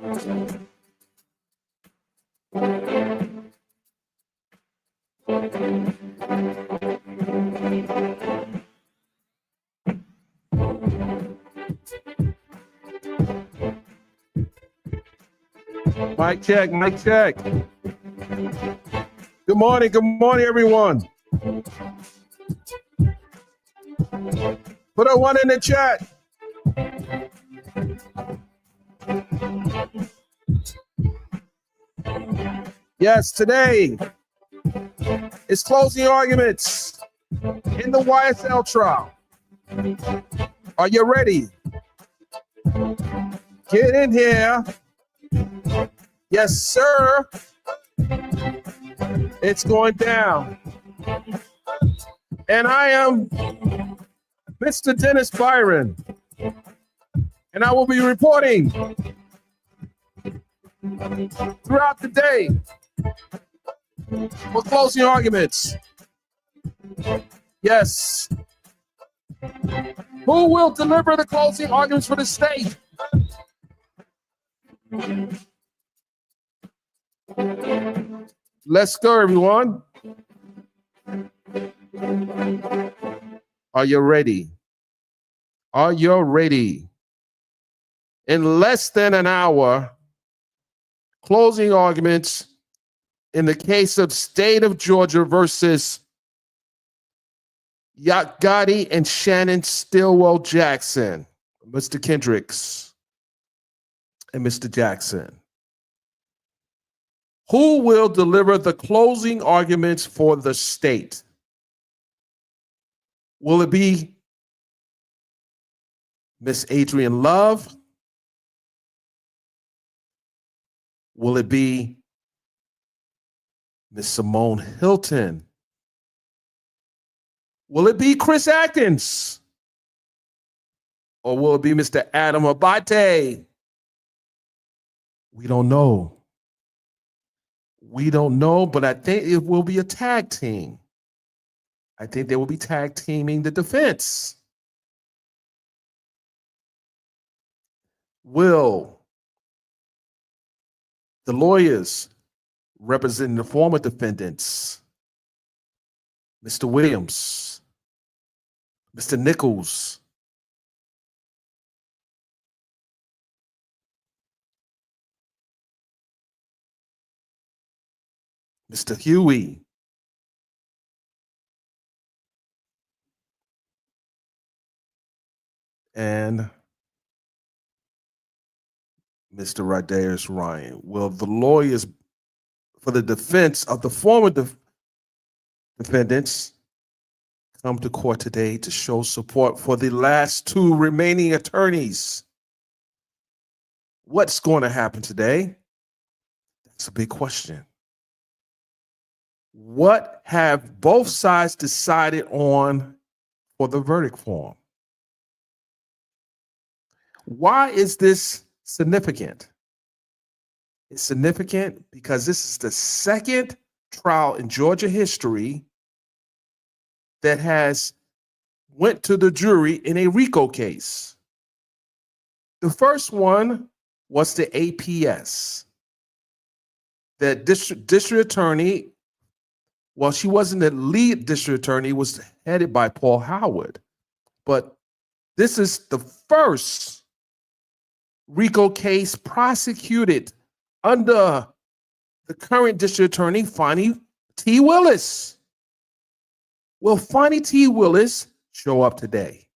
Mic check, mic check. Good morning, everyone. Put a one in the chat. Yes, today is closing arguments in the YSL trial. Are you ready? Get in here. Yes, sir. It's going down. And I am Mr. Dennis Byron. And I will be reporting throughout the day for closing arguments. Yes. Who will deliver the closing arguments for the state? Let's go, everyone. Are you ready? Are you ready? In less than an hour, closing arguments in the case of State of Georgia versus Yak Gotti and Shannon Stillwell Jackson, Mr. Kendricks and Mr. Jackson. Who will deliver the closing arguments for the state? Will it be Miss Adrienne Love? Will it be Miss Simone Hilton? Will it be Chris Atkins? Or will it be Mr. Adam Abate? We don't know. We don't know, but I think it will be a tag team. I think they will be tag teaming the defense. Will the lawyers representing the former defendants, Mr. Williams, Mr. Nichols, Mr. Huey, and Mr. Rydeus Ryan. Will the lawyers for the defense of the former defendants come to court today to show support for the last two remaining attorneys? What's going to happen today? That's a big question. What have both sides decided on for the verdict form? Why is this significant? It's significant because this is the second trial in Georgia history that has went to the jury in a RICO case. The first one was the APS. The district attorney, well, she wasn't the lead district attorney, was headed by Paul Howard. But this is the first RICO case prosecuted under the current district attorney, Fonnie T. Willis. Will Fonnie T. Willis show up today?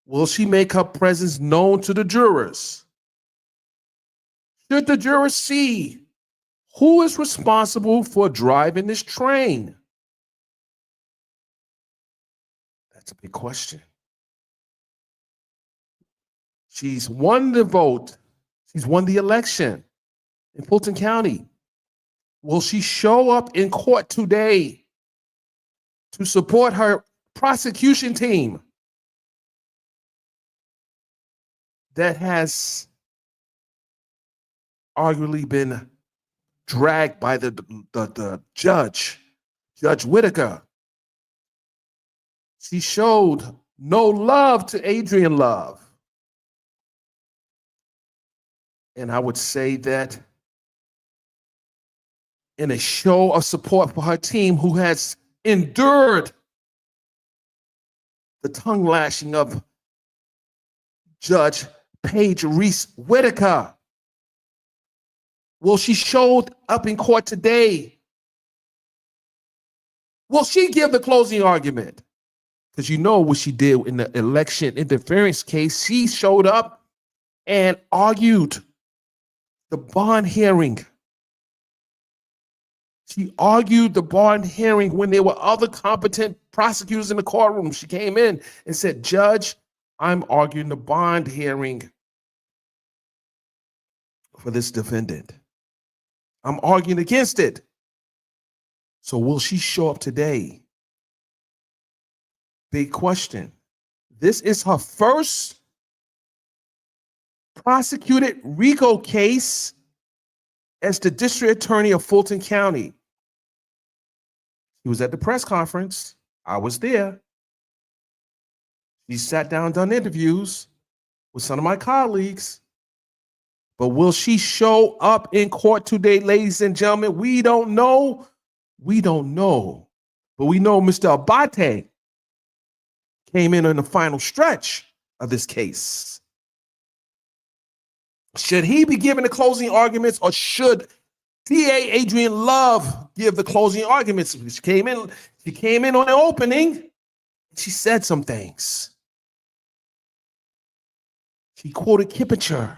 Will she make her presence known to the jurors? Should the jurors see who is responsible for driving this train? That's a big question. She's won the vote. She's won the election in Fulton County. Will she show up in court today to support her prosecution team that has arguably been dragged by the judge, Judge Whitaker? She showed no love to Adrienne Love. And I would say that in a show of support for her team, who has endured the tongue lashing of Judge Paige Reese Whitaker. Well, she showed up in court today. Will she give the closing argument? Because you know what she did in the election interference case. She showed up and argued the bond hearing. She argued the bond hearing when there were other competent prosecutors in the courtroom. She came in and said, Judge, I'm arguing the bond hearing for this defendant. I'm arguing against it. So will she show up today? Big question. This is her first prosecuted RICO case as the district attorney of Fulton County. He was at the press conference. I was there. She sat down, done interviews with some of my colleagues. But will she show up in court today, ladies and gentlemen? We don't know. We don't know. But we know Mr. Abate came in on the final stretch of this case. Should he be giving the closing arguments, or should DA Adrienne Love give the closing arguments? She came in on the opening. She said some things. She quoted Kippinger.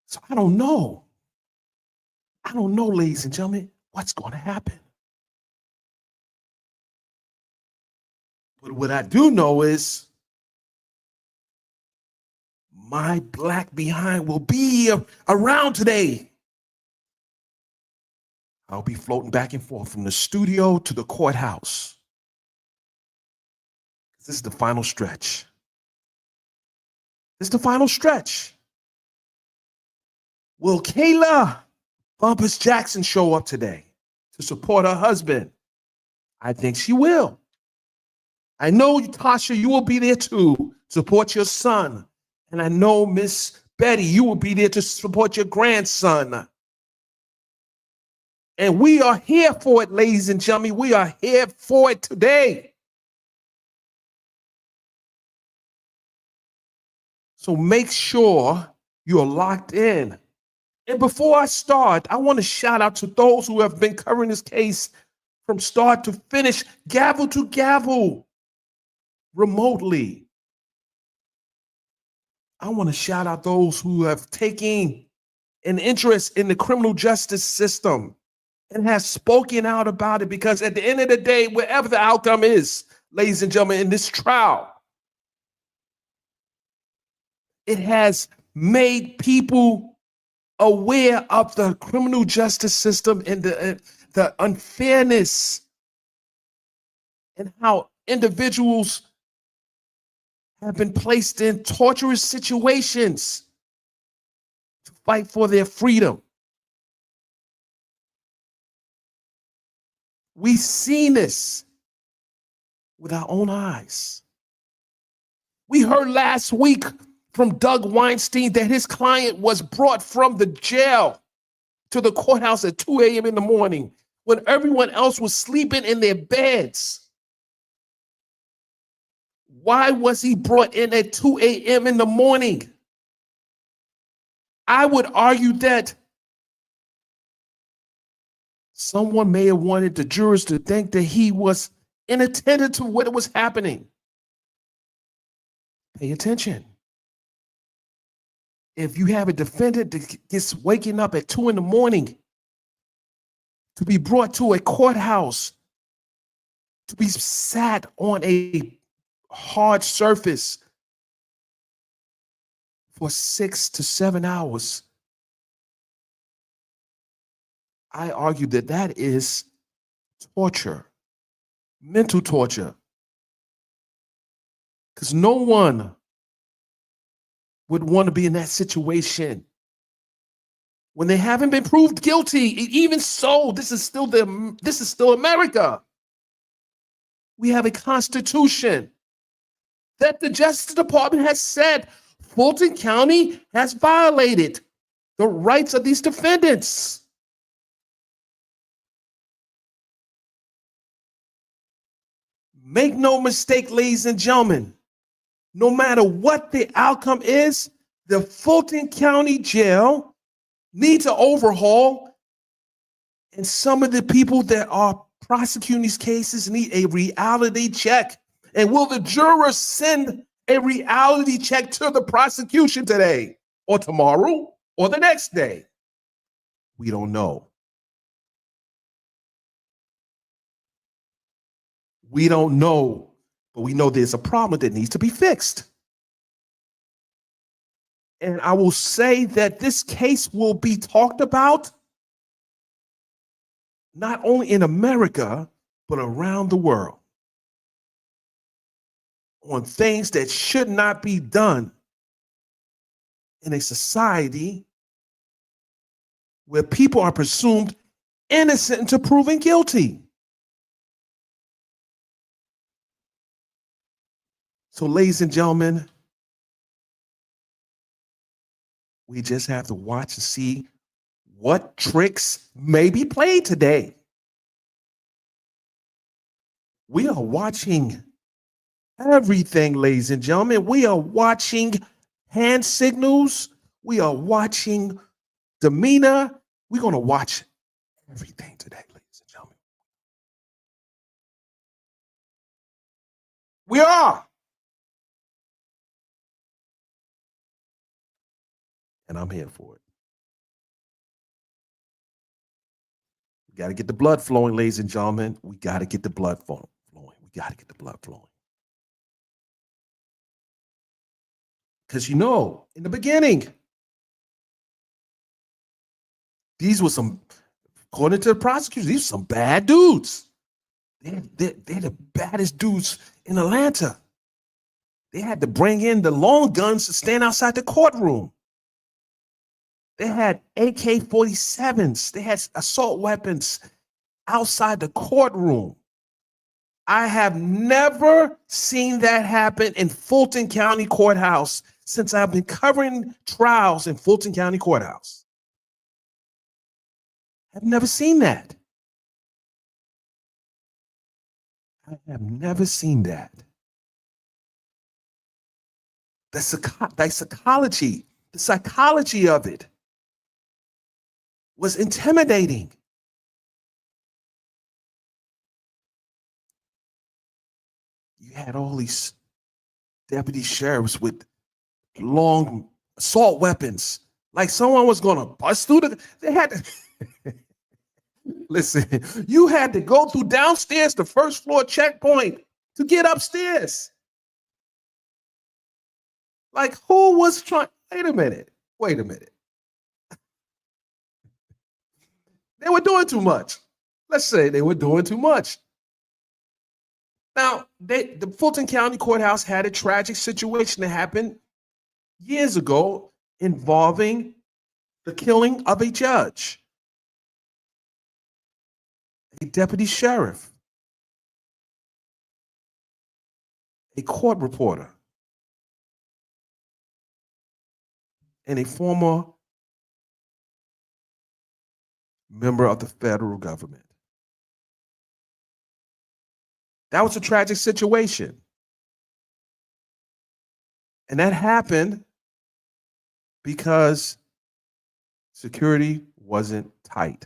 So I don't know. I don't know, ladies and gentlemen, what's going to happen. But what I do know is my black behind will be around today. I'll be floating back and forth from the studio to the courthouse. This is the final stretch. This is the final stretch. Will Kayla Bumpus Jackson show up today to support her husband? I think she will. I know, Tasha, you will be there too, support your son. And I know, Miss Betty, you will be there to support your grandson. And we are here for it, ladies and gentlemen. We are here for it today. So make sure you're locked in. And before I start, I want to shout out to those who have been covering this case from start to finish, gavel to gavel, remotely. I want to shout out those who have taken an interest in the criminal justice system and have spoken out about it, because at the end of the day, wherever the outcome is, ladies and gentlemen, in this trial, it has made people aware of the criminal justice system and the unfairness, and how individuals have been placed in torturous situations to fight for their freedom. We've seen this with our own eyes. We heard last week from Doug Weinstein that his client was brought from the jail to the courthouse at 2 a.m. in the morning when everyone else was sleeping in their beds. Why was he brought in at 2 a.m. in the morning? I would argue that someone may have wanted the jurors to think that he was inattentive to what was happening. Pay attention. If you have a defendant that gets waking up at 2 in the morning to be brought to a courthouse, to be sat on a hard surface for 6 to 7 hours, I argue that that is torture, mental torture. Because no one would want to be in that situation when they haven't been proved guilty. Even so, this is still America. We have a constitution that the Justice Department has said Fulton County has violated the rights of these defendants. Make no mistake, ladies and gentlemen, no matter what the outcome is, the Fulton County Jail needs an overhaul, and some of the people that are prosecuting these cases need a reality check. And will the jurors send a reality check to the prosecution today or tomorrow or the next day? We don't know. We don't know, but we know there's a problem that needs to be fixed. And I will say that this case will be talked about not only in America, but around the world on things that should not be done in a society where people are presumed innocent until proven guilty. So, ladies and gentlemen, we just have to watch and see what tricks may be played today. We are watching everything, ladies and gentlemen. We are watching hand signals. We are watching demeanor. We're going to watch everything today, ladies and gentlemen. We are. And I'm here for it. We got to get the blood flowing, ladies and gentlemen. We got to get the blood flowing. We got to get the blood flowing. Because, in the beginning, these were some, according to the prosecutors, these were some bad dudes. They're the baddest dudes in Atlanta. They had to bring in the long guns to stand outside the courtroom. They had AK-47s. They had assault weapons outside the courtroom. I have never seen that happen in Fulton County Courthouse since I've been covering trials in Fulton County Courthouse. I've never seen that. I have never seen that. The psychology of it was intimidating. You had all these deputy sheriffs with long assault weapons, like someone was going to bust through they had to, listen, you had to go through downstairs, the first floor checkpoint to get upstairs. Like, who was trying? Wait a minute. They were doing too much. Let's say they were doing too much. Now, the Fulton County Courthouse had a tragic situation that happened years ago involving the killing of a judge, a deputy sheriff, a court reporter, and a former member of the federal government. That was a tragic situation. And that happened because security wasn't tight.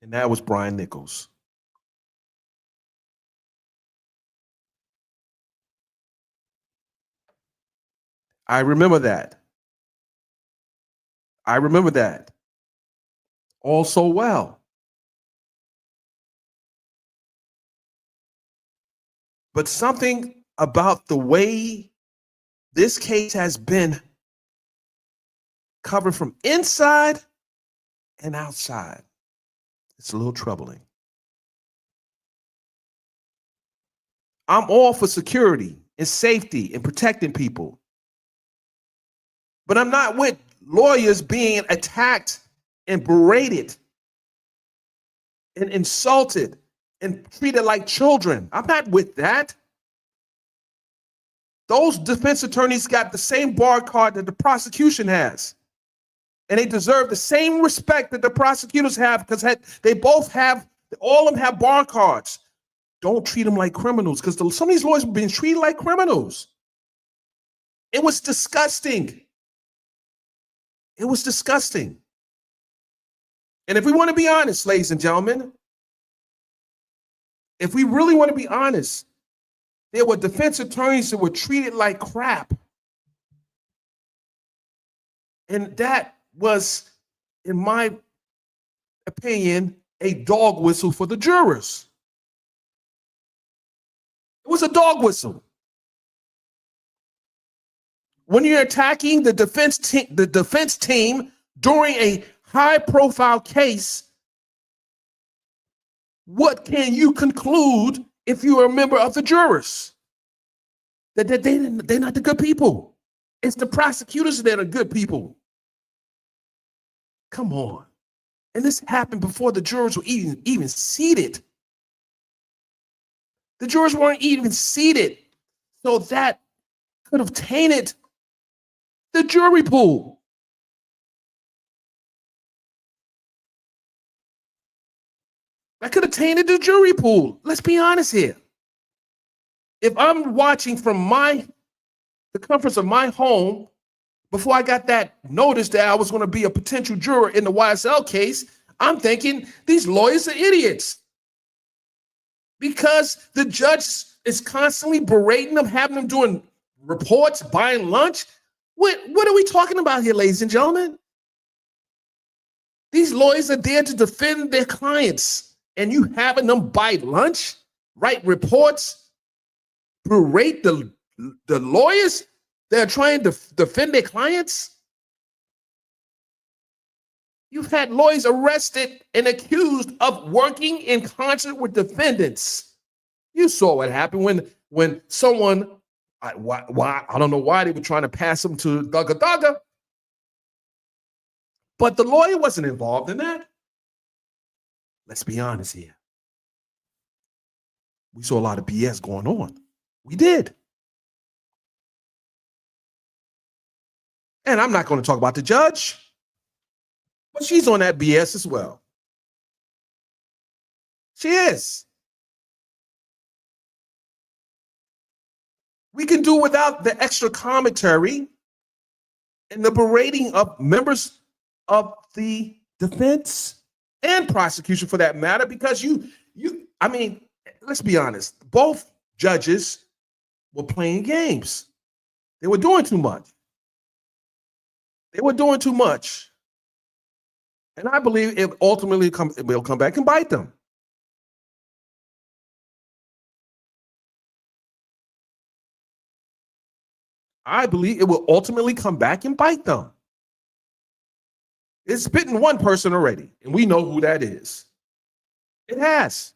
And that was Brian Nichols. I remember that. All so well. But something about the way this case has been covered from inside and outside, it's a little troubling. I'm all for security and safety and protecting people. But I'm not with lawyers being attacked and berated and insulted and treated like children. I'm not with that. Those defense attorneys got the same bar card that the prosecution has. And they deserve the same respect that the prosecutors have because they both have, all of them have bar cards. Don't treat them like criminals because some of these lawyers have been treated like criminals. It was disgusting. It was disgusting. And if we want to be honest, ladies and gentlemen, if we really want to be honest, there were defense attorneys that were treated like crap. And that was, in my opinion, a dog whistle for the jurors. It was a dog whistle. When you're attacking the defense team during a high-profile case, what can you conclude if you're a member of the jurors? That they're not the good people. It's the prosecutors that are good people. Come on. And this happened before the jurors were even seated. The jurors weren't even seated. So that could have tainted the jury pool. That could have tainted the jury pool. Let's be honest here. If I'm watching from the comforts of my home, before I got that notice that I was going to be a potential juror in the YSL case, I'm thinking these lawyers are idiots. Because the judge is constantly berating them, having them doing reports, buying lunch. What are we talking about here, ladies and gentlemen? These lawyers are there to defend their clients, and you having them buy lunch, write reports, berate the lawyers that are trying to defend their clients? You've had lawyers arrested and accused of working in concert with defendants. You saw what happened when someone, I don't know why they were trying to pass him to Dugga, but the lawyer wasn't involved in that. Let's be honest here. We saw a lot of BS going on. We did. And I'm not going to talk about the judge, but she's on that BS as well. She is. We can do without the extra commentary and the berating of members of the defense and prosecution for that matter, because I mean, let's be honest, both judges were playing games. They were doing too much. They were doing too much. And I believe it ultimately will come back and bite them. I believe it will ultimately come back and bite them. It's bitten one person already, and we know who that is. It has.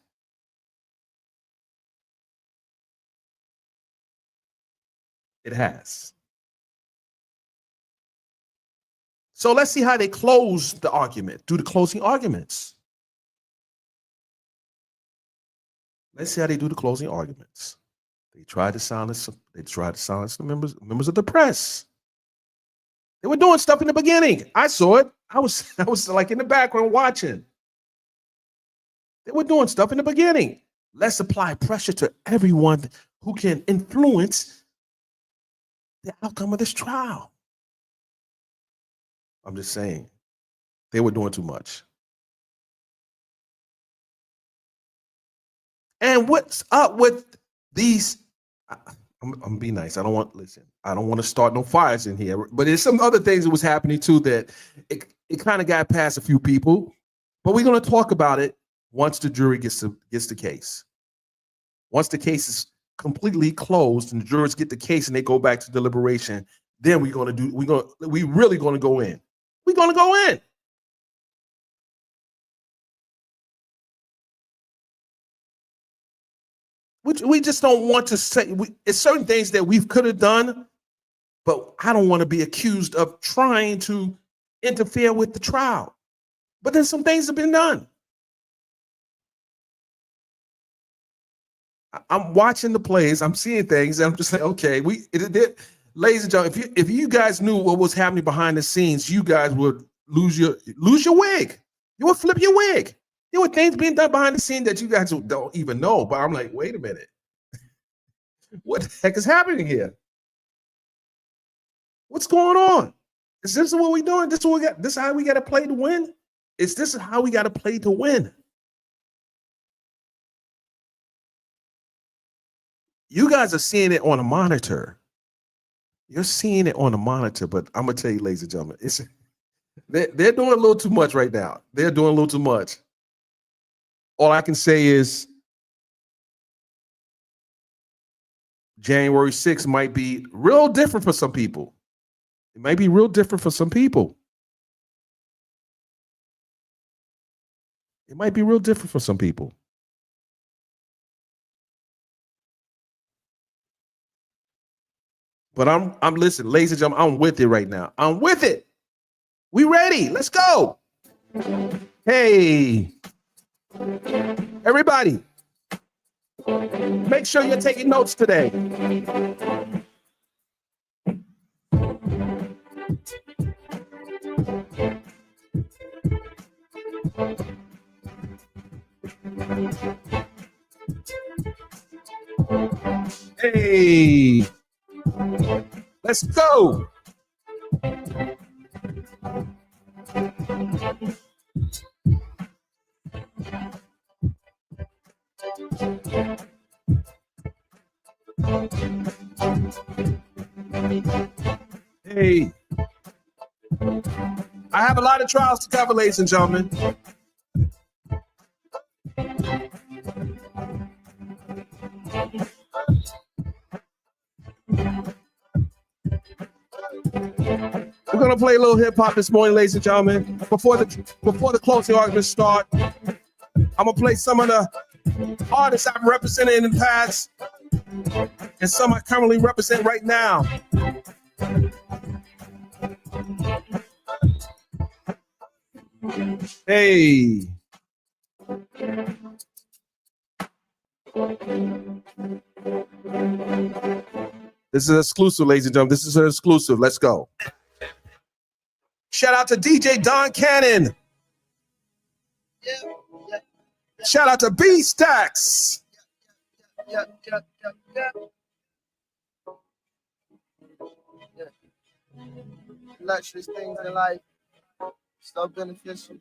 It has. So let's see how they close the argument, do the closing arguments. Let's see how they do the closing arguments. They tried to silence the members of the press. They were doing stuff in the beginning. I saw it. I was like in the background watching. They were doing stuff in the beginning. Let's apply pressure to everyone who can influence the outcome of this trial. I'm just saying, they were doing too much. And what's up with these? I'm be nice. I don't want to start no fires in here, but there's some other things that was happening too that it kind of got past a few people. But we're going to talk about it once the jury gets the case. Once the case is completely closed and the jurors get the case and they go back to deliberation, then we really going to go in. We're going to go in. We just don't want to say, it's certain things that we could have done, but I don't want to be accused of trying to interfere with the trial. But then some things have been done. I'm watching the plays. I'm seeing things, and I'm just like, okay, ladies and gentlemen, if you guys knew what was happening behind the scenes, you guys would lose your wig. You would flip your wig. There were things being done behind the scene that you guys don't even know. But I'm like, wait a minute, what the heck is happening here? What's going on? Is this what we're doing? This is what we got. This is how we got to play to win. This is how we got to play to win. You guys are seeing it on a monitor. You're seeing it on a monitor, but I'm gonna tell you, ladies and gentlemen, they're doing a little too much right now. They're doing a little too much. All I can say is January 6th might be real different for some people. It might be real different for some people. It might be real different for some people. But I'm listening, ladies and gentlemen, I'm with it right now. I'm with it. We ready. Let's go. Hey, everybody, make sure you're taking notes today. Hey, let's go. Hey, I have a lot of trials to cover, ladies and gentlemen. We're gonna play a little hip hop this morning, ladies and gentlemen. Before the closing arguments start, I'm gonna play some of the artists I've represented in the past and some I currently represent right now. Hey. This is an exclusive, ladies and gentlemen. This is an exclusive. Let's go. Shout out to DJ Don Cannon. Shout out to B Stacks. Luxurious things in life, so beneficial.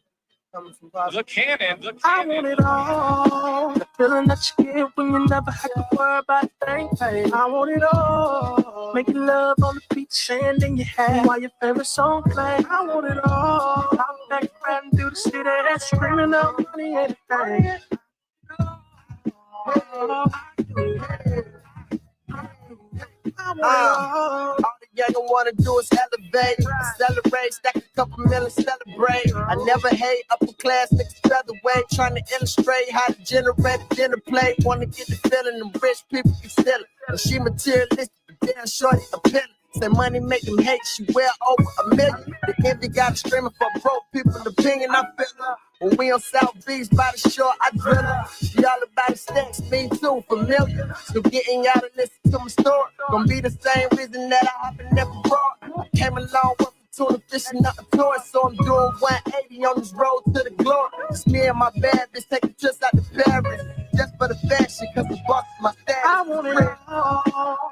Coming from positive. The cannon. I want it all. The feeling that you get when you never have to worry about things. I want it all. Making love on the beach and in your head while your favorite song play. I want it all. I'm back riding through the city and screaming out money and everything. All the young wanna do is elevate, celebrate, stack a couple million, celebrate. I never hate upper class niggas featherweight, trying to illustrate how to generate a dinner plate. Wanna get the feeling them rich people can steal it. And she materialistic, but damn shorty appealing. Say money make them hate, she well over $1 million. The envy got her screaming for broke people's opinion. I feel her. When we on South Beach by the shore, I drill her. She all about the stacks, me too, familiar. So getting y'all to listen to my story. Gonna be the same reason that I hop and never brought. I came along with tuna fishing up a toy, so I'm doing 180 on this road to the glory. It's me and my bad bitch taking trips out to Paris. Just for the fashion, cause the boss is my status. I want it all.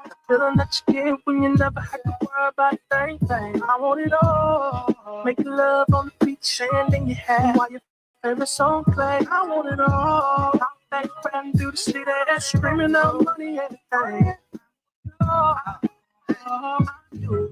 The feeling that you get when you never have to worry about things. I want it all. Making love on the beach and in your head while your favorite song play. I want it all. I'm back riding through the city and screaming out money and everything. I do.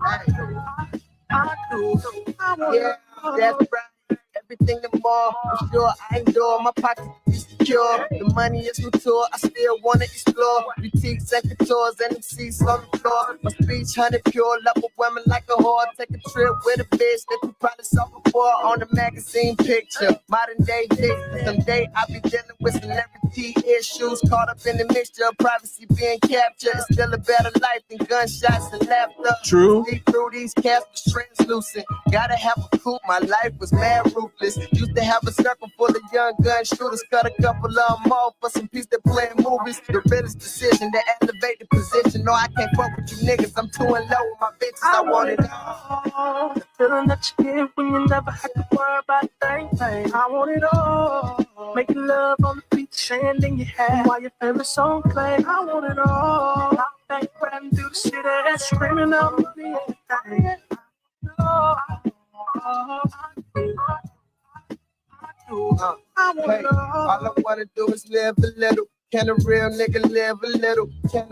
Yeah, that's right. Everything and more. I'm sure I endure. My pocket is secure. The money is mature. I still wanna explore. Boutiques and couture and them seats on the floor. My speech 100 pure. Love a woman like a whore. Take a trip with a bitch that you probably saw before on the magazine picture. Modern day dick. Someday I'll be dealing with celebrity issues. Caught up in the mixture of privacy being captured. It's still a better life than gunshots and laughter. True. See through these caps, translucent. Gotta have a coupe. My life was mad ruthless. Used to have a circle full of young gun shooters. Cut a couple couple of them off for some piece that playing movies. The realest decision to elevate the position. No, I can't fuck with you niggas. I'm too in love with my bitches. I want it all. The feeling that you get when you never have to worry about thing. I want it all. Making love on the beach and in your head while your favorite song play. I want it all. I think riding through the city and screaming out money everything. Hey, all I wanna do is live a little. Can a real nigga live a little? Can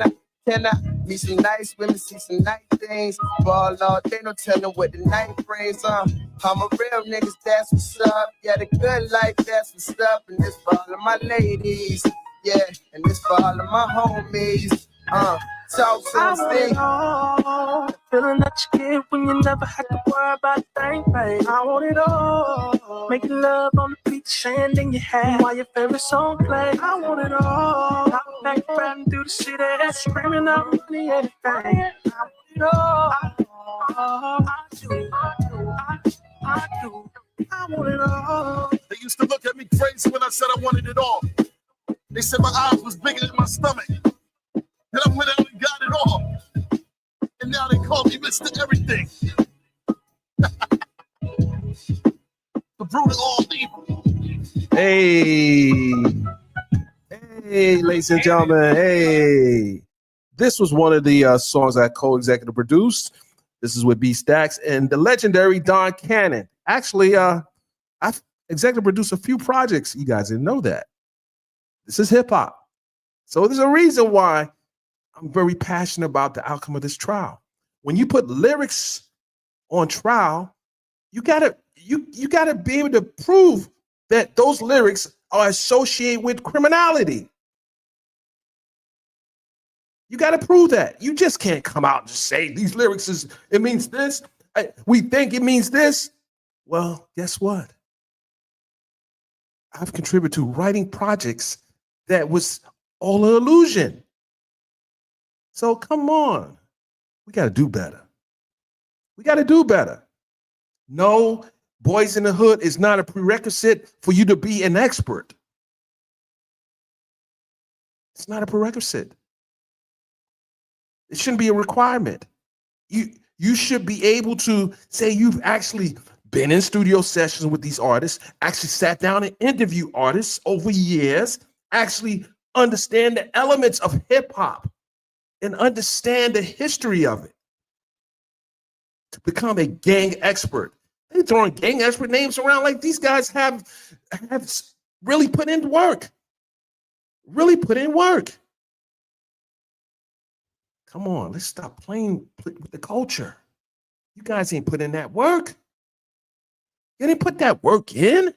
I meet some nice women, see some nice things? Ball all day, no telling what the night brings. I'm a real niggas, that's what's up. Yeah, the good life, that's what's up. And this for all of my ladies, yeah, and this for all of my homies. Talk to them, sing. The feeling that you get when you never have to worry about thing, babe. I want it all. Making love on the beach and in your head while your favorite song play. I want it all. I'm back riding through the city and screaming out money everything. I want it all. I do. I want it all. They used to look at me crazy when I said I wanted it all. They said my eyes was bigger than my stomach. And I went out and got it all. And now they call me Mr. Everything. The brutal all evil. Hey, ladies and gentlemen, hey. This was one of the songs I co-executive produced. This is with B Stacks and the legendary Don Cannon. Actually, I've executive produced a few projects. You guys didn't know that. This is hip hop. So there's a reason why I'm very passionate about the outcome of this trial. When you put lyrics on trial, you gotta be able to prove that those lyrics are associated with criminality. You got to prove that. You just can't come out and just say these lyrics it means this. We think it means this. Well, guess what? I've contributed to writing projects that was all an illusion. So come on. We got to do better. We got to do better. No, Boys in the Hood is not a prerequisite for you to be an expert. It's not a prerequisite. It shouldn't be a requirement. You should be able to say you've actually been in studio sessions with these artists, actually sat down and interviewed artists over years, actually understand the elements of hip hop and understand the history of it to become a gang expert. They're throwing gang expert names around like these guys have really put in work. Really put in work. Come on, let's stop playing with the culture. You guys ain't put in that work. You didn't put that work in.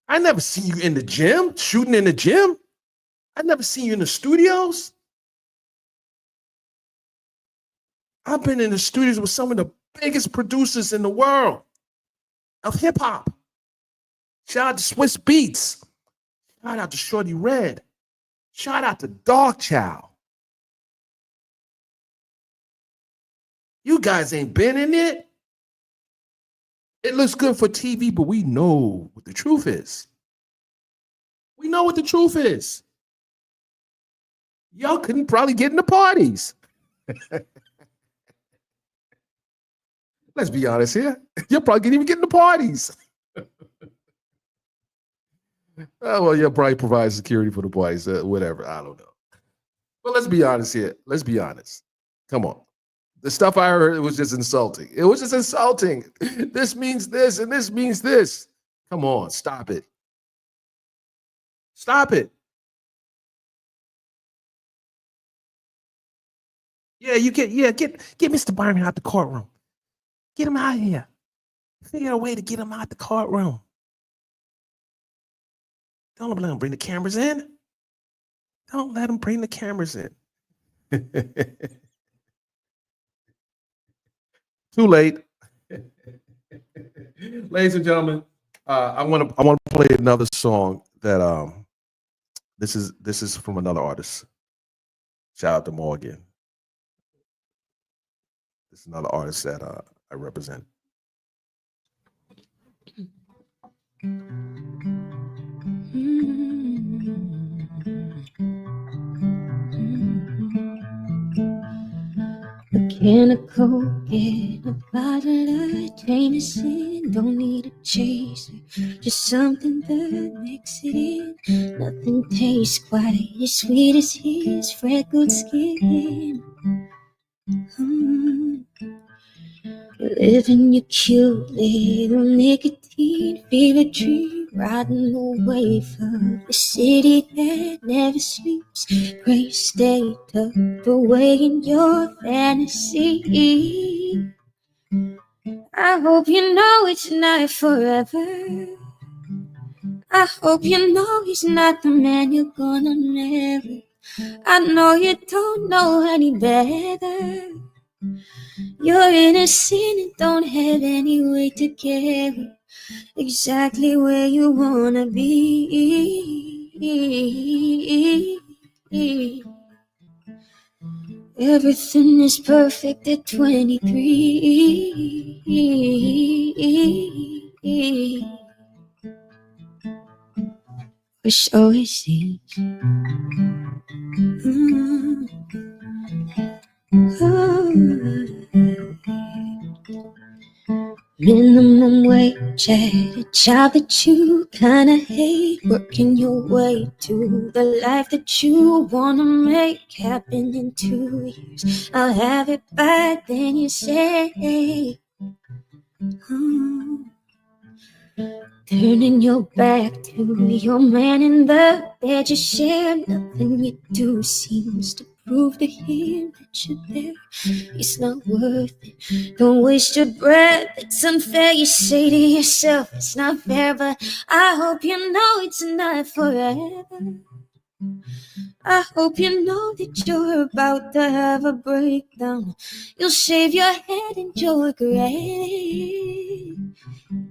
I never seen you in the gym, shooting in the gym. I never seen you in the studios. I've been in the studios with some of the biggest producers in the world of hip hop. Shout out to Swiss Beats. Shout out to Shorty Red. Shout out to Dog Chow. You guys ain't been in it. It looks good for TV, but we know what the truth is. We know what the truth is. Y'all couldn't probably get in the parties. Let's be honest here. You probably can't even get in the parties. Oh, well, you'll probably provide security for the parties, whatever. I don't know. But let's be honest here. Let's be honest. Come on. The stuff I heard, it was just insulting. It was just insulting. This means this and this means this. Come on, stop it. Stop it. Yeah, get Mr. Byron out the courtroom. Get him out of here. Figure out a way to get him out the courtroom. Don't let him bring the cameras in. Don't let him bring the cameras in. Too late. Ladies and gentlemen, I want to play another song that this is from another artist. Shout out to Morgan. This is another artist that I represent. A can of Coke and a bottle of Jameson. Don't need a chaser, just something that makes it in. Nothing tastes quite as sweet as his freckled skin. Mm. Living your cute little nicotine fever dream, riding the wave of a city that never sleeps. Great state tucked away in your fantasy. I hope you know it's not forever. I hope you know he's not the man you're gonna marry. I know you don't know any better. You're innocent and don't have any weight to carry. Exactly where you wanna be. Everything is perfect at 23. Or so it seems. Oh. Minimum wage at a job that you kinda hate, working your way to the life that you wanna make happen in 2 years. I'll have it by then, you say. Oh. Turning your back to your man in the bed you share. Nothing you do seems to prove to him that you're there. It's not worth it. Don't waste your breath. It's unfair. You say to yourself, it's not fair, but I hope you know it's not forever. I hope you know that you're about to have a breakdown. You'll shave your head and you'll regret it.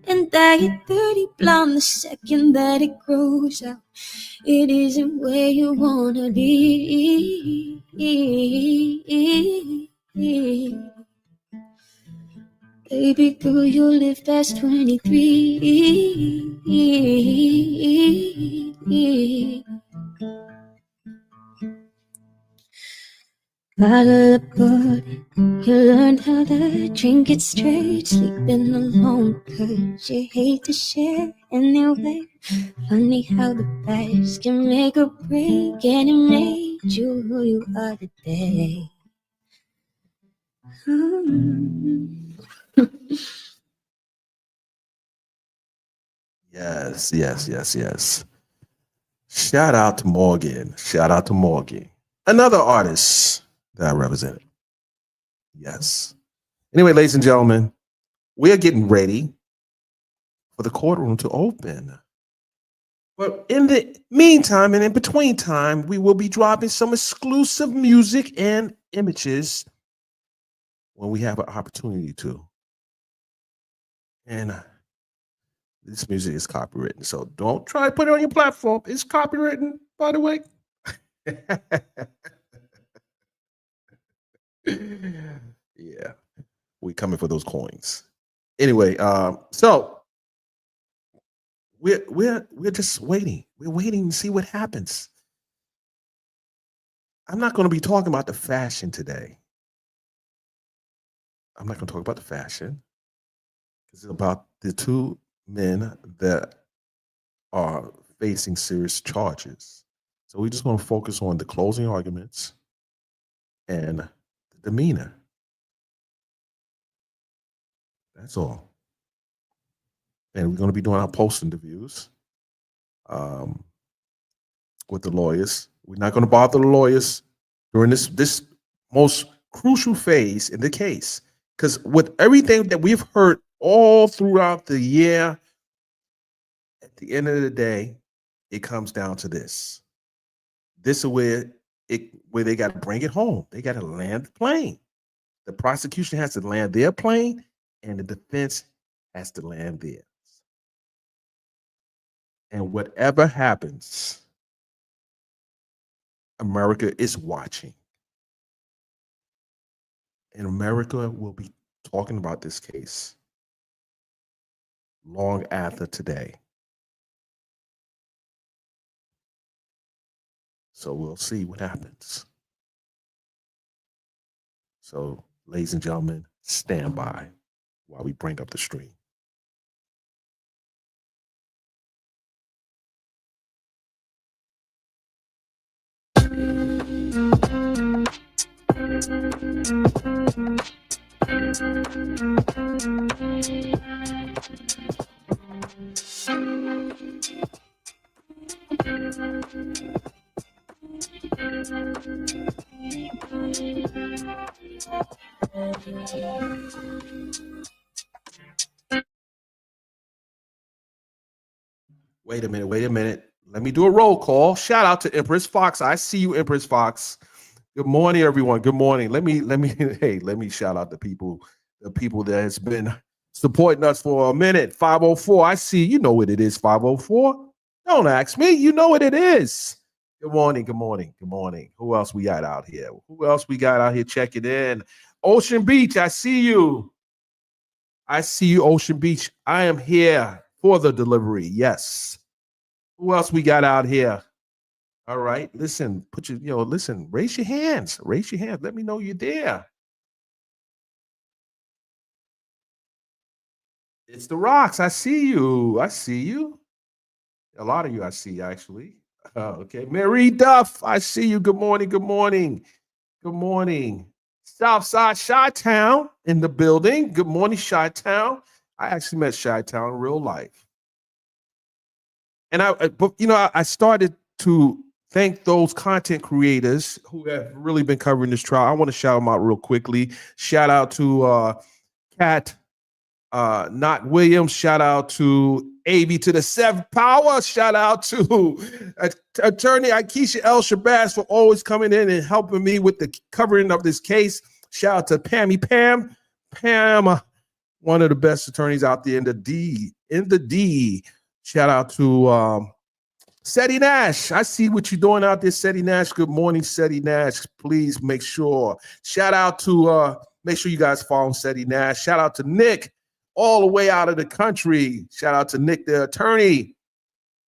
And dye it dirty blonde the second that it grows out. It isn't where you wanna be. Baby girl, you'll live past 23. Bottle of bourbon, you learned how to drink it straight. Sleeping alone cause you hate to share anyway. Funny how the past can make or break, and it made you who you are today. Yes. Shout out to Morgan. Shout out to Morgan. Another artist that I represented. Yes. Anyway, ladies and gentlemen, we are getting ready for the courtroom to open. But in the meantime and in between time, we will be dropping some exclusive music and images when we have an opportunity to. And this music is copywritten, so don't try to put it on your platform. It's copywritten, by the way. Yeah, we coming for those coins. Anyway, so we're just waiting. We're waiting to see what happens. I'm not going to be talking about the fashion today. I'm not going to talk about the fashion. It's about the two men that are facing serious charges. So we just want to focus on the closing arguments and the demeanor. That's all. And we're going to be doing our post interviews with the lawyers. We're not going to bother the lawyers during this most crucial phase in the case, because with everything that we've heard all throughout the year, at the end of the day, it comes down to this. This is where they got to bring it home. They got to land the plane. The prosecution has to land their plane, and the defense has to land theirs. And whatever happens, America is watching. And America will be talking about this case long after today. So we'll see what happens. So, ladies and gentlemen, stand by while we bring up the stream. Wait a minute. Let me do a roll call. Shout out to Empress Fox. I see you, Empress Fox. Good morning, everyone. Good morning. Let me shout out the people that has been supporting us for a minute. 504. I see. You know what it is, 504. Don't ask me. You know what it is. Good morning. Who else we got out here? Checking in? Ocean Beach, I see you. Ocean Beach. I am here for the delivery. Yes. Who else we got out here? All right. Listen, raise your hands. Let me know you're there. It's the Rocks. I see you. A lot of you I see, actually. Okay. Mary Duff, I see you. Good morning. Southside Chi-Town in the building. Good morning, Chi-Town. I actually met Chi-Town in real life. And I started to thank those content creators who have really been covering this trial. I want to shout them out real quickly. Shout out to Kat Not Williams. Shout out to AB to the 7th Power. Shout out to Attorney Akeisha El Shabazz for always coming in and helping me with the covering of this case. Shout out to Pam, one of the best attorneys out there in the D. Shout out to Seti Nash. I see what you're doing out there, Seti Nash. Good morning, Seti Nash. Please make sure. Shout out to make sure you guys follow Seti Nash. Shout out to Nick, all the way out of the country. Shout out to Nick, the attorney.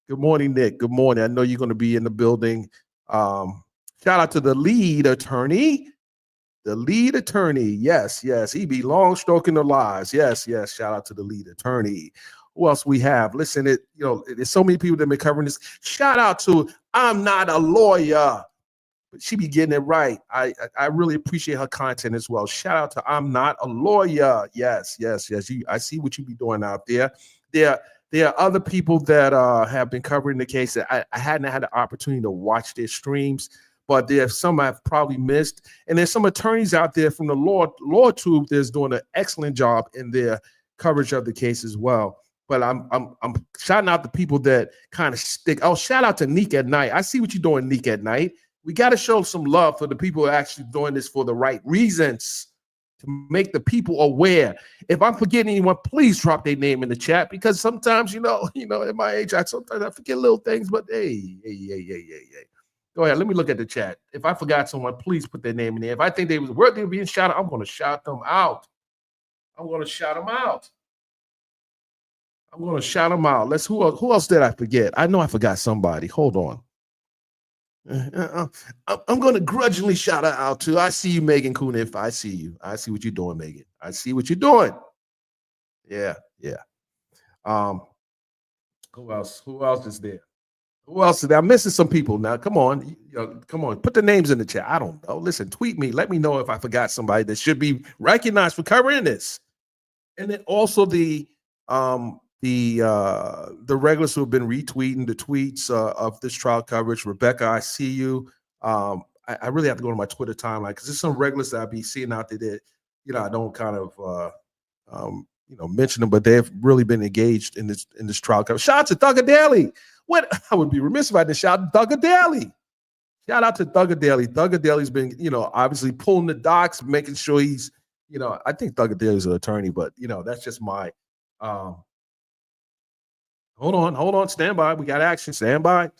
Good morning, Nick. Good morning. I know you're going to be in the building. Shout out to the lead attorney. Yes. He be long stroking the lies. Yes. Shout out to the lead attorney. Who else we have? Listen, there's so many people that have been covering this. Shout out to I'm Not a Lawyer. But she be getting it right. I really appreciate her content as well. Shout out to I'm Not a Lawyer. Yes. I see what you be doing out there. There are other people that have been covering the case that I hadn't had the opportunity to watch their streams, but there's some I've probably missed. And there's some attorneys out there from the law tube that's doing an excellent job in their coverage of the case as well. But I'm shouting out the people that kind of stick. Oh, shout out to Neek at Night. I see what you're doing, Neek at Night. We got to show some love for the people who are actually doing this for the right reasons, to make the people aware. If I'm forgetting anyone, please drop their name in the chat, because sometimes, at my age, sometimes I forget little things, but hey. Go ahead. Let me look at the chat. If I forgot someone, please put their name in there. If I think they was worthy of being shouted, I'm going to shout them out. Who else did I forget? I know I forgot somebody. Hold on. I'm going to grudgingly shout her out to. I see you, Megan Kunif. I see you. I see what you're doing, Megan. I see what you're doing. Yeah. Who else is there? I'm missing some people now. Come on. Put the names in the chat. I don't know. Listen, tweet me. Let me know if I forgot somebody that should be recognized for covering this. And then also the regulars who have been retweeting the tweets of this trial coverage. Rebecca, I see you. I really have to go to my Twitter timeline, because there's some regulars that I be seeing out there that, I don't kind of mention them, but they've really been engaged in this trial coverage. Shout out to Thugger Daily. What I would be remiss if I didn't shout out to Thugger Daily. Shout out to Thugger Daily. Thugger Daly's been, obviously pulling the docs, making sure he's, I think Thugger Daly's an attorney, but that's just my Hold on. Stand by. We got action. Stand by.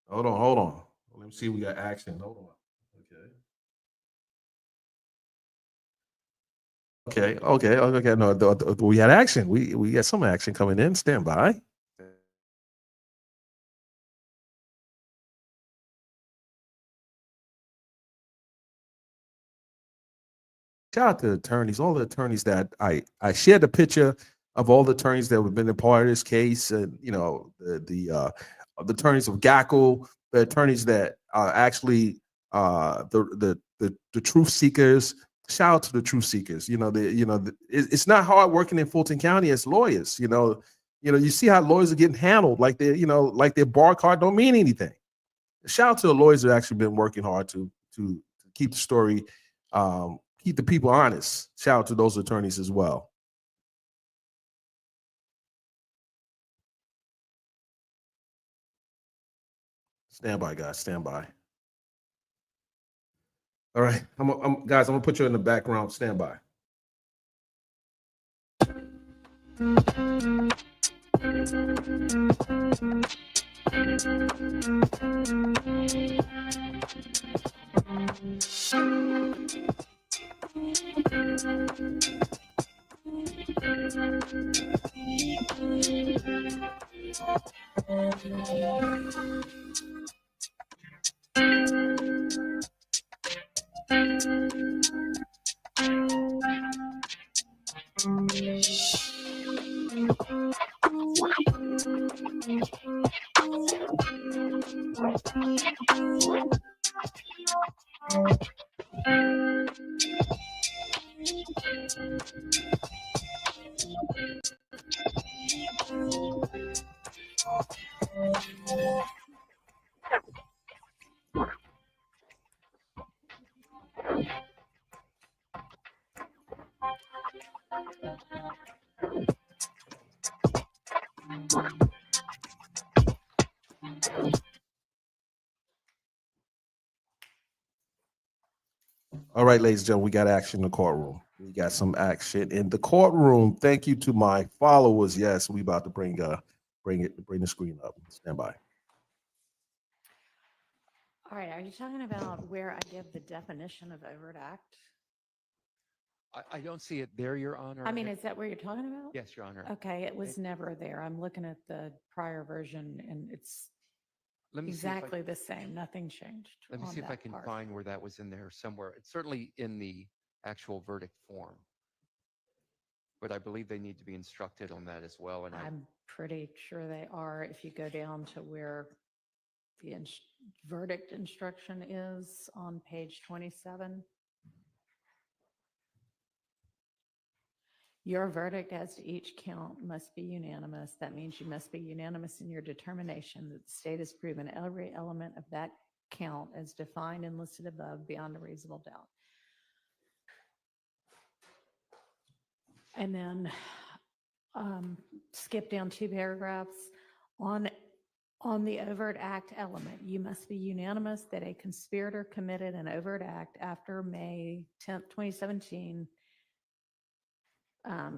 Hold on. Let me see. We got action. Hold on. Okay. Okay. No, we had action. We got some action coming in. Stand by. Shout out to attorneys, all the attorneys that I shared a picture of all the attorneys that have been a part of this case, and the attorneys of GACL, the attorneys that are actually the truth seekers. Shout out to the truth seekers. It's not hard working in Fulton County as lawyers. You see how lawyers are getting handled like like their bar card don't mean anything. Shout out to the lawyers that have actually been working hard to keep the story, keep the people honest. Shout out to those attorneys as well. Stand by, guys. Stand by. All right, guys. I'm gonna put you in the background. Stand by. All right, ladies and gentlemen, we got action in the courtroom. We got some action in the courtroom. Thank you to my followers. Yes, we about to bring the screen up. Stand by. All right, are you talking about where I give the definition of overt act? I don't see it there, Your Honor. I mean, is that what you're talking about? Yes, Your Honor. Okay, it was never there. I'm looking at the prior version and it's Let me see if I- exactly the same. Nothing changed. Let me on see if I that can part. find where that was in there somewhere. It's certainly in the actual verdict form. But I believe they need to be instructed on that as well. And I'm pretty sure they are. If you go down to where the verdict instruction is on page 27. Your verdict as to each count must be unanimous. That means you must be unanimous in your determination that the state has proven every element of that count as defined and listed above beyond a reasonable doubt. And then skip down 2 paragraphs. On the overt act element, you must be unanimous that a conspirator committed an overt act after May 10th, 2017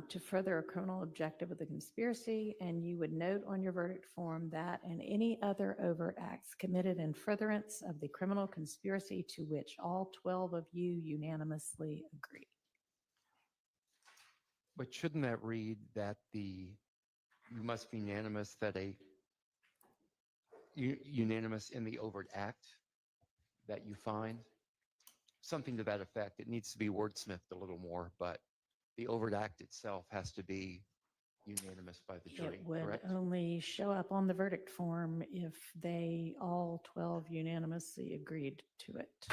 to further a criminal objective of the conspiracy, and you would note on your verdict form that and any other overt acts committed in furtherance of the criminal conspiracy to which all 12 of you unanimously agree. But shouldn't that read that you must be unanimous that unanimous in the overt act that you find? Something to that effect. It needs to be wordsmithed a little more, but the overt act itself has to be unanimous by the jury, It would correct? only show up on the verdict form if they all 12 unanimously agreed to it.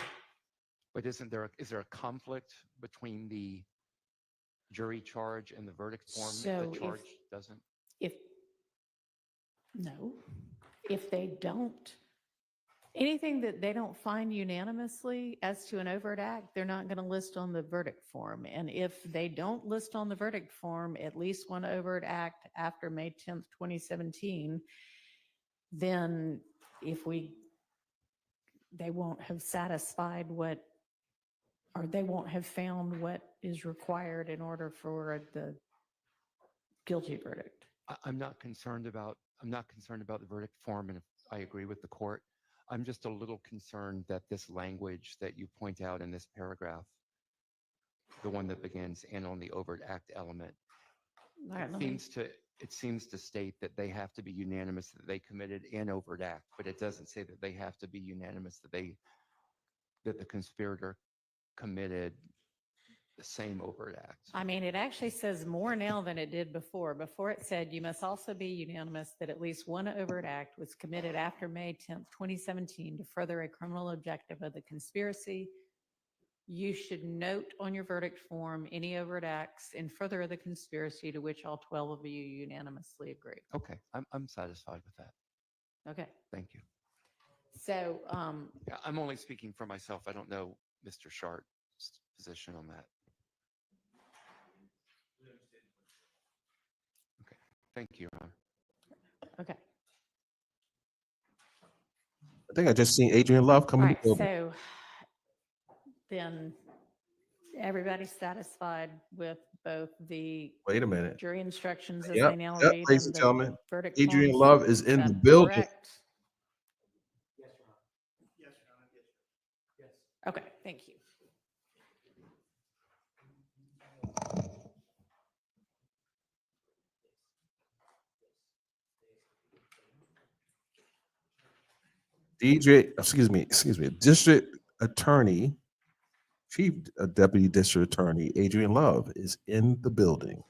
But is there a conflict between the jury charge and the verdict form if So the charge doesn't? If they don't, anything that they don't find unanimously as to an overt act, they're not going to list on the verdict form. And if they don't list on the verdict form at least one overt act after May 10th, 2017, then they won't have satisfied they won't have found what is required in order for the guilty verdict. I'm not concerned about the verdict form, and I agree with the court. I'm just a little concerned that this language that you point out in this paragraph the one that begins and on the overt act element. All right, It let me, seems to, it seems to state that they have to be unanimous that they committed an overt act, but it doesn't say that they have to be unanimous that that the conspirator committed the same overt act. I mean, it actually says more now than it did before. Before it said you must also be unanimous that at least one overt act was committed after May 10th, 2017 to further a criminal objective of the conspiracy. You should note on your verdict form any overt acts in further of the conspiracy to which all 12 of you unanimously agree. Okay, I'm satisfied with that. Okay, Thank you. so Yeah, I'm only speaking for myself. I don't know Mr. Sharp's position on that. Okay, thank you, Your Honor. okay. I think I just seen Adrian Love All coming. right, so then everybody's satisfied with both the Wait a minute. jury instructions as Yep, they now yep, read ladies and and the gentlemen, verdict Adrian forms. Love is Is in that the building. correct? Okay, thank you. excuse me, District Attorney, Chief Deputy District Attorney Adrian Love is in the building.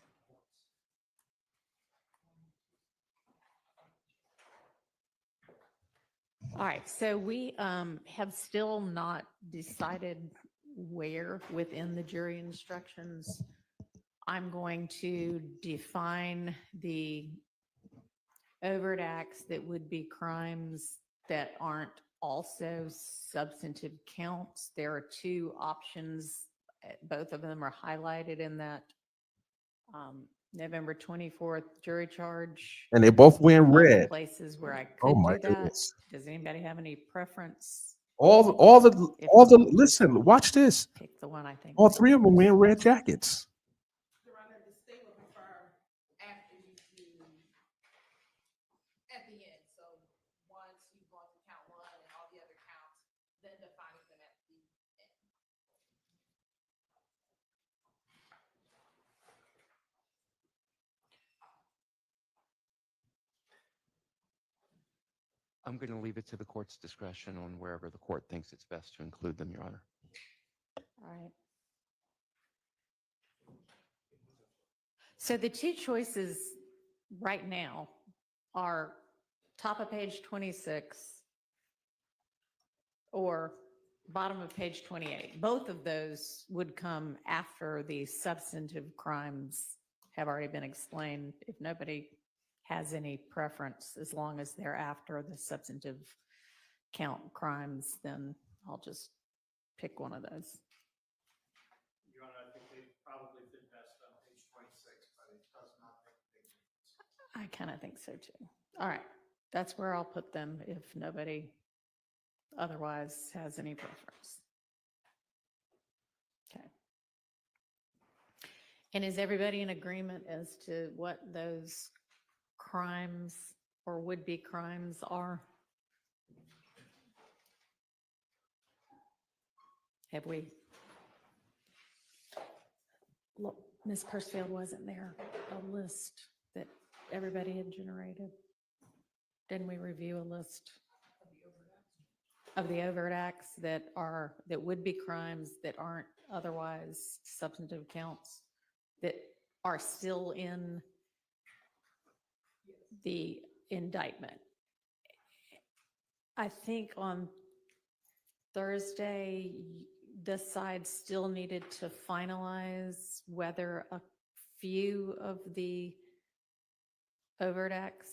All right, so we have still not decided where within the jury instructions I'm going to define the overt acts that would be crimes that aren't also substantive counts. There are two options. Both of them are highlighted in that November 24th jury charge. And they both wearing Other red. places where I Oh could my do that. goodness. Does anybody have any preference? All the listen, watch this. Pick the one I think. All three of them wearing red jackets. Your Honor, the state will confirm after you do at the end. So once you've gone through count one and all the other counts, then defining them at the end. I'm going to leave it to the court's discretion on wherever the court thinks it's best to include them, Your Honor. All right. So the two choices right now are top of page 26 or bottom of page 28. Both of those would come after the substantive crimes have already been explained. If nobody has any preference, as long as they're after the substantive count crimes, then I'll just pick one of those. Your Honor, I think they probably fit best on page 26, but it does not make a big difference. I kind of think so too. All right, that's where I'll put them if nobody otherwise has any preference. Okay. And is everybody in agreement as to what those crimes or would-be crimes are? Have we? Look, Ms. Pursfield, wasn't there a list that everybody had generated? Didn't we review a list of the overt acts that would be crimes that aren't otherwise substantive counts that are still in the indictment? I think on Thursday, this side still needed to finalize whether a few of the overt acts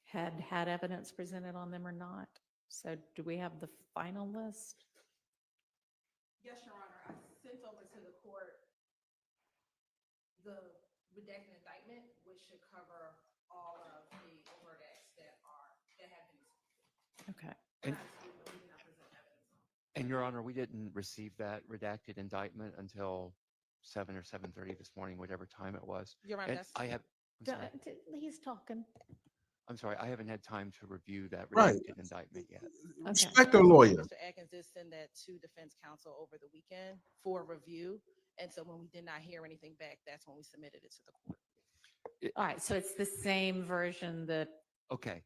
had evidence presented on them or not. So do we have the final list? Yes, Your Honor, I sent over to the court the redacted indictment, which should cover all of the overt acts that have been. Okay. And Your Honor, we didn't receive that redacted indictment until 7 or 7:30 this morning, whatever time it was. Your Honor, And He's talking. I'm sorry, I haven't had time to review that Right. redacted indictment yet. Respect the lawyer. Mr. Atkins did send that to defense counsel over the weekend for review, And so when we did not hear anything back, that's when we submitted it to the court. All right, so it's the same version that, Okay.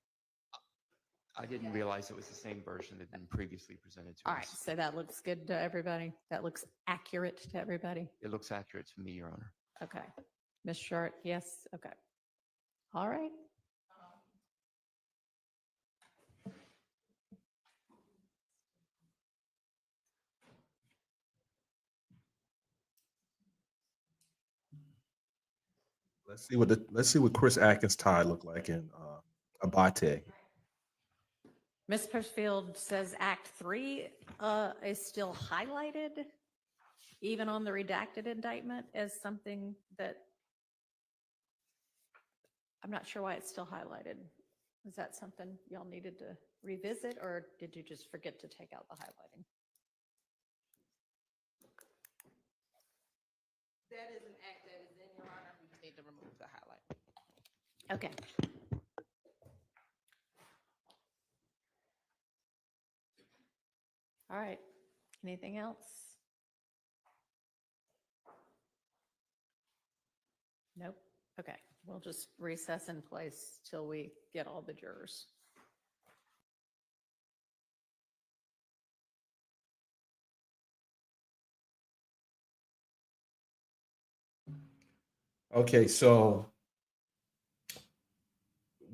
I didn't realize it was the same version that had been previously presented to all right, us. so that looks good to everybody? That looks accurate to everybody? It looks accurate to me, Your Honor. Okay. Ms. Short, yes? Okay. All right. Let's see what Chris Atkins' tie look like in Abate. Ms. Persfield says Act 3 is still highlighted, even on the redacted indictment, as something that, I'm not sure why it's still highlighted. Is that something y'all needed to revisit, or did you just forget to take out the highlighting? That is an act that is in, Your Honor. We just need to remove the highlight. Okay. All right. Anything else? Nope. Okay. We'll just recess in place till we get all the jurors. Okay, so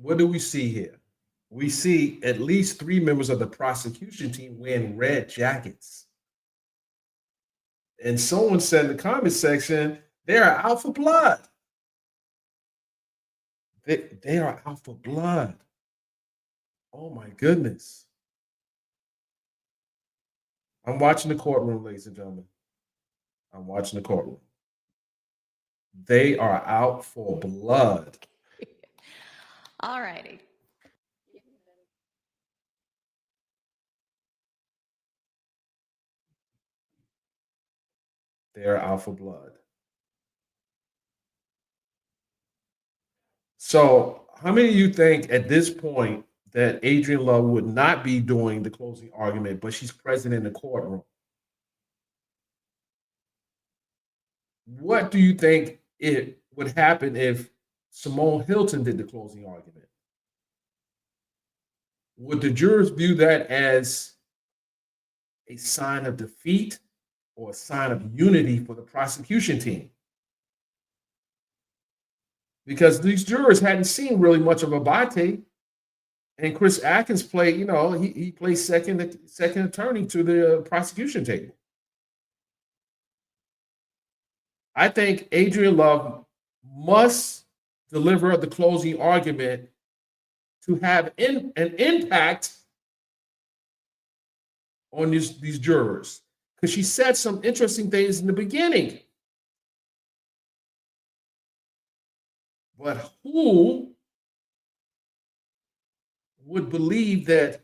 what do we see here? We see at least 3 members of the prosecution team wearing red jackets. And someone said in the comment section, they are out for blood. They are out for blood. Oh my goodness. I'm watching the courtroom, ladies and gentlemen. I'm watching the courtroom. They are out for blood. All righty. They're out for blood. So, how many of you think at this point that Adrian Love would not be doing the closing argument, but she's present in the courtroom? What do you think it would happen if Simone Hilton did the closing argument? Would the jurors view that as a sign of defeat or a sign of unity for the prosecution team? Because these jurors hadn't seen really much of Abate, and Chris Atkins played, he played second attorney to the prosecution table. I think Adrian Love must deliver the closing argument to have an impact on these jurors, because she said some interesting things in the beginning. But who would believe that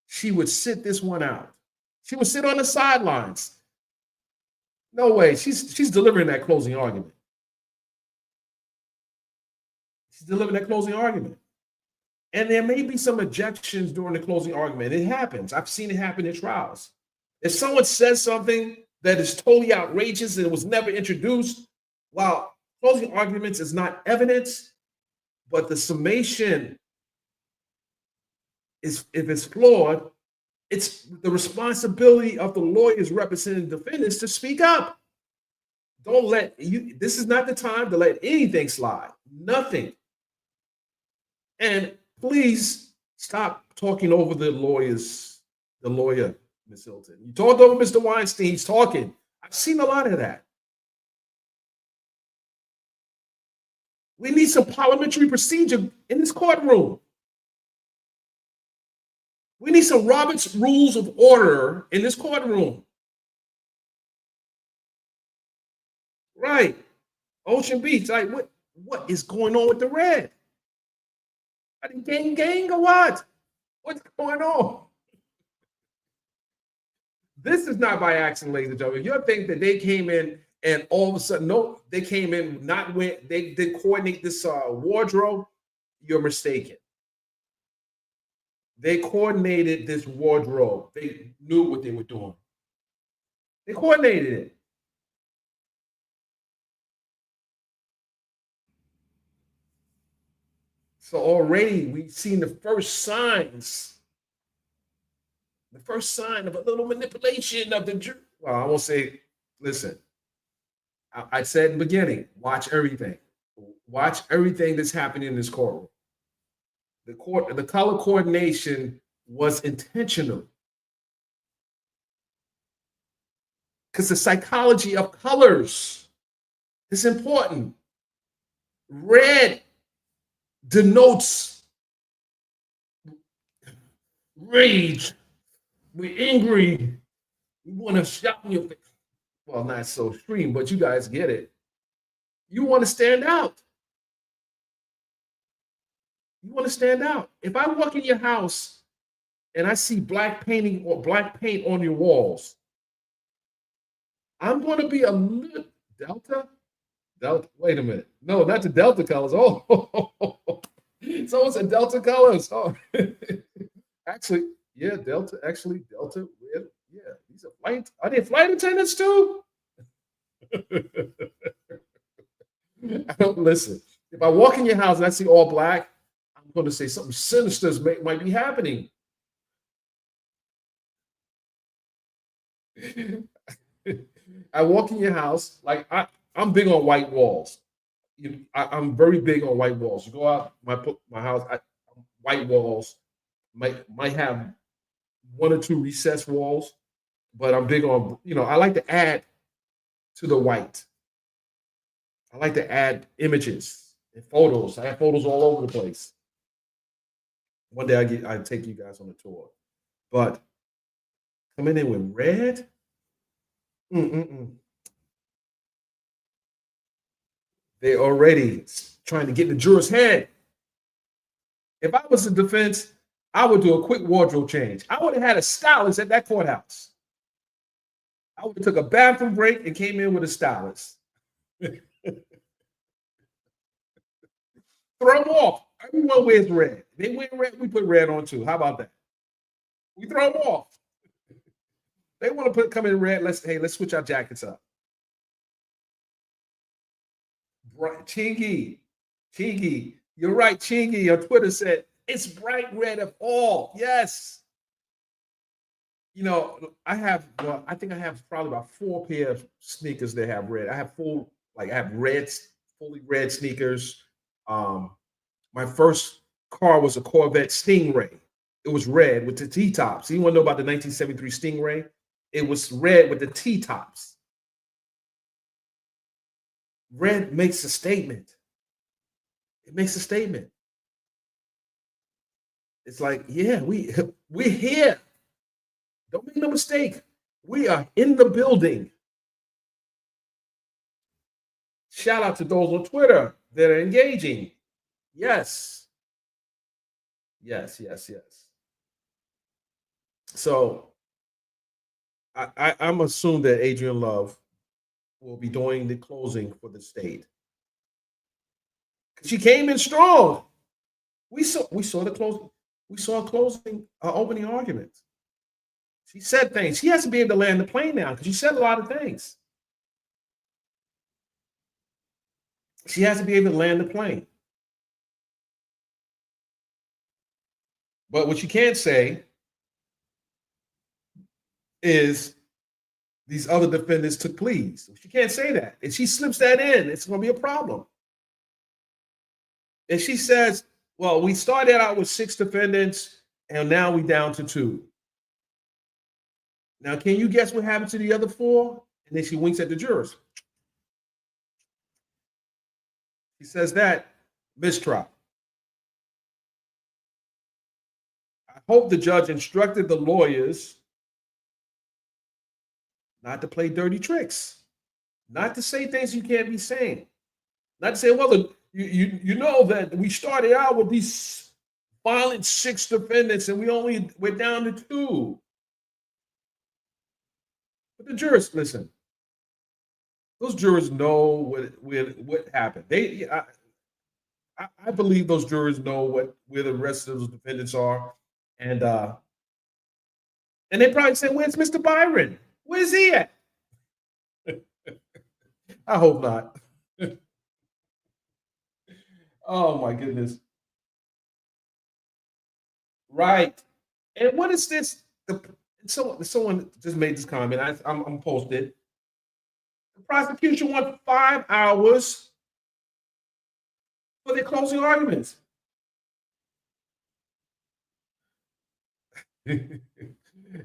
she would sit this one out? She would sit on the sidelines. No way. She's delivering that closing argument. She's delivering that closing argument. And there may be some objections during the closing argument. It happens. I've seen it happen in trials. If someone says something that is totally outrageous and it was never introduced, while closing arguments is not evidence, but the summation is, if it's flawed, it's the responsibility of the lawyers representing defendants to speak up. Don't let you, this is not the time to let anything slide. Nothing. And please stop talking over the lawyer, Ms. Hilton. You talked over Mr. Weinstein, he's talking. I've seen a lot of that. We need some parliamentary procedure in this courtroom. We need some Robert's Rules of Order in this courtroom. Right. Ocean Beach. Like, what is going on with the red? Are they gang or what? What's going on? This is not by accident, ladies and gentlemen. If you think that they came in and all of a sudden, no, they came in not when they didn't coordinate this wardrobe, you're mistaken. They coordinated this wardrobe. They knew what they were doing. They coordinated it. So already we've seen the first sign of a little manipulation of the jury. Well, I won't say, listen, I said in the beginning, watch everything. Watch everything that's happening in this courtroom. The color coordination was intentional. Because the psychology of colors is important. Red denotes rage. We're angry. We want to shout in your face. Well, not so extreme, but you guys get it. You want to stand out. You want to stand out. If I walk in your house and I see black painting or black paint on your walls, I'm going to be a little Delta. Wait a minute. No, not the Delta colors. Oh, so it's a Delta colors. Oh, actually, yeah, Delta. Actually, Delta. Yeah, these are flight. Are they flight attendants too? I don't listen. If I walk in your house and I see all black, I'm going to say something sinister might be happening. I walk in your house, like I'm big on white walls. I'm very big on white walls. You go out my house, white walls might have one or two recessed walls, but I'm big on, I like to add to the white. I like to add images and photos. I have photos all over the place. One day I take you guys on a tour, but coming in with red. They're already trying to get in the juror's head. If I was the defense, I would do a quick wardrobe change. I would have had a stylist at that courthouse. I would have took a bathroom break and came in with a stylist. Throw them off. Everyone wears red. They wear red, we put red on too. How about that? We throw them off. They want to come in red. Let's switch our jackets up. Chingy, you're right. Chingy on Twitter said it's bright red of all. Yes. I think I have probably about 4 pair of sneakers that have red. I have fully red sneakers. My first car was a Corvette Stingray. It was red with the T-tops. You want to know about the 1973 Stingray? It was red with the T-tops. Red makes a statement. It makes a statement. It's like, yeah, we're here. Don't make no mistake. We are in the building. Shout out to those on Twitter that are engaging. Yes. So I'm assuming that Adrian Love will be doing the closing for the state. She came in strong. We saw the closing. We saw a closing opening argument. She said things. She has to be able to land the plane now because she said a lot of things. She has to be able to land the plane. But what you can't say is these other defendants took pleas. She can't say that. If she slips that in, it's going to be a problem. And she says, well, we started out with 6 defendants and now we down to 2. Now, can you guess what happened to the other 4? And then she winks at the jurors. She says that, mistrial. I hope the judge instructed the lawyers not to play dirty tricks, not to say things you can't be saying, not to say, well, you know that we started out with these violent 6 defendants and we're down to 2. But the jurors, listen, those jurors know what happened. I believe those jurors know where the rest of those defendants are, and they probably say, "Where's Mr. Byron? Where's he at?" I hope not. Oh my goodness. Right. And what is this? Someone just made this comment. I'm posted. The prosecution wants 5 hours for their closing arguments.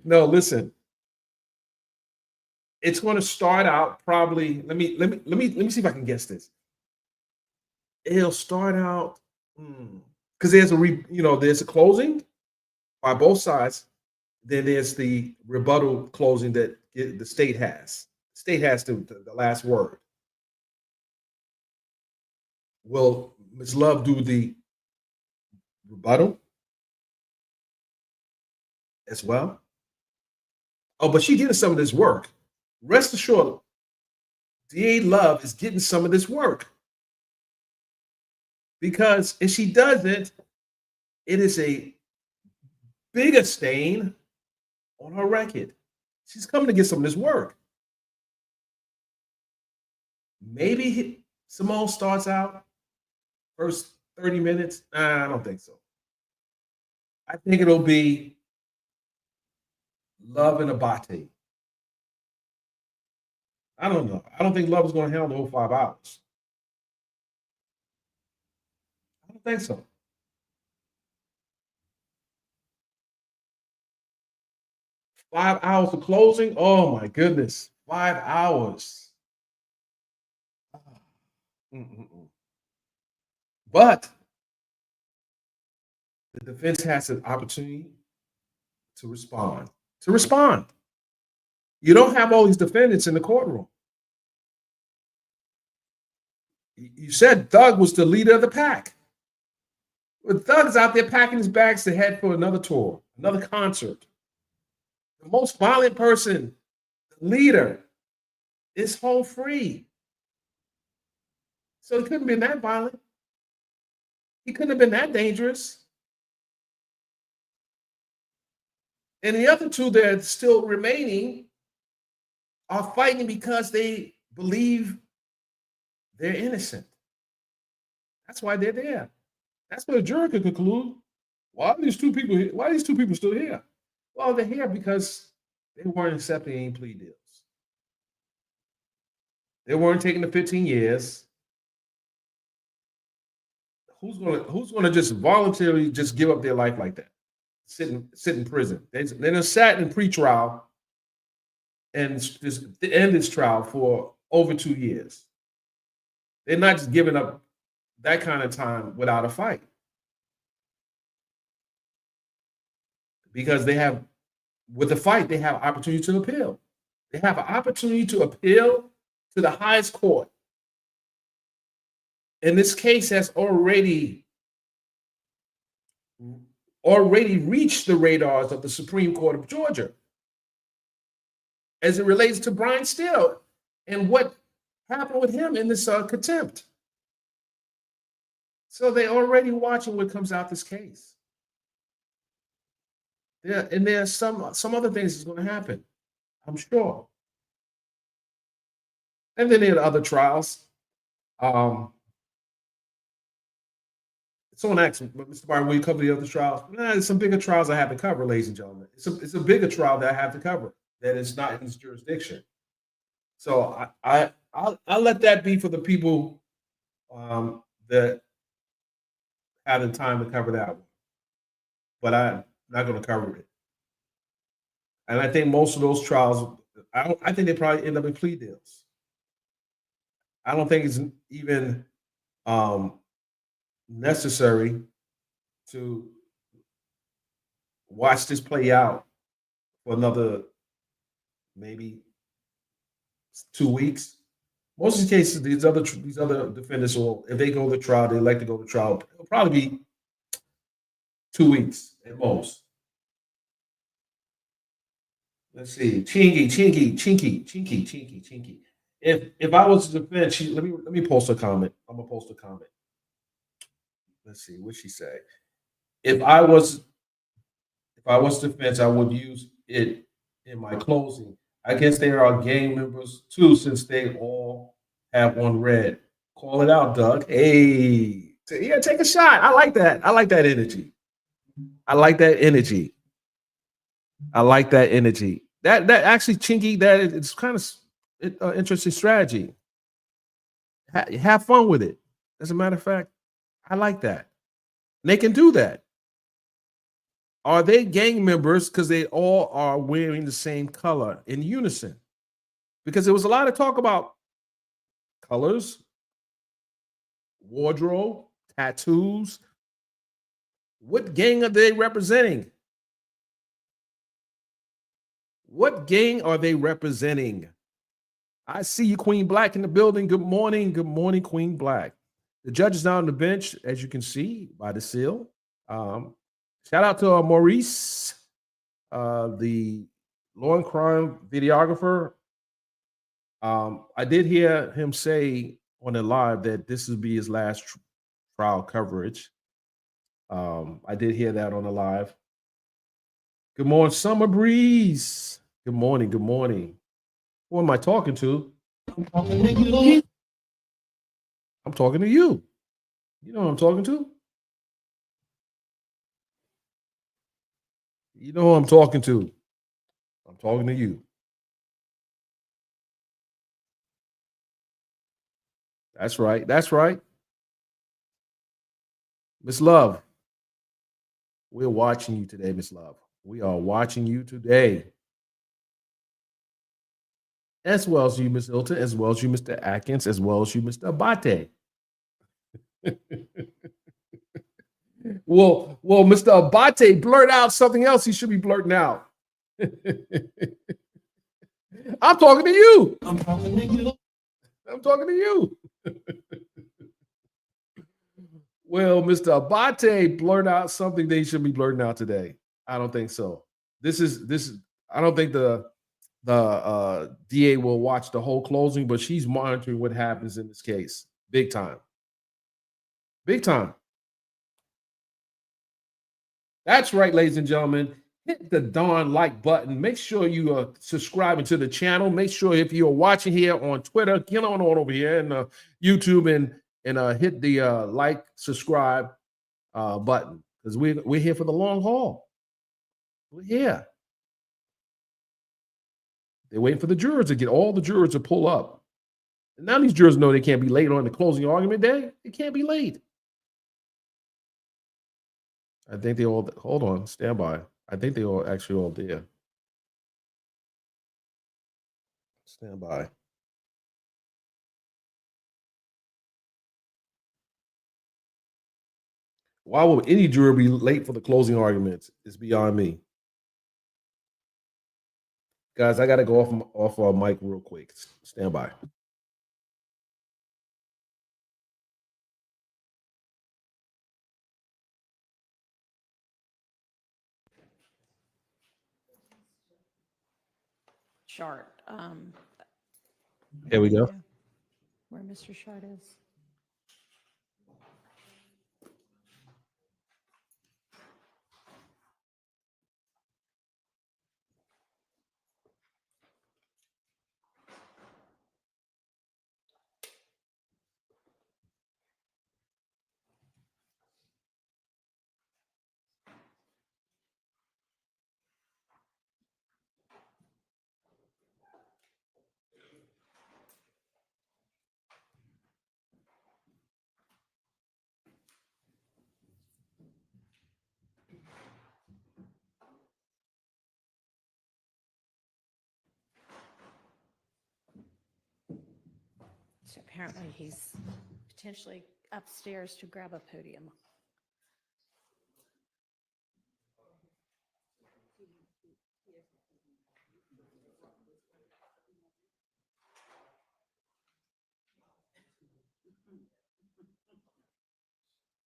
No, listen. It's going to start out probably. Let me see if I can guess this. It'll start out because there's a closing by both sides. Then there's the rebuttal closing that the state has. The state has the last word. Will Ms. Love do the rebuttal as well? Oh, but she did some of this work. Rest assured, DA Love is getting some of this work. Because if she doesn't, it is a bigger stain on her record. She's coming to get some of this work. Maybe Simone starts out first 30 minutes. Nah, I don't think so. I think it'll be Love and Abate. I don't know. I don't think Love is going to handle the whole 5 hours. I don't think so. 5 hours of closing? Oh my goodness. 5 hours. But the defense has an opportunity to respond. You don't have all these defendants in the courtroom. You said Doug was the leader of the pack. But Doug's out there packing his bags to head for another tour, another concert. The most violent person, the leader, is home free. So he couldn't have been that violent. He couldn't have been that dangerous. And the other two that are still remaining are fighting because they believe they're innocent. That's why they're there. That's what a jury could conclude. Why are these two people here? Why are these two people still here? Well, they're here because they weren't accepting any plea deals. They weren't taking the 15 years. Who's gonna just voluntarily just give up their life like that? Sit in prison. They done sat in pretrial and just end this trial for over 2 years. They're not just giving up that kind of time without a fight. Because with the fight, they have opportunity to appeal. They have an opportunity to appeal to the highest court. And this case has already reached the radars of the Supreme Court of Georgia as it relates to Brian Steele and what happened with him in this contempt. So they're already watching what comes out this case. Yeah, and there's some other things that's going to happen, I'm sure. And then there are other trials. Someone asked me, Mr. Byron, will you cover the other trials? There's some bigger trials I have to cover, ladies and gentlemen. It's a bigger trial that I have to cover that is not in this jurisdiction. So I'll let that be for the people that have the time to cover that one. But I'm not going to cover it. And I think most of those trials, I think they probably end up in plea deals. I don't think it's even necessary to watch this play out for another maybe 2 weeks. Most of the cases, these other defendants will, if they go to trial, they like to go to trial. It'll probably be 2 weeks at most. Let's see, chinky. If I was to defend, let me post a comment. I'm gonna post a comment. Let's see, what she say? If I was defense, I would use it in my closing. I guess they are gang members too, since they all have on red. Call it out, Doug. Hey, yeah, take a shot. I like that. I like that energy. I like that energy. I like that energy. That actually, Chinky, it's kind of interesting strategy. Have fun with it. As a matter of fact, I like that. And they can do that. Are they gang members because they all are wearing the same color in unison? Because there was a lot of talk about colors, wardrobe, tattoos. What gang are they representing? What gang are they representing? I see you, Queen Black, in the building. Good morning. Good morning, Queen Black. The judge is now on the bench, as you can see by the seal. Shout out to Maurice, the law and crime videographer. I did hear him say on the live that this would be his last trial coverage. I did hear that on the live. Good morning, Summer Breeze. Good morning. Good morning. Who am I talking to? I'm talking to you. I'm talking to you. You know who I'm talking to? You know who I'm talking to. I'm talking to you. That's right. That's right. Miss Love, we're watching you today, Miss Love. We are watching you today. As well as you, Miss Hilton, as well as you, Mr. Atkins, as well as you, Mr. Abate. well, Mr. Abate blurt out something else he should be blurting out. I'm talking to you. I'm talking to you. I'm talking to you. Well, Mr. Abate blurt out something they should be blurting out today. I don't think so. This is. I don't think the DA will watch the whole closing, but she's monitoring what happens in this case, big time. Big time. That's right, ladies and gentlemen. Hit the darn like button. Make sure you are subscribing to the channel. Make sure if you're watching here on Twitter, get on over here and YouTube and hit the like, subscribe button because we're here for the long haul. We're here. They're waiting for the jurors to get all the jurors to pull up. And now these jurors know they can't be late on the closing argument day. They can't be late. I think they all, hold on, stand by. I think they all actually all there. Stand by. Why would any juror be late for the closing arguments? It's beyond me. Guys, I got to go off mic real quick. Stand by. Chart. Here we go. Yeah, where Mr. Chart is. So apparently he's potentially upstairs to grab a podium.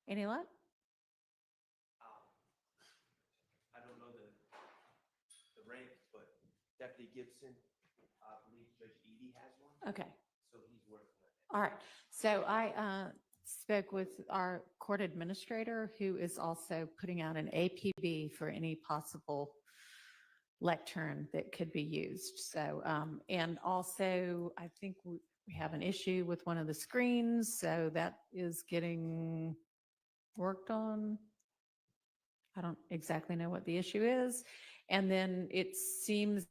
Any luck? I don't know the rank, but Deputy Gibson, I believe Judge Edie has one, Okay. so he's working on it. All right. So I spoke with our court administrator, who is also putting out an APB for any possible lectern that could be used. So, and also, I think We have an issue with one of the screens, so that is getting worked on. I don't exactly know what the issue is. And then it seems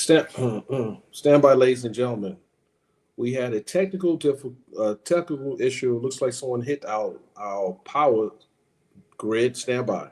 Stand by, ladies and gentlemen. We had a technical issue. Looks like someone hit our power grid. Stand by.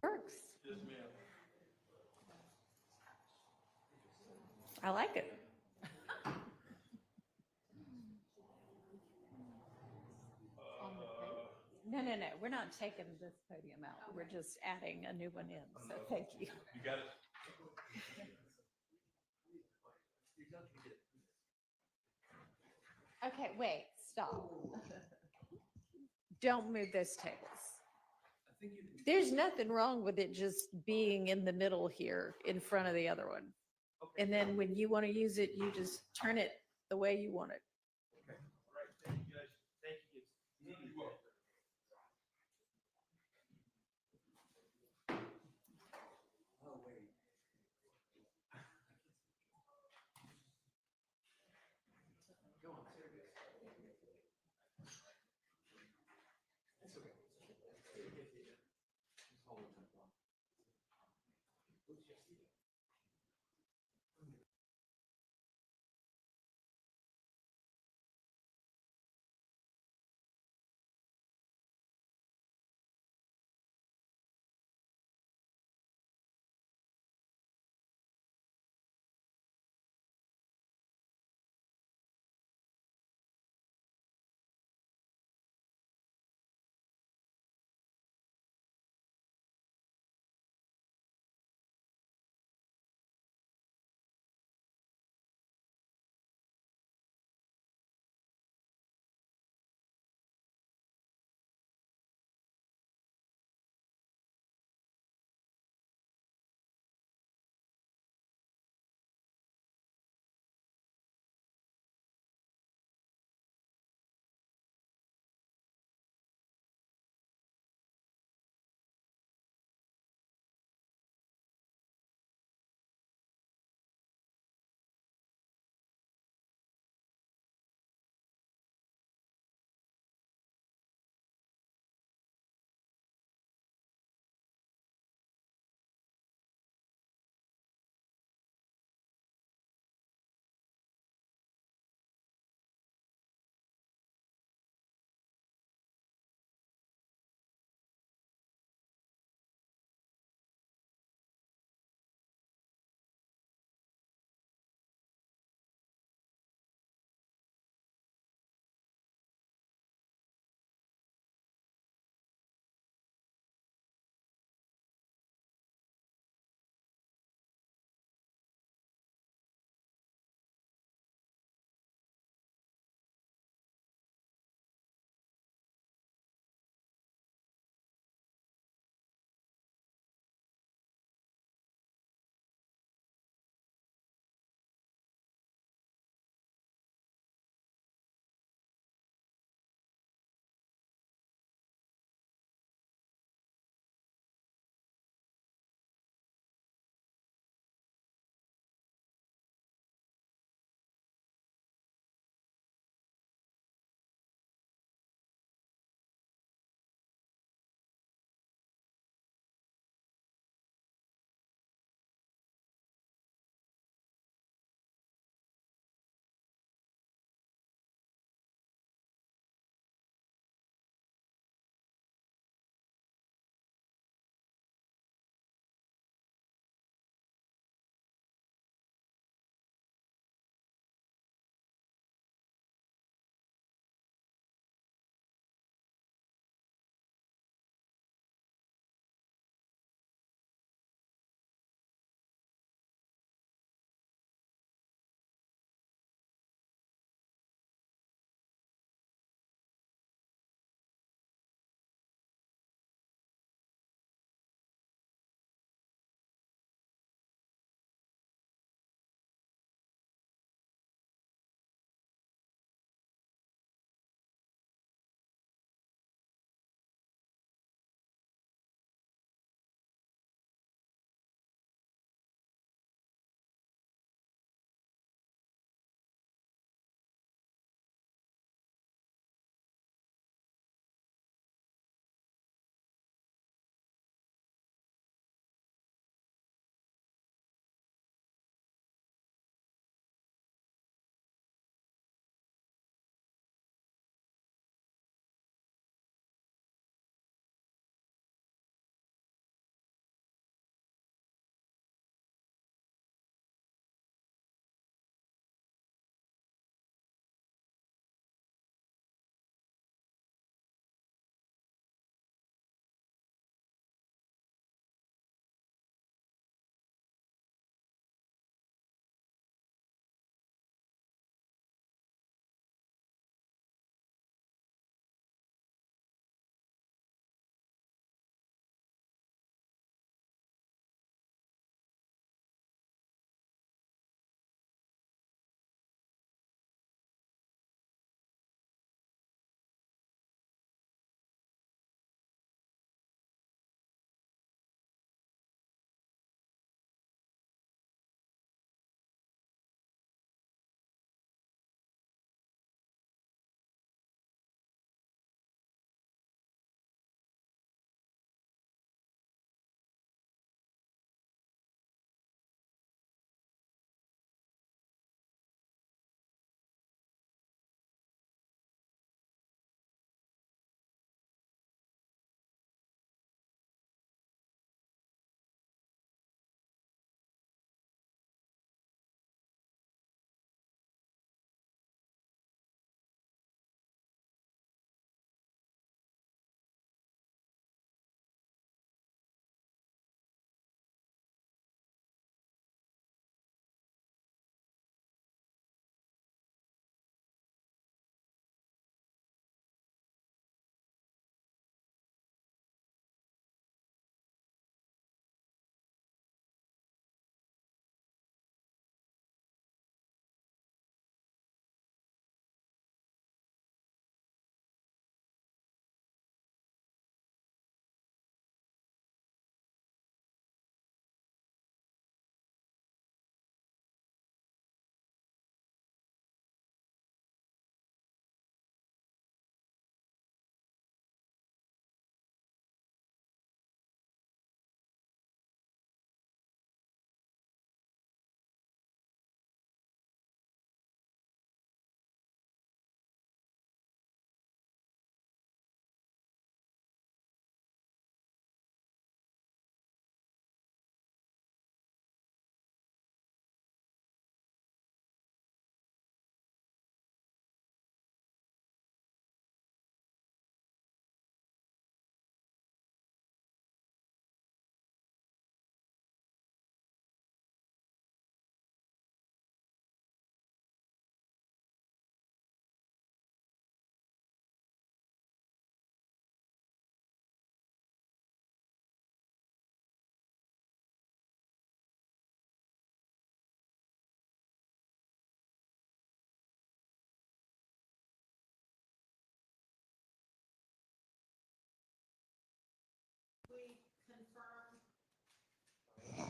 Works. I like it. No, no, no. We're not taking this podium out. We're just adding a new one in. So thank you. You got it. Okay, wait, stop. Don't move those tables. There's nothing wrong with it just being in the middle here in front of the other one. And then when you want to use it, you just turn it the way you want it. Thank you guys. Thank you.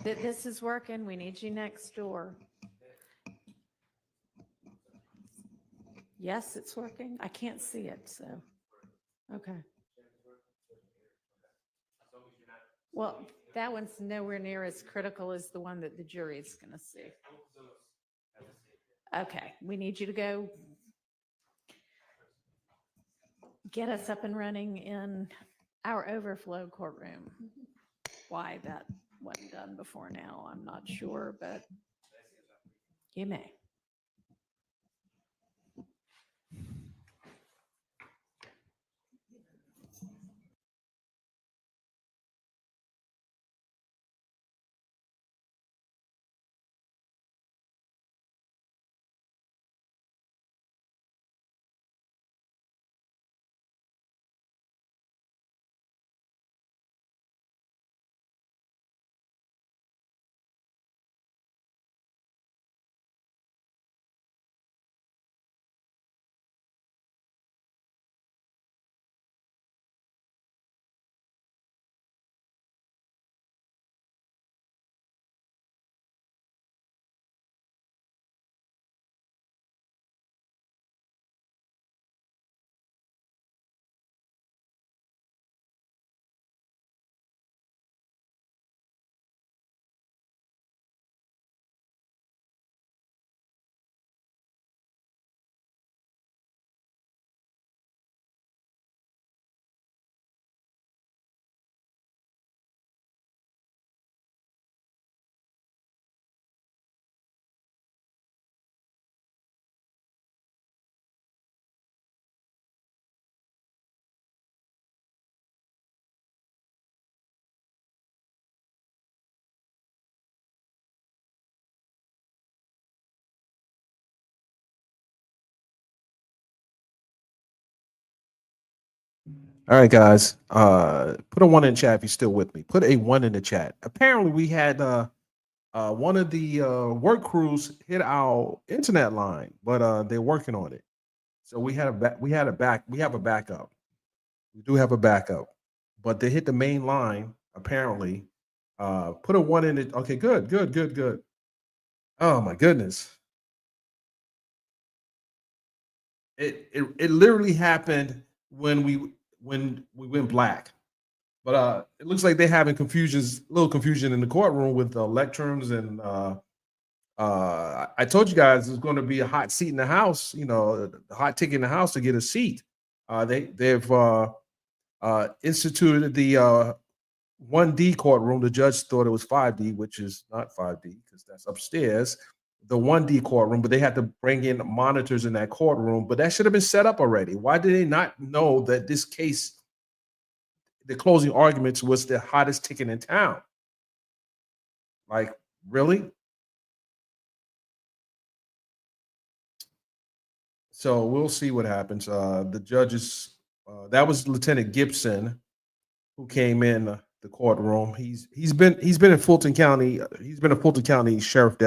This is working. We need you next door. Yes, it's working. I can't see it, so, okay. Well, that one's nowhere near as critical as the one that the jury is going to see. Okay, we need you to go get us up and running in our overflow courtroom. Why that wasn't done before now, I'm not sure, but you may. All right, guys. Put a one in chat if you're still with me. Put a one in the chat. Apparently, we had one of the work crews hit our internet line, but they're working on it. So we have a backup. We do have a backup, but they hit the main line apparently. Put a one in it. Okay, good, good, good, good. Oh my goodness. It literally happened when we went black. But it looks like they're having little confusion in the courtroom with lecterns and I told you guys there's going to be a hot seat in the house. You know, the hot ticket in the house to get a seat. They've instituted the 1D courtroom. The judge thought it was 5D, which is not 5D because that's upstairs. The 1D courtroom, but they had to bring in monitors in that courtroom. But that should have been set up already. Why did they not know that this case, the closing arguments, was the hottest ticket in town? Like, really? So we'll see what happens. The judges, that was Lieutenant Gibson who came in the courtroom. He's been in Fulton County. He's been a Fulton County sheriff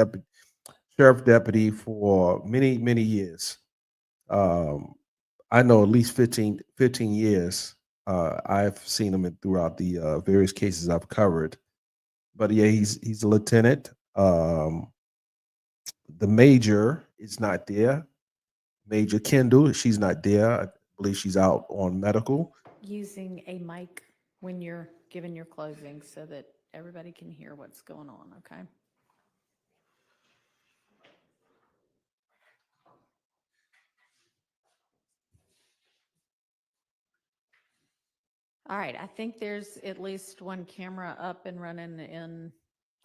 deputy for many years. Um, I know at least 15 years. I've seen him throughout the various cases I've covered. But yeah, he's a lieutenant. The major is not there. Major Kendall, she's not there. I believe she's out on medical. Using a mic when you're giving your closing so that everybody can hear what's going on, okay? All right, I think there's at least one camera up and running in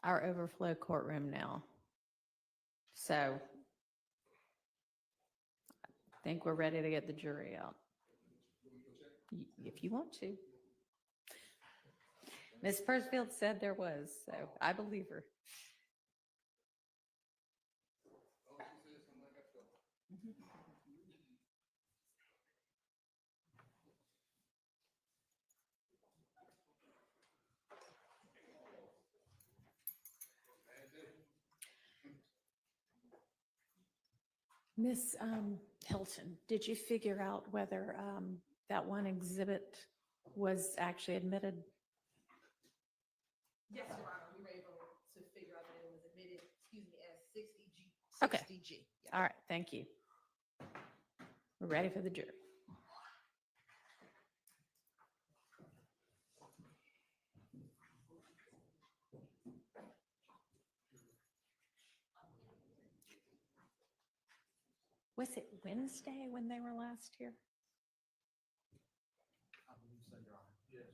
our overflow courtroom now. So I think we're ready to get the jury out. If you want to. Ms. Persfield said there was, so I believe her. Miss Hilton, did you figure out whether that one exhibit was actually admitted? Yes, Your Honor, we were able to Okay. DG. Yeah. All right, thank you. We're ready for the jury. Was it Wednesday when they were last here? I believe so, Your Honor. Yes.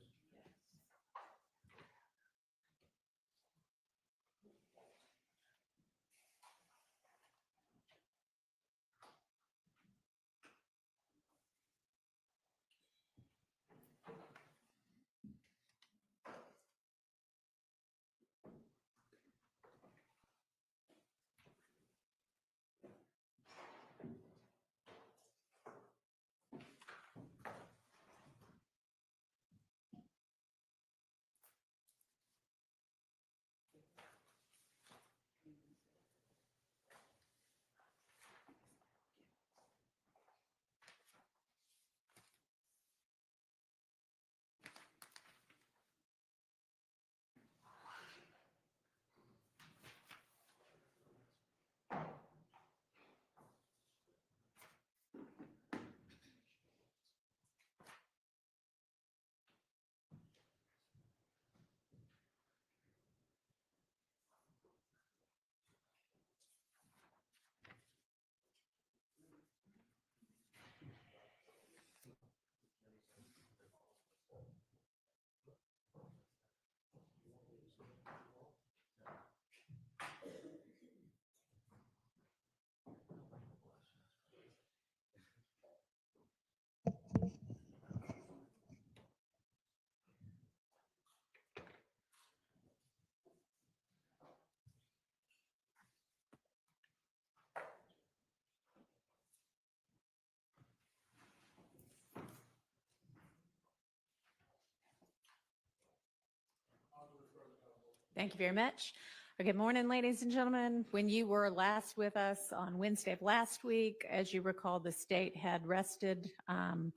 Thank you very much. Good morning, ladies and gentlemen. When you were last with us on Wednesday of last week, as you recall, the state had rested. I'm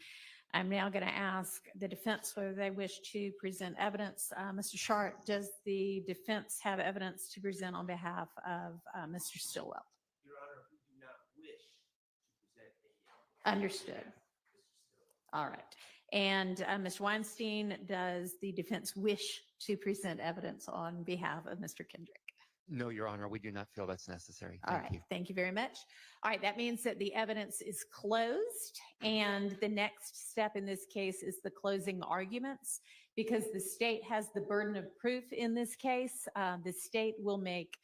now going to ask the defense whether they wish to present evidence. Mr. Sharp, does the defense have evidence to present on behalf of Mr. Stillwell? Your Honor, we do not wish to present any. Understood. All right. And Mr. Weinstein, does the defense wish to present evidence on behalf of Mr. Kendrick? No, Your Honor, we do not feel that's necessary. All Thank right. you. Thank you very much. All right. That means that the evidence is closed. And the next step in this case is the closing arguments. Because the state has the burden of proof in this case, the state will make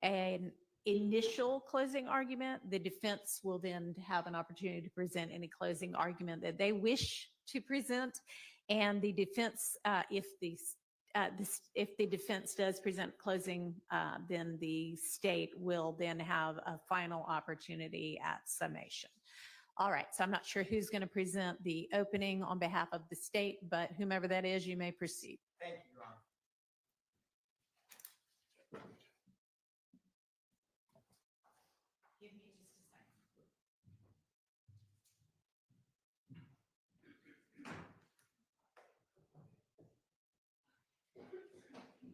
an initial closing argument. The defense will then have an opportunity to present any closing argument that they wish to present. And the defense, if the defense does present closing, then the state will then have a final opportunity at summation. All right, so I'm not sure who's going to present the opening on behalf of the state, but whomever that is, you may proceed. Thank you, Your Honor. Give me just a second.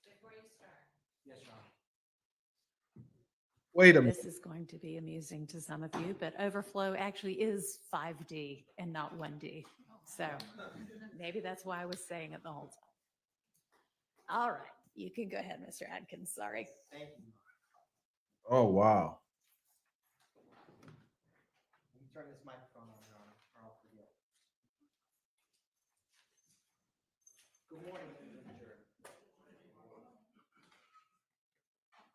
Before you start. Yes, Your Honor. Wait a minute. This is going to be amusing to some of you, but overflow actually is 5D and not 1D. So maybe that's why I was saying it the whole time. All right, you can go ahead, Mr. Adkins. Sorry. Thank you. Oh, wow. Let me turn this microphone on, Your Honor, or I'll forget. Good morning, members of the jury.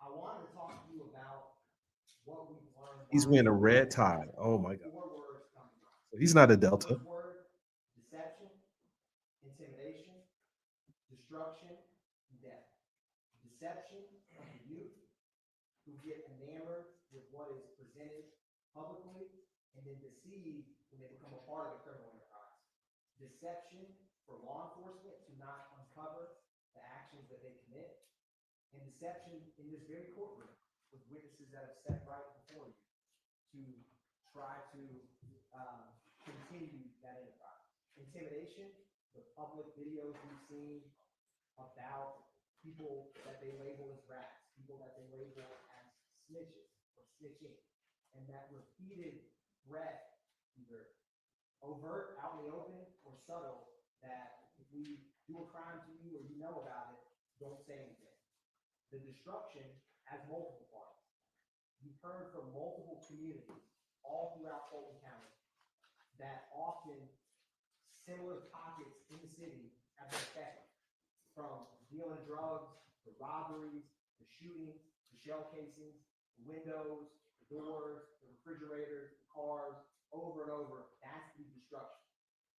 I wanted to talk to you about what we've learned. He's wearing a red tie. Oh, my God. 4 words coming up. So he's not a Delta. First word, deception, intimidation, destruction, and death. Deception of the youth who get enamored with what is presented publicly and then deceived when they become a part of the criminal enterprise. Deception for law enforcement to not uncover the actions that they commit. And deception in this very courtroom with witnesses that have sat right before you to try to continue that enterprise. Intimidation, the public videos we've seen about people that they label as rats, people that they label as snitches or snitching. And that repeated threat, either overt, out in the open, or subtle, that if we do a crime to you or you know about it, don't say anything. The destruction has multiple parts. You've heard from multiple communities all throughout Fulton County that often similar pockets in the city have been affected, from dealing drugs, the robberies, the shootings, the shell casings, the windows, the doors, the refrigerators, the cars, over and over. That's the destruction.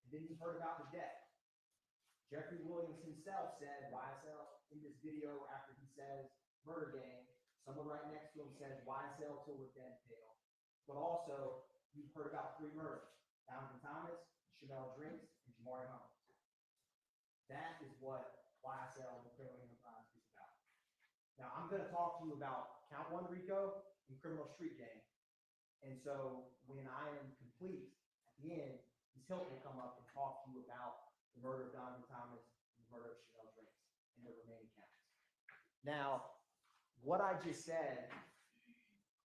And then you've heard about the death. Jeffrey Williams himself said, YSL, in this video after he says murder gang, someone right next to him says YSL till we're dead tail. But also, you've heard about 3 murders: Donovan Thomas, Chanel Drinks, and Jamari Holmes. That is what YSL and criminal enterprise is about. Now, I'm going to talk to you about count 1 RICO and criminal street gang. And so when I am complete at the end, Ms. Hilton will come up and talk to you about the murder of Donovan Thomas and the murder of Chanel Drinks and the remaining counts. Now, what I just said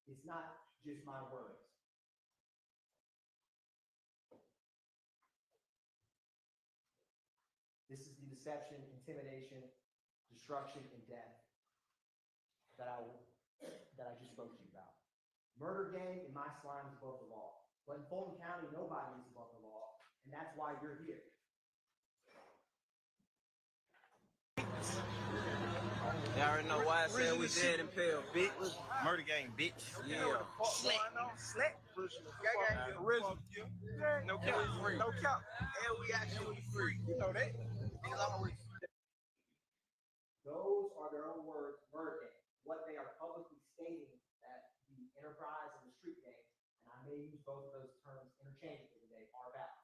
is not just my words. This is the deception, intimidation, destruction, and death that I just spoke to you about. Murder gang in my slime is above the law. But in Fulton County, nobody is above the law, and that's why you're here. They already know why I said we dead and pale, bitch. Murder gang, bitch. Yeah. Slack. Slack. Gang. Original. No cap. No cap. And we actually free. You know that? Those are their own words, murder gang. What they are publicly stating that the enterprise and the street gang, and I may use both of those terms interchangeably today, are about.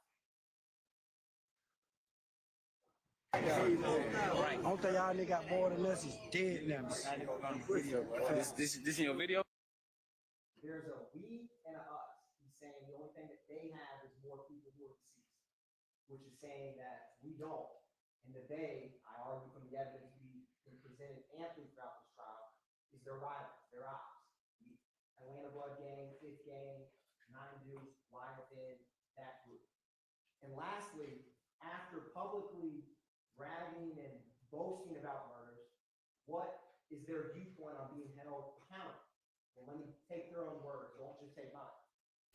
Right. I don't think y'all niggas got more than us is dead now. This in your video? There's a we and a us. He's saying the only thing that they have is more people who are deceased, which is saying that we don't. And the they, I argue from the evidence we've been presented amply throughout this trial, is their rivals, their ops. The Atlanta Blood Gang, Fifth Gang, Nine Deuce, YFN, that group. And lastly, after publicly bragging and boasting about murders, what is their viewpoint on being held accountable? Well, let me take their own words, don't just take mine.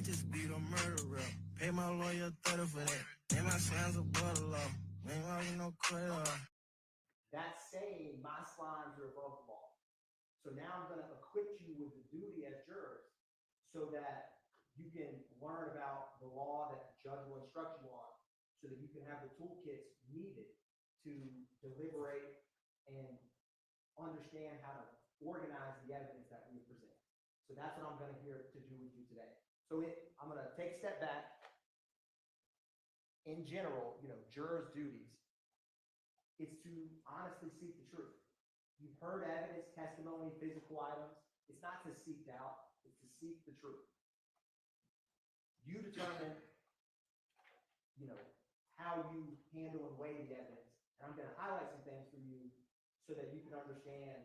Just beat a murderer. Pay my lawyer 30 for that. Pay my sons a butter law. Ain't walking no credit. That's saying my slimes are above the law. So now I'm going to equip you with the duty as jurors so that you can learn about the law that the judge will instruct you on, so that you can have the toolkits needed to deliberate and understand how to organize the evidence that we present. So that's what I'm going to here to do with you today. So I'm going to take a step back. In general, jurors' duties, it's to honestly seek the truth. You've heard evidence, testimony, physical items. It's not to seek out, it's to seek the truth. You determine, how you handle and weigh the evidence. And I'm going to highlight some things for you so that you can understand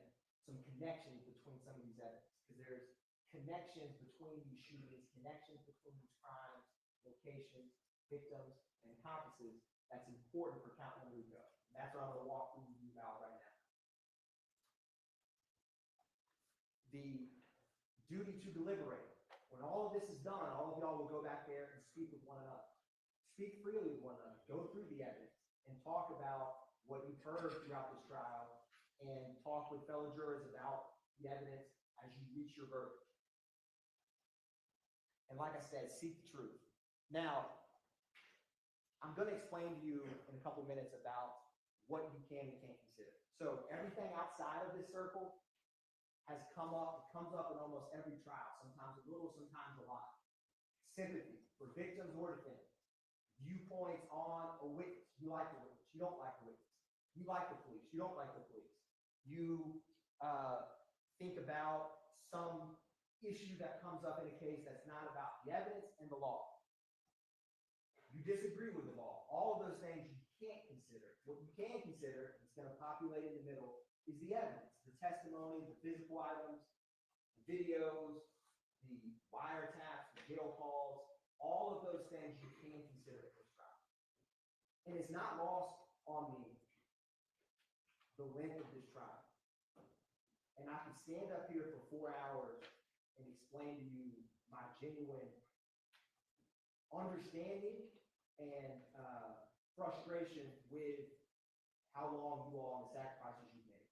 some connections between some of these evidence. Because there's connections between these shootings, connections between these crimes, locations, victims, and accomplices that's important for count 1 RICO. That's what I'm going to walk through you about right now. The duty to deliberate. When all of this is done, all of y'all will go back there and speak with one another. Speak freely with one another. Go through the evidence and talk about what you've heard throughout this trial, and talk with fellow jurors about the evidence as you reach your verdict. And like I said, seek the truth. Now, I'm going to explain to you in a couple minutes about what you can and can't consider. So everything outside of this circle comes up in almost every trial, sometimes a little, sometimes a lot. Sympathy for victims or defendants. Viewpoints on a witness. You like the witness, you don't like the witness. You like the police, you don't like the police. You think about some issue that comes up in a case that's not about the evidence and the law. You disagree with the law. All of those things you can't consider. What you can consider, it's going to populate in the middle, is the evidence, the testimony, the physical items, the videos, the wiretaps, the jail calls, all of those things you can consider at this trial. And it's not lost on me the length of this trial. And I can stand up here for 4 hours and explain to you my genuine understanding and frustration with how long you all and the sacrifices you've made.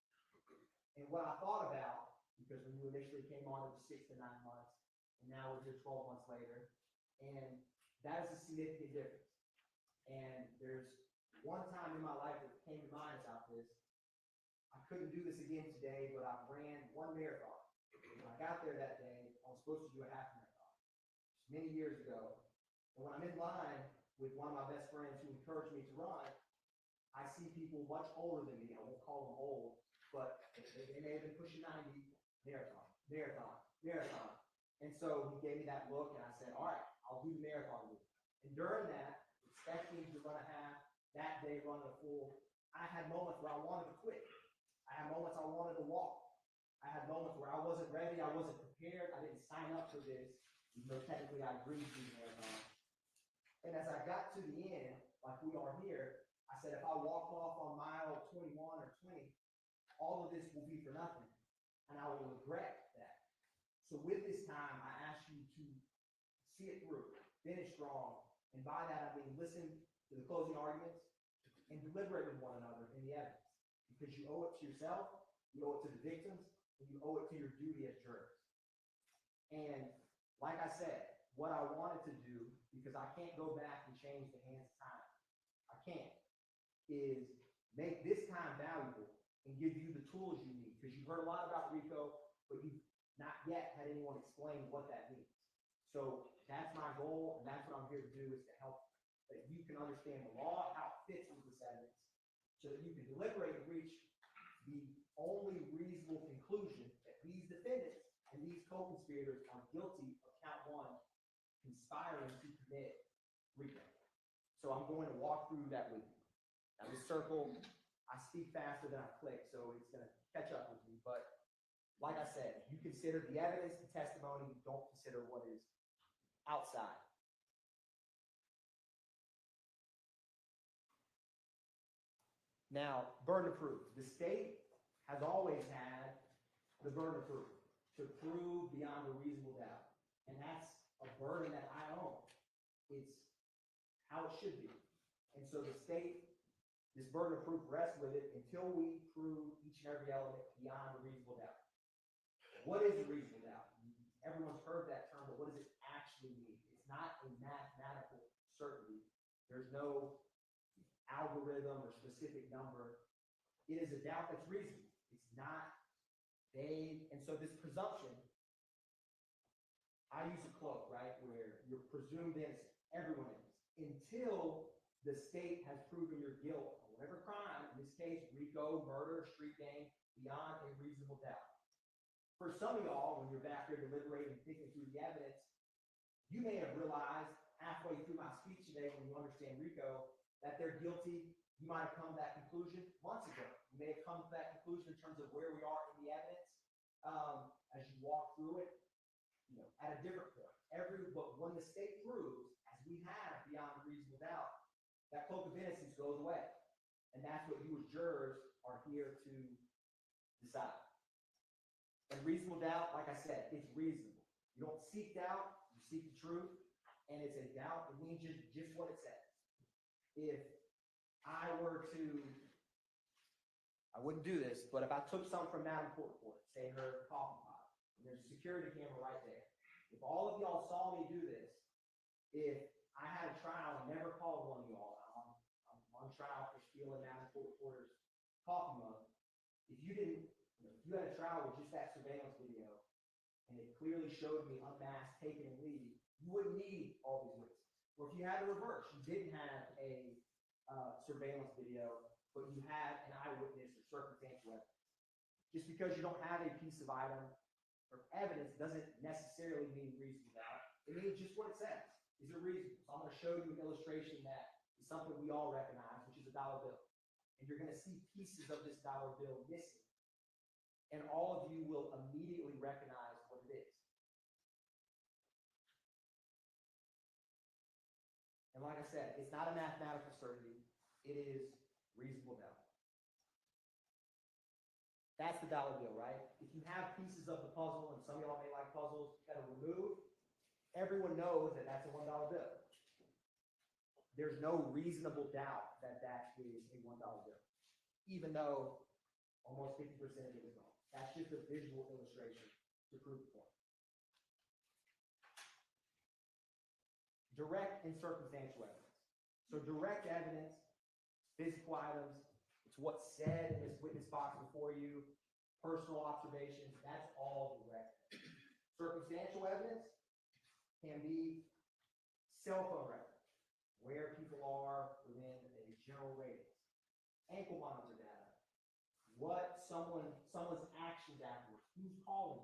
And what I thought about, because when you initially came on, it was 6 to 9 months, and now we're here 12 months later, and that is a significant difference. And there's one time in my life that came to mind about this. I couldn't do this again today, but I ran one marathon. When I got there that day, I was supposed to do a half marathon many years ago. And when I'm in line with one of my best friends who encouraged me to run, I see people much older than me. I won't call them old, but they may have been pushing 90, marathon. And so he gave me that look, and I said, all right, I'll do the marathon with you. And during that, expecting to run a half, that day running a full, I had moments where I wanted to quit. I had moments I wanted to walk. I had moments where I wasn't ready, I wasn't prepared, I didn't sign up for this, even though technically I agreed to do the marathon. And as I got to the end, like we are here, I said, if I walk off on mile 21 or 20, all of this will be for nothing. And I will regret that. So with this time, I ask you to see it through, finish strong. And by that, I mean listen to the closing arguments and deliberate with one another in the evidence. Because you owe it to yourself, you owe it to the victims, and you owe it to your duty as jurors. And like I said, what I wanted to do, because I can't go back and change the hands of time, I can't, is make this time valuable and give you the tools you need. Because you've heard a lot about RICO, but you've not yet had anyone explain what that means. So that's my goal, and that's what I'm here to do, is to help that you can understand the law, how it fits with this evidence, so that you can deliberate and reach the only reasonable conclusion that these defendants and these co-conspirators are guilty of count 1, conspiring to commit RICO. So I'm going to walk through that with you. Now this circle, I speak faster than I click, so it's going to catch up with me. But like I said, you consider the evidence, the testimony, you don't consider what is outside. Now, burden of proof. The state has always had the burden of proof to prove beyond a reasonable doubt. And that's a burden that I own. It's how it should be. And so the state, this burden of proof rests with it until we prove each and every element beyond a reasonable doubt. What is a reasonable doubt? Everyone's heard that term, but what does it actually mean? It's not a mathematical certainty. There's no algorithm or specific number. It is a doubt that's reasonable. It's not vague. And so this presumption, I use a cloak, right, where you're presumed innocent. Everyone is. Until the state has proven your guilt on whatever crime, in this case, RICO, murder, street gang, beyond a reasonable doubt. For some of y'all, when you're back there deliberating and thinking through the evidence, you may have realized halfway through my speech today, when you understand RICO, that they're guilty. You might have come to that conclusion months ago. You may have come to that conclusion in terms of where we are in the evidence as you walk through it, at a different point. But when the state proves, as we have beyond a reasonable doubt, that cloak of innocence goes away. And that's what you as jurors are here to decide. And reasonable doubt, like I said, it's reasonable. You don't seek doubt, you seek the truth. And it's a doubt, it means just what it says. If I were to, I wouldn't do this, but if I took some from Madam Court Report, say her coffee pot, and there's a security camera right there. If all of y'all saw me do this, if I had a trial and never called one of y'all, I'm on trial for stealing Madam Court Reporter's coffee mug. If you didn't, if you had a trial with just that surveillance video, and it clearly showed me unmasked, taking a lead, you wouldn't need all these witnesses. Or if you had a reverse, you didn't have a surveillance video, but you had an eyewitness or circumstantial evidence. Just because you don't have a piece of item or evidence doesn't necessarily mean reasonable doubt. It means just what it says. Is it reasonable? So I'm going to show you an illustration that is something we all recognize, which is a dollar bill. And you're going to see pieces of this dollar bill missing. and all of you will immediately recognize what it is. And like I said, it's not a mathematical certainty, it is reasonable doubt. That's the dollar bill, right? If you have pieces of the puzzle, and some of y'all may like puzzles, you gotta remove, everyone knows that that's a $1 bill. There's no reasonable doubt that that is a $1 bill, even though almost 50% of it is gone. That's just a visual illustration to prove the point. Direct and circumstantial evidence. So direct evidence, physical items, it's what's said in this witness box before you, personal observations, that's all direct. Circumstantial evidence can be cell phone records, where people are within a general radius, ankle monitor data, what someone's actions afterwards, who's calling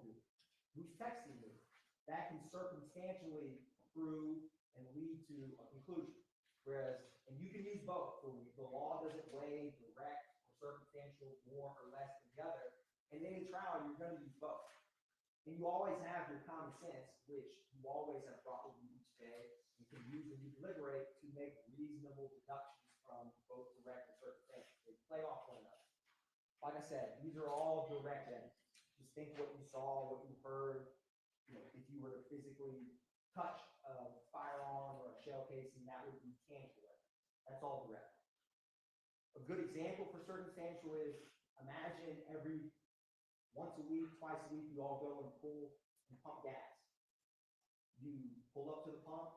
who's texting who. That can circumstantially prove and lead to a conclusion. Whereas, and you can use both. The law doesn't weigh direct or circumstantial more or less than the other. And in a trial, you're going to use both. And you always have your common sense, which you always have brought with you each day. You can use when you deliberate to make reasonable deductions from both direct and circumstantial. They play off one another. Like I said, these are all direct evidence. Just think what you saw, what you heard. You know, if you were to physically touch a firearm or a shell casing, that would be tangible evidence. That's all direct. A good example for circumstantial is, imagine every once a week, twice a week, you all go and pull and pump gas. You pull up to the pump,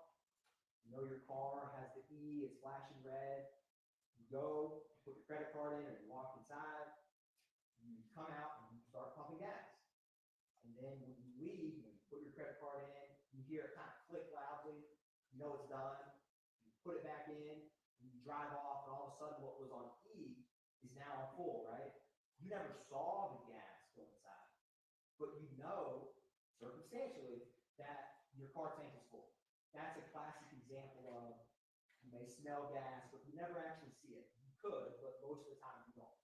you know your car has the E, it's flashing red. You go, you put your credit card in, or you walk inside, you come out and you start pumping gas. And then when you leave, when you put your credit card in, you hear it kind of click loudly, you know it's done, you put it back in, you drive off, and all of a sudden what was on E is now on full, right? You never saw the gas go inside, but you know circumstantially that your car tank is full. That's a classic example of, you may smell gas, but you never actually see it. You could, but most of the time you don't.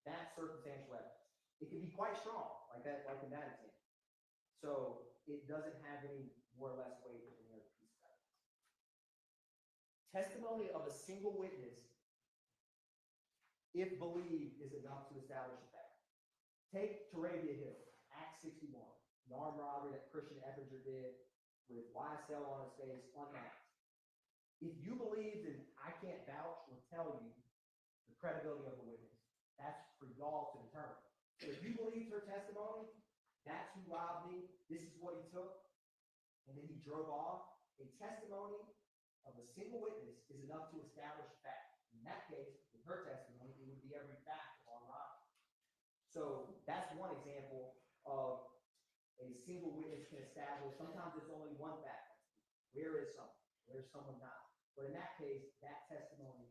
That's circumstantial evidence. It can be quite strong, like that, like in that example. So it doesn't have any more or less weight than any other piece of evidence. Testimony of a single witness, if believed, is enough to establish a fact. Take Tarabia Hill, Act 61, the armed robbery that Christian Eppinger did with YSL on his face, unmasked. If you believe, then I can't vouch or tell you the credibility of the witness. That's for y'all to determine. So if you believe her testimony, that's who robbed me, this is what he took, and then he drove off, a testimony of a single witness is enough to establish fact. In that case, with her testimony, it would be every fact of armed robbery. So that's one example of a single witness can establish. Sometimes it's only one fact. Where is someone? Where's someone not? But in that case, that testimony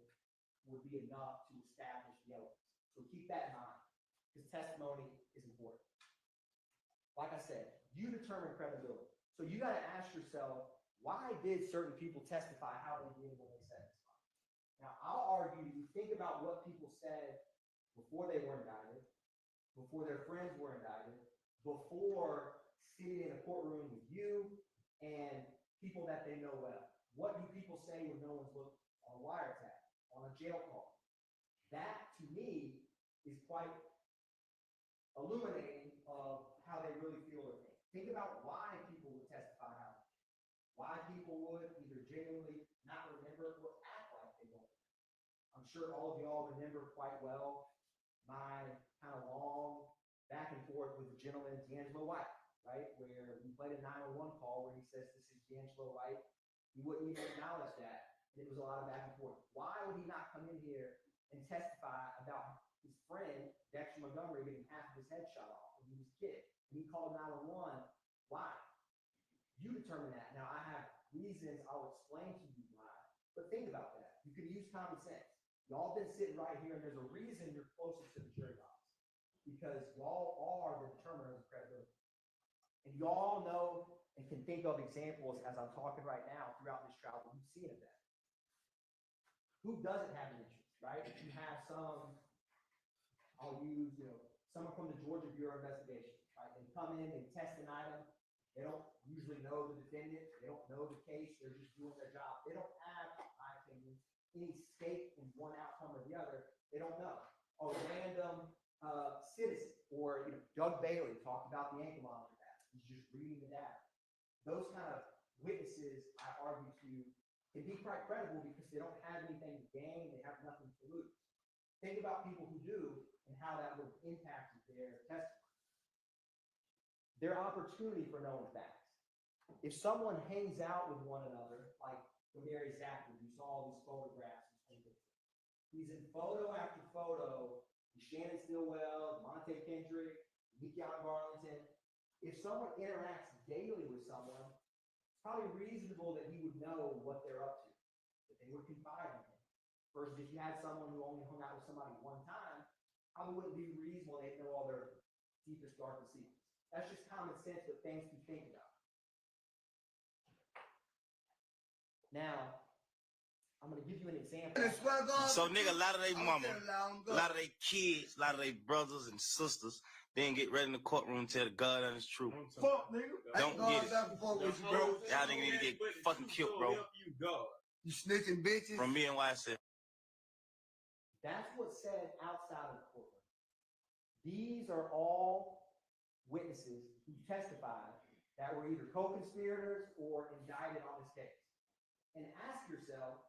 would be enough to establish the evidence. So keep that in mind, because testimony is important. Like I said, you determine credibility. So you got to ask yourself, why did certain people testify how they did when they said this? Now, I'll argue, you think about what people said before they were indicted, before their friends were indicted, before sitting in a courtroom with you and people that they know well. What do people say when no one's looked on a wiretap, on a jail call? That, to me, is quite illuminating of how they really feel or think. Think about why people would testify how. Why people would either genuinely not remember or act like they don't. I'm sure all of y'all remember quite well my kind of long back and forth with the gentleman, D'Angelo White, right? Where we played a 911 call where he says, this is D'Angelo White. He wouldn't even acknowledge that. And it was a lot of back and forth. Why would he not come in here and testify about his friend, Dexter Montgomery, getting half of his head shot off when he was a kid? And he called 911. Why? You determine that. Now, I have reasons I'll explain to you why, but think about that. You can use common sense. Y'all been sitting right here, and there's a reason you're closest to the jury box, because y'all are the determiners of credibility. And y'all know and can think of examples as I'm talking right now throughout this trial where you've seen of that. Who doesn't have an interest, right? If you have some, I'll use, someone from the Georgia Bureau of Investigation, right? They come in, they test an item. They don't usually know the defendant. They don't know the case. They're just doing their job. They don't have, in my opinion, any stake in one outcome or the other. They don't know. A random citizen or Doug Bailey talked about the ankle monitor data. He's just reading the data. Those kind of witnesses, I argue to, can be quite credible because they don't have anything to gain. They have nothing to lose. Think about people who do and how that would have impacted their testimony. Their opportunity for knowing facts. If someone hangs out with one another, like Mary Zachary, you saw all these photographs and things. He's in photo after photo. Shannon Stillwell, Monte Kendrick, Nikion Garlington. If someone interacts daily with someone, it's probably reasonable that he would know what they're up to, that they would confide in him. Versus if you had someone who only hung out with somebody one time, probably wouldn't be reasonable they'd know all their deepest, darkest secrets. That's just common sense, but things to think about. Now, I'm gonna give you an example. So nigga, a lot of they mama, a lot of they kids, a lot of they brothers and sisters, then get ready in the courtroom and tell the God honest truth. Fuck, nigga. Don't get it. Fuck with you, bro. Y'all niggas need to get fucking killed, bro. You snitching bitches. From me and YSL. That's what's said outside of the courtroom. These are all witnesses who testified that were either co-conspirators or indicted on this case. And ask yourself,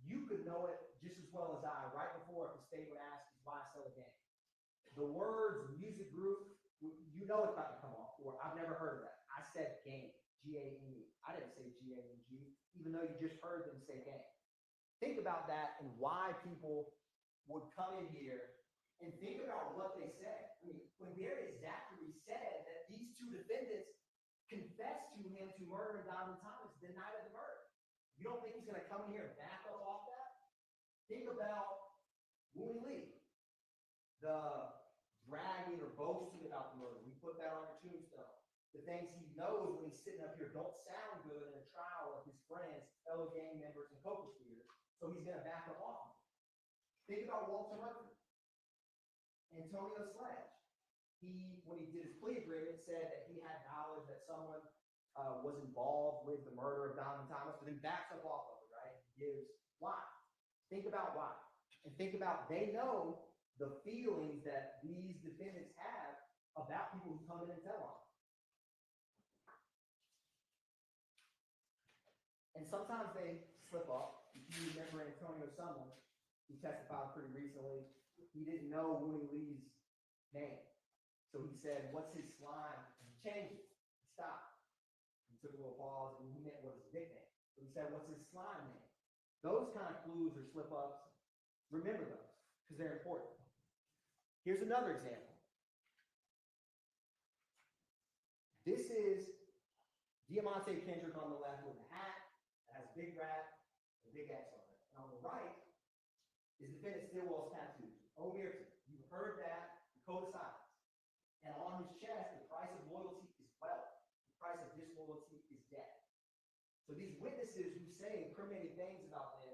you could know it just as well as I right before if the state would ask, is YSL a gang? The words music group, you know it's about to come off, or I've never heard of that. I said gang, G-A-N-E. I didn't say G-A-N-G, even though you just heard them say gang. Think about that and why people would come in here and think about what they said. I mean, when Darius Zachary said that these two defendants confessed to him to murdering Donald Thomas the night of the murder, you don't think he's going to come in here and back up off that? Think about Woody Lee, the bragging or boasting about the murder. We put that on your tombstone. The things he knows when he's sitting up here don't sound good in a trial of his friends, fellow gang members, and co-conspirators, so he's going to back up off of them. Think about Walter Murphy, Antonio Sledge. He, when he did his plea agreement, said that he had knowledge that someone was involved with the murder of Donald Thomas, but then backs up off of it, right? Gives why. Think about why. And think about they know the feelings that these defendants have about people who come in and tell on them. And sometimes they slip up. If you remember Antonio Sumlin, who testified pretty recently, he didn't know Woody Lee's name. So he said, what's his slime? He changed it. He stopped. Took a little pause and he meant what his nickname. So he said, what's his slime name? Those kind of clues or slip ups, remember those because they're important. Here's another example. This is Diamante Kendrick on the left with a hat that has a big rat and a big X on it. And on the right is defendant Stillwell's tattoos. Omerta, you heard that, the code of silence. And on his chest, the price of loyalty is wealth. Price of disloyalty is death. So these witnesses who say incriminating things about them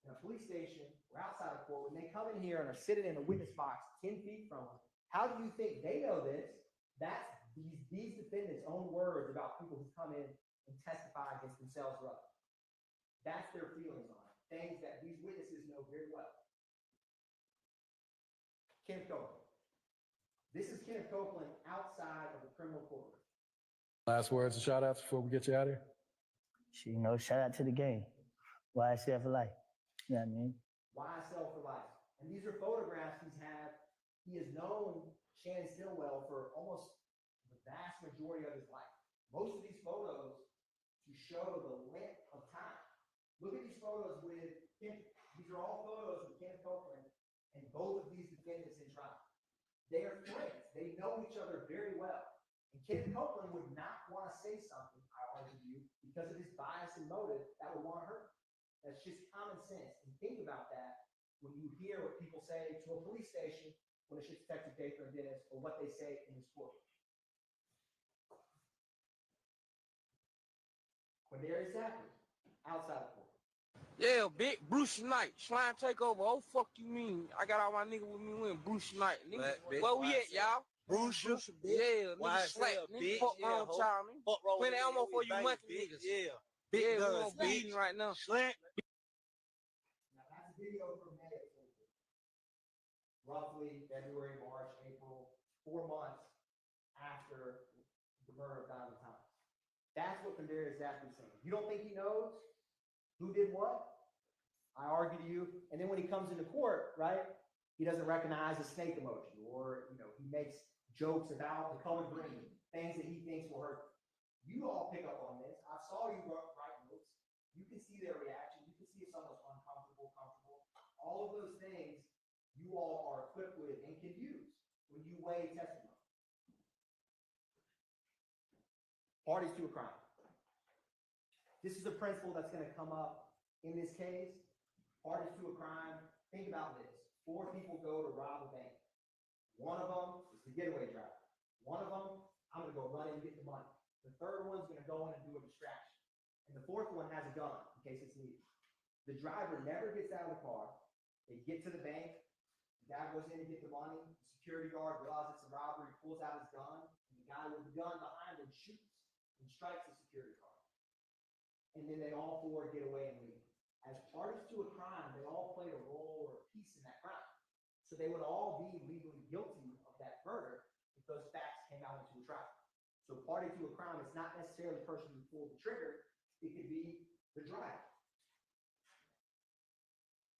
in a police station or outside of court, when they come in here and are sitting in a witness box 10 feet from them, how do you think they know this? That's these defendants' own words about people who come in and testify against themselves or others. That's their feelings on it. Things that these witnesses know very well. Kenneth Copeland. This is Kenneth Copeland outside of the criminal courtroom. Last words and shout outs before we get you out of here. Shout out to the game. YSL for life. You know what I mean? YSL for life. And these are photographs he's had. He has known Shannon Stillwell for almost the vast majority of his life. Most of these photos to show the length of time. Look at these photos with Ken. These are all photos with Kenneth Copeland and both of these defendants in trial. They are friends. They know each other very well. And Kenneth Copeland would not want to say something, I argue to you, because of his bias and motive that would want to hurt. That's just common sense. And think about that when you hear what people say to a police station when it's just Detective Baker and Dennis, or what they say in his courtroom. When there is Zachary, outside of court. Yeah, big Bruce Knight, slime takeover. Oh fuck you mean? I got all my niggas with me when Bruce Knight. Where we at, y'all? Bruce, yeah, nigga slap, nigga fuck wrong with y'all, nigga. Plenty ammo for you monkey niggas. Yeah, big guns, beating right now. Slant. Now that's a video from May of 2020. Roughly February, March, April, 4 months after the murder of Donovan Thomas. That's what Condera is exactly saying. You don't think he knows who did what? I argue to you. And then when he comes into court, right, he doesn't recognize a snake emoji, or he makes jokes about the color green, things that he thinks will hurt. You all pick up on this. I saw you write notes. You can see their reaction. You can see if someone's uncomfortable, comfortable. All of those things you all are equipped with and can use when you weigh testimony. Parties to a crime. This is a principle that's going to come up in this case. Parties to a crime. Think about this. 4 people go to rob a bank. One of them is the getaway driver. One of them, I'm going to go run in and get the money. The third one's going to go in and do a distraction. And the fourth one has a gun in case it's needed. The driver never gets out of the car. They get to the bank. The guy goes in to get the money. The security guard realizes it's a robbery, pulls out his gun, and the guy with the gun behind him shoots and strikes the security guard. And then they all 4 get away and leave. As parties to a crime, they all played a role or a piece in that crime. So they would all be legally guilty of that murder if those facts came out into a trial. So party to a crime, it's not necessarily the person who pulled the trigger. It could be the driver.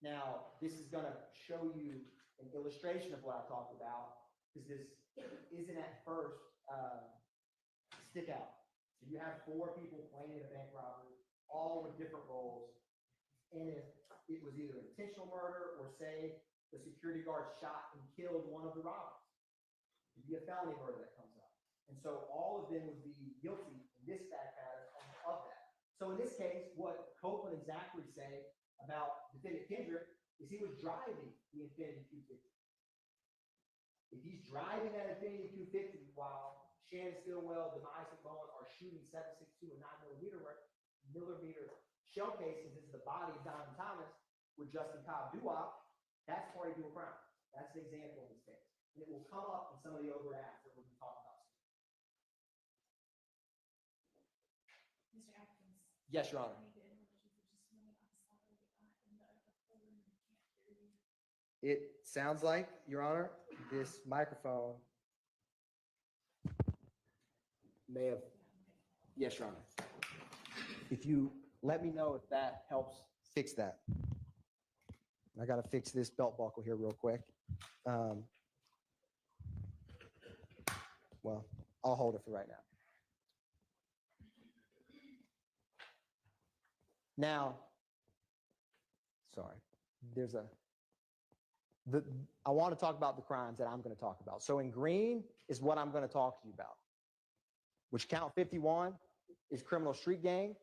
Now, this is going to show you an illustration of what I talked about, because this isn't at first stick out. So you have 4 people playing a bank robbery, all with different roles. And if it was either intentional murder or say the security guard shot and killed one of the robbers, it would be a felony murder that comes up. And so all of them would be guilty in this fact pattern of that. So in this case, what Copeland and Zachary say about defendant Kendrick is he was driving the Infiniti Q50. If he's driving that Infiniti Q50 while Shannon Stillwell, Demise, and Bowen are shooting 7.62 and 9mm shell casings into the body of Donovan Thomas with Justin Cobb doo-wop, that's party to a crime. That's an example in this case. And it will come up in some of the overt acts that we're going to talk about soon. Mr. Atkins. Yes, Your Honor. It sounds like, Your Honor, this microphone may have. Yes, Your Honor. If you let me know if that helps fix that. I got to fix this belt buckle here real quick. Well, I'll hold it for right now. Now, sorry, I want to talk about the crimes that I'm going to talk about. So in green is what I'm going to talk to you about, which count 51 is criminal street gang.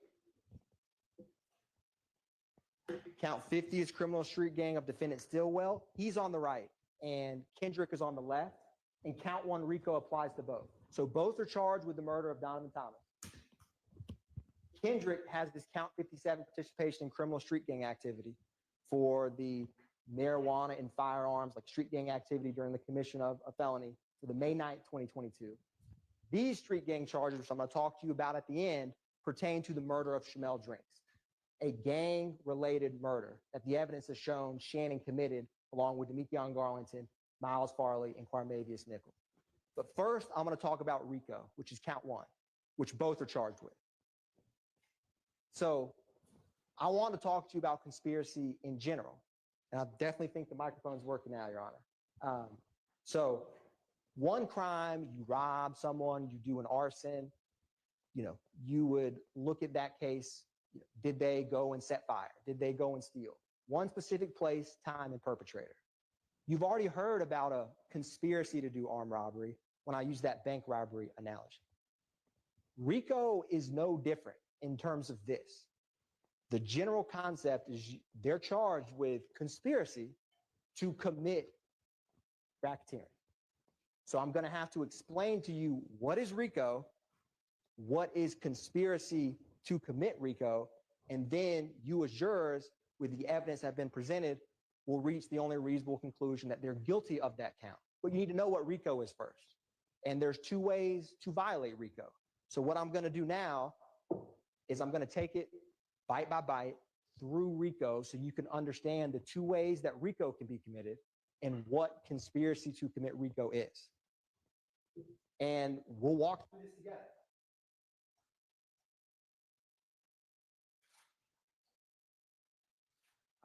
Count 50 is criminal street gang of defendant Stillwell. He's on the right, and Kendrick is on the left. And count 1 RICO applies to both. So both are charged with the murder of Donovan Thomas. Kendrick has this count 57 participation in criminal street gang activity for the marijuana and firearms, like street gang activity during the commission of a felony for the May 9th, 2022. These street gang charges, which I'm going to talk to you about at the end, pertain to the murder of Shamel Drinks, a gang-related murder that the evidence has shown Shannon committed along with Demekion Garlington, Miles Farley, and Quarmavius Nickel. But first, I'm going to talk about RICO, which is count 1, which both are charged with. So I want to talk to you about conspiracy in general. And I definitely think the microphone's working now, Your Honor. So one crime, you rob someone, you do an arson, you would look at that case. Did they go and set fire? Did they go and steal? One specific place, time, and perpetrator. You've already heard about a conspiracy to do armed robbery when I use that bank robbery analogy. RICO is no different in terms of this. The general concept is they're charged with conspiracy to commit racketeering. So I'm going to have to explain to you what is RICO, what is conspiracy to commit RICO, and then you as jurors with the evidence that have been presented, will reach the only reasonable conclusion that they're guilty of that count. But you need to know what RICO is first. And there's two ways to violate RICO. So what I'm going to do now is I'm going to take it bite by bite through RICO so you can understand the two ways that RICO can be committed and what conspiracy to commit RICO is. And we'll walk through this together.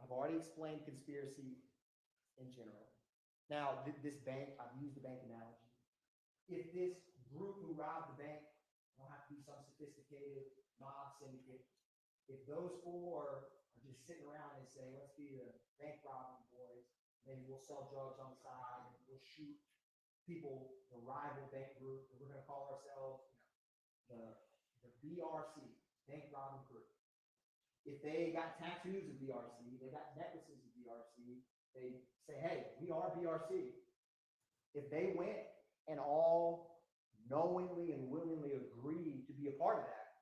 I've already explained conspiracy in general. Now, this bank, I've used the bank analogy. If this group who robbed the bank don't have to be some sophisticated mob syndicate, if those four are just sitting around and say, let's be the bank robbing boys, maybe we'll sell drugs on the side and we'll shoot people, the rival bank group, and we're going to call ourselves the BRC, bank robbing group. If they got tattoos of BRC, they got necklaces of BRC, they say, hey, we are BRC. If they went and all knowingly and willingly agreed to be a part of that,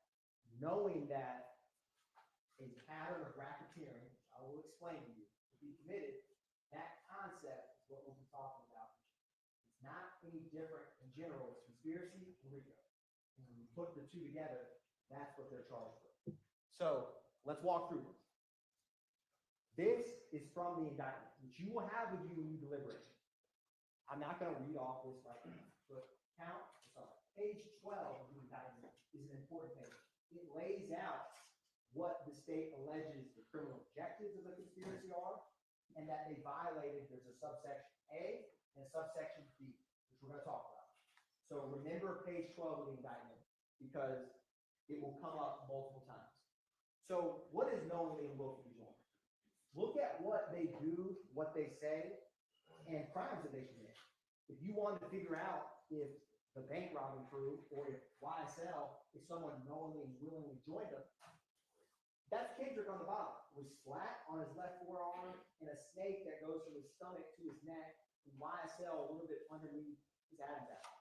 knowing that a pattern of racketeering, which I will explain to you, to be committed, that concept is what we'll be talking about. It's not any different in general. It's conspiracy and RICO. And when you put the two together, that's what they're charged with. So let's walk through this. This is from the indictment, which you will have with you when you deliberate. I'm not going to read off this right now, but page 12 of the indictment is an important page. It lays out what the state alleges the criminal objectives of the conspiracy are, and that they violated, there's a subsection A and a subsection B, which we're going to talk about. So remember page 12 of the indictment, because it will come up multiple times. So what is knowingly and willfully joined? Look at what they do, what they say, and crimes that they commit. If you wanted to figure out if the bank robbing crew or if YSL, if someone knowingly and willingly joined them, that's Kendrick on the bottom with slat on his left forearm and a snake that goes from his stomach to his neck, and YSL a little bit underneath his Adam's apple.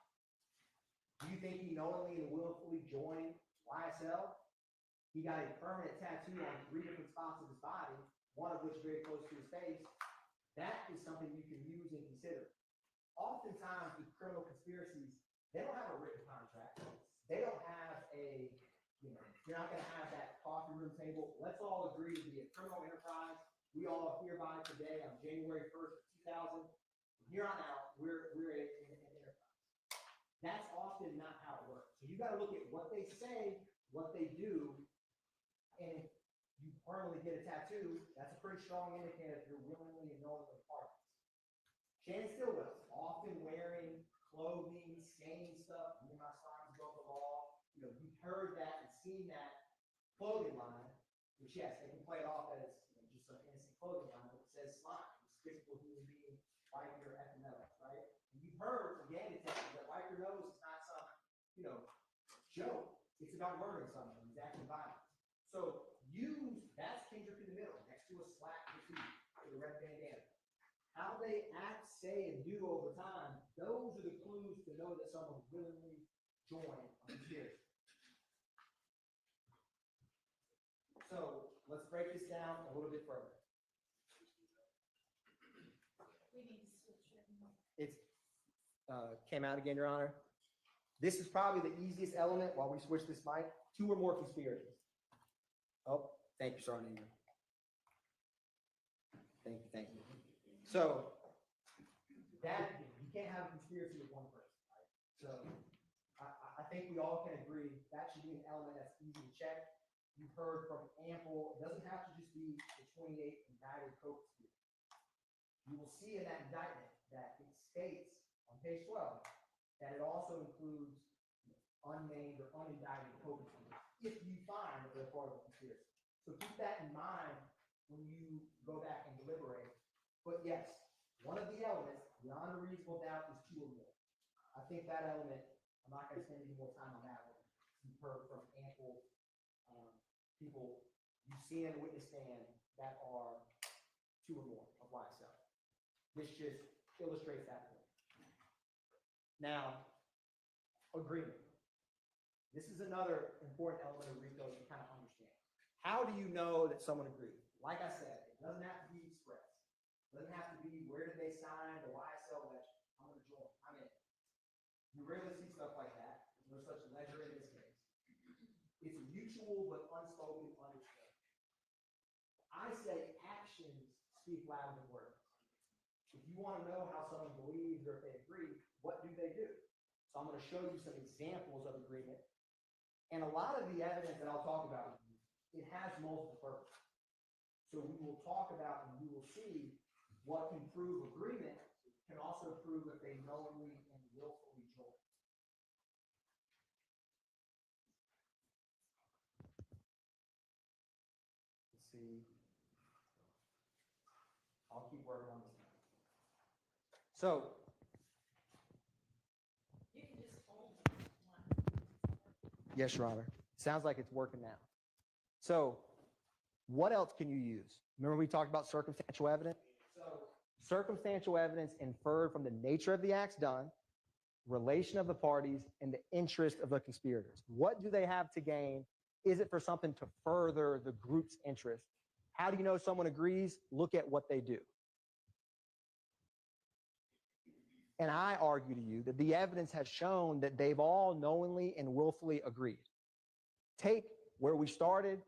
Do you think he knowingly and willfully joined YSL? He got a permanent tattoo on 3 different spots of his body, one of which very close to his face. That is something you can use and consider. Oftentimes with criminal conspiracies, they don't have a written contract. They don't have a, you're not going to have that coffee room table. Let's all agree to be a criminal enterprise. We all hereby today on January 1st, 2000, from here on out, we're an enterprise. That's often not how it works. So you got to look at what they say, what they do, and if you permanently get a tattoo, that's a pretty strong indicator if you're willingly and knowingly part of this. Shannon Stillwell, often wearing clothing, saying stuff, me and my sons broke the law. You've heard that and seen that clothing line, which yes, they can play it off as just an innocent clothing line, but it says slime, it's physical human being, wipe your effing nose, right? And you've heard from gang detectives that wipe your nose is not some, joke. It's about murdering someone, exacting violence. So that's Kendrick in the middle, next to a slack graffiti with a red bandana. How they act, say, and do over time, those are the clues to know that someone willingly joined a conspiracy. So let's break this down a little bit further. We need to switch it. It's came out again, Your Honor. This is probably the easiest element while we switch this mic. 2 or more conspiracies. Oh, thank you, Sergeant. Thank you. So that you can't have a conspiracy with one person, right? So I think we all can agree that should be an element that's easy to check. You've heard from ample, it doesn't have to just be the 28 indicted co-conspirators. You will see in that indictment that it states on page 12 that it also includes unnamed or unindicted co-conspirators if you find that they're part of a conspiracy. So keep that in mind when you go back and deliberate. But yes, one of the elements, beyond a reasonable doubt, is 2 or more. I think that element, I'm not going to spend any more time on that one. You've heard from ample people you've seen in the witness stand that are 2 or more of YSL. This just illustrates that point. Now, agreement. This is another important element of RICO to kind of understand. How do you know that someone agreed? Like I said, it doesn't have to be expressed. It doesn't have to be where did they sign the YSL ledger. I'm going to join. I'm in. You rarely see stuff like that. There's no such ledger in this case. It's mutual but unspoken understood. I say actions speak louder than words. If you want to know how someone believes or if they agree, what do they do? So I'm going to show you some examples of agreement. And a lot of the evidence that I'll talk about, it has multiple purposes. So we will talk about and you will see what can prove agreement can also prove if they knowingly and willfully join. Let's see. I'll keep working on this now. So yes, Your Honor. Sounds like it's working now. So what else can you use? Remember we talked about circumstantial evidence? So circumstantial evidence inferred from the nature of the acts done, relation of the parties, and the interest of the conspirators. What do they have to gain? Is it for something to further the group's interest? How do you know someone agrees? Look at what they do. And I argue to you that the evidence has shown that they've all knowingly and willfully agreed. Take where we started,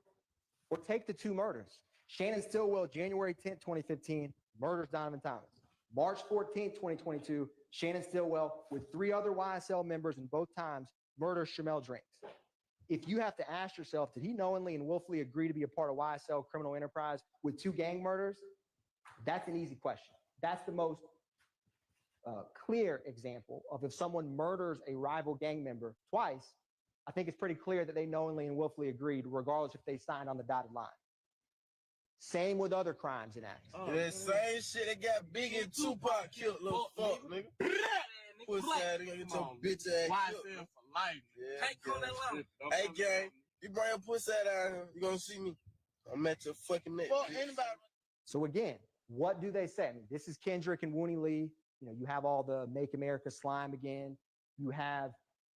or take the two murders. Shannon Stillwell, January 10th, 2015, murders Donovan Thomas. March 14th, 2022, Shannon Stillwell, with 3 other YSL members in both times, murders Shamel Drinks. If you have to ask yourself, did he knowingly and willfully agree to be a part of YSL criminal enterprise with 2 gang murders? That's an easy question. That's the most clear example of if someone murders a rival gang member twice, I think it's pretty clear that they knowingly and willfully agreed, regardless if they signed on the dotted line. Same with other crimes and acts. That same shit that got Biggie and Tupac killed, little fuck, nigga. Pussy ass, nigga, get your bitch ass killed. YSL for life. Yeah, hey, call that line. Hey, gang, you bring your pussy ass down here, you gonna see me. I'm at your fucking neck. Fuck anybody. So again, what do they say? I mean, this is Kendrick and Wooney Lee. You know, you have all the Make America Slime Again. You have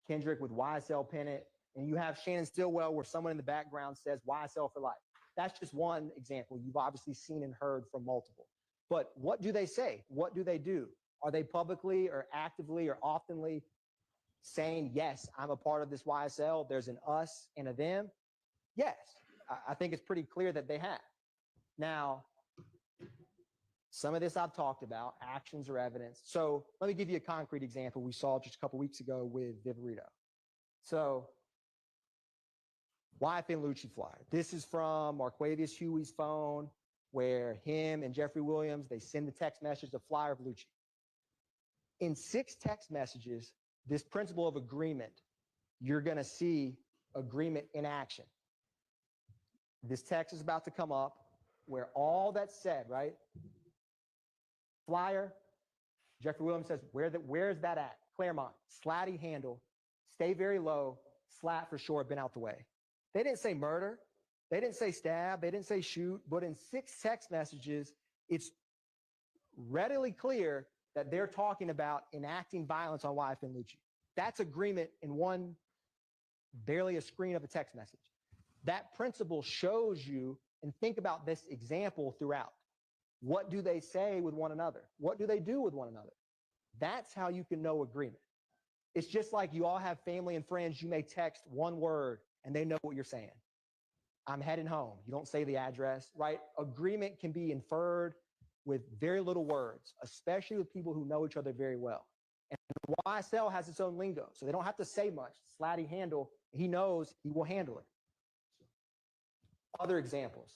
Kendrick with YSL Pennant, and you have Shannon Stillwell where someone in the background says YSL for life. That's just one example. You've obviously seen and heard from multiple. But what do they say? What do they do? Are they publicly or actively or oftenly saying, yes, I'm a part of this YSL, there's an us and a them? Yes, I think it's pretty clear that they have. Now, some of this I've talked about, actions or evidence. So let me give you a concrete example we saw just a couple weeks ago with Viverito. So YFN Lucci flyer. This is from Marquavius Huey's phone where him and Jeffrey Williams, they send the text message, a flyer of Lucci. In 6 text messages, this principle of agreement, you're going to see agreement in action. This text is about to come up where all that's said, right? Flyer, Jeffrey Williams says, where's that at? Claremont, slatty handle, stay very low, slat for sure, been out the way. They didn't say murder. They didn't say stab. They didn't say shoot. But in 6 text messages, it's readily clear that they're talking about enacting violence on YFN Lucci. That's agreement in one, barely a screen of a text message. That principle shows you, and think about this example throughout. What do they say with one another? What do they do with one another? That's how you can know agreement. It's just like you all have family and friends. You may text one word and they know what you're saying. I'm heading home. You don't say the address, right? Agreement can be inferred with very little words, especially with people who know each other very well. And YSL has its own lingo, so they don't have to say much. Slatty handle, he knows he will handle it. Other examples.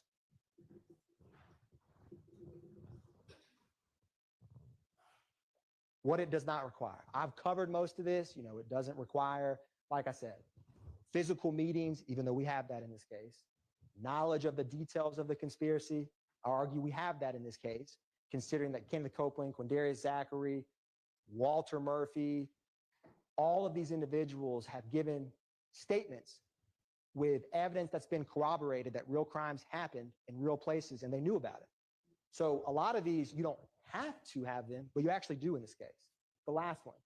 What it does not require. I've covered most of this. You know, it doesn't require, like I said, physical meetings, even though we have that in this case. Knowledge of the details of the conspiracy. I argue we have that in this case, considering that Kenneth Copeland, Quindarius Zachary, Walter Murphy, all of these individuals have given statements with evidence that's been corroborated that real crimes happened in real places and they knew about it. So a lot of these, you don't have to have them, but you actually do in this case. The last one,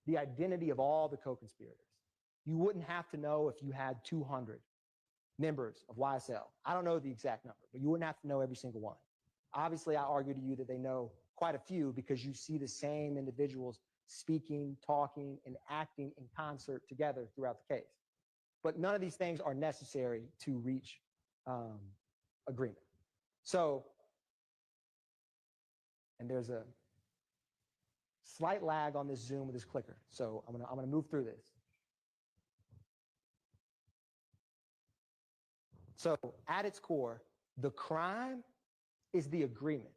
the identity of all the co-conspirators. You wouldn't have to know if you had 200. members of YSL. I don't know the exact number, but you wouldn't have to know every single one. Obviously, I argue to you that they know quite a few because you see the same individuals speaking, talking, and acting in concert together throughout the case. But none of these things are necessary to reach agreement. So, and there's a slight lag on this Zoom with this clicker. So I'm gonna move through this. So at its core, the crime is the agreement.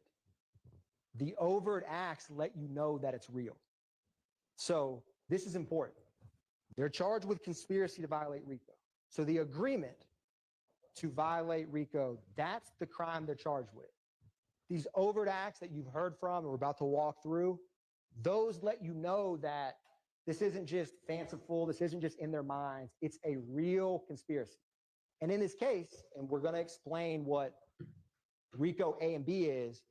The overt acts let you know that it's real. So this is important. They're charged with conspiracy to violate RICO. So the agreement to violate RICO, that's the crime they're charged with. These overt acts that you've heard from and we're about to walk through, those let you know that this isn't just fanciful, this isn't just in their minds, it's a real conspiracy. And in this case, and we're going to explain what RICO A and B is,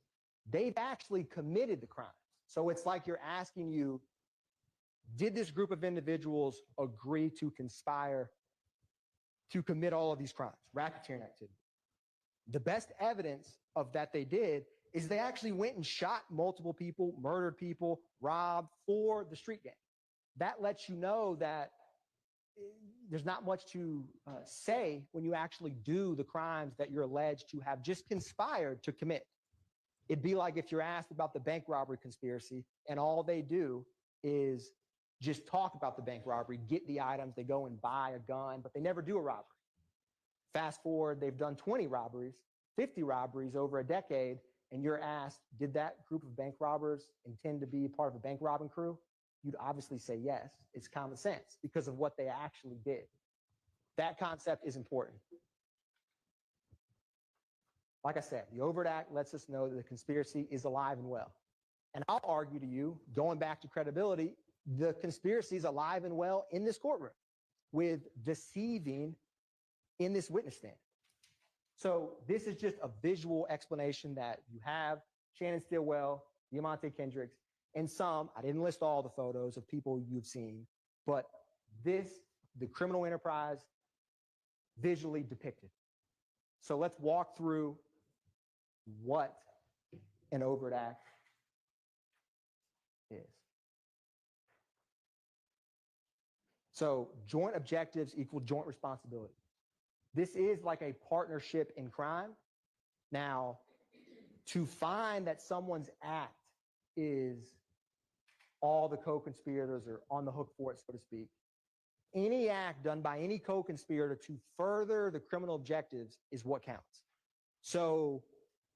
they've actually committed the crime. So it's like you're asking you, did this group of individuals agree to conspire to commit all of these crimes, racketeering activity? The best evidence of that they did is they actually went and shot multiple people, murdered people, robbed for the street gang. That lets you know that there's not much to say when you actually do the crimes that you're alleged to have just conspired to commit. It'd be like if you're asked about the bank robbery conspiracy and all they do is just talk about the bank robbery, get the items, they go and buy a gun, but they never do a robbery. Fast forward, they've done 20 robberies, 50 robberies over a decade, and you're asked, did that group of bank robbers intend to be part of a bank robbing crew? You'd obviously say yes. It's common sense because of what they actually did. That concept is important. Like I said, the overt act lets us know that the conspiracy is alive and well. And I'll argue to you, going back to credibility, the conspiracy is alive and well in this courtroom with deceiving in this witness stand. So this is just a visual explanation that you have Shannon Stillwell, Diamante Kendricks, and some, I didn't list all the photos of people you've seen, but this, the criminal enterprise, visually depicted. So let's walk through what an overt act is. So joint objectives equal joint responsibility. This is like a partnership in crime. Now, to find that someone's act is all the co-conspirators are on the hook for it, so to speak, any act done by any co-conspirator to further the criminal objectives is what counts. So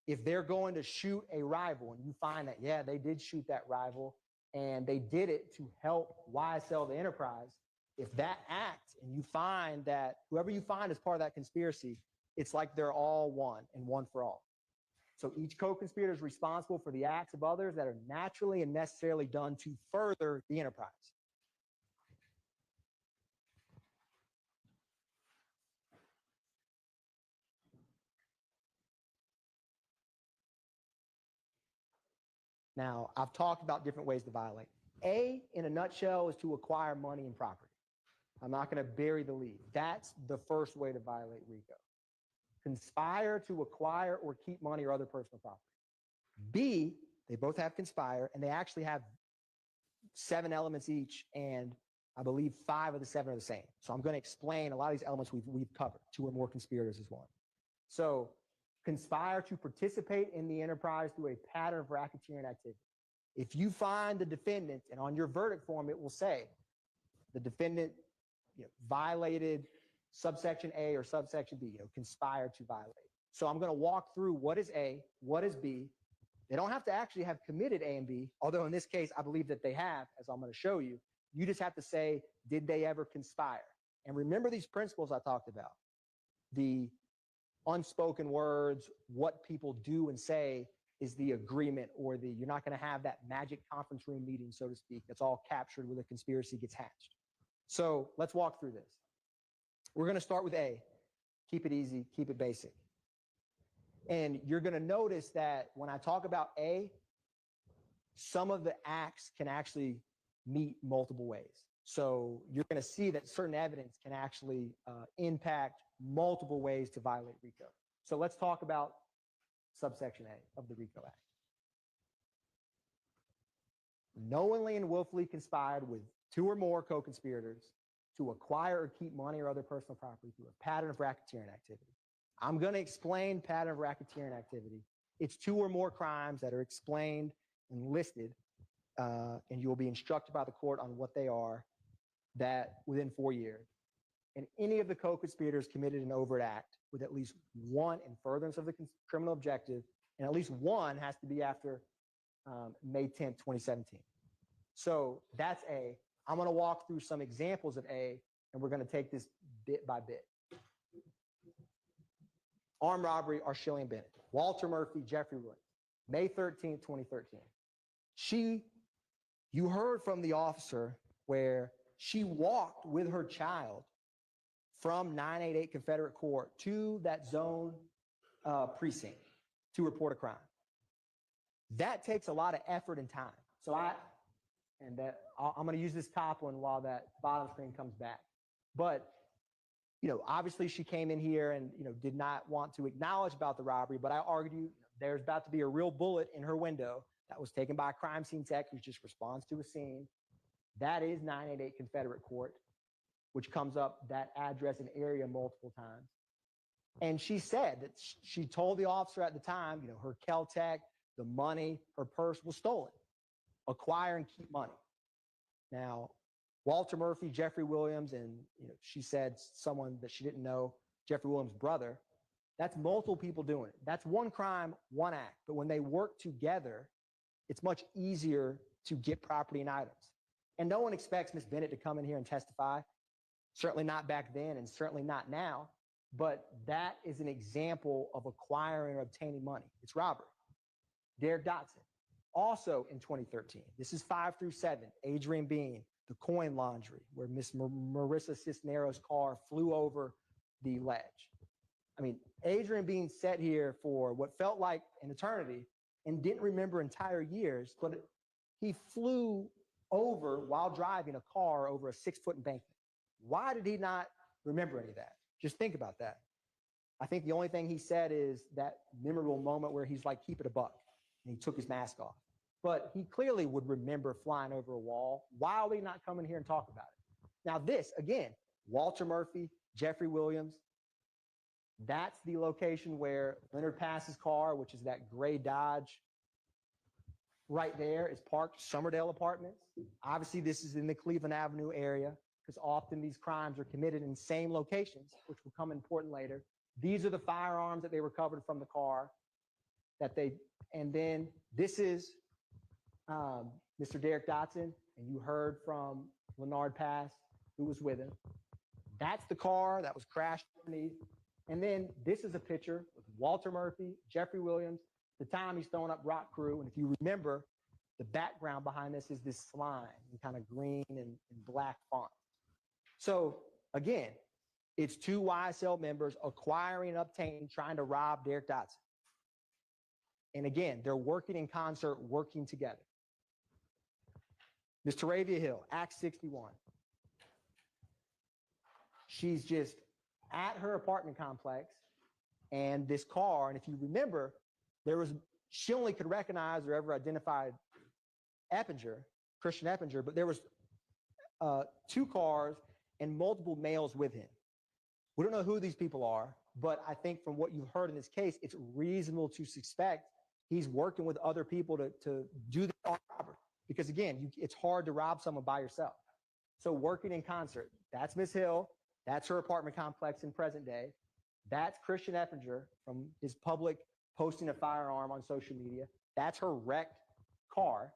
if they're going to shoot a rival and you find that, yeah, they did shoot that rival and they did it to help YSL the enterprise, if that act and you find that whoever you find is part of that conspiracy, it's like they're all one and one for all. So each co-conspirator is responsible for the acts of others that are naturally and necessarily done to further the enterprise. Now, I've talked about different ways to violate. A, in a nutshell, is to acquire money and property. I'm not going to bury the lead. That's the first way to violate RICO. Conspire to acquire or keep money or other personal property. B, they both have conspire, and they actually have 7 elements each, and I believe 5 of the 7 are the same. So I'm going to explain a lot of these elements we've covered. 2 or more conspirators is one. So conspire to participate in the enterprise through a pattern of racketeering activity. If you find the defendant, and on your verdict form, it will say the defendant violated subsection A or subsection B, conspired to violate. So I'm going to walk through what is A, what is B. They don't have to actually have committed A and B, although in this case, I believe that they have, as I'm going to show you. You just have to say, did they ever conspire? And remember these principles I talked about. The unspoken words, what people do and say is the agreement, or you're not going to have that magic conference room meeting, so to speak, that's all captured where the conspiracy gets hatched. So let's walk through this. We're going to start with A. Keep it easy, keep it basic. And you're going to notice that when I talk about A, some of the acts can actually meet multiple ways. So you're going to see that certain evidence can actually impact multiple ways to violate RICO. So let's talk about subsection A of the RICO Act. Knowingly and willfully conspired with two or more co-conspirators to acquire or keep money or other personal property through a pattern of racketeering activity. I'm going to explain pattern of racketeering activity. It's two or more crimes that are explained and listed, and you'll be instructed by the court on what they are, that within 4 years. And any of the co-conspirators committed an overt act with at least one in furtherance of the criminal objective, and at least one has to be after May 10th, 2017. So that's A. I'm going to walk through some examples of A, and we're going to take this bit by bit. Armed robbery, Arshillian Bennett. Walter Murphy, Jeffrey Williams. May 13th, 2013. You heard from the officer where she walked with her child from 988 Confederate Court to that zone precinct to report a crime. That takes a lot of effort and time. So I'm going to use this top one while that bottom screen comes back. But, obviously she came in here and, did not want to acknowledge about the robbery, but I argue there's about to be a real bullet in her window that was taken by a crime scene tech who just responds to a scene. That is 988 Confederate Court, which comes up that address and area multiple times. And she said that she told the officer at the time, her Kel-Tec, the money, her purse was stolen. Acquire and keep money. Now, Walter Murphy, Jeffrey Williams, and she said someone that she didn't know, Jeffrey Williams' brother, that's multiple people doing it. That's one crime, one act. But when they work together, it's much easier to get property and items. And no one expects Ms. Bennett to come in here and testify. Certainly not back then and certainly not now. But that is an example of acquiring or obtaining money. It's robbery. Derek Dotson, also in 2013. This is 5 through 7. Adrian Bean, the coin laundry, where Miss Marissa Cisneros' car flew over the ledge. I mean, Adrian Bean sat here for what felt like an eternity and didn't remember entire years, but he flew over while driving a car over a 6-foot embankment. Why did he not remember any of that? Just think about that. I think the only thing he said is that memorable moment where he's like, keep it a buck, and he took his mask off. But he clearly would remember flying over a wall. Why are we not coming here and talk about it? Now this, again, Walter Murphy, Jeffrey Williams, that's the location where Leonard Pass's car, which is that gray Dodge right there, is parked, Summerdale Apartments. Obviously, this is in the Cleveland Avenue area because often these crimes are committed in same locations, which will come important later. These are the firearms that they recovered from the car and then this is Mr. Derek Dotson, and you heard from Leonard Pass, who was with him. That's the car that was crashed underneath. And then this is a picture with Walter Murphy, Jeffrey Williams, the time he's throwing up rock crew. And if you remember, the background behind this is this slime in kind of green and black font. So again, it's two YSL members acquiring and obtaining, trying to rob Derek Dotson. And again, they're working in concert, working together. Ms. Taravia Hill, Act 61. She's just at her apartment complex, and this car, and if you remember, she only could recognize or ever identify Christian Eppinger, but there was 2 cars and multiple males with him. We don't know who these people are, but I think from what you've heard in this case, it's reasonable to suspect he's working with other people to do the armed robbery. Because again, it's hard to rob someone by yourself. So working in concert, that's Ms. Hill. That's her apartment complex in present day. That's Christian Eppinger from his public posting a firearm on social media. That's her wrecked car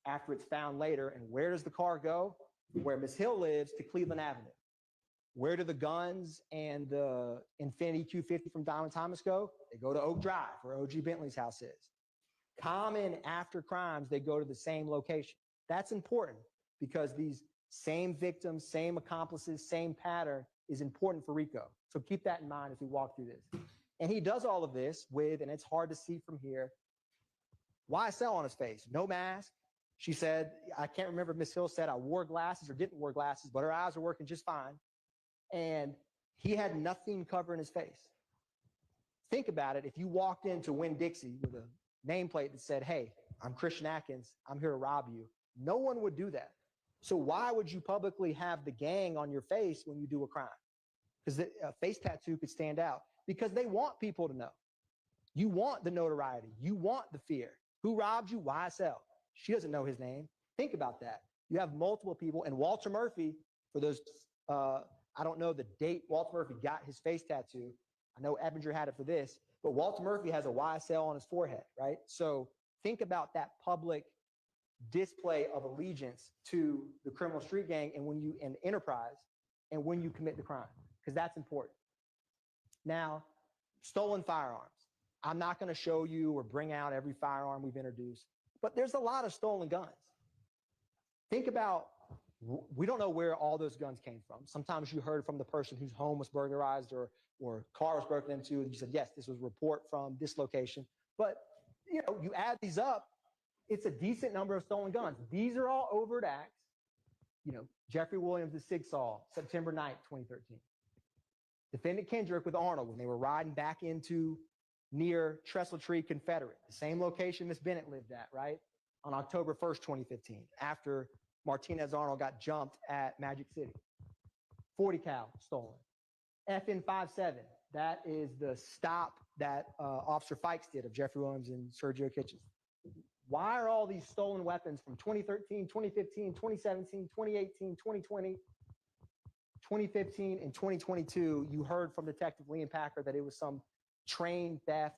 after it's found later. And where does the car go? Where Ms. Hill lives, to Cleveland Avenue. Where do the guns and the Infiniti Q50 from Diamond Thomas go? They go to Oak Drive, where OG Bentley's house is. Common after crimes, they go to the same location. That's important because these same victims, same accomplices, same pattern is important for RICO. So keep that in mind as we walk through this. And he does all of this with, and it's hard to see from here, YSL on his face, no mask. She said, I can't remember if Ms. Hill said I wore glasses or didn't wear glasses, but her eyes are working just fine. And He had nothing covering his face. Think about it. If you walked into Winn-Dixie with a nameplate that said, hey, I'm Christian Atkins, I'm here to rob you, no one would do that. So why would you publicly have the gang on your face when you do a crime? Because a face tattoo could stand out. Because they want people to know. You want the notoriety. You want the fear. Who robbed you? YSL. She doesn't know his name. Think about that. You have multiple people. And Walter Murphy, for those, I don't know the date Walter Murphy got his face tattoo. I know Ebinger had it for this. But Walter Murphy has a YSL on his forehead, right? So think about that public display of allegiance to the criminal street gang and when you and enterprise and when you commit the crime, because that's important. Now, stolen firearms. I'm not going to show you or bring out every firearm we've introduced, but there's a lot of stolen guns. Think about, we don't know where all those guns came from. Sometimes you heard from the person whose home was burglarized or car was broken into, and you said, yes, this was a report from this location. But, you know, you add these up, it's a decent number of stolen guns. These are all overt acts. You know, Jeffrey Williams, the Sig Sauer, September 9th, 2013. Defendant Kendrick with Arnold when they were riding back into near Trestle Tree Confederate, the same location Miss Bennett lived at, right? On October 1st, 2015, after Martinez Arnold got jumped at Magic City. 40 cal stolen. FN 57, that is the stop that Officer Fikes did of Jeffrey Williams and Sergio Kitchens. Why are all these stolen weapons from 2013, 2015, 2017, 2018, 2020, 2015, and 2022? You heard from Detective Liam Packer that it was some train theft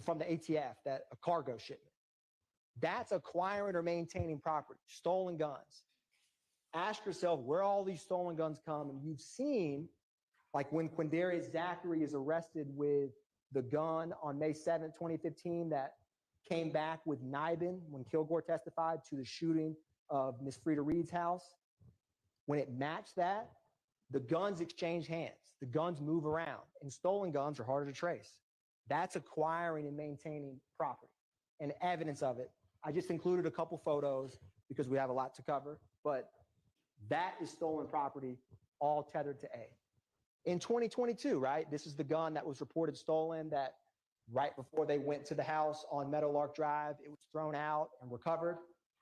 from the ATF, that a cargo shipment. That's acquiring or maintaining property, stolen guns. Ask yourself where all these stolen guns come, and you've seen, like when Quindarius Zachary is arrested with the gun on May 7th, 2015, that came back with Nibin when Kilgore testified to the shooting of Miss Frida Reed's house. When it matched that, the guns exchange hands. The guns move around, and stolen guns are harder to trace. That's acquiring and maintaining property and evidence of it. I just included a couple photos because we have a lot to cover, but that is stolen property, all tethered to A. In 2022, right, this is the gun that was reported stolen that right before they went to the house on Meadowlark Drive, it was thrown out and recovered,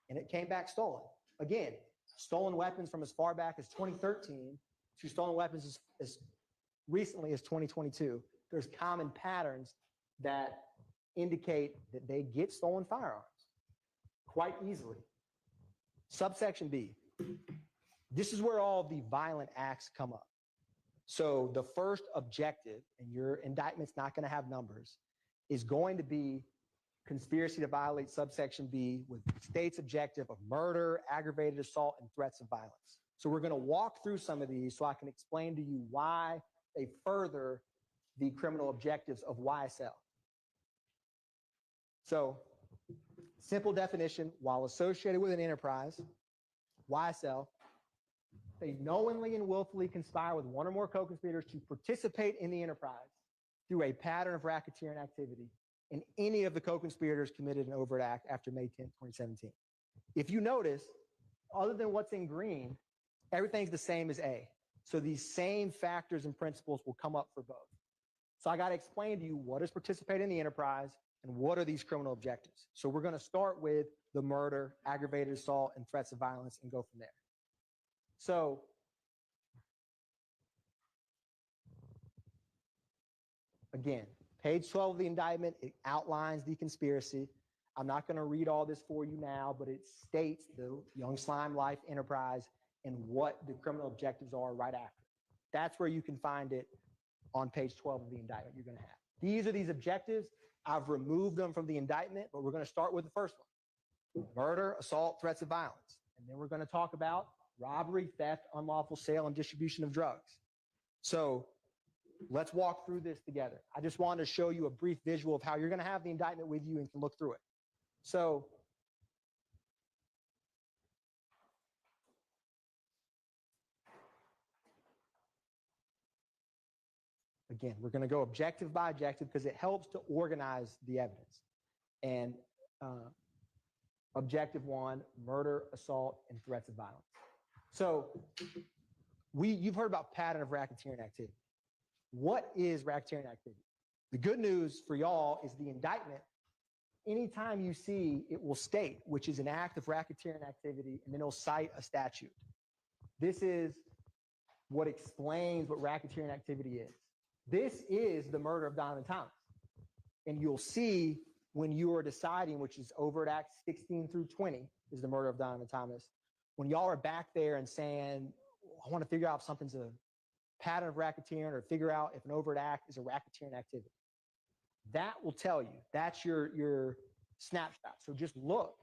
and it came back stolen. Again, stolen weapons from as far back as 2013 to stolen weapons as recently as 2022. There's common patterns that indicate that they get stolen firearms quite easily. Subsection B. This is where all the violent acts come up. So the first objective, and your indictment's not going to have numbers, is going to be conspiracy to violate subsection B with the state's objective of murder, aggravated assault, and threats of violence. So we're going to walk through some of these so I can explain to you why they further the criminal objectives of YSL. So simple definition, while associated with an enterprise, YSL, they knowingly and willfully conspire with one or more co-conspirators to participate in the enterprise through a pattern of racketeering activity, and any of the co-conspirators committed an overt act after May 10th, 2017. If you notice, other than what's in green, everything's the same as A. So these same factors and principles will come up for both. So I got to explain to you what is participating in the enterprise and what are these criminal objectives. So we're going to start with the murder, aggravated assault, and threats of violence and go from there. So again, page 12 of the indictment, it outlines the conspiracy. I'm not going to read all this for you now, but it states the Young Slime Life enterprise and what the criminal objectives are right after. That's where you can find it on page 12 of the indictment you're going to have. These are these objectives. I've removed them from the indictment, but we're going to start with the first one. Murder, assault, threats of violence. And then we're going to talk about robbery, theft, unlawful sale, and distribution of drugs. So let's walk through this together. I just wanted to show you a brief visual of how you're going to have the indictment with you and can look through it. So again, we're going to go objective by objective because it helps to organize the evidence. And objective one, murder, assault, and threats of violence. So you've heard about pattern of racketeering activity. What is racketeering activity? The good news for y'all is the indictment. Anytime you see, it will state, which is an act of racketeering activity, and then it'll cite a statute. This is what explains what racketeering activity is. This is the murder of Donovan Thomas. And you'll see when you are deciding, which is overt acts 16 through 20 is the murder of Donovan Thomas. When y'all are back there and saying, I want to figure out if something's a pattern of racketeering or figure out if an overt act is a racketeering activity. That will tell you. That's your snapshot. So just look.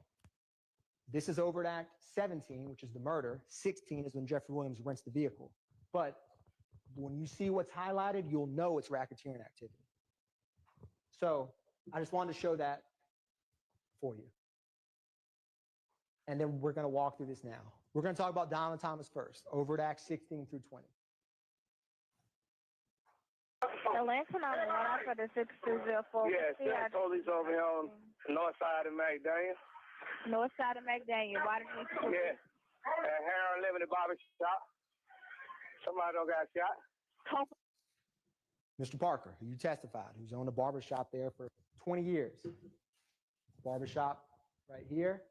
This is overt act 17, which is the murder. 16 is when Jeffrey Williams rents the vehicle. But when you see what's highlighted, you'll know it's racketeering activity. So I just wanted to show that for you. And then we're going to walk through this now. We're going to talk about Donovan Thomas first, overt acts 16 through 20. The Lincoln on the one for the 6204. Yes, that police over here on the north side of McDaniel. North side of McDaniel. Why did you shoot? Yeah. Harold living in the barber shop. Somebody done got shot. Mr. Parker, who you testified, who's owned a barber shop there for 20 years. Barber shop right here.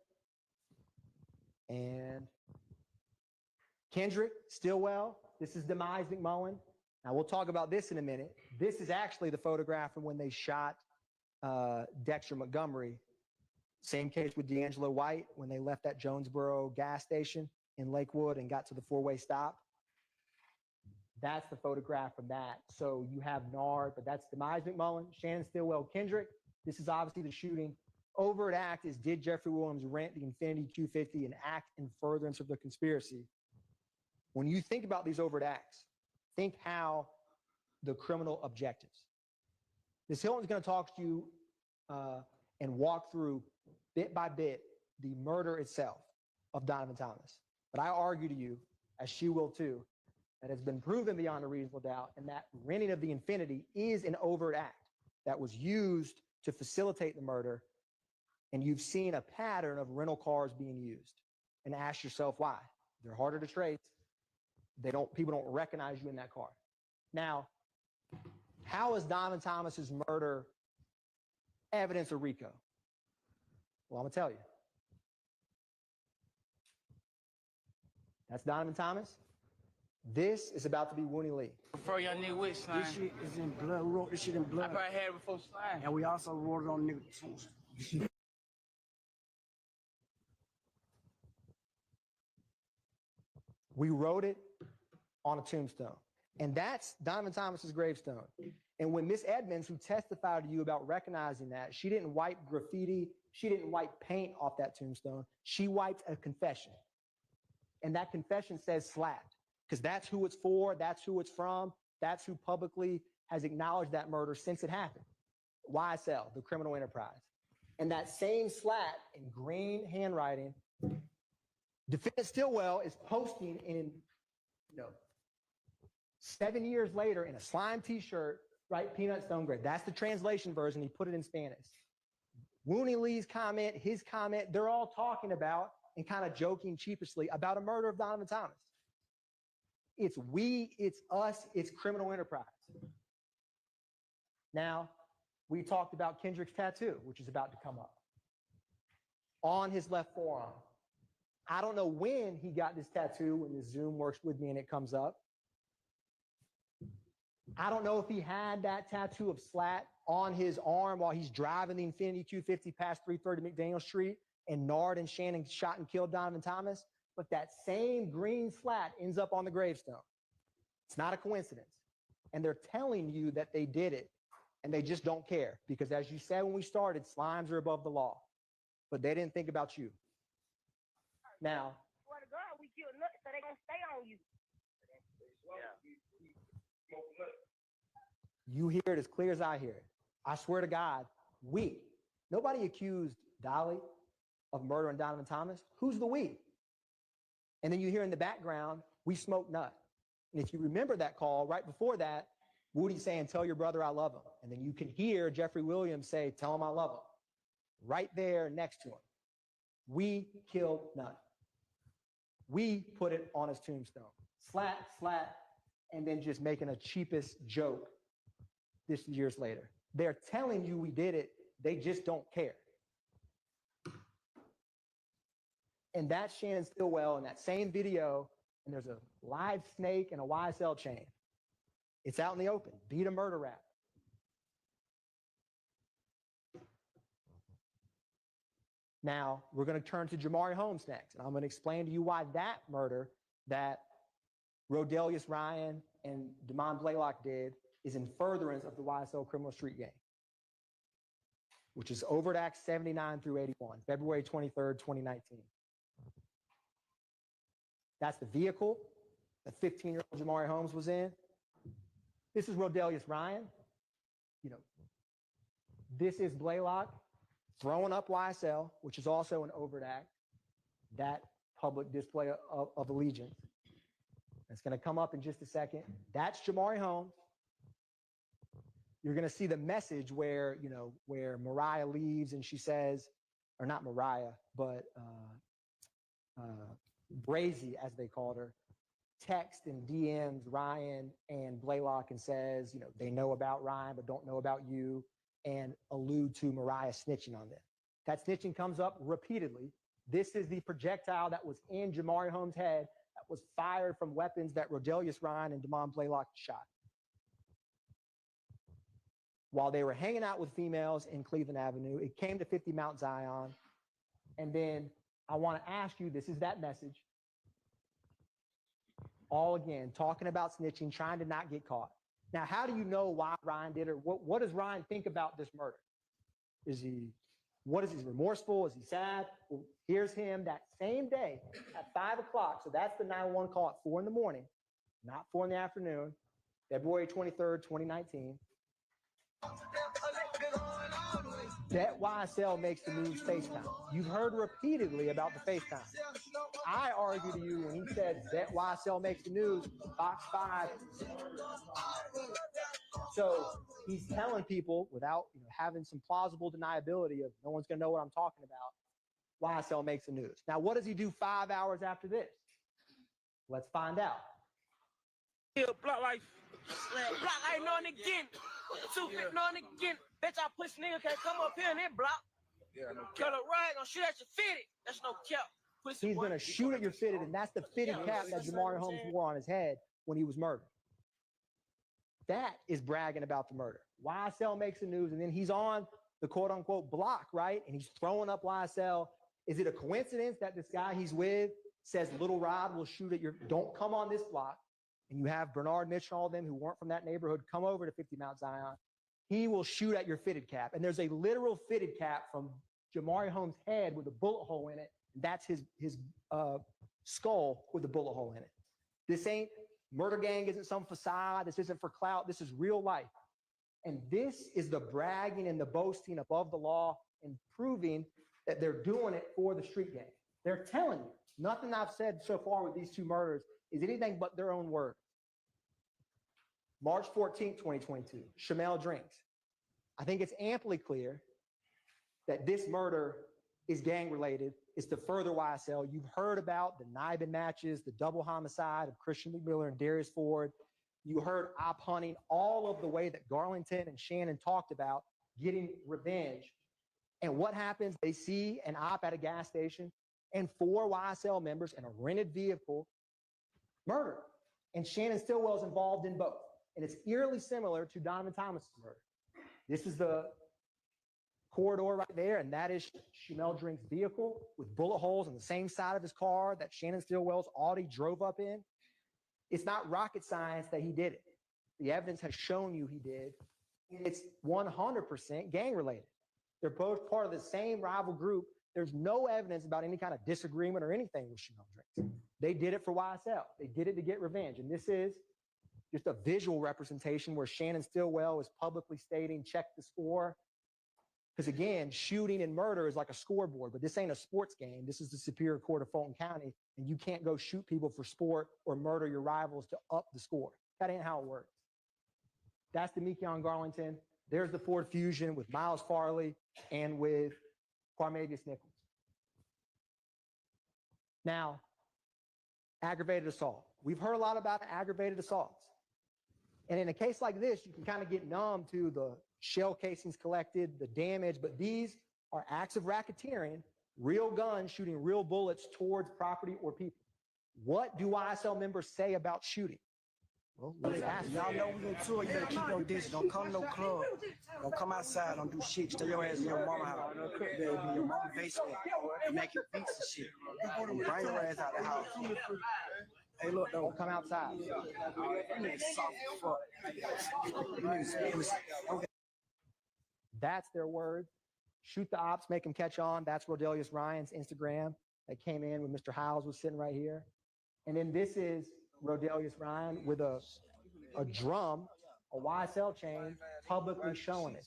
And Kendrick Stillwell, this is Demise McMullen. Now, we'll talk about this in a minute. This is actually the photograph from when they shot Dexter Montgomery. Same case with D'Angelo White when they left that Jonesboro gas station in Lakewood and got to the four-way stop. That's the photograph from that. So you have Nard, but that's Demise McMullen, Shannon Stillwell, Kendrick. This is obviously the shooting. Overt act is, did Jeffrey Williams rent the Infiniti Q50 and act in furtherance of the conspiracy? When you think about these overt acts, think how the criminal objectives. Ms. Hilton's going to talk to you and walk through bit by bit the murder itself of Donovan Thomas. But I argue to you, as she will too, that has been proven beyond a reasonable doubt, and that renting of the Infiniti is an overt act that was used to facilitate the murder. And you've seen a pattern of rental cars being used. And ask yourself why. They're harder to trace. People don't recognize you in that car. Now, how is Donovan Thomas's murder evidence of RICO? Well, I'm gonna tell you. That's Donovan Thomas. This is about to be Wooney Lee. Before y'all nigga with slime. This shit is in blood. We wrote this shit in blood. I probably had it before slime. And we also wrote it on nigga. We wrote it on a tombstone. And that's Donovan Thomas's gravestone. And when Miss Edmonds, who testified to you about recognizing that, she didn't wipe graffiti, she didn't wipe paint off that tombstone. She wiped a confession. And that confession says slapped, because that's who it's for, that's who it's from, that's who publicly has acknowledged that murder since it happened. YSL, the criminal enterprise. And that same slat in green handwriting, Defendant Stillwell is posting in, 7 years later in a slime t-shirt, right? Peanut Stone Grave. That's the translation version. He put it in Spanish. Wooney Lee's comment, his comment, they're all talking about and kind of joking sheepishly about a murder of Donovan Thomas. It's we, it's us, it's criminal enterprise. Now, we talked about Kendrick's tattoo, which is about to come up on his left forearm. I don't know when he got this tattoo, when the Zoom works with me and it comes up. I don't know if he had that tattoo of slat on his arm while he's driving the Infiniti Q50 past 330 McDaniel Street and Nard and Shannon shot and killed Donovan Thomas, but that same green slat ends up on the gravestone. It's not a coincidence. And they're telling you that they did it, and they just don't care, because as you said when we started, slimes are above the law, but they didn't think about you. Now, Swear to God, we kill nuts, so they gonna stay on you. you hear it as clear as I hear it. I swear to God, nobody accused Dolly of murdering Donovan Thomas. Who's the we? And then you hear in the background, we smoke nut. And if you remember that call, right before that, Woody saying, tell your brother I love him. And then you can hear Jeffrey Williams say, tell him I love him. Right there next to him. We killed nut. We put it on his tombstone. Slat, slat, and then just making a cheapest joke this years later. They're telling you we did it, they just don't care. And that's Shannon Stillwell in that same video, and there's a live snake and a YSL chain. It's out in the open. Beat a murder rap. Now, we're going to turn to Jamari Holmes next, and I'm going to explain to you why that murder that Rodelius Ryan and Damon Blaylock did is in furtherance of the YSL criminal street gang, which is Overt Act 79 through 81, February 23rd, 2019. That's the vehicle that 15-year-old Jamari Holmes was in. This is Rodelius Ryan. You know, this is Blaylock throwing up YSL, which is also an overt act, that public display of allegiance. It's going to come up in just a second. That's Jamari Holmes. You're going to see the message where, you know, where Mariah leaves and she says, or not Mariah, but Brazy, as they called her, text and DMs Ryan and Blaylock and says, you know, they know about Ryan, but don't know about you, and allude to Mariah snitching on them. That snitching comes up repeatedly. This is the projectile that was in Jamari Holmes' head that was fired from weapons that Rodelius Ryan and Damon Blaylock shot while they were hanging out with females in Cleveland Avenue. It came to 50 Mount Zion. And then I want to ask you, this is that message. All again, talking about snitching, trying to not get caught. Now, how do you know why Ryan did it? What does Ryan think about this murder? Is he remorseful? Is he sad? Well, here's him that same day at 5 o'clock. So that's the 911 call at 4 in the morning, not 4 in the afternoon, February 23rd, 2019. That YSL makes the news FaceTime. You've heard repeatedly about the FaceTime. I argue to you when he said that YSL makes the news, Fox 5. So he's telling people without having some plausible deniability of no one's going to know what I'm talking about, YSL makes the news. Now, what does he do 5 hours after this? Let's find out. Yeah, block life. Block life, no nigga again. 250, no nigga again. Bitch, I push nigga can't come up here in that block. Yeah, no cap. Color right, gonna shoot at your fitted. That's no cap. He's going to shoot at your fitted, and that's the fitted cap that Jamari Holmes wore on his head when he was murdered. That is bragging about the murder. YSL makes the news, and then he's on the quote-unquote block, right? And he's throwing up YSL. Is it a coincidence that this guy he's with says Little Rod will shoot at your, don't come on this block, and you have Bernard Mitchell and all of them who weren't from that neighborhood come over to 50 Mount Zion, he will shoot at your fitted cap. And there's a literal fitted cap from Jamari Holmes' head with a bullet hole in it. That's his skull with a bullet hole in it. This ain't, murder gang isn't some facade. This isn't for clout. This is real life. And this is the bragging and the boasting above the law and proving that they're doing it for the street gang. They're telling you. Nothing I've said so far with these two murders is anything but their own word. March 14th, 2022, Shamel Drinks. I think it's amply clear that this murder is gang related. It's to further YSL. You've heard about the Nibin matches, the double homicide of Christian McMiller and Darius Ford. You heard op hunting, all of the way that Garlington and Shannon talked about getting revenge. And what happens? They see an op at a gas station and 4 YSL members in a rented vehicle murdered. And Shannon Stillwell is involved in both. And it's eerily similar to Donovan Thomas's murder. This is the corridor right there, and that is Shamel Drink's vehicle with bullet holes on the same side of his car that Shannon Stillwell's Audi drove up in. It's not rocket science that he did it. The evidence has shown you he did. And it's 100% gang related. They're both part of the same rival group. There's no evidence about any kind of disagreement or anything with Shamel Drinks. They did it for YSL. They did it to get revenge. And this is just a visual representation where Shannon Stillwell is publicly stating, check the score. Because again, shooting and murder is like a scoreboard, but this ain't a sports game. This is the Superior Court of Fulton County, and you can't go shoot people for sport or murder your rivals to up the score. That ain't how it works. That's the Mekion Garlington. There's the Ford Fusion with Miles Farley and with Quarmavius Nichols. Now, aggravated assault. We've heard a lot about aggravated assaults. And in a case like this, you can kind of get numb to the shell casings collected, the damage, but these are acts of racketeering, real guns shooting real bullets towards property or people. What do YSL members say about shooting? Well, let's ask. Y'all know we in tour. You better keep your distance. Don't come to no club. Don't come outside. Don't do shit. Stay your ass in your mama house. Baby, your mama basement. Making beats and shit. Don't bring your ass out the house. Hey, look, though. Don't come outside. You niggas soft as fuck. You niggas pussy. Okay. That's their words. Shoot the ops, make them catch on. That's Rodelius Ryan's Instagram that came in when Mr. Howes was sitting right here. And then this is Rodelius Ryan with a drum, a YSL chain, publicly showing it.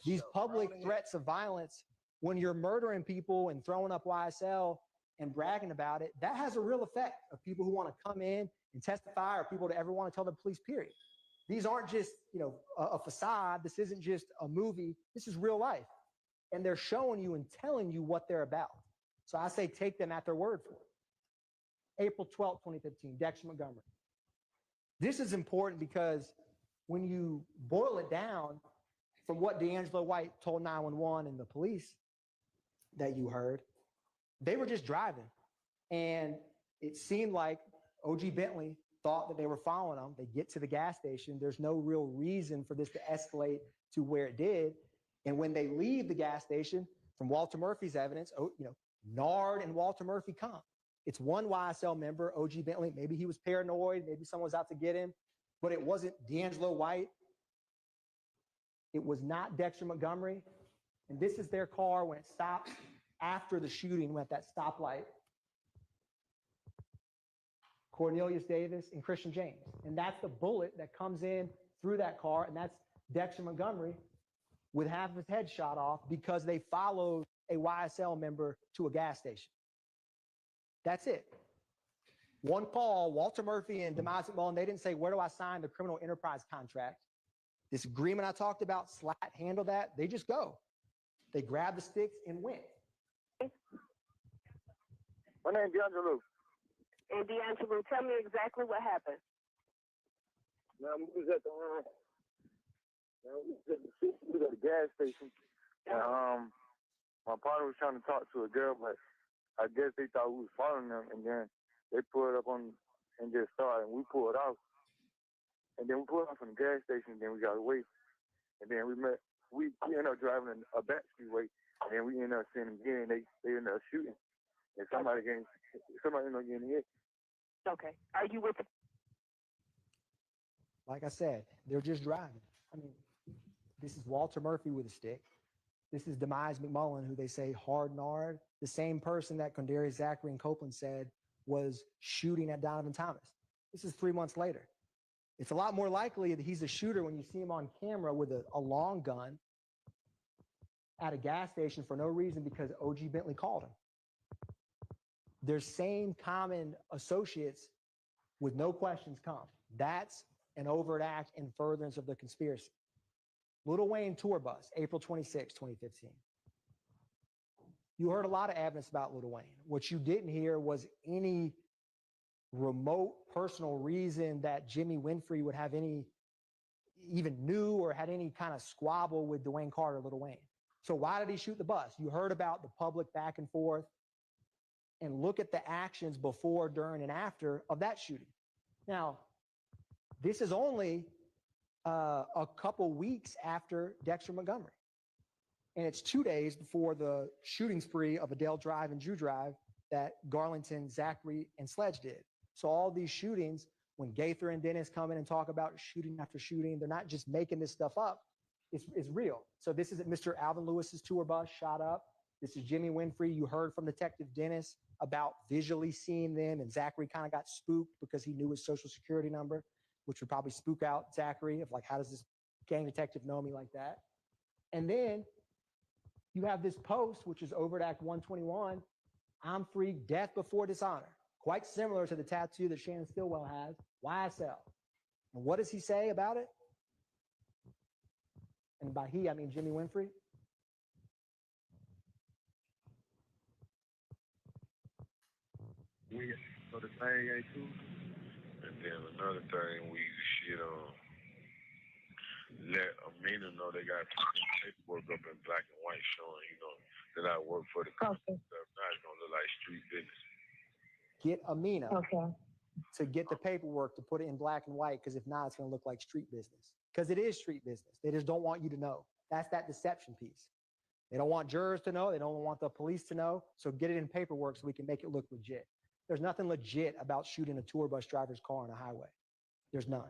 These public threats of violence, when you're murdering people and throwing up YSL and bragging about it, that has a real effect of people who want to come in and testify or people that ever want to tell the police, period. These aren't just, a facade. This isn't just a movie. This is real life. And they're showing you and telling you what they're about. So I say take them at their word for it. April 12th, 2015, Dexter Montgomery. This is important because when you boil it down from what D'Angelo White told 911 and the police that you heard, they were just driving. And it seemed like OG Bentley thought that they were following them. They get to the gas station. There's no real reason for this to escalate to where it did. And when they leave the gas station, from Walter Murphy's evidence, Nard and Walter Murphy come. It's one YSL member, OG Bentley. Maybe he was paranoid. Maybe someone was out to get him. But it wasn't D'Angelo White. It was not Dexter Montgomery. And this is their car when it stops after the shooting at that stoplight. Cornelius Davis and Christian James. And that's the bullet that comes in through that car. And that's Dexter Montgomery with half of his head shot off because they followed a YSL member to a gas station. That's it. One call, Walter Murphy and Demise McMullen, they didn't say, where do I sign the criminal enterprise contract? This agreement I talked about, Slat handle that. They just go. They grab the sticks and went. My name's D'Angelo. And D'Angelo, tell me exactly what happened. Now, we was at the gas station. And, my partner was trying to talk to a girl, but I guess they thought we was following them, and then they pulled up on and just started, and we pulled off. And then we pulled off from the gas station, and then we got away. And then we ended up driving a back streetway, and then we ended up seeing them again. They ended up shooting, and somebody ended up getting hit. Okay. Are you with the... Like I said, they're just driving. I mean, this is Walter Murphy with a stick. This is Demise McMullen, who they say hard Nard, the same person that Condarius Zachary and Copeland said was shooting at Donovan Thomas. This is 3 months later. It's a lot more likely that he's a shooter when you see him on camera with a long gun at a gas station for no reason because OG Bentley called him. Their same common associates with no questions come. That's an overt act in furtherance of the conspiracy. Lil Wayne tour bus, April 26, 2015. You heard a lot of evidence about Lil Wayne. What you didn't hear was any remote personal reason that Jimmy Winfrey would have any, even knew or had any kind of squabble with Dwayne Carter, Lil Wayne. So why did he shoot the bus? You heard about the public back and forth, and look at the actions before, during, and after of that shooting. Now, this is only a couple weeks after Dexter Montgomery. And it's 2 days before the shooting spree of Adele Drive and Drew Drive that Garlington, Zachary, and Sledge did. So all these shootings, when Gaither and Dennis come in and talk about shooting after shooting, they're not just making this stuff up. It's real. So this is Mr. Alvin Lewis's tour bus shot up. This is Jimmy Winfrey. You heard from Detective Dennis about visually seeing them, and Zachary kind of got spooked because he knew his social security number, which would probably spook out Zachary of like, how does this gang detective know me like that? And then you have this post, which is Overt Act 121, I'm free, death before dishonor. Quite similar to the tattoo that Shannon Stillwell has, YSL. And what does he say about it? And by he, I mean Jimmy Winfrey. So the thing ain't too. And then another thing we shit on let Amina know they got paperwork up in black and white showing, that I work for the company. Stuff. Now it's gonna look like street business. Get Amina to get the paperwork to put it in black and white, because if not, it's going to look like street business. Because it is street business. They just don't want you to know. That's that deception piece. They don't want jurors to know. They don't want the police to know. So get it in paperwork so we can make it look legit. There's nothing legit about shooting a tour bus driver's car on a highway. There's none.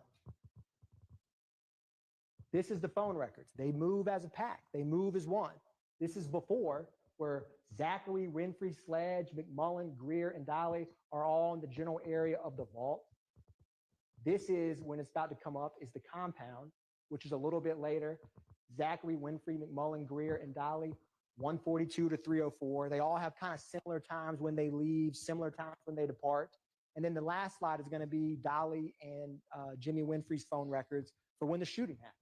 This is the phone records. They move as a pack. They move as one. This is before, where Zachary, Winfrey, Sledge, McMullen, Greer, and Dolly are all in the general area of the vault. This is, when it's about to come up, is the compound, which is a little bit later. Zachary, Winfrey, McMullen, Greer, and Dolly, 142 to 304. They all have kind of similar times when they leave, similar times when they depart. And then the last slide is going to be Dolly and Jimmy Winfrey's phone records for when the shooting happened.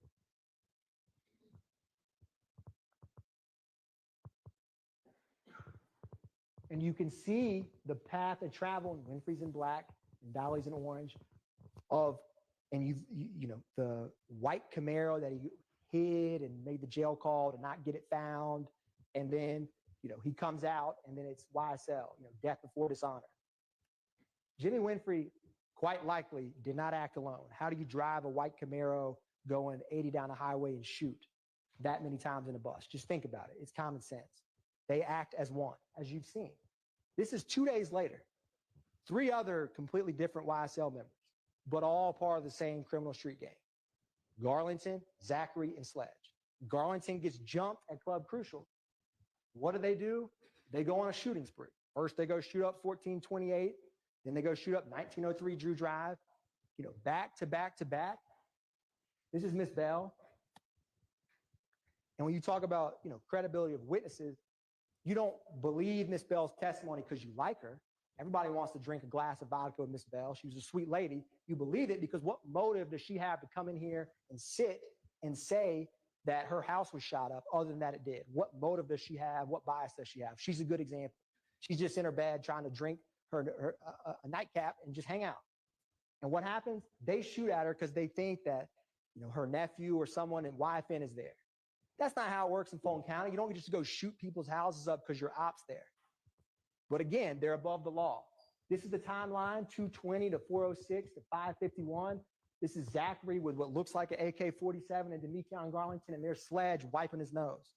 And you can see the path of travel, and Winfrey's in black and Dolly's in orange, and the white Camaro that he hid and made the jail call to not get it found. And then, he comes out, and then it's YSL, death before dishonor. Jimmy Winfrey quite likely did not act alone. How do you drive a white Camaro going 80 down the highway and shoot that many times in a bus? Just think about it. It's common sense. They act as one, as you've seen. This is 2 days later. 3 other completely different YSL members, but all part of the same criminal street gang. Garlington, Zachary, and Sledge. Garlington gets jumped at Club Crucial. What do? They go on a shooting spree. First, they go shoot up 1428. Then they go shoot up 1903 Drew Drive. Back to back to back. This is Miss Bell. And when you talk about, credibility of witnesses, you don't believe Miss Bell's testimony because you like her. Everybody wants to drink a glass of vodka with Miss Bell. She was a sweet lady. You believe it because what motive does she have to come in here and sit and say that her house was shot up other than that it did? What motive does she have? What bias does she have? She's a good example. She's just in her bed trying to drink a nightcap and just hang out. And what happens? They shoot at her because they think that, her nephew or someone in YFN is there. That's not how it works in Fulton County. You don't just go shoot people's houses up because your op's there. But again, they're above the law. This is the timeline, 220 to 406 to 551. This is Zachary with what looks like an AK-47 and Demekion Garlington, and there's Sledge wiping his nose.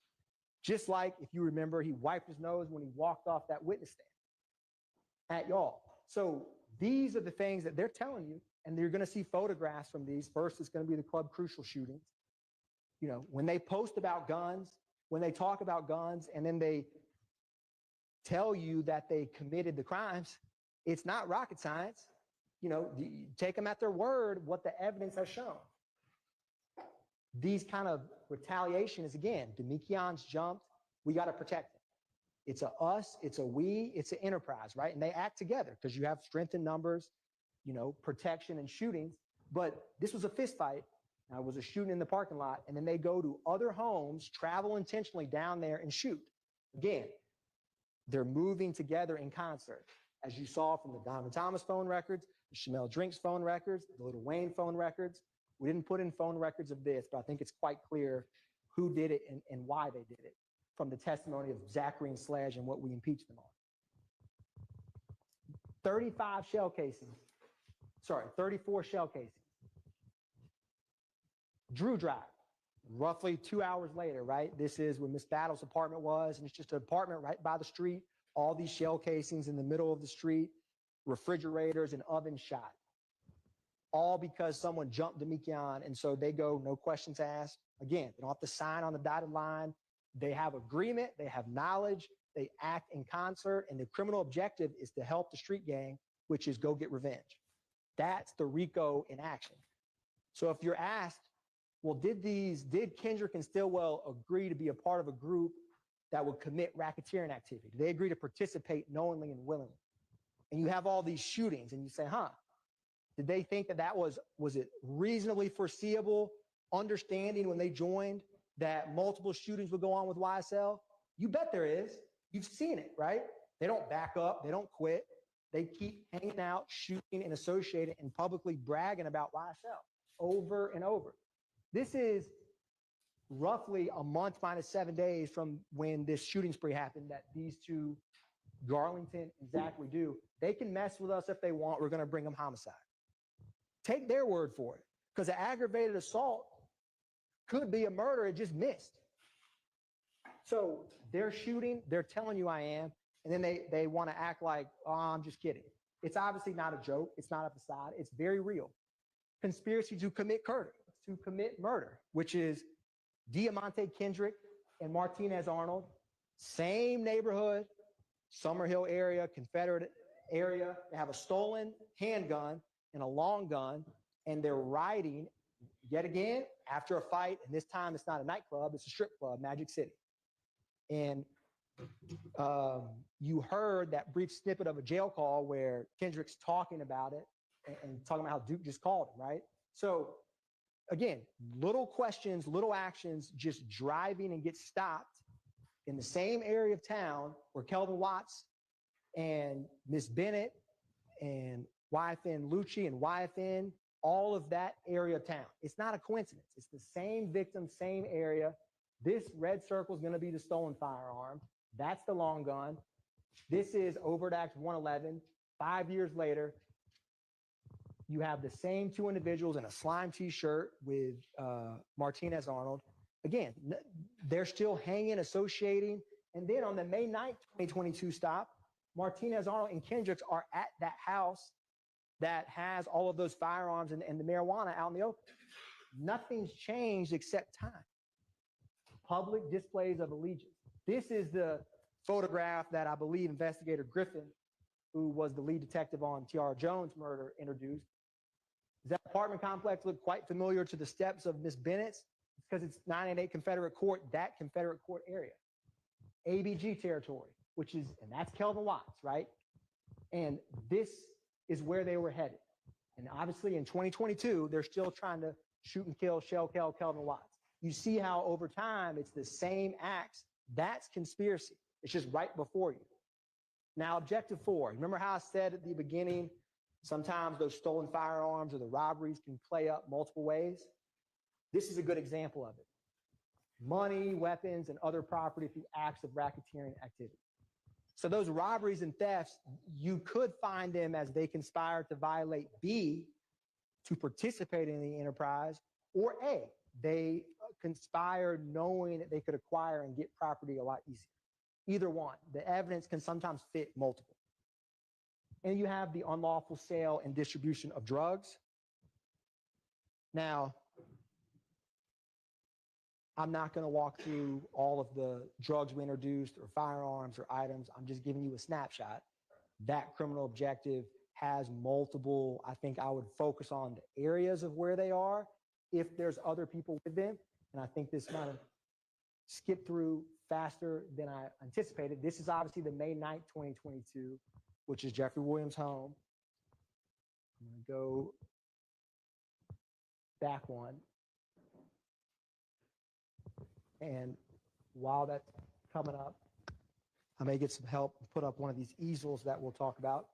Just like, if you remember, he wiped his nose when he walked off that witness stand at y'all. So these are the things that they're telling you, and you're going to see photographs from these. First, it's going to be the Club Crucial shootings. When they post about guns, when they talk about guns, and then they tell you that they committed the crimes, it's not rocket science. Take them at their word, what the evidence has shown. These kind of retaliation is, again, Demikion's jumped. We got to protect him. It's a us, it's a we, it's an enterprise, right? And they act together because you have strength in numbers, protection and shootings. But this was a fist fight. It was a shooting in the parking lot, and then they go to other homes, travel intentionally down there and shoot. Again, they're moving together in concert, as you saw from the Donovan Thomas phone records, the Shamel Drinks phone records, the Little Wayne phone records. We didn't put in phone records of this, but I think it's quite clear who did it and why they did it from the testimony of Zachary and Sledge and what we impeached them on. 34 shell casings. Drew Drive, roughly 2 hours later, right? This is where Miss Battle's apartment was, and it's just an apartment right by the street. All these shell casings in the middle of the street, refrigerators and ovens shot. All because someone jumped Demekion, and so they go, no questions asked. Again, they don't have to sign on the dotted line. They have agreement, they have knowledge, they act in concert, and the criminal objective is to help the street gang, which is go get revenge. That's the RICO in action. So if you're asked, well, did Kendrick and Stillwell agree to be a part of a group that would commit racketeering activity? Did they agree to participate knowingly and willingly? And you have all these shootings, and you say, did they think that was it reasonably foreseeable, understanding when they joined that multiple shootings would go on with YSL? You bet there is. You've seen it, right? They don't back up. They don't quit. They keep hanging out, shooting, and associating and publicly bragging about YSL over and over. This is roughly a month minus 7 days from when this shooting spree happened that these two, Garlington and Zachary, do. They can mess with us if they want. We're going to bring them homicide. Take their word for it, because an aggravated assault could be a murder. It just missed. So they're shooting, they're telling you I am, and then they want to act like, oh, I'm just kidding. It's obviously not a joke. It's not a facade. It's very real. Conspiracy to commit murder, which is Diamante Kendrick and Martinez Arnold, same neighborhood, Summerhill area, Confederate area. They have a stolen handgun and a long gun, and they're riding yet again after a fight. And this time it's not a nightclub, it's a strip club, Magic City. And you heard that brief snippet of a jail call where Kendrick's talking about it and talking about how Duke just called him, right? So again, little questions, little actions, just driving and get stopped in the same area of town where Kelvin Watts and Miss Bennett and YFN Lucci and YFN, all of that area of town. It's not a coincidence. It's the same victim, same area. This red circle is going to be the stolen firearm. That's the long gun. This is Overt Act 111. 5 years later, you have the same two individuals in a slime t-shirt with Martinez Arnold. Again, they're still hanging, associating. And then on the May 9th, 2022 stop, Martinez Arnold and Kendricks are at that house that has all of those firearms and the marijuana out in the open. Nothing's changed except time. Public displays of allegiance. This is the photograph that I believe investigator Griffin, who was the lead detective on Tiara Jones' murder, introduced. Does that apartment complex look quite familiar to the steps of Miss Bennett's? It's because it's 988 Confederate Court, that Confederate Court area. ABG territory, which is, and that's Kelvin Watts, right? And this is where they were headed. And obviously in 2022, they're still trying to shoot and kill, shell kill Kelvin Watts. You see how over time, it's the same acts. That's conspiracy. It's just right before you. Now, objective 4. Remember how I said at the beginning, sometimes those stolen firearms or the robberies can play up multiple ways? This is a good example of it. Money, weapons, and other property through acts of racketeering activity. So those robberies and thefts, you could find them as they conspire to violate B, to participate in the enterprise, or A, they conspired knowing that they could acquire and get property a lot easier. Either one. The evidence can sometimes fit multiple. And you have the unlawful sale and distribution of drugs. Now, I'm not going to walk through all of the drugs we introduced or firearms or items. I'm just giving you a snapshot. That criminal objective has multiple. I think I would focus on the areas of where they are if there's other people with them. And I think this might have skipped through faster than I anticipated. This is obviously the May 9th, 2022, which is Jeffrey Williams' home. I'm going to go back one. And while that's coming up, I may get some help and put up one of these easels that we'll talk about.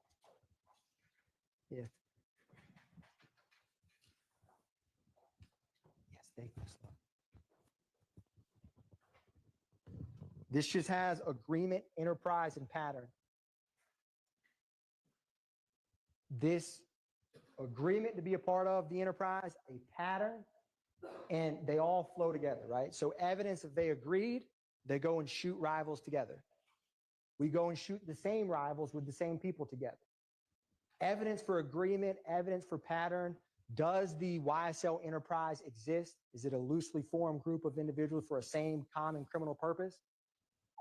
Yes, thank you. This just has agreement, enterprise, and pattern. This agreement to be a part of the enterprise, a pattern, and they all flow together, right? So evidence if they agreed, they go and shoot rivals together. We go and shoot the same rivals with the same people together. Evidence for agreement, evidence for pattern. Does the YSL enterprise exist? Is it a loosely formed group of individuals for a same common criminal purpose?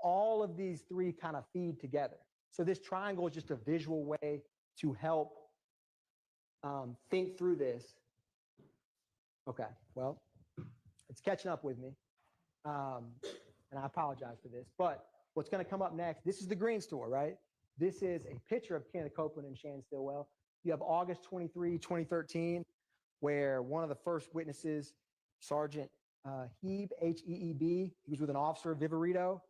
All of these three kind of feed together. So this triangle is just a visual way to help think through this. Okay, well, it's catching up with me. And I apologize for this, but what's going to come up next, this is the Green Store, right? This is a picture of Kenneth Copeland and Shannon Stillwell. You have August 23, 2013, where one of the first witnesses, Sergeant Heeb, H-E-E-B, he was with an officer, Viverito.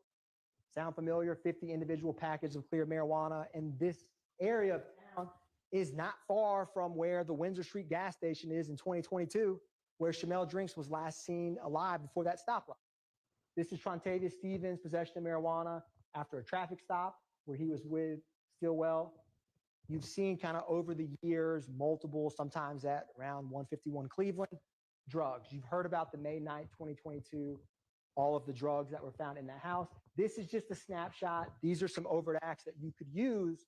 Sound familiar? 50 individual packets of clear marijuana. And this area of town is not far from where the Windsor Street gas station is in 2022, where Shamel Drinks was last seen alive before that stoplight. This is Trontavious Stevens' possession of marijuana after a traffic stop where he was with Stillwell. You've seen kind of over the years, multiple, sometimes at around 151 Cleveland, drugs. You've heard about the May 9th, 2022, all of the drugs that were found in that house. This is just a snapshot. These are some overt acts that you could use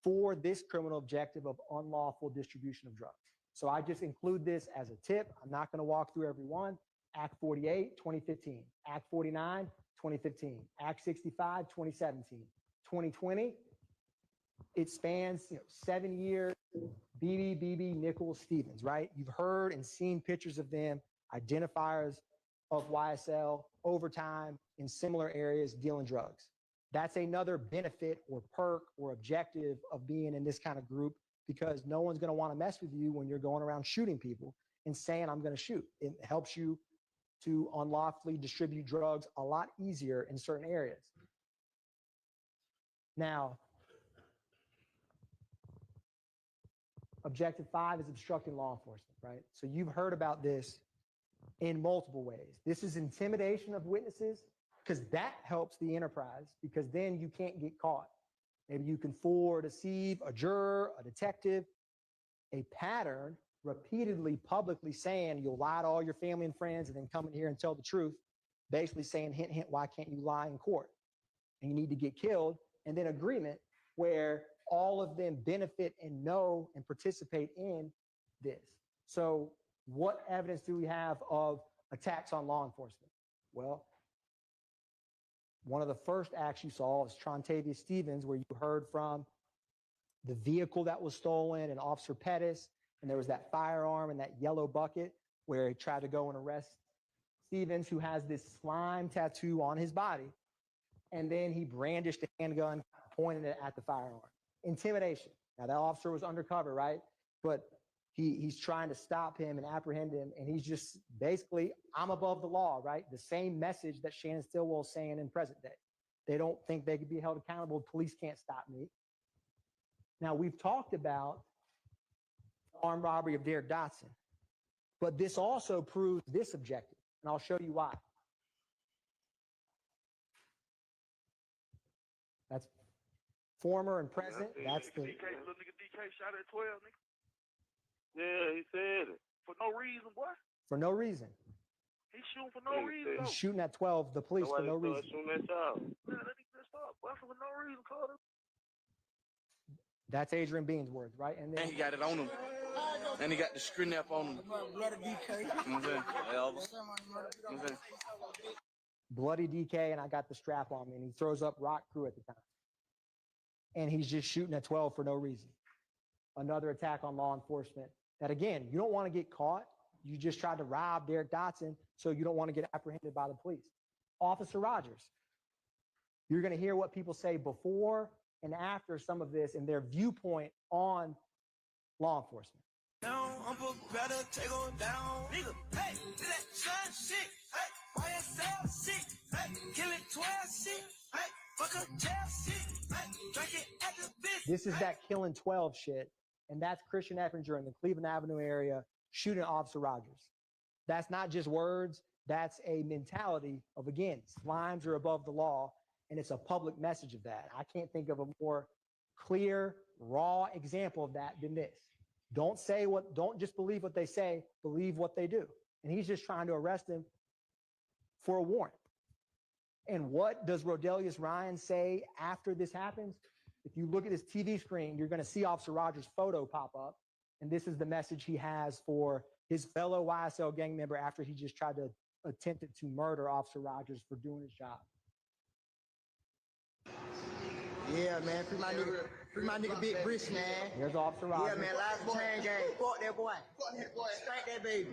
for this criminal objective of unlawful distribution of drugs. So I just include this as a tip. I'm not going to walk through every one. Act 48, 2015. Act 49, 2015. Act 65, 2017. 2020, it spans 7 years. BB, Nichols, Stevens, right? You've heard and seen pictures of them, identifiers of YSL over time in similar areas dealing drugs. That's another benefit or perk or objective of being in this kind of group, because no one's going to want to mess with you when you're going around shooting people and saying, I'm going to shoot. It helps you to unlawfully distribute drugs a lot easier in certain areas. Now, objective 5 is obstructing law enforcement, right? So you've heard about this in multiple ways. This is intimidation of witnesses, because that helps the enterprise, because then you can't get caught. Maybe you can fool or deceive a juror, a detective, a pattern, repeatedly publicly saying you'll lie to all your family and friends and then come in here and tell the truth, basically saying, hint, hint, why can't you lie in court? And you need to get killed. And then agreement where all of them benefit and know and participate in this. So what evidence do we have of attacks on law enforcement? Well, one of the first acts you saw is Trontavious Stevens, where you heard from the vehicle that was stolen and Officer Pettis, and there was that firearm and that yellow bucket where he tried to go and arrest Stevens, who has this slime tattoo on his body. And then he brandished a handgun, pointed it at the firearm. Intimidation. Now, that officer was undercover, right? But he's trying to stop him and apprehend him. And he's just basically, I'm above the law, right? The same message that Shannon Stillwell is saying in present day. They don't think they could be held accountable. Police can't stop me. Now, we've talked about the armed robbery of Derek Dotson, but this also proves this objective. And I'll show you why. That's former and present. That's the DK, little nigga DK shot at 12, nigga. Yeah, he said it. For no reason, boy. for no reason. He's shooting for no reason, though. He's shooting at 12, the police for no reason. Shooting at y'all. Yeah, that nigga messed up, boy, for no reason, Carter. That's Adrian Bean's words, right? And then And he got it on him. And he got the screen up on him. bloody DK, and I got the strap on me, and he throws up Rock Crew at the time. And he's just shooting at 12 for no reason. Another attack on law enforcement that, again, you don't want to get caught. You just tried to rob Derek Dotson, so you don't want to get apprehended by the police. Officer Rogers. You're going to hear what people say before and after some of this and their viewpoint on law enforcement. Down, I'm better take on down. Nigga, hey, do that shine shit. Hey, YSL shit. Hey, kill it 12 shit. Hey, fuck a jail shit. Hey, drink it at the bitch. This is that killing 12 shit. And that's Christian Effinger in the Cleveland Avenue area shooting Officer Rogers. That's not just words. That's a mentality of, again, slimes are above the law. And it's a public message of that. I can't think of a more clear, raw example of that than this. Don't just believe what they say, believe what they do. And he's just trying to arrest him for a warrant. And what does Rodelius Ryan say after this happens? If you look at his TV screen, you're going to see Officer Rogers' photo pop up. And this is the message he has for his fellow YSL gang member after he just tried to attempted to murder Officer Rogers for doing his job. Yeah, man, free my nigga Big Brish, man. Here's Officer Rogers. Yeah, man, live chain gang. Fuck that boy. Fuck that boy. Spank that baby.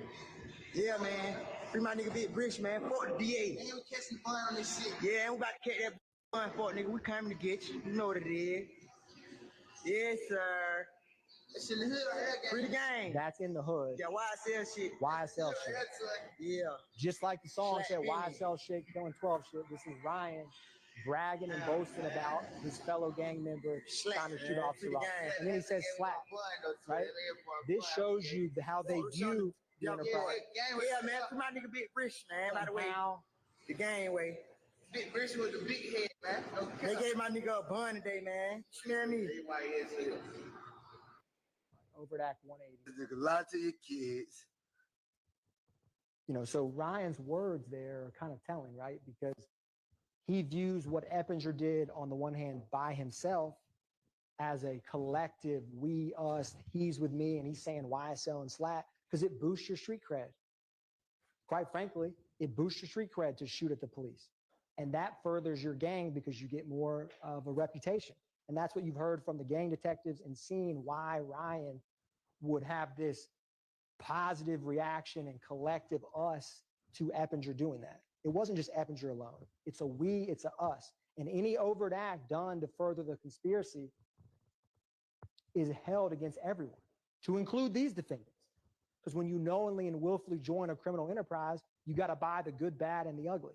Yeah, man. Free my nigga Big Brish, man. Fuck the DA. And we catching the bun on this shit. Yeah, we about to catch that bun, fuck nigga. We coming to get you. You know what it is. Yes, sir. That shit in the hood right here, free the gang. That's in the hood. Yeah, YSL shit. YSL shit. Yeah. Just like the song said, YSL shit, killing 12 shit. This is Ryan bragging and boasting about his fellow gang member trying to shoot Officer Rogers. And then he says slap, right? This shows you how they view the enterprise. Yeah, man. To my nigga Big Rich, man. By the way, the gangway. Big Rich with the big head, man. They gave my nigga a bun today, man. Smell me. YSL. Overt Act 180. Nigga, lie to your kids. You know, so Ryan's words there are kind of telling, right? Because he views what Eppinger did on the one hand by himself as a collective, we, us, he's with me, and he's saying YSL and SLAT, because it boosts your street cred. Quite frankly, it boosts your street cred to shoot at the police. And that furthers your gang because you get more of a reputation. And that's what you've heard from the gang detectives and seen why Ryan would have this positive reaction and collective us to Eppinger doing that. It wasn't just Eppinger alone. It's a we, it's a us. And any overt act done to further the conspiracy is held against everyone, to include these defendants. Because when you knowingly and willfully join a criminal enterprise, you got to buy the good, bad, and the ugly.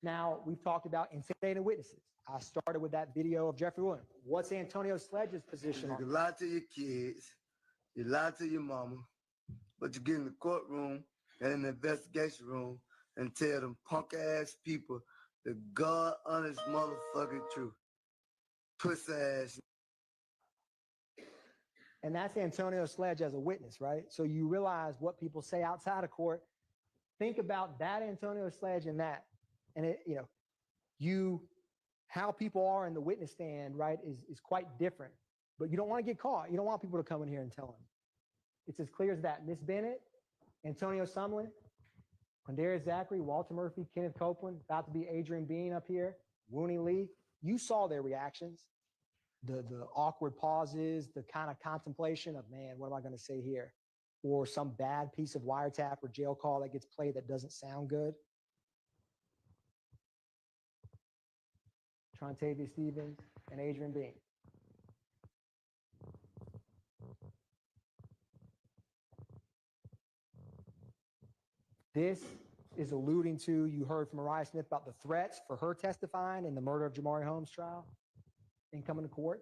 Now, we've talked about intimidating witnesses. I started with that video of Jeffrey Williams. What's Antonio Sledge's position on You this? lie to your kids, you lie to your mama, but you get in the courtroom and in the investigation room and tell them punk ass people the God honest motherfucking truth. Pussy ass. And that's Antonio Sledge as a witness, right? So you realize what people say outside of court. Think about that Antonio Sledge and that. And it, how people are in the witness stand, right, is quite different. But you don't want to get caught. You don't want people to come in here and tell them. It's as clear as that. Miss Bennett, Antonio Sumlin, Quindarius Zachary, Walter Murphy, Kenneth Copeland, about to be Adrian Bean up here, Wooney Lee. You saw their reactions, the awkward pauses, the kind of contemplation of, man, what am I going to say here? Or some bad piece of wiretap or jail call that gets played that doesn't sound good. Trontavia Stevens and Adrian Bean. This is alluding to, you heard from Mariah Smith about the threats for her testifying in the murder of Jamari Holmes trial and coming to court.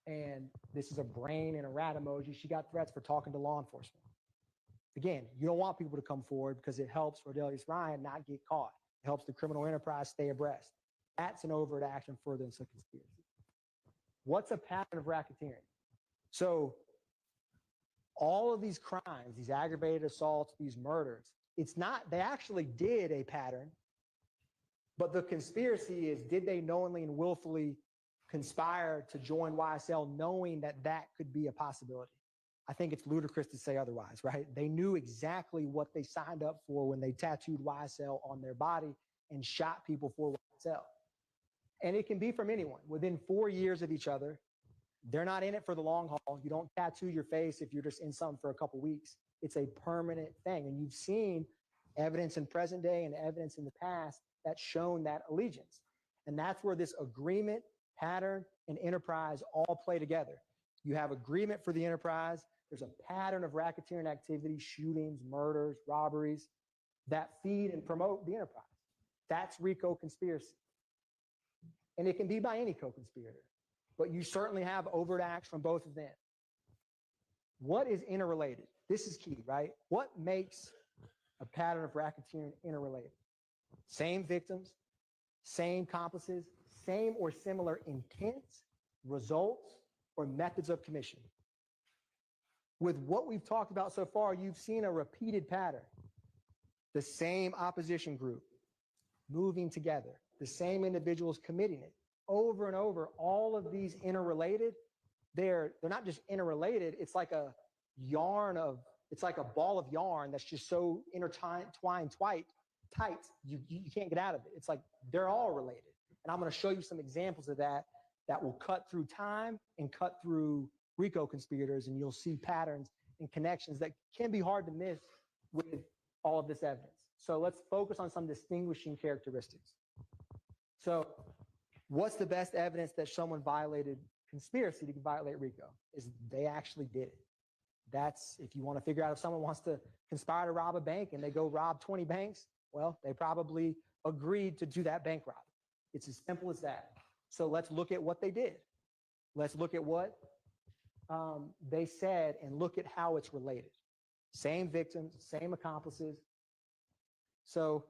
And this is a brain and a rat emoji. She got threats for talking to law enforcement. Again, you don't want people to come forward because it helps Rodelius Ryan not get caught. It helps the criminal enterprise stay abreast. That's an overt action furtherance of conspiracy. What's a pattern of racketeering? So all of these crimes, these aggravated assaults, these murders, it's not, they actually did a pattern, but the conspiracy is, did they knowingly and willfully conspire to join YSL knowing that that could be a possibility? I think it's ludicrous to say otherwise, right? They knew exactly what they signed up for when they tattooed YSL on their body and shot people for YSL. And it can be from anyone. Within 4 years of each other, they're not in it for the long haul. You don't tattoo your face if you're just in something for a couple weeks. It's a permanent thing. And you've seen evidence in present day and evidence in the past that's shown that allegiance. And that's where this agreement, pattern, and enterprise all play together. You have agreement for the enterprise. There's a pattern of racketeering activity, shootings, murders, robberies that feed and promote the enterprise. That's RICO conspiracy. And it can be by any co-conspirator, but you certainly have overt acts from both of them. What is interrelated? This is key, right? What makes a pattern of racketeering interrelated? Same victims, same accomplices, same or similar intents, results, or methods of commission. With what we've talked about so far, you've seen a repeated pattern. The same opposition group moving together, the same individuals committing it over and over. All of these interrelated. They're not just interrelated. It's like a yarn of, it's like a ball of yarn that's just so intertwined, tight, you can't get out of it. It's like they're all related. And I'm going to show you some examples of that will cut through time and cut through RICO conspirators, and you'll see patterns and connections that can be hard to miss with all of this evidence. So let's focus on some distinguishing characteristics. So what's the best evidence that someone violated conspiracy to violate RICO? Is they actually did it. That's, if you want to figure out if someone wants to conspire to rob a bank and they go rob 20 banks, well, they probably agreed to do that bank robbery. It's as simple as that. So let's look at what they did. Let's look at what they said, and look at how it's related. Same victims, same accomplices. So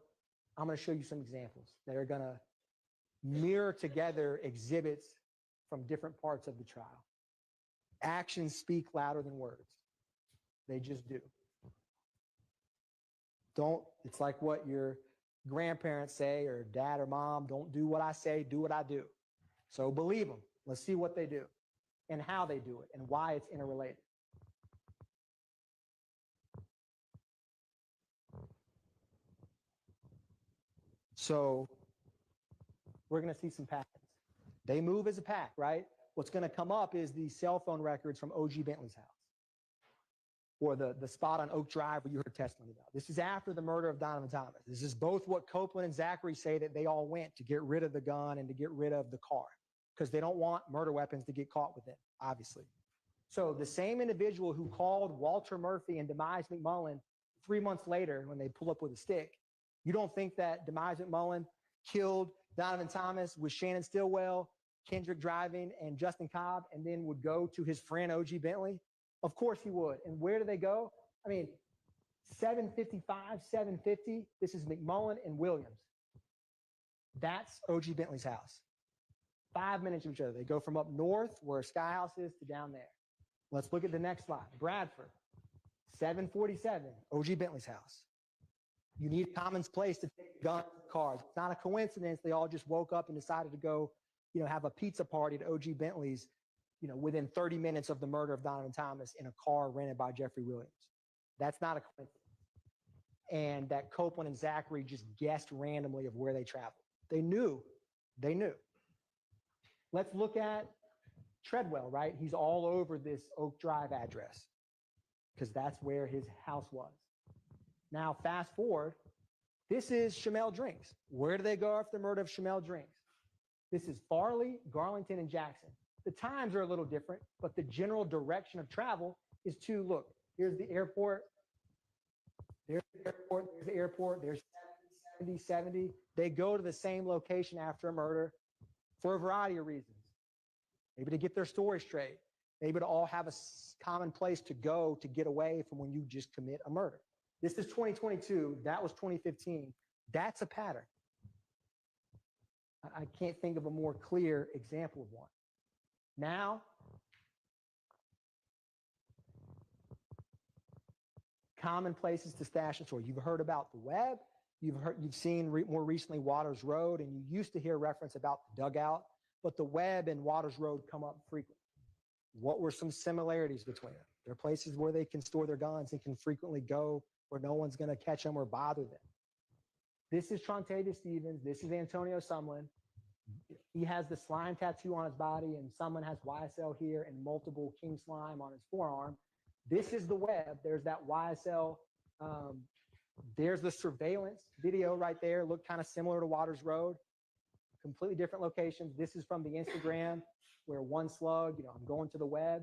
I'm going to show you some examples that are going to mirror together exhibits from different parts of the trial. Actions speak louder than words. They just do. It's like what your grandparents say, or dad or mom, don't do what I say, do what I do. So believe them. Let's see what they do and how they do it and why it's interrelated. So we're going to see some patterns. They move as a pack, right? What's going to come up is the cell phone records from O.G. Bentley's house, or the spot on Oak Drive where you heard testimony about. This is after the murder of Donovan Thomas. This is both what Copeland and Zachary say that they all went to get rid of the gun and to get rid of the car, because they don't want murder weapons to get caught with it, obviously. So the same individual who called Walter Murphy and Demise McMullen 3 months later when they pull up with a stick, you don't think that Demise McMullen killed Donovan Thomas with Shannon Stillwell, Kendrick driving, and Justin Cobb, and then would go to his friend O.G. Bentley? Of course he would. And where do they go? I mean, 755, 750. This is McMullen and Williams. That's O.G. Bentley's house. 5 minutes of each other. They go from up north where Sky House is to down there. Let's look at the next slide. Bradford, 747, O.G. Bentley's house. You need a common place to take guns and cars. It's not a coincidence they all just woke up and decided to go, have a pizza party at O.G. Bentley's, within 30 minutes of the murder of Donovan Thomas in a car rented by Jeffrey Williams. That's not a coincidence. And that Copeland and Zachary just guessed randomly of where they traveled. They knew. Let's look at Treadwell, right? He's all over this Oak Drive address because that's where his house was. Now, fast forward, this is Chamel Drinks. Where do they go after the murder of Chamel Drinks? This is Farley, Garlington, and Jackson. The times are a little different, but the general direction of travel is to, look, here's the airport, there's the airport, there's 70. They go to the same location after a murder for a variety of reasons. Maybe to get their story straight, maybe to all have a common place to go to get away from when you just commit a murder. This is 2022. That was 2015. That's a pattern. I can't think of a more clear example of one. Now, common places to stash and store. You've heard about the web. You've seen more recently Waters Road, and you used to hear reference about the dugout, but the web and Waters Road come up frequently. What were some similarities between them? There are places where they can store their guns and can frequently go where no one's going to catch them or bother them. This is Trontavia Stevens. This is Antonio Sumlin. He has the slime tattoo on his body, and Sumlin has YSL here and multiple king slime on his forearm. This is the web. There's that YSL. There's the surveillance video right there. Looked kind of similar to Waters Road. Completely different locations. This is from the Instagram where one slug, I'm going to the web.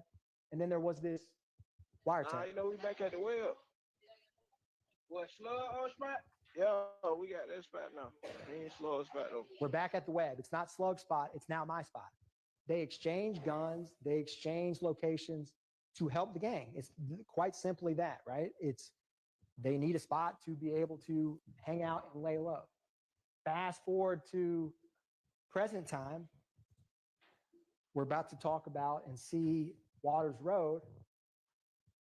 And then there was this wiretap. We back at the web. What, slug on spot? Yeah, we got that spot now. We ain't slug spot though. We're back at the web. It's not slug spot. It's now my spot. They exchange guns. They exchange locations to help the gang. It's quite simply that, right? They need a spot to be able to hang out and lay low. Fast forward to present time, we're about to talk about and see Waters Road,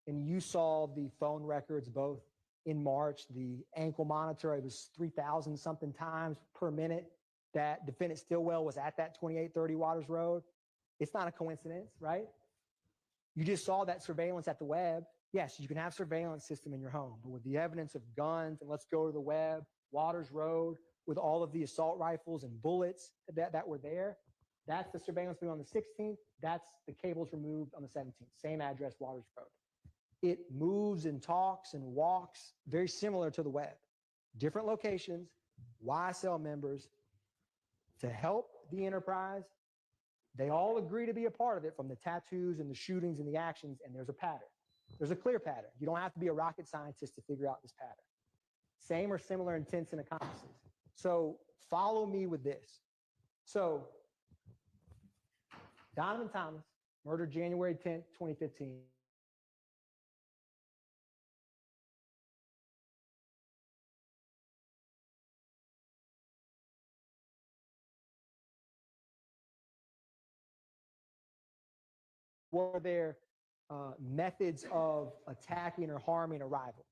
and you saw the phone records both in March, the ankle monitor, it was 3,000 something times per minute that defendant Stillwell was at that 2830 Waters Road. It's not a coincidence, right? You just saw that surveillance at the web. Yes, you can have surveillance system in your home, but with the evidence of guns, and let's go to the web, Waters Road, with all of the assault rifles and bullets that were there, that's the surveillance video on the 16th. That's the cables removed on the 17th. Same address, Waters Road. It moves and talks and walks very similar to the web. Different locations, YSL members to help the enterprise. They all agree to be a part of it, from the tattoos and the shootings and the actions, and there's a pattern. There's a clear pattern. You don't have to be a rocket scientist to figure out this pattern. Same or similar intents and accomplices. So follow me with this. So Donovan Thomas Murdered January 10th, 2015. What are their methods of attacking or harming a rival?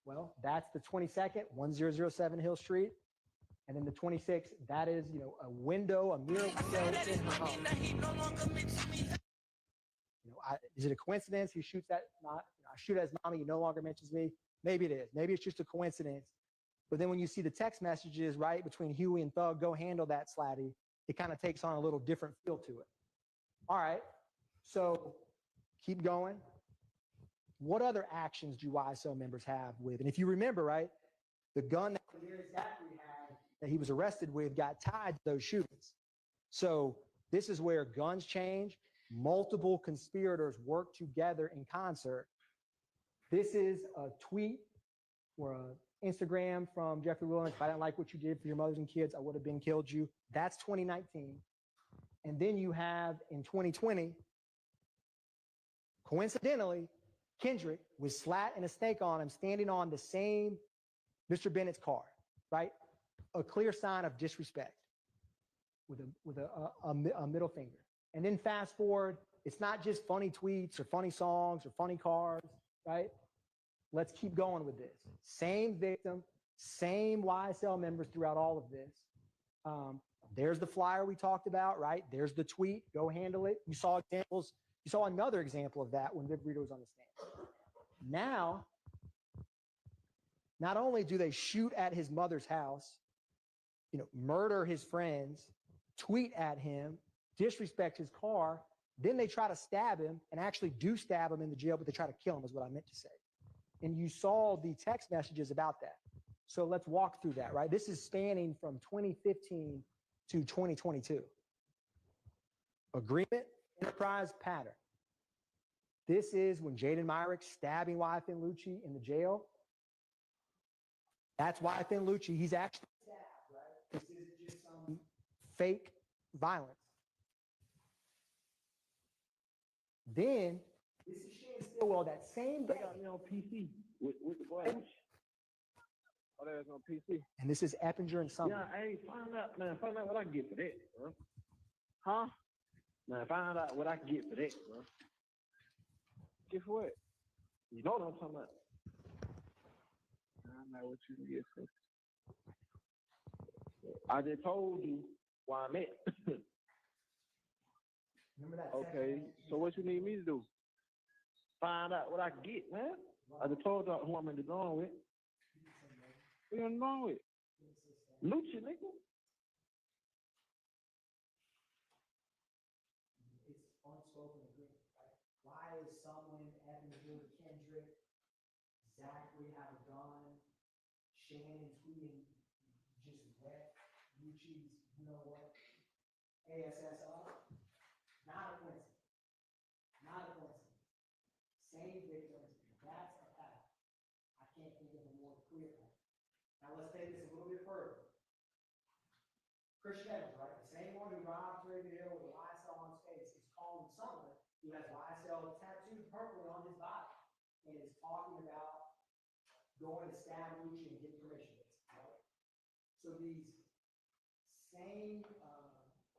Well, that's the 22nd, 1007 Hill Street. And then the 26th, that is, a window, a mirror window in her home. Is it a coincidence? He shoots at, I shoot at his mommy, he no longer mentions me. Maybe it is. Maybe it's just a coincidence. But then when you see the text messages, right, between Huey and Thug, go handle that, Slatty, it kind of takes on a little different feel to it. All right. So keep going. What other actions do YSL members have with? And if you remember, right, the gun that Zachary had that he was arrested with got tied to those shootings. So this is where guns change. Multiple conspirators work together in concert. This is a tweet or an Instagram from Jeffrey Williams. If I didn't like what you did for your mothers and kids, I would have killed you. That's 2019. And then you have in 2020, coincidentally, Kendrick with Slat and a snake on him standing on the same Mr. Bennett's car, right? A clear sign of disrespect with a middle finger. And then fast forward, it's not just funny tweets or funny songs or funny cars, right? Let's keep going with this. Same victim, same YSL members throughout all of this. There's the flyer we talked about, right? There's the tweet, go handle it. You saw examples. You saw another example of that when Vic Rito was on the stand. Now, not only do they shoot at his mother's house, murder his friends, tweet at him, disrespect his car, then they try to stab him and actually do stab him in the jail, but they try to kill him is what I meant to say. And you saw the text messages about that. So let's walk through that, right? This is spanning from 2015 to 2022. Agreement, enterprise, pattern. This is when Jaden Myrick stabbing YFN Lucci in the jail. That's YFN Lucci. He's actually stabbed, right? This isn't just some fake violence. Then, this is Shane Stillwell, that same day. They got me on PC with the boys. Oh, that's on PC. And this is Eppinger and Summer. Yeah, hey, find out what I can get for that, bro. Huh? Man, find out what I can get for that, bro. Guess what? You know what I'm talking about. I know what you can get for. I just told you where I'm at. Remember that? Okay, so what you need me to do? Find out what I can get, man. I just told you who I'm in the drawing with. Who you in the drawing with? Lucci, nigga. It's unspoken agreement, right? Why is someone, Eppinger, Kendrick, Zachary have a gun, Shannon tweeting just wet, Lucci's, you know what, ASS up? Not a coincidence. Not a coincidence. Same victims. That's a fact. I can't think of a more clear fact. Now let's take this a little bit further. Christian Evans, right? The same one who robbed Trey Hill with a YSL on his face is calling someone who has YSL tattooed purple on his body and is talking about going to stab Lucci and getting permission, right? So these same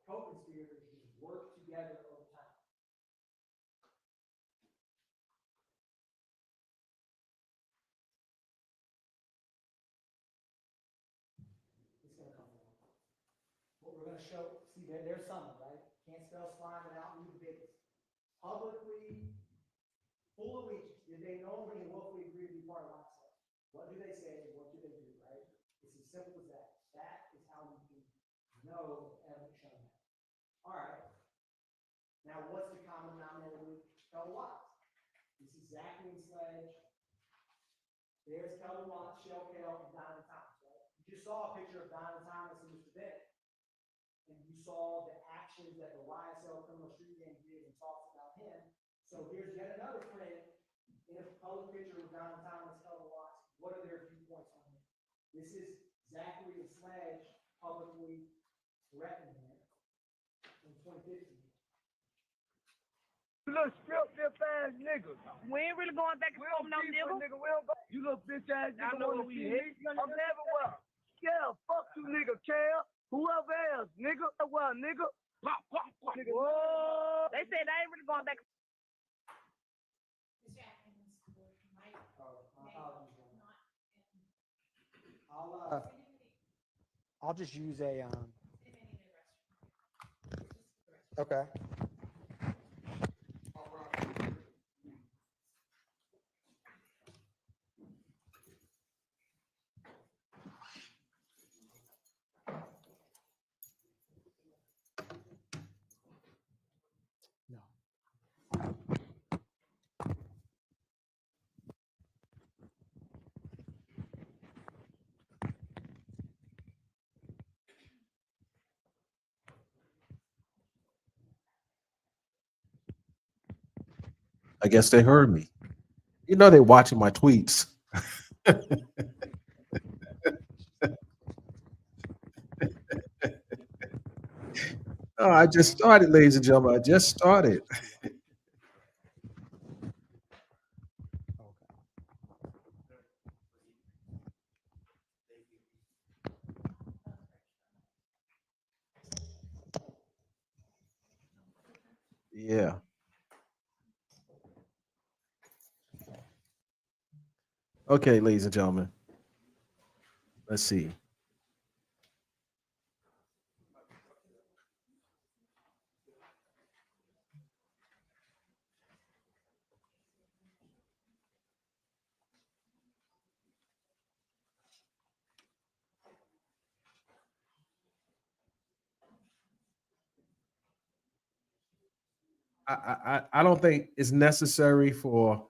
co-conspirators just work together over time. It's going to come along. What we're going to show, see, there's some, right? Can't spell slime without reading the biggest. Publicly, full allegiance. Did they knowingly and willfully agree to be part of YSL? What do they say? What do they do, right? It's as simple as that. That is how you can know evidence showing that. All right. Now, what's the common denominator with Kelvin Watts? This is Zachary and Sledge. There's Kelvin Watts, Shell Kell, and Donovan Thomas, right? You just saw a picture of Donovan Thomas and Mr. Bennett. And you saw the actions that the YSL criminal street gang did and talks about him. So here's yet another friend in a public picture with Donovan Thomas, Kelvin Watts. What are their viewpoints on him? This is Zachary and Sledge publicly threatening him in 2015. little strip dip ass niggas. We ain't really going back and forth no nigga. You little bitch ass nigga wanna see me? I'm everywhere. Yeah, fuck you nigga, Cal. Whoever else, nigga. Well, nigga. Nigga. Whoa. They said they ain't really going back. I'll just use a okay. I guess they heard me. You know they're watching my tweets. Oh, I just started, ladies and gentlemen. I just started. Yeah. Okay, ladies and gentlemen. Let's see. I don't think it's necessary for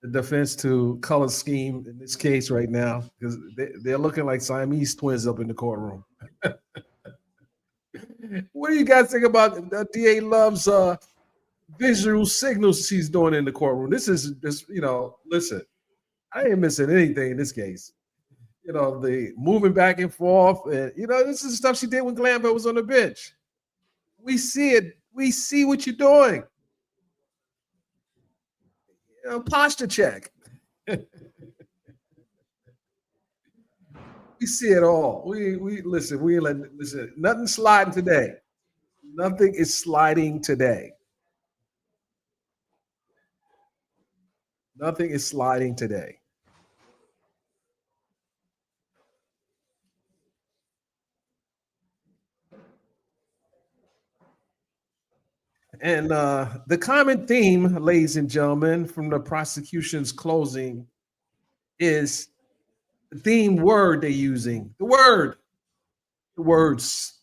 the defense to color scheme in this case right now because they're looking like Siamese twins up in the courtroom. What do you guys think about the DA loves visual signals she's doing in the courtroom? This is just, listen, I ain't missing anything in this case. The moving back and forth, and this is stuff she did when Glanville was on the bench. We see it. We see what you're doing. Posture check. We see it all. We listen. We listen. Nothing sliding today. Nothing is sliding today. Nothing is sliding today. And the common theme, ladies and gentlemen, from the prosecution's closing is the theme word they're using. The words,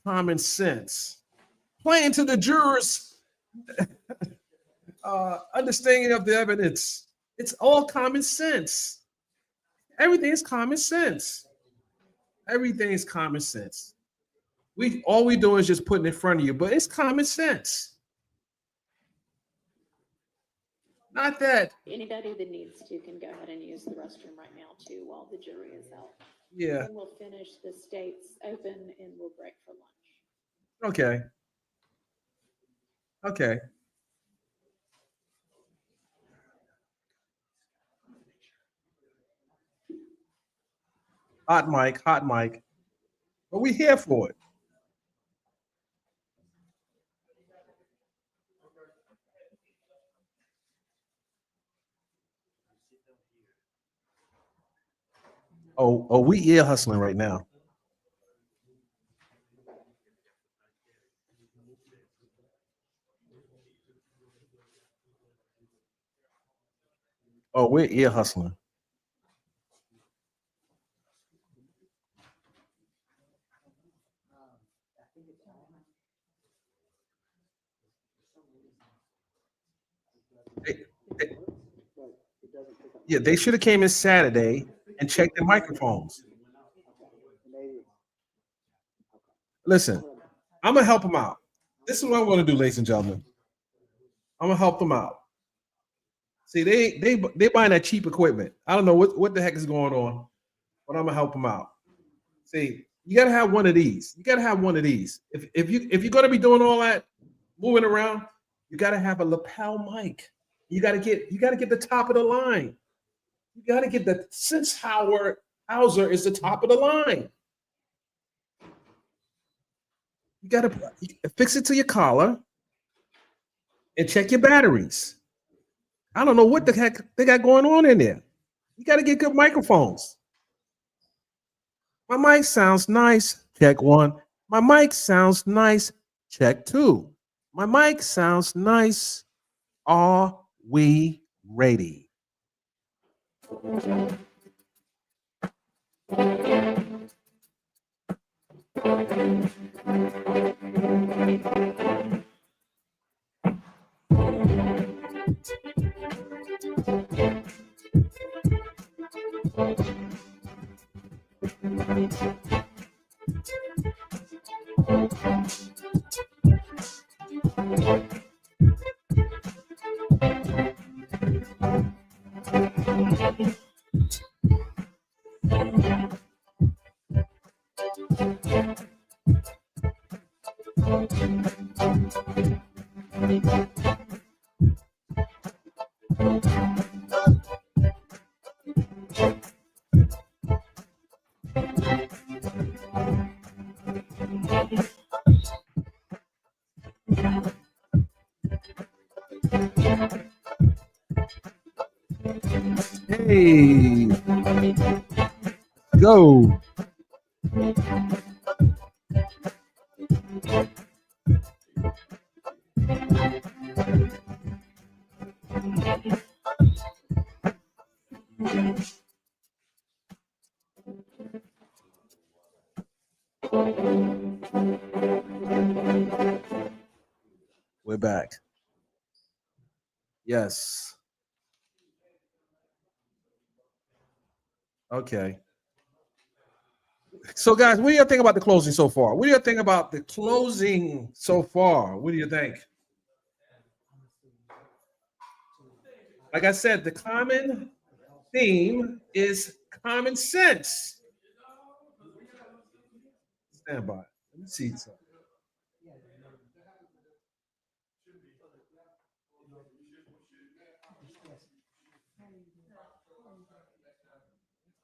common sense. Playing to the jurors' understanding of the evidence. It's all common sense. Everything is common sense. Everything is common sense. All we do is just putting it in front of you, but it's common sense. Not that. Anybody that needs to can go ahead and use the restroom right now too while the jury is out. Yeah. Then we'll finish the states open and we'll break for lunch. Okay. Okay. Hot mic, hot mic. But we're here for it. Oh, we ear hustling right now. Oh, we're ear hustling. Yeah, they should have came in Saturday and checked their microphones. Listen, I'm gonna help them out. This is what I'm gonna do, ladies and gentlemen. I'm gonna help them out. See, they buying that cheap equipment. I don't know what the heck is going on, but I'm gonna help them out. See, you gotta have one of these. You gotta have one of these. If you're gonna be doing all that, moving around, You got to have a lapel mic. You got to get the top of the line. You got to get the since Hauser is the top of the line. You got to fix it to your collar and check your batteries. I don't know what the heck they got going on in there. You got to get good microphones. My mic sounds nice. Check one. My mic sounds nice. Check two. My mic sounds nice. Are we ready? Hey, go. We're back. Yes. Okay. So, guys, what do you think about the closing so far? What do you think about the closing so far? What do you think? Like I said, the common theme is common sense. Stand by. Let me see something.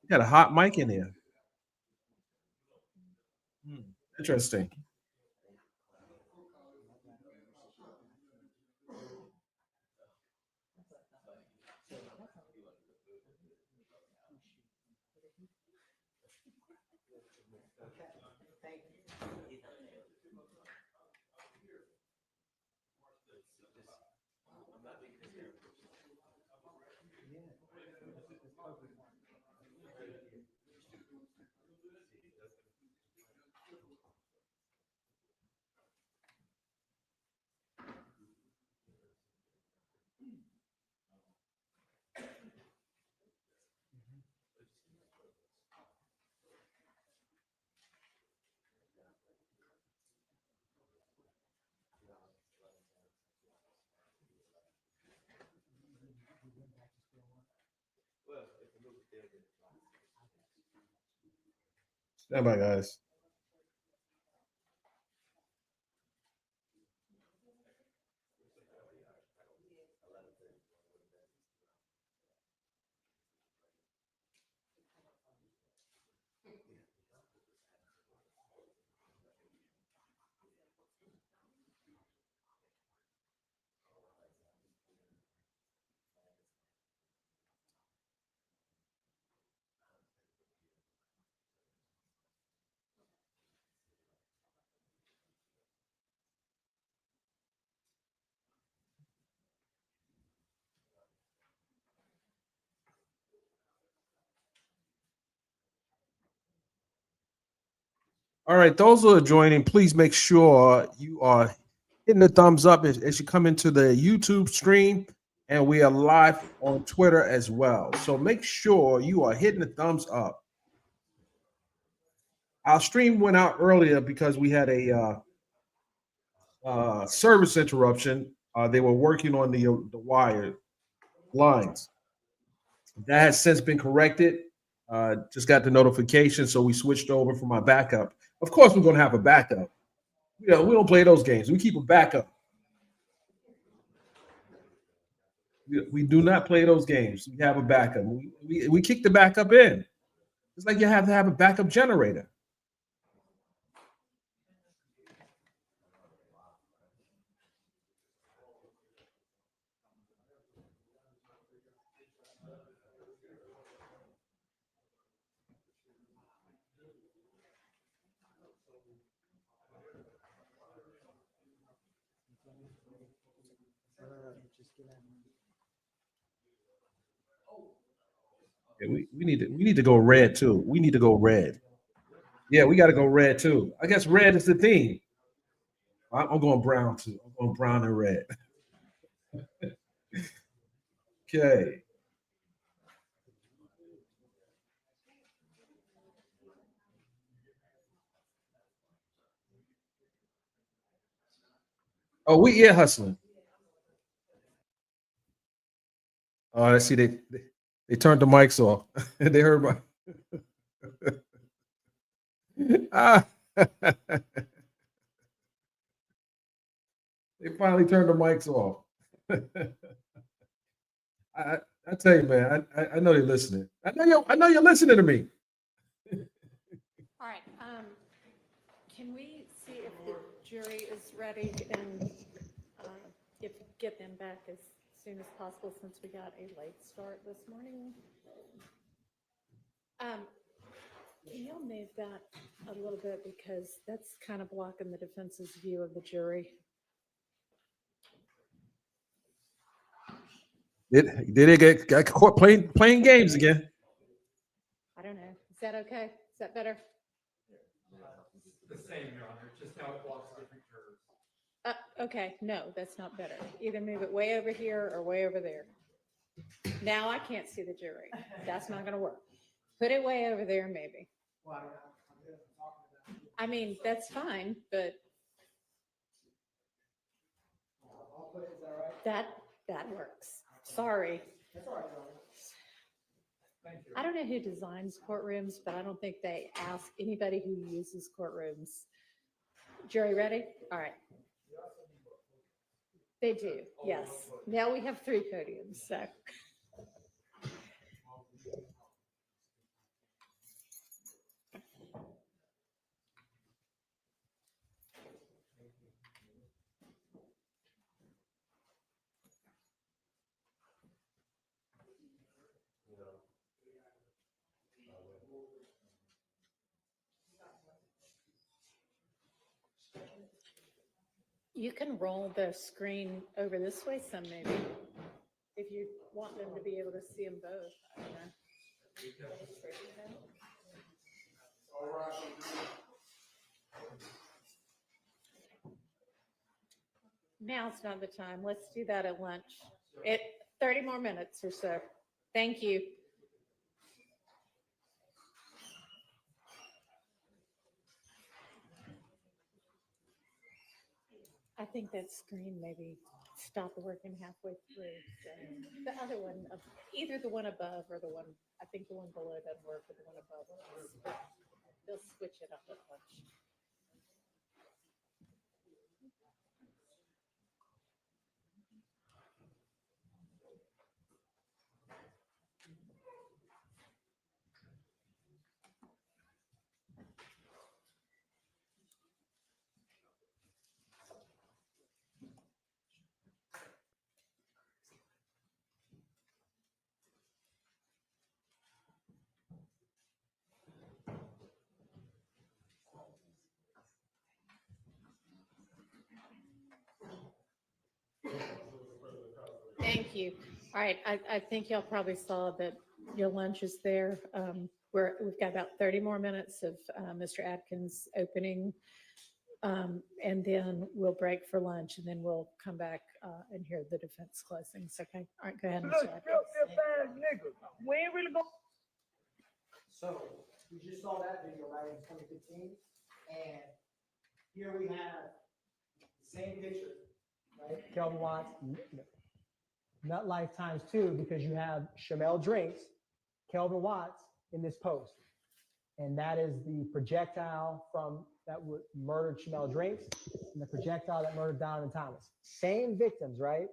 You got a hot mic in there. Interesting. Stand by, guys. All right, those who are joining, please make sure you are hitting the thumbs up as you come into the YouTube stream, and we are live on Twitter as well. So make sure you are hitting the thumbs up. Our stream went out earlier because we had a service interruption. They were working on the wire lines. That has since been corrected. Just got the notification, so we switched over from our backup. Of course, we're going to have a backup. You know, we don't play those games. We keep a backup. We do not play those games. We have a backup. We kick the backup in. It's like you have to have a backup generator. Yeah, we need to go red too. We need to go red. Yeah, we got to go red too. I guess red is the theme. I'm going brown too. I'm going brown and red. Okay. Oh, we ear hustling. Oh, I see. They turned the mics off. They heard my. Ah. They finally turned the mics off. I tell you, man. I know they're listening. I know you're listening to me. All right, can we see if the jury is ready and if get them back as soon as possible since we got a late start this morning? Can y'all move that a little bit because that's kind of blocking the defense's view of the jury. Did they got caught playing games again? I don't know. Is that okay? Is that better? The same, Your Honor, just now it blocks different jurors. Okay, no, that's not better. Either move it way over here or way over there. Now I can't see the jury. That's not going to work. Put it way over there, maybe. I mean, that's fine, but that works. Sorry. I don't know who designs courtrooms, but I don't think they ask anybody who uses courtrooms. Jury ready? All right. They do, yes. Now we have 3 podiums, so. You can roll the screen over this way some maybe, if you want them to be able to see them both. I don't know. Now's not the time. Let's do that at lunch. 30 more minutes or so. Thank you. I think that screen maybe stopped working halfway through. So the other one, either the one above or the one, I think the one below doesn't work, but the one above works. But they'll switch it up at lunch. Thank you. All right, I think y'all probably saw that your lunch is there. We've got about 30 more minutes of Mr. Atkins opening, and then we'll break for lunch, and then we'll come back and hear the defense closings. Okay. All right, go ahead, Mr. Atkins. We ain't really going. So we just saw that video, right, in 2015, and here we have the same picture, right? Kelvin Watts, Nut Life times 2, because you have Shamel Drinks, Kelvin Watts in this post, and that is the projectile that murdered Shamel Drinks, and the projectile that murdered Donovan Thomas. Same victims, right?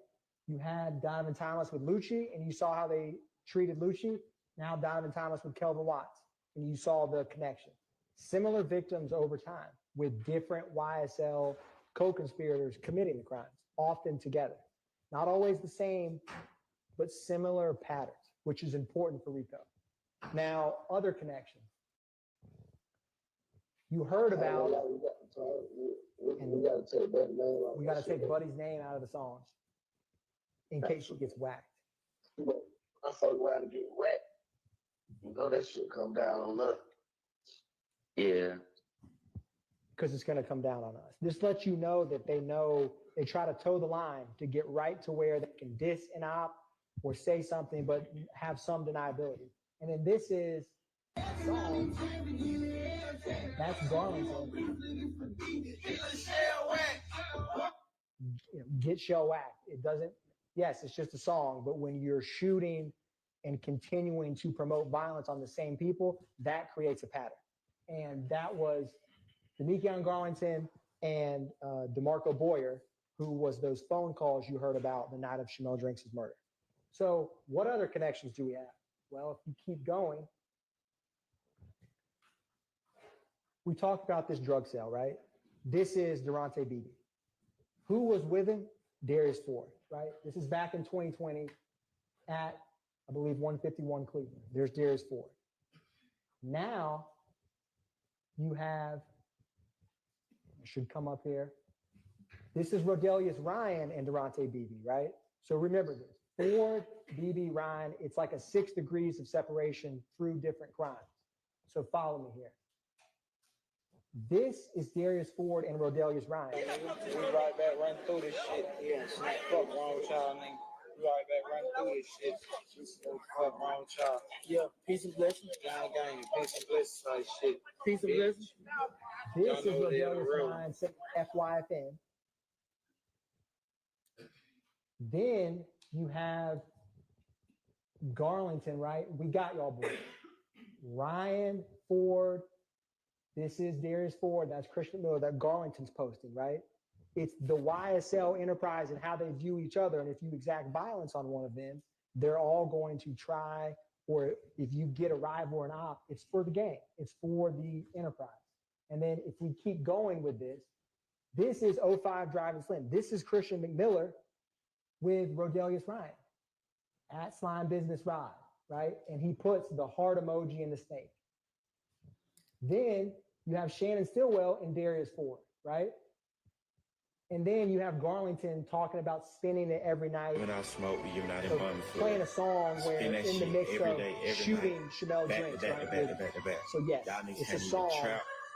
You had Donovan Thomas with Lucci, and you saw how they treated Lucci. Now Donovan Thomas with Kelvin Watts, and you saw the connection. Similar victims over time with different YSL co-conspirators committing the crimes, often together. Not always the same, but similar patterns, which is important for RICO. Now, other connections. You heard about, and we got to take Buddy's name out of the song in case she gets whacked. I fuck around and get whacked. You know that shit come down on us. Yeah. Because it's going to come down on us. This lets you know that they try to toe the line to get right to where they can diss an op or say something, but have some deniability. And then this is a song. That's Garlington. Get shell whacked. It doesn't, yes, it's just a song, but when you're shooting and continuing to promote violence on the same people, that creates a pattern. And that was Damikion Garlington and DeMarco Boyer, who was those phone calls you heard about the night of Shamel Drinks' murder. So what other connections do we have? Well, if you keep going, we talked about this drug sale, right? This is Durante Beebe. Who was with him? Darius Ford, right? This is back in 2020 at, I believe, 151 Cleveland. There's Darius Ford. Now you have, it should come up here. This is Rodelius Ryan and Durante Beebe, right? So remember this. Ford, Beebe, Ryan, it's like a 6 degrees of separation through different crimes. So follow me here. This is Darius Ford and Rodelius Ryan. We right back running through this shit. Yeah, fuck wrong with y'all, nigga. We right back running through this shit. Fuck wrong with y'all. Yeah, peace and blessings. Gang, peace and blessings like shit. Peace and blessings. This is Rodelius Ryan saying FYFN. Then you have Garlington, right? We got y'all boys. Ryan, Ford. This is Darius Ford. That's Christian Miller. That Garlington's posting, right? It's the YSL enterprise and how they view each other. And if you exact violence on one of them, they're all going to try, or if you get a rival or an op, it's for the gang. It's for the enterprise. And then if we keep going with this, this is 05 Driving Slim. This is Christian McMiller with Rodelius Ryan at Slime Business Rod, right? And he puts the heart emoji in the snake. Then you have Shannon Stillwell and Darius Ford, right? And then you have Garlington talking about spinning it every night. When I smoke, you're not in So fun. playing a song where in the mix of shooting Shamel Drinks, right? So yes, it's a song,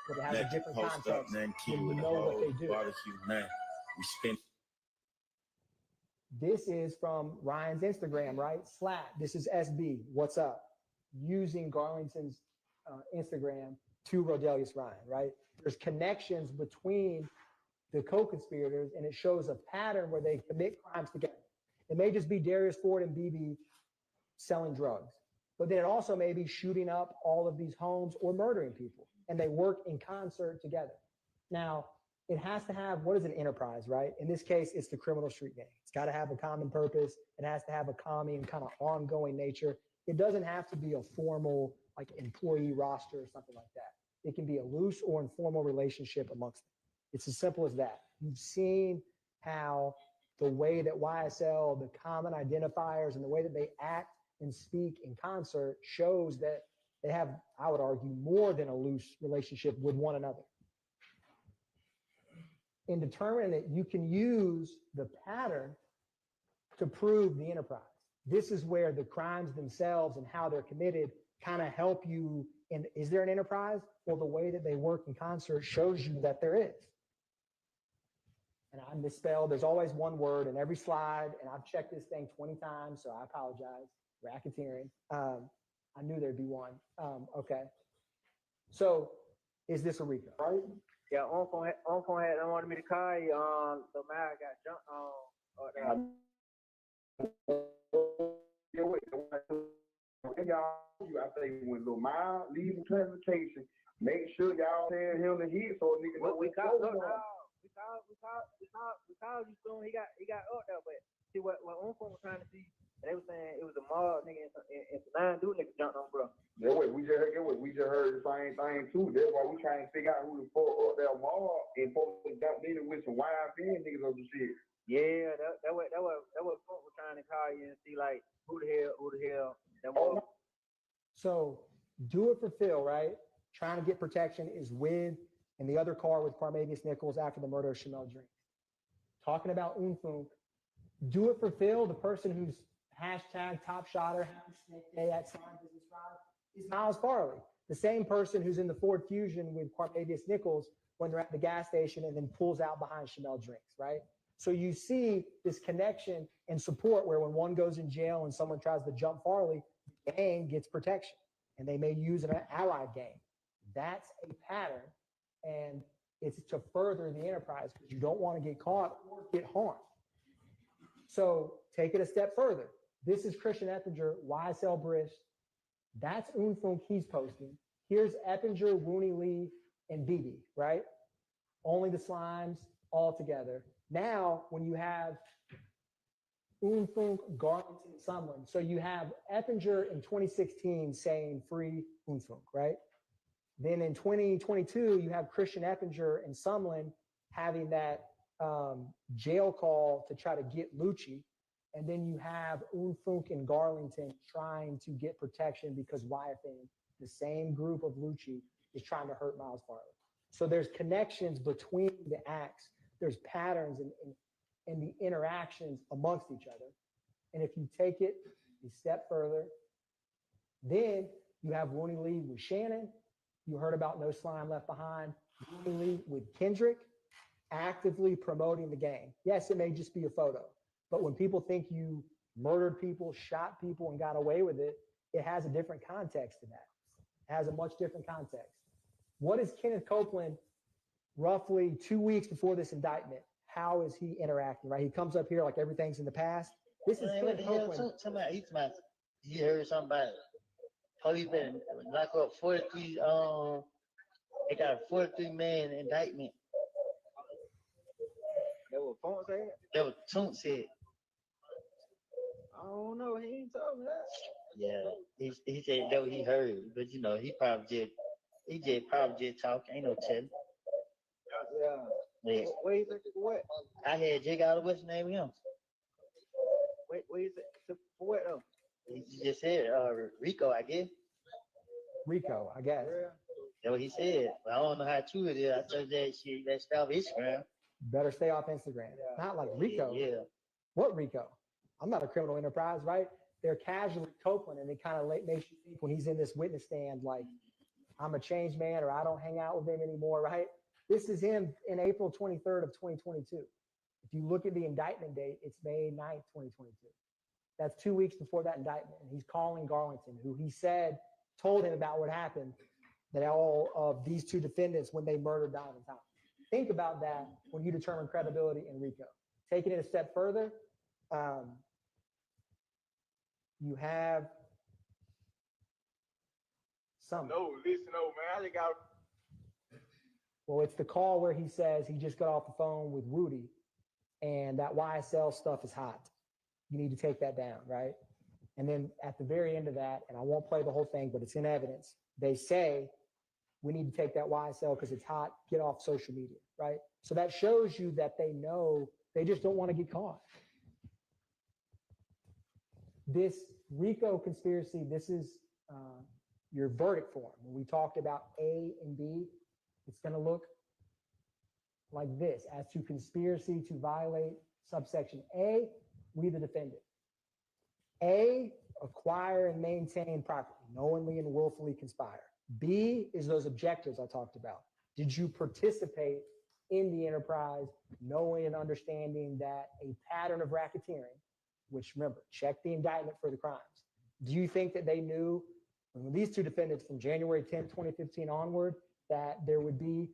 but it has a different context when you know what they do. We spin. This is from Ryan's Instagram, right? Slap. This is SB. What's up? Using Garlington's Instagram to Rodelius Ryan, right? There's connections between the co-conspirators, and it shows a pattern where they commit crimes together. It may just be Darius Ford and BB selling drugs, but then it also may be shooting up all of these homes or murdering people, and they work in concert together. Now, it has to have, what is an enterprise, right? In this case, it's the criminal street gang. It's got to have a common purpose. It has to have a common kind of ongoing nature. It doesn't have to be a formal like employee roster or something like that. It can be a loose or informal relationship amongst them. It's as simple as that. You've seen how the way that YSL, the common identifiers and the way that they act and speak in concert shows that they have, I would argue, more than a loose relationship with one another. In determining that you can use the pattern to prove the enterprise. This is where the crimes themselves and how they're committed kind of help you. And is there an enterprise? Well, the way that they work in concert shows you that there is. And I misspelled, there's always one word in every slide, and I've checked this thing 20 times, so I apologize. Racketeering. I knew there'd be one. Okay. So is this a RICO? Right? Yeah, Uncle had wanted me to call you. The man got jumped on. I think when Lil Miles leave the classification, make sure y'all tell him the hit so a nigga know We called you soon. He got up there, but see what Uncle was trying to see. And they were saying it was a mob, nigga, and some 9 dude niggas jumped on, bro. That's what we just heard the same thing too. That's why we trying to figure out who the fuck up that mob and folks jumped in with some YSL niggas or some shit. Yeah, that what Funk was trying to call you and see like who the hell that was. So do it for Phil, right? Trying to get protection is with in the other car with Parmavius Nichols after the murder of Shamel Drink. Talking about Unfunk, do it for Phil, the person who's hashtag top shotter, happy snake day at Slime Business Drive, is Miles Farley, the same person who's in the Ford Fusion with Parmavius Nichols when they're at the gas station and then pulls out behind Shamel Drinks, right? So you see this connection and support where when one goes in jail and someone tries to jump Farley, the gang gets protection and they may use an allied gang. That's a pattern, and it's to further the enterprise because you don't want to get caught or get harmed. So take it a step further. This is Christian Eppinger, YSL Brish. That's Unfunk he's posting. Here's Eppinger, Wooney Lee, and BB, right? Only the Slimes all together. Now, when you have Unfunk, Garlington, and Sumlin, so you have Eppinger in 2016 saying free Unfunk, right? Then in 2022, you have Christian Eppinger and Sumlin having that jail call to try to get Lucci. And then you have Unfunk and Garlington trying to get protection because YFN, the same group of Lucci, is trying to hurt Miles Farley. So there's connections between the acts. There's patterns in the interactions amongst each other. And if you take it a step further, then you have Wooney Lee with Shannon. You heard about No Slime Left Behind. Wooney Lee with Kendrick, actively promoting the gang. Yes, it may just be a photo, but when people think you murdered people, shot people, and got away with it, it has a different context to that. It has a much different context. What is Kenneth Copeland roughly 2 weeks before this indictment? How is he interacting, right? He comes up here like everything's in the past. This is Kenneth Copeland. He heard somebody. Police been lock up 43, they got a 43-man indictment. That what Funk said? That what Toon said. I don't know. He ain't told me that. Yeah, he said that what he heard, but you know, he probably just talking. Ain't no telling. Yeah. Yeah. Where you think what? I had Jake out of what's the name of him? Where you think for what though? He just said RICO, I guess. RICO, I guess. Yeah. That's what he said. But I don't know how true it is. I told that shit, that stuff Instagram. Better stay off Instagram. Not like RICO. Yeah. What RICO? I'm not a criminal enterprise, right? They're casually Copeland, and it kind of makes you think when he's in this witness stand, like, I'm a changed man or I don't hang out with him anymore, right? This is him in April 23rd of 2022. If you look at the indictment date, it's May 9th, 2022. That's 2 weeks before that indictment. And he's calling Garlington, who he said told him about what happened, that all of these two defendants, when they murdered Donovan Thomas. Think about that when you determine credibility in RICO. Taking it a step further, you have some. No, listen, man. I just got. Well, it's the call where he says he just got off the phone with Rudy and that YSL stuff is hot. You need to take that down, right? And then at the very end of that, and I won't play the whole thing, but it's in evidence, they say, we need to take that YSL because it's hot, get off social media, right? So that shows you that they know, they just don't want to get caught. This RICO conspiracy, this is your verdict form. When we talked about A and B, it's going to look like this: as to conspiracy to violate subsection A, we the defendant. A, acquire and maintain property, knowingly and willfully conspire. B is those objectives I talked about. Did you participate in the enterprise, knowing and understanding that a pattern of racketeering, which remember, check the indictment for the crimes. Do you think that they knew when these two defendants from January 10, 2015 onward, that there would be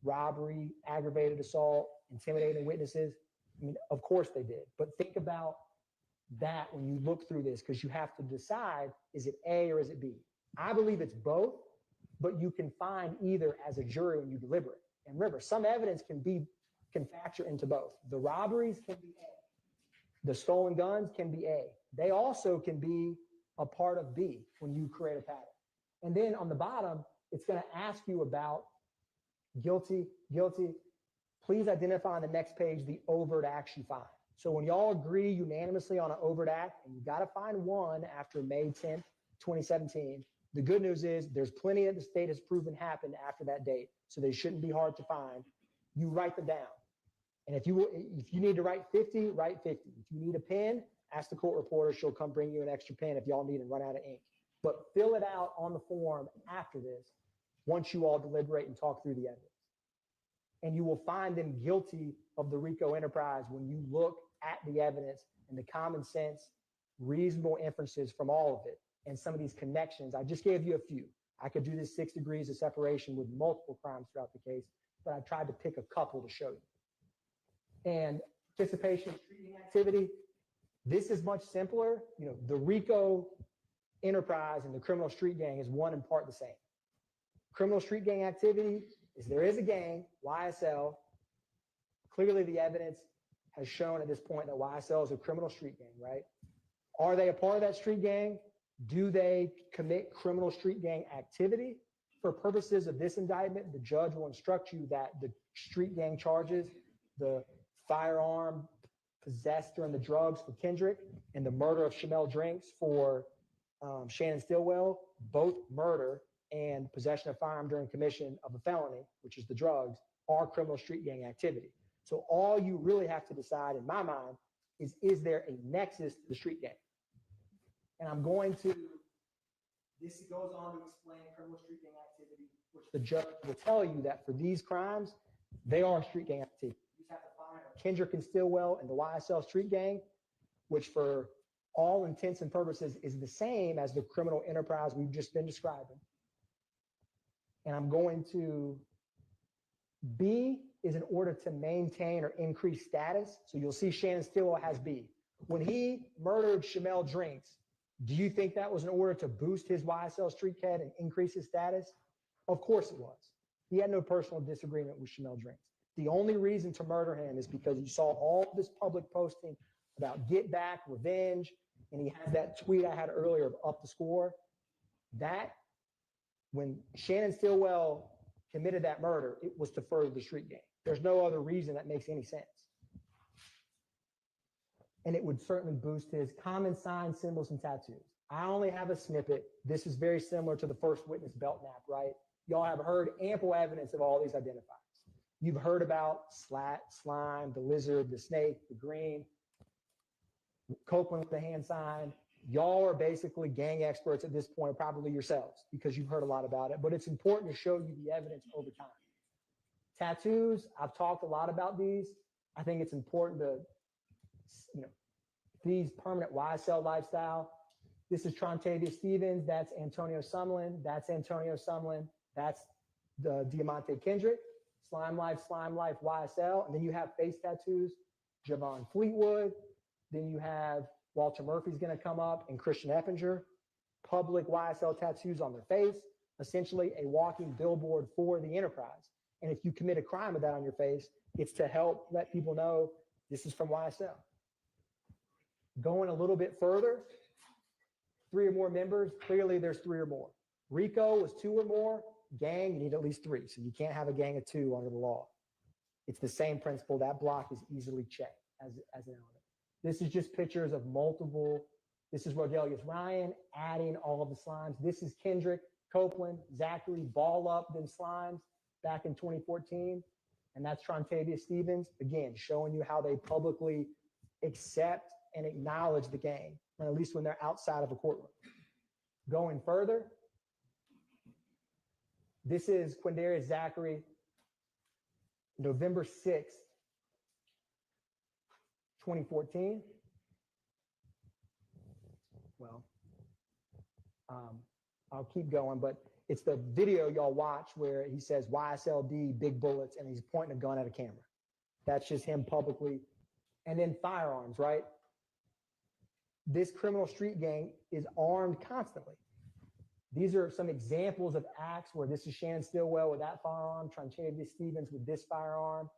robbery, aggravated assault, intimidating witnesses? I mean, of course they did. But think about that when you look through this, because you have to decide, is it A or is it B? I believe it's both, but you can find either as a jury when you deliberate. And remember, some evidence can factor into both. The robberies can be A. The stolen guns can be A. They also can be a part of B when you create a pattern. And then on the bottom, it's going to ask you about guilty, guilty. Please identify on the next page the overt acts you find. So when y'all agree unanimously on an overt act, and you got to find one after May 10th, 2017, the good news is there's plenty that the state has proven happened after that date, so they shouldn't be hard to find. You write them down. And if you need to write 50, write 50. If you need a pen, ask the court reporter. She'll come bring you an extra pen if y'all need and run out of ink. But fill it out on the form after this, once you all deliberate and talk through the evidence. And you will find them guilty of the RICO enterprise when you look at the evidence and the common sense, reasonable inferences from all of it and some of these connections. I just gave you a few. I could do this 6 degrees of separation with multiple crimes throughout the case, but I tried to pick a couple to show you. And participation in treating activity, this is much simpler. You know, the RICO enterprise and the criminal street gang is one in part the same. Criminal street gang activity is there is a gang, YSL. Clearly the evidence has shown at this point that YSL is a criminal street gang, right? Are they a part of that street gang? Do they commit criminal street gang activity? For purposes of this indictment, the judge will instruct you that the street gang charges, the firearm possessed during the drugs for Kendrick and the murder of Shamel Drinks for Shannon Stillwell, both murder and possession of firearm during commission of a felony, which is the drugs, are criminal street gang activity. So all you really have to decide, in my mind, is there a nexus to the street gang? And I'm going to, this goes on to explain criminal street gang activity, which the judge will tell you that for these crimes, they are street gang activity. You just have to find Kendrick and Stillwell and the YSL street gang, which for all intents and purposes is the same as the criminal enterprise we've just been describing. And I'm going to, B is in order to maintain or increase status. So you'll see Shannon Stillwell has B. When he murdered Shamel Drinks, do you think that was in order to boost his YSL street cred and increase his status? Of course it was. He had no personal disagreement with Shamel Drinks. The only reason to murder him is because you saw all this public posting about get back, revenge, and he has that tweet I had earlier of up the score. That, when Shannon Stillwell committed that murder, it was to further the street gang. There's no other reason that makes any sense. And it would certainly boost his common signs, symbols, and tattoos. I only have a snippet. This is very similar to the first witness belt nap, right? Y'all have heard ample evidence of all these identifiers. You've heard about Slat, Slime, the lizard, the snake, the green, Copeland with the hand sign. Y'all are basically gang experts at this point, probably yourselves, because you've heard a lot about it, but it's important to show you the evidence over time. Tattoos, I've talked a lot about these. I think it's important to, you know, these permanent YSL lifestyle. This is Trontavia Stevens. That's Antonio Sumlin. That's Antonio Sumlin. That's the Diamante Kendrick. Slime Life, YSL. And then you have face tattoos, Javon Fleetwood. Then you have Walter Murphy's going to come up and Christian Eppinger. Public YSL tattoos on their face, essentially a walking billboard for the enterprise. And if you commit a crime with that on your face, it's to help let people know this is from YSL. Going a little bit further, 3 or more members, clearly there's 3 or more. RICO was 2 or more, gang, you need at least 3. So you can't have a gang of 2 under the law. It's the same principle. That block is easily checked as an element. This is just pictures of multiple. This is Rodelius Ryan adding all of the slimes. This is Kendrick, Copeland, Zachary, ball up them slimes back in 2014. And that's Trontavia Stevens, again, showing you how they publicly accept and acknowledge the gang, or at least when they're outside of a courtroom. Going further, this is Quindarius Zachary, November 6th, 2014. Well, I'll keep going, but it's the video y'all watch where he says YSLD, big bullets, and he's pointing a gun at a camera. That's just him publicly. And then firearms, right? This criminal street gang is armed constantly. These are some examples of acts where this is Shannon Stillwell with that firearm, Trontavia Stevens with this firearm.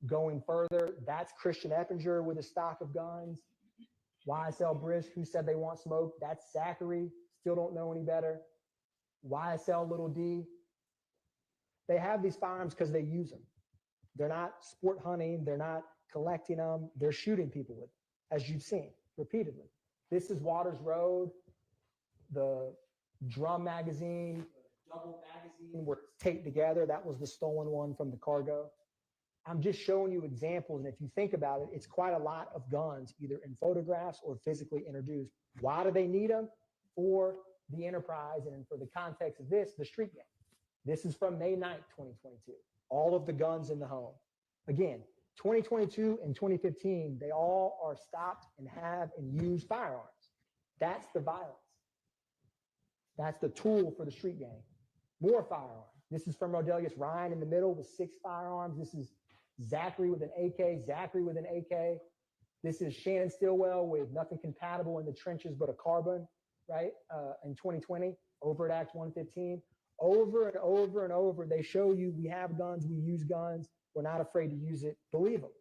Going further, that's Christian Eppinger with a stock of guns. YSL Brisk, who said they want smoke. That's Zachary. Still don't know any better. YSL Little D. They have these firearms because they use them. They're not sport hunting. They're not collecting them. They're shooting people with them, as you've seen repeatedly. This is Waters Road, the drum magazine, double magazine where it's taped together. That was the stolen one from the cargo. I'm just showing you examples. And if you think about it, it's quite a lot of guns, either in photographs or physically introduced. Why do they need them? For the enterprise and for the context of this, the street gang. This is from May 9th, 2022. All of the guns in the home. Again, 2022 and 2015, they all are stopped and have and use firearms. That's the violence. That's the tool for the street gang. More firearms. This is from Rodelius Ryan in the middle with 6 firearms. This is Zachary with an AK, Zachary with an AK. This is Shannon Stillwell with nothing compatible in the trenches but a carbine, right? In 2020, over at Act 115. Over and over and over, they show you we have guns, we use guns, we're not afraid to use it. Believe them.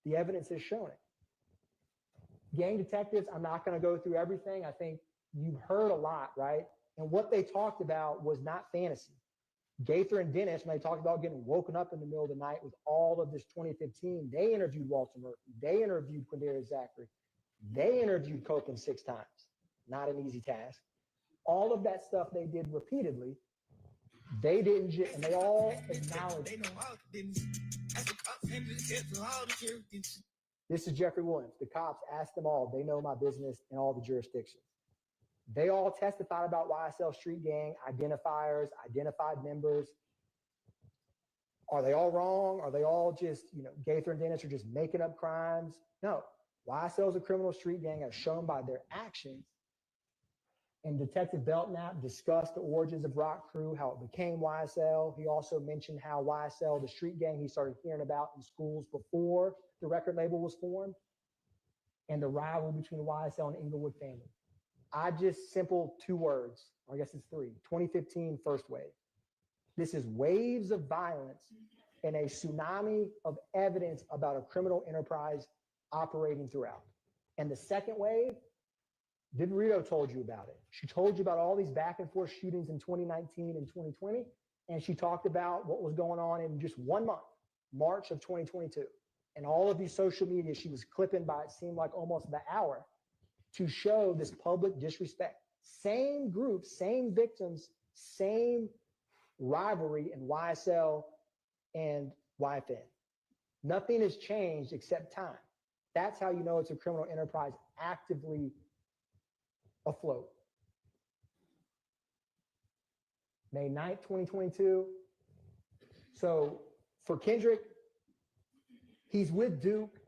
The evidence has shown it. Gang detectives, I'm not going to go through everything. I think you've heard a lot, right? And what they talked about was not fantasy. Gaither and Dennis, when they talked about getting woken up in the middle of the night with all of this 2015, they interviewed Walter Murphy. They interviewed Quindarius Zachary. They interviewed Copeland 6 times. Not an easy task. All of that stuff they did repeatedly. They didn't, and they all acknowledged. This is Jeffrey Williams. The cops asked them all. They know my business in all the jurisdictions. They all testified about YSL Street Gang, identifiers, identified members. Are they all wrong? Are they all just, Gaither and Dennis are just making up crimes? No. YSL is a criminal street gang as shown by their actions. And Detective Belknap discussed the origins of Rock Crew, how it became YSL. He also mentioned how YSL, the street gang he started hearing about in schools before the record label was formed, and the rival between YSL and Inglewood family. I just simple 2 words, or I guess it's 3. 2015 first wave. This is waves of violence and a tsunami of evidence about a criminal enterprise operating throughout. And the second wave, Rito told you about it. She told you about all these back and forth shootings in 2019 and 2020. And she talked about what was going on in just 1 month, March of 2022. And all of these social media, she was clipping by, it seemed like almost the hour, to show this public disrespect. Same group, same victims, same rivalry in YSL and YFN. Nothing has changed except time. That's how you know it's a criminal enterprise actively afloat. May 9th, 2022. So for Kendrick, he's with Duke,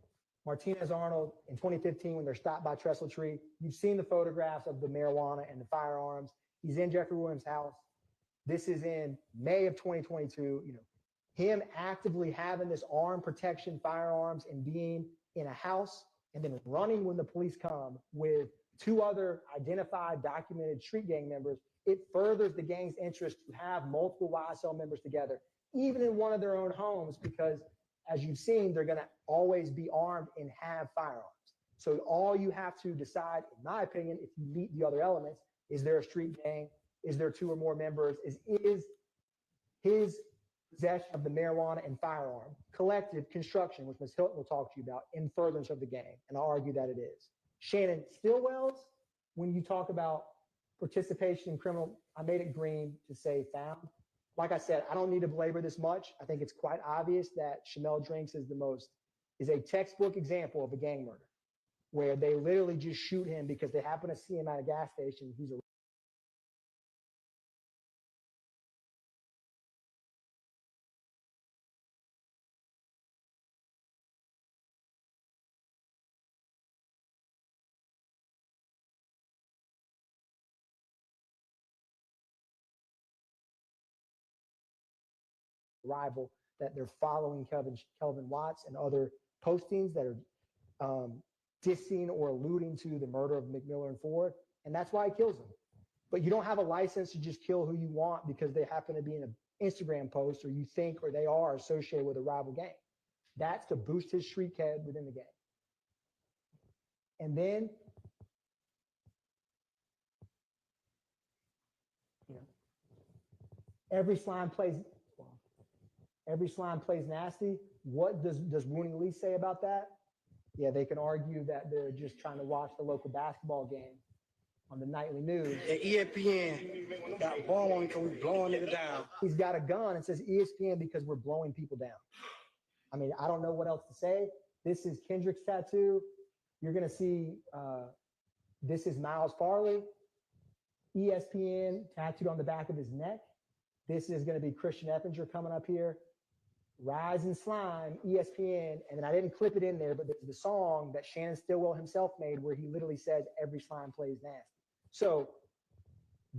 Martinez Arnold in 2015 when they're stopped by Trestle Tree. You've seen the photographs of the marijuana and the firearms. He's in Jeffrey Williams' house. This is in May of 2022. Him actively having this armed protection, firearms, and being in a house and then running when the police come with 2 other identified, documented street gang members. It furthers the gang's interest to have multiple YSL members together, even in one of their own homes, because as you've seen, they're going to always be armed and have firearms. So all you have to decide, in my opinion, if you meet the other elements, is there a street gang? Is there 2 or more members? Is his possession of the marijuana and firearm, collective construction, which Ms. Hilton will talk to you about, in furtherance of the gang? And I'll argue that it is. Shannon Stillwell's, when you talk about participation in criminal, I made it green to say found. Like I said, I don't need to belabor this much. I think it's quite obvious that Shamel Drinks is a textbook example of a gang murder, where they literally just shoot him because they happen to see him at a gas station. He's a rival, that they're following Kelvin Watts and other postings that are dissing or alluding to the murder of McMillan and Ford. And that's why he kills them. But you don't have a license to just kill who you want because they happen to be in an Instagram post or you think or they are associated with a rival gang. That's to boost his street cred within the game. And then, every slime plays nasty. What does Wooney Lee say about that? Yeah, they can argue that they're just trying to watch the local basketball game on the nightly news. And ESPN got a bomb on him because we blowing niggas down. He's got a gun and says ESPN because we're blowing people down. I mean, I don't know what else to say. This is Kendrick's tattoo. You're going to see, this is Miles Farley, ESPN tattooed on the back of his neck. This is going to be Christian Effinger coming up here. Rise and Slime, ESPN. And then I didn't clip it in there, but there's the song that Shannon Stillwell himself made where he literally says, every slime plays nasty. So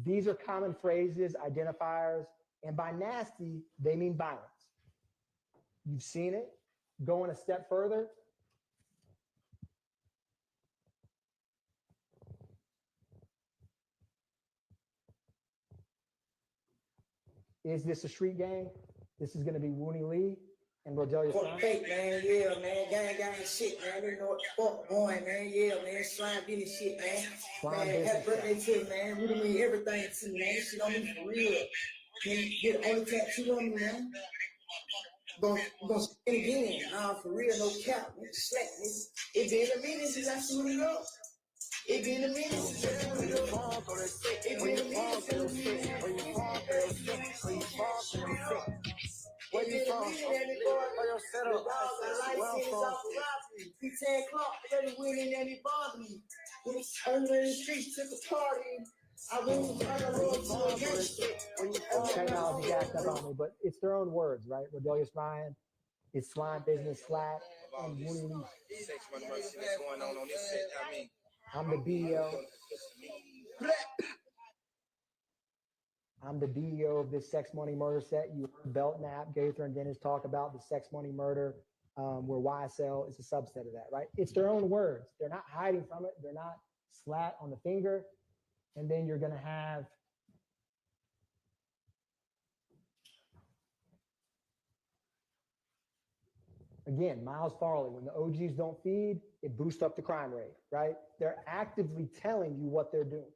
these are common phrases, identifiers, and by nasty, they mean violence. You've seen it. Going a step further, is this a street gang? This is going to be Wooney Lee and Rodelia Slime. Fake, man, yeah, man, gang shit, man. You know what the fuck going, man, yeah, man, slime business shit, man. Slime man, happy business. birthday to you, man. Really mean everything to me, man. Shit on me for real. Can you get the only tattoo on me, man? Gonna spin again. Nah, for real, no cap, man. Slack, nigga. It been a minute since I seen it up. It been a minute since I seen it up. It been a minute since I seen it up. Where you from? Where your setup? The light is off the robbery. P10 Clark, ready winning and he bothered me. Under the streets, took a party. I really trying to roll to a gangster. Technology jacked up on me, but it's their own words, right? Rodelia Ryan, it's Slime Business, Slack, and Wooney Lee. Sex money mercy that's going on this set. I mean, I'm the BEO. I'm the BEO of this sex money murder set. You heard Belknap, Gaither, and Dennis talk about the sex money murder, where YSL is a subset of that, right? It's their own words. They're not hiding from it. They're not slat on the finger. And then you're going to have again, Miles Farley, when the OGs don't feed, it boosts up the crime rate, right? They're actively telling you what they're doing,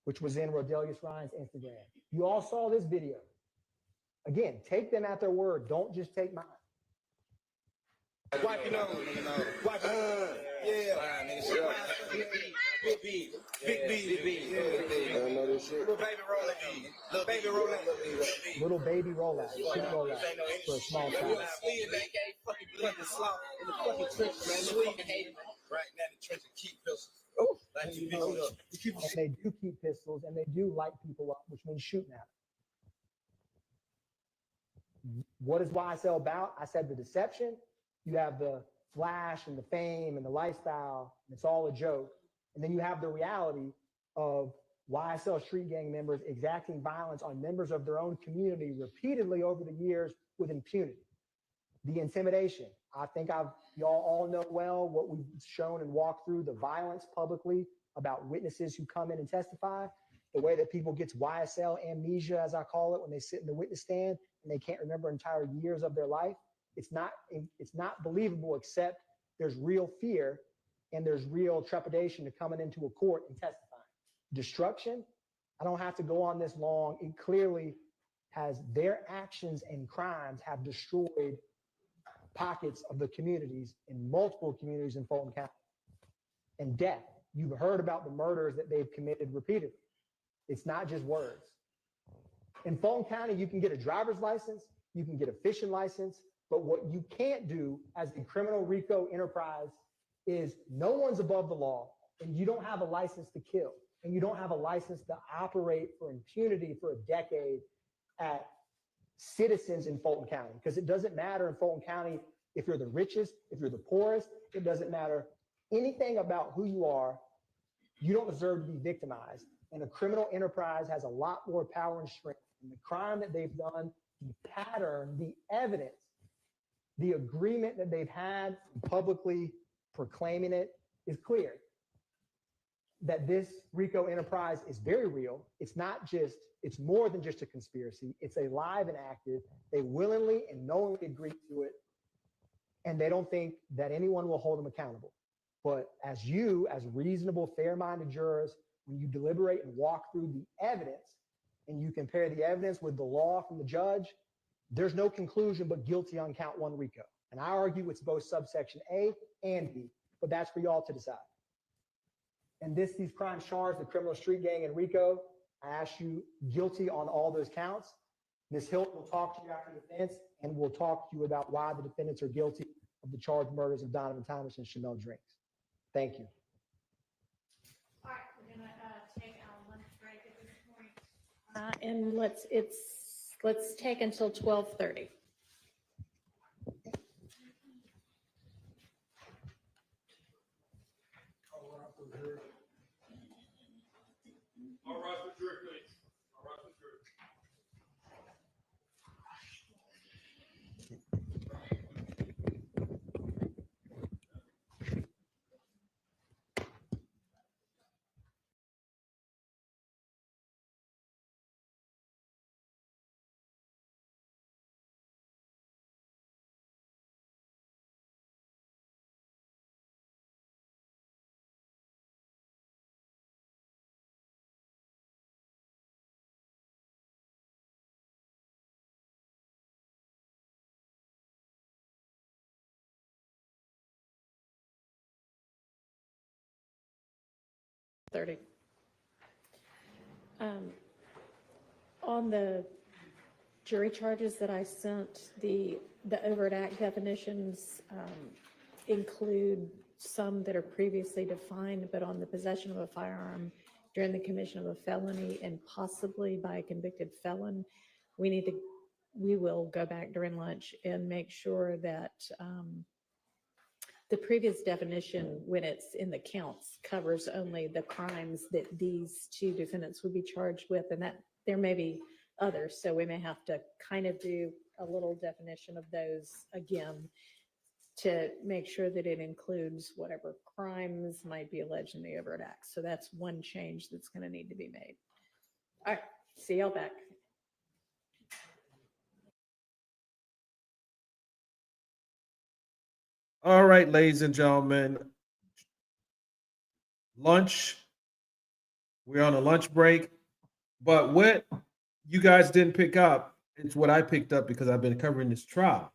which was in Rodelia Ryan's Instagram. You all saw this video. Again, take them at their word. Don't just take mine. wipe your nose, wipe your nose. Yeah. Big B. I know this shit. Little baby rolling B. Little baby rolling. Little baby rollout. Quick rollout for a small town. Right now, the trench and keep pistols. Oh, like you pick it up. And they do keep pistols and they do light people up, which means shooting at them. What is YSL about? I said the deception. You have the flash and the fame and the lifestyle, and it's all a joke. And then you have the reality of YSL street gang members exacting violence on members of their own community repeatedly over the years with impunity. The intimidation. I think y'all all know well what we've shown and walked through, the violence publicly about witnesses who come in and testify, the way that people gets YSL amnesia, as I call it, when they sit in the witness stand and they can't remember entire years of their life. It's not believable, except there's real fear and there's real trepidation to coming into a court and testifying. Destruction, I don't have to go on this long. It clearly has their actions and crimes have destroyed pockets of the communities in multiple communities in Fulton County. And death, you've heard about the murders that they've committed repeatedly. It's not just words. In Fulton County, you can get a driver's license, you can get a fishing license, but what you can't do as a criminal RICO enterprise is no one's above the law, and you don't have a license to kill, and you don't have a license to operate for impunity for a decade at citizens in Fulton County, because it doesn't matter in Fulton County if you're the richest, if you're the poorest, it doesn't matter anything about who you are. You don't deserve to be victimized. And a criminal enterprise has a lot more power and strength. And the crime that they've done, the pattern, the evidence, the agreement that they've had publicly proclaiming it is clear. That this RICO enterprise is very real. It's more than just a conspiracy. It's alive and active. They willingly and knowingly agreed to it. and they don't think that anyone will hold them accountable. But as reasonable, fair-minded jurors, when you deliberate and walk through the evidence and you compare the evidence with the law from the judge, there's no conclusion but guilty on count 1 RICO. And I argue it's both subsection A and B, but that's for y'all to decide. And these crimes charged, the criminal street gang and RICO, I ask you guilty on all those counts. Ms. Hilt will talk to you after the defense, and we'll talk to you about why the defendants are guilty of the charged murders of Donovan Thomas and Chanel Drinks. Thank you. All right, we're gonna take our lunch break at this point. And let's take until 12:30. All right, for sure, please. All right, for sure. On the jury charges that I sent, the overt act definitions include some that are previously defined, but on the possession of a firearm during the commission of a felony and possibly by a convicted felon, we will go back during lunch and make sure that the previous definition, when it's in the counts, covers only the crimes that these two defendants would be charged with, and that there may be others. So we may have to kind of do a little definition of those again to make sure that it includes whatever crimes might be alleged in the overt act. So that's one change that's going to need to be made. All right, see y'all back. All right, ladies and gentlemen, lunch. We're on a lunch break, but what you guys didn't pick up, it's what I picked up because I've been covering this trial.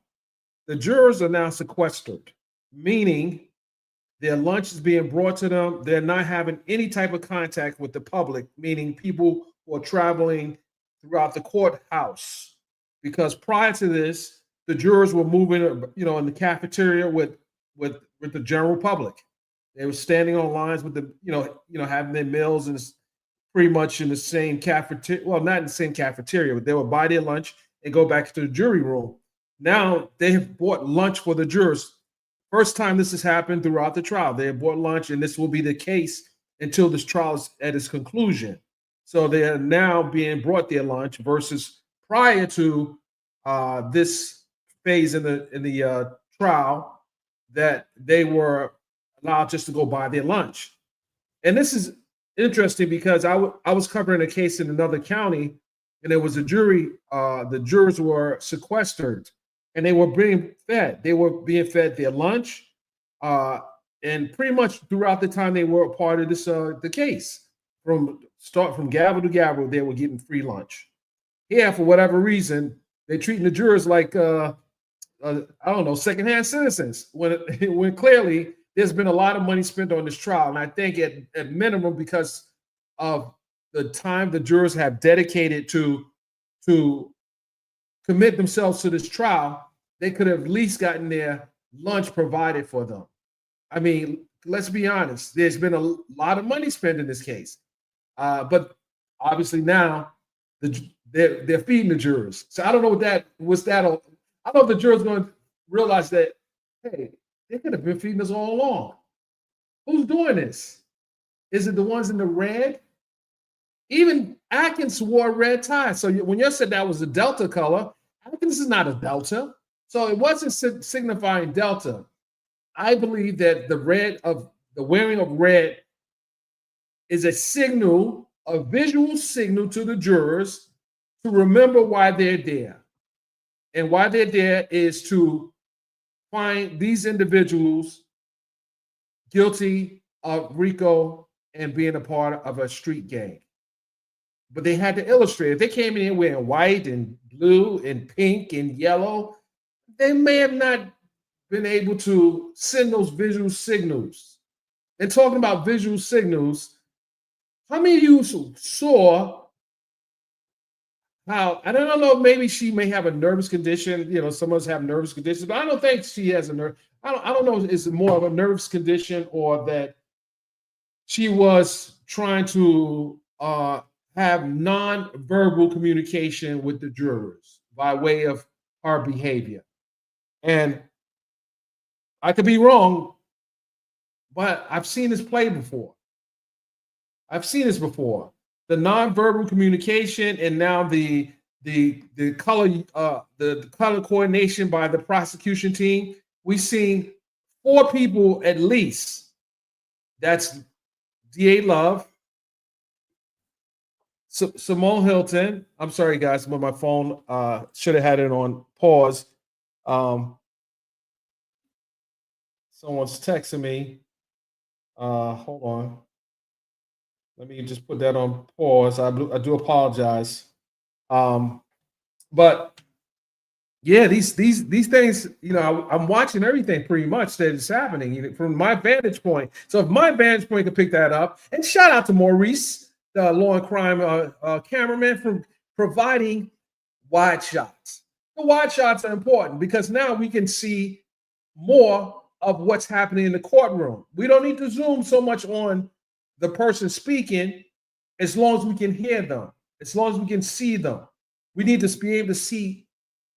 The jurors are now sequestered, meaning their lunch is being brought to them. They're not having any type of contact with the public, meaning people who are traveling throughout the courthouse. Because prior to this, the jurors were moving, in the cafeteria with the general public. They were standing on lines with the, having their meals and pretty much in the same cafeteria. Well, not in the same cafeteria, but they would buy their lunch and go back to the jury room. Now they have bought lunch for the jurors. First time this has happened throughout the trial. They have bought lunch, and this will be the case until this trial is at its conclusion. So they are now being brought their lunch versus prior to this phase in the trial that they were allowed just to go buy their lunch. And this is interesting because I was covering a case in another county, and there was a jury. The jurors were sequestered, and they were being fed. They were being fed their lunch, and pretty much throughout the time they were a part of this the case. From gavel to gavel, they were getting free lunch. Yeah, for whatever reason, they're treating the jurors like I don't know, secondhand citizens. When clearly there's been a lot of money spent on this trial, and I think at minimum because of the time the jurors have dedicated to commit themselves to this trial, they could have at least gotten their lunch provided for them. I mean, let's be honest. There's been a lot of money spent in this case, but obviously now they're feeding the jurors. So I don't know what was that. I don't know if the jurors going to realize that, hey, they could have been feeding us all along. Who's doing this? Is it the ones in the red? Even Atkins wore a red tie. So when you said that was a Delta color, Atkins is not a Delta. So it wasn't signifying Delta. I believe that the wearing of red is a signal, a visual signal to the jurors to remember why they're there. And why they're there is to find these individuals guilty of RICO and being a part of a street gang. But they had to illustrate. If they came in here wearing white and blue and pink and yellow, they may have not been able to send those visual signals. And talking about visual signals, how many of you saw how, I don't know, maybe she may have a nervous condition. You know, some of us have nervous conditions, but I don't think she has a nerve. I don't know if it's more of a nervous condition or that she was trying to have non-verbal communication with the jurors by way of her behavior. And I could be wrong, but I've seen this play before. I've seen this before. The non-verbal communication and now the color the color coordination by the prosecution team. We've seen 4 people at least. That's DA Love, Simone Hilton. I'm sorry, guys, but my phone should have had it on pause. Someone's texting me. Hold on. Let me just put that on pause. I do apologize. But yeah, these things, you know, I'm watching everything pretty much that is happening, you know, from my vantage point. So if my vantage point can pick that up, and shout out to Maurice, the law and crime cameraman, for providing wide shots. The wide shots are important because now we can see more of what's happening in the courtroom. We don't need to zoom so much on the person speaking, as long as we can hear them, as long as we can see them. We need to be able to see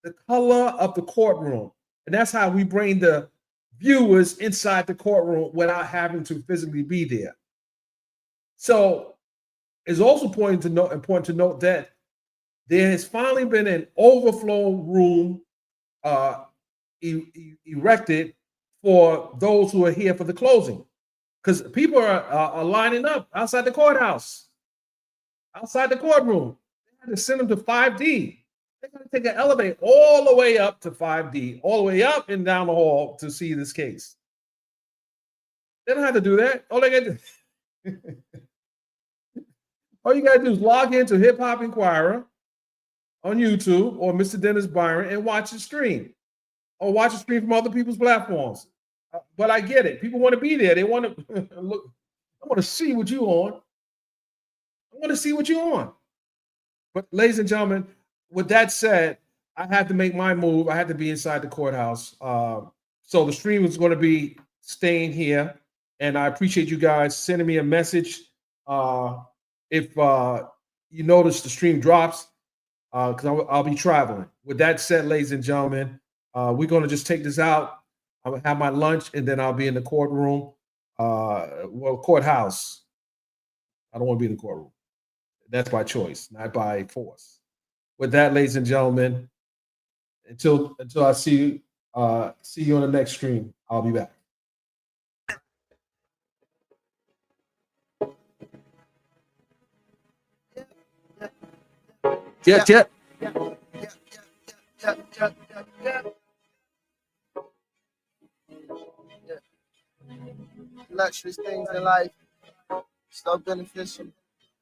the color of the courtroom. And that's how we bring the viewers inside the courtroom without having to physically be there. So it's also important to note that there has finally been an overflow room erected for those who are here for the closing. Because people are lining up outside the courthouse, outside the courtroom. They had to send them to 5D. They got to take an elevator all the way up to 5D, all the way up and down the hall to see this case. They don't have to do that. All you got to do is log into Hip Hop Inquirer on YouTube or Mr. Dennis Byron and watch the stream, or watch the stream from other people's platforms. But I get it. People want to be there. They want to look. I want to see what you're on. I want to see what you're on. But ladies and gentlemen, with that said, I had to make my move. I had to be inside the courthouse. So the stream is going to be staying here. And I appreciate you guys sending me a message. If you notice the stream drops, because I'll be traveling. With that said, ladies and gentlemen, we're going to just take this out. I'm going to have my lunch, and then I'll be in the courtroom. Courthouse. I don't want to be in the courtroom. That's by choice, not by force. With that, ladies and gentlemen, until I see you on the next stream, I'll be back. Yeah. Luxury things in life, so beneficial.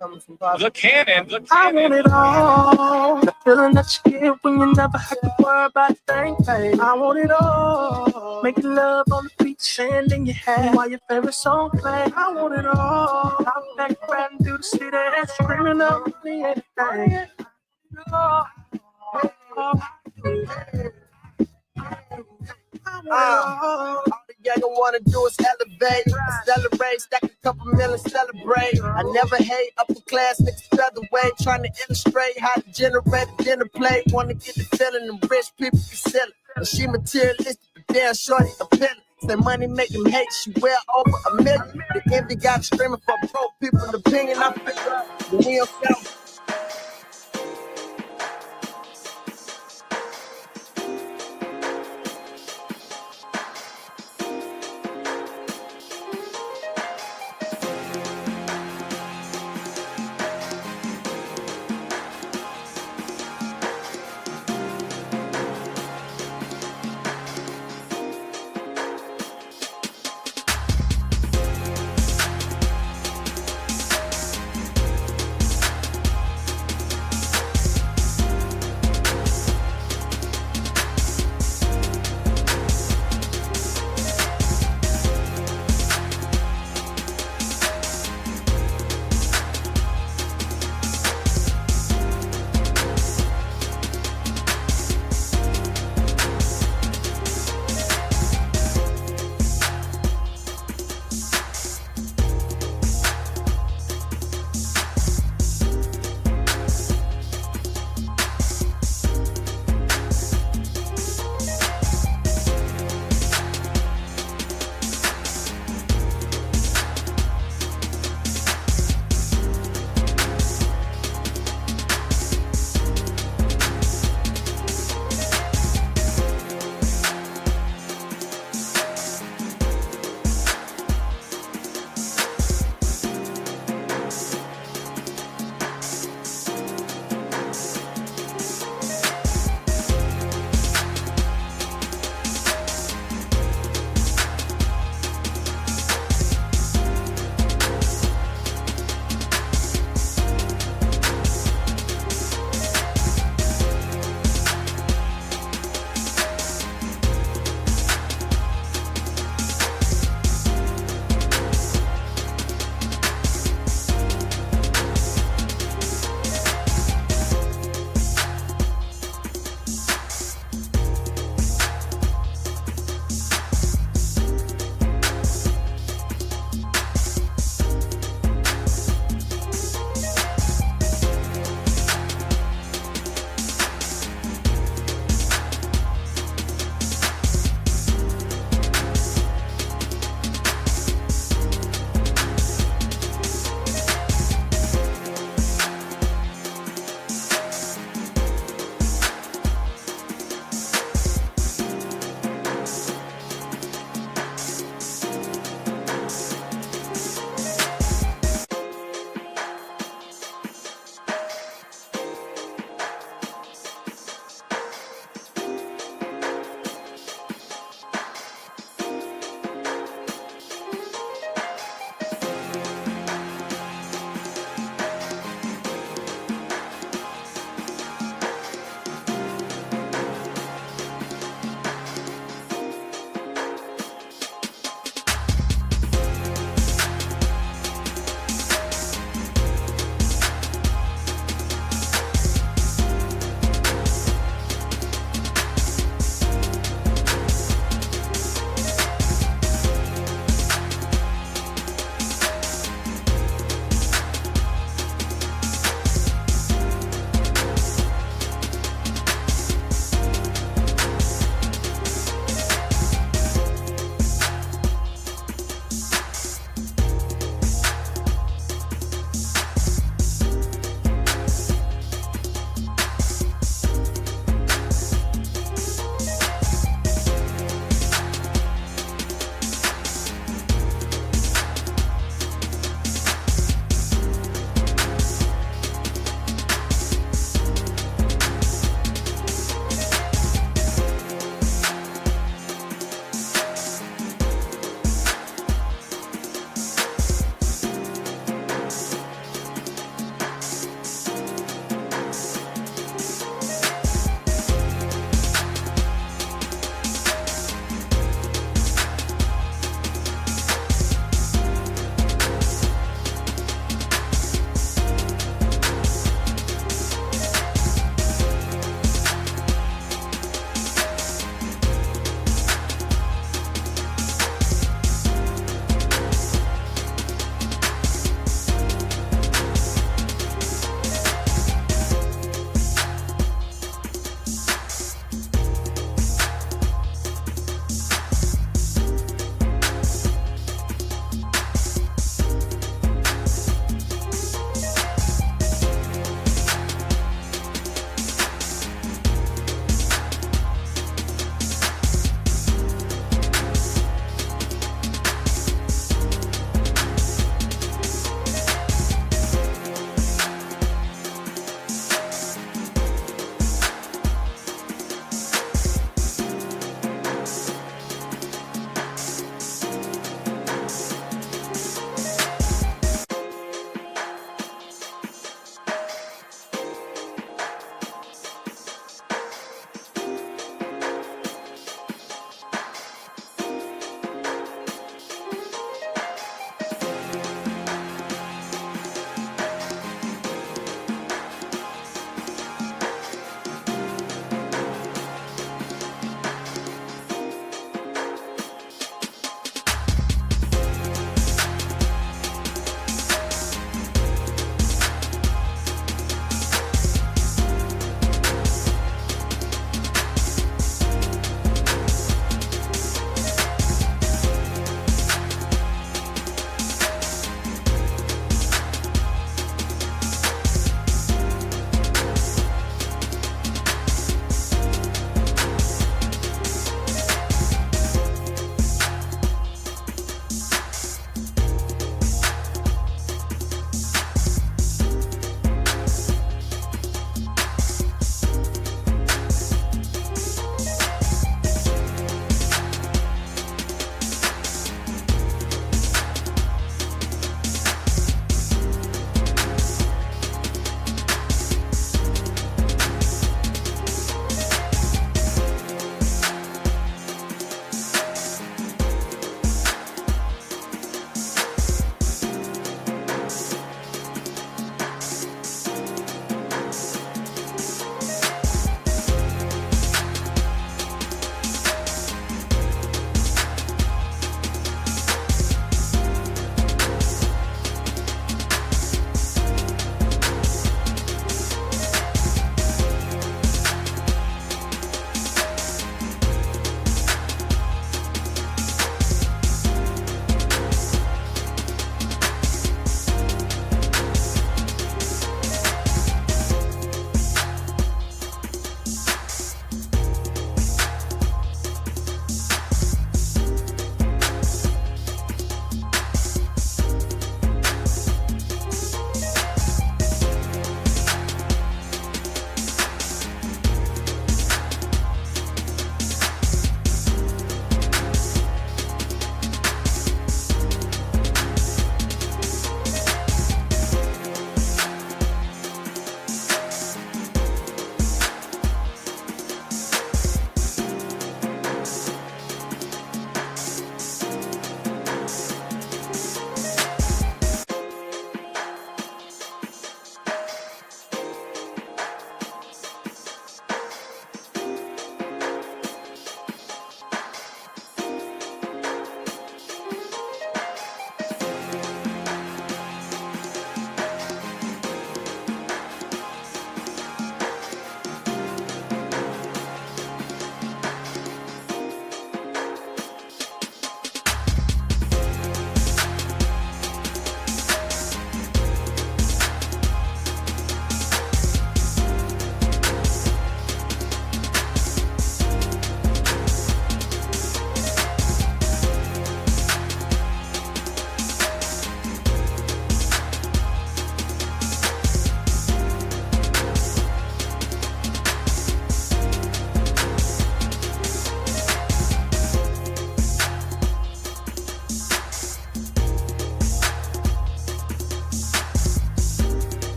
Coming from The cannon. I want it all. The feeling that you get when you never have to worry about a thing, babe. I want it all. Making love on the beach, sand in your hair while your favorite song play. I want it all. I'm back riding through the city and screaming out really anything. All the young wanna do is elevate, celebrate, stack a couple million, celebrate. I never hate upper class niggas featherweight, trying to illustrate how to generate a dinner plate. Wanna get the feeling them rich people can sell it. And she materialistic, but damn shorty appealing. Say money make them hate, she well over $1 million. The envy got her screaming for broke people's opinion. I figure out the wheel fell.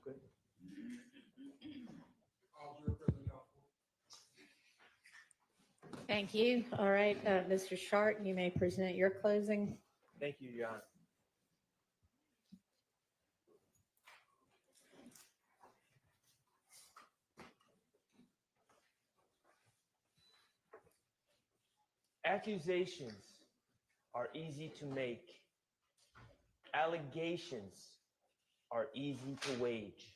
Okay. Thank you. All right, Mr. Shart, you may present your closing. Thank you, Your Honor. Accusations are easy to make. Allegations are easy to wage.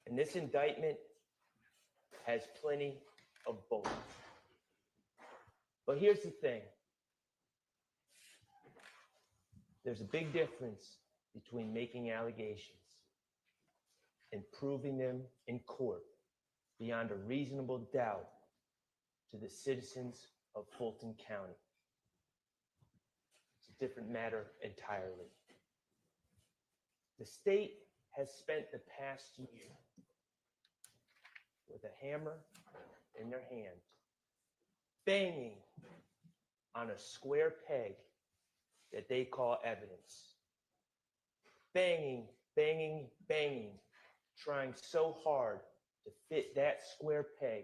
And this indictment has plenty of both. But here's the thing. There's a big difference between making allegations and proving them in court beyond a reasonable doubt to the citizens of Fulton County. It's a different matter entirely. The state has spent the past year with a hammer in their hand, banging on a square peg that they call evidence. Banging, banging, banging, trying so hard to fit that square peg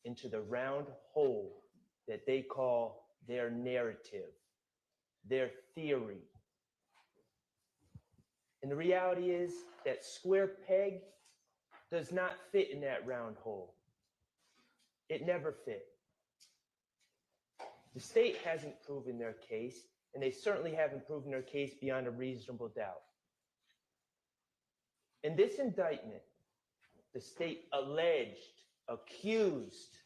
into the round hole that they call their narrative, their theory. And the reality is that square peg does not fit in that round hole. It never fit. The state hasn't proven their case, and they certainly haven't proven their case beyond a reasonable doubt. In this indictment, the state accused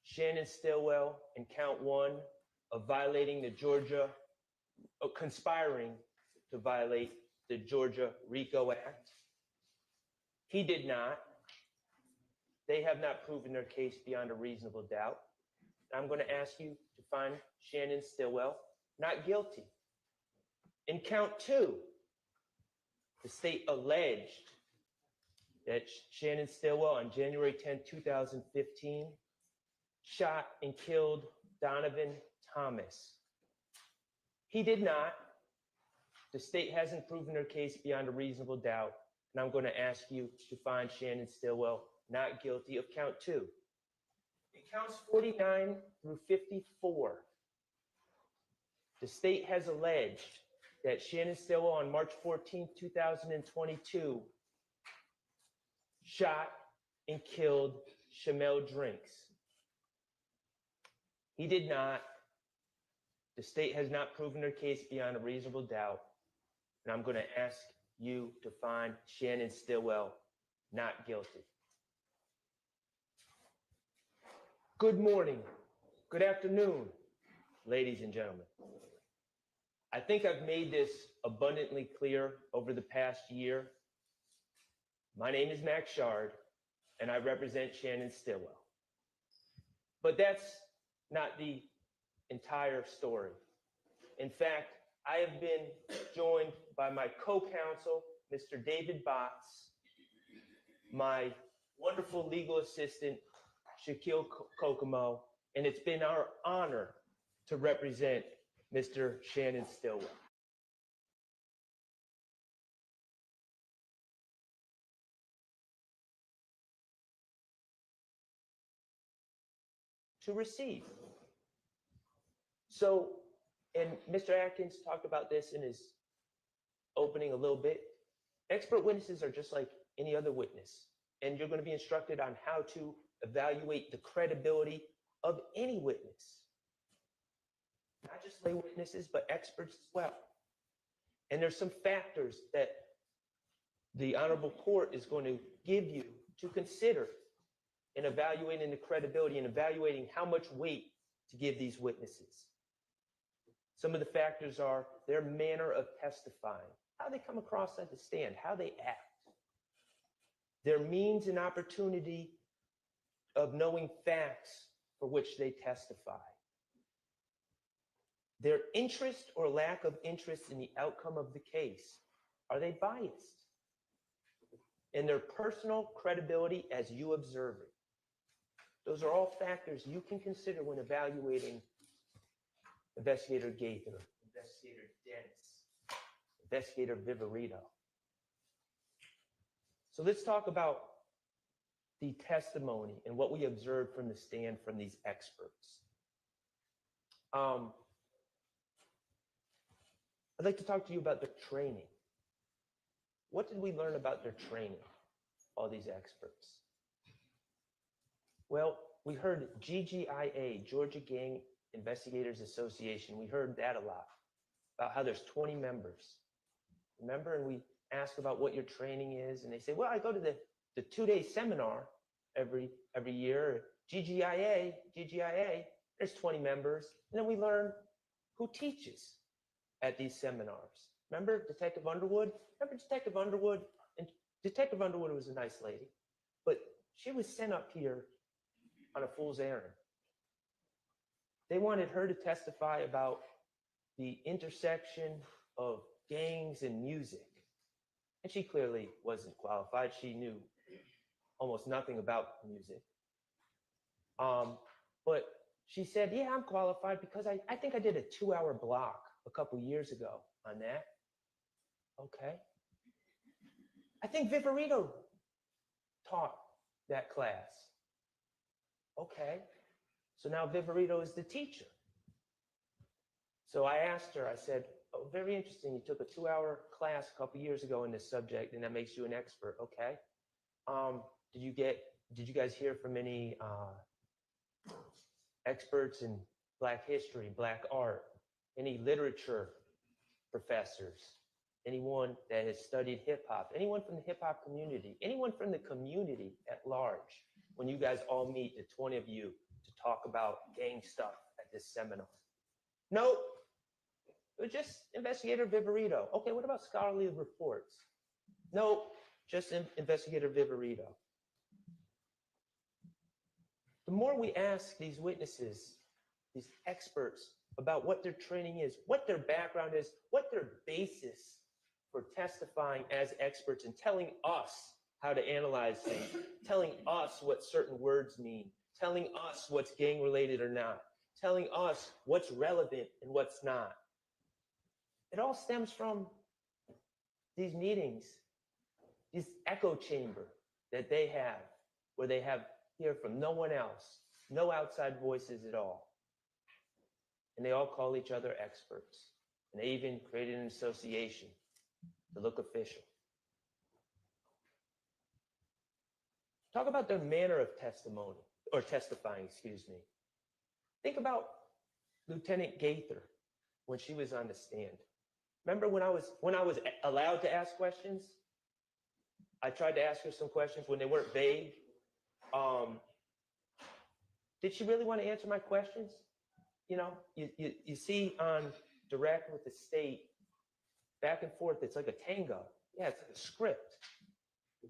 Shannon Stillwell in count 1 of violating the conspiring to violate the Georgia RICO Act. He did not. They have not proven their case beyond a reasonable doubt. I'm going to ask you to find Shannon Stillwell not guilty. In count 2, the state alleged that Shannon Stillwell on January 10, 2015, shot and killed Donovan Thomas. He did not. The state hasn't proven their case beyond a reasonable doubt, and I'm going to ask you to find Shannon Stillwell not guilty of count 2. In counts 49 through 54, the state has alleged that Shannon Stillwell on March 14, 2022, shot and killed Shamel Drinks. He did not. The state has not proven their case beyond a reasonable doubt, and I'm going to ask you to find Shannon Stillwell not guilty. Good morning, good afternoon, ladies and gentlemen. I think I've made this abundantly clear over the past year. My name is Max Shard, and I represent Shannon Stillwell. But that's not the entire story. In fact, I have been joined by my co-counsel, Mr. David Botts, my wonderful legal assistant, Shaquille Kokomo, and it's been our honor to represent Mr. Shannon Stillwell. To receive. So, and Mr. Atkins talked about this in his opening a little bit. Expert witnesses are just like any other witness, and you're going to be instructed on how to evaluate the credibility of any witness. Not just lay witnesses, but experts as well. And there's some factors that the Honorable Court is going to give you to consider in evaluating the credibility and evaluating how much weight to give these witnesses. Some of the factors are their manner of testifying, how they come across at the stand, how they act, their means and opportunity of knowing facts for which they testify, their interest or lack of interest in the outcome of the case. Are they biased? And their personal credibility as you observe it. Those are all factors you can consider when evaluating Investigator Gaither, Investigator Dennis, Investigator Viverito. So let's talk about the testimony and what we observed from the stand from these experts. I'd like to talk to you about their training. What did we learn about their training, all these experts? Well, we heard GGIA, Georgia Gang Investigators Association. We heard that a lot, about how there's 20 members. Remember, and we asked about what your training is, and they say, well, I go to the 2-day seminar every year. GGIA, there's 20 members. And then we learn who teaches at these seminars. Remember Detective Underwood? Remember Detective Underwood? And Detective Underwood was a nice lady, but she was sent up here on a fool's errand. They wanted her to testify about the intersection of gangs and music. And she clearly wasn't qualified. She knew almost nothing about music. But she said, yeah, I'm qualified because I think I did a 2-hour block a couple years ago on that. Okay. I think Viverito taught that class. Okay. So now Viverito is the teacher. So I asked her, I said, oh, very interesting. You took a 2-hour class a couple years ago in this subject, and that makes you an expert. Okay. Did you guys hear from any experts in Black history, Black art, any literature professors, anyone that has studied hip hop, anyone from the hip hop community, anyone from the community at large, when you guys all meet, the 20 of you, to talk about gang stuff at this seminar? Nope. It was just Investigator Viverito. Okay, what about scholarly reports? Nope, just Investigator Viverito. The more we ask these witnesses, these experts, about what their training is, what their background is, what their basis for testifying as experts and telling us how to analyze things, telling us what certain words mean, telling us what's gang related or not, telling us what's relevant and what's not. It all stems from these meetings, this echo chamber that they have, where they have hear from no one else, no outside voices at all. And they all call each other experts. And they even created an association to look official. Talk about their manner of testimony, or testifying, excuse me. Think about Lieutenant Gaither when she was on the stand. Remember when I was allowed to ask questions? I tried to ask her some questions when they weren't vague. Did she really want to answer my questions? You know, you see on direct with the state, back and forth, it's like a tango. Yeah, it's like a script.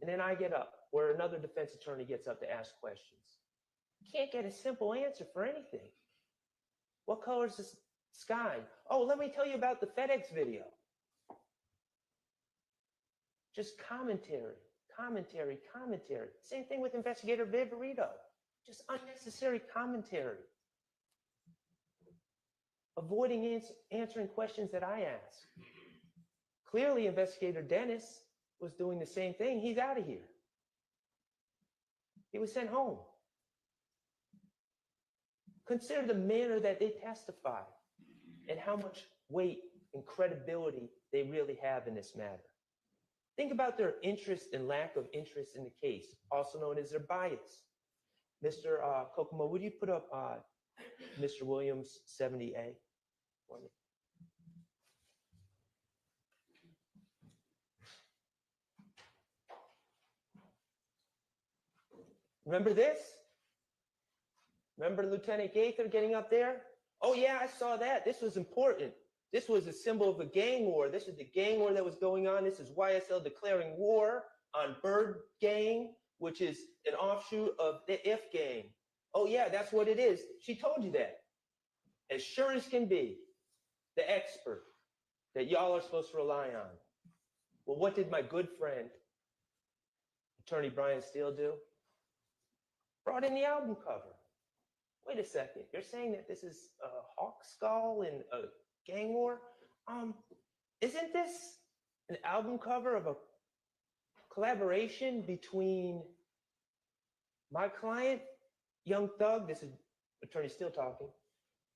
And then I get up, where another defense attorney gets up to ask questions. Can't get a simple answer for anything. What color is the sky? Oh, let me tell you about the FedEx video. Just commentary. Same thing with Investigator Viverito. Just unnecessary commentary. Avoiding answering questions that I ask. Clearly, Investigator Dennis was doing the same thing. He's out of here. He was sent home. Consider the manner that they testify and how much weight and credibility they really have in this matter. Think about their interest and lack of interest in the case, also known as their bias. Mr. Kokomo, would you put up Mr. Williams 70A for me? Remember this? Remember Lieutenant Gaither getting up there? Oh yeah, I saw that. This was important. This was a symbol of a gang war. This is the gang war that was going on. This is YSL declaring war on Bird Gang, which is an offshoot of the If Gang. Oh yeah, that's what it is. She told you that. As sure as can be, the expert that y'all are supposed to rely on. Well, what did my good friend, Attorney Brian Steele, do? Brought in the album cover. Wait a second, you're saying that this is a hawk skull and a gang war? Isn't this an album cover of a collaboration between my client, Young Thug, this is Attorney Steele talking,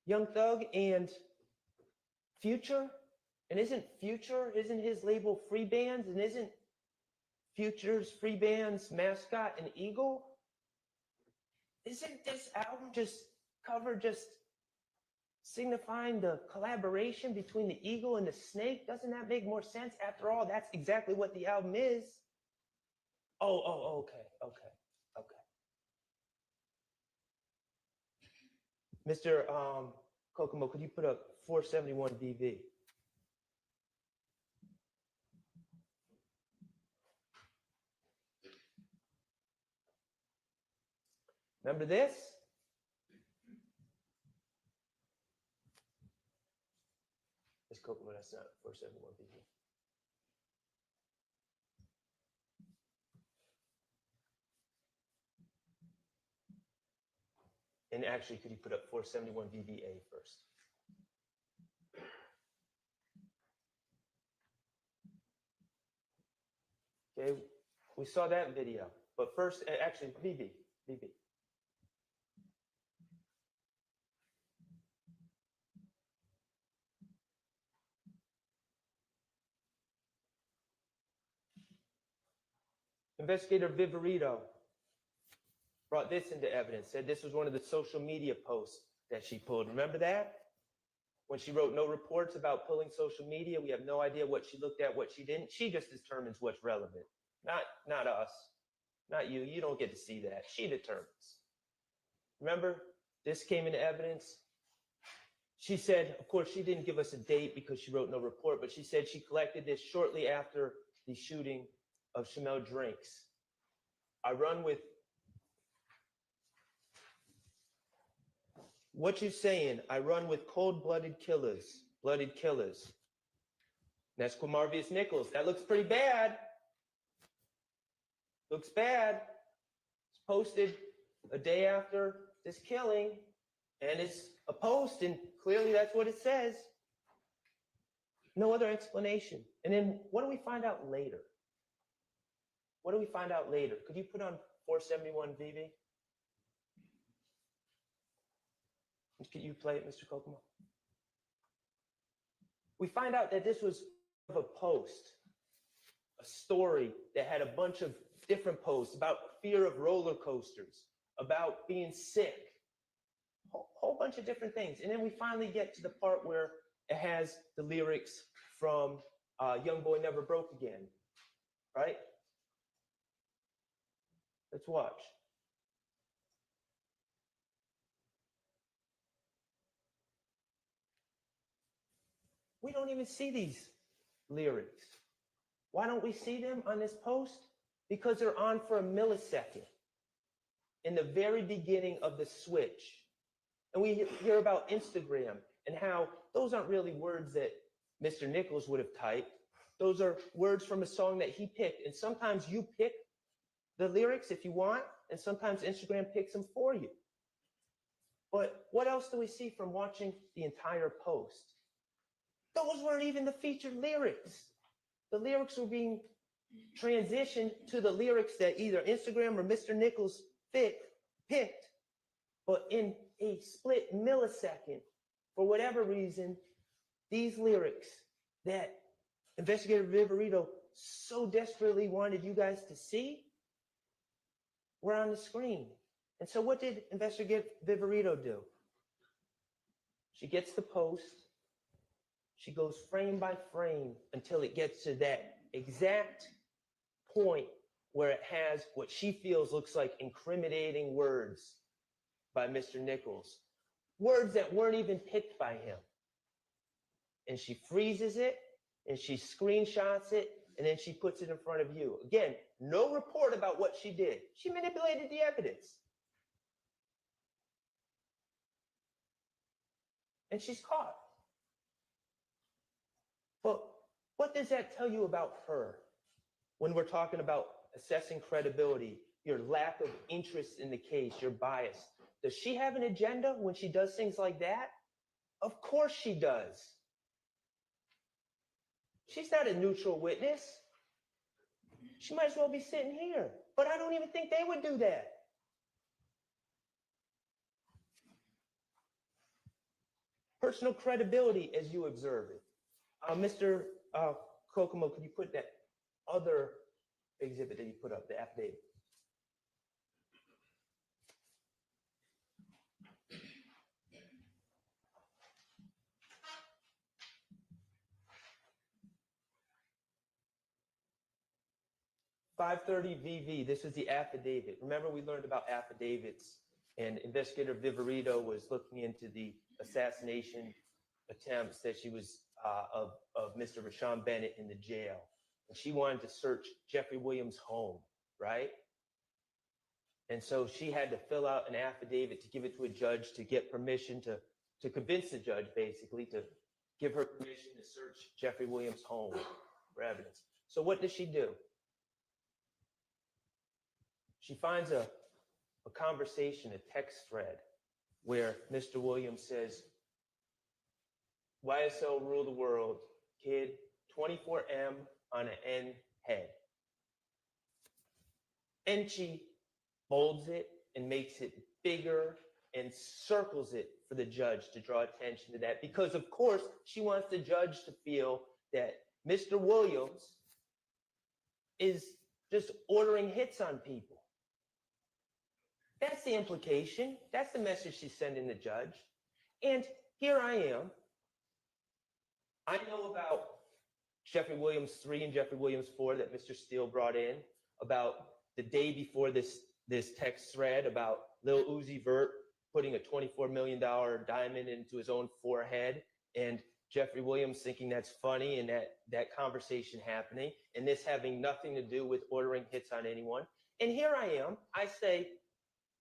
Young Thug and Future, and isn't his label Free Bands, and isn't Future's Free Bands mascot an eagle? Isn't this album just signifying the collaboration between the eagle and the snake? Doesn't that make more sense? After all, that's exactly what the album is. Okay. Mr. Kokomo, could you put up 471 VV? Remember this? It's Kokomo, that's not 471 VV. And actually, could you put up 471 VVA first? Okay, we saw that video, but first, actually, VV. Investigator Viverito brought this into evidence, said this was one of the social media posts that she pulled. Remember that? When she wrote no reports about pulling social media, we have no idea what she looked at, what she didn't. She just determines what's relevant. Not us, not you. You don't get to see that. She determines. Remember, this came into evidence. She said, of course, she didn't give us a date because she wrote no report, but she said she collected this shortly after the shooting of Chamel Drinks. I run with what you saying? I run with cold-blooded killers, blooded killers. That's Quamarvius Nichols. That looks pretty bad. Looks bad. It's posted a day after this killing, and it's a post, and clearly that's what it says. No other explanation. And then what do we find out later? What do we find out later? Could you put on 471 VV? Could you play it, Mr. Kokomo? We find out that this was a post, a story that had a bunch of different posts about fear of roller coasters, about being sick, a whole bunch of different things. And then we finally get to the part where it has the lyrics from Young Boy Never Broke Again, right? Let's watch. We don't even see these lyrics. Why don't we see them on this post? Because they're on for a millisecond in the very beginning of the switch. And we hear about Instagram and how those aren't really words that Mr. Nichols would have typed. Those are words from a song that he picked. And sometimes you pick the lyrics if you want, and sometimes Instagram picks them for you. But what else do we see from watching the entire post? Those weren't even the featured lyrics. The lyrics were being transitioned to the lyrics that either Instagram or Mr. Nichols picked, but in a split millisecond, for whatever reason, these lyrics that Investigator Viverito so desperately wanted you guys to see were on the screen. And so what did Investigator Viverito do? She gets the post. She goes frame by frame until it gets to that exact point where it has what she feels looks like incriminating words by Mr. Nichols. Words that weren't even picked by him. And she freezes it, and she screenshots it, and then she puts it in front of you. Again, no report about what she did. She manipulated the evidence. And she's caught. But what does that tell you about her when we're talking about assessing credibility, your lack of interest in the case, your bias? Does she have an agenda when she does things like that? Of course she does. She's not a neutral witness. She might as well be sitting here. But I don't even think they would do that. Personal credibility as you observe it. Mr. Kokomo, could you put that other exhibit that you put up, the affidavit? .530 VV, this is the affidavit. Remember, we learned about affidavits, and Investigator Viverito was looking into the assassination attempts that she was of Mr. Rashawn Bennett in the jail. And she wanted to search Jeffrey Williams' home, right? And so she had to fill out an affidavit to give it to a judge to get permission to convince the judge, basically, to give her permission to search Jeffrey Williams' home for evidence. So what does she do? She finds a conversation, a text thread, where Mr. Williams says, YSL rule the world, kid, 24M on an N head. And she folds it and makes it bigger and circles it for the judge to draw attention to that, because of course she wants the judge to feel that Mr. Williams is just ordering hits on people. That's the implication. That's the message she's sending the judge. And here I am. I know about Jeffrey Williams 3 and Jeffrey Williams 4 that Mr. Steele brought in, about the day before this text thread about Lil Uzi Vert putting a $24 million diamond into his own forehead, and Jeffrey Williams thinking that's funny, and that conversation happening, and this having nothing to do with ordering hits on anyone. And here I am. I say,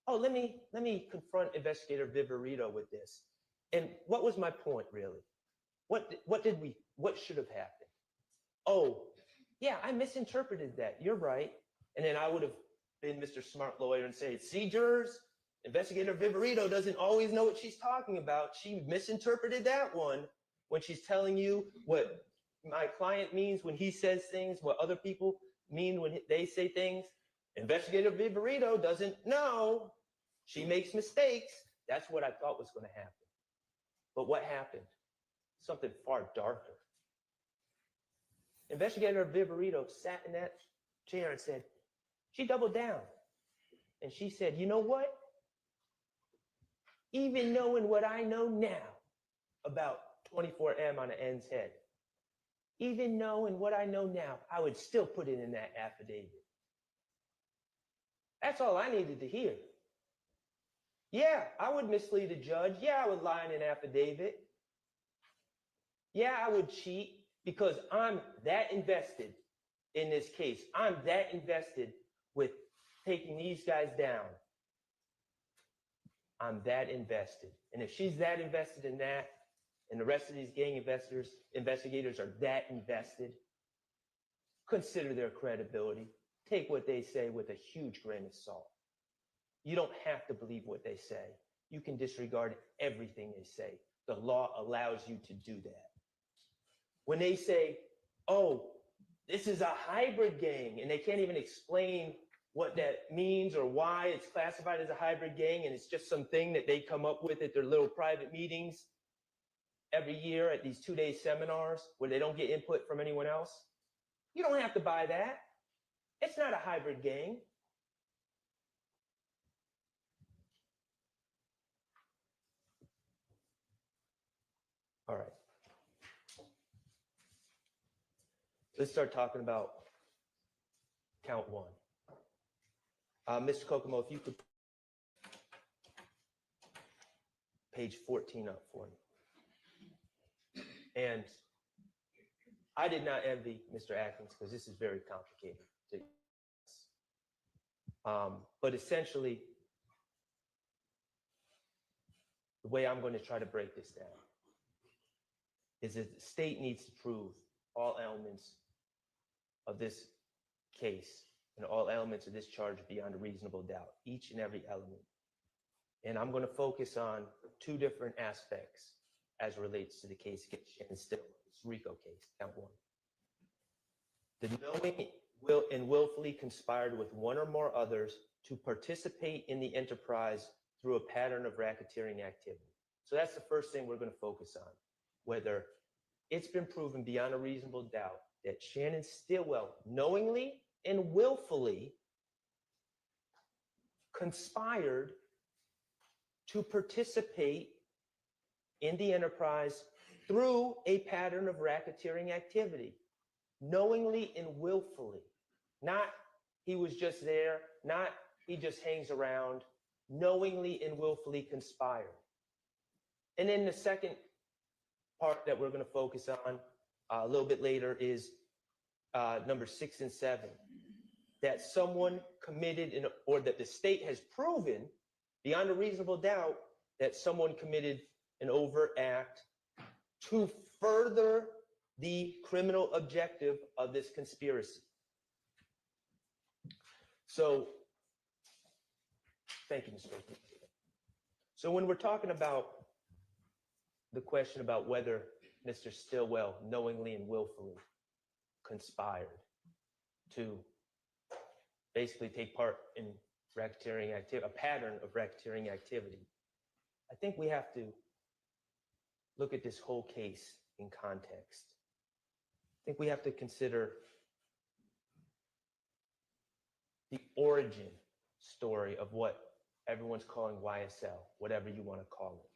oh, let me confront Investigator Viverito with this. And what was my point, really? What should have happened? Oh, yeah, I misinterpreted that. You're right. And then I would have been Mr. Smart Lawyer and say, see, jurors, Investigator Viverito doesn't always know what she's talking about. She misinterpreted that one when she's telling you what my client means when he says things, what other people mean when they say things. Investigator Viverito doesn't know. She makes mistakes. That's what I thought was going to happen. But what happened? Something far darker. Investigator Viverito sat in that chair and said, she doubled down. And she said, you know what? Even knowing what I know now about 24M on an N's head, even knowing what I know now, I would still put it in that affidavit. That's all I needed to hear. Yeah, I would mislead a judge. Yeah, I would lie in an affidavit. Yeah, I would cheat because I'm that invested in this case. I'm that invested with taking these guys down. I'm that invested. And if she's that invested in that, and the rest of these gang investigators are that invested, consider their credibility. Take what they say with a huge grain of salt. You don't have to believe what they say. You can disregard everything they say. The law allows you to do that. When they say, oh, this is a hybrid gang, and they can't even explain what that means or why it's classified as a hybrid gang, and it's just something that they come up with at their little private meetings every year at these 2-day seminars where they don't get input from anyone else. You don't have to buy that. It's not a hybrid gang. All right. Let's start talking about count one. Mr. Kokomo, if you could page 14 up for me. And I did not envy Mr. Atkins because this is very complicated. But essentially, the way I'm going to try to break this down is that the state needs to prove all elements of this case and all elements of this charge beyond a reasonable doubt, each and every element. And I'm going to focus on two different aspects as relates to the case against Shannon Still, this RICO case, count one. The knowing willfully conspired with one or more others to participate in the enterprise through a pattern of racketeering activity. So that's the first thing we're going to focus on, whether it's been proven beyond a reasonable doubt that Shannon Stillwell knowingly and willfully conspired to participate in the enterprise through a pattern of racketeering activity, knowingly and willfully. Not he was just there, not he just hangs around, knowingly and willfully conspired. And then the second part that we're going to focus on a little bit later is number 6 and 7, that someone committed or that the state has proven beyond a reasonable doubt that someone committed an overt act to further the criminal objective of this conspiracy. So, thank you, Mr. President. So when we're talking about the question about whether Mr. Stillwell knowingly and willfully conspired to basically take part in racketeering activity, a pattern of racketeering activity, I think we have to look at this whole case in context. I think we have to consider the origin story of what everyone's calling YSL, whatever you want to call it.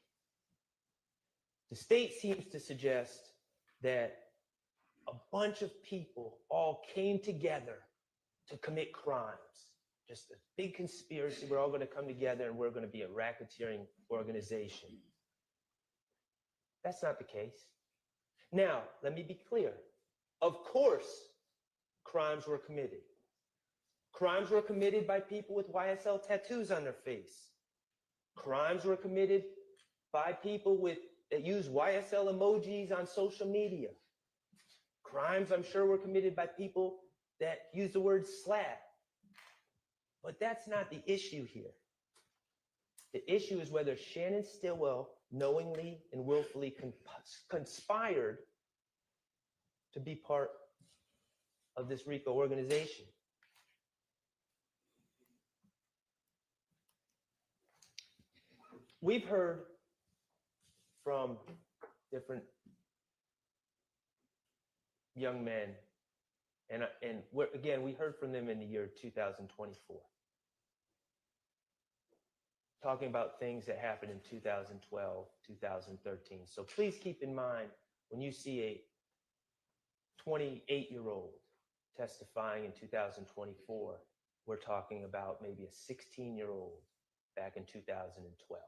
The state seems to suggest that a bunch of people all came together to commit crimes. Just a big conspiracy. We're all going to come together and we're going to be a racketeering organization. That's not the case. Now, let me be clear. Of course, crimes were committed. Crimes were committed by people with YSL tattoos on their face. Crimes were committed by people that use YSL emojis on social media. Crimes, I'm sure, were committed by people that use the word slap. But that's not the issue here. The issue is whether Shannon Stillwell knowingly and willfully conspired to be part of this RICO organization. We've heard from different young men, and again, we heard from them in the year 2024, talking about things that happened in 2012, 2013. So please keep in mind, when you see a 28-year-old testifying in 2024, we're talking about maybe a 16-year-old back in 2012.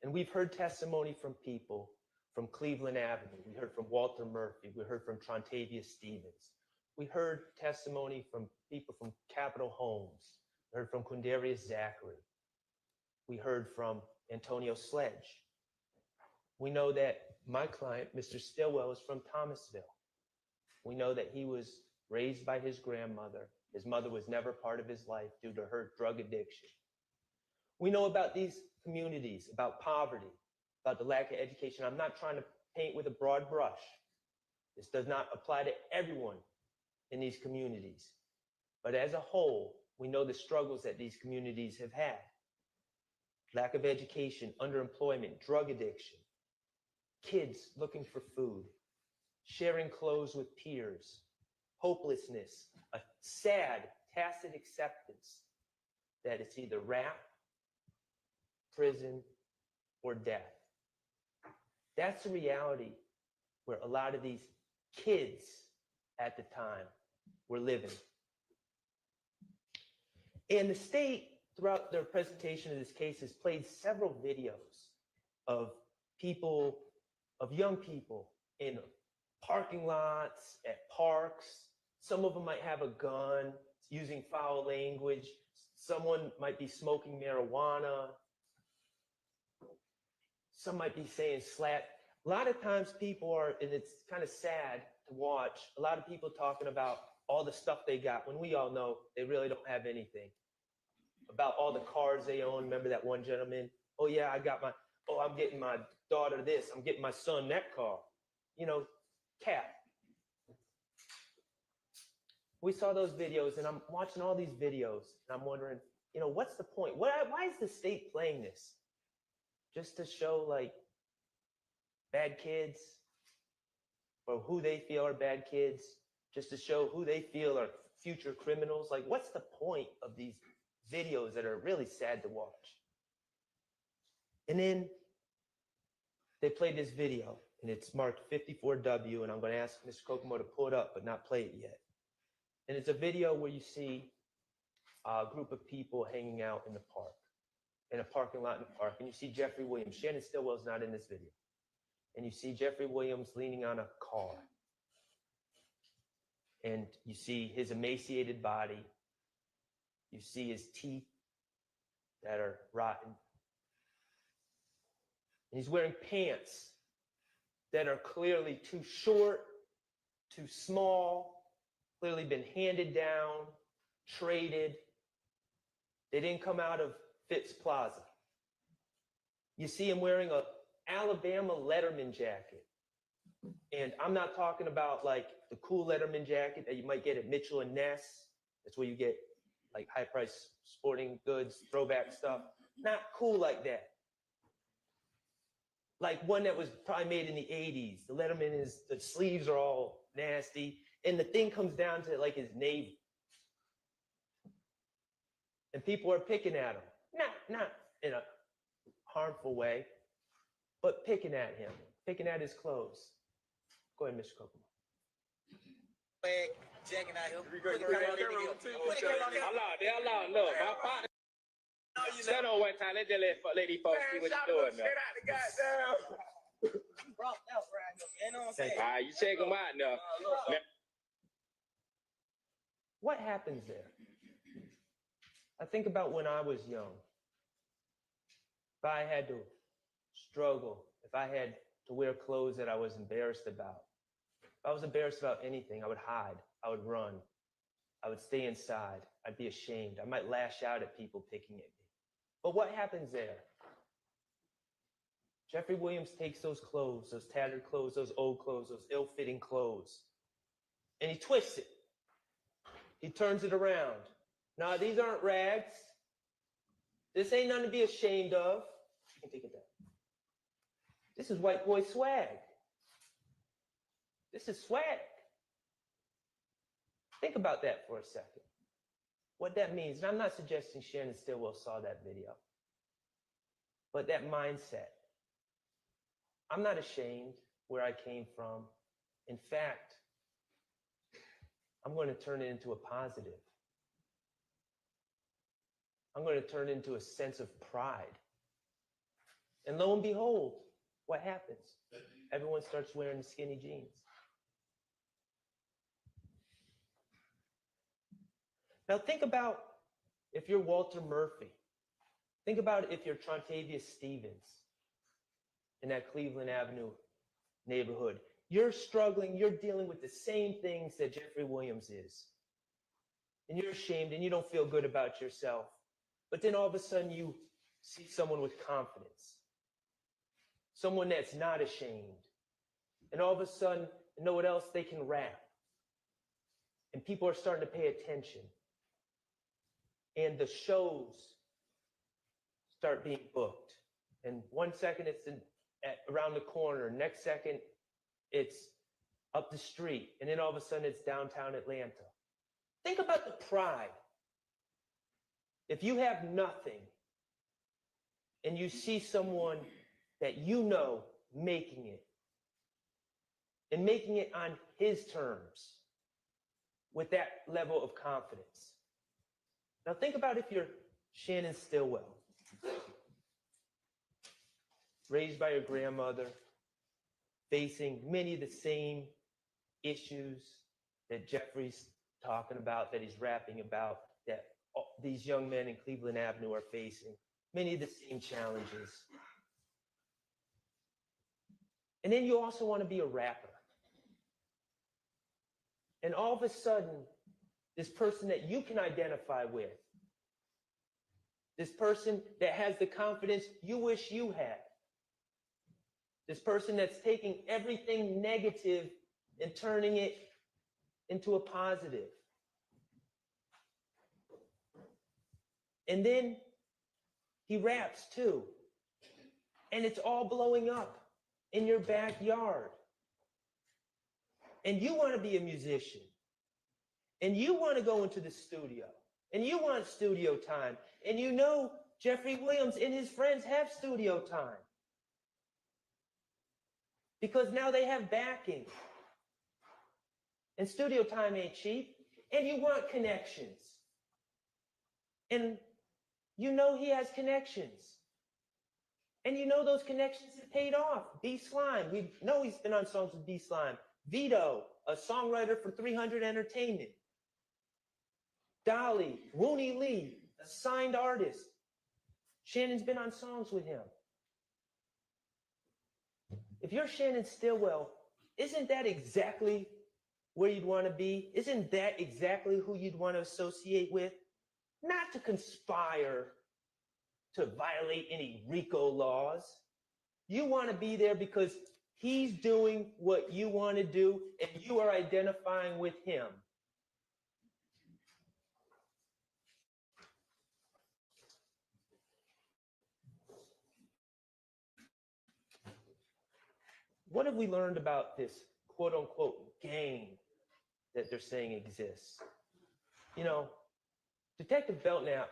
And we've heard testimony from people from Cleveland Avenue. We heard from Walter Murphy. We heard from Trontavia Stevens. We heard testimony from people from Capitol Homes. We heard from Quindarius Zachary. We heard from Antonio Sledge. We know that my client, Mr. Stillwell, is from Thomasville. We know that he was raised by his grandmother. His mother was never part of his life due to her drug addiction. We know about these communities, about poverty, about the lack of education. I'm not trying to paint with a broad brush. This does not apply to everyone in these communities. But as a whole, we know the struggles that these communities have had. Lack of education, underemployment, drug addiction, kids looking for food, sharing clothes with peers, hopelessness, a sad, tacit acceptance that it's either rap, prison, or death. That's the reality where a lot of these kids at the time were living. And the state, throughout their presentation of this case, has played several videos of people, of young people in parking lots, at parks. Some of them might have a gun, using foul language. Someone might be smoking marijuana. Some might be saying slap. A lot of times people are, and it's kind of sad to watch, a lot of people talking about all the stuff they got when we all know they really don't have anything. About all the cars they own. Remember that one gentleman? Oh yeah, I'm getting my daughter this, I'm getting my son that car. You know, cap. We saw those videos, and I'm watching all these videos, and I'm wondering, you know, what's the point? Why is the state playing this? Just to show like bad kids, or who they feel are bad kids, just to show who they feel are future criminals. Like, what's the point of these videos that are really sad to watch? And then they played this video, and it's marked 54W, and I'm going to ask Mr. Kokomo to pull it up, but not play it yet. And it's a video where you see a group of people hanging out in the park, in a parking lot in the park, and you see Jeffrey Williams. Shannon Stillwell's not in this video. And you see Jeffrey Williams leaning on a car. And you see his emaciated body. You see his teeth that are rotten. And he's wearing pants that are clearly too short, too small, clearly been handed down, traded. They didn't come out of Phipps Plaza. You see him wearing a Alabama Letterman jacket. And I'm not talking about like the cool Letterman jacket that you might get at Mitchell and Ness. That's where you get like high price sporting goods, throwback stuff. Not cool like that. Like one that was probably made in the 80s. The Letterman is, the sleeves are all nasty. And the thing comes down to like his navel. And people are picking at him. Not in a harmful way, but picking at him, picking at his clothes. Go ahead, Mr. Kokomo. Jacking out here. Hold on, look, my partner. Stand on one time, let these folks see what you're doing now. All right, you check them out now. What happens there? I think about when I was young. If I had to struggle, if I had to wear clothes that I was embarrassed about, if I was embarrassed about anything, I would hide, I would run, I would stay inside, I'd be ashamed, I might lash out at people picking at me. But what happens there? Jeffrey Williams takes those clothes, those tattered clothes, those old clothes, those ill-fitting clothes, and he twists it. He turns it around. Now, these aren't rags. This ain't nothing to be ashamed of. You can take it down. This is white boy swag. This is swag. Think about that for a second. What that means, and I'm not suggesting Shannon Stillwell saw that video, but that mindset. I'm not ashamed where I came from. In fact, I'm going to turn it into a positive. I'm going to turn it into a sense of pride. And lo and behold, what happens? Everyone starts wearing the skinny jeans. Now think about if you're Walter Murphy. Think about if you're Trontavious Stevens in that Cleveland Avenue neighborhood. You're struggling, you're dealing with the same things that Jeffrey Williams is. And you're ashamed and you don't feel good about yourself. But then all of a sudden you see someone with confidence. Someone that's not ashamed. And all of a sudden, you know what else? They can rap. And people are starting to pay attention. And the shows start being booked. And 1 second it's around the corner. Next second it's up the street. And then all of a sudden it's downtown Atlanta. Think about the pride. If you have nothing and you see someone that you know making it, and making it on his terms with that level of confidence. Now think about if you're Shannon Stillwell, raised by your grandmother, facing many of the same issues that Jeffrey's talking about, that he's rapping about, that these young men in Cleveland Avenue are facing, many of the same challenges. And then you also want to be a rapper. And all of a sudden, this person that you can identify with, this person that has the confidence you wish you had, this person that's taking everything negative and turning it into a positive. And then he raps too. And it's all blowing up in your backyard. And you want to be a musician. And you want to go into the studio. And you want studio time. And you know Jeffrey Williams and his friends have studio time. Because now they have backing. And studio time ain't cheap. And you want connections. And you know he has connections. And you know those connections have paid off. B Slime, we know he's been on songs with B Slime. Vito, a songwriter for 300 Entertainment. Dolly, Wooney Lee, a signed artist. Shannon's been on songs with him. If you're Shannon Stillwell, isn't that exactly where you'd want to be? Isn't that exactly who you'd want to associate with? Not to conspire to violate any RICO laws. You want to be there because he's doing what you want to do and you are identifying with him. What have we learned about this quote unquote gang that they're saying exists? You know, Detective Belknap,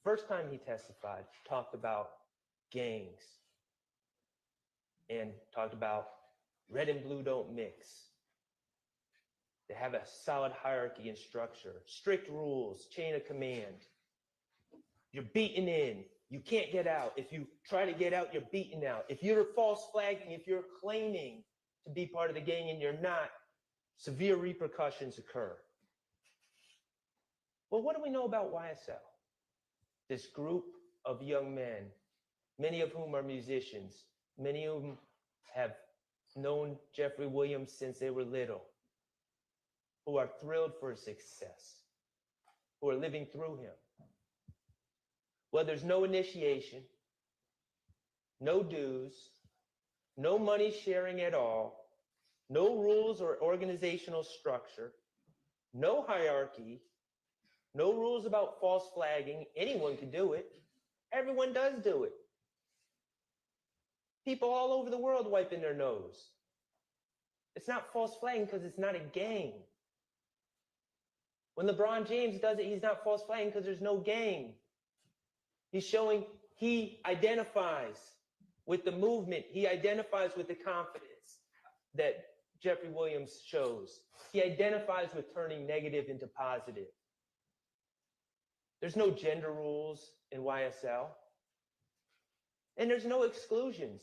first time he testified, talked about gangs and talked about red and blue don't mix. They have a solid hierarchy and structure, strict rules, chain of command. You're beaten in. You can't get out. If you try to get out, you're beaten out. If you're false flagging, if you're claiming to be part of the gang and you're not, severe repercussions occur. Well, what do we know about YSL? This group of young men, many of whom are musicians, many of whom have known Jeffrey Williams since they were little, who are thrilled for his success, who are living through him. Well, there's no initiation, no dues, no money sharing at all, no rules or organizational structure, no hierarchy, no rules about false flagging. Anyone can do it. Everyone does do it. People all over the world wiping their nose. It's not false flagging because it's not a gang. When LeBron James does it, he's not false flagging because there's no gang. He's showing he identifies with the movement. He identifies with the confidence that Jeffrey Williams shows. He identifies with turning negative into positive. There's no gender rules in YSL. And there's no exclusions.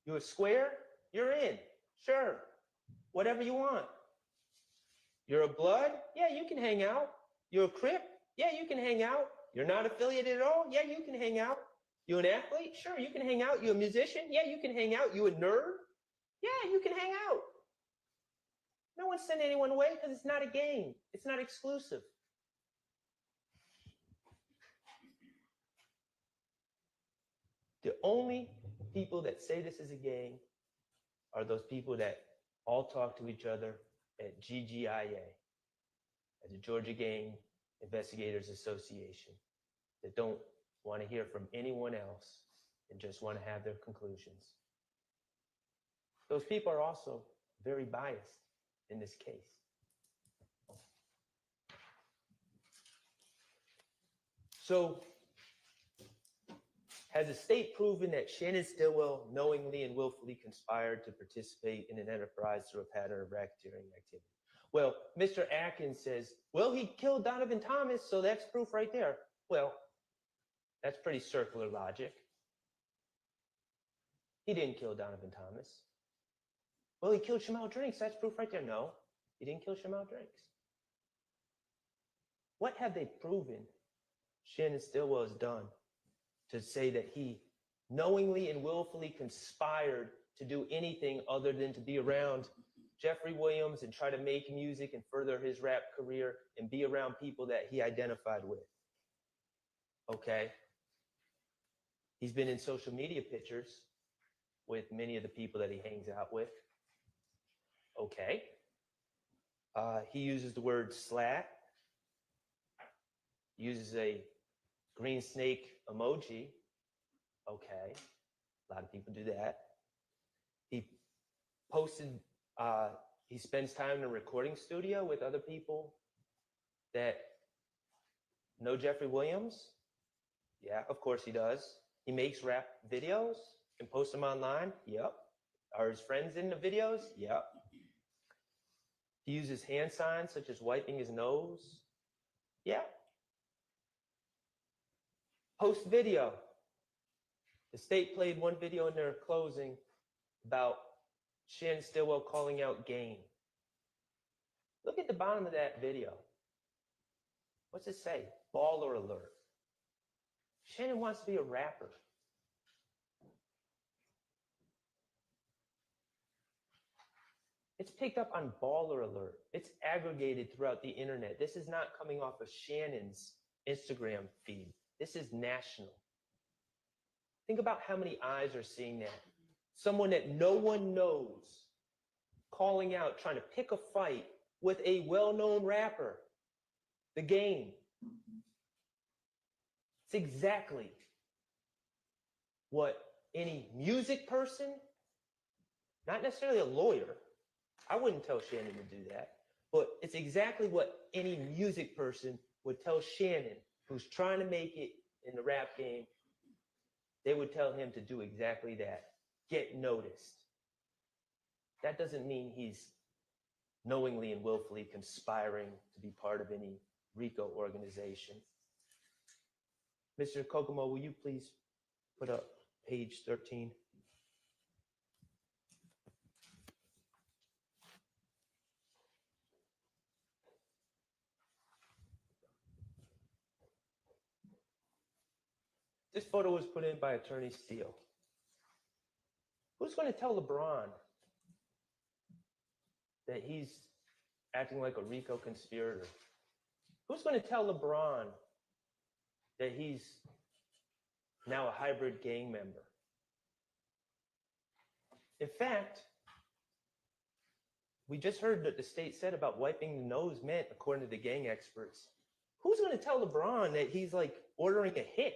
You're a square, you're in. Sure. Whatever you want. You're a blood? Yeah, you can hang out. You're a Crip? Yeah, you can hang out. You're not affiliated at all? Yeah, you can hang out. You an athlete? Sure, you can hang out. You a musician? Yeah, you can hang out. You a nerd? Yeah, you can hang out. No one's sending anyone away because it's not a game. It's not exclusive. The only people that say this is a gang are those people that all talk to each other at GGIA, at the Georgia Gang Investigators Association, that don't want to hear from anyone else and just want to have their conclusions. Those people are also very biased in this case. So, has the state proven that Shannon Stillwell knowingly and willfully conspired to participate in an enterprise through a pattern of racketeering activity? Well, Mr. Atkins says, well, he killed Donovan Thomas, so that's proof right there. Well, that's pretty circular logic. He didn't kill Donovan Thomas. Well, he killed Shamal Drinks. That's proof right there. No, he didn't kill Shamal Drinks. What have they proven Shannon Stillwell has done to say that he knowingly and willfully conspired to do anything other than to be around Jeffrey Williams and try to make music and further his rap career and be around people that he identified with? Okay. He's been in social media pictures with many of the people that he hangs out with. Okay. He uses the word slat. uses a green snake emoji. Okay, a lot of people do that. He posted, he spends time in a recording studio with other people that know Jeffrey Williams. Yeah, of course he does. He makes rap videos and posts them online. Yep. Are his friends in the videos? Yep. He uses hand signs such as wiping his nose. Yeah. Post video. The state played one video in their closing about Shannon Stillwell calling out game. Look at the bottom of that video. What's it say? Baller alert. Shannon wants to be a rapper. It's picked up on Baller Alert. It's aggregated throughout the internet. This is not coming off of Shannon's Instagram feed. This is national. Think about how many eyes are seeing that. Someone that no one knows calling out, trying to pick a fight with a well-known rapper. The Game. It's exactly what any music person, not necessarily a lawyer, I wouldn't tell Shannon to do that, but it's exactly what any music person would tell Shannon, who's trying to make it in the rap game. They would tell him to do exactly that. Get noticed. That doesn't mean he's knowingly and willfully conspiring to be part of any RICO organization. Mr. Kokomo, will you please put up page 13? This photo was put in by Attorney Steele. Who's going to tell LeBron that he's acting like a RICO conspirator? Who's going to tell LeBron that he's now a hybrid gang member? In fact, we just heard that the state said about wiping the nose meant, according to the gang experts. Who's going to tell LeBron that he's like ordering a hit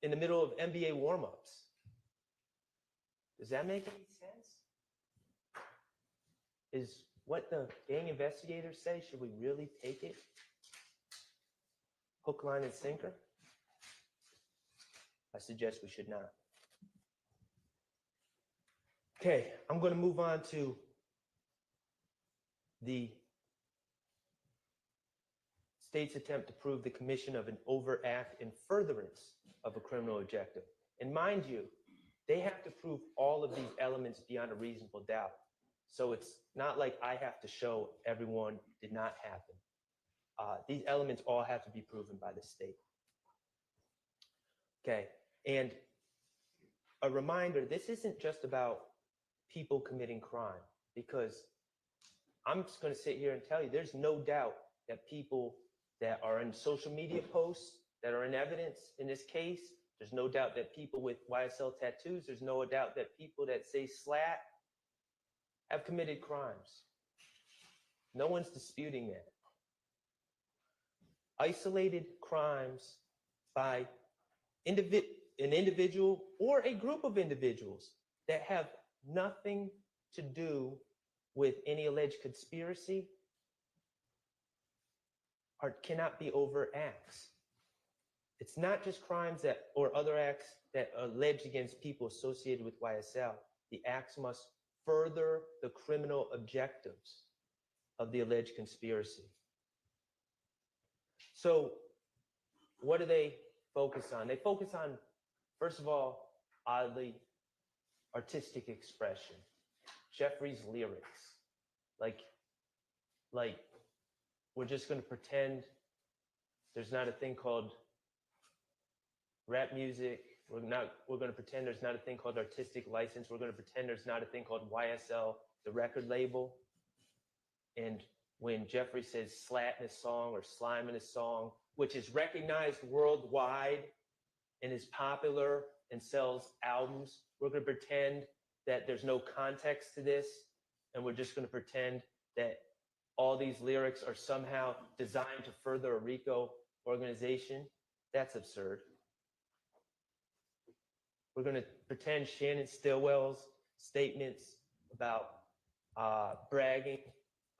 in the middle of NBA warm-ups? Does that make any sense? Is what the gang investigators say, should we really take it? Hook, line, and sinker? I suggest we should not. Okay, I'm going to move on to the state's attempt to prove the commission of an overt act in furtherance of a criminal objective. And mind you, they have to prove all of these elements beyond a reasonable doubt. So it's not like I have to show everyone did not happen. These elements all have to be proven by the state. Okay, and a reminder, this isn't just about people committing crime, because I'm just going to sit here and tell you, there's no doubt that people that are in social media posts, that are in evidence in this case, there's no doubt that people with YSL tattoos, there's no doubt that people that say slat have committed crimes. No one's disputing that. Isolated crimes by an individual or a group of individuals that have nothing to do with any alleged conspiracy cannot be overt acts. It's not just crimes that or other acts that are alleged against people associated with YSL. The acts must further the criminal objectives of the alleged conspiracy. So what do they focus on? They focus on, first of all, oddly, artistic expression. Jeffrey's lyrics. Like we're just going to pretend there's not a thing called rap music. We're going to pretend there's not a thing called artistic license. We're going to pretend there's not a thing called YSL, the record label. And when Jeffrey says slat in his song or slime in his song, which is recognized worldwide and is popular and sells albums, we're going to pretend that there's no context to this. And we're just going to pretend that all these lyrics are somehow designed to further a RICO organization. That's absurd. We're going to pretend Shannon Stillwell's statements about bragging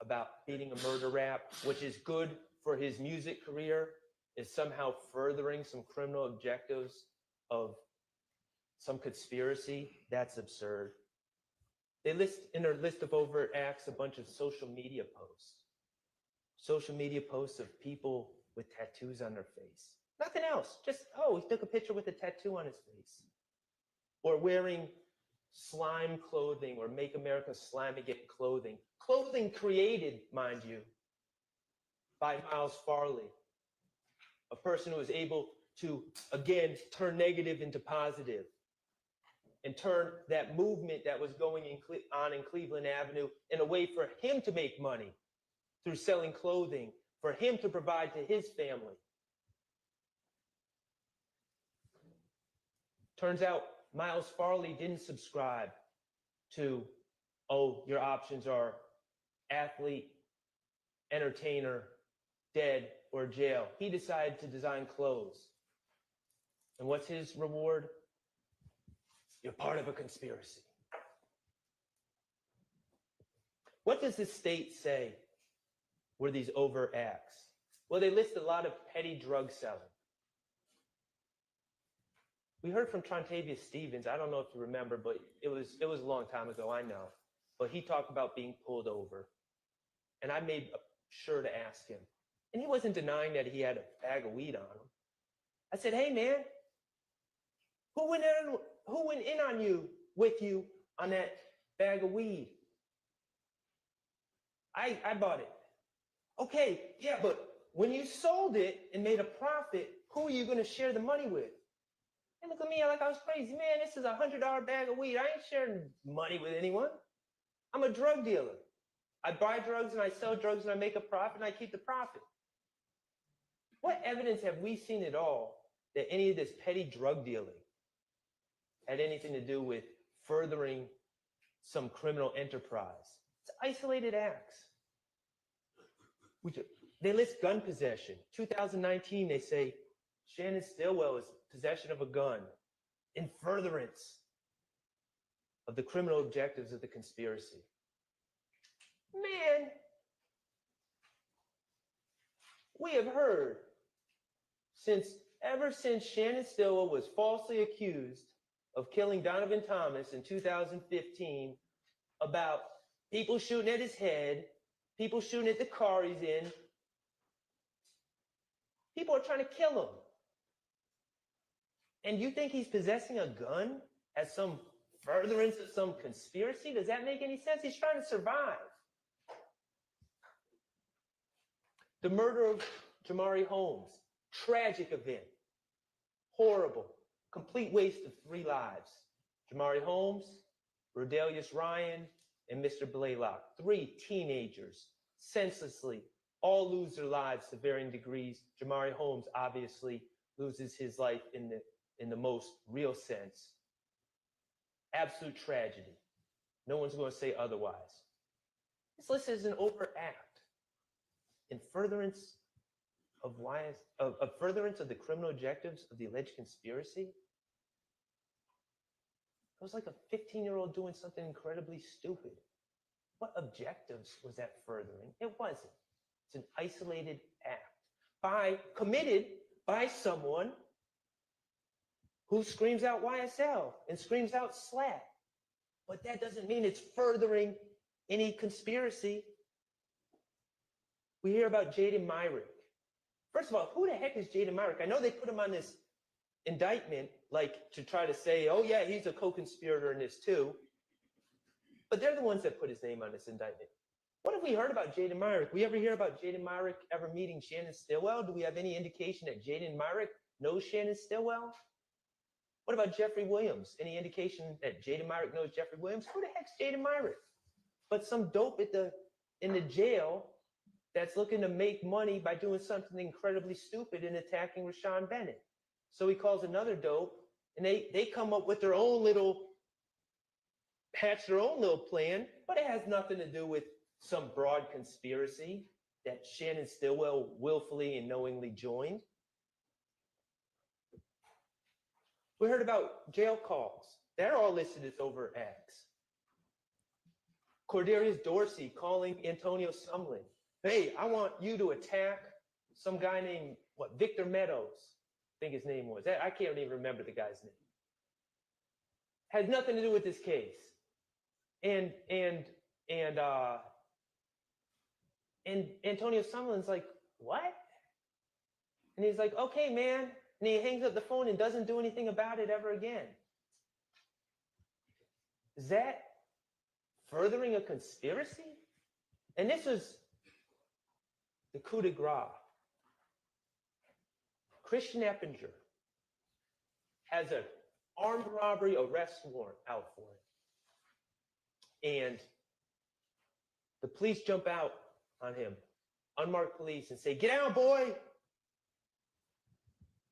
about beating a murder rap, which is good for his music career, is somehow furthering some criminal objectives of some conspiracy. That's absurd. They list in their list of overt acts a bunch of social media posts. Social media posts of people with tattoos on their face. Nothing else. Just, oh, he took a picture with a tattoo on his face. Or wearing slime clothing or Make America Slamigate clothing. Clothing created, mind you, by Miles Farley, a person who was able to, again, turn negative into positive and turn that movement that was going on in Cleveland Avenue in a way for him to make money through selling clothing, for him to provide to his family. Turns out Miles Farley didn't subscribe to, oh, your options are athlete, entertainer, dead, or jail. He decided to design clothes. And what's his reward? You're part of a conspiracy. What does the state say were these overt acts? Well, they list a lot of petty drug selling. We heard from Trontavious Stevens. I don't know if you remember, but it was a long time ago, I know. But he talked about being pulled over. And I made sure to ask him. And he wasn't denying that he had a bag of weed on him. I said, hey, man, who went in on you, with you, on that bag of weed? I bought it. Okay, yeah, but when you sold it and made a profit, who are you going to share the money with? And look at me like I was crazy. Man, this is a $100 bag of weed. I ain't sharing money with anyone. I'm a drug dealer. I buy drugs and I sell drugs and I make a profit and I keep the profit. What evidence have we seen at all that any of this petty drug dealing had anything to do with furthering some criminal enterprise? It's isolated acts. They list gun possession. 2019, they say Shannon Stillwell is possession of a gun in furtherance of the criminal objectives of the conspiracy. Man, we have heard ever since Shannon Stillwell was falsely accused of killing Donovan Thomas in 2015 about people shooting at his head, people shooting at the car he's in. People are trying to kill him. And you think he's possessing a gun as some furtherance of some conspiracy? Does that make any sense? He's trying to survive. The murder of Jamari Holmes, tragic event, horrible, complete waste of 3 lives. Jamari Holmes, Rodelius Ryan, and Mr. Blaylock, 3 teenagers, senselessly, all lose their lives to varying degrees. Jamari Holmes obviously loses his life in the most real sense. Absolute tragedy. No one's going to say otherwise. This list is an overt act in furtherance of furtherance of the criminal objectives of the alleged conspiracy. It was like a 15-year-old doing something incredibly stupid. What objectives was that furthering? It wasn't. It's an isolated act committed by someone who screams out YSL and screams out SLAT. But that doesn't mean it's furthering any conspiracy. We hear about Jaden Myrick. First of all, who the heck is Jaden Myrick? I know they put him on this indictment, like to try to say, oh yeah, he's a co-conspirator in this too. But they're the ones that put his name on this indictment. What have we heard about Jaden Myrick? We ever hear about Jaden Myrick ever meeting Shannon Stillwell? Do we have any indication that Jaden Myrick knows Shannon Stillwell? What about Jeffrey Williams? Any indication that Jaden Myrick knows Jeffrey Williams? Who the heck's Jaden Myrick? But some dope in the jail that's looking to make money by doing something incredibly stupid and attacking Rashawn Bennett. So he calls another dope, and they come up with hatch their own little plan, but it has nothing to do with some broad conspiracy that Shannon Stillwell willfully and knowingly joined. We heard about jail calls. They're all listed as overt acts. Cordarius Dorsey calling Antonio Sumlin. Hey, I want you to attack some guy named, Victor Meadows, I think his name was. I can't even remember the guy's name. Has nothing to do with this case. And Antonio Sumlin's like, what? And he's like, okay, man. And he hangs up the phone and doesn't do anything about it ever again. Is that furthering a conspiracy? And this was the coup de grace. Christian Eppinger has an armed robbery arrest warrant out for him. And the police jump out on him, unmarked police, and say, get down, boy.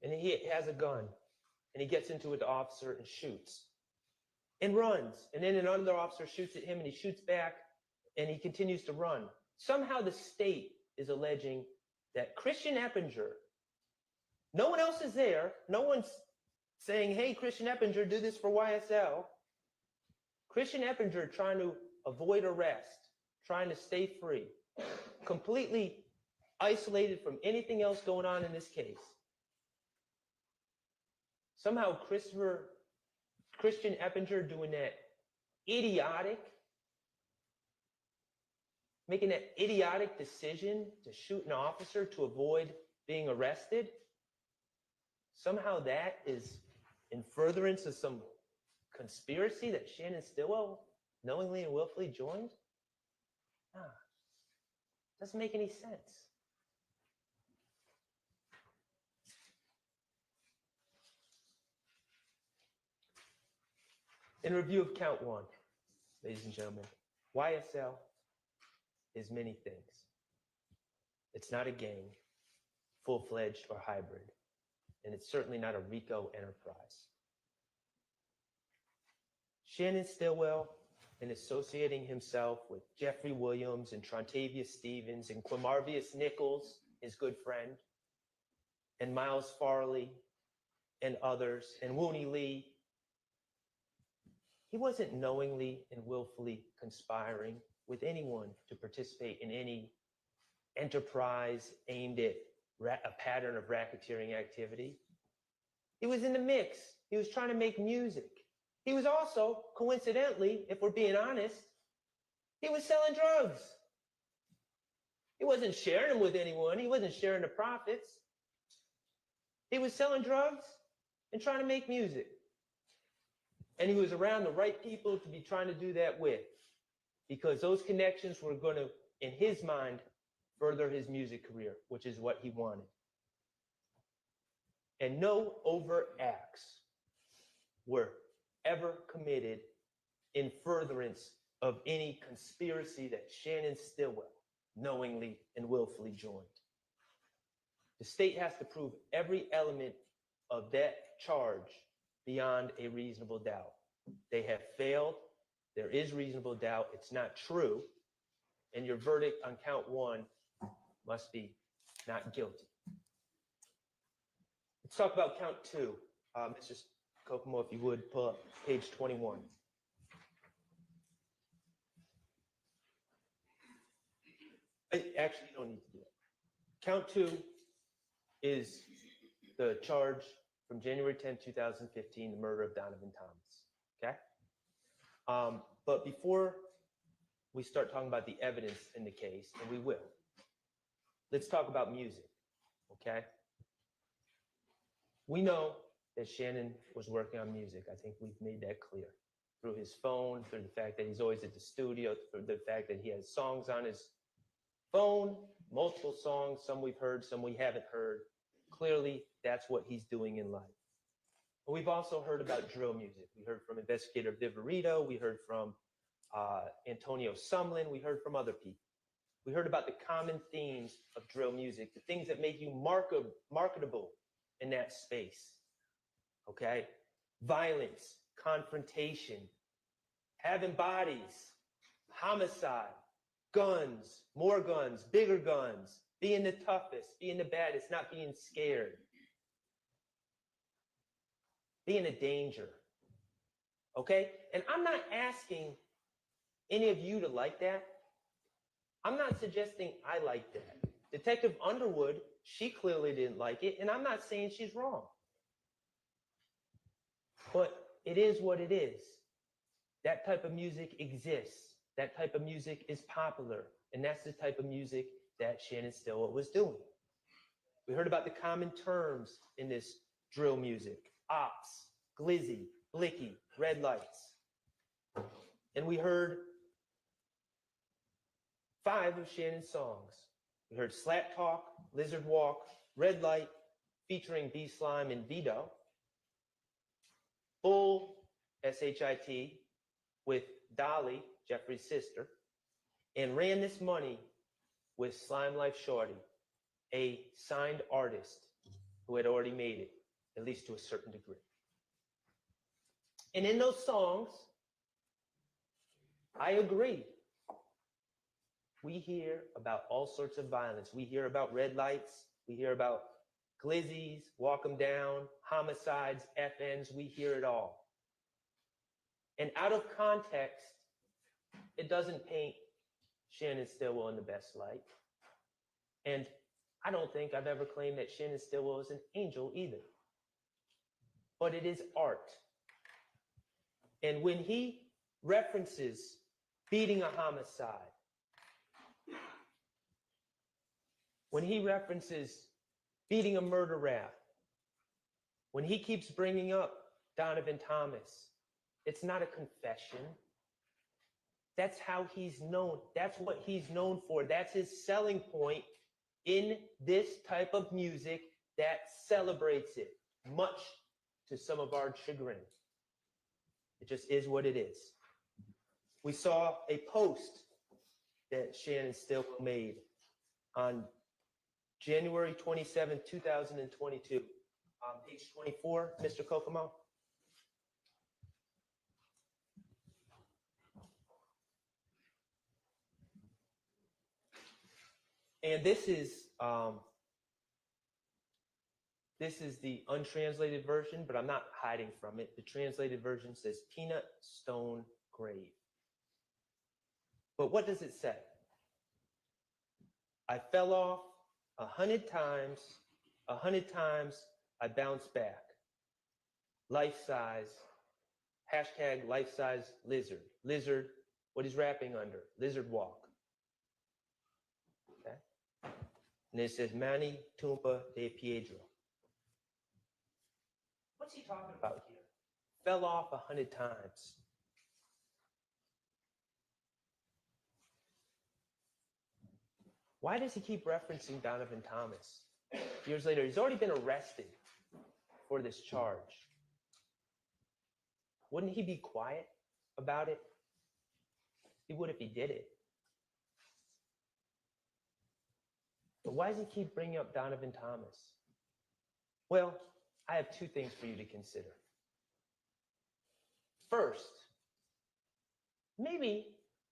And he has a gun. And he gets into it, the officer, and shoots. And runs. And then another officer shoots at him, and he shoots back, and he continues to run. Somehow the state is alleging that Christian Eppinger, no one else is there, no one's saying, hey, Christian Eppinger, do this for YSL. Christian Eppinger trying to avoid arrest, trying to stay free, completely isolated from anything else going on in this case. Somehow Christian Eppinger doing that making that idiotic decision to shoot an officer to avoid being arrested. Somehow that is in furtherance of some conspiracy that Shannon Stillwell knowingly and willfully joined? Doesn't make any sense. In review of count one, ladies and gentlemen, YSL is many things. It's not a gang, full-fledged or hybrid, and it's certainly not a RICO enterprise. Shannon Stillwell, in associating himself with Jeffrey Williams and Trontavious Stevens and Quamarvius Nichols, his good friend, and Miles Farley and others, and Wooney Lee, he wasn't knowingly and willfully conspiring with anyone to participate in any enterprise aimed at a pattern of racketeering activity. He was in the mix. He was trying to make music. He was also, coincidentally, if we're being honest, he was selling drugs. He wasn't sharing them with anyone. He wasn't sharing the profits. He was selling drugs and trying to make music. And he was around the right people to be trying to do that with, because those connections were going to, in his mind, further his music career, which is what he wanted. And no overt acts were ever committed in furtherance of any conspiracy that Shannon Stillwell knowingly and willfully joined. The state has to prove every element of that charge beyond a reasonable doubt. They have failed. There is reasonable doubt. It's not true. And your verdict on count one must be not guilty. Let's talk about count two. Mr. Kokomo, if you would, pull up page 21. Actually, you don't need to do that. Count two is the charge from January 10, 2015, the murder of Donovan Thomas, okay? But before we start talking about the evidence in the case, and we will, let's talk about music, okay? We know that Shannon was working on music. I think we've made that clear through his phone, through the fact that he's always at the studio, through the fact that he has songs on his phone, multiple songs, some we've heard, some we haven't heard. Clearly, that's what he's doing in life. But we've also heard about drill music. We heard from Investigator Viverito. We heard from Antonio Sumlin. We heard from other people. We heard about the common themes of drill music, the things that make you marketable in that space, okay? Violence, confrontation, having bodies, homicide, guns, more guns, bigger guns, being the toughest, being the baddest, not being scared. being a danger. Okay? And I'm not asking any of you to like that. I'm not suggesting I like that. Detective Underwood, she clearly didn't like it, and I'm not saying she's wrong. But it is what it is. That type of music exists. That type of music is popular. And that's the type of music that Shannon Stillwell was doing. We heard about the common terms in this drill music: ops, glizzy, blicky, red lights. And we heard 5 of Shannon's songs. We heard Slap Talk, Lizard Walk, Red Light, featuring B-Slime and Vito. Bull, S-H-I-T, with Dolly, Jeffrey's sister, and Ran This Money with Slime Life Shorty, a signed artist who had already made it, at least to a certain degree. And in those songs, I agree. We hear about all sorts of violence. We hear about red lights. We hear about glizzies, walk them down, homicides, FNs. We hear it all. And out of context, it doesn't paint Shannon Stillwell in the best light. And I don't think I've ever claimed that Shannon Stillwell is an angel either. But it is art. And when he references beating a homicide, when he references beating a murder rap, when he keeps bringing up Donovan Thomas, it's not a confession. That's how he's known. That's what he's known for. That's his selling point in this type of music that celebrates it, much to some of our chagrin. It just is what it is. We saw a post that Shannon Stillwell made on January 27, 2022, on page 24, Mr. Kokomo. And this is the untranslated version, but I'm not hiding from it. The translated version says Peanut Stone Grave. But what does it say? I fell off 100 times, 100 times I bounced back. Life size, hashtag life size lizard. Lizard, what he's rapping under, lizard walk. Okay. And it says Manny Tumpa de Piedro. What's he talking about here? Fell off 100 times. Why does he keep referencing Donovan Thomas? Years later, he's already been arrested for this charge. Wouldn't he be quiet about it? He would if he did it. But why does he keep bringing up Donovan Thomas? Well, I have 2 things for you to consider. First, maybe,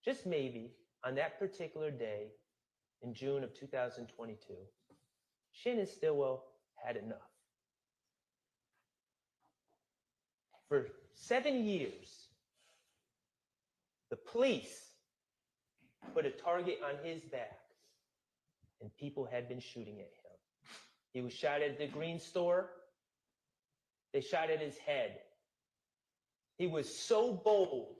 just maybe, on that particular day in June of 2022, Shannon Stillwell had enough. For 7 years, the police put a target on his back, and people had been shooting at him. He was shot at the green store. They shot at his head. He was so bold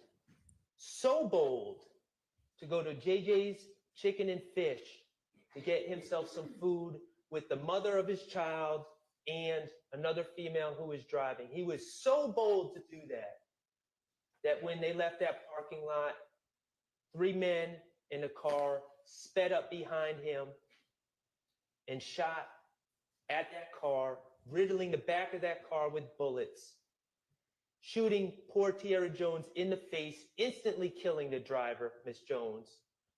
to go to JJ's Chicken and Fish to get himself some food with the mother of his child and another female who was driving. He was so bold to do that when they left that parking lot, 3 men in a car sped up behind him and shot at that car, riddling the back of that car with bullets, shooting poor Tierra Jones in the face, instantly killing the driver, Miss Jones,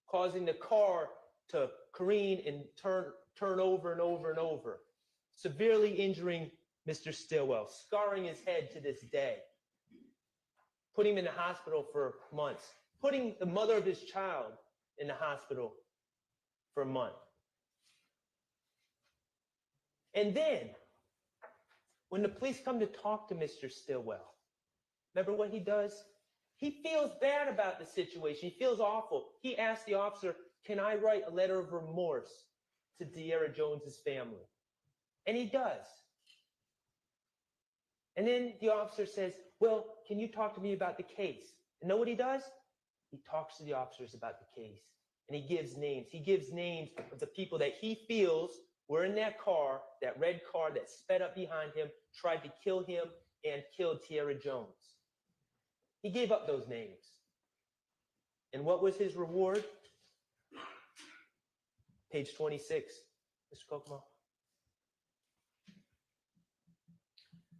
causing the car to careen and turn over and over and over, severely injuring Mr. Stillwell, scarring his head to this day, putting him in the hospital for months, putting the mother of his child in the hospital for a month. And then, When the police come to talk to Mr. Stillwell, remember what he does? He feels bad about the situation. He feels awful. He asks the officer, can I write a letter of remorse to De'Ara Jones's family? And he does. And then the officer says, well, can you talk to me about the case? And know what he does? He talks to the officers about the case. And he gives names. He gives names of the people that he feels were in that car, that red car that sped up behind him, tried to kill him, and killed De'Ara Jones. He gave up those names. And what was his reward? Page 26, Mr. Kokomo.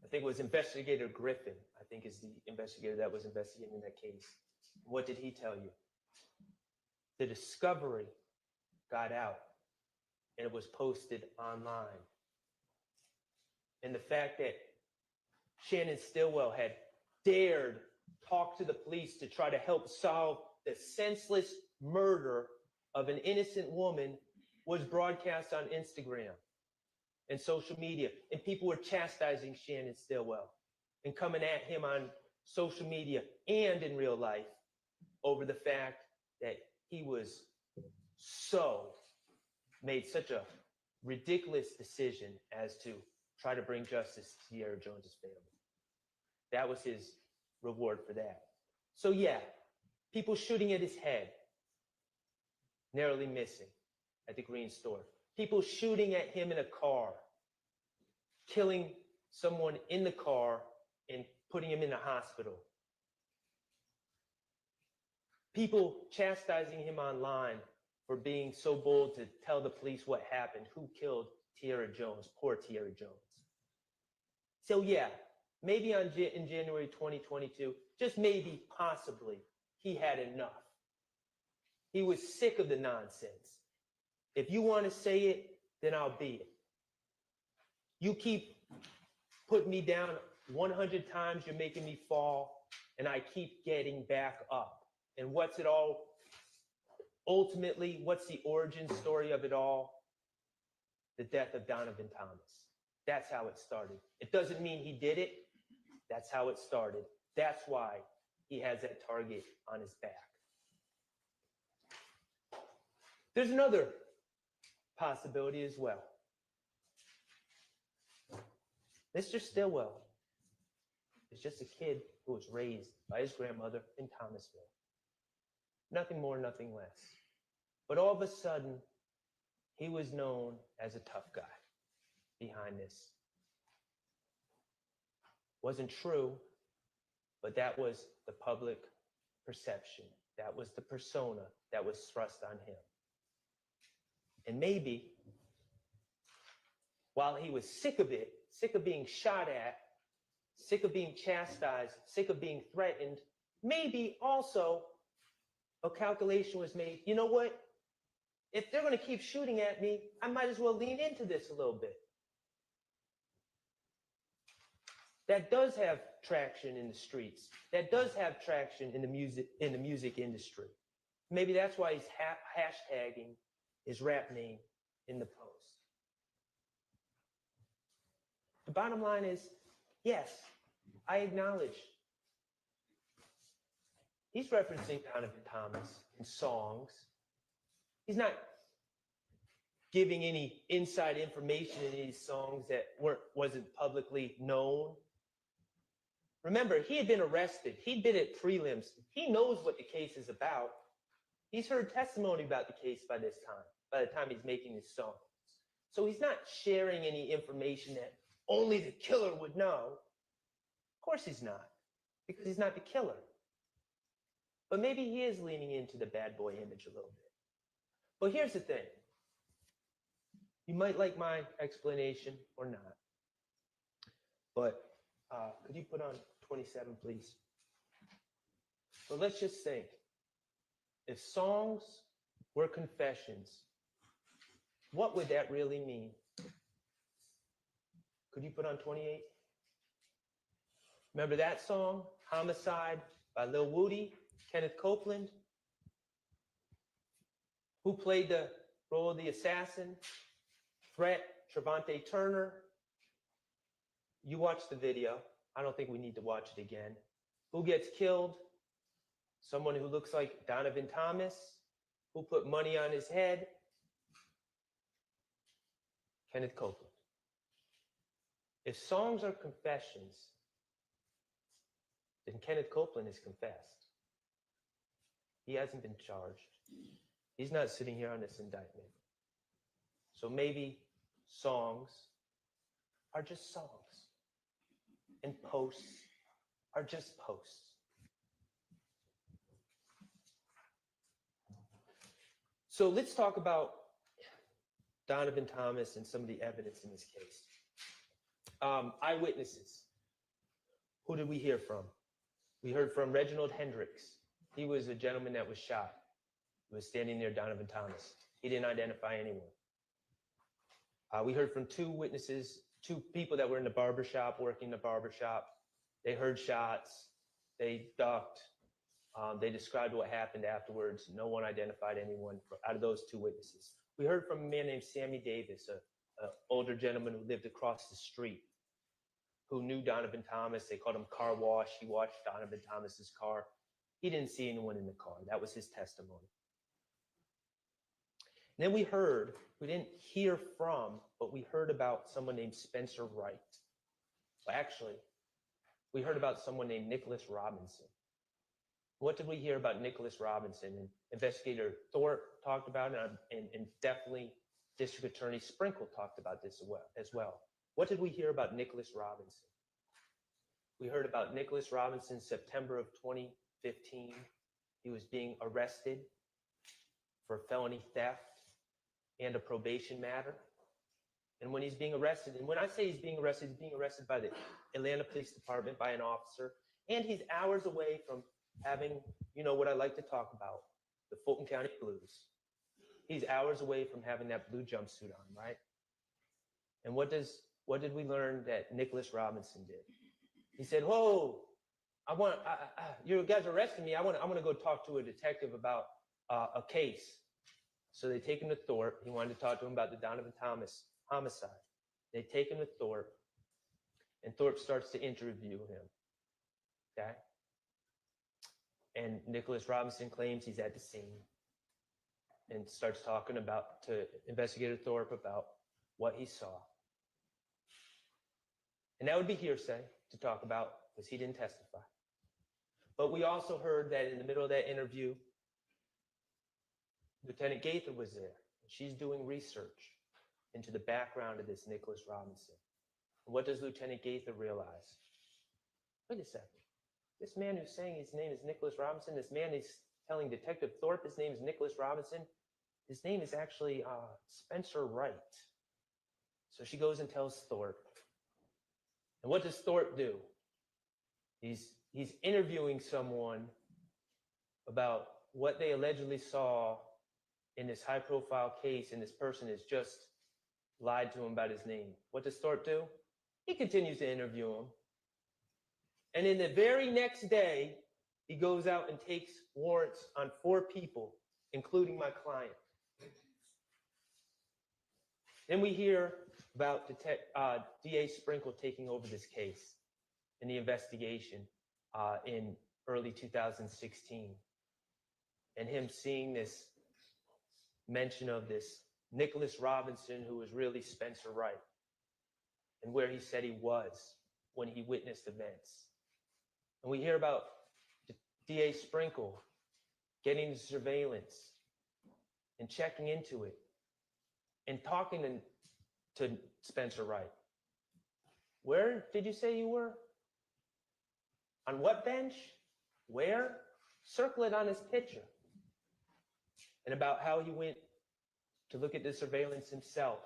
I think it was Investigator Griffin, I think is the investigator that was investigating that case. What did he tell you? The discovery got out and it was posted online. And the fact that Shannon Stillwell had dared talk to the police to try to help solve the senseless murder of an innocent woman was broadcast on Instagram and social media. And people were chastising Shannon Stillwell and coming at him on social media and in real life over the fact that he was made such a ridiculous decision as to try to bring justice to De'Ara Jones's family. That was his reward for that. So yeah, people shooting at his head, narrowly missing at the Green Store. People shooting at him in a car, killing someone in the car and putting him in the hospital. People chastising him online for being so bold to tell the police what happened, who killed De'Ara Jones, poor De'Ara Jones. So yeah, maybe in January 2022, just maybe, possibly, he had enough. He was sick of the nonsense. If you want to say it, then I'll be it. You keep putting me down 100 times, you're making me fall, and I keep getting back up. And what's it all? Ultimately, what's the origin story of it all? The death of Donovan Thomas. That's how it started. It doesn't mean he did it. That's how it started. That's why he has that target on his back. There's another possibility as well. Mr. Stillwell is just a kid who was raised by his grandmother in Thomasville. Nothing more, nothing less. But all of a sudden, he was known as a tough guy behind this. Wasn't true, but that was the public perception. That was the persona that was thrust on him. And maybe, while he was sick of it, sick of being shot at, sick of being chastised, sick of being threatened, maybe also a calculation was made, you know what? If they're going to keep shooting at me, I might as well lean into this a little bit. That does have traction in the streets. That does have traction in the music industry. Maybe that's why he's hashtagging his rap name in the post. The bottom line is, yes, I acknowledge he's referencing Donovan Thomas in songs. He's not giving any inside information in these songs that wasn't publicly known. Remember, he had been arrested. He'd been at prelims. He knows what the case is about. He's heard testimony about the case by this time, by the time he's making his songs. So he's not sharing any information that only the killer would know. Of course he's not, because he's not the killer. But maybe he is leaning into the bad boy image a little bit. But here's the thing. You might like my explanation or not. But could you put on 27, please? But let's just think. If songs were confessions, what would that really mean? Could you put on 28? Remember that song, Homicide by Lil Woody, Kenneth Copeland? Who played the role of the assassin? Threat, Trevante Turner. You watched the video. I don't think we need to watch it again. Who gets killed? Someone who looks like Donovan Thomas. Who put money on his head? Kenneth Copeland. If songs are confessions, then Kenneth Copeland is confessed. He hasn't been charged. He's not sitting here on this indictment. So maybe songs are just songs, and posts are just posts. So let's talk about Donovan Thomas and some of the evidence in this case. Eyewitnesses. Who did we hear from? We heard from Reginald Hendricks. He was a gentleman that was shot. He was standing near Donovan Thomas. He didn't identify anyone. We heard from two witnesses, two people that were in the barbershop, working in the barbershop. They heard shots. They ducked. They described what happened afterwards. No one identified anyone out of those two witnesses. We heard from a man named Sammy Davis, an older gentleman who lived across the street, who knew Donovan Thomas. They called him Car Wash. He watched Donovan Thomas's car. He didn't see anyone in the car. That was his testimony. And then we didn't hear from, but we heard about someone named Spencer Wright. Well, actually, we heard about someone named Nicholas Robinson. What did we hear about Nicholas Robinson? And Investigator Thorpe talked about it, and definitely District Attorney Sprinkle talked about this as well. What did we hear about Nicholas Robinson? We heard about Nicholas Robinson September of 2015. He was being arrested for felony theft and a probation matter. And when he's being arrested, and when I say he's being arrested by the Atlanta Police Department, by an officer, and he's hours away from having, what I like to talk about, the Fulton County Blues. He's hours away from having that blue jumpsuit on, right? And what did we learn that Nicholas Robinson did? He said, "Whoa, you guys are arresting me. I want to go talk to a detective about a case." So they take him to Thorpe. He wanted to talk to him about the Donovan Thomas homicide. They take him to Thorpe, and Thorpe starts to interview him. Okay? And Nicholas Robinson claims he's at the scene and starts talking to Investigator Thorpe about what he saw. And that would be hearsay to talk about because he didn't testify. But we also heard that in the middle of that interview, Lieutenant Gaither was there. She's doing research into the background of this Nicholas Robinson. And what does Lieutenant Gaither realize? Wait a second. This man who's saying his name is Nicholas Robinson, this man is telling Detective Thorpe his name is Nicholas Robinson, his name is actually Spencer Wright. So she goes and tells Thorpe. And what does Thorpe do? He's interviewing someone about what they allegedly saw in this high-profile case, and this person has just lied to him about his name. What does Thorpe do? He continues to interview him. And in the very next day, he goes out and takes warrants on 4 people, including my client. Then we hear about DA Sprinkle taking over this case in the investigation in early 2016. And him seeing this mention of this Nicholas Robinson, who was really Spencer Wright, and where he said he was when he witnessed events. And we hear about DA Sprinkle getting the surveillance and checking into it and talking to Spencer Wright. Where did you say you were? On what bench? Where? Circle it on his picture. And about how he went to look at the surveillance himself.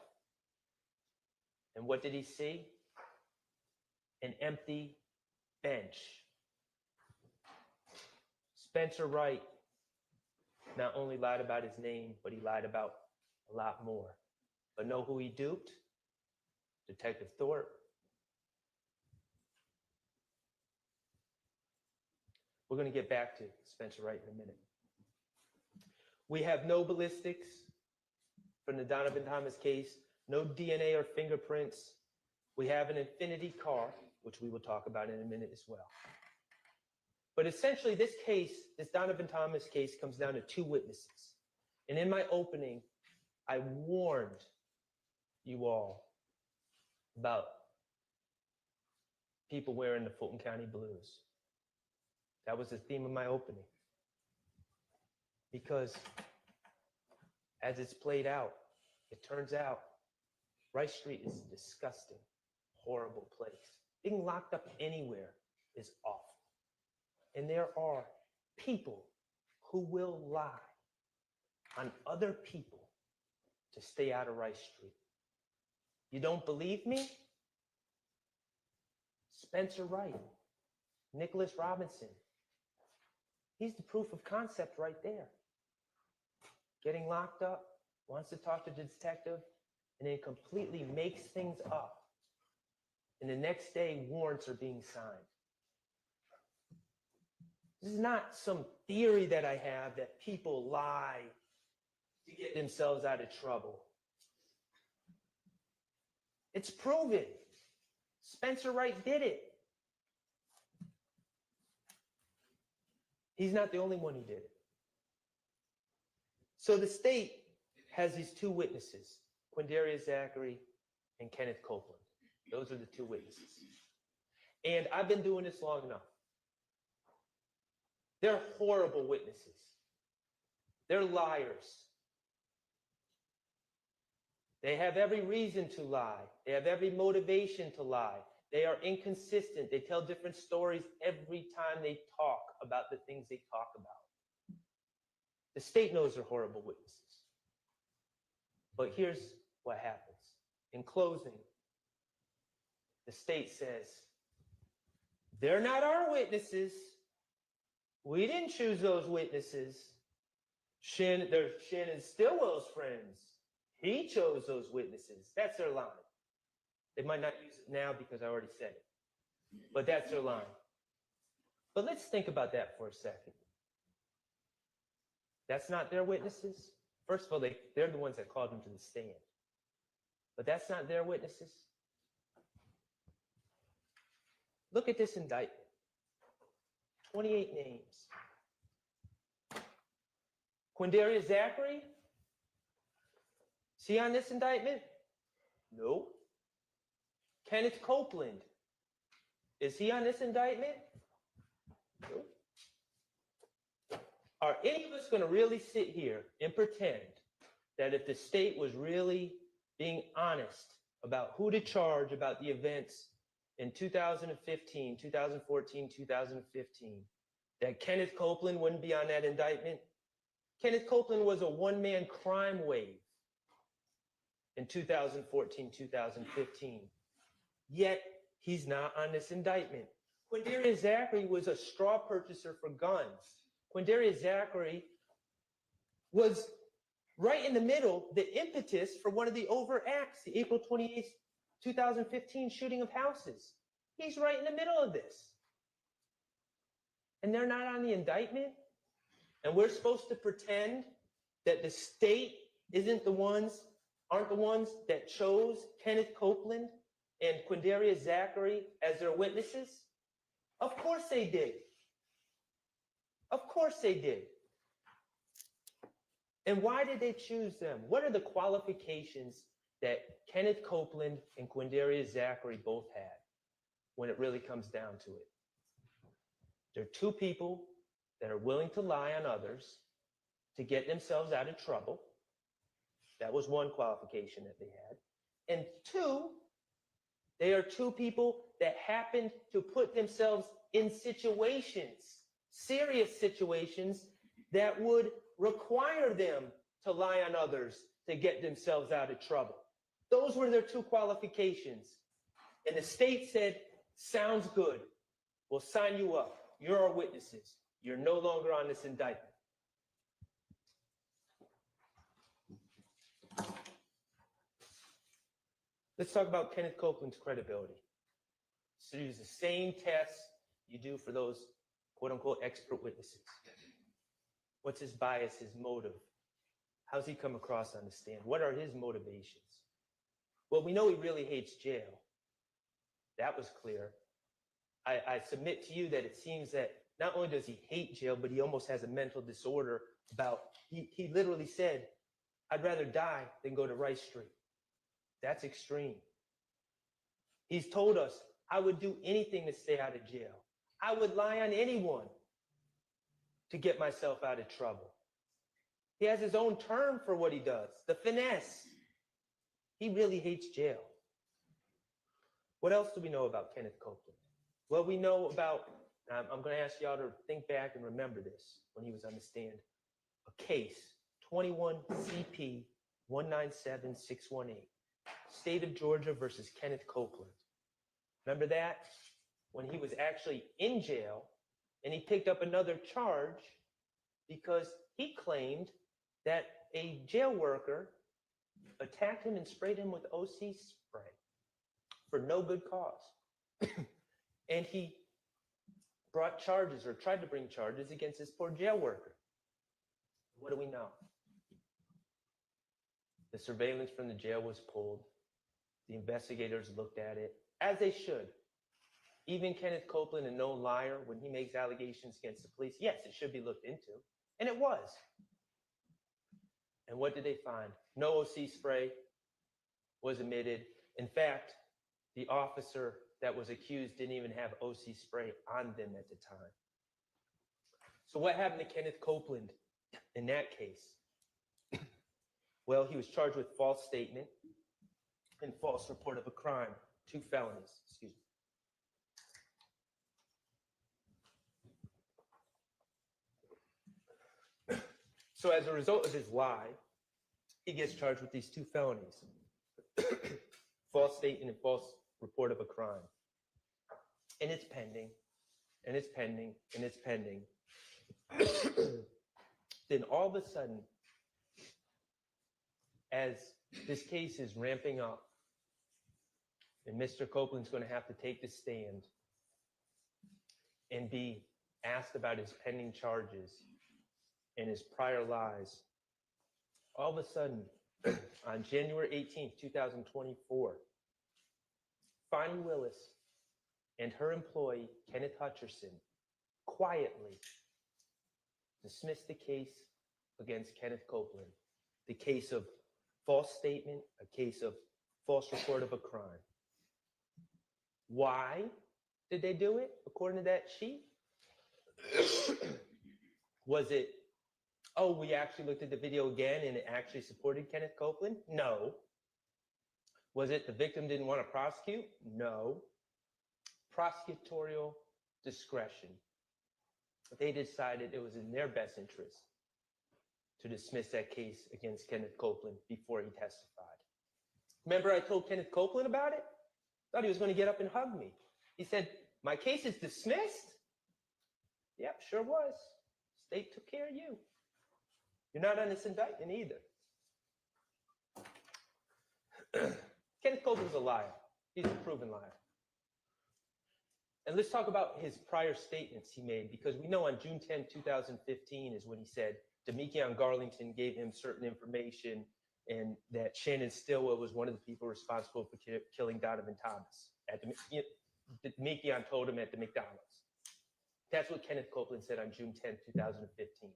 And what did he see? An empty bench. Spencer Wright not only lied about his name, but he lied about a lot more. But know who he duped? Detective Thorpe. We're going to get back to Spencer Wright in a minute. We have no ballistics from the Donovan Thomas case, no DNA or fingerprints We have an infinity car, which we will talk about in a minute as well. But essentially, this case, this Donovan Thomas case, comes down to two witnesses. And in my opening, I warned you all about people wearing the Fulton County blues. That was the theme of my opening. Because as it's played out, it turns out Rice Street is a disgusting, horrible place. Being locked up anywhere is awful. And there are people who will lie on other people to stay out of Rice Street. You don't believe me? Spencer Wright, Nicholas Robinson. He's the proof of concept right there. Getting locked up, wants to talk to the detective, and then completely makes things up. And the next day, warrants are being signed. This is not some theory that I have that people lie to get themselves out of trouble. It's proven. Spencer Wright did it. He's not the only one who did it. So the state has these two witnesses, Quindarius Zachary and Kenneth Copeland. Those are the two witnesses. And I've been doing this long enough. They're horrible witnesses. They're liars. They have every reason to lie. They have every motivation to lie. They are inconsistent. They tell different stories every time they talk about the things they talk about. The state knows they're horrible witnesses. But here's what happens. In closing, the state says, they're not our witnesses. We didn't choose those witnesses. They're Shannon Stillwell's friends. He chose those witnesses. That's their line. They might not use it now because I already said it, but that's their line. But let's think about that for a second. That's not their witnesses. First of all, they're the ones that called them to the stand. But that's not their witnesses. Look at this indictment. 28 names. Quindarius Zachary? Is he on this indictment? No. Kenneth Copeland? Is he on this indictment? No. Are any of us going to really sit here and pretend that if the state was really being honest about who to charge about the events in 2015, 2014, 2015, that Kenneth Copeland wouldn't be on that indictment? Kenneth Copeland was a one-man crime wave in 2014, 2015. Yet, he's not on this indictment. Quindarius Zachary was a straw purchaser for guns. Quindarius Zachary was right in the middle, the impetus for one of the overacts, the April 28th, 2015 shooting of houses. He's right in the middle of this. And they're not on the indictment? And we're supposed to pretend that the state aren't the ones that chose Kenneth Copeland and Quindarius Zachary as their witnesses? Of course they did. Of course they did. And why did they choose them? What are the qualifications that Kenneth Copeland and Quindarius Zachary both had when it really comes down to it? They're two people that are willing to lie on others to get themselves out of trouble. That was one qualification that they had. And two, they are two people that happened to put themselves in situations, serious situations, that would require them to lie on others to get themselves out of trouble. Those were their two qualifications. And the state said, sounds good. We'll sign you up. You're our witnesses. You're no longer on this indictment. Let's talk about Kenneth Copeland's credibility. So use the same tests you do for those quote unquote expert witnesses. What's his bias, his motive? How's he come across on the stand? What are his motivations? Well, we know he really hates jail. That was clear. I submit to you that it seems that not only does he hate jail, but he almost has a mental disorder about, he literally said, I'd rather die than go to Rice Street. That's extreme. He's told us, I would do anything to stay out of jail. I would lie on anyone to get myself out of trouble. He has his own term for what he does, the finesse. He really hates jail. What else do we know about Kenneth Copeland? Well, we know about, I'm going to ask y'all to think back and remember this when he was on the stand. A case, 21 CP 197618, State of Georgia versus Kenneth Copeland. Remember that? When he was actually in jail and he picked up another charge because he claimed that a jail worker attacked him and sprayed him with OC spray for no good cause. And he brought charges or tried to bring charges against this poor jail worker. What do we know? The surveillance from the jail was pulled. The investigators looked at it, as they should. Even Kenneth Copeland, a known liar, when he makes allegations against the police, yes, it should be looked into. And it was. And what did they find? No OC spray was emitted. In fact, the officer that was accused didn't even have OC spray on them at the time. So what happened to Kenneth Copeland in that case? Well, he was charged with false statement and false report of a crime, 2 felonies, excuse me. So as a result of his lie, he gets charged with these 2 felonies, false statement and false report of a crime. And it's pending, and it's pending, and it's pending. Then all of a sudden, as this case is ramping up, and Mr. Copeland's going to have to take the stand and be asked about his pending charges and his prior lies, all of a sudden, on January 18th, 2024, Fonnie Willis and her employee, Kenneth Hutcherson, quietly dismissed the case against Kenneth Copeland, the case of false statement, a case of false report of a crime. Why did they do it, according to that sheet? Was it, oh, we actually looked at the video again and it actually supported Kenneth Copeland? No. Was it the victim didn't want to prosecute? No. Prosecutorial discretion. They decided it was in their best interest to dismiss that case against Kenneth Copeland before he testified. Remember I told Kenneth Copeland about it? Thought he was going to get up and hug me. He said, my case is dismissed? Yep, sure was. State took care of you. You're not on this indictment either. Kenneth Copeland's a liar. He's a proven liar. And let's talk about his prior statements he made, because we know on June 10, 2015 is when he said Demekion Garlington gave him certain information and that Shannon Stillwell was one of the people responsible for killing Donovan Thomas. Demekion told him at the McDonald's. That's what Kenneth Copeland said on June 10, 2015.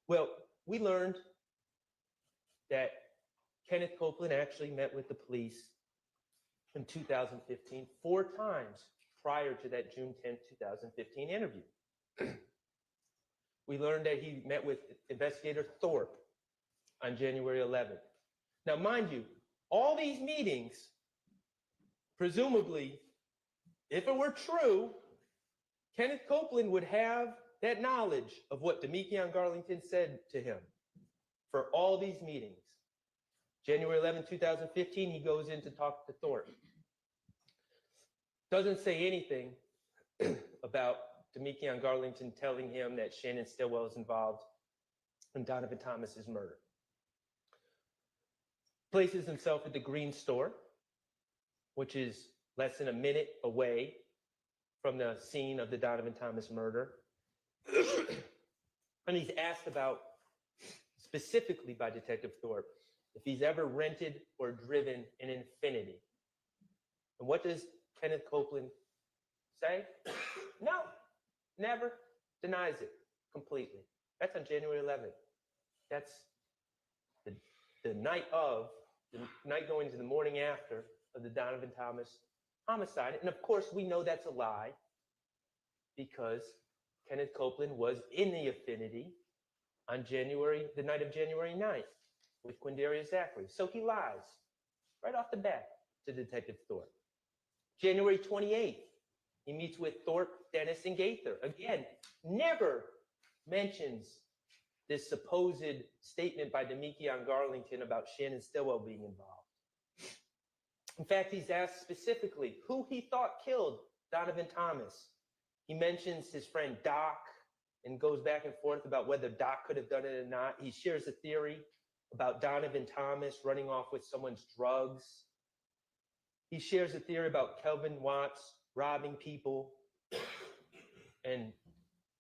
Well, we learned that Kenneth Copeland actually met with the police in 2015 4 times prior to that June 10, 2015 interview. We learned that he met with investigator Thorpe on January 11th. Now, mind you, all these meetings, presumably, if it were true, Kenneth Copeland would have that knowledge of what Demekion Garlington said to him for all these meetings. January 11, 2015, he goes in to talk to Thorpe. Doesn't say anything about Demekion Garlington telling him that Shannon Stillwell is involved in Donovan Thomas's murder. Places himself at the Green Store, which is less than a minute away from the scene of the Donovan Thomas murder. And he's asked about, specifically by Detective Thorpe, if he's ever rented or driven an Infiniti. And what does Kenneth Copeland say? No, never. Denies it completely. That's on January 11th. That's the night going into the morning after of the Donovan Thomas homicide. And of course, we know that's a lie because Kenneth Copeland was in the Affinity on the night of January 9th with Quindarius Zachary. So he lies right off the bat to Detective Thorpe. January 28th, he meets with Thorpe, Dennis, and Gaither. Again, never mentions this supposed statement by Demekion Garlington about Shannon Stillwell being involved. In fact, he's asked specifically who he thought killed Donovan Thomas. He mentions his friend Doc and goes back and forth about whether Doc could have done it or not. He shares a theory about Donovan Thomas running off with someone's drugs. He shares a theory about Kelvin Watts robbing people and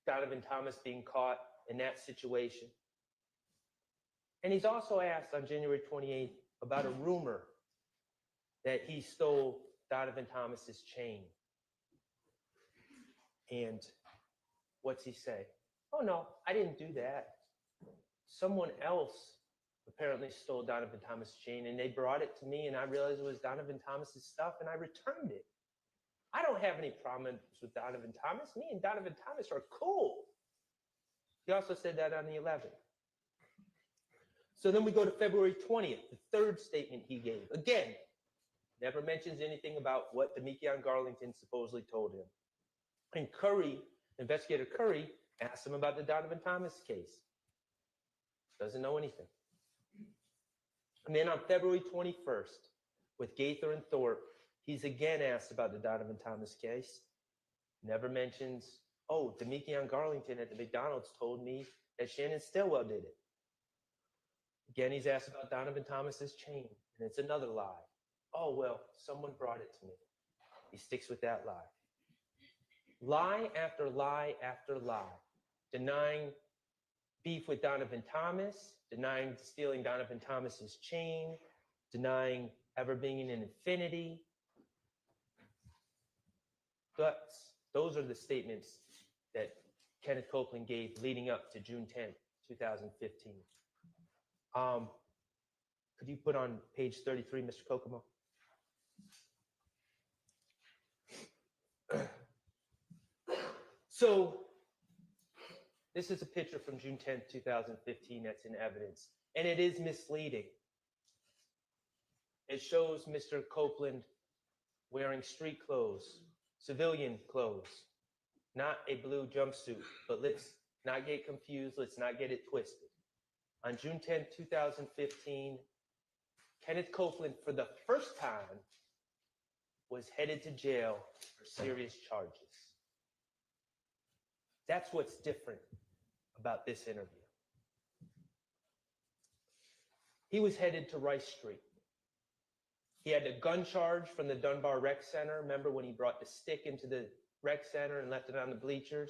Donovan Thomas being caught in that situation. And he's also asked on January 28th about a rumor that he stole Donovan Thomas's chain. And what's he say? Oh no, I didn't do that. Someone else apparently stole Donovan Thomas' chain and they brought it to me and I realized it was Donovan Thomas's stuff and I returned it. I don't have any problems with Donovan Thomas. Me and Donovan Thomas are cool. He also said that on the 11th. So then we go to February 20th, the third statement he gave. Again, never mentions anything about what Demekion Garlington supposedly told him. And Investigator Curry asked him about the Donovan Thomas case. Doesn't know anything. And then on February 21st, with Gaither and Thorpe, he's again asked about the Donovan Thomas case. Never mentions, oh, Demekion Garlington at the McDonald's told me that Shannon Stillwell did it. Again, he's asked about Donovan Thomas's chain, and it's another lie. Oh, well, someone brought it to me. He sticks with that lie. Lie after lie after lie, denying beef with Donovan Thomas, denying stealing Donovan Thomas's chain, denying ever being in an Infinity. Those are the statements that Kenneth Copeland gave leading up to June 10th, 2015. Could you put on page 33, Mr. Kokomo? So this is a picture from June 10th, 2015 that's in evidence, and it is misleading. It shows Mr. Copeland wearing street clothes, civilian clothes, not a blue jumpsuit, but let's not get confused, let's not get it twisted. On June 10th, 2015, Kenneth Copeland, for the first time, was headed to jail for serious charges. That's what's different about this interview. He was headed to Rice Street. He had a gun charge from the Dunbar Rec Center. Remember when he brought the stick into the rec center and left it on the bleachers?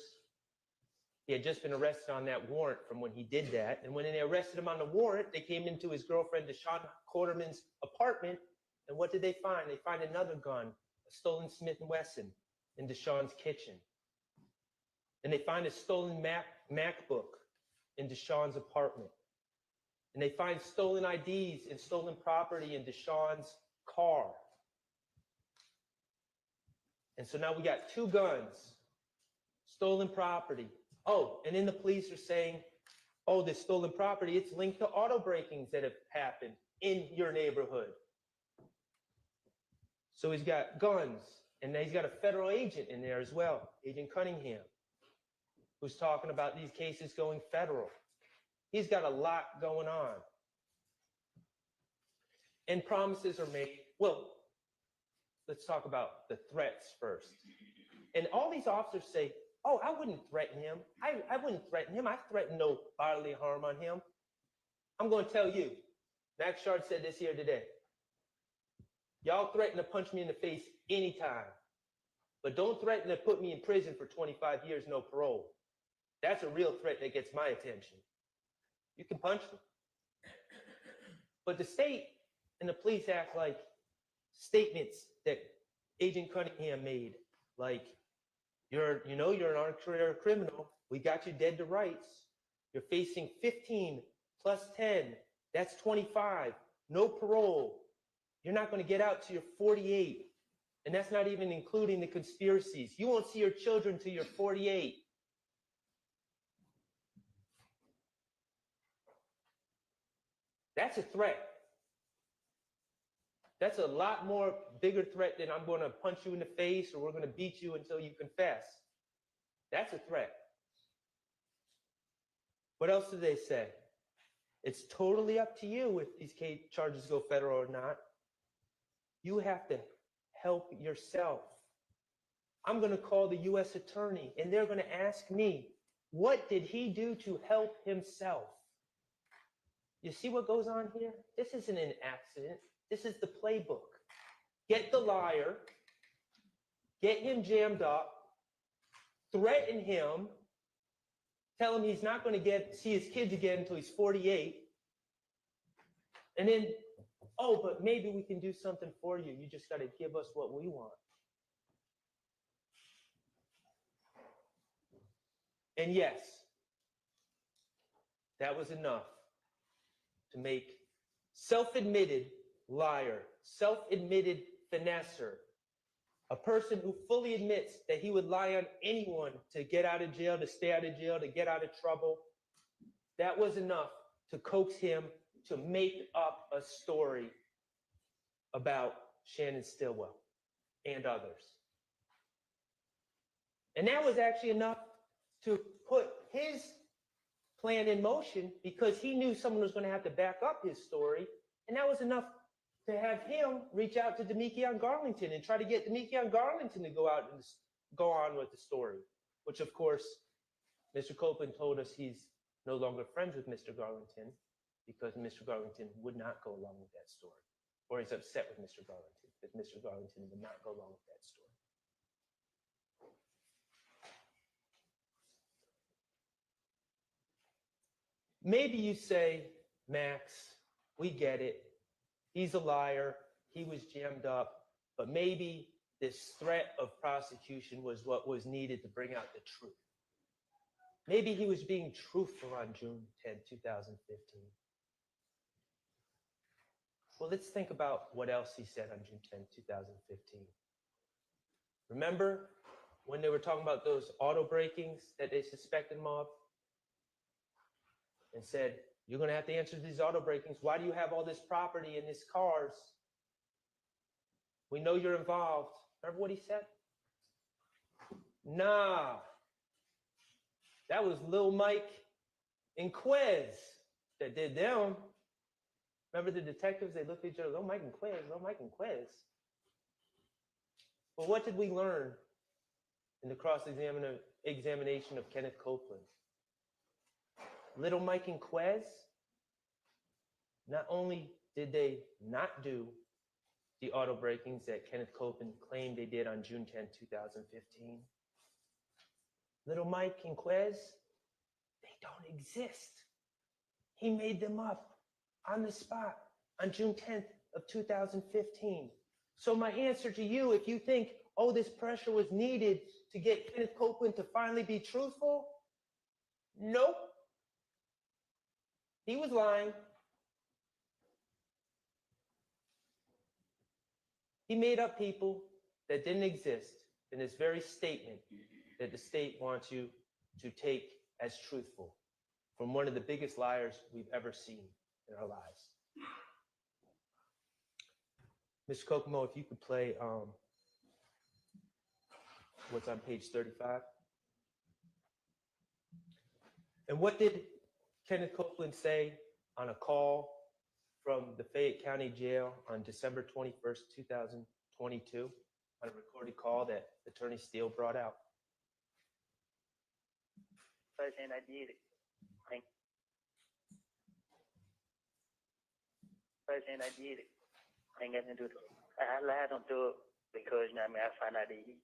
He had just been arrested on that warrant from when he did that. And when they arrested him on the warrant, they came into his girlfriend, Deshawn Quarterman's apartment. And what did they find? They find another gun, a stolen Smith & Wesson in Deshawn's kitchen. And they find a stolen MacBook in Deshawn's apartment. And they find stolen IDs and stolen property in Deshawn's car. And so now we got two guns, stolen property. Oh, and then the police are saying, oh, this stolen property, it's linked to auto breakings that have happened in your neighborhood. So he's got guns, and then he's got a federal agent in there as well, Agent Cunningham, who's talking about these cases going federal. He's got a lot going on. And promises are made. Well, let's talk about the threats first. And all these officers say, oh, I wouldn't threaten him. I wouldn't threaten him. I threaten no bodily harm on him. I'm going to tell you, Max Shard said this here today. Y'all threaten to punch me in the face anytime, but don't threaten to put me in prison for 25 years, no parole. That's a real threat that gets my attention. You can punch me. But the state and the police act like statements that Agent Cunningham made. Like, you're an armchair criminal. We got you dead to rights. You're facing 15 plus 10. That's 25. No parole. You're not going to get out till you're 48. And that's not even including the conspiracies. You won't see your children till you're 48. That's a threat. That's a lot more bigger threat than I'm going to punch you in the face or we're going to beat you until you confess. That's a threat. What else do they say? It's totally up to you if these charges go federal or not. You have to help yourself. I'm going to call the U.S. attorney and they're going to ask me, what did he do to help himself? You see what goes on here? This isn't an accident. This is the playbook. Get the liar, get him jammed up, threaten him, tell him he's not going to see his kids again until he's 48, and then, oh, but maybe we can do something for you. You just got to give us what we want. And yes, that was enough to make self-admitted liar, self-admitted finesser, a person who fully admits that he would lie on anyone to get out of jail, to stay out of jail, to get out of trouble. That was enough to coax him to make up a story about Shannon Stillwell and others. And that was actually enough to put his plan in motion because he knew someone was going to have to back up his story. And that was enough to have him reach out to Demekion Garlington and try to get Demekion Garlington to go out and go on with the story, which of course, Mr. Copeland told us he's no longer friends with Mr. Garlington because Mr. Garlington would not go along with that story, or he's upset with Mr. Garlington because Mr. Garlington would not go along with that story. Maybe you say, Max, we get it. He's a liar. He was jammed up. But maybe this threat of prosecution was what was needed to bring out the truth. Maybe he was being truthful on June 10, 2015. Well, let's think about what else he said on June 10, 2015. Remember when they were talking about those auto breakings that they suspected him of? And said, you're going to have to answer these auto breakings. Why do you have all this property and these cars? We know you're involved. Remember what he said? Nah. That was Lil Mike and Quez that did them. Remember the detectives? They looked at each other, Lil Mike and Quez, Lil Mike and Quez. Well, what did we learn in the cross-examination of Kenneth Copeland? Little Mike and Quez, not only did they not do the auto breakings that Kenneth Copeland claimed they did on June 10, 2015, Little Mike and Quez, they don't exist. He made them up on the spot on June 10th of 2015. So my answer to you, if you think, oh, this pressure was needed to get Kenneth Copeland to finally be truthful, nope. He was lying. He made up people that didn't exist in this very statement that the state wants you to take as truthful from one of the biggest liars we've ever seen in our lives. Mr. Kokomo, if you could play what's on page 35. And what did Kenneth Copeland say on a call from the Fayette County Jail on December 21st, 2022, on a recorded call that Attorney Steele brought out? First thing I did, I ain't got nothing to do with it. I lied on to it because, you know what I mean, I found out that he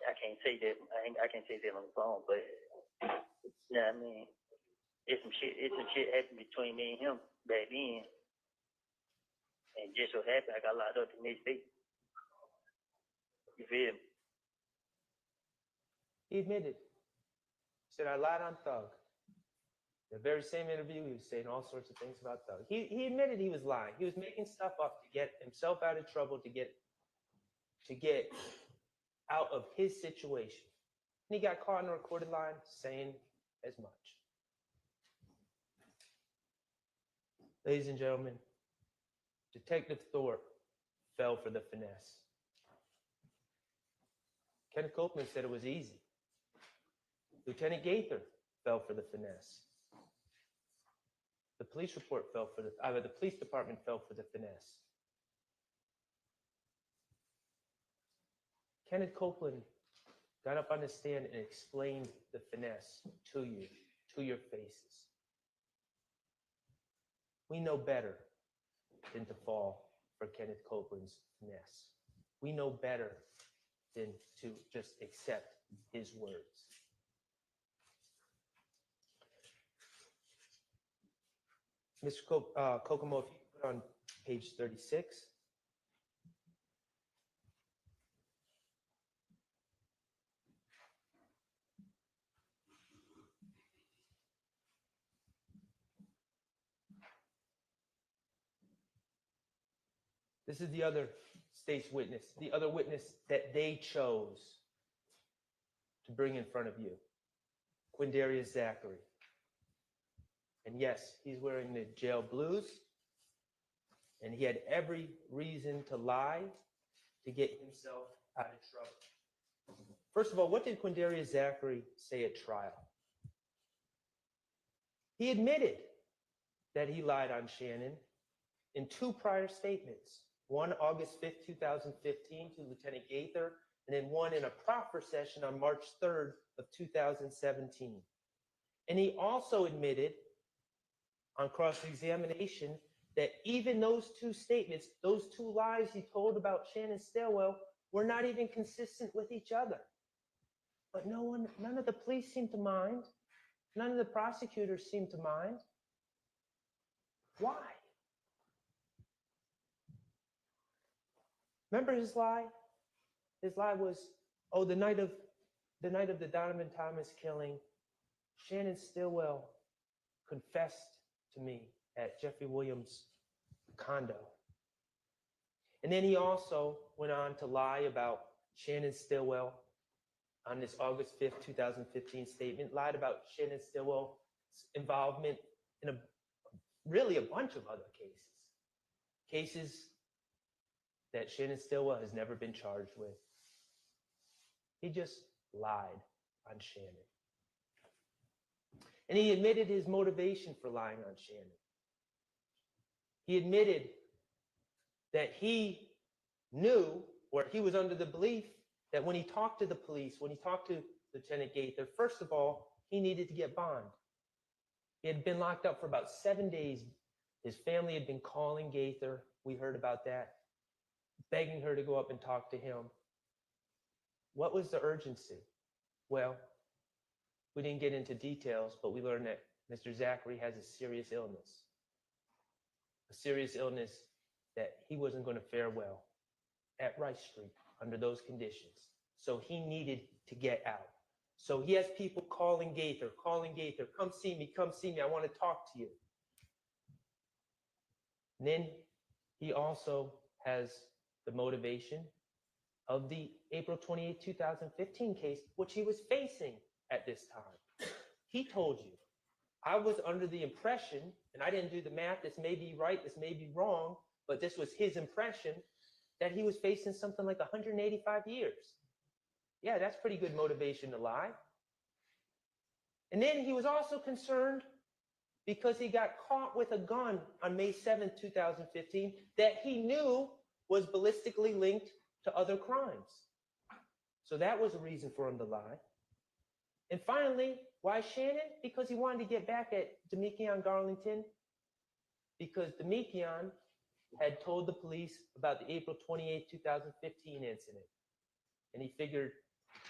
I can't say that, I can't say that on the phone, but, you know what I mean? It's some shit happened between me and him back then. And just so happened I got locked up the next day. You feel me? He admitted. He said, I lied on Thug. The very same interview, he was saying all sorts of things about Thug. He admitted he was lying. He was making stuff up to get himself out of trouble, to get out of his situation. And he got caught in a recorded line saying as much. Ladies and gentlemen, Detective Thorpe fell for the finesse. Kenneth Copeland said it was easy. Lieutenant Gaither fell for the finesse. The police report fell for the police department fell for the finesse. Kenneth Copeland got up on the stand and explained the finesse to you, to your faces. We know better than to fall for Kenneth Copeland's finesse. We know better than to just accept his words. Mr. Kokomo, if you put on page 36. This is the other state's witness, the other witness that they chose to bring in front of you, Quindarius Zachary. And yes, he's wearing the jail blues, and he had every reason to lie to get himself out of trouble. First of all, what did Quindarius Zachary say at trial? He admitted that he lied on Shannon in two prior statements. One August 5th, 2015 to Lieutenant Gaither, and then one in a proffer session on March 3rd of 2017. And he also admitted on cross-examination that even those two statements, those two lies he told about Shannon Stillwell were not even consistent with each other. But none of the police seemed to mind. None of the prosecutors seemed to mind. Why? Remember his lie? His lie was, oh, the night of the Donovan Thomas killing, Shannon Stillwell confessed to me at Jeffrey Williams' condo. And then he also went on to lie about Shannon Stillwell on this August 5th, 2015 statement, lied about Shannon Stillwell's involvement in really a bunch of other cases that Shannon Stillwell has never been charged with. He just lied on Shannon. And he admitted his motivation for lying on Shannon. He admitted that he knew, or he was under the belief, that when he talked to the police, when he talked to Lieutenant Gaither, first of all, he needed to get bond. He had been locked up for about 7 days. His family had been calling Gaither. We heard about that, begging her to go up and talk to him. What was the urgency? Well, we didn't get into details, but we learned that Mr. Zachary has a serious illness that he wasn't going to fare well at Rice Street under those conditions. So he needed to get out. So he has people calling Gaither, come see me, I want to talk to you. And then he also has the motivation of the April 28, 2015 case, which he was facing at this time. He told you, I was under the impression, and I didn't do the math, this may be right, this may be wrong, but this was his impression, that he was facing something like 185 years. Yeah, that's pretty good motivation to lie. And then he was also concerned because he got caught with a gun on May 7th, 2015, that he knew was ballistically linked to other crimes. So that was a reason for him to lie. And finally, why Shannon? Because he wanted to get back at Demekion Garlington, because Demekion had told the police about the April 28, 2015 incident. And he figured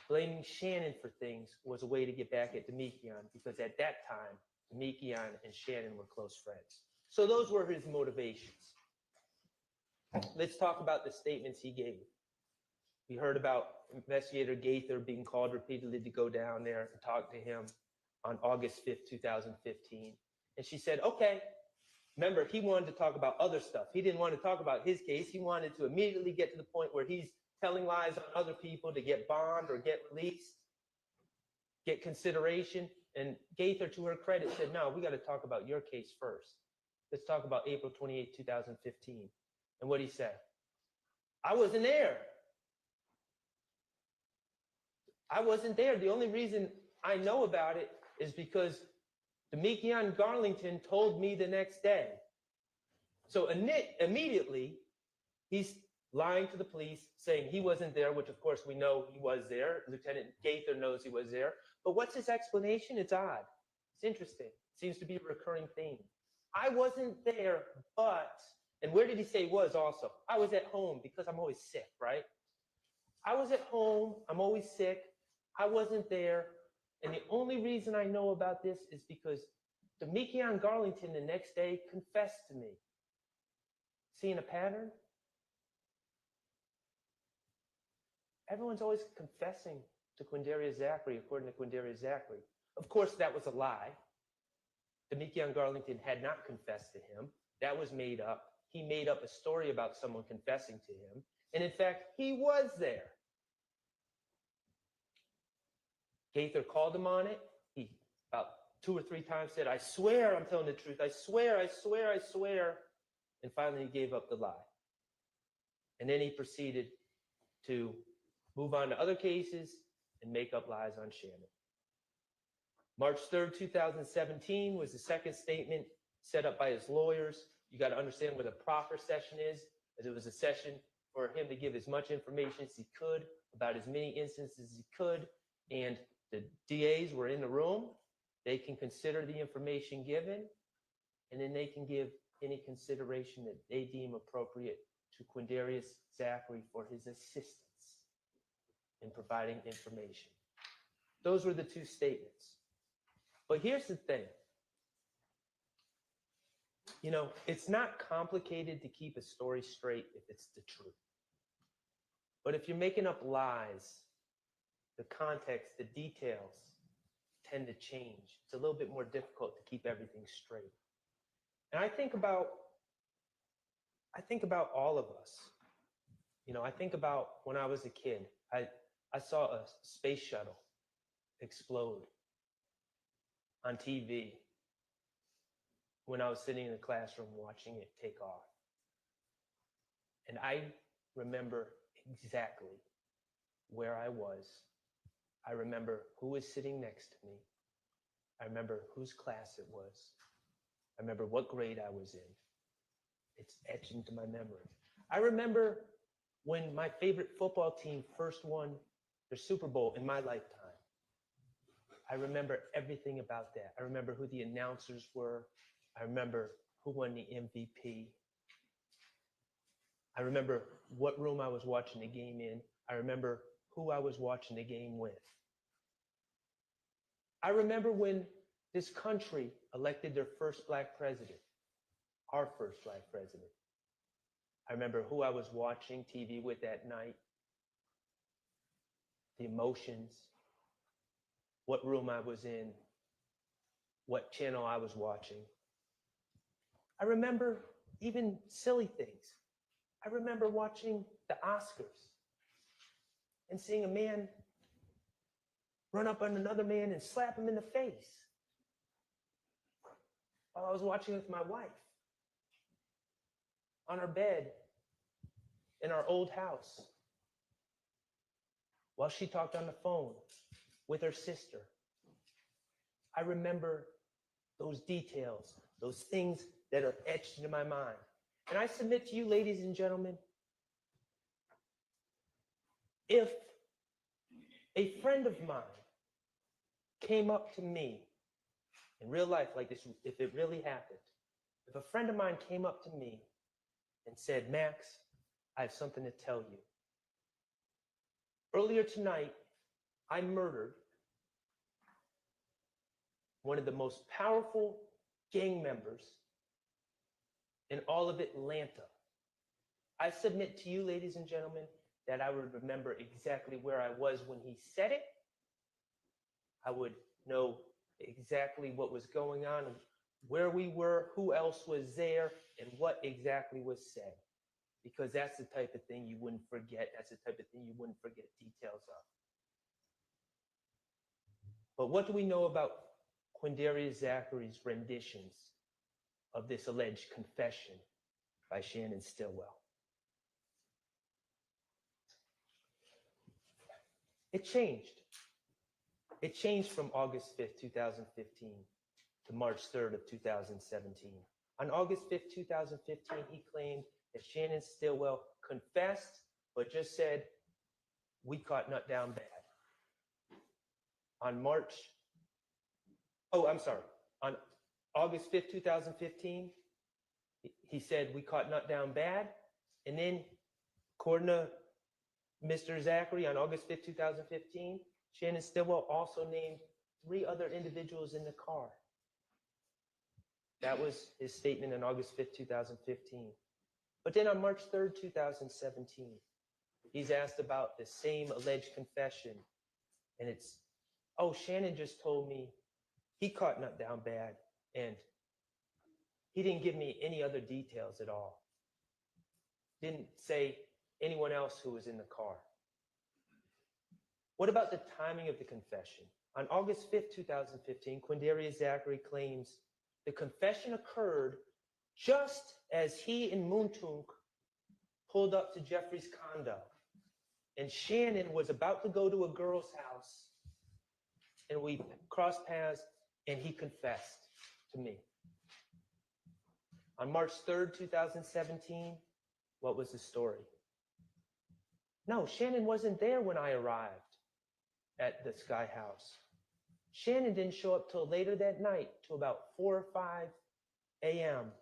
blaming Shannon for things was a way to get back at Demekion, because at that time, Demekion and Shannon were close friends. So those were his motivations. Let's talk about the statements he gave. We heard about Investigator Gaither being called repeatedly to go down there and talk to him on August 5th, 2015. And she said, okay. Remember, he wanted to talk about other stuff. He didn't want to talk about his case. He wanted to immediately get to the point where he's telling lies on other people to get bond or get released, get consideration. And Gaither, to her credit, said, no, we got to talk about your case first. Let's talk about April 28, 2015. And what he said, I wasn't there. I wasn't there. The only reason I know about it is because Demekion Garlington told me the next day. So immediately, he's lying to the police, saying he wasn't there, which of course we know he was there. Lieutenant Gaither knows he was there. But what's his explanation? It's odd. It's interesting. It seems to be a recurring theme. I wasn't there, but, and where did he say he was also? I was at home because I'm always sick, right? I was at home. I'm always sick. I wasn't there. And the only reason I know about this is because Demekion Garlington the next day confessed to me. Seeing a pattern? Everyone's always confessing to Quindarius Zachary, according to Quindarius Zachary. Of course, that was a lie. Demekion Garlington had not confessed to him. That was made up. He made up a story about someone confessing to him. And in fact, he was there. Gaither called him on it. He about 2 or 3 times said, I swear I'm telling the truth. I swear, I swear, I swear. And finally, he gave up the lie. And then he proceeded to move on to other cases and make up lies on Shannon. March 3rd, 2017 was the second statement set up by his lawyers. You got to understand what a proper session is, as it was a session for him to give as much information as he could about as many instances as he could. And the DAs were in the room. They can consider the information given, and then they can give any consideration that they deem appropriate to Quindarius Zachary for his assistance in providing information. Those were the 2 statements. But here's the thing. You know, it's not complicated to keep a story straight if it's the truth. But if you're making up lies, the context, the details tend to change. It's a little bit more difficult to keep everything straight. And I think about all of us. You know, I think about when I was a kid, I saw a space shuttle explode on TV when I was sitting in the classroom watching it take off. And I remember exactly where I was. I remember who was sitting next to me. I remember whose class it was. I remember what grade I was in. It's etched into my memory. I remember when my favorite football team first won their Super Bowl in my lifetime. I remember everything about that. I remember who the announcers were. I remember who won the MVP. I remember what room I was watching the game in. I remember who I was watching the game with. I remember when this country elected their first Black president, our first Black president. I remember who I was watching TV with that night, the emotions, what room I was in, what channel I was watching. I remember even silly things. I remember watching the Oscars and seeing a man run up on another man and slap him in the face while I was watching with my wife on our bed in our old house while she talked on the phone with her sister. I remember those details, those things that are etched into my mind. And I submit to you, ladies and gentlemen, if a friend of mine came up to me in real life like this, if it really happened, if a friend of mine came up to me and said, Max, I have something to tell you. Earlier tonight, I murdered one of the most powerful gang members in all of Atlanta. I submit to you, ladies and gentlemen, that I would remember exactly where I was when he said it. I would know exactly what was going on, where we were, who else was there, and what exactly was said. Because that's the type of thing you wouldn't forget. That's the type of thing you wouldn't forget details of. But what do we know about Quindarius Zachary's renditions of this alleged confession by Shannon Stillwell? It changed. It changed from August 5th, 2015 to March 3rd of 2017. On August 5th, 2015, he claimed that Shannon Stillwell confessed, but just said, "We caught Nut down bad." On August 5th, 2015, he said, "We caught Nut down bad." And then, according to Mr. Zachary, on August 5th, 2015, Shannon Stillwell also named 3 other individuals in the car. That was his statement on August 5th, 2015. But then on March 3rd, 2017, he's asked about the same alleged confession. And it's, "Oh, Shannon just told me he caught Nut down bad, and he didn't give me any other details at all. Didn't say anyone else who was in the car." What about the timing of the confession? On August 5th, 2015, Quindarius Zachary claims the confession occurred just as he and Muntunk pulled up to Jeffrey's condo. And Shannon was about to go to a girl's house, and we crossed paths, and he confessed to me. On March 3rd, 2017, what was the story? No, Shannon wasn't there when I arrived at the Sky House. Shannon didn't show up till later that night, till about 4 or 5 a.m.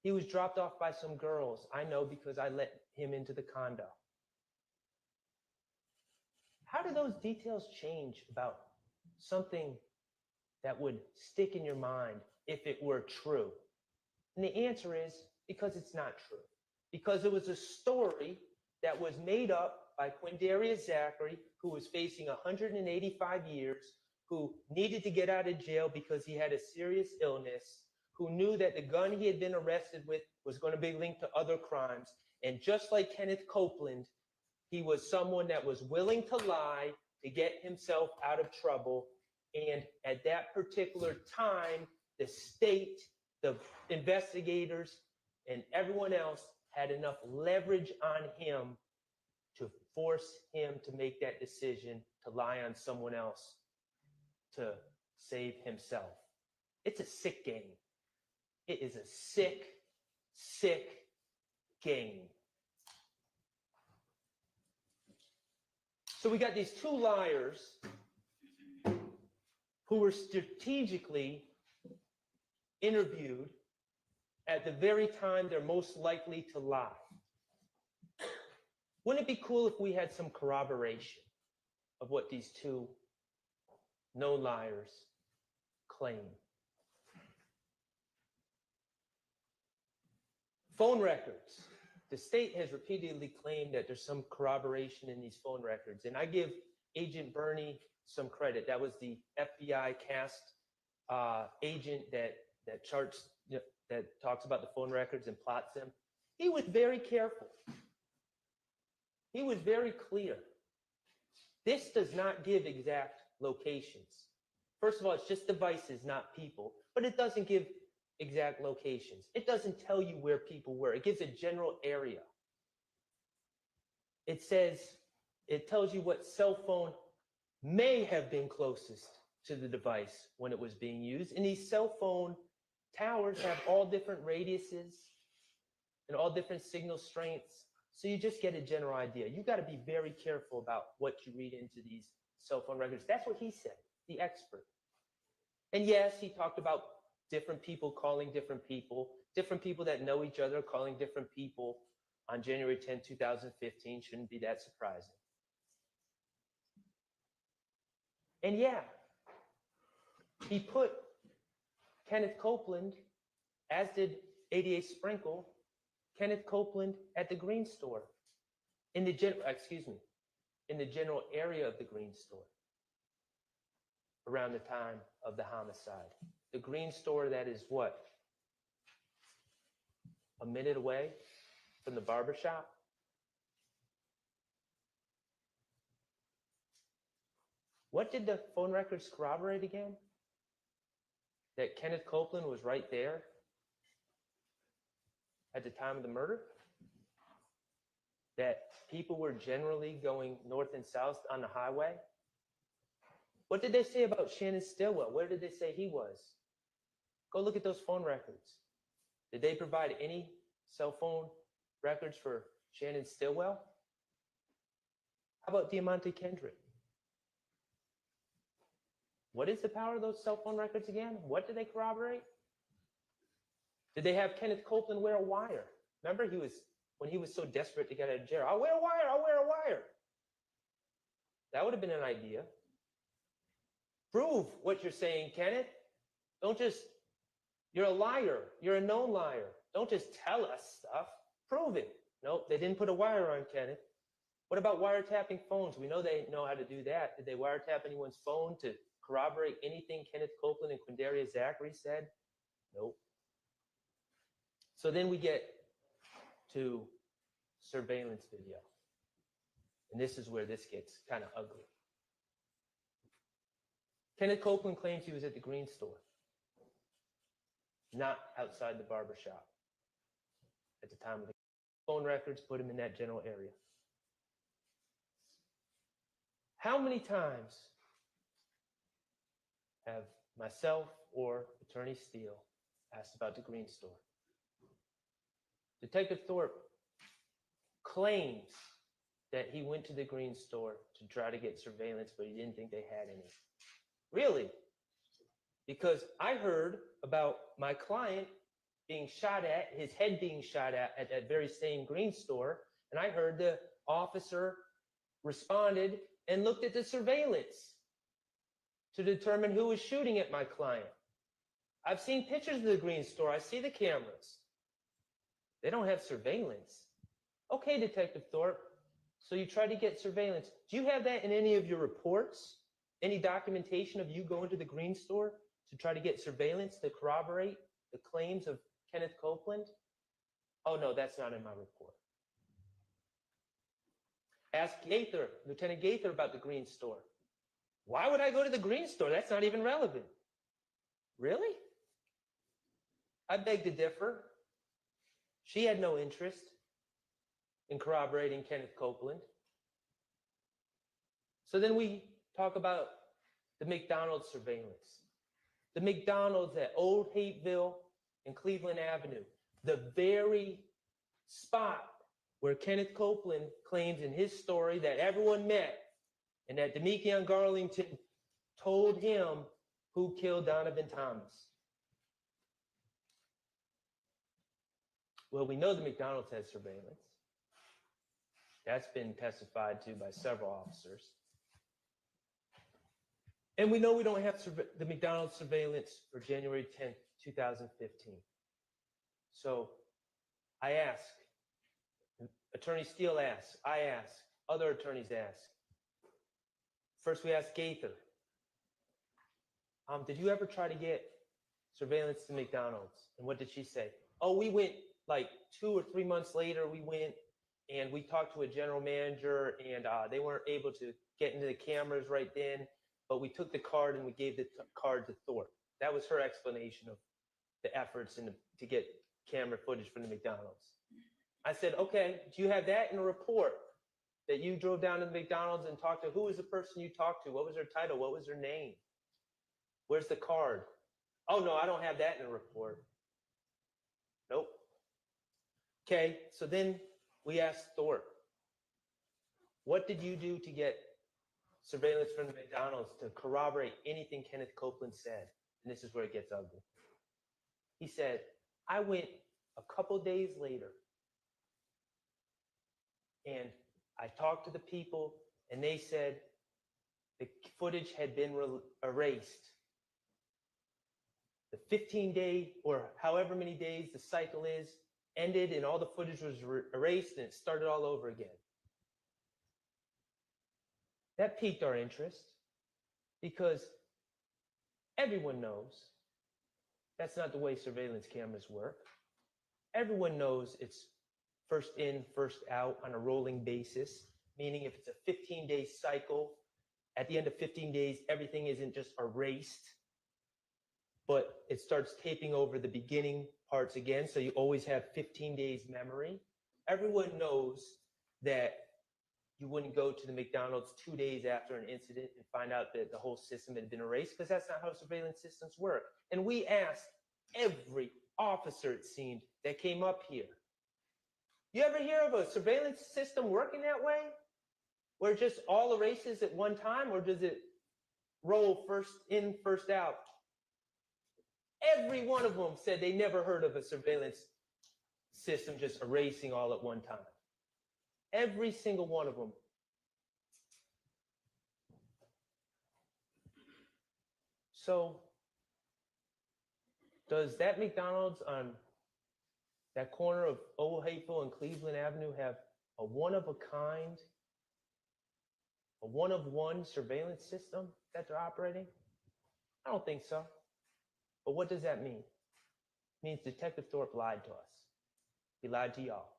He was dropped off by some girls. I know because I let him into the condo. How do those details change about something that would stick in your mind if it were true? And the answer is because it's not true. Because it was a story that was made up by Quindarius Zachary, who was facing 185 years, who needed to get out of jail because he had a serious illness, who knew that the gun he had been arrested with was going to be linked to other crimes. And just like Kenneth Copeland, he was someone that was willing to lie to get himself out of trouble. And at that particular time, the state, the investigators, and everyone else had enough leverage on him to force him to make that decision to lie on someone else to save himself. It's a sick game. It is a sick, sick game. So we got these 2 liars who were strategically interviewed at the very time they're most likely to lie. Wouldn't it be cool if we had some corroboration of what these 2 known liars claim? Phone records. The state has repeatedly claimed that there's some corroboration in these phone records, and I give Agent Bernie some credit. That was the FBI cast agent that charts, that talks about the phone records and plots them. He was very careful. He was very clear. This does not give exact locations. First of all, it's just devices, not people, but it doesn't give exact locations. It doesn't tell you where people were. It gives a general area. It tells you what cell phone may have been closest to the device when it was being used. And these cell phone towers have all different radiuses and all different signal strengths. So you just get a general idea. You got to be very careful about what you read into these cell phone records. That's what he said, the expert. And yes, he talked about different people calling different people that know each other calling different people on January 10, 2015. Shouldn't be that surprising. And yeah, he put Kenneth Copeland, as did ADA Sprinkle, Kenneth Copeland at the Green Store. in the in the general area of the Green Store around the time of the homicide. The Green Store that is what? A minute away from the barber shop? What did the phone records corroborate again? That Kenneth Copeland was right there at the time of the murder? That people were generally going north and south on the highway? What did they say about Shannon Stillwell? Where did they say he was? Go look at those phone records. Did they provide any cell phone records for Shannon Stillwell? How about Diamante Kendrick? What is the power of those cell phone records again? What did they corroborate? Did they have Kenneth Copeland wear a wire? Remember when he was so desperate to get out of jail, I'll wear a wire, I'll wear a wire. That would have been an idea. Prove what you're saying, Kenneth. Don't just, you're a liar. You're a known liar. Don't just tell us stuff. Prove it. Nope, they didn't put a wire on Kenneth. What about wiretapping phones? We know they know how to do that. Did they wiretap anyone's phone to corroborate anything Kenneth Copeland and Quindaria Zachary said? Nope. So then we get to surveillance video. And this is where this gets kind of ugly. Kenneth Copeland claims he was at the Green Store, not outside the barber shop at the time of the phone records put him in that general area. How many times have myself or Attorney Steele asked about the Green Store? Detective Thorpe claims that he went to the Green Store to try to get surveillance, but he didn't think they had any. Really? Because I heard about my client being shot at, his head being shot at that very same Green Store, and I heard the officer responded and looked at the surveillance to determine who was shooting at my client. I've seen pictures of the Green Store. I see the cameras. They don't have surveillance. Okay, Detective Thorpe, so you tried to get surveillance. Do you have that in any of your reports? Any documentation of you going to the Green Store to try to get surveillance to corroborate the claims of Kenneth Copeland? Oh, no, that's not in my report. Ask Gaither, Lieutenant Gaither, about the Green Store. Why would I go to the Green Store? That's not even relevant. Really? I beg to differ. She had no interest in corroborating Kenneth Copeland. So then we talk about the McDonald's surveillance. The McDonald's at Old Hateville and Cleveland Avenue, the very spot where Kenneth Copeland claims in his story that everyone met and that Demekion Garlington told him who killed Donovan Thomas. Well, we know the McDonald's has surveillance. That's been testified to by several officers. And we know we don't have the McDonald's surveillance for January 10th, 2015. So I ask, Attorney Steele asks, I ask, other attorneys ask. First we ask Gaither, did you ever try to get surveillance to McDonald's? And what did she say? Oh, we went like 2 or 3 months later, we went and we talked to a general manager and they weren't able to get into the cameras right then, but we took the card and we gave the card to Thorpe. That was her explanation of the efforts to get camera footage from the McDonald's. I said, okay, do you have that in a report that you drove down to the McDonald's and talked to? Who was the person you talked to? What was their title? What was their name? Where's the card? Oh, no, I don't have that in a report. Nope. Okay, so then we asked Thorpe, what did you do to get surveillance from the McDonald's to corroborate anything Kenneth Copeland said? And this is where it gets ugly. He said, I went a couple days later and I talked to the people and they said the footage had been erased. The 15-day or however many days the cycle is ended and all the footage was erased and it started all over again. That piqued our interest because everyone knows that's not the way surveillance cameras work. Everyone knows it's first in, first out on a rolling basis, meaning if it's a 15-day cycle, at the end of 15 days, everything isn't just erased, but it starts taping over the beginning parts again, so you always have 15 days memory. Everyone knows that you wouldn't go to the McDonald's 2 days after an incident and find out that the whole system had been erased, because that's not how surveillance systems work. And we asked every officer, it seemed, that came up here, you ever hear of a surveillance system working that way? Where it just all erases at one time, or does it roll first in, first out? Every one of them said they never heard of a surveillance system just erasing all at one time. Every single one of them. So, does that McDonald's on that corner of Old Hateful and Cleveland Avenue have a one-of-a-kind, a one-of-one surveillance system that they're operating? I don't think so. But what does that mean? It means Detective Thorpe lied to us. He lied to y'all.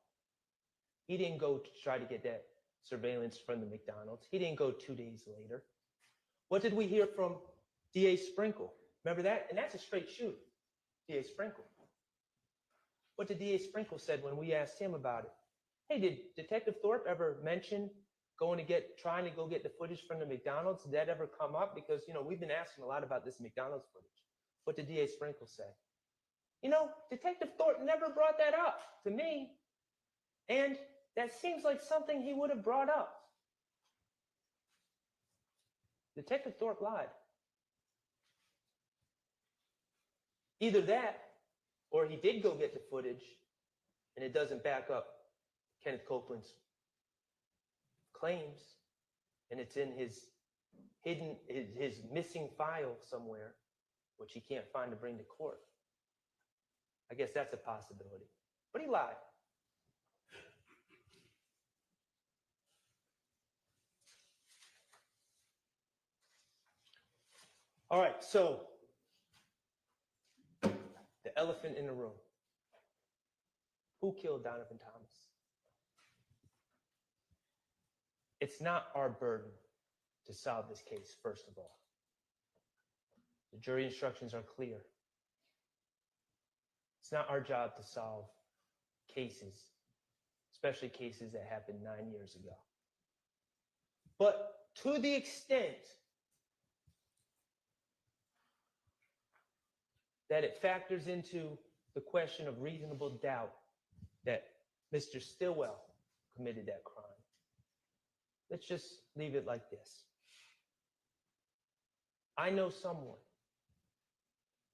He didn't go to try to get that surveillance from the McDonald's. He didn't go 2 days later. What did we hear from DA Sprinkle? Remember that? And that's a straight shoot, DA Sprinkle. What did DA Sprinkle said when we asked him about it? Hey, did Detective Thorpe ever mention trying to go get the footage from the McDonald's? Did that ever come up? Because, we've been asking a lot about this McDonald's footage. What did DA Sprinkle say? Detective Thorpe never brought that up to me. And that seems like something he would have brought up. Detective Thorpe lied. Either that, or he did go get the footage and it doesn't back up Kenneth Copeland's claims, and it's in his missing file somewhere, which he can't find to bring to court. I guess that's a possibility. But he lied. All right, so the elephant in the room. Who killed Donovan Thomas? It's not our burden to solve this case, first of all. The jury instructions are clear. It's not our job to solve cases, especially cases that happened 9 years ago. But to the extent that it factors into the question of reasonable doubt that Mr. Stillwell committed that crime, let's just leave it like this. I know someone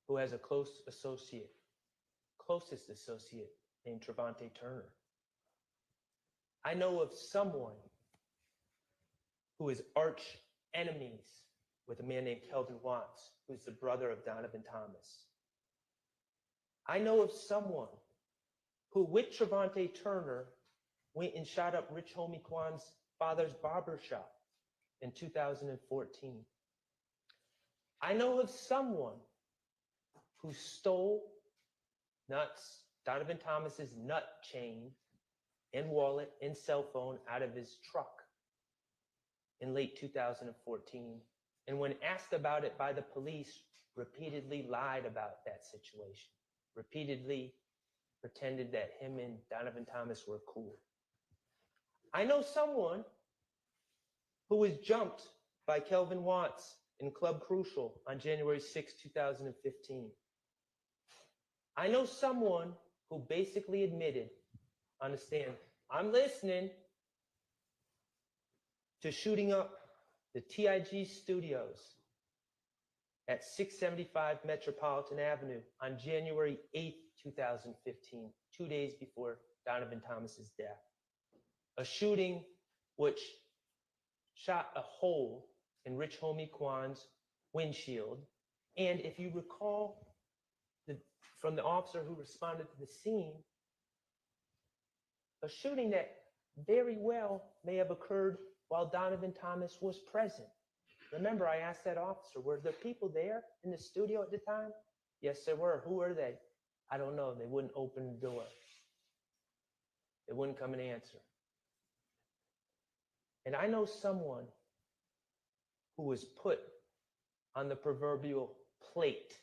who has a closest associate named Trevante Turner. I know of someone who is arch enemies with a man named Kelvin Watts, who's the brother of Donovan Thomas. I know of someone who, with Trevante Turner, went and shot up Rich Homie Kwan's father's barber shop in 2014. I know of someone who stole Donovan Thomas's nut chain and wallet and cell phone out of his truck in late 2014. And when asked about it by the police, repeatedly lied about that situation, repeatedly pretended that him and Donovan Thomas were cool. I know someone who was jumped by Kelvin Watts in Club Crucial on January 6, 2015. I know someone who basically admitted on the stand, I'm listening, to shooting up the TIG studios at 675 Metropolitan Avenue on January 8, 2015, 2 days before Donovan Thomas's death. A shooting which shot a hole in Rich Homie Kwan's windshield. And if you recall from the officer who responded to the scene, a shooting that very well may have occurred while Donovan Thomas was present. Remember, I asked that officer, were there people there in the studio at the time? Yes, there were. Who were they? I don't know. They wouldn't open the door. They wouldn't come and answer. And I know someone who was put on the proverbial plate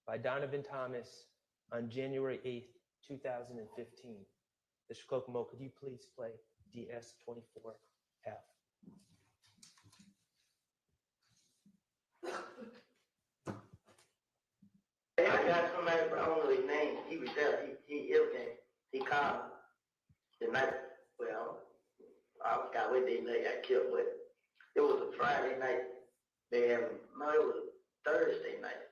by Donovan Thomas on January 8th, 2015. Mr. Kokomo, could you please play DS24F? I got somebody, but I don't know his name. He was there. He everything. He called the night. Well, I forgot what day they got killed, but it was a Friday night. They had no, it was a Thursday night.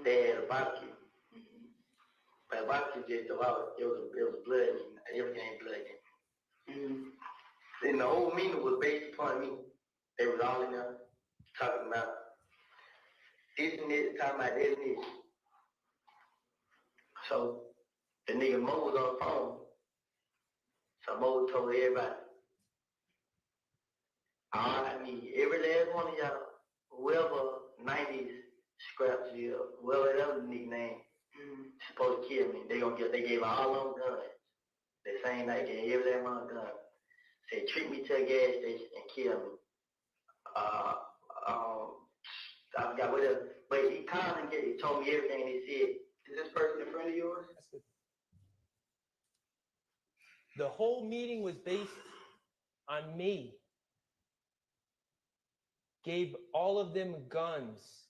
They had a barbecue. But a barbecue just about it was blood and everything blood. And the whole meeting was based upon me. They was all in there talking about this and this, talking about this and this. So the nigga Mo was on the phone. So Mo told everybody, I need every last one of y'all, whoever 90s scraps here, whoever that was nickname, supposed to kill me. They gave all them guns. The same night, they gave every last one gun. Said, treat me to a gas station and kill me. I forgot what else. But he called and he told me everything he said. Is this person a friend of yours? The whole meeting was based on me. Gave all of them guns.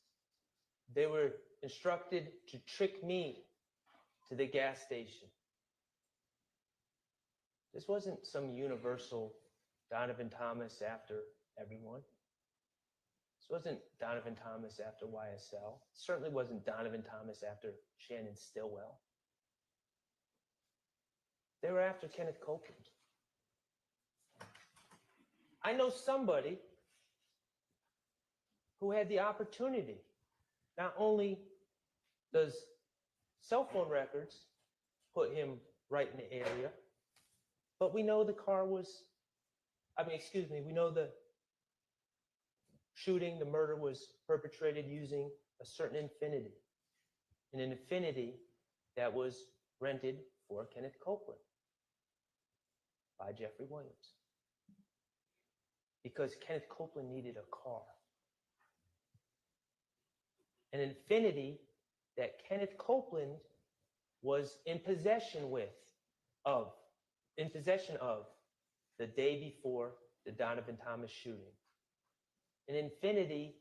They were instructed to trick me to the gas station. This wasn't some universal Donovan Thomas after everyone. This wasn't Donovan Thomas after YSL. It certainly wasn't Donovan Thomas after Shannon Stillwell. They were after Kenneth Copeland. I know somebody who had the opportunity. Not only does cell phone records put him right in the area, but we know the car was, we know the shooting, the murder was perpetrated using a certain Infiniti, an Infiniti that was rented for Kenneth Copeland by Jeffrey Williams. Because Kenneth Copeland needed a car. An Infiniti that Kenneth Copeland was in possession of the day before the Donovan Thomas shooting. An Infiniti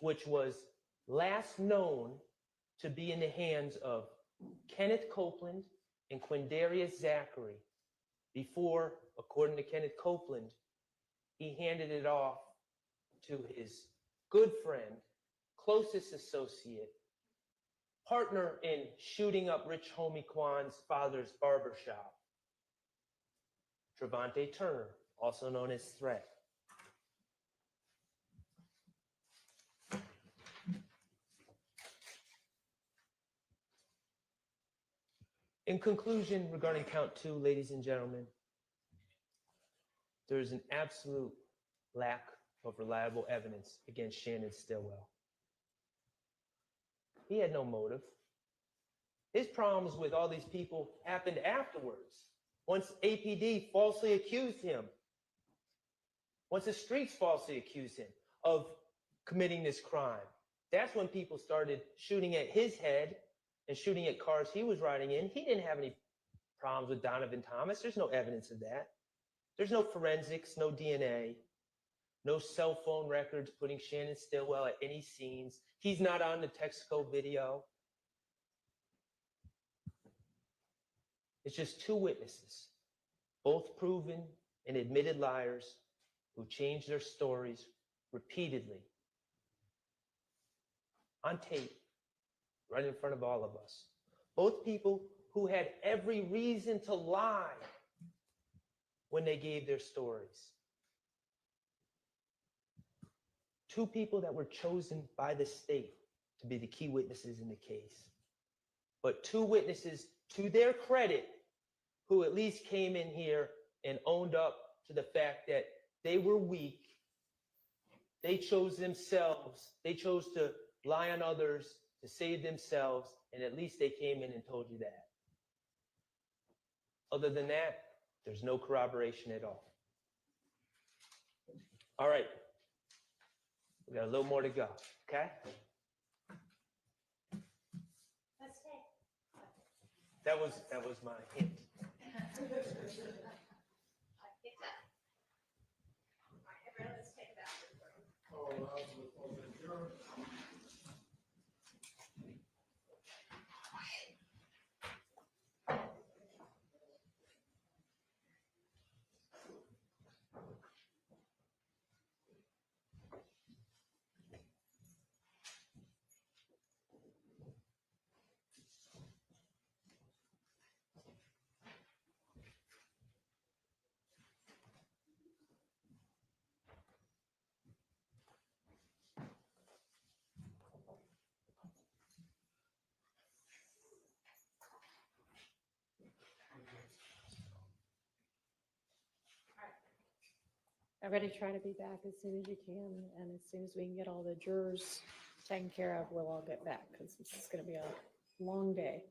which was last known to be in the hands of Kenneth Copeland and Quindarius Zachary before, according to Kenneth Copeland, he handed it off to his good friend, closest associate, partner in shooting up Rich Homie Kwan's father's barbershop, Trevante Turner, also known as Threat. In conclusion, regarding count 2, ladies and gentlemen, there is an absolute lack of reliable evidence against Shannon Stillwell. He had no motive. His problems with all these people happened afterwards. Once APD falsely accused him, once the streets falsely accused him of committing this crime, that's when people started shooting at his head and shooting at cars he was riding in. He didn't have any problems with Donovan Thomas. There's no evidence of that. There's no forensics, no DNA, no cell phone records putting Shannon Stillwell at any scenes. He's not on the Texaco video. It's just two witnesses, both proven and admitted liars who changed their stories repeatedly on tape, right in front of all of us. Both people who had every reason to lie when they gave their stories. Two people that were chosen by the state to be the key witnesses in the case. But two witnesses, to their credit, who at least came in here and owned up to the fact that they were weak. They chose themselves. They chose to lie on others to save themselves, and at least they came in and told you that. Other than that, there's no corroboration at all. All right. We got a little more to go, okay? That was my hint. Everybody try to be back as soon as you can, and as soon as we can get all the jurors taken care of, we'll all get back, because this is gonna be a long day.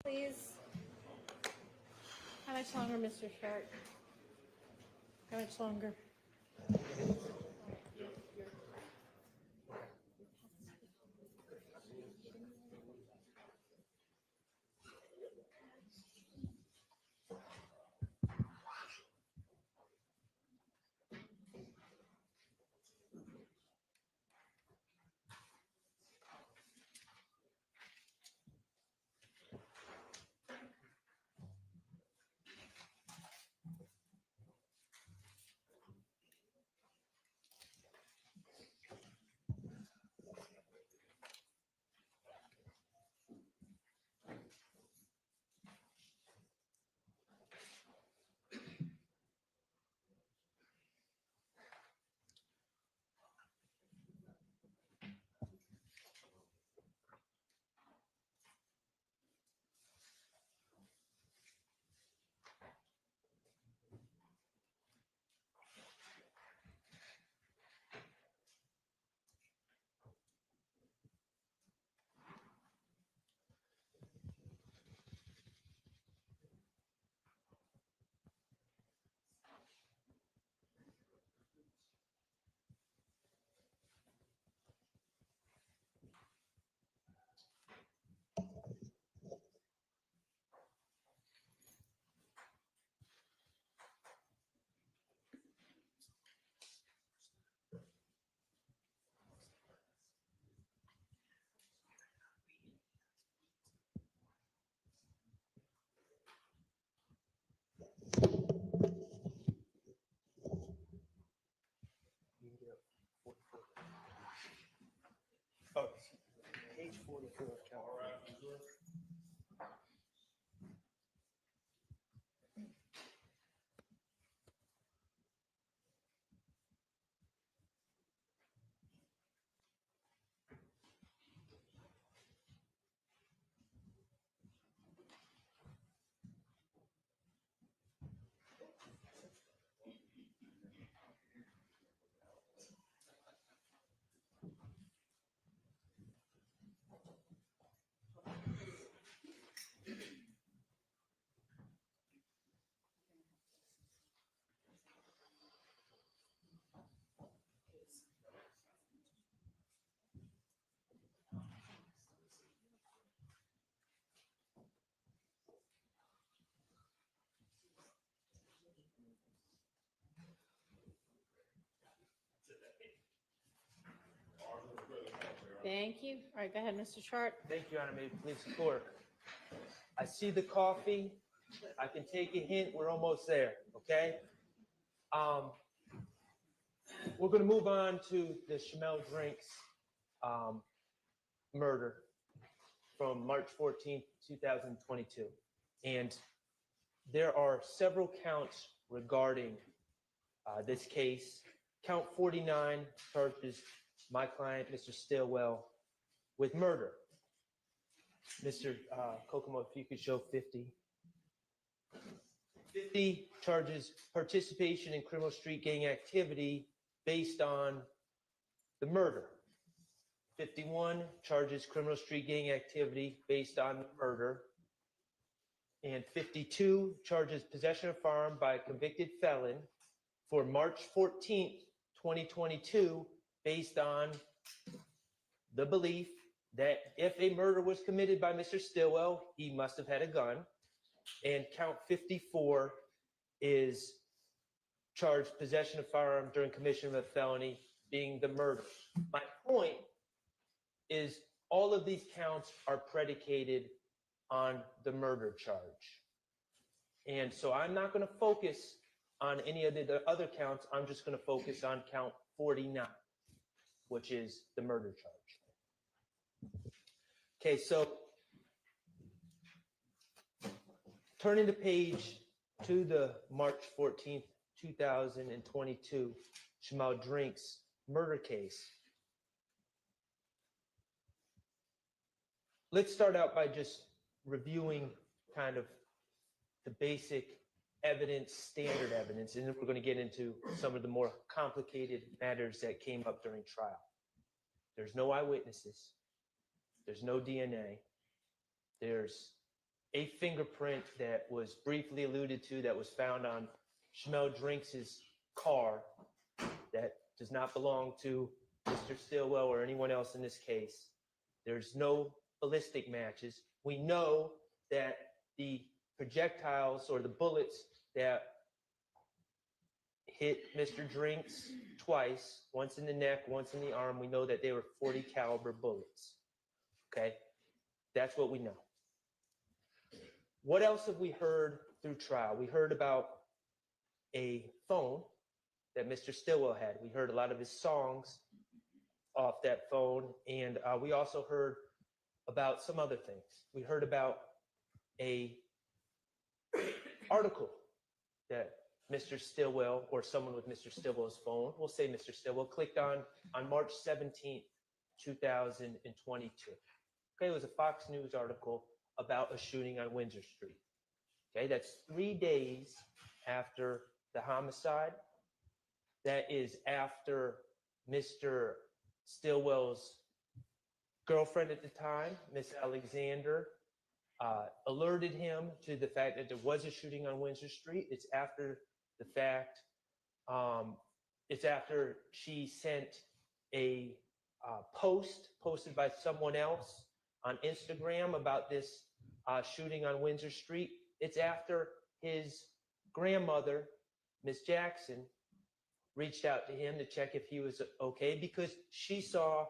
Please. How much longer, Mr. Sharp? How much longer? Oh, page 44, Cal. Thank you. All right, go ahead, Mr. Sharp. Thank you, Your Honor. May it please the court. I see the coffee. I can take a hint. We're almost there, okay? We're going to move on to the Shamel Drinks murder from March 14th, 2022. And there are several counts regarding this case. Count 49 charges my client, Mr. Stillwell, with murder. Mr. Kokomo, if you could show 50. 50 charges participation in criminal street gang activity based on the murder. 51 charges criminal street gang activity based on the murder. And 52 charges possession of firearm by a convicted felon for March 14th, 2022, based on the belief that if a murder was committed by Mr. Stillwell, he must have had a gun. And count 54 is charged possession of firearm during commission of a felony, being the murder. My point is all of these counts are predicated on the murder charge. And so I'm not going to focus on any of the other counts. I'm just going to focus on count 49, which is the murder charge. Okay, so turning the page to the March 14th, 2022 Shamel Drinks murder case. Let's start out by just reviewing kind of the basic evidence, standard evidence, and then we're going to get into some of the more complicated matters that came up during trial. There's no eyewitnesses. There's no DNA. There's a fingerprint that was briefly alluded to that was found on Shmel Drinks' car that does not belong to Mr. Stillwell or anyone else in this case. There's no ballistic matches. We know that the projectiles or the bullets that hit Mr. Drinks twice, once in the neck, once in the arm, we know that they were .40 caliber bullets. Okay? That's what we know. What else have we heard through trial? We heard about a phone that Mr. Stillwell had. We heard a lot of his songs off that phone, and we also heard about some other things. We heard about a article that Mr. Stillwell or someone with Mr. Stillwell's phone, we'll say Mr. Stillwell, clicked on March 17th, 2022. Okay, it was a Fox News article about a shooting on Windsor Street. Okay, that's 3 days after the homicide. That is after Mr. Stillwell's girlfriend at the time, Miss Alexander, alerted him to the fact that there was a shooting on Windsor Street. It's after the fact, it's after she sent a post posted by someone else on Instagram about this shooting on Windsor Street. It's after his grandmother, Miss Jackson, reached out to him to check if he was okay because she saw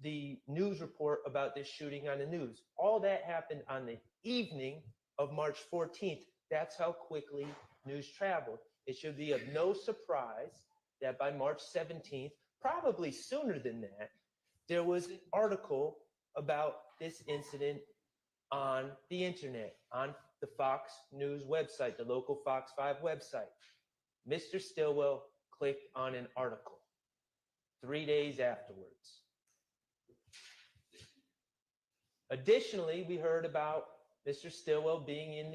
the news report about this shooting on the news. All that happened on the evening of March 14th. That's how quickly news traveled. It should be of no surprise that by March 17th, probably sooner than that, there was an article about this incident on the internet, on the Fox News website, the local Fox 5 website. Mr. Stillwell clicked on an article 3 days afterwards. Additionally, we heard about Mr. Stillwell being in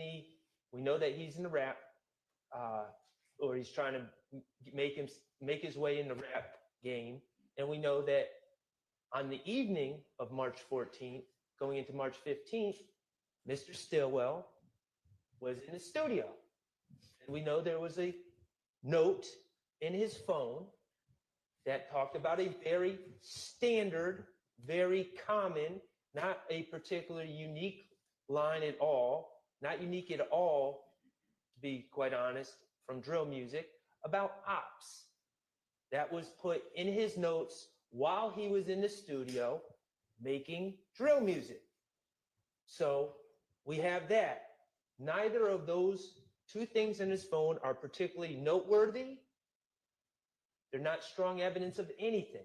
we know that he's in the rap, or he's trying to make his way in the rap game. And we know that on the evening of March 14th, going into March 15th, Mr. Stillwell was in the studio. And we know there was a note in his phone that talked about a very standard, very common, not a particularly unique line at all, not unique at all, to be quite honest, from drill music, about ops. That was put in his notes while he was in the studio making drill music. So we have that. Neither of those two things in his phone are particularly noteworthy. They're not strong evidence of anything,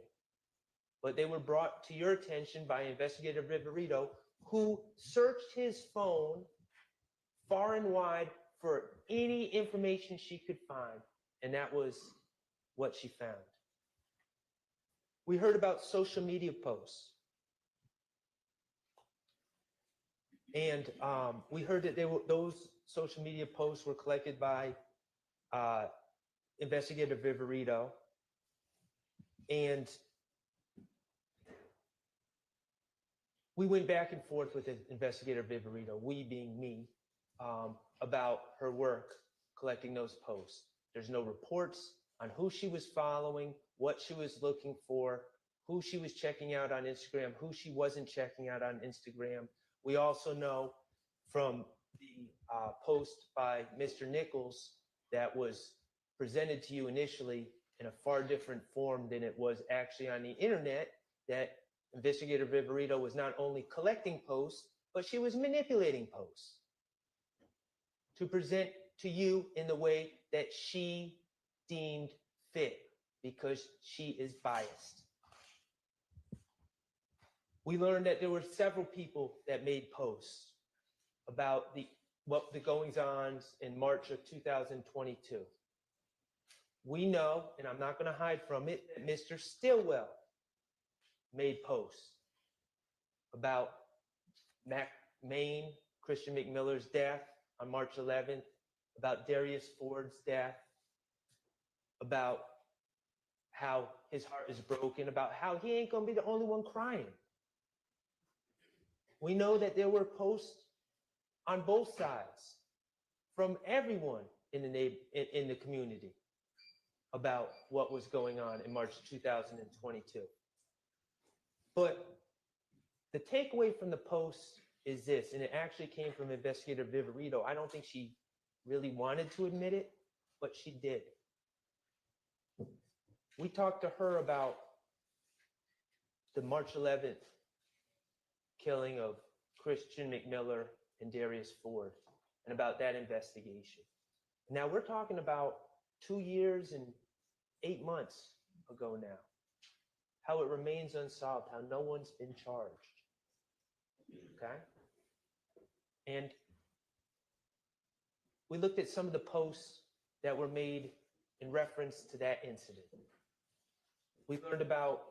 but they were brought to your attention by Investigator Viverito, who searched his phone far and wide for any information she could find, and that was what she found. We heard about social media posts. And we heard that those social media posts were collected by Investigator Viverito. And we went back and forth with Investigator Viverito, we being me, about her work collecting those posts. There's no reports on who she was following, what she was looking for, who she was checking out on Instagram, who she wasn't checking out on Instagram. We also know from the post by Mr. Nichols that was presented to you initially in a far different form than it was actually on the internet, that Investigator Viverito was not only collecting posts, but she was manipulating posts to present to you in the way that she deemed fit because she is biased. We learned that there were several people that made posts about the goings-ons in March of 2022. We know, and I'm not going to hide from it, that Mr. Stillwell made posts about Maine, Christian McMiller's death on March 11th, about Darius Ford's death, about how his heart is broken, about how he ain't going to be the only one crying. We know that there were posts on both sides from everyone in the community about what was going on in March 2022. But the takeaway from the post is this, and it actually came from Investigator Viverito. I don't think she really wanted to admit it, but she did. We talked to her about the March 11th killing of Christian McMiller and Darius Ford, and about that investigation. Now we're talking about 2 years and 8 months ago now, how it remains unsolved, how no one's been charged, okay? And we looked at some of the posts that were made in reference to that incident. We learned about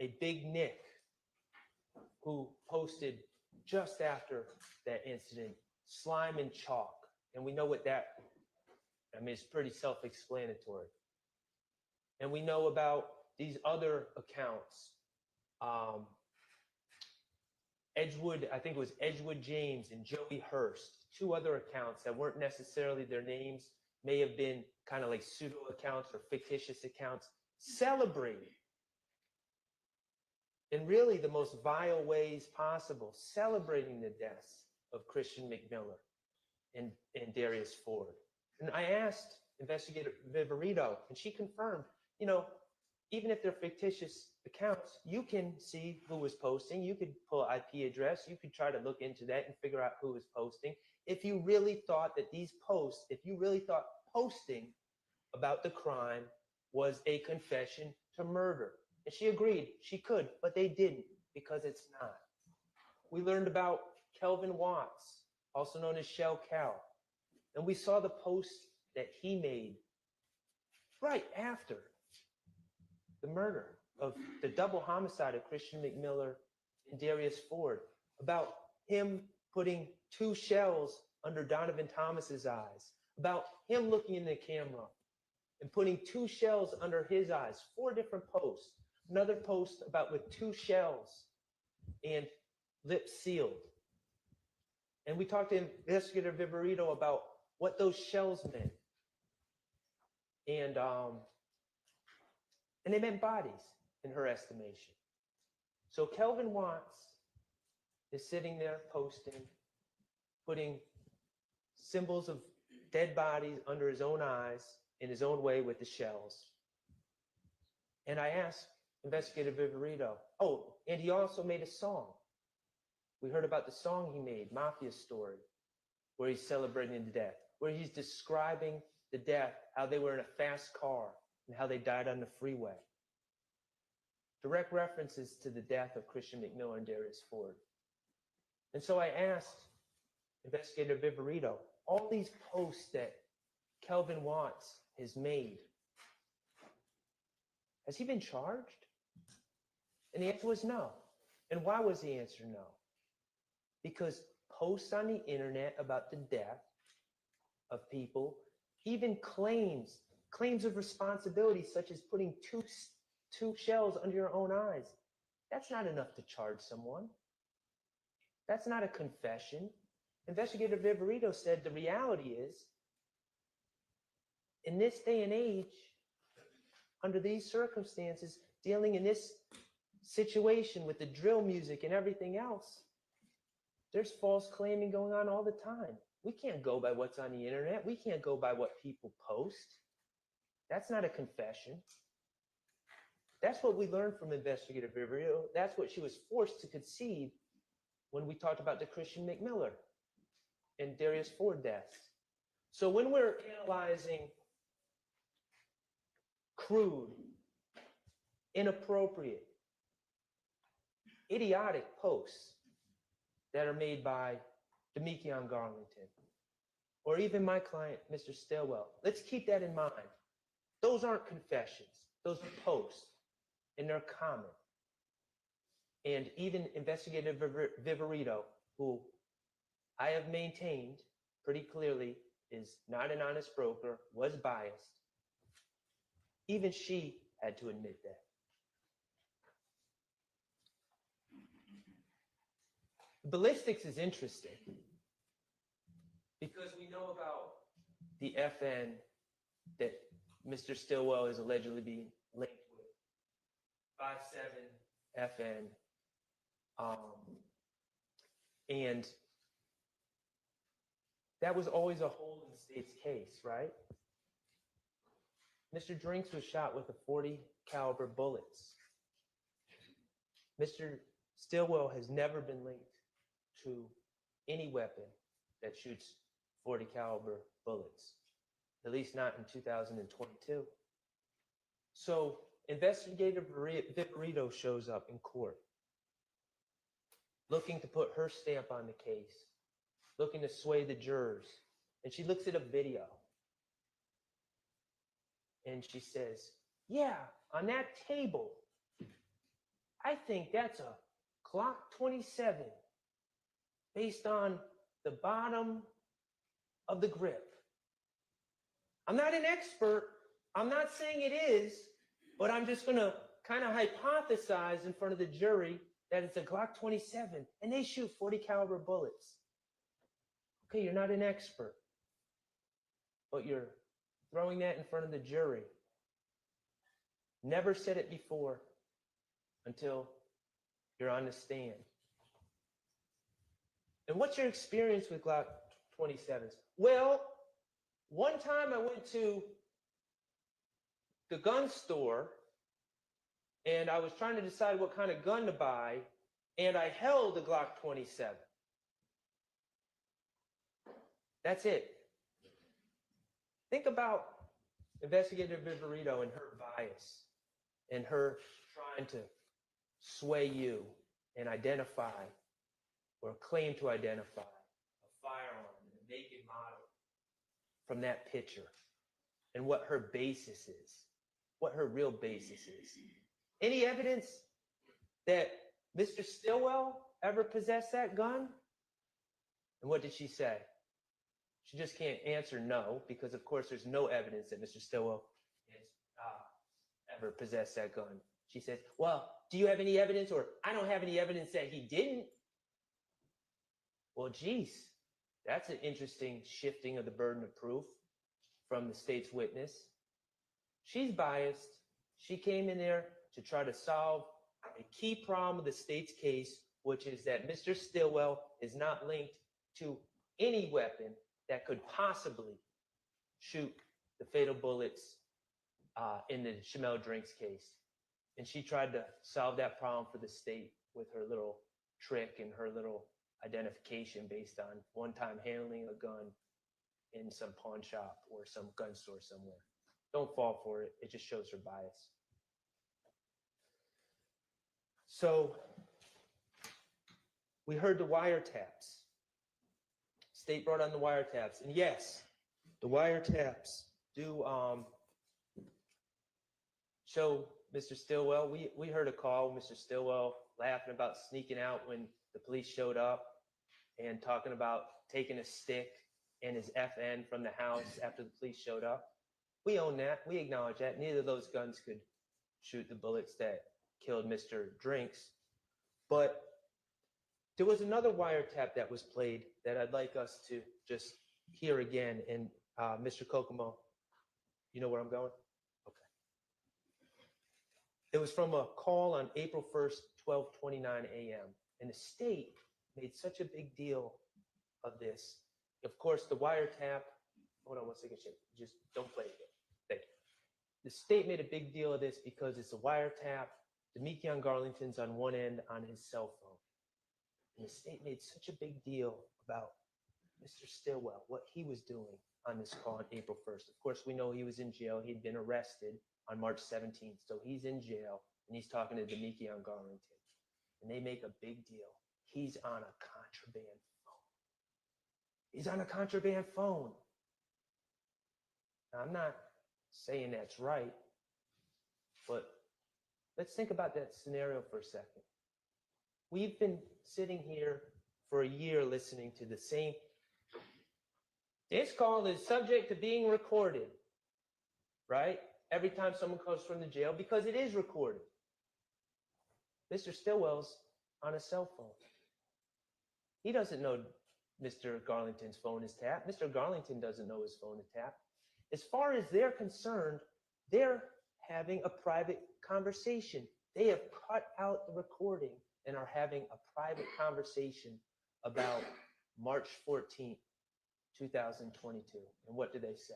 a Big Nick who posted just after that incident, slime and chalk. And we know what that, I mean, it's pretty self-explanatory. And we know about these other accounts. Edgewood, I think it was Edgewood James and Joey Hurst, 2 other accounts that weren't necessarily their names, may have been kind of like pseudo accounts or fictitious accounts, celebrating in really the most vile ways possible, celebrating the deaths of Christian McMiller and Darius Ford. And I asked Investigator Viverito, and she confirmed, you know, even if they're fictitious accounts, you can see who was posting. You could pull an IP address. You could try to look into that and figure out who was posting. If you really thought that these posts, if you really thought posting about the crime was a confession to murder. And she agreed, she could, but they didn't, because it's not. We learned about Kelvin Watts, also known as Shell Cal. And we saw the post that he made right after the murder of the double homicide of Christian McMiller and Darius Ford, about him putting 2 shells under Donovan Thomas's eyes, about him looking in the camera and putting 2 shells under his eyes. 4 different posts. Another post about with 2 shells and lips sealed. And we talked to Investigator Viverito about what those shells meant. And they meant bodies in her estimation. So Kelvin Watts is sitting there posting, putting symbols of dead bodies under his own eyes in his own way with the shells. And I asked Investigator Viverito, oh, and he also made a song. We heard about the song he made, Mafia Story, where he's celebrating the death, where he's describing the death, how they were in a fast car and how they died on the freeway. Direct references to the death of Christian McMiller and Darius Ford. And so I asked Investigator Viverito, all these posts that Kelvin Watts has made, has he been charged? And the answer was no. And why was the answer no? Because posts on the internet about the death of people, even claims of responsibility, such as putting two shells under your own eyes, that's not enough to charge someone. That's not a confession. Investigator Viverito said the reality is, in this day and age, under these circumstances, dealing in this situation with the drill music and everything else, there's false claiming going on all the time. We can't go by what's on the internet. We can't go by what people post. That's not a confession. That's what we learned from Investigator Viverito. That's what she was forced to concede when we talked about the Christian McMiller and Darius Ford deaths. So when we're analyzing crude, inappropriate, idiotic posts that are made by Demekion Garlington, or even my client, Mr. Stilwell, let's keep that in mind. Those aren't confessions. Those are posts, and they're common. And even Investigator Viverito, who I have maintained pretty clearly is not an honest broker, was biased, even she had to admit that. Ballistics is interesting Because we know about the FN that Mr. Stillwell is allegedly being linked with. 5-7 FN. And that was always a hole in the state's case, right? Mr. Drinks was shot with a .40 caliber bullets. Mr. Stillwell has never been linked to any weapon that shoots .40 caliber bullets, at least not in 2022. So Investigator Viperito shows up in court, looking to put her stamp on the case, looking to sway the jurors. And she looks at a video and she says, yeah, on that table, I think that's a Glock 27 based on the bottom of the grip. I'm not an expert. I'm not saying it is, but I'm just going to kind of hypothesize in front of the jury that it's a Glock 27 and they shoot .40 caliber bullets. Okay, you're not an expert, but you're throwing that in front of the jury. Never said it before until you're on the stand. And what's your experience with Glock 27s? Well, one time I went to the gun store and I was trying to decide what kind of gun to buy, and I held a Glock 27. That's it. Think about Investigator Viperito and her bias and her trying to sway you and identify or claim to identify a firearm and a make and model from that picture and what her basis is, what her real basis is. Any evidence that Mr. Stillwell ever possessed that gun? And what did she say? She just can't answer no, because of course there's no evidence that Mr. Stillwell has ever possessed that gun. She says, well, do you have any evidence? Or I don't have any evidence that he didn't. Well, geez, that's an interesting shifting of the burden of proof from the state's witness. She's biased. She came in there to try to solve a key problem of the state's case, which is that Mr. Stillwell is not linked to any weapon that could possibly shoot the fatal bullets in the Shamel Drinks case. And she tried to solve that problem for the state with her little trick and her little identification based on one-time handling a gun in some pawn shop or some gun store somewhere. Don't fall for it. It just shows her bias. So we heard the wiretaps. State brought on the wiretaps. And yes, the wiretaps do show Mr. Stillwell. We heard a call, Mr. Stillwell laughing about sneaking out when the police showed up and talking about taking a stick and his FN from the house after the police showed up. We own that. We acknowledge that. Neither of those guns could shoot the bullets that killed Mr. Drinks. But there was another wiretap that was played that I'd like us to just hear again. And Mr. Kokomo, you know where I'm going? Okay. It was from a call on April 1st, 12:29 a.m. And the state made such a big deal of this. Of course, the wiretap, hold on one second, just don't play it yet. Thank you. The state made a big deal of this because it's a wiretap. Demekion Garlington's on one end on his cell phone. And the state made such a big deal about Mr. Stillwell, what he was doing on this call on April 1st. Of course, we know he was in jail. He'd been arrested on March 17th. So he's in jail and he's talking to Demekion Garlington. And they make a big deal. He's on a contraband phone. He's on a contraband phone. Now, I'm not saying that's right, but let's think about that scenario for a second. We've been sitting here for a year listening to the same. This call is subject to being recorded, right? Every time someone comes from the jail, because it is recorded. Mr. Stillwell's on a cell phone. He doesn't know Mr. Garlington's phone is tapped. Mr. Garlington doesn't know his phone is tapped. As far as they're concerned, they're having a private conversation. They have cut out the recording and are having a private conversation about March 14th, 2022. And what do they say?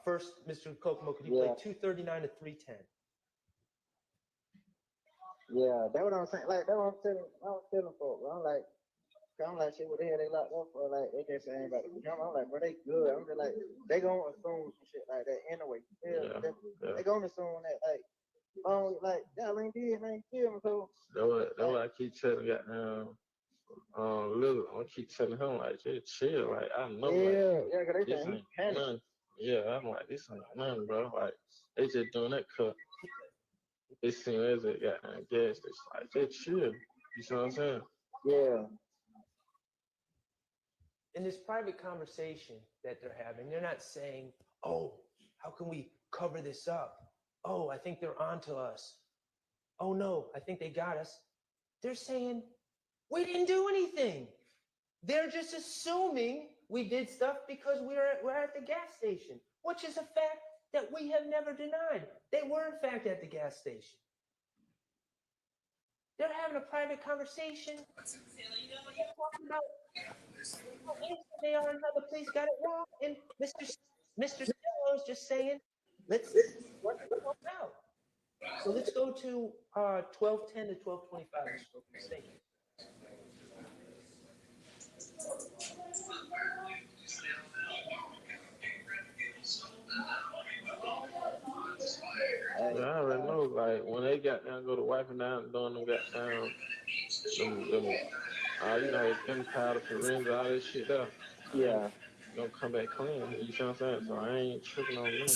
First, Mr. Kokomo, could you play 239 to 310? Yeah, that's what I'm saying. Like, that's what I'm telling folks. I'm like, shit, what the hell they locked up for? Like, they just saying about the camera. I'm like, bro, they good. I'm just like, they gonna assume some shit like that anyway. They gonna assume that, y'all ain't did, ain't kill me, so. That's what I keep telling Lil. I keep telling him, like, just chill. Like, I know, Cause they this saying ain't nothing. Yeah, I'm like, this ain't nothing, bro. Like, they just doing that cut. They seen it as a goddamn gas station. Like, just chill. You see what I'm saying? Yeah. In this private conversation that they're having, they're not saying, oh, how can we cover this up? Oh, I think they're onto us. Oh no, I think they got us. They're saying, we didn't do anything. They're just assuming we did stuff because we're at the gas station, which is a fact that we have never denied. They were in fact at the gas station. They're having a private conversation. They're talking about how innocent they are and how the police got it wrong. And Mr. Stilwell is just saying, let's work it out. So let's go to 1210 to 1225. Yeah, I already know, like, when they got down, go to wiping down, doing them got down, you know, gunpowder, forensics, all that shit there. Yeah. Gonna come back clean. You see what I'm saying? So I ain't tripping on them.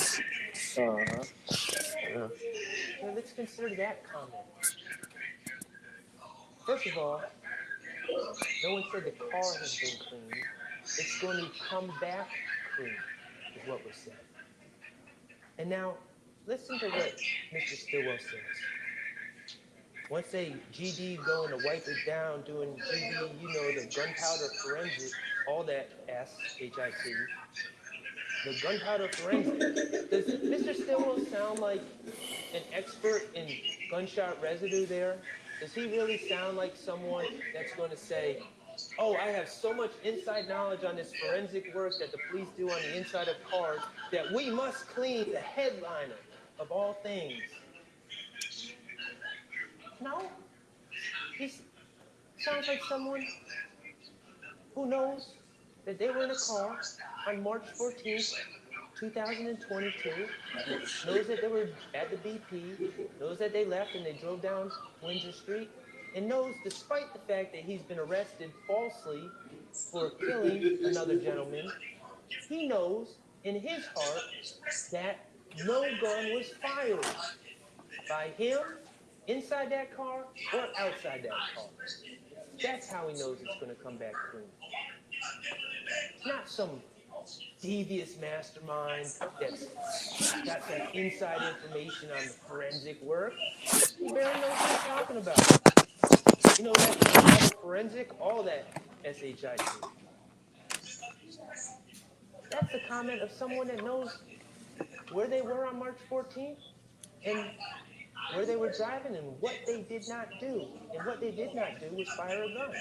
Yeah. Now let's consider that comment. First of all, no one said the car has been cleaned. It's going to come back clean, is what was said. And now, listen to what Mr. Stilwell says. Once they GD going to wipe it down, doing GD, you know, the gunpowder forensic, all that S-H-I-T, the gunpowder forensic. Does Mr. Stilwell sound like an expert in gunshot residue there? Does he really sound like someone that's going to say, oh, I have so much inside knowledge on this forensic work that the police do on the inside of cars that we must clean the headliner of all things? No. He sounds like someone who knows that they were in a car on March 14th, 2022, knows that they were at the BP, knows that they left and they drove down Windsor Street, and knows, despite the fact that he's been arrested falsely for killing another gentleman, he knows in his heart that no gun was fired by him inside that car or outside that car. That's how he knows it's going to come back clean. It's not some devious mastermind that's got some inside information on the forensic work. He barely knows what he's talking about. You know, that forensic, all that S-H-I-T. That's a comment of someone that knows where they were on March 14th and where they were driving and what they did not do. And what they did not do was fire a gun.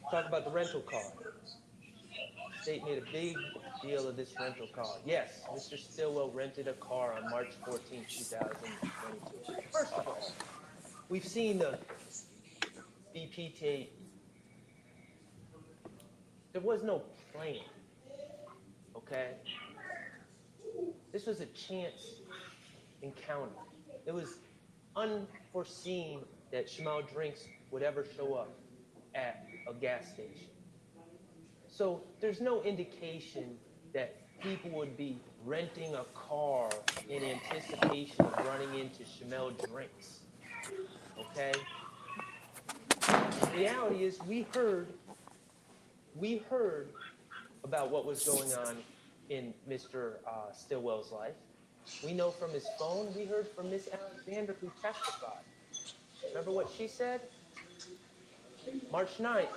Talk about the rental car. State made a big deal of this rental car. Yes, Mr. Stilwell rented a car on March 14, 2022. First of all, we've seen the BP tape. There was no plan, okay? This was a chance encounter. It was unforeseen that Shmuel Drinks would ever show up at a gas station. So there's no indication that people would be renting a car in anticipation of running into Shmuel Drinks, okay? The reality is we heard about what was going on in Mr. Stilwell's life. We know from his phone, we heard from Miss Alexander who testified. Remember what she said? March 9th,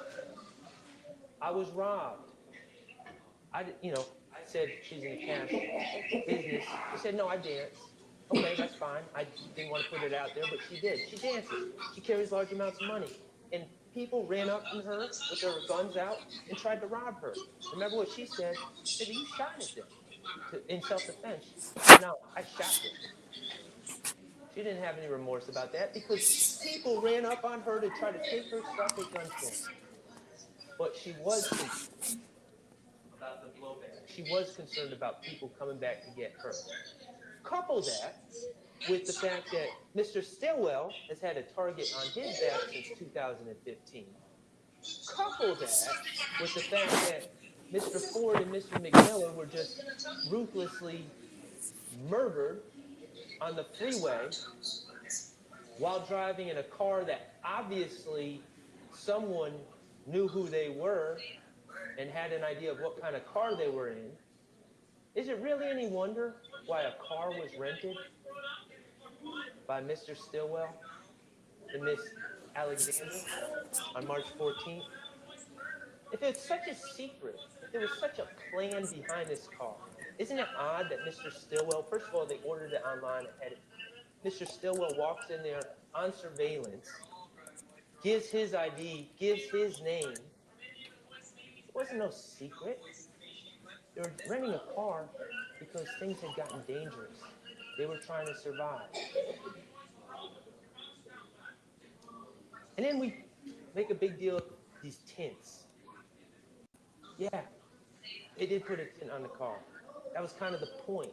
I was robbed. I said she's in the cash business. She said, no, I dance. Okay, that's fine. I didn't want to put it out there, but she did. She dances. She carries large amounts of money. And people ran up on her with their guns out and tried to rob her. Remember what she said? She said, you shot at them in self-defense. She said, no, I shot them. She didn't have any remorse about that because people ran up on her to try to take her stuff at gunpoint. But she was concerned about the blowback. She was concerned about people coming back to get her. Couple that with the fact that Mr. Stillwell has had a target on his back since 2015. Couple that with the fact that Mr. Ford and Mr. McMillan were just ruthlessly murdered on the freeway while driving in a car that obviously someone knew who they were and had an idea of what kind of car they were in. Is it really any wonder why a car was rented by Mr. Stillwell and Miss Alexander on March 14th? If it's such a secret, if there was such a plan behind this car, isn't it odd that Mr. Stillwell, first of all, they ordered it online ahead. Mr. Stillwell walks in there on surveillance, gives his ID, gives his name. It wasn't no secret. They were renting a car because things had gotten dangerous. They were trying to survive. And then we make a big deal of these tints. Yeah, they did put a tint on the car. That was kind of the point.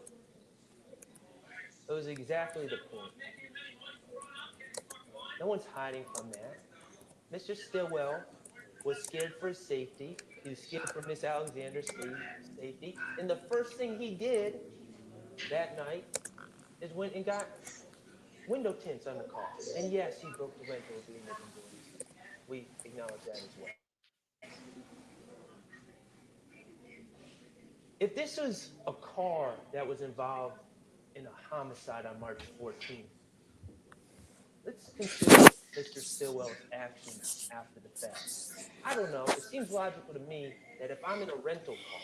That was exactly the point. No one's hiding from that. Mr. Stillwell was scared for his safety. He was scared for Miss Alexander's safety. And the first thing he did that night is went and got window tints on the car. And yes, he broke the rental agreement and doing this. We acknowledge that as well. If this was a car that was involved in a homicide on March 14th, let's consider Mr. Stillwell's actions after the fact. I don't know. It seems logical to me that if I'm in a rental car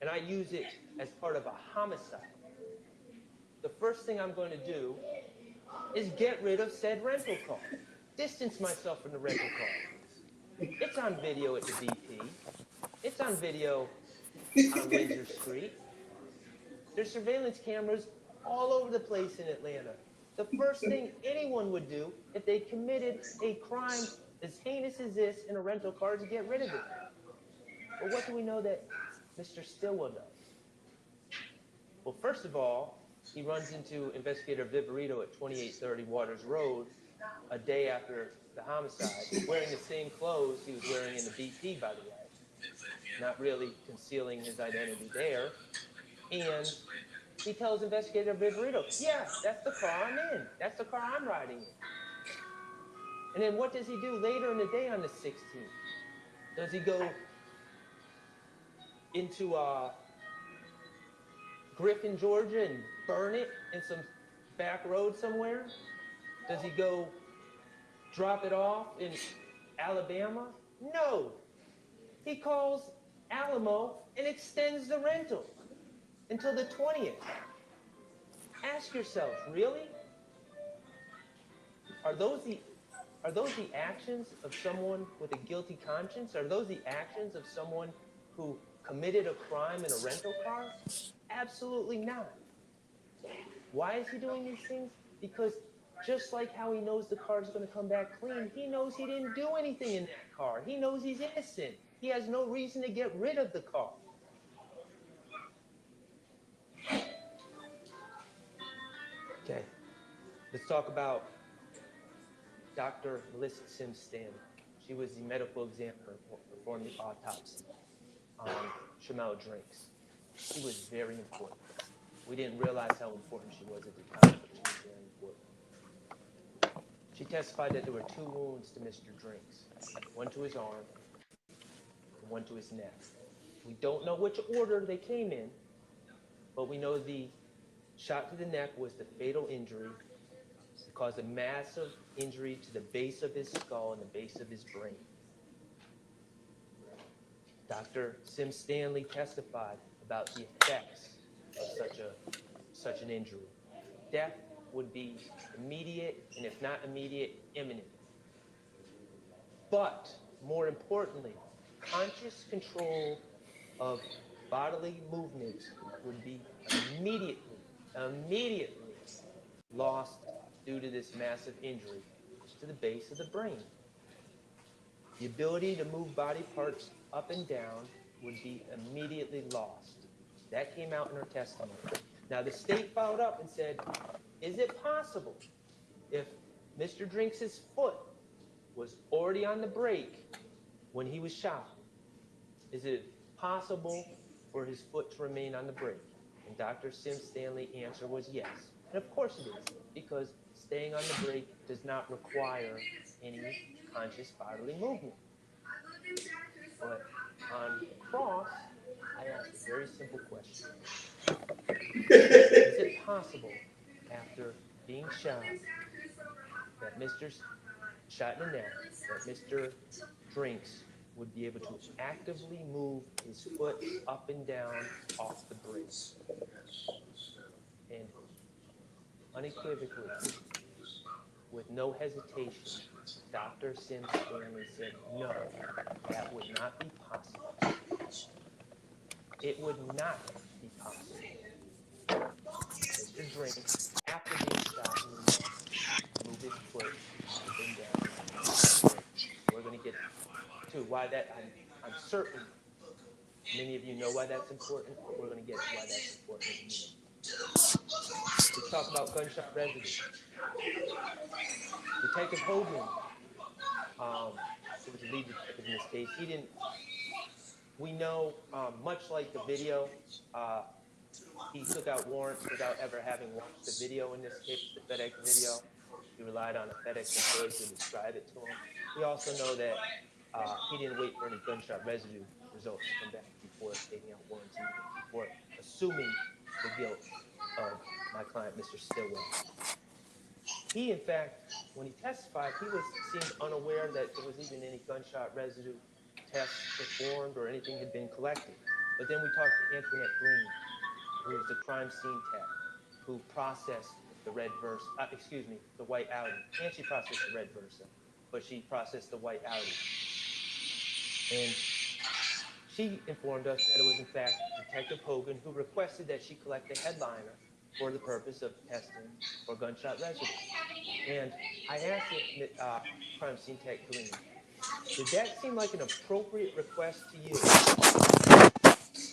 and I use it as part of a homicide, the first thing I'm going to do is get rid of said rental car. Distance myself from the rental car. It's on video at the BP. It's on video on Windsor Street. There's surveillance cameras all over the place in Atlanta. The first thing anyone would do if they committed a crime as heinous as this in a rental car is to get rid of it. But what do we know that Mr. Stillwell does? Well, first of all, he runs into Investigator Viverito at 2830 Waters Road a day after the homicide, wearing the same clothes he was wearing in the BP, by the way, not really concealing his identity there. And he tells Investigator Viverito, yeah, that's the car I'm in. That's the car I'm riding in. And then what does he do later in the day on the 16th? Does he go into Griffin, Georgia and burn it in some back road somewhere? Does he go drop it off in Alabama? No. He calls Alamo and extends the rental until the 20th. Ask yourself, really? Are those the actions of someone with a guilty conscience? Are those the actions of someone who committed a crime in a rental car? Absolutely not. Why is he doing these things? Because just like how he knows the car is going to come back clean, he knows he didn't do anything in that car. He knows he's innocent. He has no reason to get rid of the car. Okay, let's talk about Dr. Melissa Sims Stanley. She was the medical examiner who performed the autopsy on Shamel Drinks. She was very important. We didn't realize how important she was at the time, but she was very important. She testified that there were 2 wounds to Mr. Drinks, one to his arm and one to his neck. We don't know which order they came in, but we know the shot to the neck was the fatal injury caused a massive injury to the base of his skull and the base of his brain. Dr. Sim Stanley testified about the effects of such an injury. Death would be immediate, and if not immediate, imminent. But more importantly, conscious control of bodily movements would be immediately lost due to this massive injury to the base of the brain. The ability to move body parts up and down would be immediately lost. That came out in her testimony. Now, the state followed up and said, is it possible if Mr. Drinks' foot was already on the brake when he was shot, is it possible for his foot to remain on the brake? And Dr. Sim Stanley's answer was yes. And of course it is, because staying on the brake does not require any conscious bodily movement. But on cross, I asked a very simple question. Is it possible, after being shot, that shot in the neck, that Mr. Drinks would be able to actively move his foot up and down off the brake? And unequivocally, with no hesitation, Dr. Sim Stanley said, no, that would not be possible. It would not be possible. Mr. Drinks, after being shot in the neck, move his foot up and down. We're going to get to why that, I'm certain many of you know why that's important. We're going to get to why that's important in a minute. We talk about gunshot residue. Detective Hogan, who was the lead detective in this case, we know, much like the video, he took out warrants without ever having watched the video in this case, the FedEx video. He relied on a FedEx employee to describe it to him. We also know that he didn't wait for any gunshot residue results to come back before taking out warrants, before assuming the guilt of my client, Mr. Stillwell. He, in fact, when he testified, seemed unaware that there was even any gunshot residue tests performed or anything had been collected. But then we talked to Antoinette Green, who was the crime scene tech, who processed the the white Audi. And she processed the red Versa, but she processed the white Audi. And she informed us that it was, in fact, Detective Hogan who requested that she collect a headliner for the purpose of testing for gunshot residue. And I asked crime scene tech Green, did that seem like an appropriate request to you,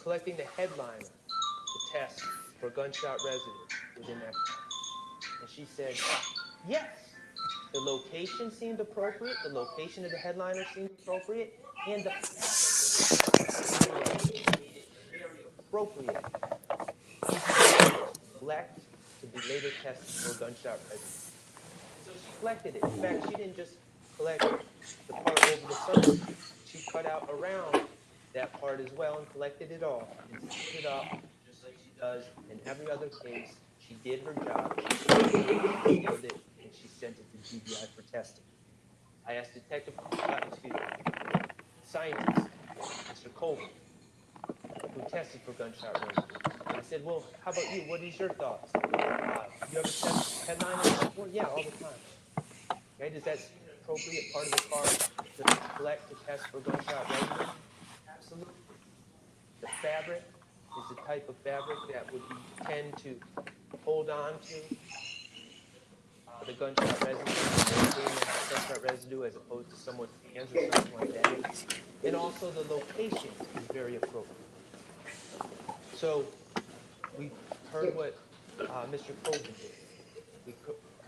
collecting the headliner to test for gunshot residue within that car? And she said, yes. The location seemed appropriate. The location of the headliner seemed appropriate. And the fabric made it very appropriate to collect to be later tested for gunshot residue. So she collected it. In fact, she didn't just collect the part over the surface. She cut out around that part as well and collected it all and sealed it up just like she does in every other case. She did her job. She sealed it and she sent it to GBI for testing. I asked scientist, Mr. Colvin, who tested for gunshot residue. And I said, well, how about you? What is your thoughts? You ever test headliners before? Yeah, all the time. Okay, does that seem an appropriate part of the car to collect to test for gunshot residue? Absolutely. The fabric is the type of fabric that would tend to hold on to the gunshot residue as opposed to someone's hands or something like that. And also the location is very appropriate. So we heard what Mr. Colvin did. We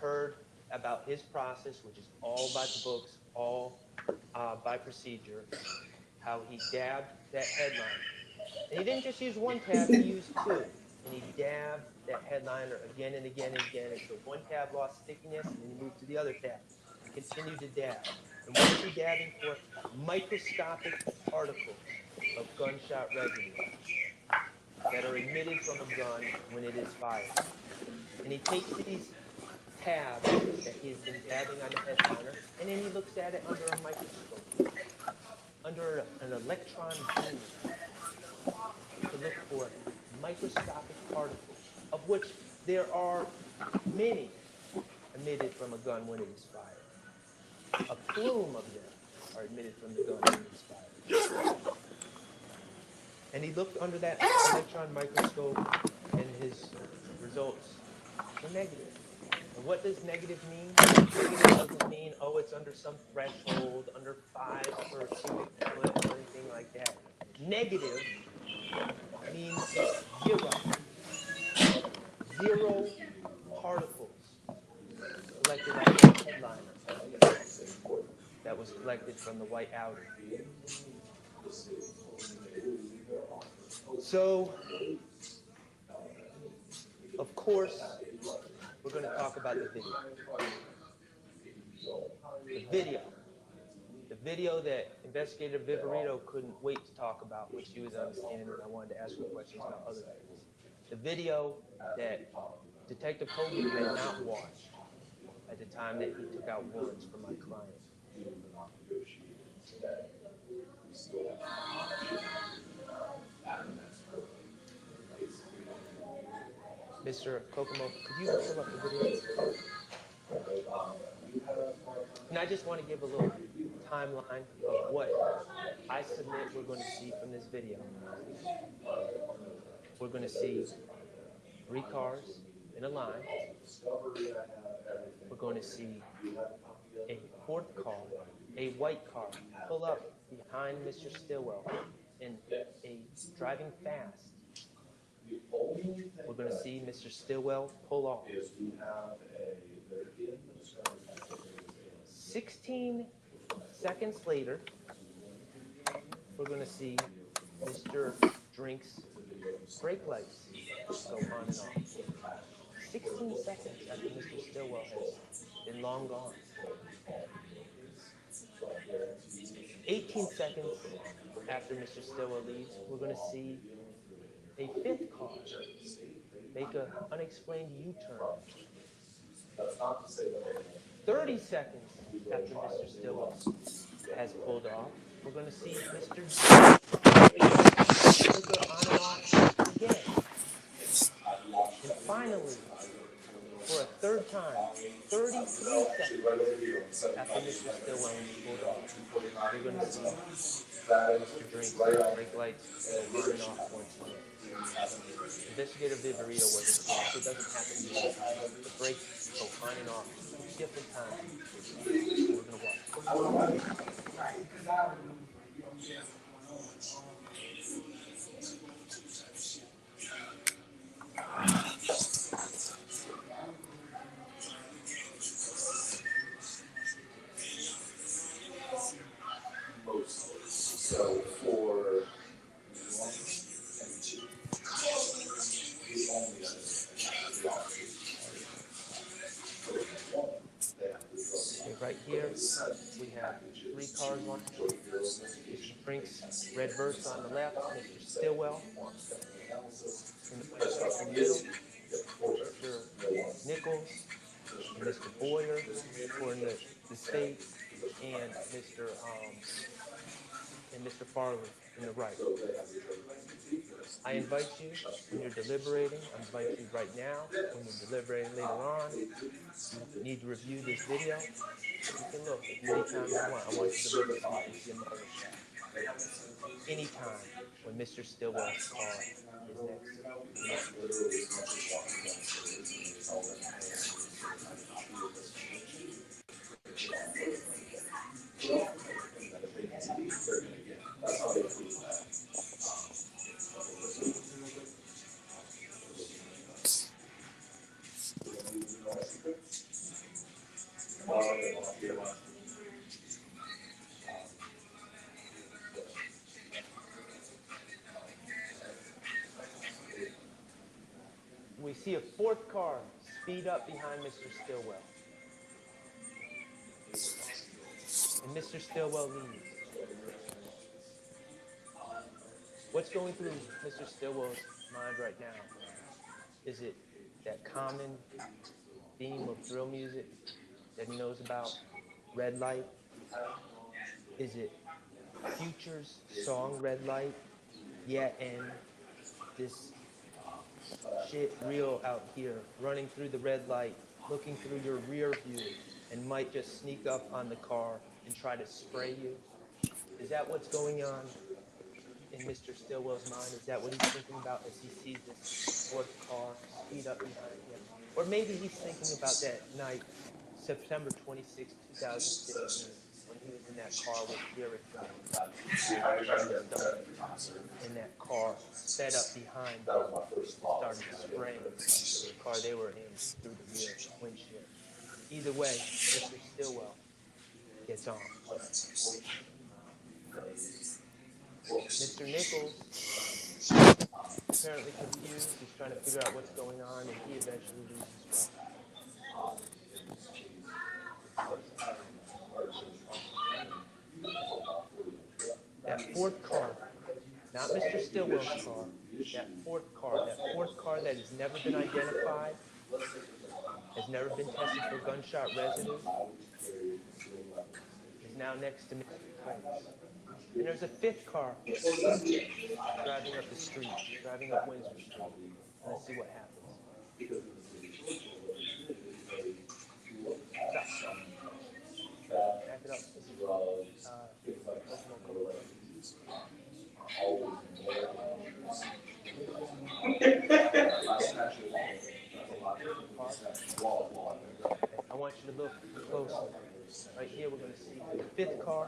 heard about his process, which is all by the books, all by procedure, how he dabbed that headliner. And he didn't just use one tab, he used two. And he dabbed that headliner again and again and again until one tab lost stickiness, and then he moved to the other tab and continued to dab. And what was he dabbing for? Microscopic particles of gunshot residue that are emitted from a gun when it is fired. And he takes these tab that he's been dabbing on the headliner, and then he looks at it under a microscope, under an electron beam, to look for microscopic particles, of which there are many emitted from a gun when it is fired. A plume of them are emitted from the gun when it is fired. And he looked under that electron microscope, and his results were negative. And what does negative mean? Negative doesn't mean, oh, it's under some threshold, under 5 per cubic foot or anything like that. Negative means zero. Zero particles collected on the headliner that was collected from the white outer. So, of course, we're going to talk about the video. The video that Investigator Viverito couldn't wait to talk about, which she was on the stand, and I wanted to ask her questions about other things. The video that Detective Hogan had not watched at the time that he took out warrants for my client. Mr. Kokomo, could you pull up the video? And I just want to give a little timeline of what I submit we're going to see from this video. We're going to see 3 cars in a line. We're going to see a 4th car, a white car, pull up behind Mr. Stillwell and a driving fast. We're going to see Mr. Stillwell pull off. 16 seconds later, we're going to see Mr. Drink's brake lights go on and off. 16 seconds after Mr. Stillwell has been long gone. 18 seconds after Mr. Stillwell leaves, we're going to see a 5th car make an unexplained U-turn. 30 seconds after Mr. Stillwell has pulled off, we're going to see Mr. Flicker on and off again. And finally, for a 3rd time, 33 seconds after Mr. Stillwell has pulled off, we're going to see Mr. Drink's brake lights go on and off once more. Investigator Viverito wasn't clear, so it doesn't have to be the brakes go on and off 2 different times. We're going to watch. So for right here, we have 3 cars on Mr. Drink's red verse on the left, Mr. Stillwell in the middle, Mr. Nichols, and Mr. Boyer for the state, and Mr. Farley in the right. I invite you when you're deliberating, I invite you right now, when you're deliberating later on, you need to review this video. You can look as many times as you want. I want you to look so you can see a murder shot. Anytime when Mr. Stillwell's car is we see a 4th car speed up behind Mr. Stillwell. And Mr. Stillwell leaves. What's going through Mr. Stillwell's mind right now? Is it that common theme of drill music that he knows about? Red Light? Is it Future's song Red Light? Yeah, and this shit real out here, running through the red light, looking through your rear view, and might just sneak up on the car and try to spray you? Is that what's going on in Mr. Stillwell's mind? Is that what he's thinking about as he sees this fourth car speed up behind him? Or maybe he's thinking about that night, September 26, 2016, when he was in that car with Garrett in that car, sped up behind them and started spraying the car they were in through the rear windshield. Either way, Mr. Stillwell gets on. Mr. Nichols, apparently confused, he's trying to figure out what's going on, and he eventually loses track. That fourth car, not Mr. Stillwell's car, that fourth car that has never been identified, has never been tested for gunshot residue, is now next to Mr. Prince. And there's a fifth car driving up the street, driving up Windsor Street. Let's see what happens. Stop. Back it up. I want you to look closely. Right here, we're going to see the fifth car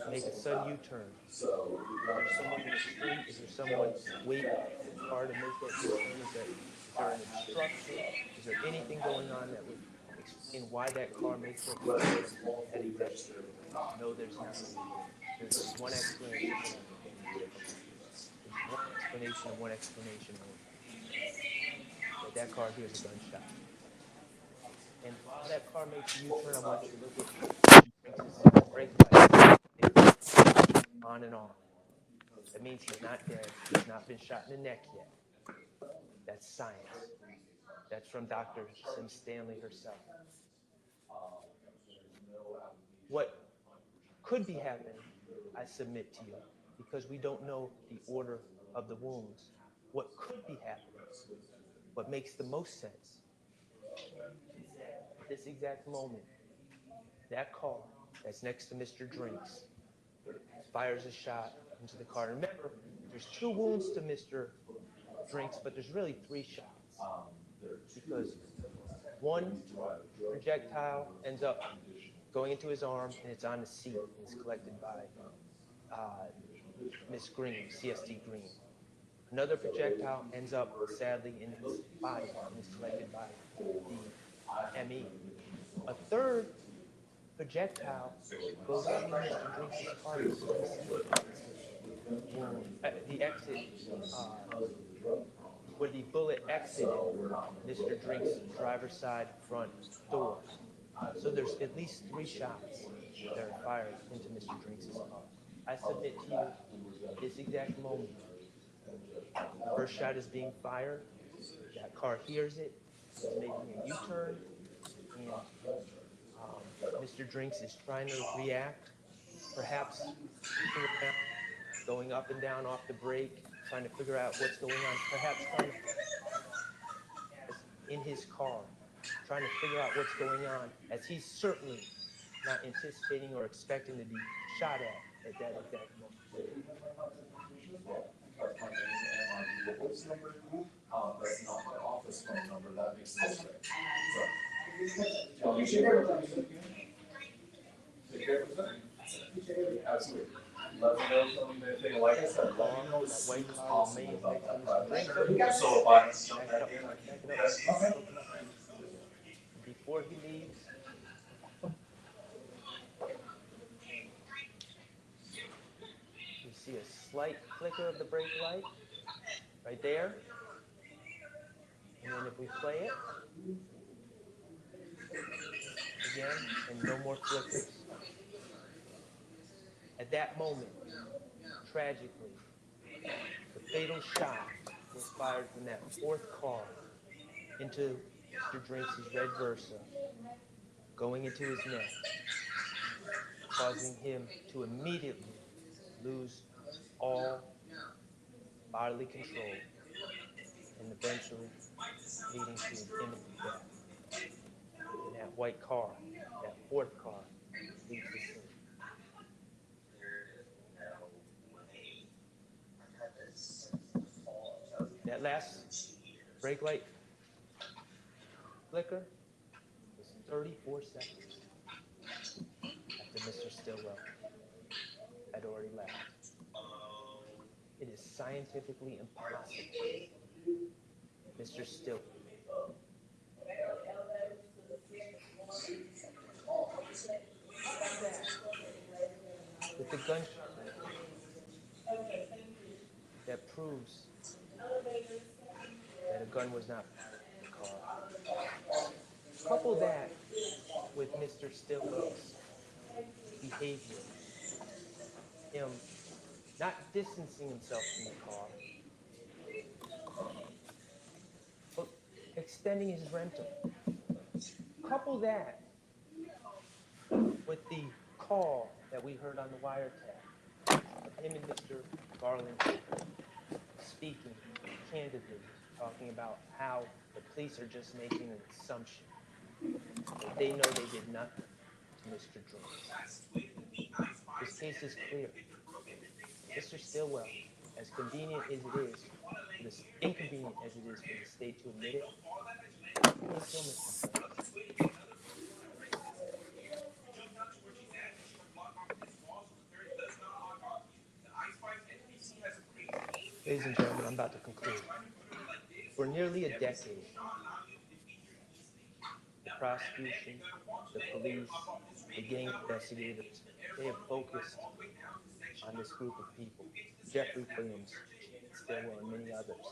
make a sudden U-turn. Is there someone in the street? Is there someone waiting for the car to make that U-turn? Is there an obstruction? Is there anything going on that would explain why that car makes that U-turn at exactly? No, there's not. There's one explanation. There's one explanation and one explanation only. That car hears a gunshot. And while that car makes a U-turn, I want you to look at the brake light. On and off. That means he's not dead. He's not been shot in the neck yet. That's science. That's from Dr. Sim Stanley herself. What could be happening, I submit to you, because we don't know the order of the wounds. What could be happening, what makes the most sense, at this exact moment, that car that's next to Mr. Drinks fires a shot into the car. Remember, there's 2 wounds to Mr. Drinks, but there's really 3 shots. Because one projectile ends up going into his arm, and it's on the seat, and it's collected by Miss Green, CST Green. Another projectile ends up, sadly, in his body, and is collected by the ME. A third projectile goes through Mr. Drinks' car. The exit, where the bullet exited Mr. Drinks' driver's side front door. So there's at least 3 shots that are fired into Mr. Drinks' car. I submit to you, at this exact moment, the first shot is being fired, that car hears it, is making a U-turn, and Mr. Drinks is trying to react, perhaps going up and down off the brake, trying to figure out what's going on, perhaps trying to, in his car, trying to figure out what's going on, as he's certainly not anticipating or expecting to be shot at that exact moment. This number, that's not my office phone number, that makes no sense. You should never take care of that. Absolutely. Let me know something, like I said, let me know as soon as possible about that project. So if I jump back in, I can do that. Before he leaves, you see a slight flicker of the brake light right there. And then if we play it again, and no more flickers. At that moment, tragically, the fatal shot was fired from that 4th car into Mr. Drinks' red Versa going into his neck, causing him to immediately lose all bodily control and eventually leading to his imminent death. And that white car, that fourth car, leaves the scene. That last brake light flicker was 34 seconds after Mr. Stillwell had already left. It is scientifically impossible. Mr. Stillwell. With the gunshot that proves that a gun was not fired in the car. Couple that with Mr. Stillwell's behavior, him not distancing himself from the car, but extending his rental. Couple that with the call that we heard on the wiretap of him and Mr. Garland speaking candidly, talking about how the police are just making an assumption that they know they did nothing to Mr. Drinks. This case is clear. Mr. Stillwell, as convenient as it is, as inconvenient as it is for the state to admit it, can't kill Mr. Drinks. Ladies and gentlemen, I'm about to conclude. For nearly a decade, the prosecution, the police, the gang investigators, they have focused on this group of people, Jeffrey Williams, Shannon Stillwell, and many others.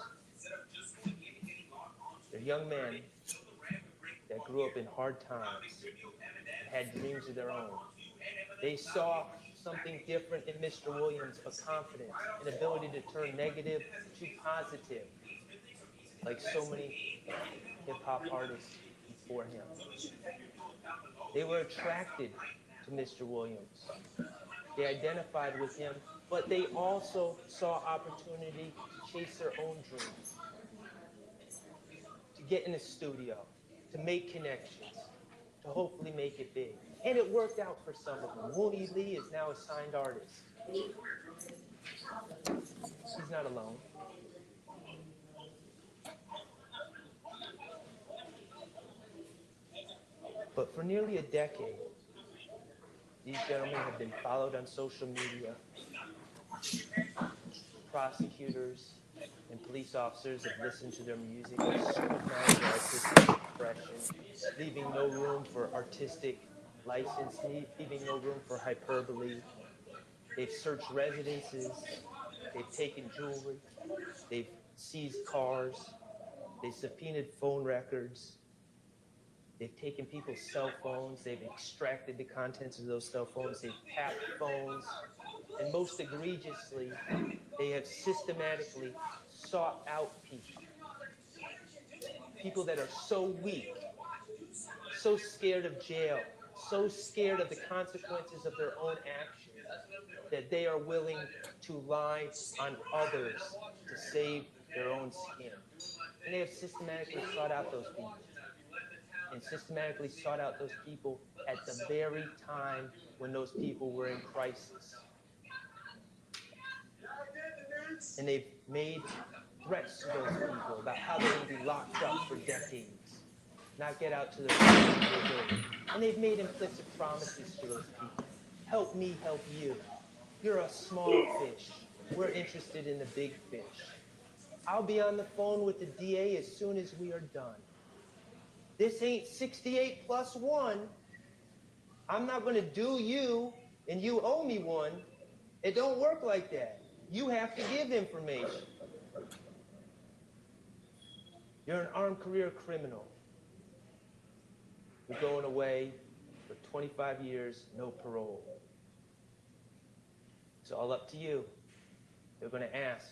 They're young men that grew up in hard times and had dreams of their own. They saw something different in Mr. Williams, a confidence, an ability to turn negative to positive, like so many hip-hop artists before him. They were attracted to Mr. Williams. They identified with him, but they also saw opportunity to chase their own dreams, to get in a studio, to make connections, to hopefully make it big. And it worked out for some of them. Wooly Lee is now a signed artist. He's not alone. But for nearly a decade, these gentlemen have been followed on social media. Prosecutors and police officers have listened to their music, scrutinized their artistic expression, leaving no room for artistic license, leaving no room for hyperbole. They've searched residences, they've taken jewelry, they've seized cars, they've subpoenaed phone records, they've taken people's cell phones, they've extracted the contents of those cell phones, they've tapped phones, and most egregiously, they have systematically sought out people that are so weak, so scared of jail, so scared of the consequences of their own actions, that they are willing to lie on others to save their own skin. And they have systematically sought out those people. And systematically sought out those people at the very time when those people were in crisis. And they've made threats to those people about how they're going to be locked up for decades, not get out to the day. And they've made implicit promises to those people. Help me, help you. You're a small fish. We're interested in the big fish. I'll be on the phone with the DA as soon as we are done. This ain't 68 plus 1. I'm not going to do you and you owe me one. It don't work like that. You have to give information. You're an armed career criminal. You're going away for 25 years, no parole. It's all up to you. They're going to ask,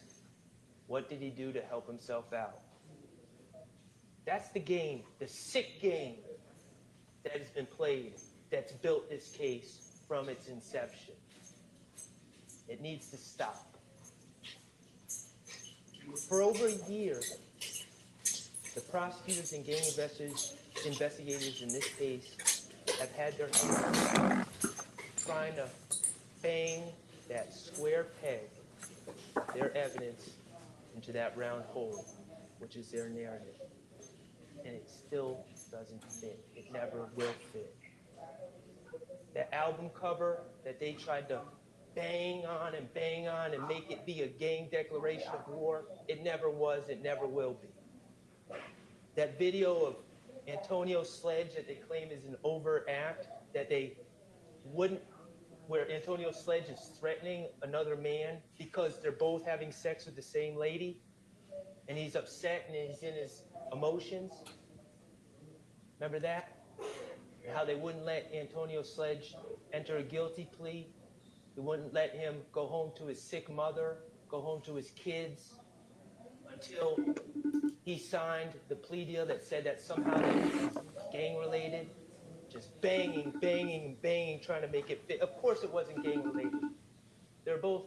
what did he do to help himself out? That's the game, the sick game that has been played, that's built this case from its inception. It needs to stop. For over a year, the prosecutors and gang investigators in this case have had their hands trying to bang that square peg, their evidence, into that round hole, which is their narrative. And it still doesn't fit. It never will fit. That album cover that they tried to bang on and make it be a gang declaration of war, it never was, it never will be. That video of Antonio Sledge that they claim is an overt act, that they wouldn't, where Antonio Sledge is threatening another man because they're both having sex with the same lady, and he's upset and he's in his emotions. Remember that? How they wouldn't let Antonio Sledge enter a guilty plea. They wouldn't let him go home to his sick mother, go home to his kids, until he signed the plea deal that said that somehow that he was gang-related. Just banging, trying to make it fit. Of course it wasn't gang-related. They're both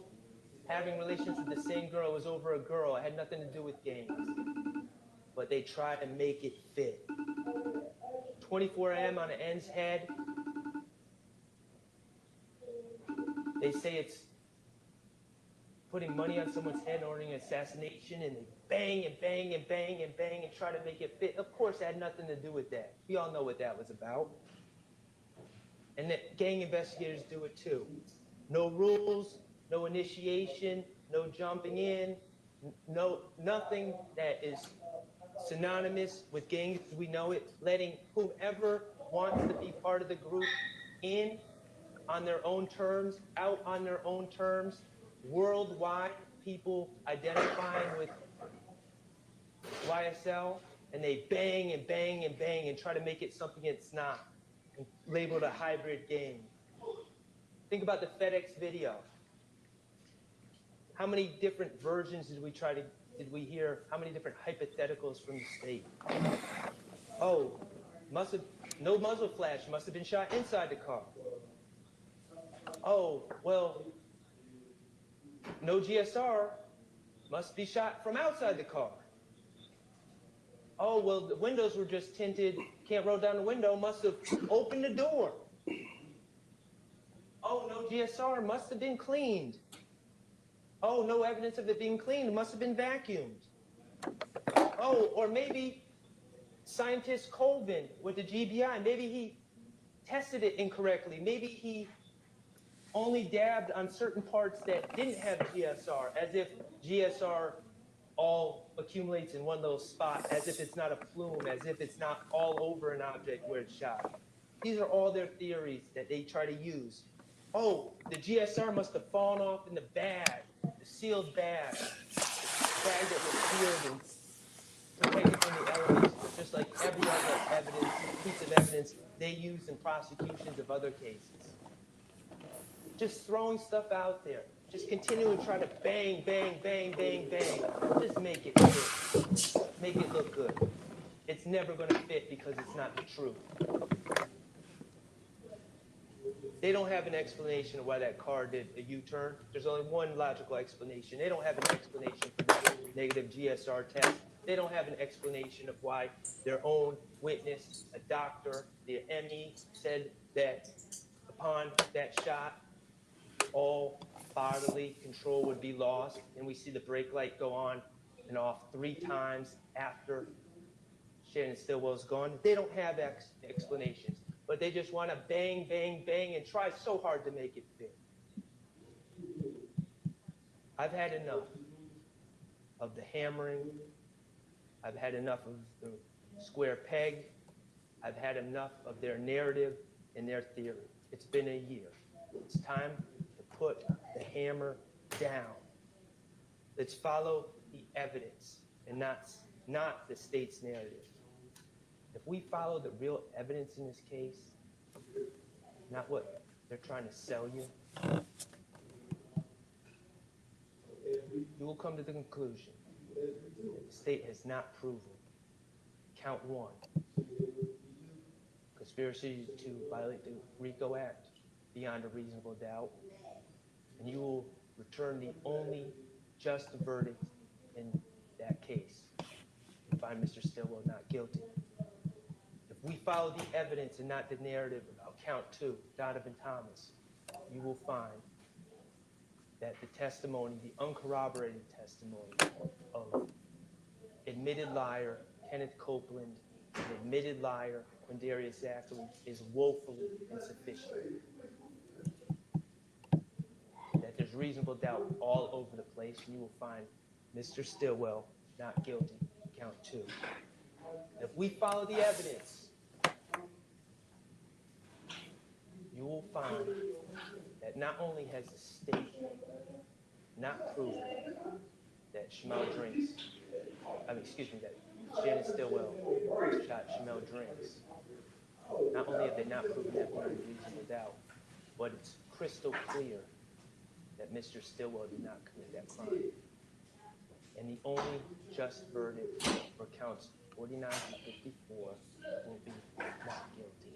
having relations with the same girl. It was over a girl. It had nothing to do with gangs. But they tried to make it fit. 24M on an end's head. They say it's putting money on someone's head and ordering an assassination, and they bang and try to make it fit. Of course, it had nothing to do with that. We all know what that was about. And that gang investigators do it too. No rules, no initiation, no jumping in, nothing that is synonymous with gangs as we know it, letting whomever wants to be part of the group in on their own terms, out on their own terms. Worldwide, people identifying with YSL, and they bang and try to make it something it's not, and label it a hybrid gang. Think about the FedEx video. How many different versions did we hear? How many different hypotheticals from the state? Oh, no muzzle flash, must have been shot inside the car. Oh, well, no GSR, must be shot from outside the car. Oh, well, the windows were just tinted, can't roll down the window, must have opened the door. Oh, no GSR, must have been cleaned. Oh, no evidence of it being cleaned, it must have been vacuumed. Oh, or maybe scientist Colvin with the GBI, maybe he tested it incorrectly. Maybe he only dabbed on certain parts that didn't have GSR, as if GSR all accumulates in one little spot, as if it's not a plume, as if it's not all over an object where it's shot. These are all their theories that they try to use. Oh, the GSR must have fallen off in the bag, the sealed bag that was sealed and protected from the elements, just like every other piece of evidence they use in prosecutions of other cases. Just throwing stuff out there. Just continuing to try to bang. Just make it fit. Make it look good. It's never going to fit because it's not the truth. They don't have an explanation of why that car did a U-turn. There's only one logical explanation. They don't have an explanation for the negative GSR test. They don't have an explanation of why their own witness, a doctor, the ME, said that upon that shot, all bodily control would be lost, and we see the brake light go on and off 3 times after Shannon Stillwell's gone. They don't have explanations, but they just want to bang, and try so hard to make it fit. I've had enough of the hammering. I've had enough of the square peg. I've had enough of their narrative and their theory. It's been a year. It's time to put the hammer down. Let's follow the evidence and not the state's narrative. If we follow the real evidence in this case, not what they're trying to sell you, you will come to the conclusion that the state has not proven count 1, conspiracy to violate the RICO Act beyond a reasonable doubt, and you will return the only just verdict in that case and find Mr. Stillwell not guilty. If we follow the evidence and not the narrative about count 2, Donovan Thomas, you will find that the testimony, the uncorroborated testimony of admitted liar Kenneth Copeland and admitted liar Quindarius Zachary is woefully insufficient. That there's reasonable doubt all over the place, and you will find Mr. Stillwell not guilty, count 2. If we follow the evidence, you will find that not only has the state not proven that that Shannon Stillwell shot Shamel Drinks, not only have they not proven that beyond a reasonable doubt, but it's crystal clear that Mr. Stillwell did not commit that crime. And the only just verdict for counts 49 to 54 will be not guilty.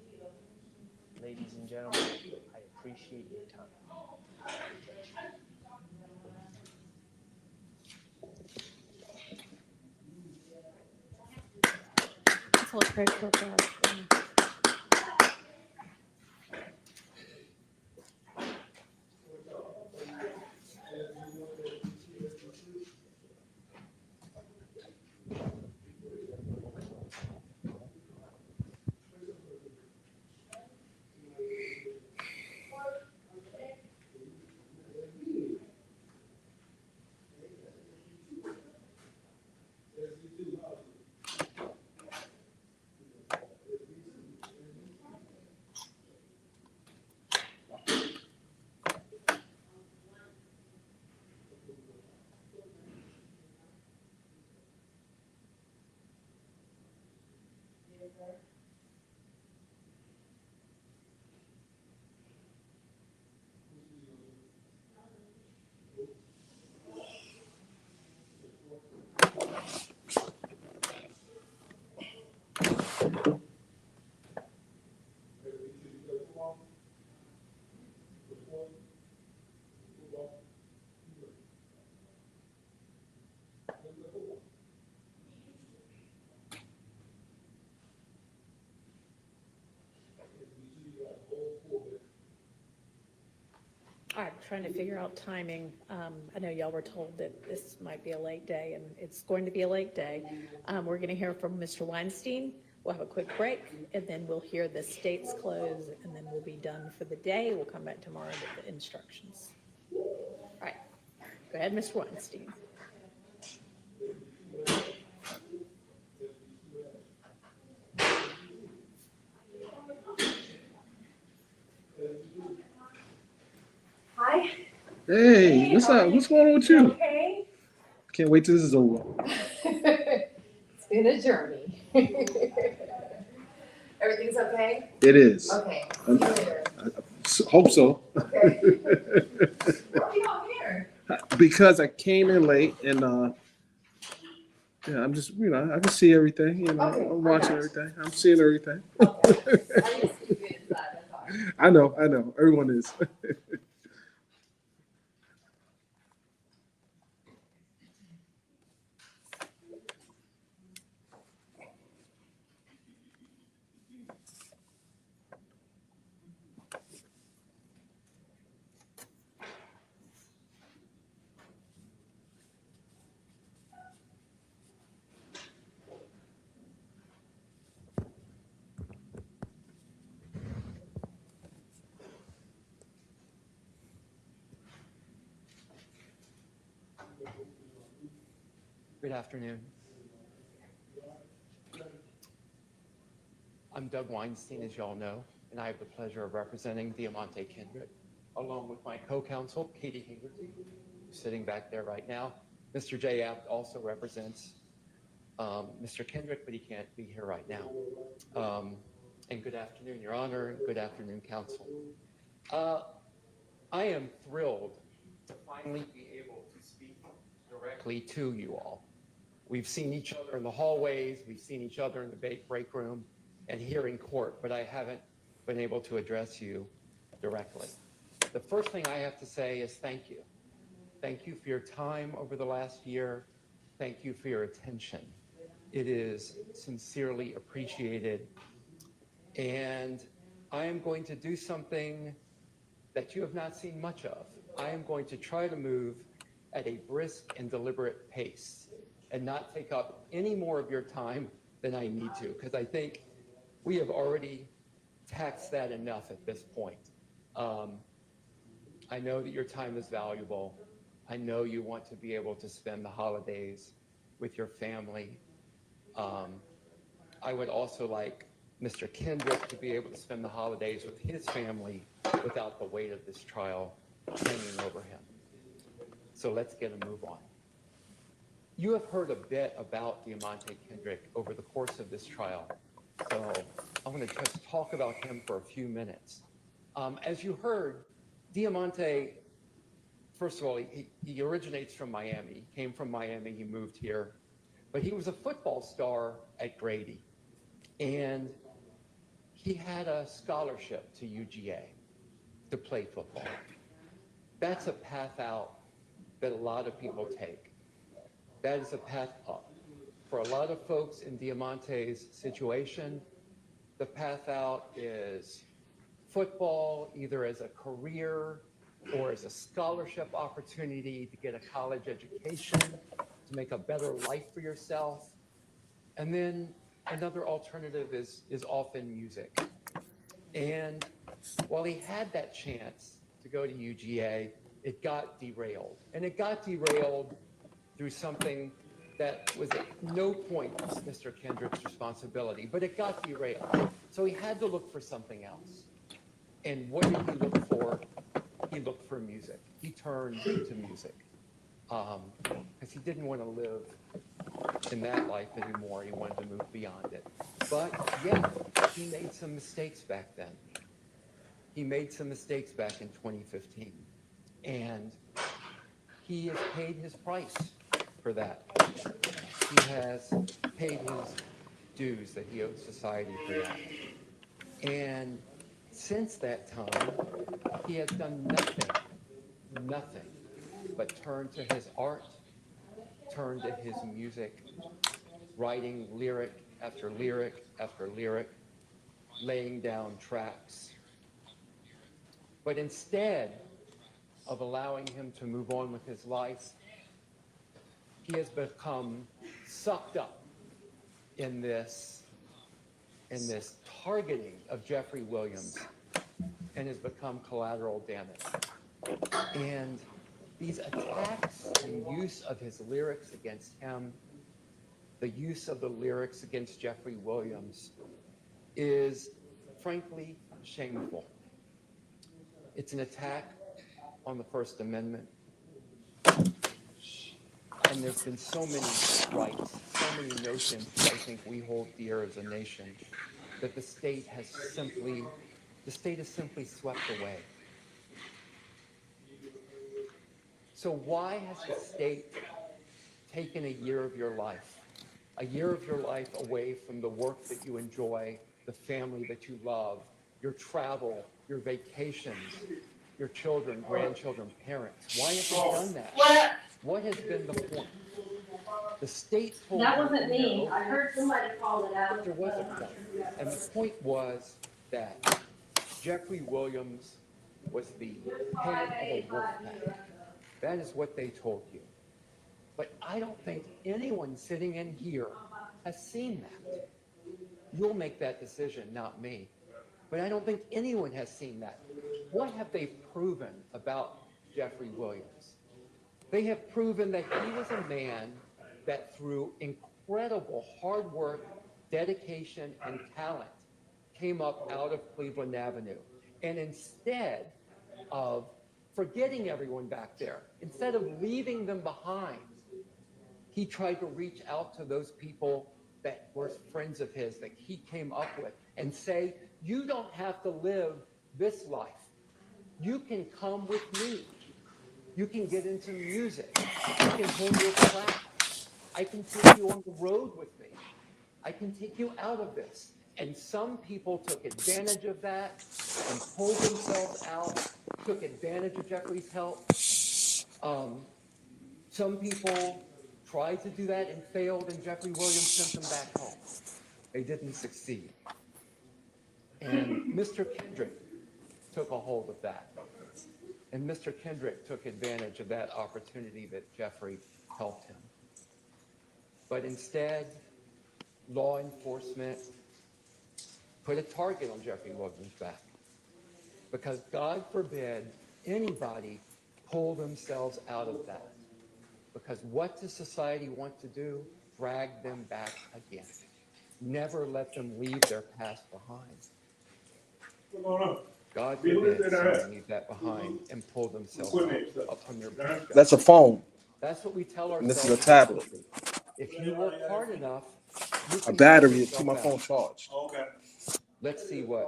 Ladies and gentlemen, I appreciate your time. That's what Craig spoke about. All right, trying to figure out timing. I know y'all were told that this might be a late day, and it's going to be a late day. We're going to hear from Mr. Weinstein. We'll have a quick break, and then we'll hear the state's close, and then we'll be done for the day. We'll come back tomorrow with the instructions. All right, go ahead, Mr. Weinstein. Hi. Hey, what's up? What's going on with you? Okay. Can't wait till this is over. It's been a journey. Everything's okay? It is. Okay. I hope so. Okay. Why are you not here? Because I came in late and yeah, I'm just, I can see everything. Okay, I'm watching everything. I'm seeing everything. Okay. I used to be inside, that's all. I know. Everyone is. Good afternoon. I'm Doug Weinstein, as y'all know, and I have the pleasure of representing Diamante Kendrick, along with my co-counsel, Katie Haggerty, who's sitting back there right now. Mr. J. Apt also represents Mr. Kendrick, but he can't be here right now. And good afternoon, Your Honor, and good afternoon, counsel. I am thrilled to finally be able to speak directly to you all. We've seen each other in the hallways, we've seen each other in the break room and here in court, but I haven't been able to address you directly. The first thing I have to say is thank you. Thank you for your time over the last year. Thank you for your attention. It is sincerely appreciated. And I am going to do something that you have not seen much of. I am going to try to move at a brisk and deliberate pace and not take up any more of your time than I need to, because I think we have already taxed that enough at this point. I know that your time is valuable. I know you want to be able to spend the holidays with your family. I would also like Mr. Kendrick to be able to spend the holidays with his family without the weight of this trial hanging over him. So let's get a move on. You have heard a bit about Diamante Kendrick over the course of this trial. So I'm going to just talk about him for a few minutes. As you heard, Diamante, first of all, he originates from Miami. He came from Miami, he moved here, but he was a football star at Grady. And he had a scholarship to UGA to play football. That's a path out that a lot of people take. That is a path up. For a lot of folks in Diamante's situation, the path out is football, either as a career or as a scholarship opportunity to get a college education, to make a better life for yourself. And then another alternative is often music. And while he had that chance to go to UGA, it got derailed. And it got derailed through something that was at no point Mr. Kendrick's responsibility, but it got derailed. So he had to look for something else. And what did he look for? He looked for music. He turned to music because he didn't want to live in that life anymore. He wanted to move beyond it. But yeah, he made some mistakes back then. He made some mistakes back in 2015. And he has paid his price for that. He has paid his dues that he owes society for that. And since that time, he has done nothing but turn to his art, turn to his music, writing lyric after lyric after lyric, laying down tracks. But instead of allowing him to move on with his life, he has become sucked up in this targeting of Jeffrey Williams and has become collateral damage. And these attacks and use of his lyrics against him, the use of the lyrics against Jeffrey Williams is frankly shameful. It's an attack on the First Amendment. And there's been so many rights, so many notions that I think we hold dear as a nation that the state has simply swept away. So why has the state taken a year of your life away from the work that you enjoy, the family that you love, your travel, your vacations, your children, grandchildren, parents? Why have you done that? What has been the point? The state told That you wasn't in me. their I heard somebody call it out. there was a point. And the point was that Jeffrey Williams was the head of a wolf pack. That is what they told you. But I don't think anyone sitting in here has seen that. You'll make that decision, not me. But I don't think anyone has seen that. What have they proven about Jeffrey Williams? They have proven that he was a man that through incredible hard work, dedication, and talent came up out of Cleveland Avenue. And instead of forgetting everyone back there, instead of leaving them behind, he tried to reach out to those people that were friends of his that he came up with and say, you don't have to live this life. You can come with me. You can get into music. You can hold your craft. I can take you on the road with me. I can take you out of this. And some people took advantage of that and pulled themselves out, took advantage of Jeffrey's help. Some people tried to do that and failed, and Jeffrey Williams sent them back home. They didn't succeed. And Mr. Kendrick took a hold of that. And Mr. Kendrick took advantage of that opportunity that Jeffrey helped him. But instead, law enforcement put a target on Jeffrey Williams' back. Because God forbid anybody pull themselves out of that. Because what does society want to do? Drag them back again. Never let them leave their past behind. God forbid someone leave that behind and pull themselves up on their bootstraps. That's a phone. That's what we tell And ourselves. this is a tablet. If you work hard enough, you A can battery pull to keep my yourself phone out. charged. Let's see what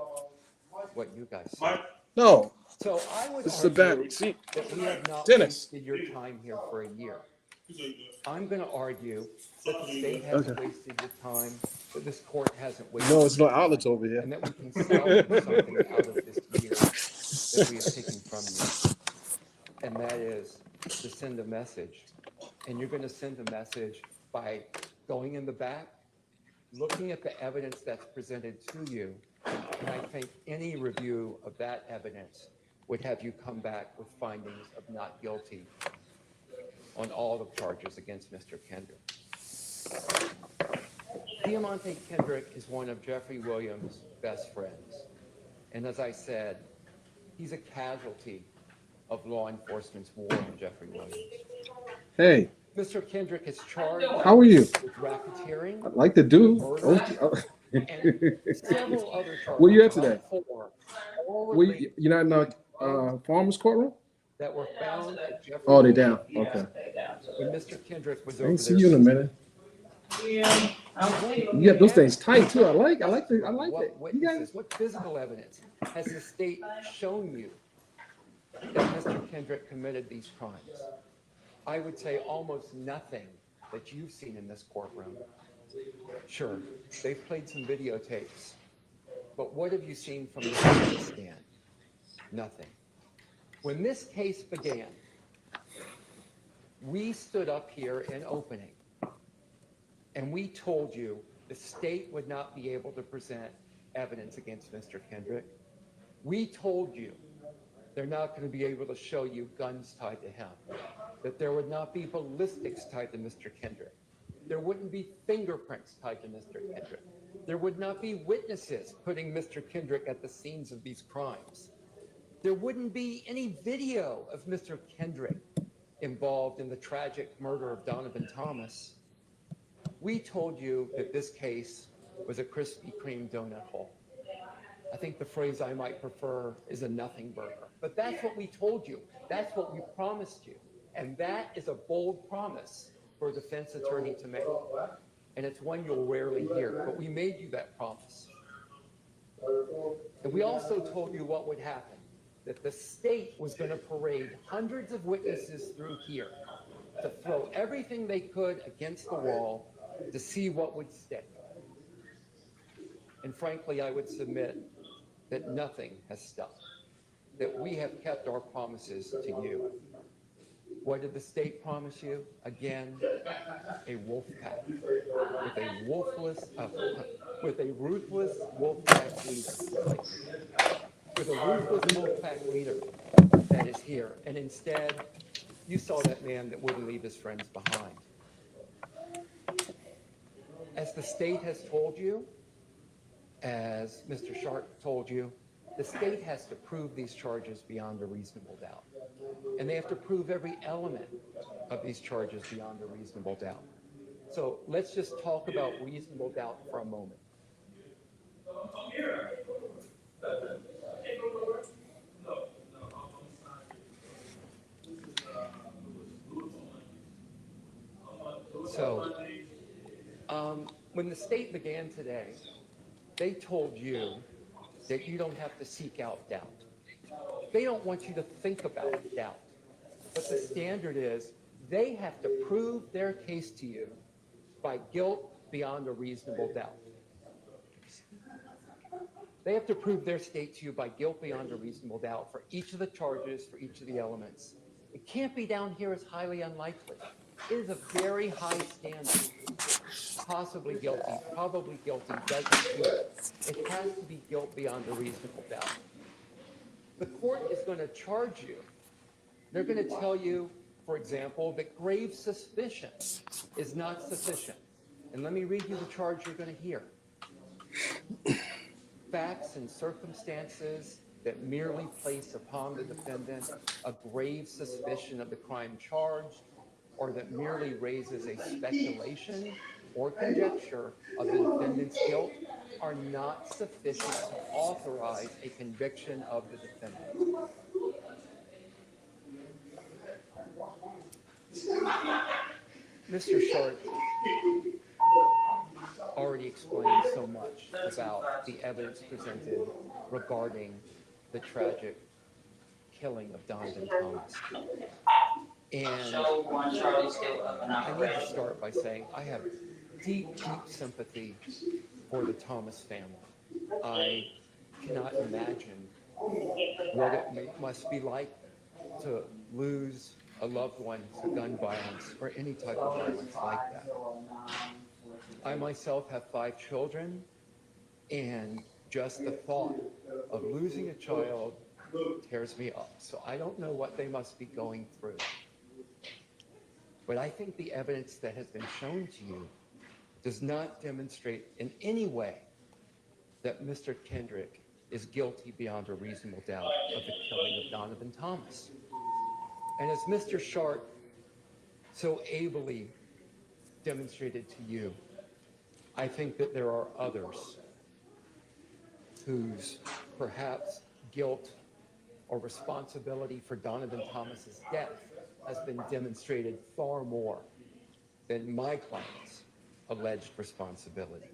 you guys say. No. So I would This is a argue battery. See? that we have not Dennis. wasted your time here for a year. I'm going to argue that the state hasn't wasted your time, that this court hasn't wasted No, it's your no time, outlets over here. and that we can salvage something out of this year that we have taken from you. And that is to send a message. And you're going to send a message by going in the back, looking at the evidence that's presented to you. And I think any review of that evidence would have you come back with findings of not guilty on all the charges against Mr. Kendrick. Diamante Kendrick is one of Jeffrey Williams' best friends. And as I said, he's a casualty of law enforcement's war on Jeffrey Williams. Hey. Mr. Kendrick is charged How are you? with racketeering, I like the dude. murder, and several other charges. Where you at today? All Where you're not in the farmer's courtroom? that were found at Jeffrey Oh, they Williams' down. house Okay. when Mr. Kendrick was I over ain't see there. you in a minute. You got those things tight too. I like that. What You got witnesses, what physical evidence has the state shown you that Mr. Kendrick committed these crimes? I would say almost nothing that you've seen in this courtroom. Sure, they've played some videotapes, but what have you seen from the witness stand? Nothing. When this case began, we stood up here in opening and we told you the state would not be able to present evidence against Mr. Kendrick. We told you they're not going to be able to show you guns tied to him, that there would not be ballistics tied to Mr. Kendrick. There wouldn't be fingerprints tied to Mr. Kendrick. There would not be witnesses putting Mr. Kendrick at the scenes of these crimes. There wouldn't be any video of Mr. Kendrick involved in the tragic murder of Donovan Thomas. We told you that this case was a Krispy Kreme donut hole. I think the phrase I might prefer is a nothing burger. But that's what we told you. That's what we promised you. And that is a bold promise for a defense attorney to make. And it's one you'll rarely hear, but we made you that promise. And we also told you what would happen, that the state was going to parade hundreds of witnesses through here to throw everything they could against the wall to see what would stick. And frankly, I would submit that nothing has stuck, that we have kept our promises to you. What did the state promise you? Again, a wolf pack with a ruthless wolf pack leader, with a ruthless wolf pack leader that is here. And instead, you saw that man that wouldn't leave his friends behind. As the state has told you, as Mr. Sharp told you, the state has to prove these charges beyond a reasonable doubt. And they have to prove every element of these charges beyond a reasonable doubt. So let's just talk about reasonable doubt for a moment. So when the state began today, they told you that you don't have to seek out doubt. They don't want you to think about doubt. But the standard is they have to prove their case to you by guilt beyond a reasonable doubt. They have to prove their state to you by guilt beyond a reasonable doubt for each of the charges, for each of the elements. It can't be down here as highly unlikely. It is a very high standard. Possibly guilty, probably guilty, doesn't do it. It has to be guilt beyond a reasonable doubt. The court is going to charge you. They're going to tell you, for example, that grave suspicion is not sufficient. And let me read you the charge you're going to hear. Facts and circumstances that merely place upon the defendant a grave suspicion of the crime charged, or that merely raises a speculation or conjecture of the defendant's guilt, are not sufficient to authorize a conviction of the defendant. Mr. Sharp already explained so much about the evidence presented regarding the tragic killing of Donovan Thomas. And I need to start by saying I have deep, deep sympathy for the Thomas family. I cannot imagine what it must be like to lose a loved one to gun violence or any type of violence like that. I myself have 5 children, and just the thought of losing a child tears me up. So I don't know what they must be going through. But I think the evidence that has been shown to you does not demonstrate in any way that Mr. Kendrick is guilty beyond a reasonable doubt of the killing of Donovan Thomas. And as Mr. Sharp so ably demonstrated to you, I think that there are others whose perhaps guilt or responsibility for Donovan Thomas's death has been demonstrated far more than my client's alleged responsibility.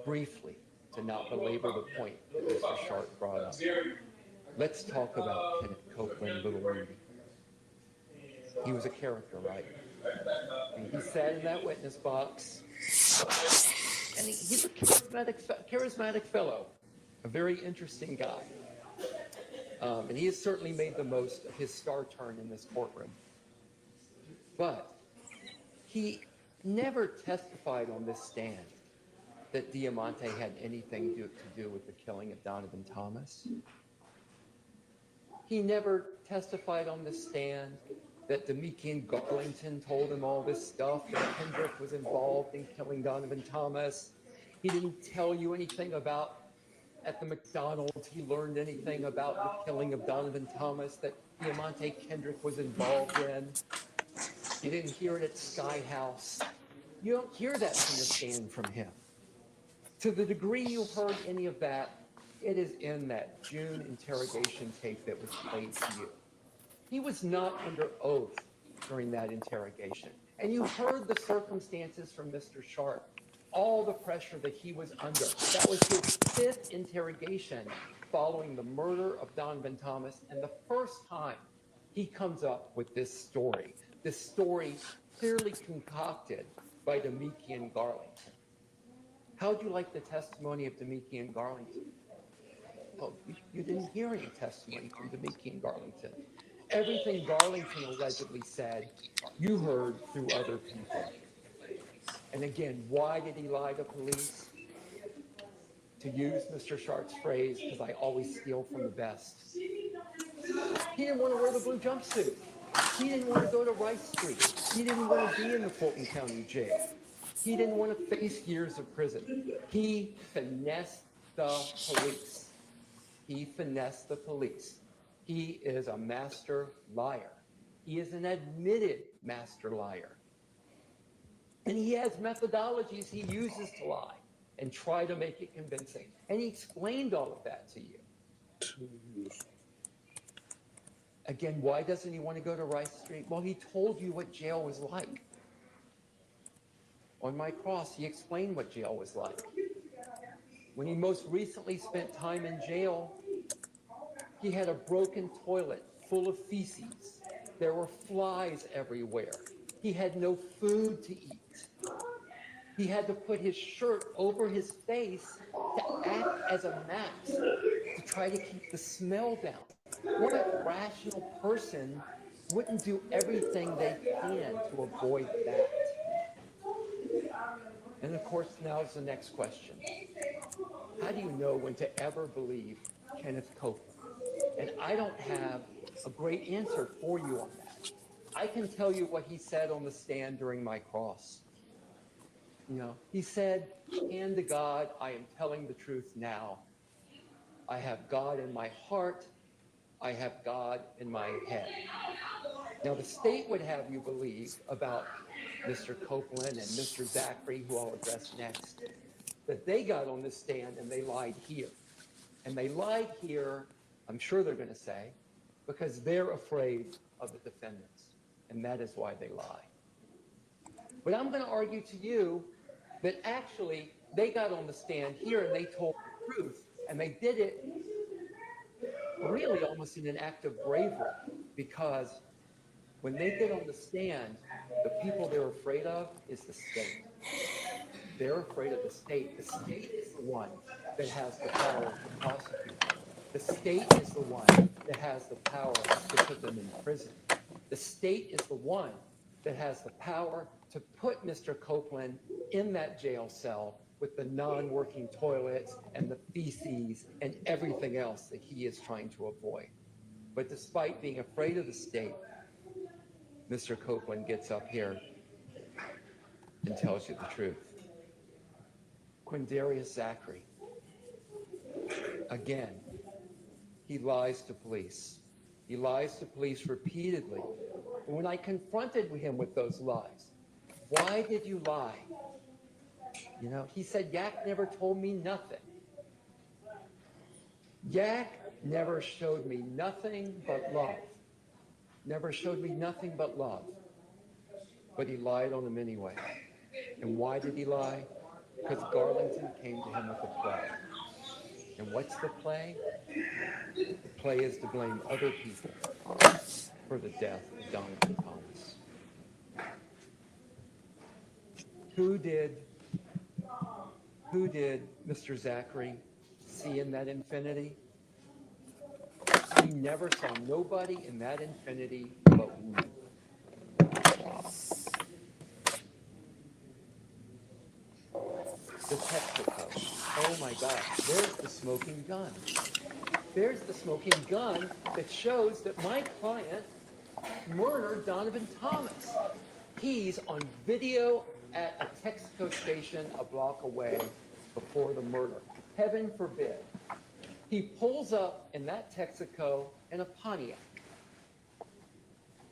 Briefly, to not belabor the point that Mr. Sharp brought up, let's talk about Kenneth Copeland, Little Rudy. He was a character, right? And he sat in that witness box, and he's a charismatic fellow, a very interesting guy. And he has certainly made the most of his star turn in this courtroom. But he never testified on this stand that Diamante had anything to do with the killing of Donovan Thomas. He never testified on the stand that Demikian Garlington told him all this stuff, that Kendrick was involved in killing Donovan Thomas. He didn't tell you anything about, at the McDonald's, he learned anything about the killing of Donovan Thomas that Diamante Kendrick was involved in. You didn't hear it at Sky House. You don't hear that from the stand from him. To the degree you heard any of that, it is in that June interrogation tape that was played to you. He was not under oath during that interrogation. And you heard the circumstances from Mr. Sharp, all the pressure that he was under. That was his 5th interrogation following the murder of Donovan Thomas, and the first time he comes up with this story clearly concocted by Demikian Garlington. How'd you like the testimony of Demikian Garlington? Oh, you didn't hear any testimony from Demikian Garlington. Everything Garlington allegedly said, you heard through other people. And again, why did he lie to police? To use Mr. Sharp's phrase, because I always steal from the best. He didn't want to wear the blue jumpsuit. He didn't want to go to Rice Street. He didn't want to be in the Fulton County Jail. He didn't want to face years of prison. He finessed the police. He finessed the police. He is a master liar. He is an admitted master liar. And he has methodologies he uses to lie and try to make it convincing. And he explained all of that to you. Again, why doesn't he want to go to Rice Street? Well, he told you what jail was like. On my cross, he explained what jail was like. When he most recently spent time in jail, he had a broken toilet full of feces. There were flies everywhere. He had no food to eat. He had to put his shirt over his face to act as a mask to try to keep the smell down. What rational person wouldn't do everything they can to avoid that? And of course, now's the next question. How do you know when to ever believe Kenneth Copeland? And I don't have a great answer for you on that. I can tell you what he said on the stand during my cross. He said, hand to God, I am telling the truth now. I have God in my heart. I have God in my head. Now, the state would have you believe about Mr. Copeland and Mr. Zachary, who I'll address next, that they got on the stand and they lied here. And they lied here, I'm sure they're going to say, because they're afraid of the defendants. And that is why they lie. But I'm going to argue to you that actually they got on the stand here and they told the truth. And they did it really almost in an act of bravery, because when they get on the stand, the people they're afraid of is the state. They're afraid of the state. The state is the one that has the power to prosecute them. The state is the one that has the power to put them in prison. The state is the one that has the power to put Mr. Copeland in that jail cell with the non-working toilets and the feces and everything else that he is trying to avoid. But despite being afraid of the state, Mr. Copeland gets up here and tells you the truth. Quindarius Zachary, again, he lies to police. He lies to police repeatedly. And when I confronted him with those lies, why did you lie? He said, Yak never told me nothing. Yak never showed me nothing but love. Never showed me nothing but love. But he lied on them anyway. And why did he lie? Because Garlington came to him with a play. And what's the play? The play is to blame other people for the death of Donovan Thomas. Who did Mr. Zachary see in that infinity? He never saw nobody in that infinity but women. The Texaco. Oh my gosh, there's the smoking gun. There's the smoking gun that shows that my client murdered Donovan Thomas. He's on video at a Texaco station a block away before the murder. Heaven forbid. He pulls up in that Texaco in a Pontiac.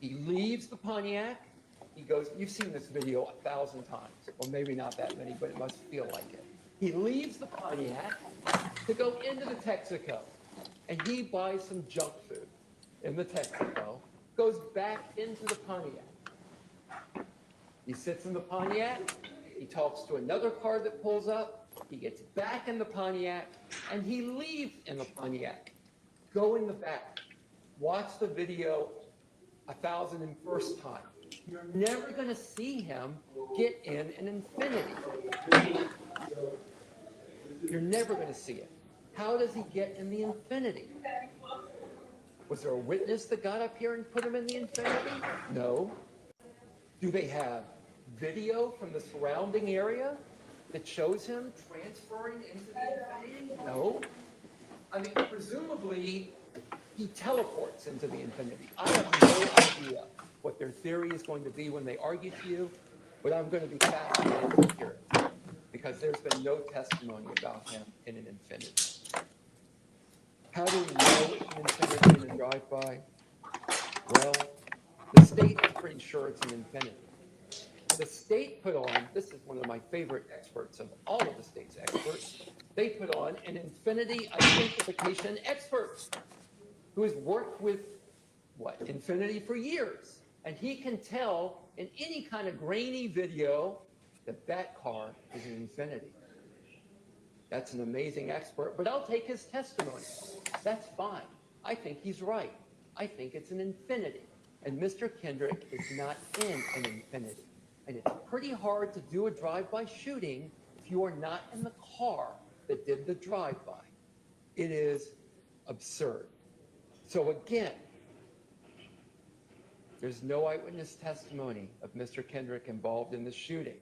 He leaves the Pontiac. He goes, you've seen this video 1,000 times, or maybe not that many, but it must feel like it. He leaves the Pontiac to go into the Texaco, and he buys some junk food in the Texaco, goes back into the Pontiac. He sits in the Pontiac, he talks to another car that pulls up, he gets back in the Pontiac, and he leaves in the Pontiac. Go in the back, watch the video 1,001st time. You're never going to see him get in an infinity. You're never going to see it. How does he get in the infinity? Was there a witness that got up here and put him in the infinity? No. Do they have video from the surrounding area that shows him transferring into the infinity? No. I mean, presumably, he teleports into the infinity. I have no idea what their theory is going to be when they argue to you, but I'm going to be fascinated to hear it, because there's been no testimony about him in an infinity. How do we know it's an infinity in a drive-by? Well, the state is pretty sure it's an infinity. The state put on, this is one of my favorite experts of all of the state's experts, they put on an infinity identification expert who has worked with, infinity for years. And he can tell in any kind of grainy video that that car is an infinity. That's an amazing expert, but I'll take his testimony. That's fine. I think he's right. I think it's an infinity. And Mr. Kendrick is not in an infinity. And it's pretty hard to do a drive-by shooting if you are not in the car that did the drive-by. It is absurd. So again, there's no eyewitness testimony of Mr. Kendrick involved in the shooting.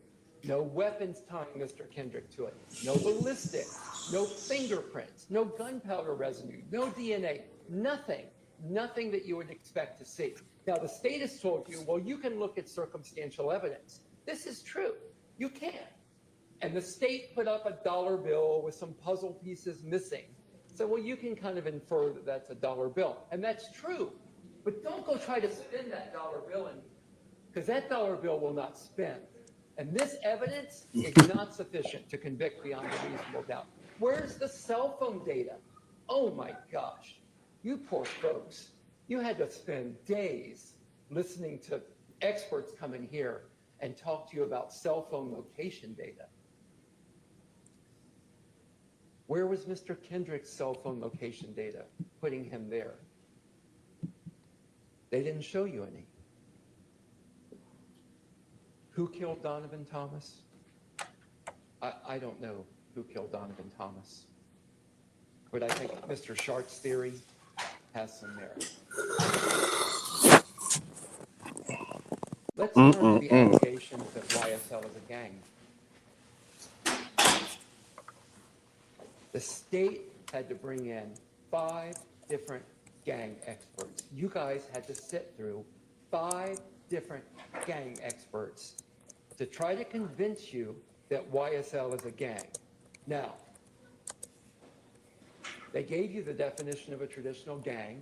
No weapons tying Mr. Kendrick to it. No ballistics, no fingerprints, no gunpowder residue, no DNA, nothing. Nothing that you would expect to see. Now, the state has told you, well, you can look at circumstantial evidence. This is true. You can. And the state put up a dollar bill with some puzzle pieces missing. So, well, you can kind of infer that that's a dollar bill. And that's true. But don't go try to spin that dollar bill in, because that dollar bill will not spin. And this evidence is not sufficient to convict beyond a reasonable doubt. Where's the cell phone data? Oh my gosh. You poor folks, you had to spend days listening to experts come in here and talk to you about cell phone location data. Where was Mr. Kendrick's cell phone location data putting him there? They didn't show you any. Who killed Donovan Thomas? I don't know who killed Donovan Thomas, but I think Mr. Shart's theory has some merit. Let's turn to the allegations that YSL is a gang. The state had to bring in 5 different gang experts. You guys had to sit through 5 different gang experts to try to convince you that YSL is a gang. Now, they gave you the definition of a traditional gang,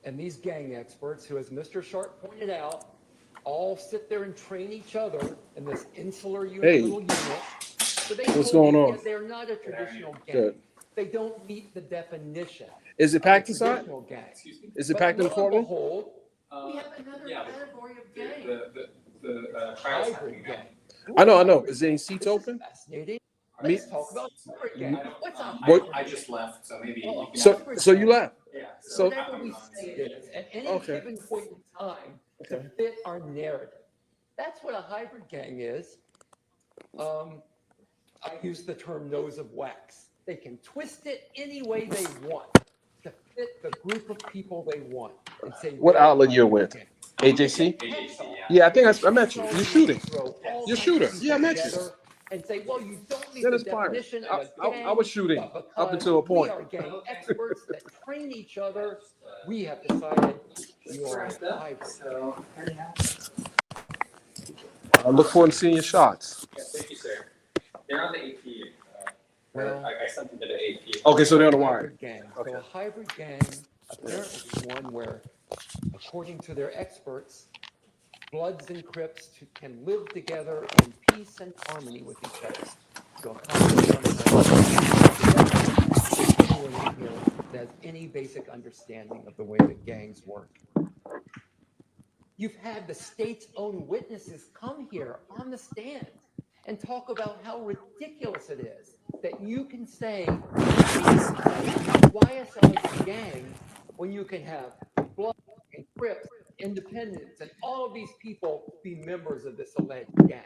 and these gang experts, who, as Mr. Sharp pointed out, all sit there and train each other in this insular little unit. So they What's told going you on? that they're not a traditional gang. Good. They don't meet the definition. Is it packed of a inside? traditional gang. Is it But packed in the lo and courtroom? behold, we have another category of gang. The Hybrid gang. I know. Is there any seats open? Fascinating. Me- Let's talk about hybrid gang. What's a I hybrid? just left, so maybe you can. So you left? Yeah. So Whatever we say it is, at any Okay. given point in time, to Okay. fit our narrative. That's what a hybrid gang is. I use the term nose of wax. They can twist it any way they want to fit the group of people they want. And say, what they're outlet a you're hybrid with? gang. AJC? AJC, yeah. Yeah, I think I met you. You're shooting. Throw all You're kinds shooter. of people Yeah, I met you. together and say, well, you don't meet That the is fine. definition of a gang. I was shooting but up because until a point. we are gang experts that train each other, we have decided you are a hybrid. I look forward to seeing your shots. Yeah, thank you, sir. They're on the AP. Well, I sent them to the AP. Okay, so they're on the wire. Hybrid gang. Okay. So a hybrid gang apparently is one where, according to their experts, Bloods and Crips can live together in peace and harmony with each other. So accomplish anyone in here that has any basic understanding of the way that gangs work. You've had the state's own witnesses come here on the stand and talk about how ridiculous it is that you can say YSL is a gang when you can have Blood and Crips, Independents, and all of these people be members of this alleged gang.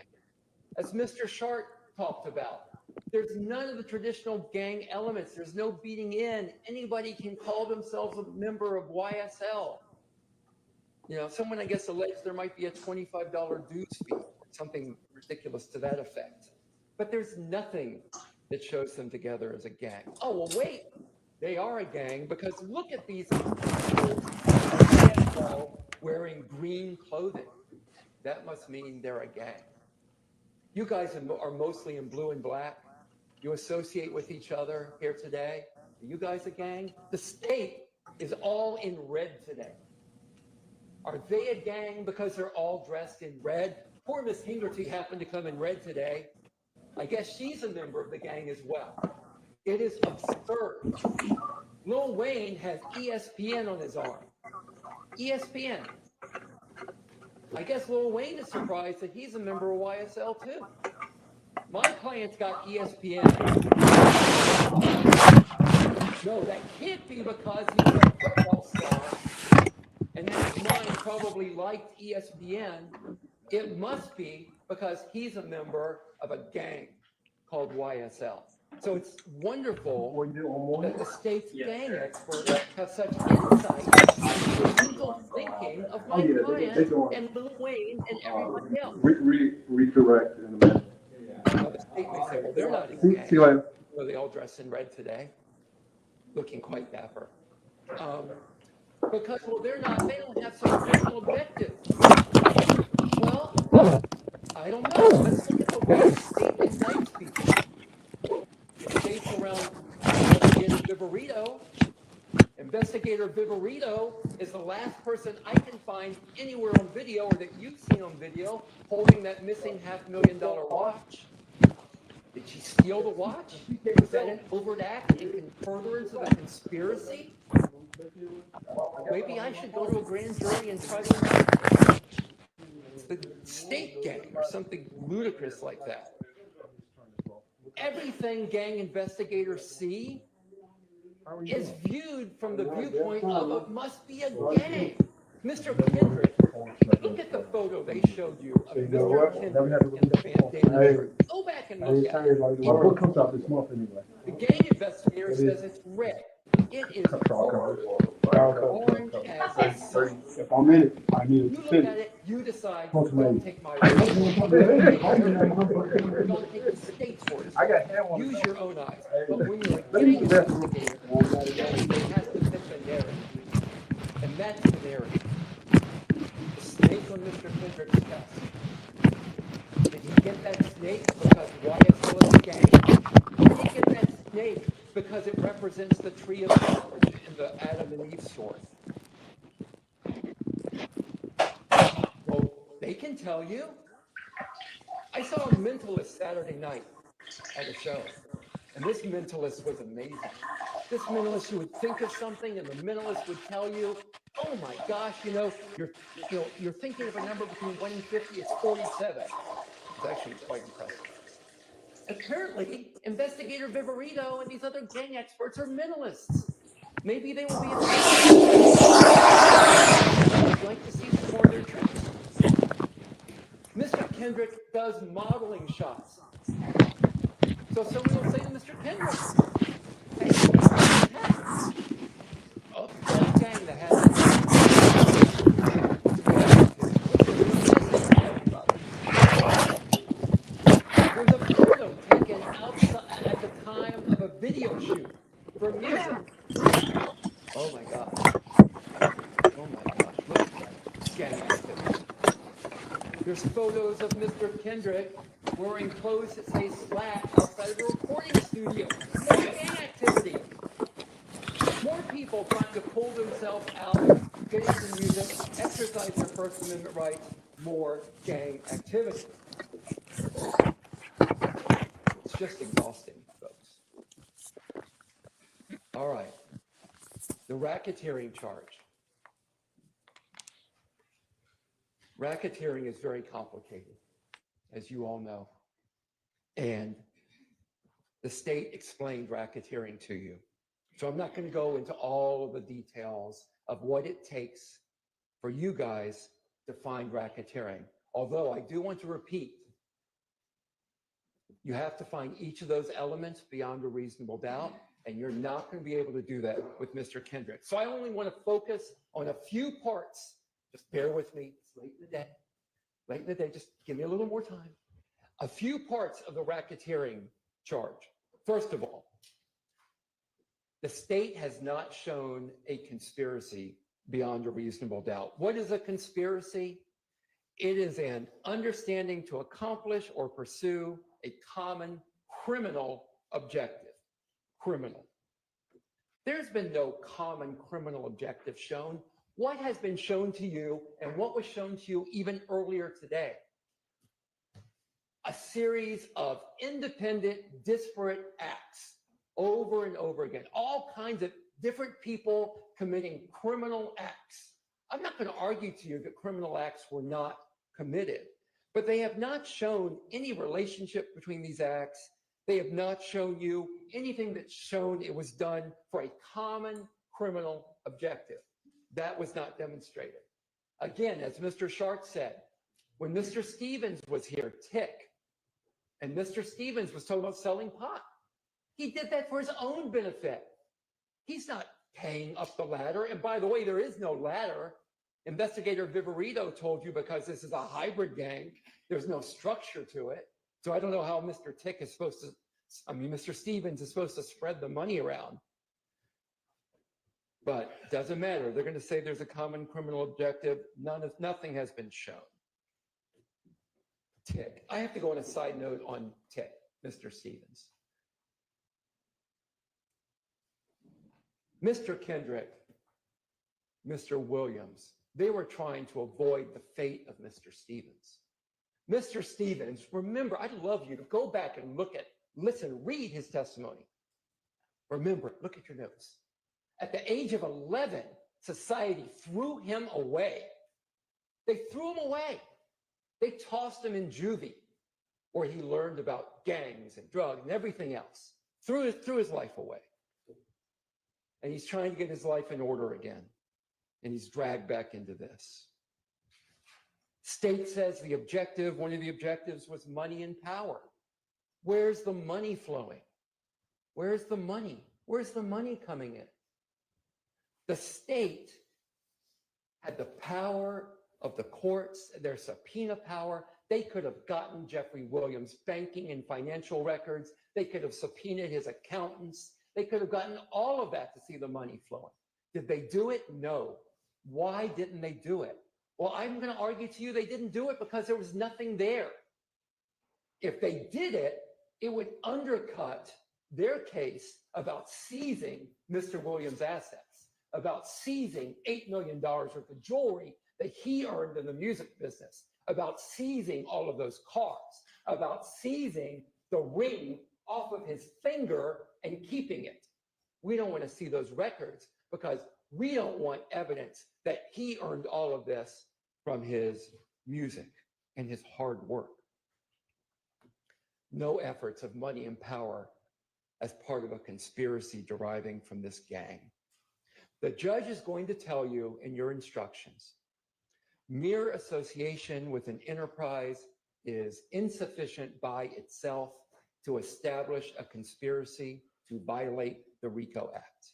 As Mr. Shart talked about, there's none of the traditional gang elements. There's no beating in. Anybody can call themselves a member of YSL. You know, someone, I guess, alleged there might be a $25 dues fee, something ridiculous to that effect. But there's nothing that shows them together as a gang. Oh, well, wait, they are a gang because look at these people wearing green clothing. That must mean they're a gang. You guys are mostly in blue and black. You associate with each other here today. Are you guys a gang? The state is all in red today. Are they a gang because they're all dressed in red? Poor Miss Hingerty happened to come in red today. I guess she's a member of the gang as well. It is absurd. Lil Wayne has ESPN on his arm. ESPN. I guess Lil Wayne is surprised that he's a member of YSL too. My client's got ESPN. No, that can't be because he's a football star and then his mind probably liked ESPN, it must be because he's a member of a gang called YSL. So it's wonderful that the state's gang experts have such insight into the mental thinking of my client and Lil Wayne and everybody else. Recorrect in a minute. Now, the state may say, well, they're not in See gang. you later. Well, they all dress in red today, looking quite dapper. Because, well, they don't have some criminal objective. Well, I don't know. Let's look at the way the state indicts people. The state's around Investigator Viverito. Investigator Viverito is the last person I can find anywhere on video or that you've seen on video holding that missing $500,000 watch. Did she steal the watch? Was that an overt act in furtherance of a conspiracy? Maybe I should go to a grand jury and try to indict the state gang or something ludicrous like that. Everything gang investigators see is viewed from the viewpoint of it must be a gang. Mr. Kendrick, look at the photo they showed you of Mr. Kendrick and the bandana shirt. Go back and look at it. My book comes out this month anyway. The gang investigator says it's red. It is orange as the sun. If I'm in it, I need You it to look fit. at it, you decide, Talk to me. don't take my word. Don't take the state's word. I got hair on. Use your own eyes. But when you're a gang investigator, everything has to fit the narrative. And that's the narrative. The snake on Mr. Kendrick's chest. Did he get that snake because YSL is a gang? Did he get that snake because it represents the tree of knowledge in the Adam and Eve story? Well, they can tell you. I saw a mentalist Saturday night at a show, and this mentalist was amazing. This mentalist, you would think of something, and the mentalist would tell you, "Oh my gosh, you're thinking of a number between 1 and 50. It's 47." It's actually quite impressive. Apparently, Investigator Viverito and these other gang experts are mentalists. Maybe they will be. I'd like to see some more of their tricks. Mr. Kendrick does modeling shots. So someone will say to Mr. Kendrick, "Hey, oh, there's a gang that has There's a photo taken outside at the time of a video shoot for music. Oh my gosh. Oh my gosh. Look at that gang activity. There's photos of Mr. Kendrick wearing clothes that say Slack outside of a recording studio. More gang activity. More people trying to pull themselves out, get into music, exercise their First Amendment rights. More gang activity. It's just exhausting, folks. All right. The racketeering charge. Racketeering is very complicated, as you all know. And the state explained racketeering to you. So I'm not going to go into all of the details of what it takes for you guys to find racketeering. Although I do want to repeat, you have to find each of those elements beyond a reasonable doubt, and you're not going to be able to do that with Mr. Kendrick. So I only want to focus on a few parts. Just bear with me. It's late in the day. Late in the day. Just give me a little more time. A few parts of the racketeering charge. First of all, the state has not shown a conspiracy beyond a reasonable doubt. What is a conspiracy? It is an understanding to accomplish or pursue a common criminal objective. Criminal. There's been no common criminal objective shown. What has been shown to you and what was shown to you even earlier today? A series of independent, disparate acts over and over again. All kinds of different people committing criminal acts. I'm not going to argue to you that criminal acts were not committed, but they have not shown any relationship between these acts. They have not shown you anything that's shown it was done for a common criminal objective. That was not demonstrated. Again, as Mr. Shark said, when Mr. Stevens was here, Tick, and Mr. Stevens was talking about selling pot, he did that for his own benefit. He's not paying up the ladder. And by the way, there is no ladder. Investigator Viverito told you because this is a hybrid gang, there's no structure to it. So I don't know how Mr. Tick is supposed to, Mr. Stevens is supposed to spread the money around. But it doesn't matter. They're going to say there's a common criminal objective. Nothing has been shown. Tick. I have to go on a side note on Tick, Mr. Stevens. Mr. Kendrick, Mr. Williams, they were trying to avoid the fate of Mr. Stevens. Mr. Stevens, remember, I'd love you to go back and listen, read his testimony. Remember, look at your notes. At the age of 11, society threw him away. They threw him away. They tossed him in juvie, where he learned about gangs and drugs and everything else. Threw his life away. And he's trying to get his life in order again. And he's dragged back into this. State says one of the objectives was money and power. Where's the money flowing? Where's the money? Where's the money coming in? The state had the power of the courts, their subpoena power. They could have gotten Jeffrey Williams' banking and financial records. They could have subpoenaed his accountants. They could have gotten all of that to see the money flowing. Did they do it? No. Why didn't they do it? Well, I'm going to argue to you they didn't do it because there was nothing there. If they did it, it would undercut their case about seizing Mr. Williams' assets, about seizing $8 million worth of jewelry that he earned in the music business, about seizing all of those cars, about seizing the ring off of his finger and keeping it. We don't want to see those records because we don't want evidence that he earned all of this from his music and his hard work. No efforts of money and power as part of a conspiracy deriving from this gang. The judge is going to tell you in your instructions, mere association with an enterprise is insufficient by itself to establish a conspiracy to violate the RICO Act.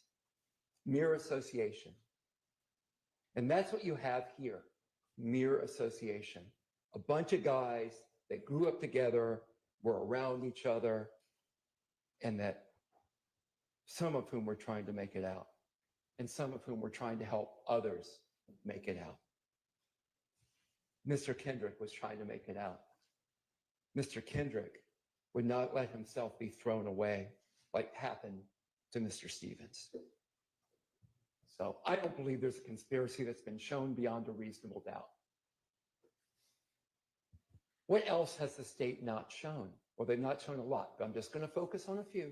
Mere association. And that's what you have here, mere association. A bunch of guys that grew up together, were around each other, and that some of whom were trying to make it out, and some of whom were trying to help others make it out. Mr. Kendrick was trying to make it out. Mr. Kendrick would not let himself be thrown away like happened to Mr. Stevens. So I don't believe there's a conspiracy that's been shown beyond a reasonable doubt. What else has the state not shown? Well, they've not shown a lot, but I'm just going to focus on a few.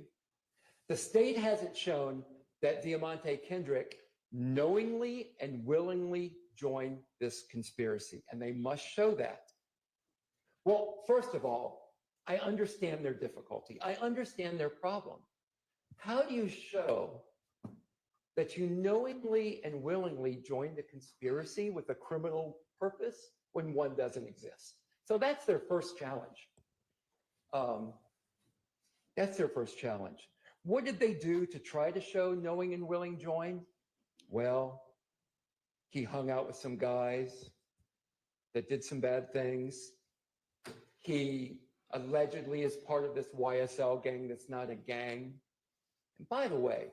The state hasn't shown that Diamante Kendrick knowingly and willingly joined this conspiracy, and they must show that. Well, first of all, I understand their difficulty. I understand their problem. How do you show that you knowingly and willingly joined the conspiracy with a criminal purpose when one doesn't exist? So that's their first challenge. That's their first challenge. What did they do to try to show knowing and willing join? Well, he hung out with some guys that did some bad things. He allegedly is part of this YSL gang that's not a gang. And by the way,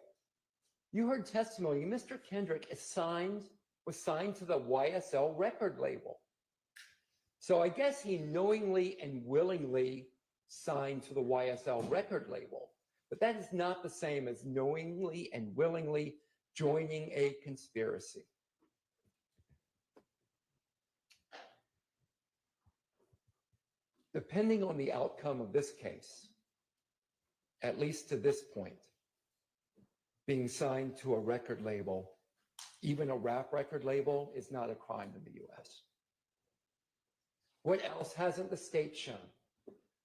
you heard testimony, Mr. Kendrick was signed to the YSL record label. So I guess he knowingly and willingly signed to the YSL record label, but that is not the same as knowingly and willingly joining a conspiracy. Depending on the outcome of this case, at least to this point, being signed to a record label, even a rap record label, is not a crime in the US. What else hasn't the state shown?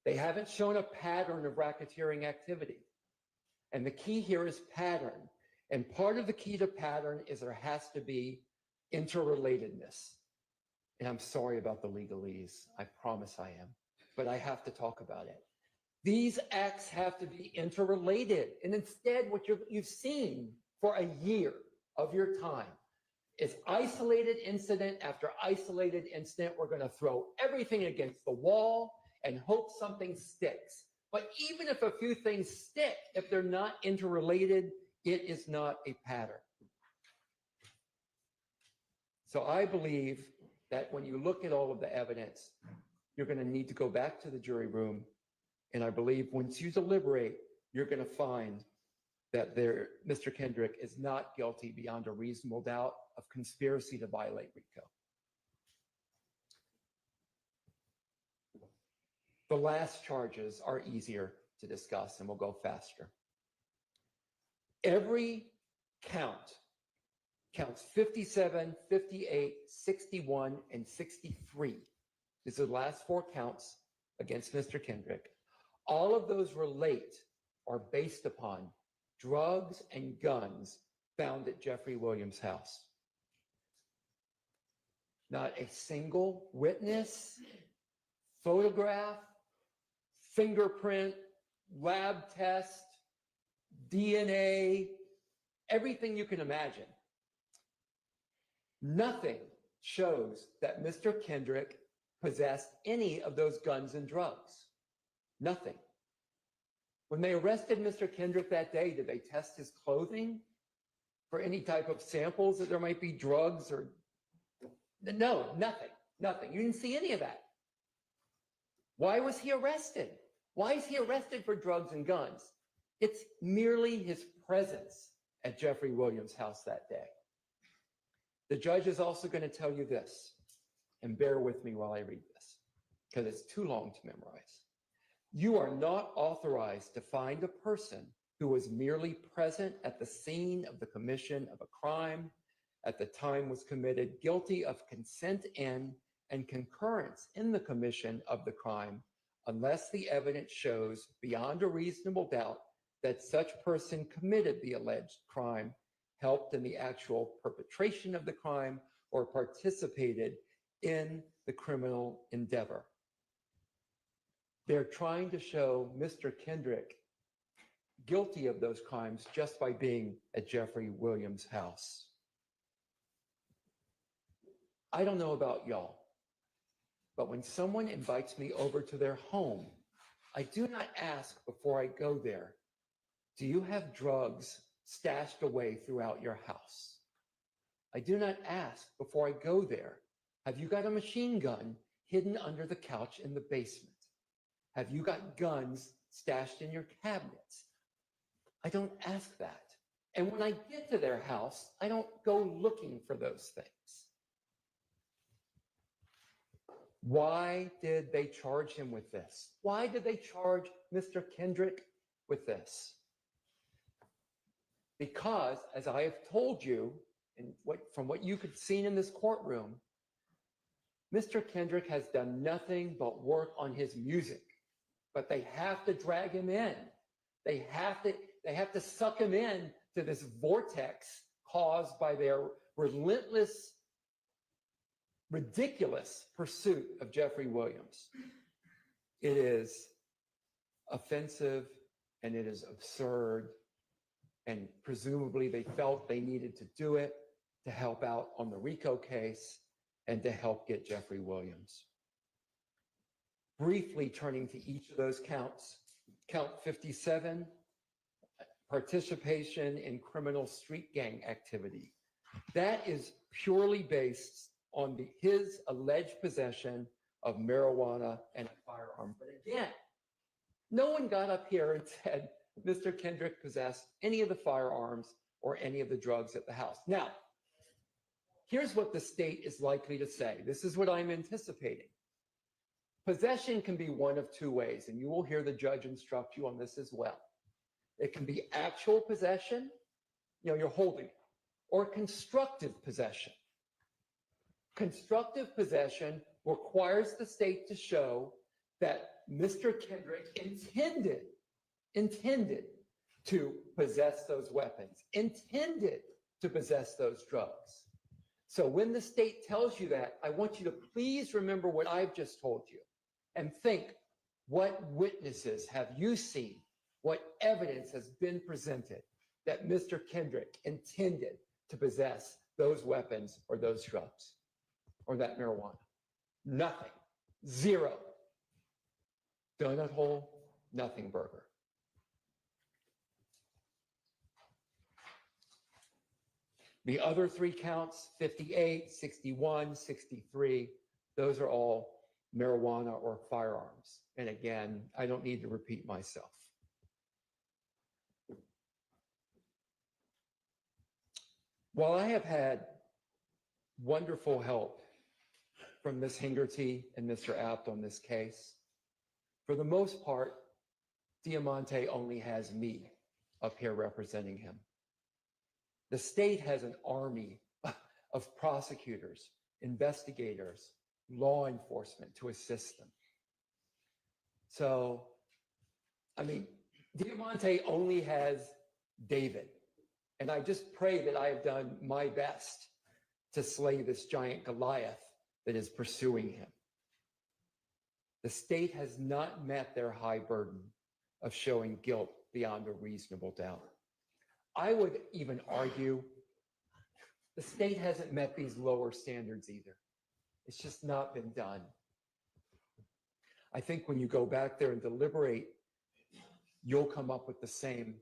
They haven't shown a pattern of racketeering activity. And the key here is pattern. And part of the key to pattern is there has to be interrelatedness. And I'm sorry about the legalese. I promise I am. But I have to talk about it. These acts have to be interrelated. And instead, what you've seen for a year of your time is isolated incident after isolated incident. We're going to throw everything against the wall and hope something sticks. But even if a few things stick, if they're not interrelated, it is not a pattern. So I believe that when you look at all of the evidence, you're going to need to go back to the jury room. And I believe once you deliberate, you're going to find that Mr. Kendrick is not guilty beyond a reasonable doubt of conspiracy to violate RICO. The last charges are easier to discuss and we'll go faster. Every count, counts 57, 58, 61, and 63. These are the last 4 counts against Mr. Kendrick. All of those relate or based upon drugs and guns found at Jeffrey Williams' house. Not a single witness, photograph, fingerprint, lab test, DNA, everything you can imagine. Nothing shows that Mr. Kendrick possessed any of those guns and drugs. Nothing. When they arrested Mr. Kendrick that day, did they test his clothing for any type of samples that there might be drugs or? No, nothing, nothing. You didn't see any of that. Why was he arrested? Why is he arrested for drugs and guns? It's merely his presence at Jeffrey Williams' house that day. The judge is also going to tell you this, and bear with me while I read this, because it's too long to memorize. You are not authorized to find a person who was merely present at the scene of the commission of a crime at the time was committed guilty of consent in and concurrence in the commission of the crime unless the evidence shows beyond a reasonable doubt that such person committed the alleged crime, helped in the actual perpetration of the crime, or participated in the criminal endeavor. They're trying to show Mr. Kendrick guilty of those crimes just by being at Jeffrey Williams' house. I don't know about y'all, but when someone invites me over to their home, I do not ask before I go there, do you have drugs stashed away throughout your house? I do not ask before I go there, have you got a machine gun hidden under the couch in the basement? Have you got guns stashed in your cabinets? I don't ask that. And when I get to their house, I don't go looking for those things. Why did they charge him with this? Why did they charge Mr. Kendrick with this? Because, as I have told you, from what you could see in this courtroom, Mr. Kendrick has done nothing but work on his music, but they have to drag him in. They have to suck him in to this vortex caused by their relentless, ridiculous pursuit of Jeffrey Williams. It is offensive and it is absurd. And presumably they felt they needed to do it to help out on the RICO case and to help get Jeffrey Williams. Briefly turning to each of those counts, count 57, participation in criminal street gang activity. That is purely based on his alleged possession of marijuana and a firearm. But again, no one got up here and said Mr. Kendrick possessed any of the firearms or any of the drugs at the house. Now, here's what the state is likely to say. This is what I'm anticipating. Possession can be one of two ways, and you will hear the judge instruct you on this as well. It can be actual possession, you're holding it, or constructive possession. Constructive possession requires the state to show that Mr. Kendrick intended to possess those weapons, intended to possess those drugs. So when the state tells you that, I want you to please remember what I've just told you and think, what witnesses have you seen? What evidence has been presented that Mr. Kendrick intended to possess those weapons or those drugs or that marijuana? Nothing. Zero. Donut hole, nothing burger. The other three counts, 58, 61, 63, those are all marijuana or firearms. And again, I don't need to repeat myself. While I have had wonderful help from Ms. Hingerty and Mr. Apt on this case, for the most part, Diamante only has me up here representing him. The state has an army of prosecutors, investigators, law enforcement to assist them. So, I mean, Diamante only has David. And I just pray that I have done my best to slay this giant Goliath that is pursuing him. The state has not met their high burden of showing guilt beyond a reasonable doubt. I would even argue the state hasn't met these lower standards either. It's just not been done. I think when you go back there and deliberate, you'll come up with the same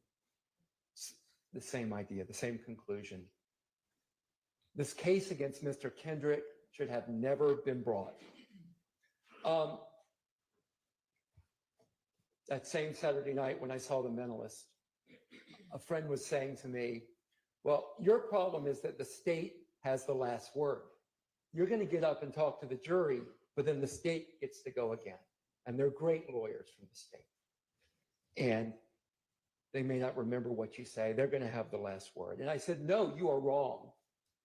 idea, the same conclusion. This case against Mr. Kendrick should have never been brought. That same Saturday night when I saw The Mentalist, a friend was saying to me, well, your problem is that the state has the last word. You're going to get up and talk to the jury, but then the state gets to go again. And they're great lawyers from the state. And they may not remember what you say. They're going to have the last word. And I said, no, you are wrong.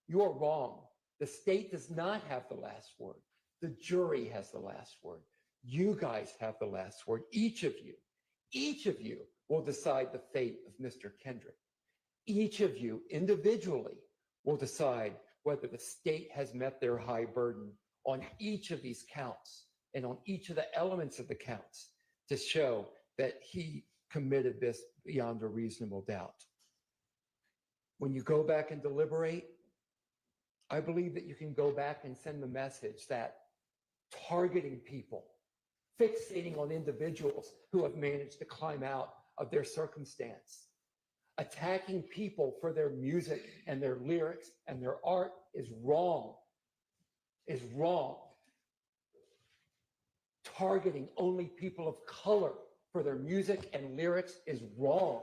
You are wrong. The state does not have the last word. The jury has the last word. You guys have the last word. Each of you will decide the fate of Mr. Kendrick. Each of you individually will decide whether the state has met their high burden on each of these counts and on each of the elements of the counts to show that he committed this beyond a reasonable doubt. When you go back and deliberate, I believe that you can go back and send the message that targeting people, fixating on individuals who have managed to climb out of their circumstance, attacking people for their music and their lyrics and their art is wrong, is wrong. Targeting only people of color for their music and lyrics is wrong.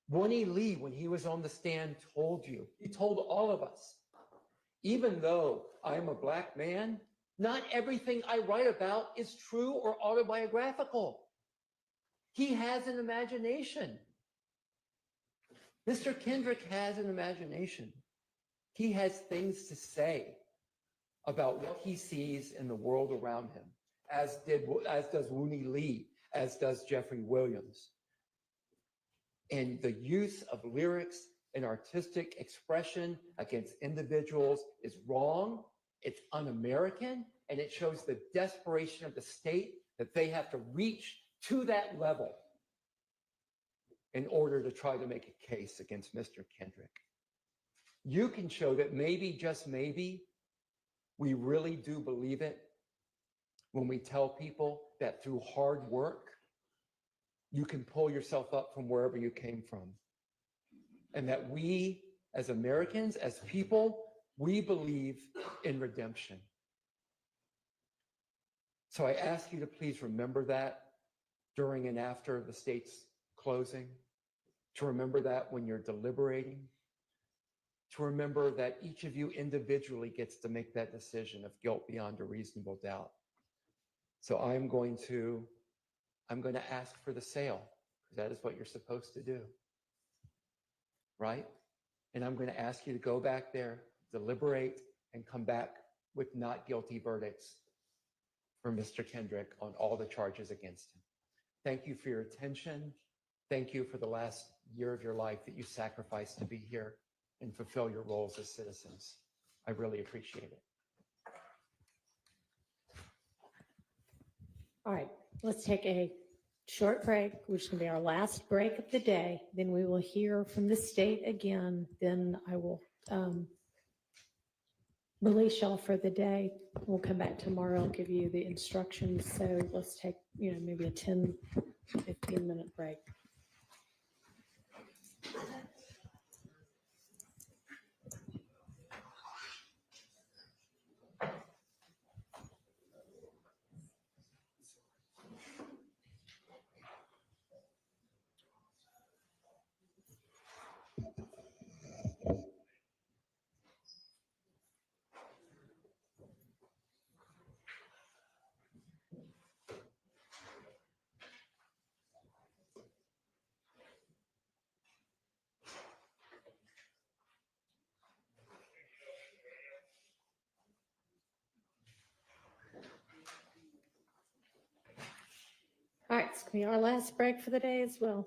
Ronnie Lee, when he was on the stand, he told all of us, even though I'm a black man, not everything I write about is true or autobiographical. He has an imagination. Mr. Kendrick has an imagination. He has things to say about what he sees in the world around him, as does Ronnie Lee, as does Jeffrey Williams. And the use of lyrics and artistic expression against individuals is wrong, it's un-American, and it shows the desperation of the state that they have to reach to that level in order to try to make a case against Mr. Kendrick. You can show that maybe, just maybe, we really do believe it when we tell people that through hard work, you can pull yourself up from wherever you came from. And that we, as Americans, as people, we believe in redemption. So I ask you to please remember that during and after the state's closing, to remember that when you're deliberating, to remember that each of you individually gets to make that decision of guilt beyond a reasonable doubt. So I'm going to ask for the sale, because that is what you're supposed to do, right? And I'm going to ask you to go back there, deliberate, and come back with not guilty verdicts for Mr. Kendrick on all the charges against him. Thank you for your attention. Thank you for the last year of your life that you sacrificed to be here. and fulfill your roles as citizens. I really appreciate it. All right, let's take a short break, which is going to be our last break of the day. Then we will hear from the state again. Then I will release y'all for the day. We'll come back tomorrow. I'll give you the instructions. So let's take, maybe a 10, 15-minute break. All right, it's going to be our last break for the day as well.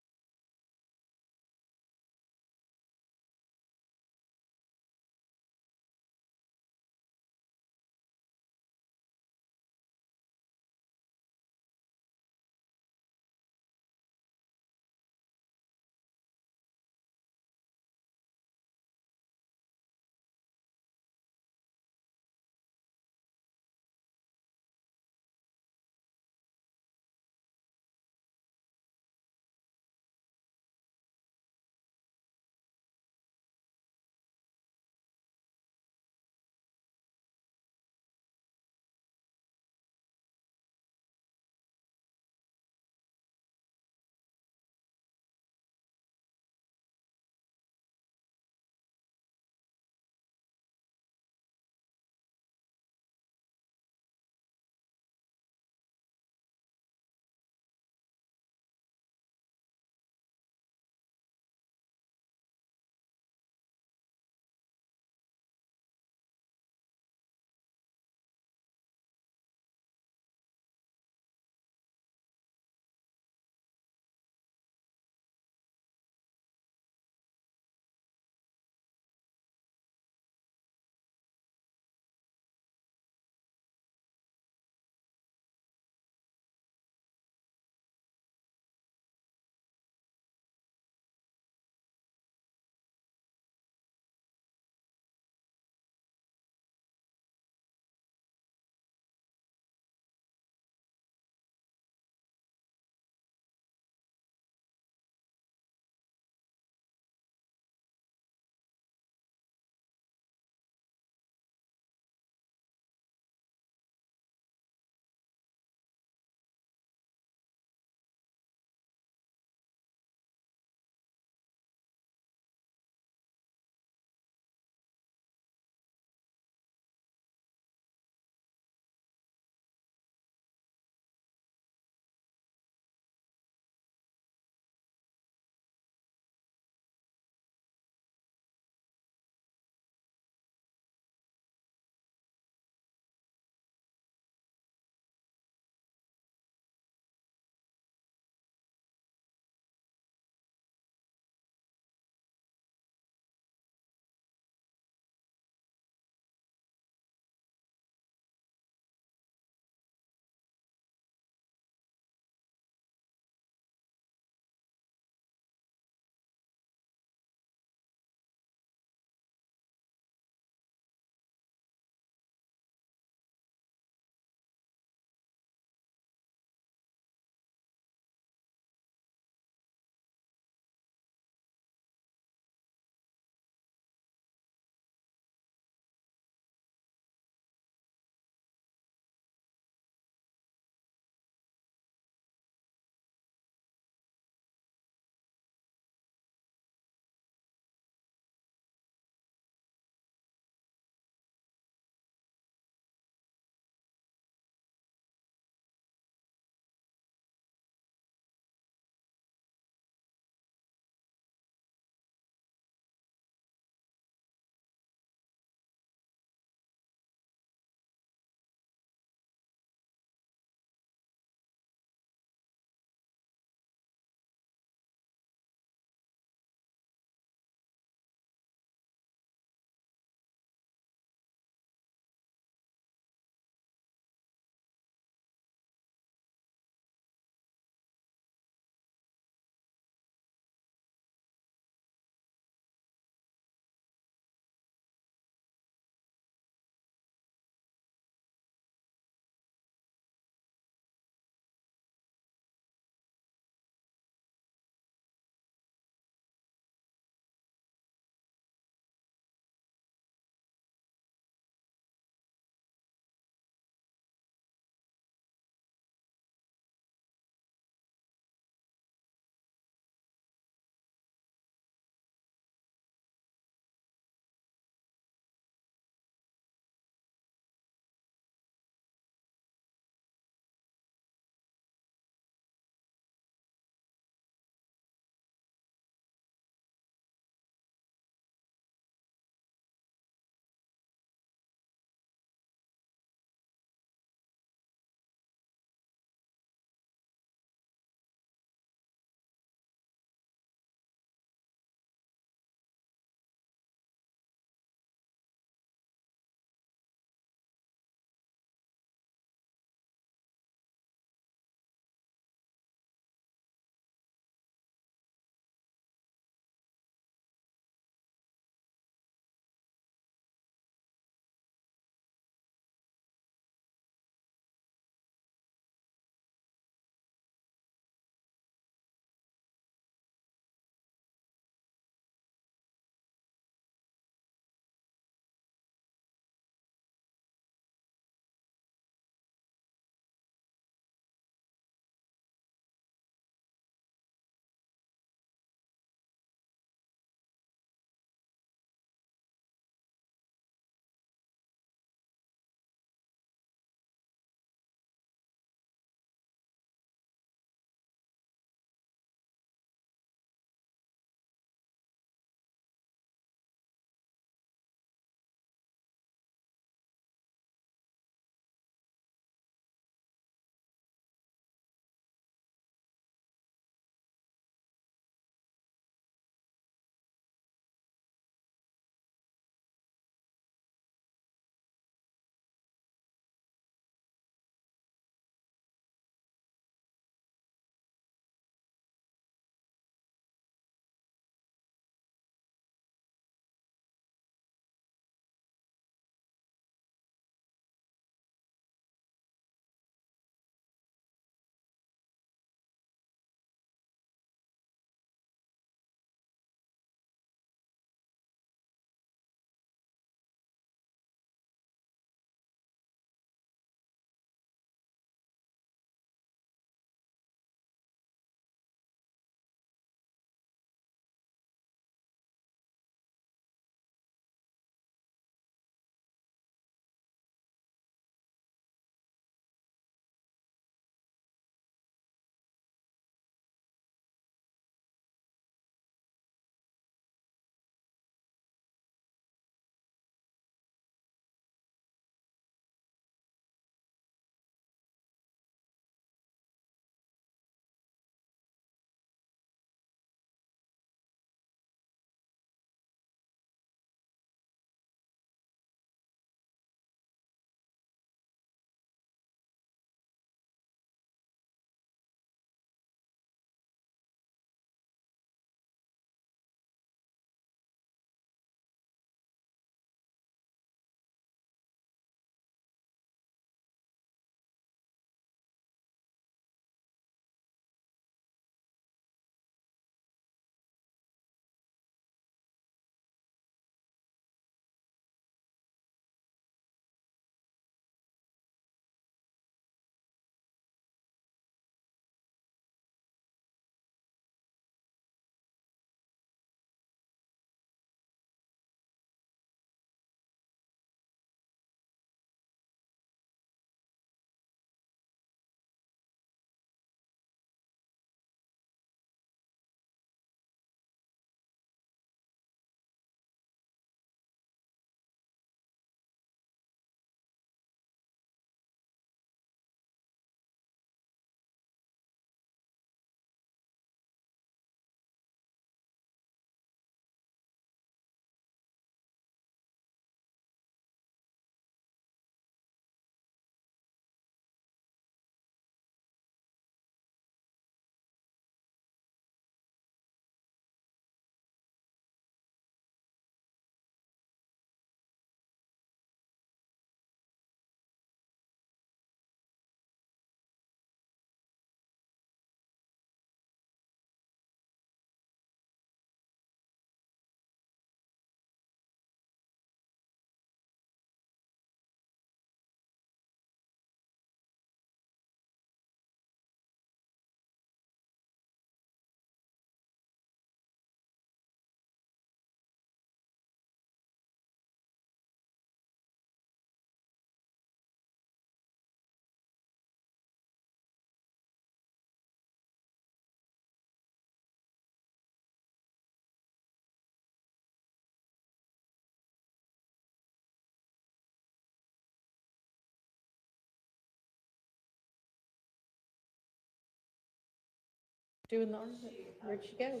Doing the argument. Where'd she go?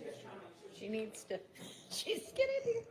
She needs to, she's getting here.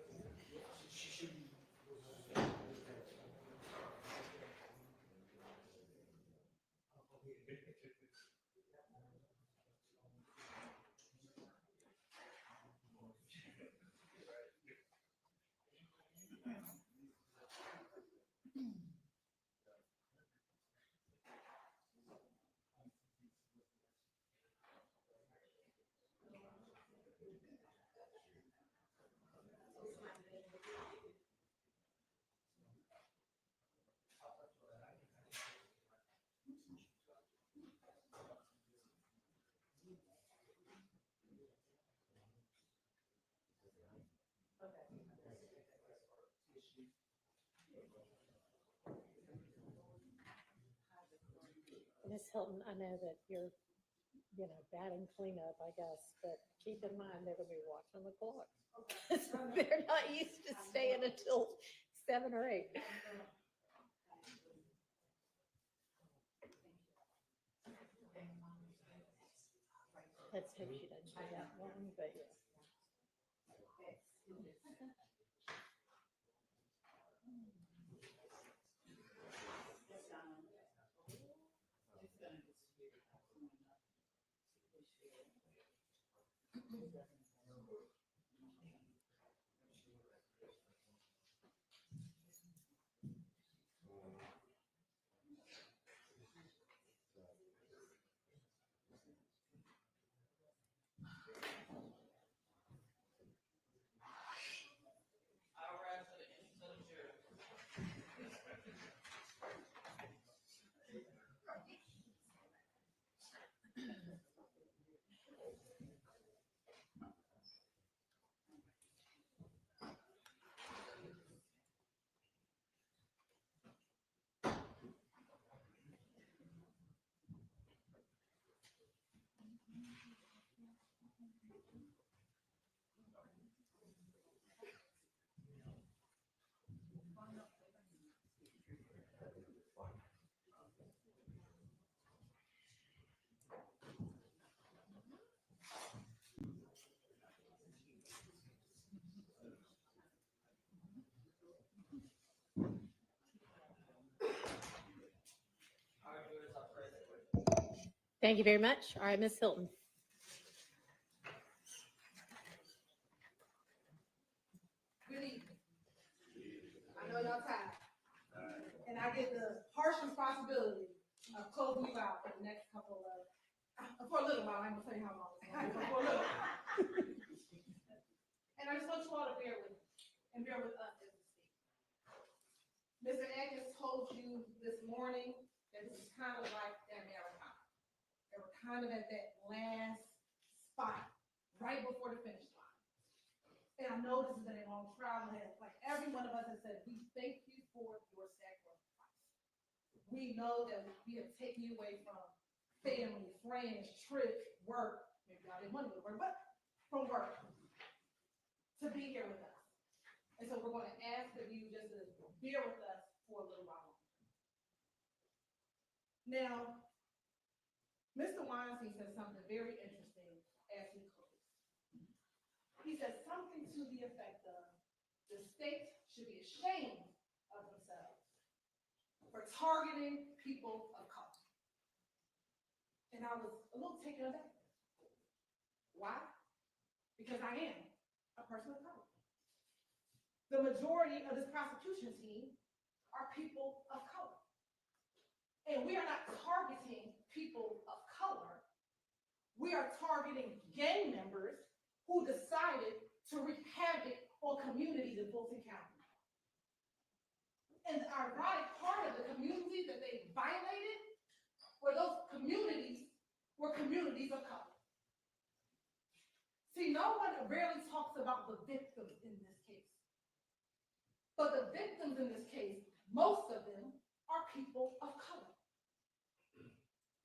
Miss Hilton, I know that you're, batting cleanup, I guess, but keep in mind, they're gonna be watching the clock. They're not used to staying until 7 or 8. Let's hope she doesn't do that one, but yeah. Thank you very much. All right, Miss Hilton. Good evening. I know y'all tired. And I get the harsh responsibility of closing you out for the next couple of, for a little while. I'm gonna tell you how long. For a little while. And I just want you all to bear with me and bear with us as we speak. Mr. Atkins told you this morning that this is kind of like that marathon. They were kind of at that last spot, right before the finish line. And I know this has been a long trial, and like every one of us has said, we thank you for your sacrifice. We know that we have taken you away from family, friends, trips, work. Maybe y'all didn't want to go to work, but from work to be here with us. And so we're going to ask of you just to bear with us for a little while longer. Now, Mr. Weinstein said something very interesting as he closed. He said something to the effect of, the state should be ashamed of themselves for targeting people of color. And I was a little taken aback. Why? Because I am a person of color. The majority of this prosecution team are people of color. And we are not targeting people of color. We are targeting gang members who decided to wreak havoc on communities in Fulton County. And the ironic part of the community that they violated were those communities were communities of color. See, no one rarely talks about the victims in this case. But the victims in this case, most of them are people of color.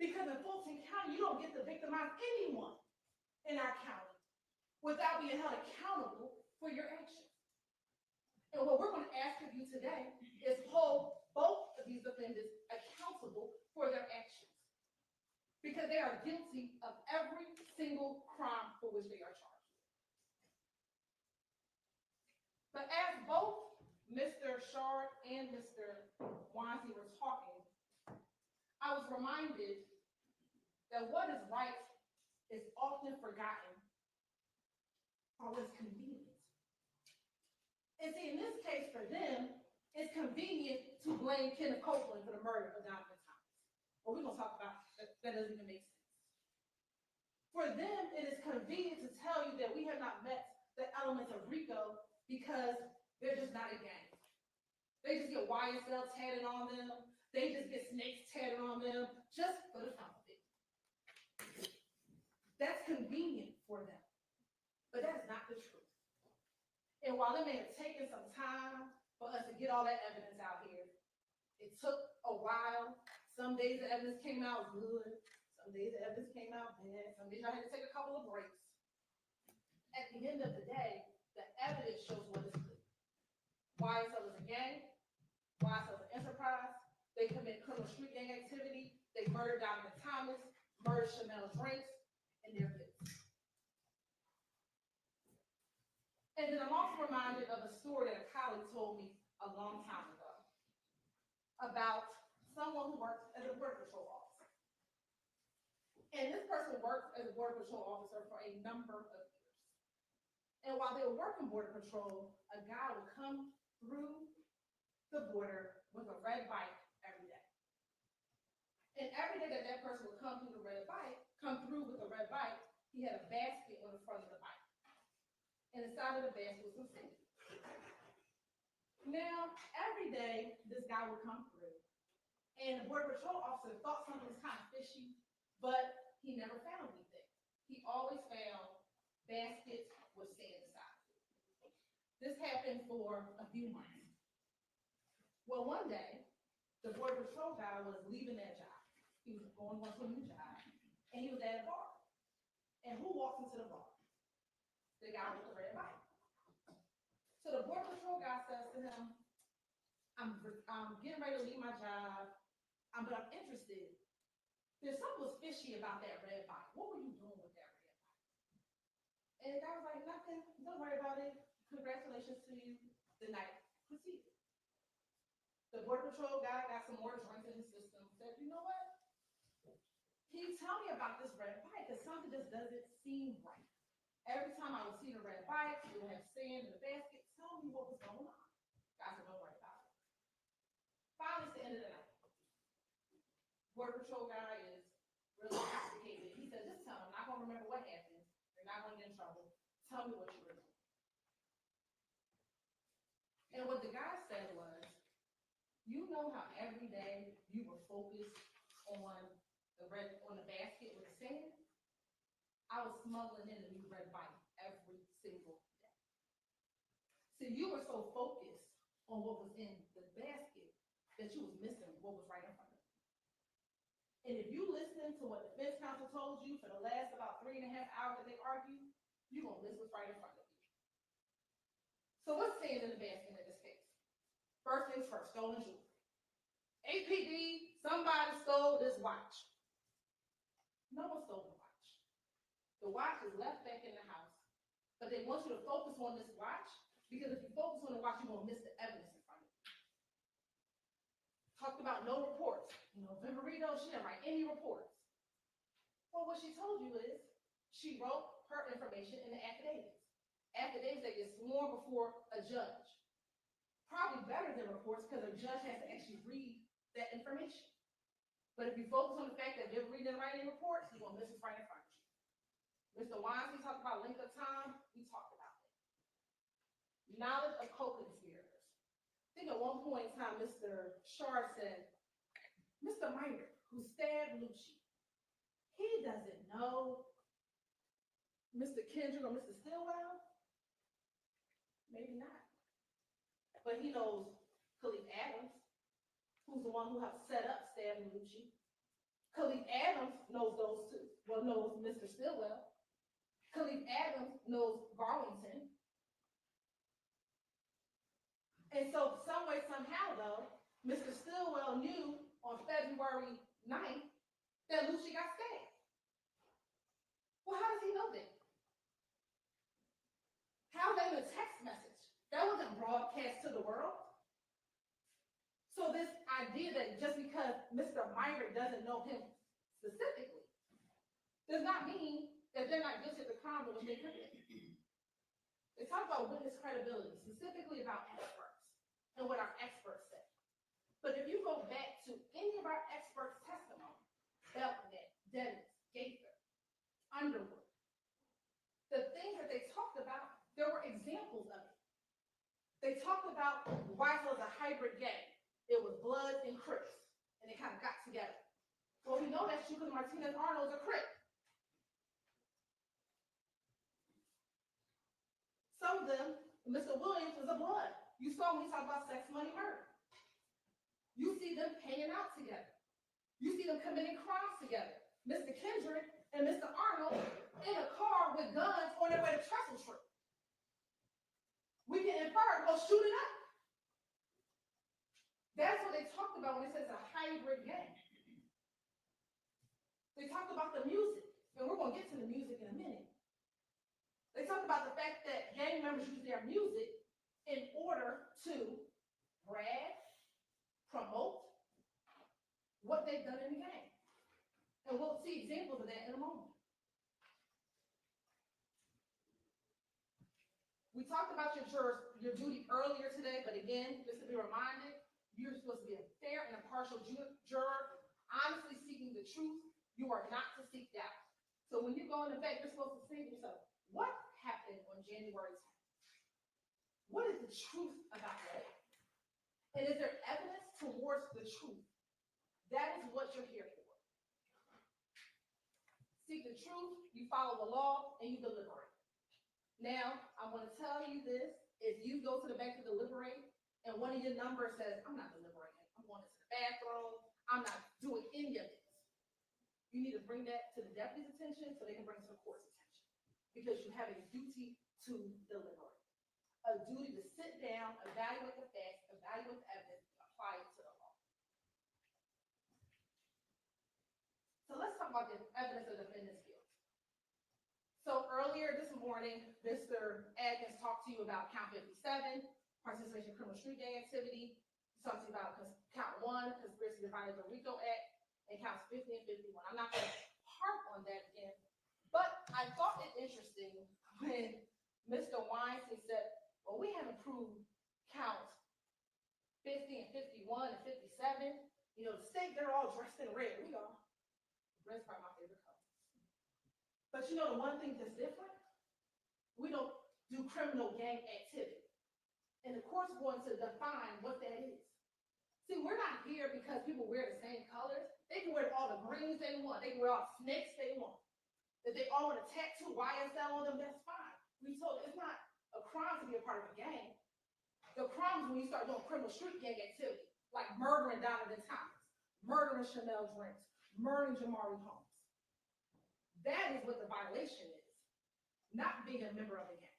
Because in Fulton County, you don't get to victimize anyone in our county without being held accountable for your actions. And what we're going to ask of you today is hold both of these defendants accountable for their actions. Because they are guilty of every single crime for which they are charged. But as both Mr. Shard and Mr. Weinstein were talking, I was reminded that what is right is often forgotten or is convenient. And see, in this case for them, it's convenient to blame Kenneth Copeland for the murder of Donovan Thomas. Well, we're gonna talk about that. That doesn't even make sense. For them, it is convenient to tell you that we have not met the elements of RICO because they're just not a gang. They just get YSL tatted on them. They just get snakes tatted on them just for the fun of it. That's convenient for them, but that's not the truth. And while it may have taken some time for us to get all that evidence out here, it took a while. Some days the evidence came out good. Some days the evidence came out bad. Some days I had to take a couple of breaks. At the end of the day, the evidence shows what is clear. YSL is a gang. YSL is an enterprise. They commit criminal street gang activity. They murdered Donovan Thomas, murdered Chanel Drinks, and their kids. And then I'm also reminded of a story that a colleague told me a long time ago about someone who works as a border patrol officer. And this person worked as a border patrol officer for a number of years. And while they were working border patrol, a guy would come through the border with a red bike every day. And every day that that person would come through with a red bike, he had a basket on the front of the bike. And inside of the basket was some food. Now, every day, this guy would come through, and the border patrol officer thought something was kind of fishy, but he never found anything. He always found baskets with sand inside. This happened for a few months. Well, one day, the border patrol guy was leaving that job. He was going to a new job, and he was at a bar. And who walks into the bar? The guy with the red bike. So the border patrol guy says to him, I'm getting ready to leave my job, but I'm interested. There's something was fishy about that red bike. What were you doing with that red bike? And the guy was like, nothing, don't worry about it. Congratulations to you. The night proceeded. The border patrol guy got some more drinks in the system, said, you know what? Can you tell me about this red bike? Because something just doesn't seem right. Every time I would see the red bike, it would have sand in the basket. Tell me what was going on. Guys said, don't worry about it. Finally, it's the end of the night. Border patrol guy is really sophisticated. He said, just tell him, I'm not going to remember what happened. You're not going to get in trouble. Tell me what you were doing. And what the guy said was, you know how every day you were focused on the basket with the sand? I was smuggling in a new red bike every single day. So you were so focused on what was in the basket that you was missing what was right in front of you. And if you listen to what the defense counsel told you for the last about 3.5 hours that they argued, you're going to miss what's right in front of you. So what's sand in the basket in this case? First things first, stolen jewelry. APD, somebody stole this watch. No one stole the watch. The watch is left back in the house, but they want you to focus on this watch because if you focus on the watch, you're going to miss the evidence in front of you. Talked about no reports. Viverito, she didn't write any reports. Well, what she told you is she wrote her information in the affidavits. Affidavits that get sworn before a judge. Probably better than reports because a judge has to actually read that information. But if you focus on the fact that Viverito didn't write any reports, you're going to miss what's right in front of you. Mr. Weinstein talked about length of time. We talked about it. Knowledge of co-conspirators. I think at one point in time, Mr. Shard said, Mr. Minor, who stabbed Lucci, he doesn't know Mr. Kendrick or Mr. Stillwell? Maybe not. But he knows Khalif Adams, who's the one who helped set up stabbing Lucci. Khalif Adams knows those two. Well, knows Mr. Stillwell. Khalif Adams knows Garlington. And so some way, somehow, though, Mr. Stillwell knew on February 9th that Lucci got stabbed. Well, how does he know that? How is that in a text message? That wasn't broadcast to the world. So this idea that just because Mr. Myrick doesn't know him specifically does not mean that they're not guilty of the crime that was they committed. They talk about witness credibility, specifically about experts and what our experts say. But if you go back to any of our experts' testimony, Belknap, Dennis, Gaither, Underwood, the things that they talked about, there were examples of it. They talked about YSL was a hybrid gang. It was Bloods and Crips, and they kind of got together. Well, we know that's true because Martinez Arnold's a Crip. Some of them, Mr. Williams was a Blood. You saw when he talked about sex, money, murder. You see them hanging out together. You see them committing crimes together. Mr. Kendrick and Mr. Arnold in a car with guns on their way to Trestle Street. We can infer, go shoot it up. That's what they talked about when they said it's a hybrid gang. They talked about the music, and we're going to get to the music in a minute. They talked about the fact that gang members use their music in order to brag, promote what they've done in the gang. And we'll see examples of that in a moment. We talked about your duty earlier today, but again, just to be reminded, you're supposed to be a fair and impartial juror, honestly seeking the truth. You are not to seek doubt. So when you go in the back, you're supposed to say to yourself, what happened on January 10th? What is the truth about that? And is there evidence towards the truth? That is what you're here for. Seek the truth, you follow the law, and you deliberate. Now, I want to tell you this. If you go to the bank to deliberate, and one of your numbers says, I'm not deliberating, I'm going into the bathroom, I'm not doing any of this, you need to bring that to the deputy's attention so they can bring it to the court's attention. Because you have a duty to deliberate. A duty to sit down, evaluate the facts, evaluate the evidence, and apply it to the law. So let's talk about the evidence of defendant's guilt. So earlier this morning, Mr. Adkins talked to you about count 57, participation in criminal street gang activity. He talked to you about count 1, conspiracy to violate the RICO Act, and counts 50 and 51. I'm not going to harp on that again, but I thought it interesting when Mr. Weinstein said, well, we haven't proved counts 50 and 51 and 57. You know, the state, they're all dressed in red. We are. Red's probably my favorite color. But you know the one thing that's different? We don't do criminal gang activity. And the court's going to define what that is. See, we're not here because people wear the same colors. They can wear all the greens they want. They can wear all the snakes they want. If they all want to tattoo YSL on them, that's fine. We told it's not a crime to be a part of a gang. The crime is when you start doing criminal street gang activity, like murdering Donovan Thomas, murdering Chanel Drinks, murdering Jamari Holmes. That is what the violation is, not being a member of a gang.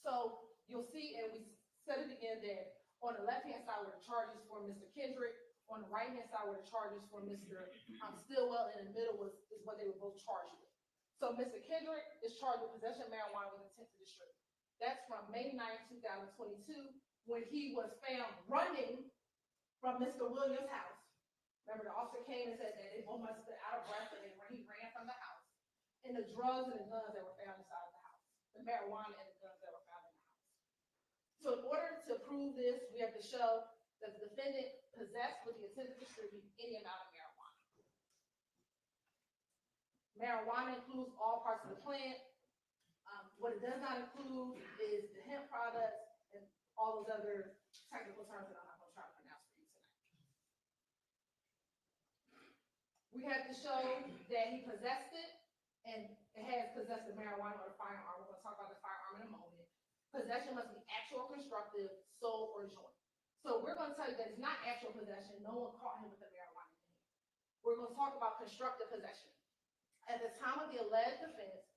So you'll see, and we said it again, that on the left-hand side were the charges for Mr. Kendrick, on the right-hand side were the charges for Mr. Stillwell, and in the middle is what they were both charged with. So Mr. Kendrick is charged with possession of marijuana with intent to distribute. That's from May 9, 2022, when he was found running from Mr. Williams' house. Remember, the officer came and said that they both must have been out of breath and he ran from the house. And the drugs and the guns that were found inside of the house, the marijuana and the guns that were found in the house. So in order to prove this, we have to show that the defendant possessed with the intent to distribute any amount of marijuana. Marijuana includes all parts of the plant. What it does not include is the hemp products and all those other technical terms that I'm not going to try to pronounce for you tonight. We have to show that he possessed it, and it has possessed the marijuana or the firearm. We're going to talk about the firearm in a moment. Possession must be actual, constructive, sold, or joint. So we're going to tell you that it's not actual possession. No one caught him with the marijuana in hand. We're going to talk about constructive possession. At the time of the alleged offense,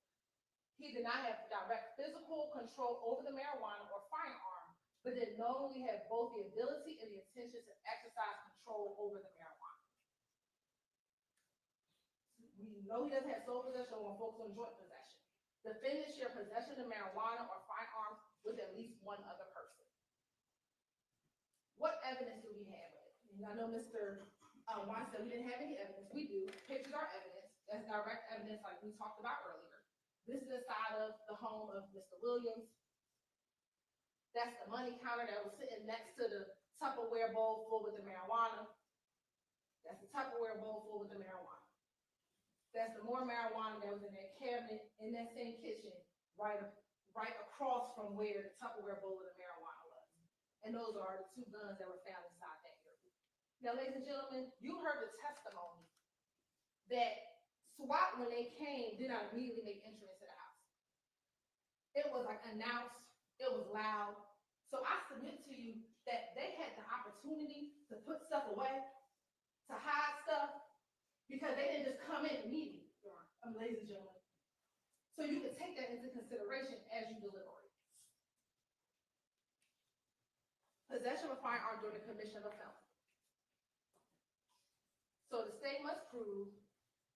he did not have direct physical control over the marijuana or firearm, but did knowingly have both the ability and the intention to exercise control over the marijuana. No, he doesn't have sole possession or focus on joint possession. Defendant share possession of marijuana or firearms with at least one other person. What evidence do we have of it? And I know Mr. Wine said we didn't have any evidence. We do. Pictures are evidence. That's direct evidence like we talked about earlier. This is the side of the home of Mr. Williams. That's the money counter that was sitting next to the Tupperware bowl full with the marijuana. That's the Tupperware bowl full with the marijuana. That's the more marijuana that was in that cabinet in that same kitchen, right across from where the Tupperware bowl of the marijuana was. And those are the two guns that were found inside that area. Now, ladies and gentlemen, you heard the testimony that SWAT, when they came, did not immediately make entry into the house. It was like announced, it was loud. So I submit to you that they had the opportunity to put stuff away, to hide stuff, because they didn't just come in immediately, ladies and gentlemen. So you can take that into consideration as you deliberate. Possession of a firearm during the commission of a felony. So the state must prove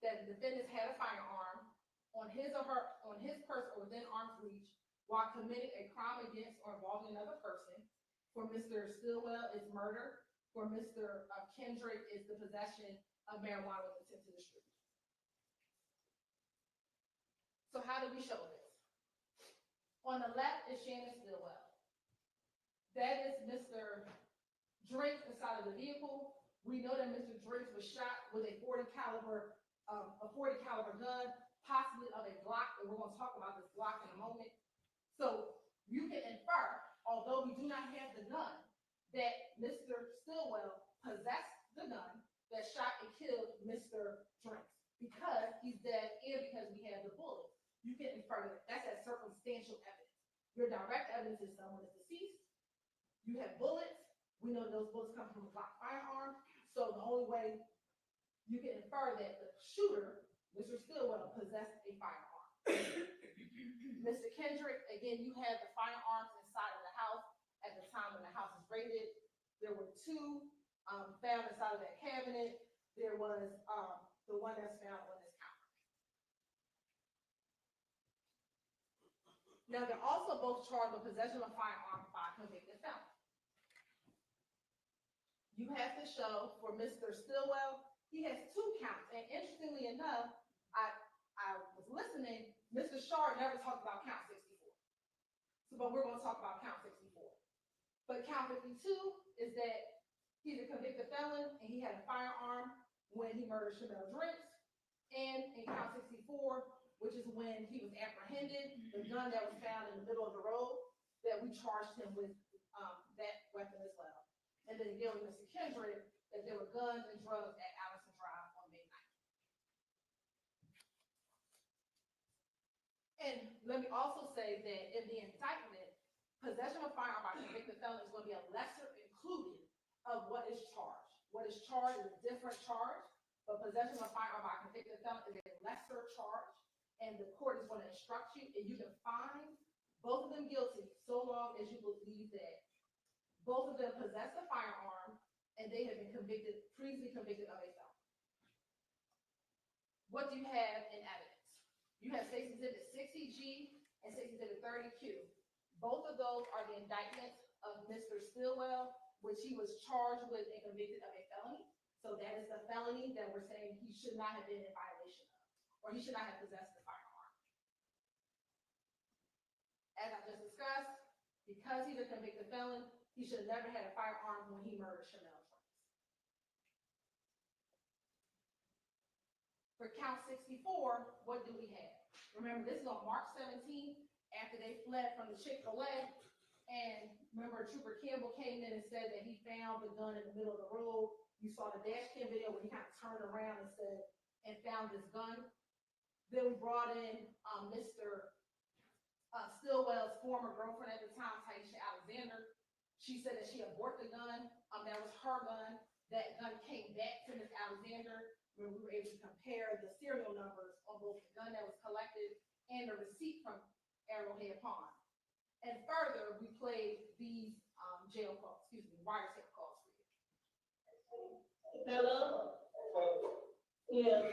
that the defendant had a firearm on his person or within arm's reach while committing a crime against or involving another person. For Mr. Stillwell, it's murder. For Mr. Kendrick, is the possession of marijuana with intent to distribute. So how do we show this? On the left is Shannon Stillwell. That is Mr. Drake inside of the vehicle. We know that Mr. Drake was shot with a 40 caliber gun, possibly of a Glock, and we're going to talk about this Glock in a moment. So you can infer, although we do not have the gun, that Mr. Stillwell possessed the gun that shot and killed Mr. Drake because he's dead and because we have the bullet. You can infer that that's that circumstantial evidence. Your direct evidence is someone is deceased. You have bullets. We know those bullets come from a Glock firearm. So the only way you can infer that the shooter, Mr. Stillwell, possessed a firearm. Mr. Kendrick, again, you have the firearms inside of the house at the time when the house was raided. There were two found inside of that cabinet. There was the one that's found on this counter. Now, they're also both charged with possession of a firearm by a convicted felon. You have to show for Mr. Stillwell, he has 2 counts. And interestingly enough, I was listening, Mr. Shard never talked about count 64. So, but we're going to talk about count 64. But count 52 is that he's a convicted felon and he had a firearm when he murdered Chanel Drinks. And in count 64, which is when he was apprehended, the gun that was found in the middle of the road, that we charged him with that weapon as well. And then again with Mr. Kendrick, that there were guns and drugs at Allison Drive on May 9th. And let me also say that in the indictment, possession of a firearm by a convicted felon is going to be a lesser included of what is charged. What is charged is a different charge, but possession of a firearm by a convicted felon is a lesser charge, and the court is going to instruct you, and you can find both of them guilty so long as you believe that both of them possess a firearm and they have been previously convicted of a felony. What do you have in evidence? You have State's Exhibit 60G and State's Exhibit 30Q. Both of those are the indictments of Mr. Stillwell, which he was charged with and convicted of a felony. So that is the felony that we're saying he should not have been in violation of, or he should not have possessed the firearm. As I just discussed, because he's a convicted felon, he should have never had a firearm when he murdered Chanel Drinks. For count 64, what do we have? Remember, this is on March 17th, after they fled from the Chick-fil-A. And remember, Trooper Campbell came in and said that he found the gun in the middle of the road. You saw the dash cam video where he kind of turned around and found this gun. Then we brought in Mr. Stillwell's former girlfriend at the time, Taisha Alexander. She said that she aborted the gun. That was her gun. That gun came back to Ms. Alexander when we were able to compare the serial numbers on both the gun that was collected and the receipt from Arrowhead Pond. And further, we played these wiretap calls for you. Hello? Yeah.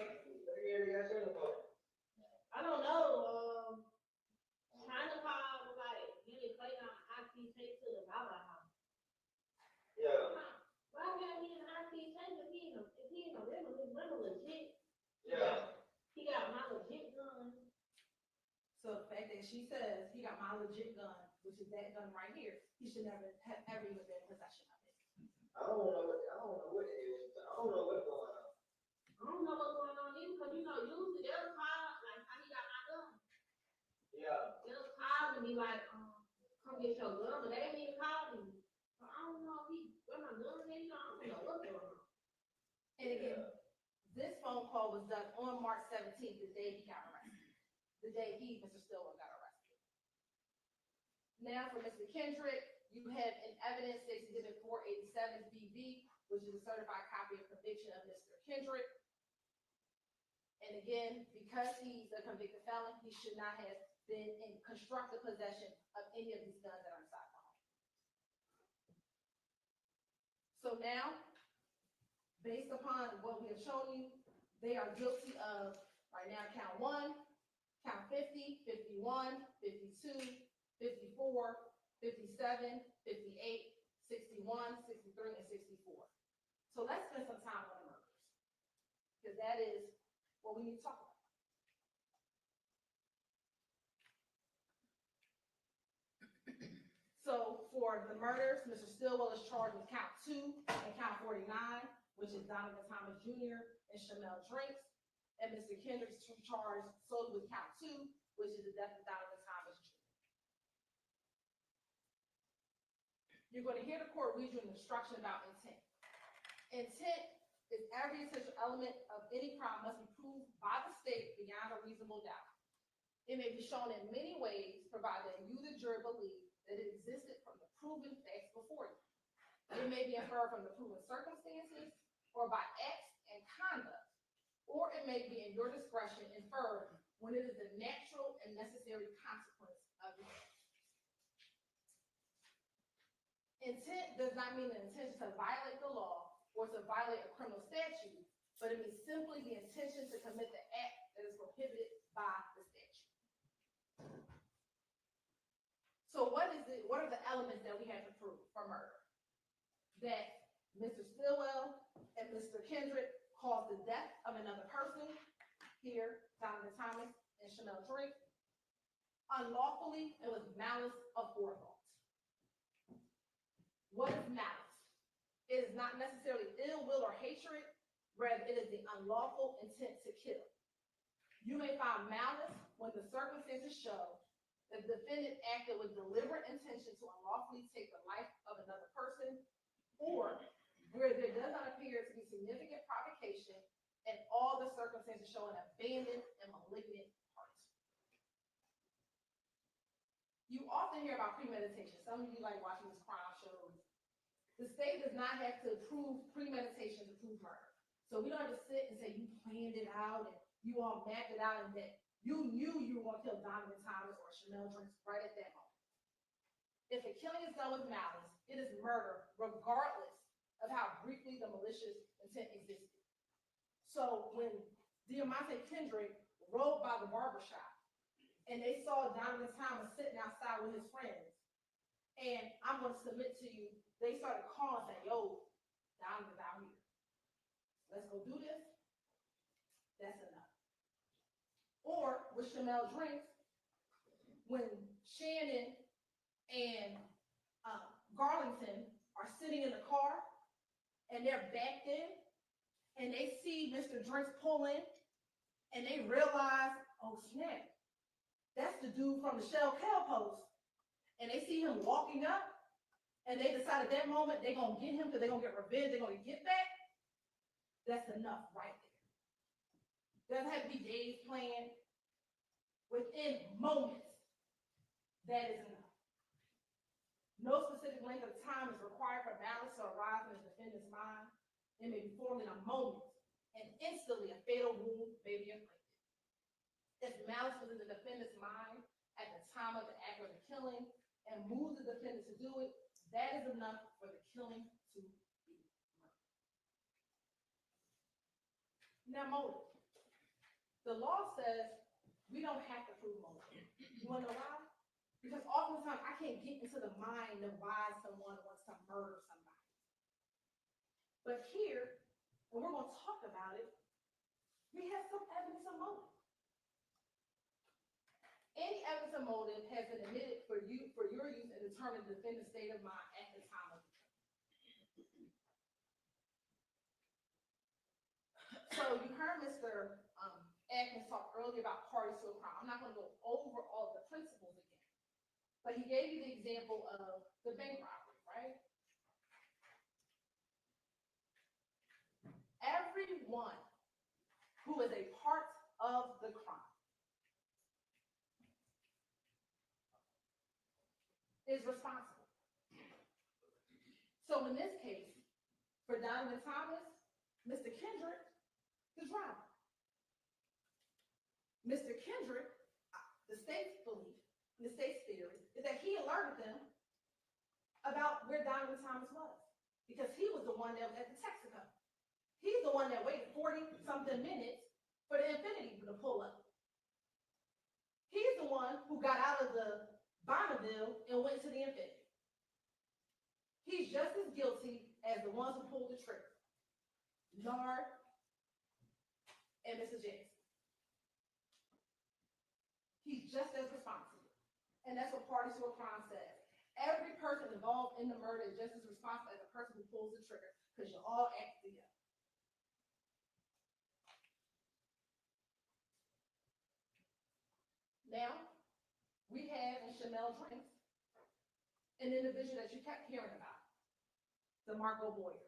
she says he got my legit gun, which is that gun right here, he should never have ever even been in possession of it. I don't know what it is. I don't know what's going on. I don't know what's going on either, because usually they'll call, like how he got my gun. Yeah. They'll call and be like, come get your gun, but they ain't even call me. So I don't know if where my gun is, I don't know what's going on. And again, this phone call was done on March 17th, the day he got arrested. The day Mr. Stillwell, got arrested. Now for Mr. Kendrick, you have in evidence Exhibit 487 BB, which is a certified copy of conviction of Mr. Kendrick. And again, because he's a convicted felon, he should not have been in constructive possession of any of these guns that are inside the home. So now, based upon what we have shown you, they are guilty of, right now, count 1, count 50, 51, 52, 54, 57, 58, 61, 63, and 64. So let's spend some time on the murders, because that is what we need to talk about. So for the murders, Mr. Stillwell is charged with count 2 and count 49, which is Donovan Thomas Jr. and Shamel Drinks. And Mr. Kendrick is charged solely with count 2, which is the death of Donovan Thomas Jr. You're going to hear the court read you an instruction about intent. Intent is every essential element of any crime must be proved by the state beyond a reasonable doubt. It may be shown in many ways, provided that you, the jury, believe that it existed from the proven facts before you. It may be inferred from the proven circumstances or by acts and conduct, or it may be in your discretion inferred when it is the natural and necessary consequence of the act. Intent does not mean an intention to violate the law or to violate a criminal statute, but it means simply the intention to commit the act that is prohibited by the statute. So what are the elements that we have to prove for murder? That Mr. Stillwell and Mr. Kendrick caused the death of another person, here, Donovan Thomas and Shamel Drake, unlawfully and with malice aforethought. What is malice? It is not necessarily ill will or hatred, rather it is the unlawful intent to kill. You may find malice when the circumstances show that the defendant acted with deliberate intention to unlawfully take the life of another person, or where there does not appear to be significant provocation and all the circumstances show an abandoned and malignant heart. You often hear about premeditation. Some of you like watching these crime shows. The state does not have to prove premeditation to prove murder. So we don't have to sit and say you planned it out and you all mapped it out and that you knew you were going to kill Donovan Thomas or Shamel Drinks right at that moment. If the killing is done with malice, it is murder, regardless of how briefly the malicious intent existed. So when Diamante Kendrick rode by the barbershop and they saw Donovan Thomas sitting outside with his friends, and I'm going to submit to you, they started calling saying, yo, Donovan's out here. Let's go do this. That's enough. Or with Shamel Drinks, when Shannon and Garlington are sitting in the car and they're backed in and they see Mr. Drinks pull in and they realize, oh snap, that's the dude from the Shell Cal post. And they see him walking up and they decide at that moment they're going to get him because they're going to get revenge, they're going to get back. That's enough right there. Doesn't have to be days planned. Within moments, that is enough. No specific length of time is required for malice to arise in the defendant's mind. It may be formed in a moment, and instantly a fatal wound may be inflicted. If malice was in the defendant's mind at the time of the act of the killing and moves the defendant to do it, that is enough for the killing to be murder. Now, motive. The law says we don't have to prove motive. You want to know why? Because oftentimes I can't get into the mind of why someone wants to murder somebody. But here, when we're going to talk about it, we have some evidence of motive. Any evidence of motive has been admitted for your use and determine the defendant's state of mind at the time of the trial. So you heard Mr. Atkins talk earlier about parties to a crime. I'm not going to go over all the principles again, but he gave you the example of the bank robbery, right? Everyone who is a part of the crime is responsible. So in this case, for Donovan Thomas, Mr. Kendrick, the driver. Mr. Kendrick, the state's belief, the state's theory, is that he alerted them about where Donovan Thomas was, because he was the one that was at the Texaco. He's the one that waited 40-something minutes for the Infinity to pull up. He's the one who got out of the Bonneville and went to the Infinity. He's just as guilty as the ones who pulled the trigger, Nard and Mrs. Jackson. He's just as responsible. And that's what parties to a crime says. Every person involved in the murder is just as responsible as the person who pulls the trigger, because you all act together. Now, we have in Chanel Drinks an individual that you kept hearing about, DeMarco Boyer.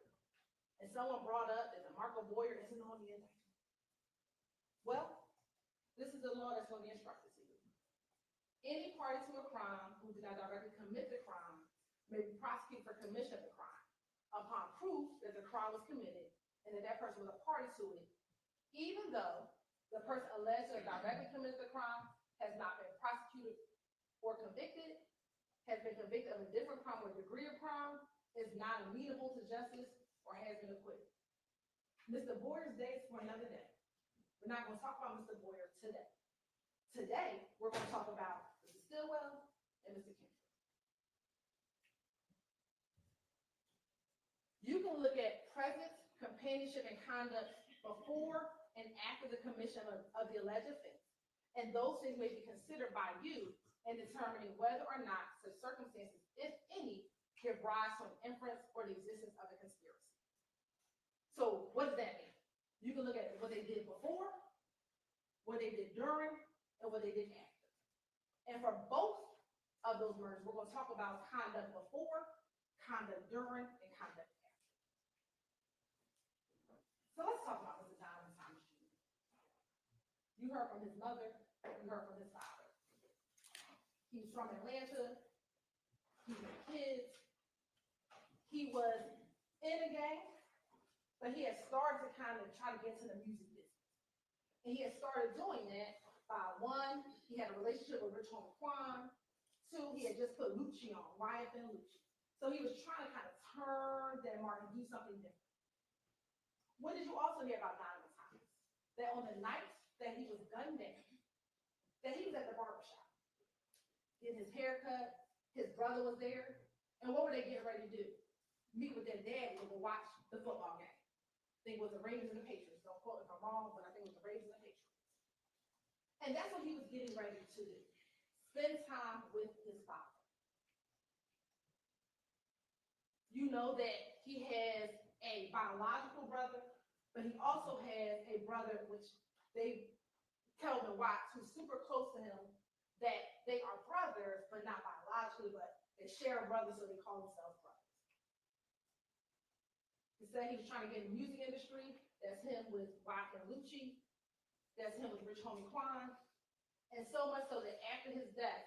And someone brought up that DeMarco Boyer isn't on the indictment. Well, this is the law that's going to be instructed to you. Any party to a crime who did not directly commit the crime may be prosecuted for commission of the crime upon proof that the crime was committed and that that person was a party to it, even though the person alleged to have directly committed the crime has not been prosecuted or convicted, has been convicted of a different crime or degree of crime, is not amenable to justice, or has been acquitted. Mr. Boyer's day is for another day. We're not going to talk about Mr. Boyer today. Today, we're going to talk about Mr. Stillwell and Mr. Kendrick. You can look at presence, companionship, and conduct before and after the commission of the alleged offense. And those things may be considered by you in determining whether or not the circumstances, if any, give rise to an inference or the existence of a conspiracy. So what does that mean? You can look at what they did before, what they did during, and what they did after. And for both of those murders, we're going to talk about conduct before, conduct during, and conduct after. So let's talk about Mr. Donovan Thomas Jr. You heard from his mother, you heard from his father. He's from Atlanta. He had kids. He was in a gang, but he had started to kind of try to get into the music business. And he had started doing that by, one, he had a relationship with Rich Homie Quan. Two, he had just put Lucci on, Ryan and Lucci. So he was trying to kind of turn that mark and do something different. What did you also hear about Donovan Thomas? That on the night that he was gunned down, that he was at the barbershop, getting his hair cut, his brother was there, and what were they getting ready to do? Meet with their dad to go watch the football game. I think it was the Ravens and the Patriots. Don't quote me if I'm wrong, but I think it was the Ravens and the Patriots. And that's what he was getting ready to do. Spend time with his father. You know that he has a biological brother, but he also has a brother, which Kelvin Watts, who's super close to him, that they are brothers, but not biologically, but they share a brother, so they call themselves brothers. He said he was trying to get in the music industry. That's him with Rock and Lucci. That's him with Rich Homie Quan. And so much so that after his death,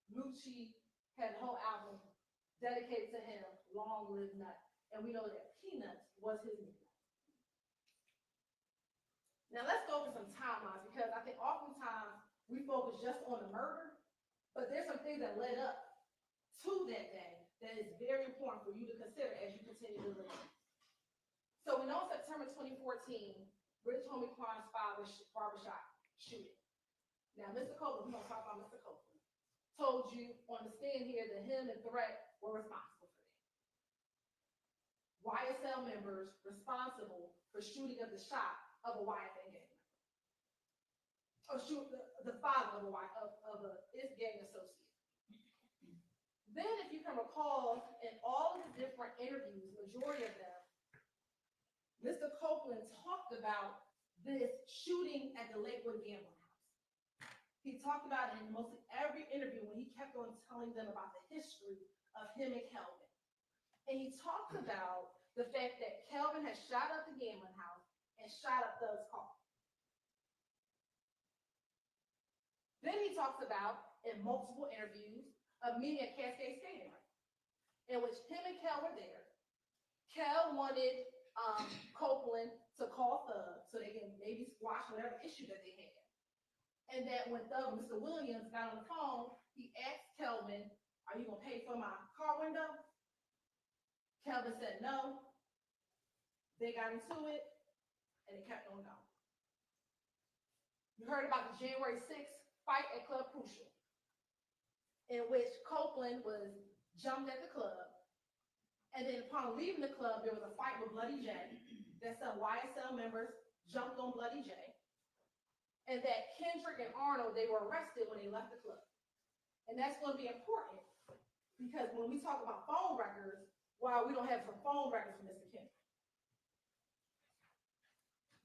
Lucci had a whole album dedicated to him, Long Live Nut. And we know that Peanuts was his name. Now let's go over some timelines, because I think oftentimes we focus just on the murder, but there's some things that led up to that day that is very important for you to consider as you continue to live. So we know in September 2014, Rich Homie Quan's father's barbershop shooting. Now, Mr. Copeland, we're going to talk about Mr. Copeland, told you on the stand here that him and Threat were responsible for that. YSL members responsible for shooting up the shop of a YSL gang member. or shoot the father of his gang associate. Then, if you can recall, in all of the different interviews, majority of them, Mr. Copeland talked about this shooting at the Lakewood gambling house. He talked about it in mostly every interview when he kept on telling them about the history of him and Kelvin. And he talked about the fact that Kelvin had shot up the gambling house and shot up Doug's car. Then he talks about, in multiple interviews, a meeting at Cascade Skating Rink, in which him and Kel were there. Kel wanted Copeland to call Thug so they can maybe squash whatever issue that they had. And that when Thug, Mr. Williams, got on the phone, he asked Kelvin, "Are you gonna pay for my car window?" Kelvin said no. They got into it, and it kept on going. You heard about the January 6th fight at Club Crucial, in which Copeland was jumped at the club. And then upon leaving the club, there was a fight with Bloody J, that some YSL members jumped on Bloody J. And that Kendrick and Arnold, they were arrested when they left the club. And that's going to be important, because when we talk about phone records, while we don't have some phone records from Mr. Kendrick.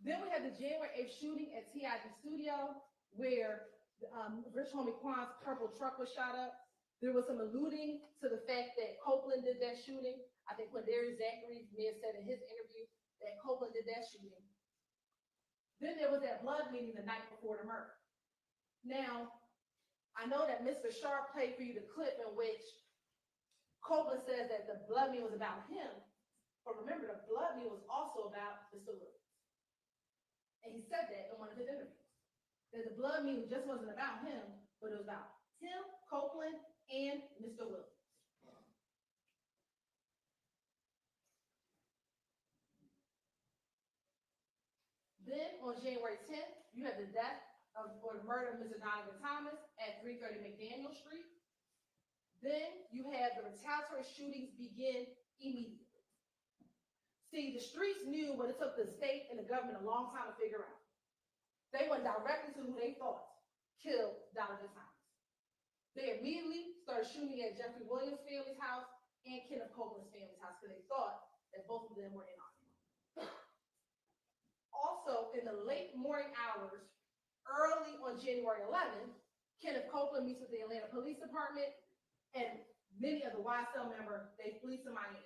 Then we had the January 8th shooting at TIG Studio, where Rich Homie Quan's purple truck was shot up. There was some alluding to the fact that Copeland did that shooting. I think Quindarius Zachary may have said in his interview that Copeland did that shooting. Then there was that blood meeting the night before the murder. Now, I know that Mr. Sharp played for you the clip in which Copeland says that the blood meeting was about him, but remember, the blood meeting was also about Mr. Williams. And he said that in one of his interviews, that the blood meeting just wasn't about him, but it was about him, Copeland, and Mr. Williams. Then on January 10th, you have the death or the murder of Mr. Donovan Thomas at 330 McDaniel Street. Then you have the retaliatory shootings begin immediately. See, the streets knew what it took the state and the government a long time to figure out. They went directly to who they thought killed Donovan Thomas. They immediately started shooting at Jeffrey Williams' family's house and Kenneth Copeland's family's house, because they thought that both of them were in on it. Also, in the late morning hours, early on January 11th, Kenneth Copeland meets with the Atlanta Police Department, and many of the YSL members, they flee to Miami.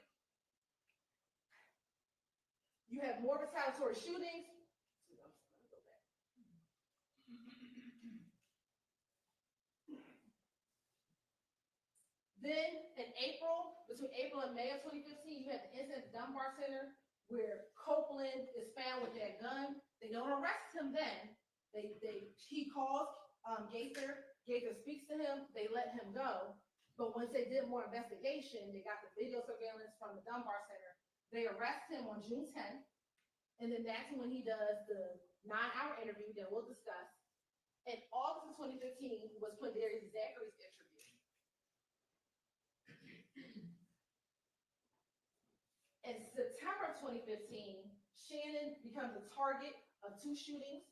You have more retaliatory shootings. Then in between April and May of 2015, you have the incident at the Dunbar Center where Copeland is found with that gun. They don't arrest him then. He calls Gaither. Gaither speaks to him. They let him go. But once they did more investigation, they got the video surveillance from the Dunbar Center. They arrest him on June 10th. And then that's when he does the 9-hour interview that we'll discuss. In August of 2015 was Quindarius Zachary's interview. In September of 2015, Shannon becomes the target of 2 shootings,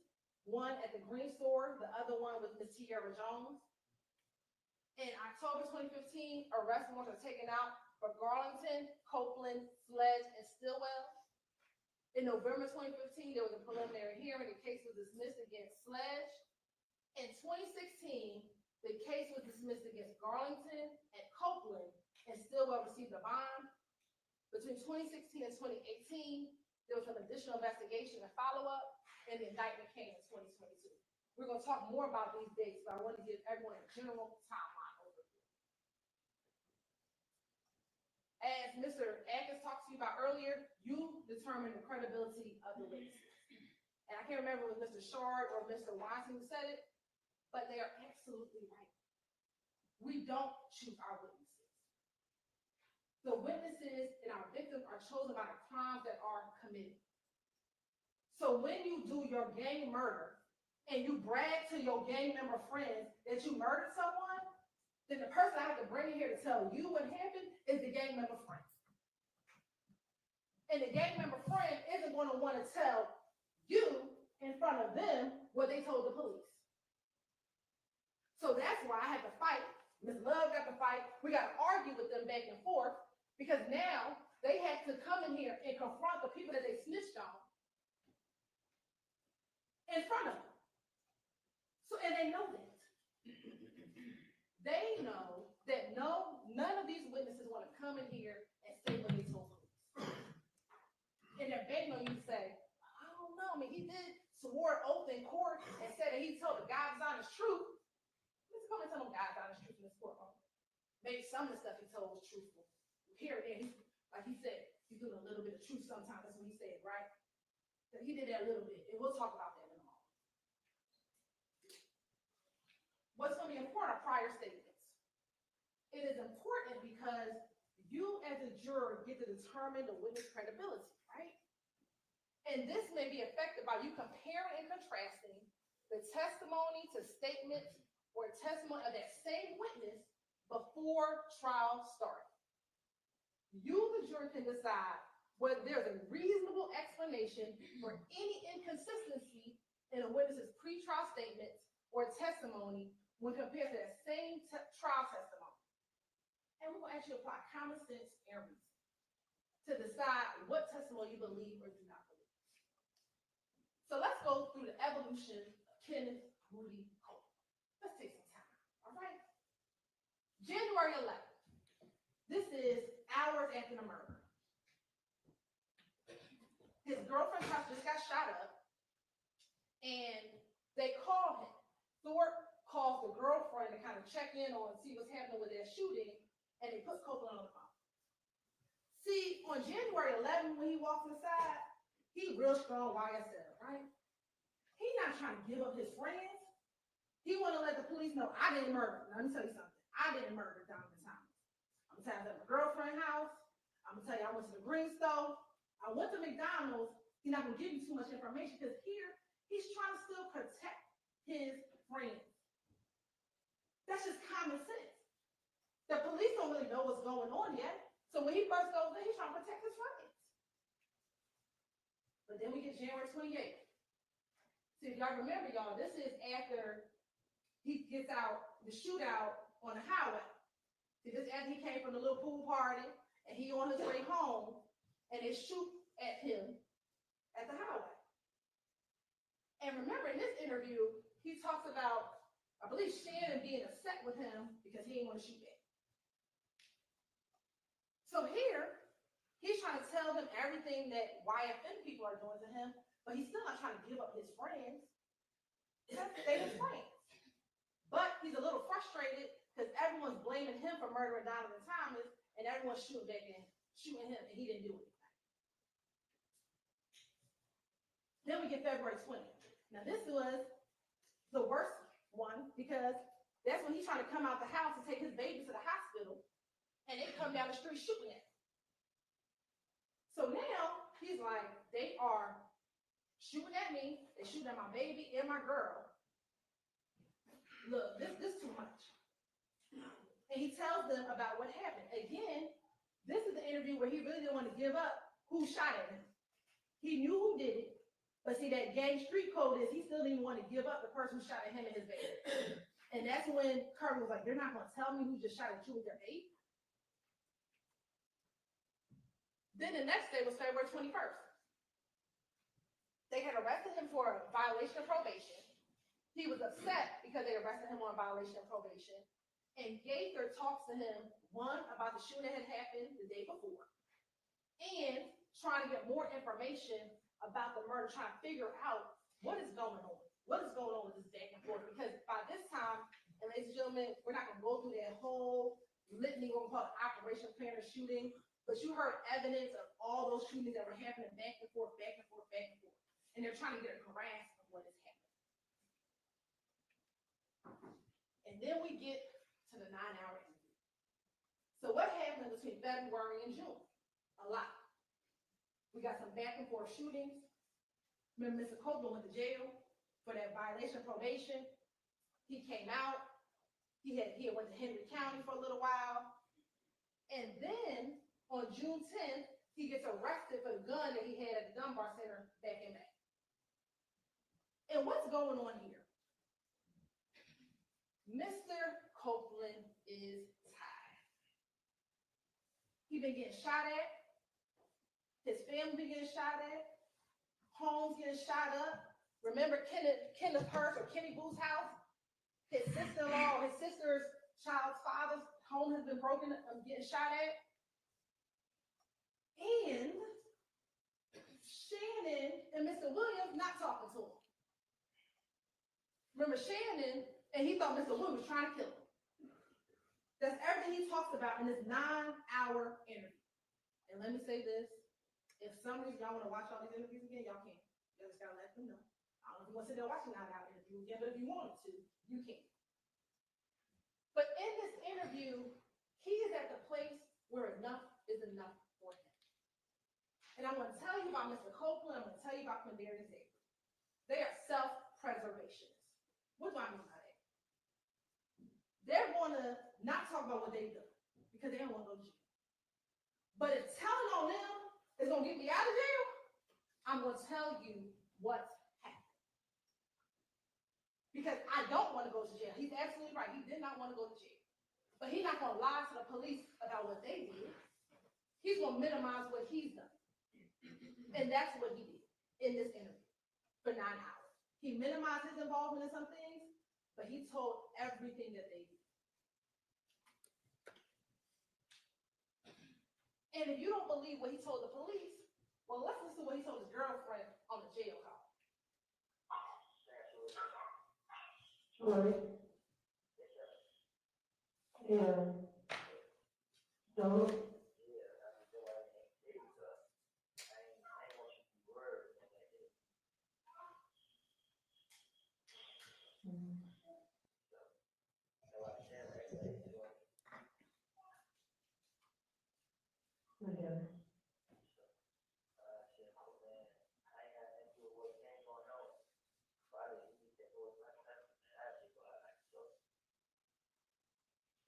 one at the Green Store, the other one with Ms. Tierra Jones. In October 2015, arrest warrants are taken out for Garlington, Copeland, Sledge, and Stillwell. In November 2015, there was a preliminary hearing. The case was dismissed against Sledge. In 2016, the case was dismissed against Garlington and Copeland, and Stillwell received a bond. Between 2016 and 2018, there was some additional investigation and follow-up, and the indictment came in 2022. We're going to talk more about these dates, but I want to give everyone a general timeline overview. As Mr. Atkins talked to you about earlier, you determine the credibility of the witnesses. And I can't remember if it was Mr. Shard or Mr. Weinstein who said it, but they are absolutely right. We don't choose our witnesses. The witnesses and our victims are chosen by the crimes that are committed. So when you do your gang murder and you brag to your gang member friends that you murdered someone, then the person I have to bring in here to tell you what happened is the gang member friend. And the gang member friend isn't going to want to tell you in front of them what they told the police. So that's why I had to fight. Ms. Love got to fight. We got to argue with them back and forth because now they had to come in here and confront the people that they snitched on in front of them. So, and they know that. They know that none of these witnesses want to come in here and say what they told police. And they're begging on you to say, I don't know. I mean, he did swore an oath in court and said that he told the God's honest truth. Let's come and tell them God's honest truth in this courtroom. Maybe some of the stuff he told was truthful. Here and there, like he said, he's doing a little bit of truth sometimes. That's what he said, right? So he did that a little bit, and we'll talk about that in a moment. What's going to be important are prior statements. It is important because you as a juror get to determine the witness credibility, right? And this may be affected by you comparing and contrasting the testimony to statements or testimony of that same witness before trial started. You, the jury, can decide whether there's a reasonable explanation for any inconsistency in a witness's pretrial statements or testimony when compared to that same trial testimony. And we're going to actually apply common sense and reason to decide what testimony you believe or do not believe. So let's go through the evolution of Kenneth Rudy Cole. Let's take some time, all right? January 11th. This is hours after the murder. His girlfriend's house just got shot up, and they call him. Thorpe calls the girlfriend to kind of check in on see what's happening with that shooting, and they put Copeland on the phone. See, on January 11th, when he walks inside, he real strong YSL, right? He not trying to give up his friends. He want to let the police know, I didn't murder. Let me tell you something. I didn't murder Donovan Thomas. I'm gonna tell you I was at my girlfriend's house. I'm gonna tell you I went to the green stove. I went to McDonald's. He's not gonna give you too much information because here he's trying to still protect his friends. That's just common sense. The police don't really know what's going on yet. So when he first goes in, he's trying to protect his friends. But then we get January 28th. See, if y'all remember, y'all, this is after he gets out the shootout on the highway. See, this after he came from the little pool party and he on his way home and they shoot at him at the highway. And remember in this interview, he talks about, I believe, Shannon being upset with him because he didn't want to shoot back. So here, he's trying to tell them everything that YFN people are doing to him, but he's still not trying to give up his friends. They're his friends. But he's a little frustrated because everyone's blaming him for murdering Donovan Thomas, and everyone's shooting back and shooting him, and he didn't do anything. Then we get February 20th. Now this was the worst one because that's when he's trying to come out the house to take his baby to the hospital, and they come down the street shooting at him. So now he's like, they are shooting at me, they're shooting at my baby and my girl. Look, this too much. And he tells them about what happened. Again, this is the interview where he really didn't want to give up who shot at him. He knew who did it, but see that gang street code is he still didn't want to give up the person who shot at him and his baby. And that's when Kirby was like, they're not going to tell me who just shot at you with their baby. Then the next day was February 21st. They had arrested him for a violation of probation. He was upset because they arrested him on violation of probation. And Gaither talks to him, one, about the shooting that had happened the day before, and trying to get more information about the murder, trying to figure out what is going on. What is going on with this back and forth? Because by this time, and ladies and gentlemen, we're not going to go through that whole litany, what we call Operation Planner shooting, but you heard evidence of all those shootings that were happening back and forth, back and forth, back and forth. And they're trying to get a grasp of what is happening. And then we get to the 9-hour interview. So what happened between February and June? A lot. We got some back and forth shootings. Remember, Mr. Copeland went to jail for that violation of probation. He came out. He went to Henry County for a little while. And then on June 10th, he gets arrested for the gun that he had at the Dunbar Center back in May. And what's going on here? Mr. Copeland is tired. He been getting shot at. His family been getting shot at. Homes getting shot up. Remember Kenneth Hurst or Kenny Booth's house? His sister-in-law, his sister's child's father's home has been broken, getting shot at. And Shannon and Mr. Williams not talking to him. Remember Shannon, and he thought Mr. Williams was trying to kill him. That's everything he talks about in this 9-hour interview. And let me say this, if some reason y'all want to watch all these interviews again, y'all can. You just gotta let them know. I don't know if you want to sit there watching 9-hour interview again, but if you wanted to, you can. But in this interview, he is at the place where enough is enough for him. And I'm going to tell you about Mr. Copeland. I'm going to tell you about Quindarius Avery. They are self-preservationists. What do I mean by that? They're going to not talk about what they've done because they don't want to go to jail. But if telling on them is going to get me out of jail, I'm going to tell you what's happened. Because I don't want to go to jail. He's absolutely right. He did not want to go to jail. But he's not going to lie to the police about what they did. He's going to minimize what he's done. And that's what he did in this interview for 9 hours. He minimized his involvement in some things, but he told everything that they did. And if you don't believe what he told the police, well, let's listen to what he told his girlfriend on the jail call. Right. Yeah. Don't. Yeah.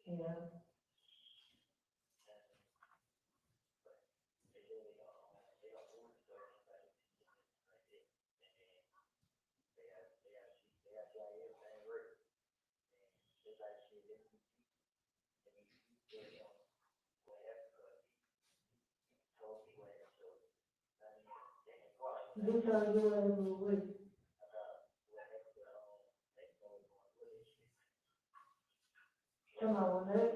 Yeah. You trying to do it every week. Come on, right?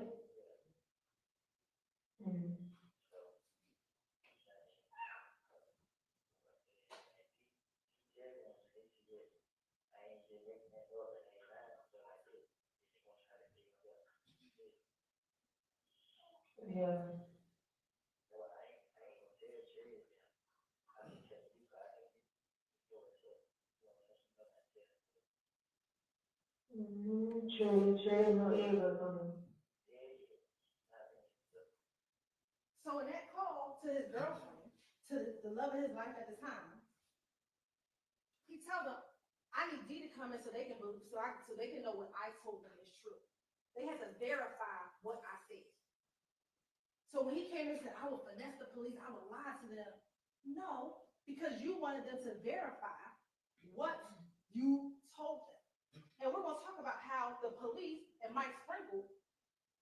Mm. Yeah. True, no ego for me. So in that call to his girlfriend, to the love of his life at the time, he tells them, I need Dee to come in so they can move, so they can know what I told them is true. They had to verify what I said. So when he came in and said, I will finesse the police, I will lie to them. No, because you wanted them to verify what you told them. And we're going to talk about how the police and Mike Sprinkle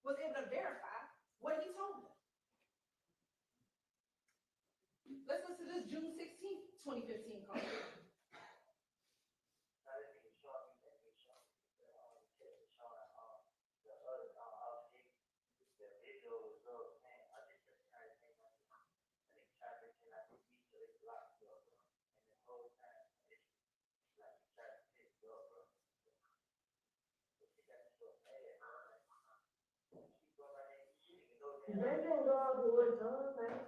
was able to verify what he told them. Let's listen to this June 16th, 2015 call. They didn't go all the way home, man.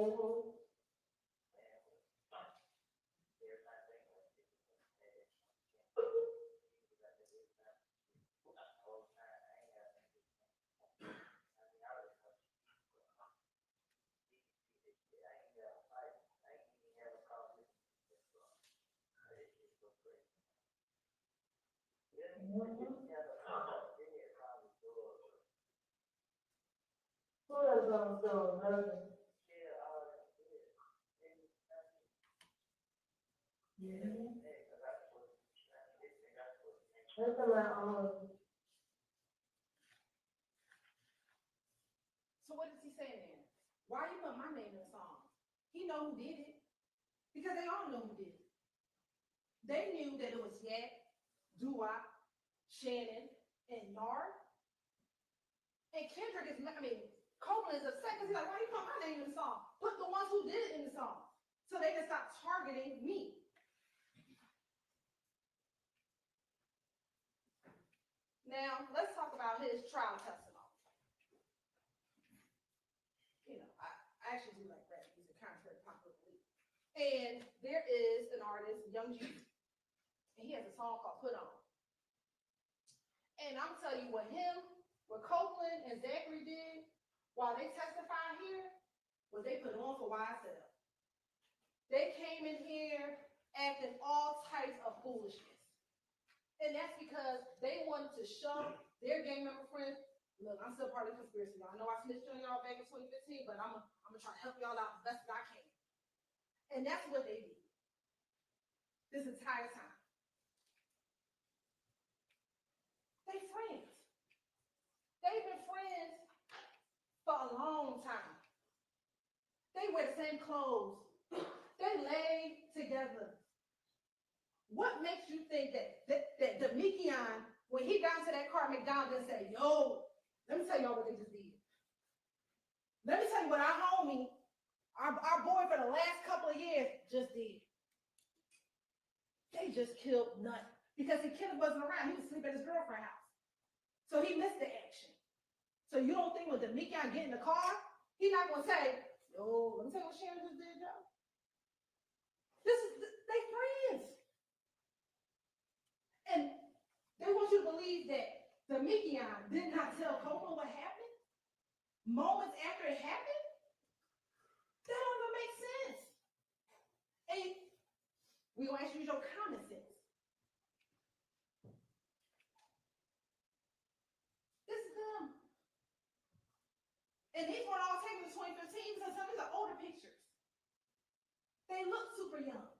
Who else gonna go? Nothing. That's my So what is he saying there? Why you put my name in the song? He know who did it. Because they all know who did it. They knew that it was Yak, Doo-Wop, Shannon, and Nard. And Kendrick is, Copeland is upset because he's like, why you put my name in the song? Put the ones who did it in the song. So they can stop targeting me. Now, let's talk about his trial testimony. You know, I actually do like rap music, kind of very popular belief. And there is an artist, Young G, and he has a song called Put On. And I'm telling you what Copeland and Zachary did while they testified here was they put on for YSL. They came in here acting all types of foolishness. And that's because they wanted to show their gang member friends, look, I'm still part of the conspiracy. I know I snitched on y'all back in 2015, but I'm gonna try to help y'all out as best as I can. And that's what they did this entire time. They friends. They've been friends for a long time. They wear the same clothes. They lay together. What makes you think that Demikian, when he got to that car at McDonald's and said, yo, let me tell y'all what they just did. Let me tell you what our homie, our boy for the last couple of years just did. They just killed Nut because the killer wasn't around. He was asleep at his girlfriend's house. So he missed the action. So you don't think when Demikian get in the car, he's not going to say, yo, let me tell you what Sharon just did, Joe. They friends. And they want you to believe that Demikian did not tell Copeland what happened moments after it happened? That don't even make sense. And we gonna ask you your common sense. This is them. And these weren't all taken in 2015 because some of these are older pictures. They look super young.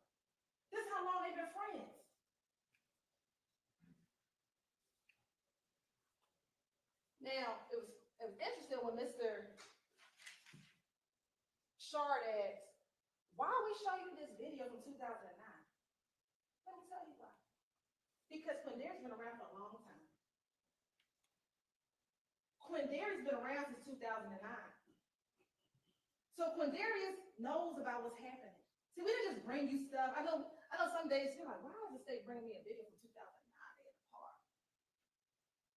This is how long they've been friends. Now, it was interesting when Mr. Shard asked, why we show you this video from 2009? Let me tell you why. Because Quindarius been around for a long time. Quindarius been around since 2009. So Quindarius knows about what's happening. See, we didn't just bring you stuff. I know some days you're like, why is the state bringing me a video from 2009 in the park?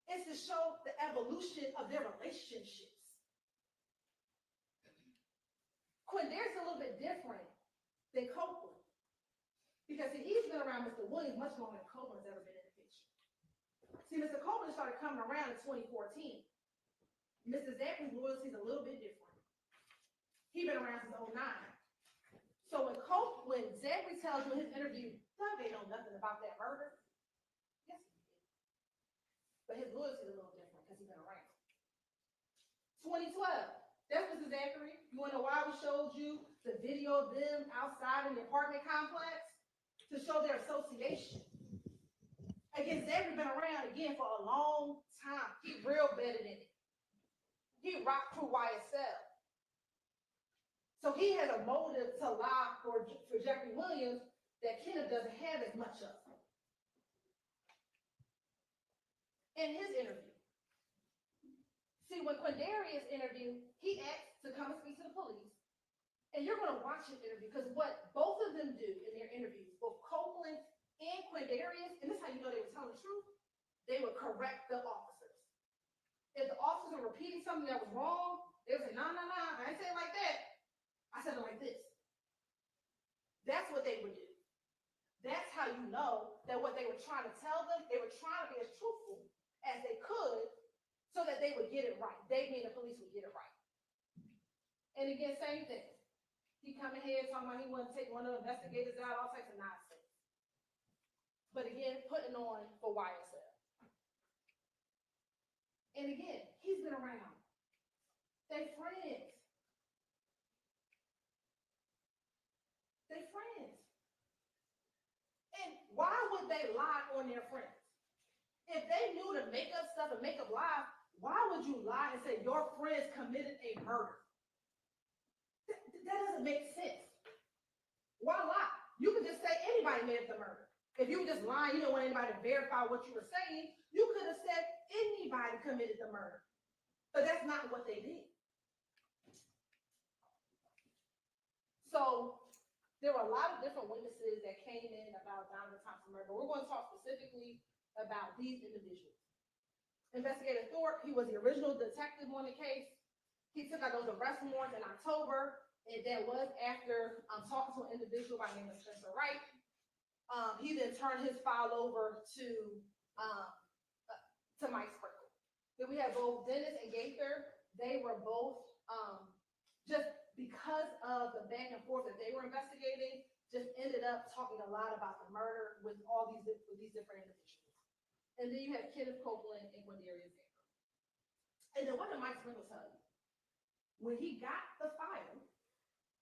It's to show the evolution of their relationships. Quindarius is a little bit different than Copeland. Because he's been around Mr. Williams much longer than Copeland's ever been in the picture. See, Mr. Copeland started coming around in 2014. Mr. Zachary's loyalty is a little bit different. He's been around since 2009. So when Zachary tells you in his interview, Doug ain't know nothing about that murder. Yes, he did. But his loyalty is a little different because he's been around. 2012. That's Mr. Zachary. You want to know why we showed you the video of them outside in the apartment complex? To show their association. Again, Zachary been around again for a long time. He real better than it. He rocked through YSL. So he has a motive to lie for Jeffrey Williams that Kenneth doesn't have as much of. In his interview. See, when Quindarius interviewed, he asked to come and speak to the police. And you're going to watch his interview because what both of them do in their interviews, both Copeland and Quindarius, and this is how you know they were telling the truth, they would correct the officers. If the officers were repeating something that was wrong, they would say, no, I ain't saying it like that. I said it like this. That's what they would do. That's how you know that what they were trying to tell them, they were trying to be as truthful as they could so that they would get it right. They, meaning the police, would get it right. And again, same thing. He coming here talking about he wanted to take one of the investigators out, all types of nonsense. But again, putting on for YSL. And again, he's been around. They friends. They friends. And why would they lie on their friends? If they knew to make up stuff and make up lies, why would you lie and say your friends committed a murder? That doesn't make sense. Why lie? You could just say anybody made up the murder. If you were just lying, you don't want anybody to verify what you were saying, you could have said anybody committed the murder. But that's not what they did. So there were a lot of different witnesses that came in about Donovan Thompson murder. We're going to talk specifically about these individuals. Investigator Thorpe, he was the original detective on the case. He took out those arrest warrants in October, and that was after talking to an individual by the name of Spencer Wright. He then turned his file over to Mike Sprinkle. Then we have both Dennis and Gaither. They were both just because of the back and forth that they were investigating, just ended up talking a lot about the murder with all these different individuals. And then you have Kenneth Copeland and Quindarius Baker. And then what did Mike Sprinkle tell you? When he got the file,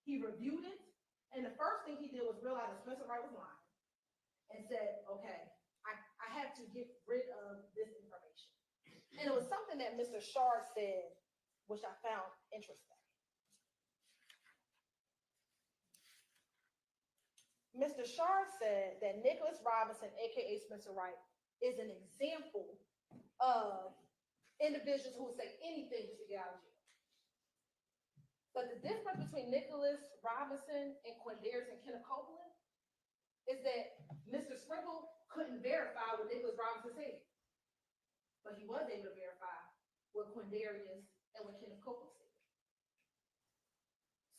he reviewed it, and the first thing he did was realize that Spencer Wright was lying and said, okay, I have to get rid of this information. And it was something that Mr. Shard said, which I found interesting. Mr. Shard said that Nicholas Robinson, aka Spencer Wright, is an example of individuals who would say anything just to get out of jail. But the difference between Nicholas Robinson and Quindarius and Kenneth Copeland is that Mr. Sprinkle couldn't verify what Nicholas Robinson said, but he was able to verify what Quindarius and what Kenneth Copeland said.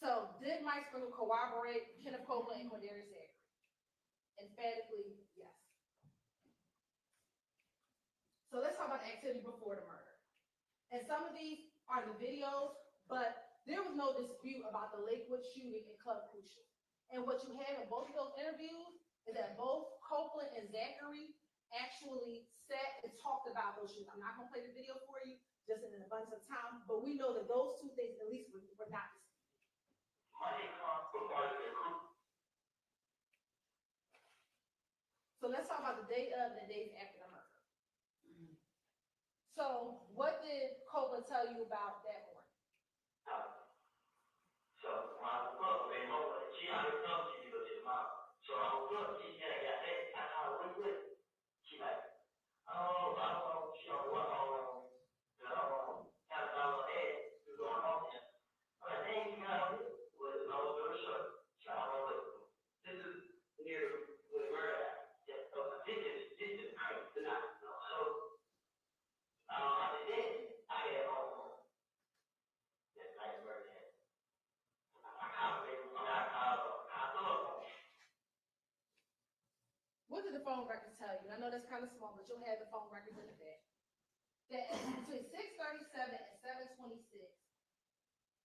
So did Mike Sprinkle corroborate Kenneth Copeland and Quindarius Baker? Emphatically, yes. So let's talk about the activity before the murder. And some of these are the videos, but there was no dispute about the Lakewood shooting in Club Crucial. And what you have in both of those interviews is that both Copeland and Zachary actually sat and talked about those shootings. I'm not going to play the video for you, just in an abundance of time, but we know that those two things at least were not disputed. So let's talk about the day of and the days after the murder. So what did Copeland tell you about that morning? So when I woke up, they know that she already told me to go to the mall. So I woke up, she said, I got that. I called, what is it? She like, oh, I don't know. She don't want the $1,000 ad to go on there. I'm like, hey, you got it? Well, no, do a shirt. So I don't know. This is near where we're at. Yeah, so this is great tonight. So after that, I had that night where it What did the phone records tell you? I know that's kind of small, but you'll have the phone records in the back. That between 6:37 and 7:26,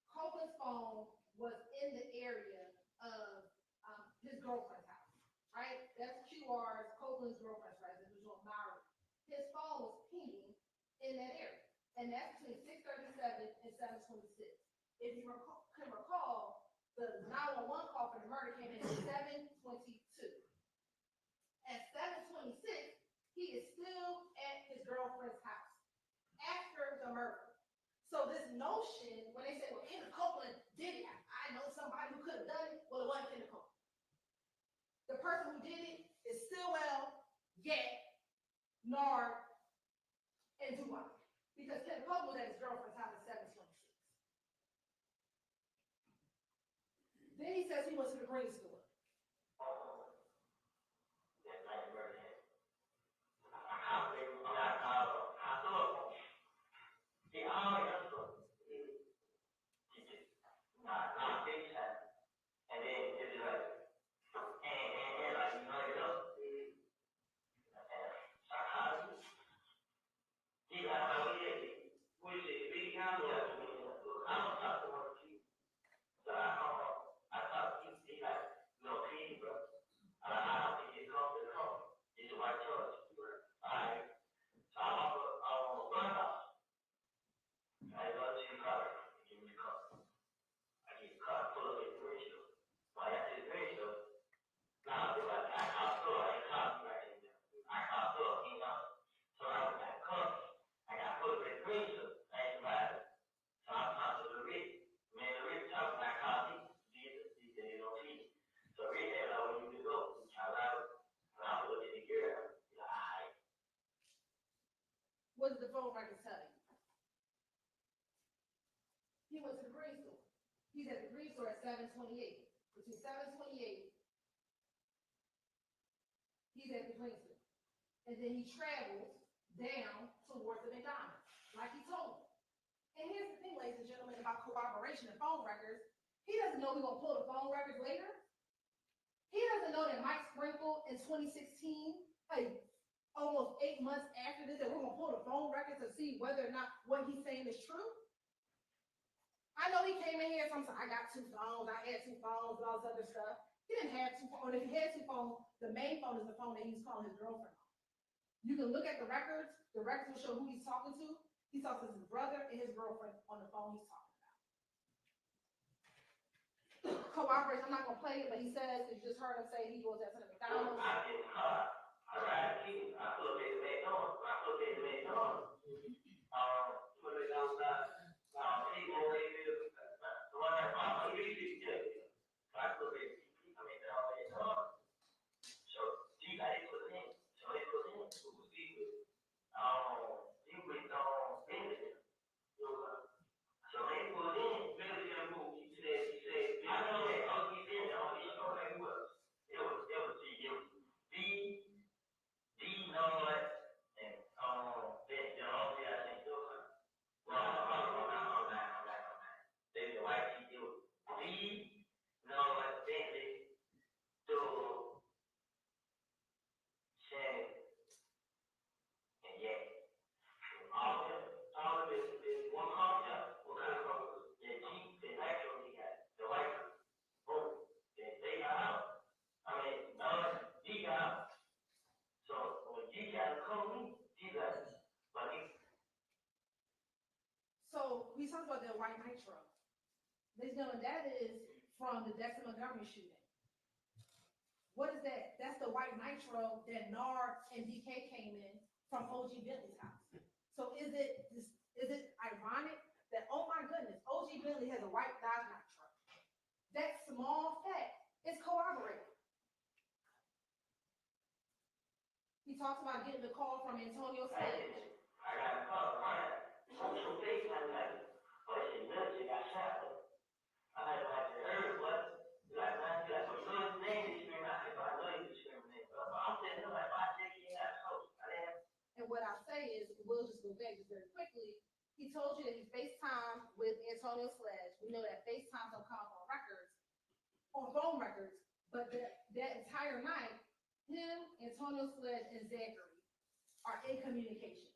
Copeland's phone was in the area of his girlfriend's house, right? That's QR's, Copeland's girlfriend's residence, which was Mara. His phone was pinging in that area, and that's between 6:37 and 7:26. If you can recall, the 911 call for the murder came in at 7:22. At 7:26, he is still at his girlfriend's house after the murder. So this notion, when they say, well, Kenneth Copeland did it, I know somebody who could have done it, well, it wasn't Kenneth Copeland. The person who did it is Stillwell, Yak, Nard, and Dubois. Because Kenneth Copeland was at his girlfriend's house at 7:26. Then he says he went to the green store. What did the phone records tell you? He went to the green store. He's at the green store at 7:28. Between 7:28, he's at the green store. And then he travels down towards the McDonald's, like he told me. And here's the thing, ladies and gentlemen, about cooperation and phone records. He doesn't know we're gonna pull the phone records later. He doesn't know that Mike Sprinkle in 2016, like almost 8 months after this, that we're gonna pull the phone records to see whether or not what he's saying is true. I know he came in here, so I'm saying, I got 2 phones, I had 2 phones, and all this other stuff. He didn't have 2 phones. If he had 2 phones, the main phone is the phone that he's calling his girlfriend on. You can look at the records will show who he's talking to. He talks to his brother and his girlfriend on the phone he's talking about. Cooperation, I'm not gonna play it, but he says, you just heard him say he goes out to the McDonald's. So we talked about the white nitro. Ladies and gentlemen, that is from the Dexter Montgomery shooting. What is that? That's the white nitro that NAR and DK came in from OG Bentley's house. So is it ironic that, oh my goodness, OG Bentley has a white Dodge nitro? That small fact is corroborated. He talks about getting the call from Antonio Sledge. I got a call, right? Social FaceTime, like, oh, she nuts, she got shot. I heard what? Like, man, you like, my son's name is screaming. I said, I know you discriminate. But I'm saying, like, my dick ain't got coach. And what I'll say is, we'll just go back just very quickly. He told you that he FaceTimed with Antonio Sledge. We know that FaceTime don't come up on records, on phone records, but that entire night, him, Antonio Sledge, and Zachary are in communication.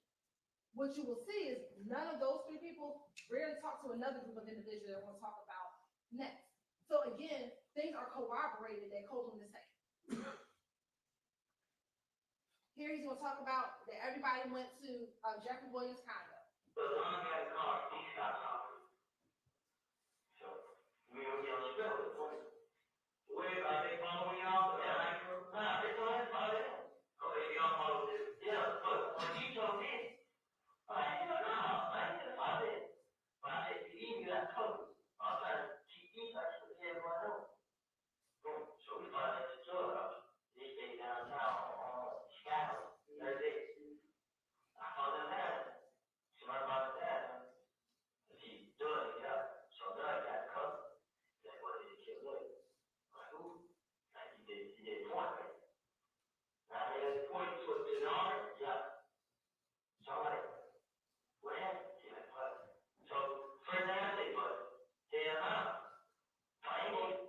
What you will see is none of those 3 people rarely talk to another group of individuals that we'll talk about next. So again, things are corroborated that Copeland is saying. Here he's gonna talk about that everybody went to Jeffrey Williams' condo. But the one got a car, he stopped talking. So, we don't get on the bill. Where are they following y'all? Nah, they told him about it. Okay, y'all follow this. Yeah, but when he told me, I ain't gonna follow it. But I said, you even got covered. I'm trying to keep me like to everyone else. So we found that the drug, they stay downtown on Chicago. That's it. I found them there. So I found that. He done, yeah. So then I got covered. Like, what did he kill me? Like, who? Like, he did point me. Now, he had point to an honor, yeah. So I'm like, what happened? He's like, what? So, first thing I say, but, hell no. I ain't going.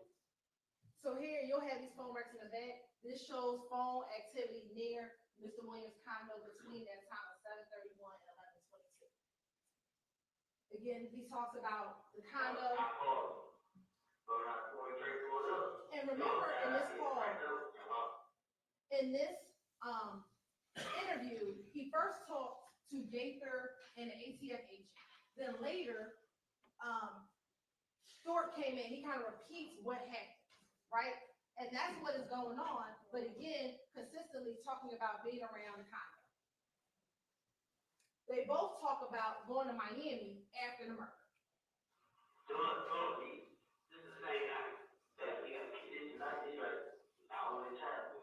So here you'll have these phone records in the back. This shows phone activity near Mr. Williams' condo between that time of 7:31 and 11:22. Again, he talks about the condo. And remember in this call, in this interview, he first talked to Gaither and the ATF agent. Then later, Stewart came in, he kind of repeats what happened, right? And that's what is going on, but again, consistently talking about being around the condo. They both talk about going to Miami after the murder. This is the same night that we got kids and I did right all the time.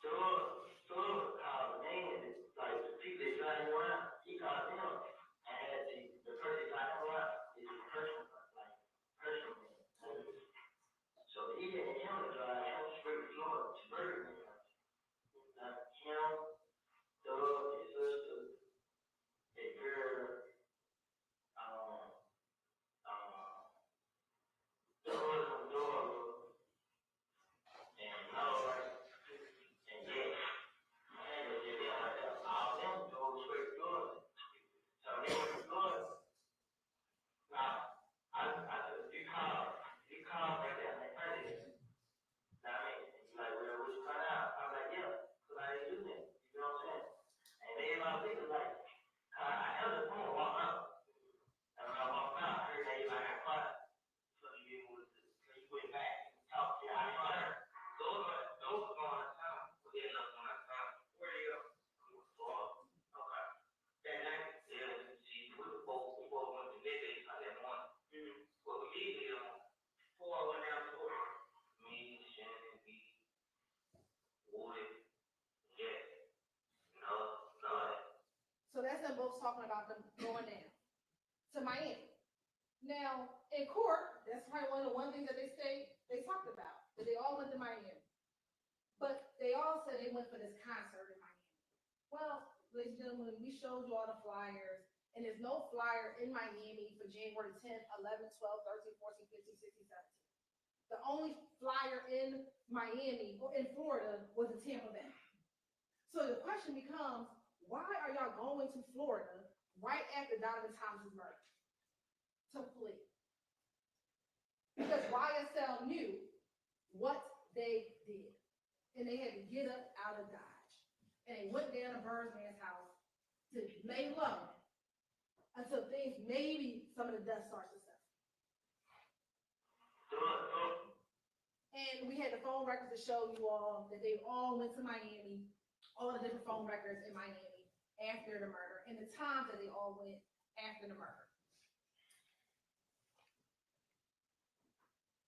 So, name is like the people that driving around. talking about them going down to Miami. Now, in court, that's probably one thing that they talked about, that they all went to Miami. But they all said they went for this concert in Miami. Well, ladies and gentlemen, we showed you all the flyers, and there's no flyer in Miami for January 10th, 11th, 12th, 13th, 14th, 15th, 16th, 17th. The only flyer in Miami or in Florida was in Tampa Bay. So the question becomes, why are y'all going to Florida right after Donovan Thomas's murder? To flee. Because YSL knew what they did. And they had to get up out of Dodge. And they went down to Birdman's house to lay low until things, maybe some of the dust starts to settle. And we had the phone records to show you all that they all went to Miami, all the different phone records in Miami after the murder, and the times that they all went after the murder.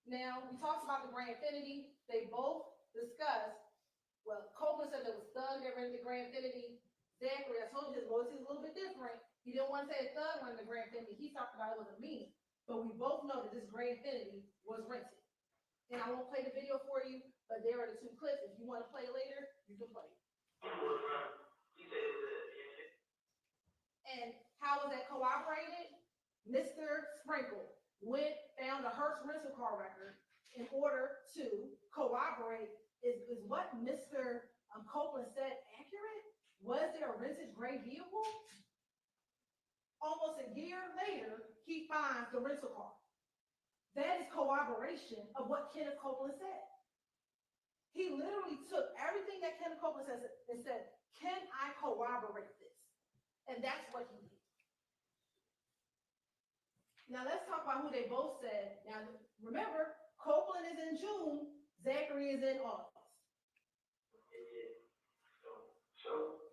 Now, we talked about the Grand Infinity. They both discussed, well, Copeland said there was Thug that rented the Grand Infinity. Zachary, I told you his voice is a little bit different. He didn't want to say Thug rented the Grand Infinity. He talked about it wasn't me. But we both know that this Grand Infinity was rented. And I won't play the video for you, but there are the two clips. If you want to play it later, you can play it. And how was that corroborated? Mr. Sprinkle found a Hertz rental car record in order to corroborate, is what Mr. Copeland said accurate? Was there a vintage gray vehicle? Almost a year later, he finds the rental car. That is corroboration of what Kenneth Copeland said. He literally took everything that Kenneth Copeland says and said, can I corroborate this? And that's what he did. Now let's talk about who they both said. Now remember, Copeland is in June, Zachary is in August. So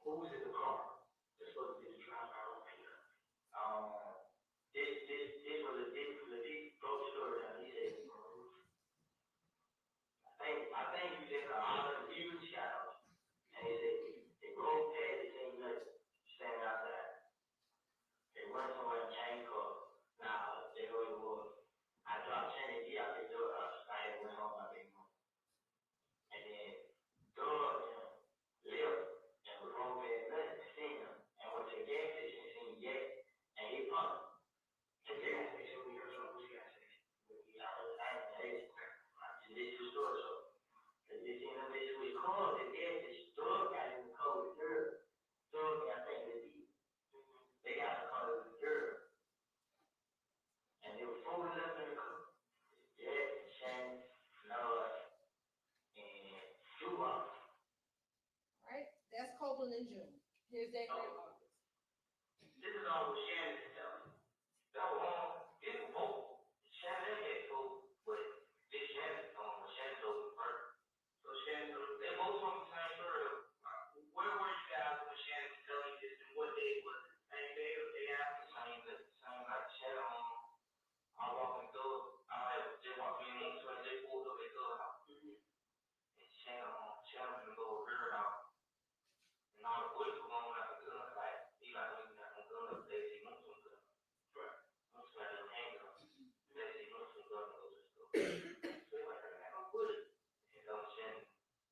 who's in the car? This was this drive out here. This was a legit broke story. And he said, I think you just all of you shadows. And he said, they rolled past the same night, standing outside. They went somewhere and changed cars. Now they know it was. I dropped Shannon D out the door. I had went home my big mom. And then Doug left and was home at night and seen him and went to the gas station and seen Yak and he pumped. To the gas station, we heard some gas station. This is store, so they seen him, they switched cars, the gas station. Doug got in the car with the girl. Doug, I think they got in the car with the girl. And there were four left in the car. Yak, Shannon, Noah, and Duval. Right? That's Copeland in June. Here's Zachary in August. This is all what Shannon is telling me. That was it's both. Shannon had told what this Shannon told what Shannon told me first. So Shannon, they both told me the same story. Where were you guys when Shannon was telling you this and what day was it? Same day or day after? Same night. Shannon, I walked in the door. They walked me in, so they pulled up at the house. And Shannon in the little rear out. And all the boys were going out the gun, like, he like, when you got no gun up there, he wants some gun. Right. Wants to have a handgun. Then he wants some gun and goes to school. So he like, I don't put it. And Shannon,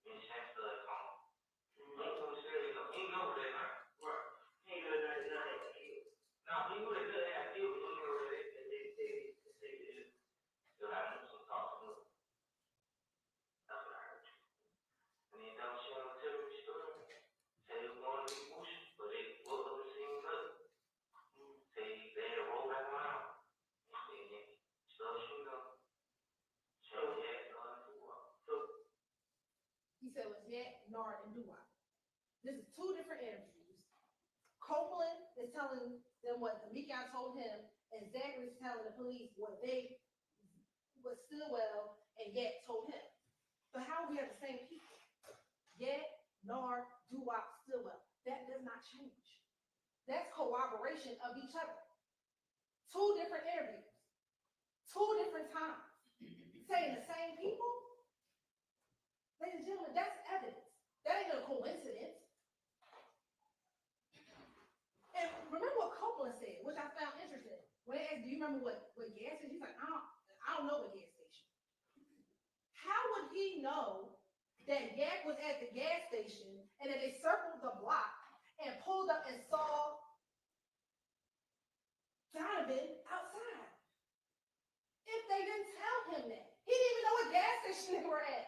me and Shannon started calling. He ain't so serious, he ain't know where they are. Right. He ain't know that they killed. Now, he knew they could have killed, but he knew where they did. So I want some talk to him. That's what I heard. And then Shannon was telling me the story. Say they were going to be bushy, but they pulled up and seen nothing. Say they had to roll back around. And then started shooting up. So yeah, He said it was Yak, Nard, and Duwop. This is two different interviews. Copeland is telling them what Mika told him, and Zachary is telling the police what Stillwell and Yak told him. So how we have the same people? Yak, Nard, Duwop, Stillwell. That does not change. That's corroboration of each other. Two different interviews. Two different times. Saying the same people? Ladies and gentlemen, that's evidence. That ain't a coincidence. And the block and pulled up and saw Donovan outside. If they didn't tell him that, he didn't even know what gas station they were at.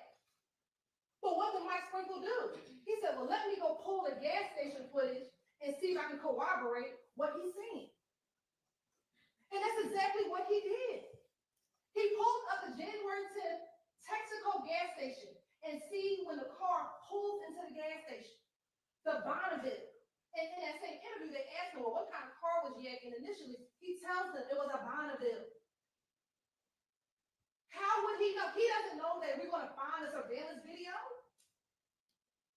But what did Mike Sprinkle do? He said, well, let me go pull the gas station footage and see if I can corroborate what he's seen. And that's exactly what he did. He pulled up the January 10th Texaco gas station and see when the car pulls into the gas station, the Bonneville. And in that same interview, they asked him, well, what kind of car was Yak? And initially, he tells them it was a Bonneville. How would he know? He doesn't know that we're going to find a surveillance video.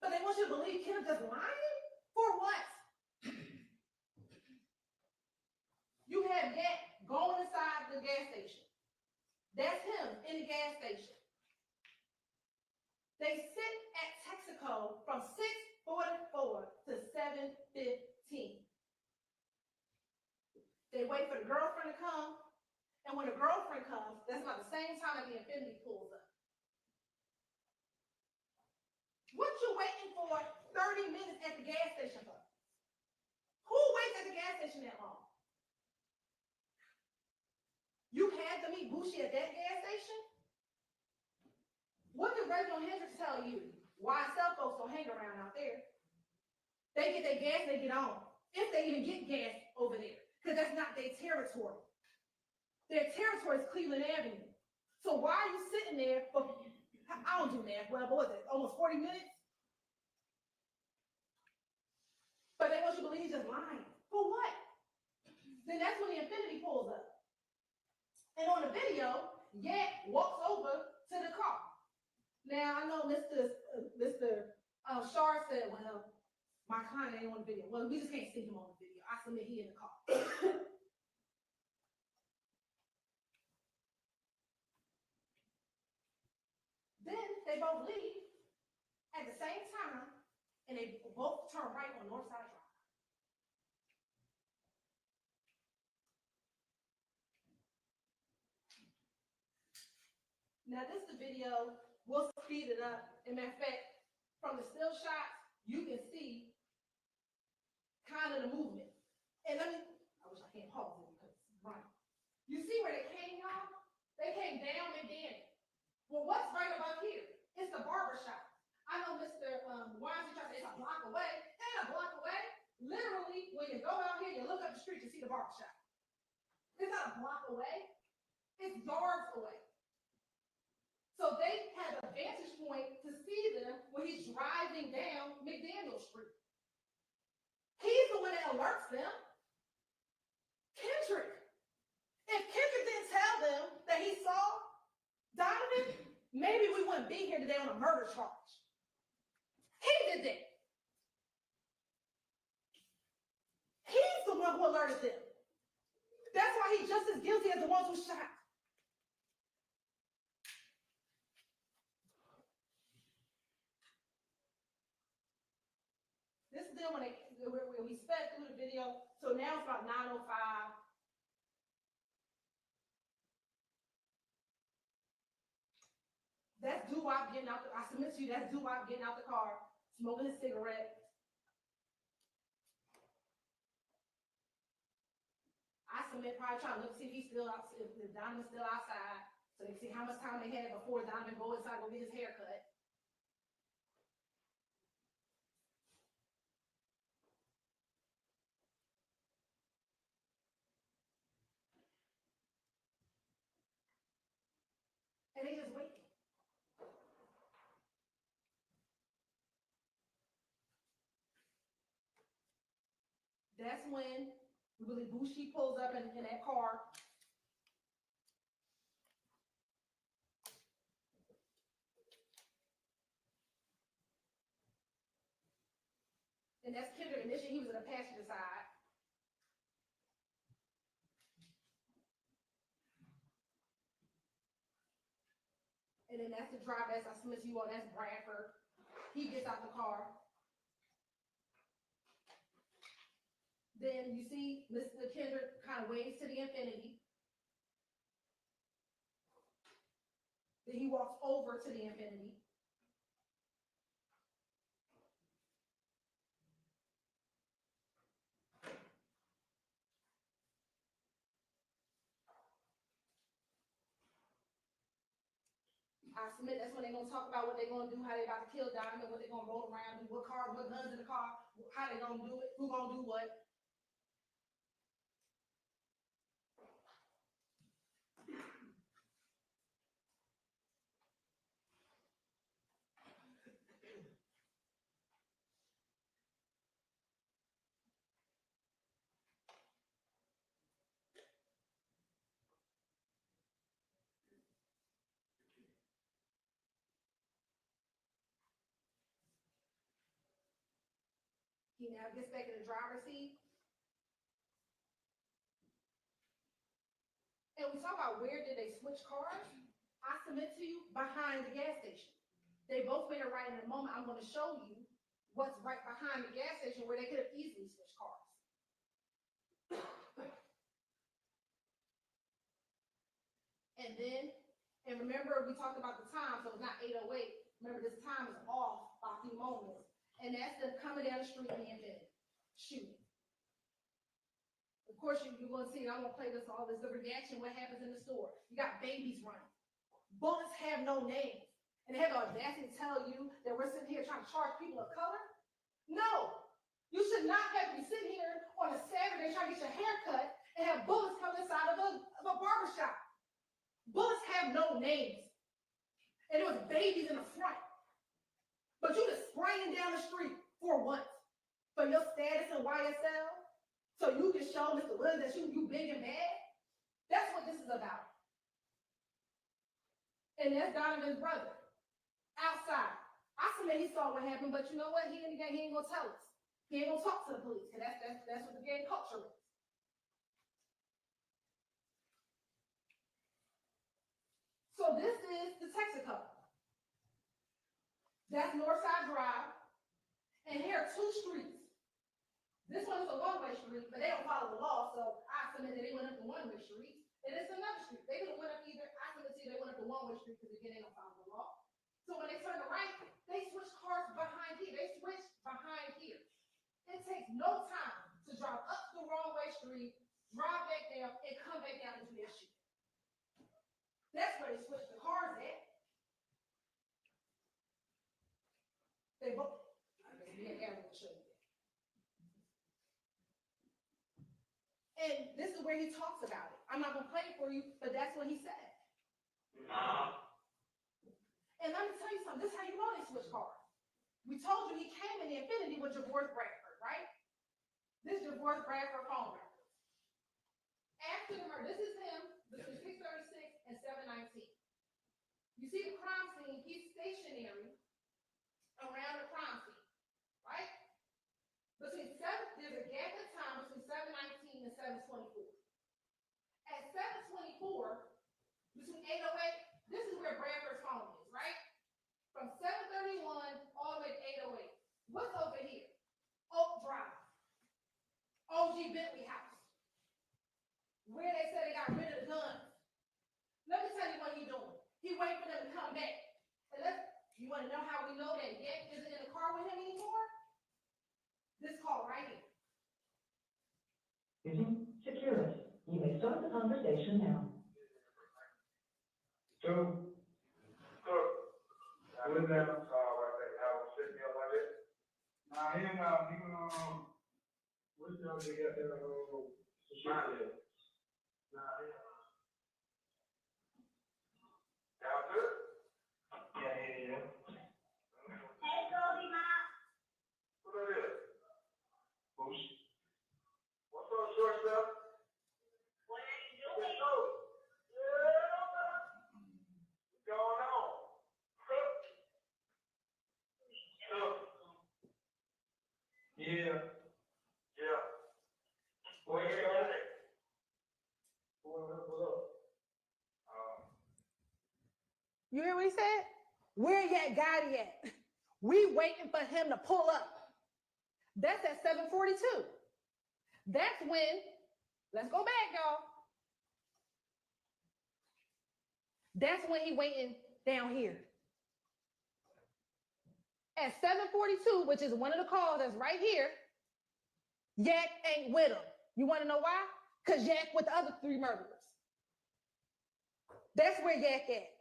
But they want you to believe Kim just lying? For what? You have Yak going inside the gas station. That's him in the gas station. They sit at Texaco from 6:44 to 7:15. They wait for the girlfriend to come, and when the girlfriend comes, that's about the same time that the Infinity pulls up. What you waiting for 30 minutes at the gas station for? Who waits at the gas station that long? You had to meet Bushi at that gas station? What did Reginald Hendricks tell you? YSL folks don't hang around out there. They get their gas, they get on. If they even get gas over there, because that's not their territory. Their territory is Cleveland Avenue. So why are you sitting there for, I don't do math, well, what was it, almost 40 minutes? But they want you to believe he's just lying. For what? Then that's when the Infinity pulls up. And on the video, Yak walks over to the car. Now, I know Mr. Shar said, well, my client ain't on the video. Well, we just can't see him on the video. I submit he in the car. Then they both leave at the same time, and they both turn right on Northside Drive. Now, this is the video. We'll speed it up. And matter of fact, from the still shots, you can see kind of the movement. And I wish I can't pause it because it's right. You see where they came, y'all? They came down and down. Well, what's right about here? It's the barber shop. I know Mr. Weinstein tried to say it's a block away. It ain't a block away. Literally, when you go out here, you look up the street, you see the barber shop. It's not a block away. It's yards away. So they had a vantage point to see them when he's driving down McDaniel Street. He's the one that alerts them. Kendrick. If Kendrick didn't tell them that he saw Donovan, maybe we wouldn't be here today on a murder charge. He did that. He's the one who alerted them. That's why he's just as guilty as the ones who shot. This is them when we sped through the video. So now it's about 9:05. That's Doo-Wop getting out I submit to you, that's Doo-Wop getting out the car, smoking a cigarette. I submit probably trying to look, see if he's still out, if Donovan's still outside, so they can see how much time they had before Donovan go inside, go get his hair cut. And they just wait. That's when Willie Bushi pulls up in that car. And that's Kendrick. Initially, he was in the passenger side. And then that's the driver, as I submit to you all, that's Bradford. He gets out the car. Then you see Mr. Kendrick kind of waves to the Infinity. Then he walks over to the Infinity. I submit that's when they're gonna talk about what they're gonna do, how they about to kill Donovan, what they're gonna roll around, do, what car, what guns in the car, how they gonna do it, who gonna do what. He now gets back in the driver's seat. And we talk about where did they switch cars? I submit to you behind the gas station. They both made a right in a moment. I'm going to show you what's right behind the gas station where they could have easily switched cars. And then, and remember we talked about the time, so it's not 8:08. Remember this time is off by a few moments. And that's them coming down the street and then shooting. Of course, you're going to see, I'm going to play this, all this, the reaction, what happens in the store. You got babies running. Bullets have no names. And they have the audacity to tell you that we're sitting here trying to charge people of color? No. You should not have to be sitting here on a Saturday trying to get your hair cut and have bullets coming inside of a barbershop. Bullets have no names. And there was babies in the front. But you just spraying down the street for what? For your status in YSL? So you can show Mr. Williams that you big and bad? That's what this is about. And that's Donovan's brother. Outside. I submit he saw what happened, but you know what? He ain't gonna tell us. He ain't gonna talk to the police, because that's what the gang culture is. So this is the Texaco. That's Northside Drive. And here are two streets. This one is a one-way street, but they don't follow the law, so I submit that they went up the one-way street. And it's another street. They could have went up either. I submit to you they went up the one-way street because again, they don't follow the law. So when they turn the right, they switch cars behind here. They switch behind here. It takes no time to drive up the wrong way street, drive back down, and come back down into their street. That's where they switch the cars at. They both. Aaron will show you that. And this is where he talks about it. I'm not gonna play it for you, but that's what he said. And let me tell you something. This is how you know they switch cars. We told you he came in the Infinity with Javorth Bradford, right? This is Javorth Bradford phone records. After the murder, this is him between 6:36 and 7:19. You see the crime scene, he's stationary around the crime scene, right? There's a gap in time between 7:19 and 7:24. At 7:24, between 8:08, this is where Bradford's phone is, right? From 7:31 all the way to 8:08. What's over here? Oak Drive. OG Bentley House. Where they said they got rid of the guns. Let me tell you what he's doing. He waiting for them to come back. And you want to know how we know that Yak isn't in the car with him anymore? This call right here. Using security. You may start the conversation now. So, what is that? I'm sorry, I was sitting there like that. Nah, he ain't what's the other guy there? Security. Nah, y'all good? Yeah. Hey, Goldie, Mom. What that is? Boosh. What's up, shortstop? What are you doing? What's going on? Yeah. Where you at? You hear what he said? Where Yak Gotti at? We waiting for him to pull up. That's at 7:42. That's when, let's go back, y'all. That's when he waiting down here. At 7:42, which is one of the calls that's right here, Yak ain't with him. You want to know why? Because Yak with the other three murderers. That's where Yak at.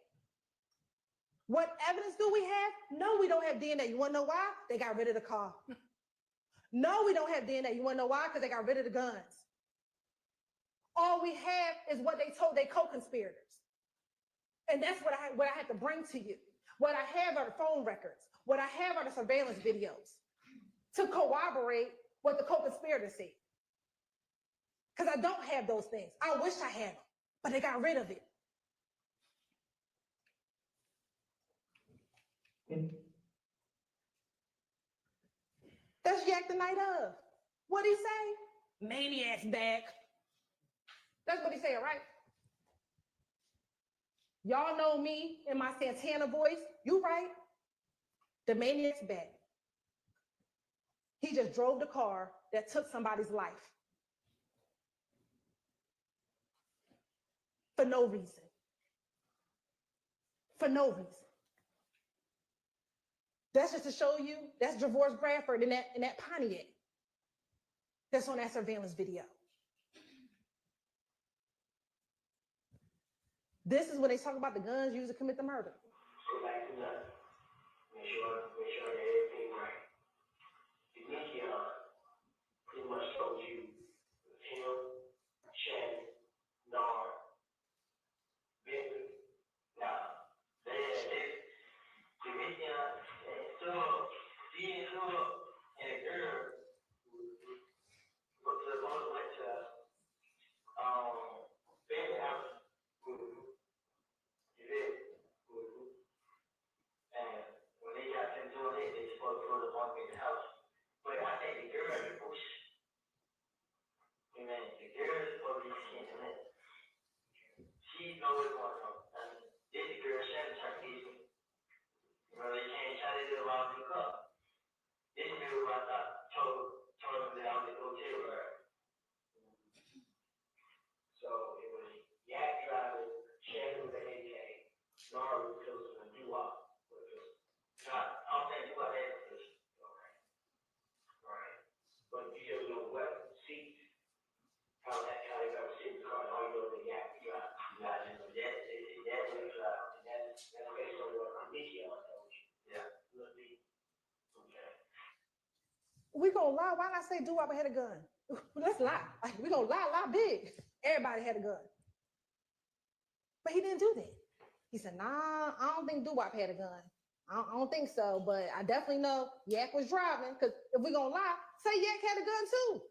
What evidence do we have? No, we don't have DNA. You want to know why? They got rid of the car. No, we don't have DNA. You want to know why? Because they got rid of the guns. All we have is what they told their co-conspirators. And that's what I had to bring to you. What I have are the phone records. What I have are the surveillance videos to corroborate what the co-conspirators said. Because I don't have those things. I wish I had them, but they got rid of it. That's Yak the night of. What'd he say? Maniac's back. That's what he said, right? Y'all know me in my Santana voice. You right. The maniac's back. He just drove the car that took somebody's life. For no reason. For no reason. That's just to show you, that's Javorce Bradford in that Pontiac. That's on that surveillance video. This is when they talk about the guns used to commit the murder. Go back to nothing. Make sure that everything right. Demetrius pretty much told you him, Shannon, Nard, Bentley. Now, Demetrius and Sub, he and Sub and a girl went to Bentley house. You did. And when they got them doing it, they supposed to go to one big house. But I think the girl is bush. I mean, the girl is supposed to be skinning it. She knows what's going on. And this the girl Shannon trying to get me. You know, they can't try to do a lot of up. This girl I thought told them that I was going to tell her. So it was Yak driving, Shannon with the AK, Nard with the pistol, and Doo-Wop with the pistol. I'm saying Doo-Wop had the pistol. Okay. Right. But you just know what seats, how they got a seat car, all you know is the Yak drive. That's what drive. And that's based on what Mickey told you. Yeah. Look me. Okay. We gonna lie. Why not say Doo-Wop had a gun? Let's lie. Like, we gonna lie big. Everybody had a gun. But he didn't do that. He said, nah, I don't think Doo-Wop had a gun. I don't think so, but I definitely know Yak was driving, because if we're gonna lie, say Yak had a gun too.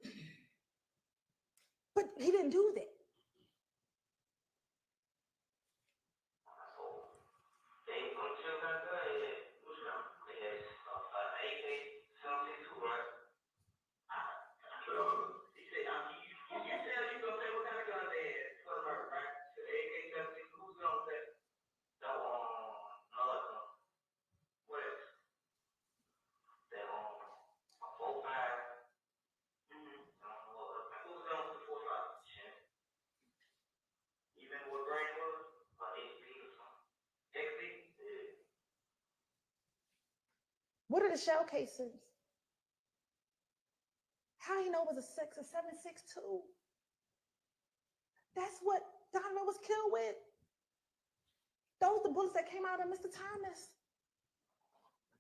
But he didn't do that. They put you back there, what's wrong? They had AK, 762, right? He said, you tell you gonna say what kind of gun they had for the murder, right? So the AK 762, who's gonna say? No, what else? They a 45. Who's going to the 45? Shannon. You remember what brand it was? XP or something. XP? Yeah. What are the shell casings? How he know it was a 7.62? That's what Donovan was killed with. Those are the bullets that came out of Mr. Thomas.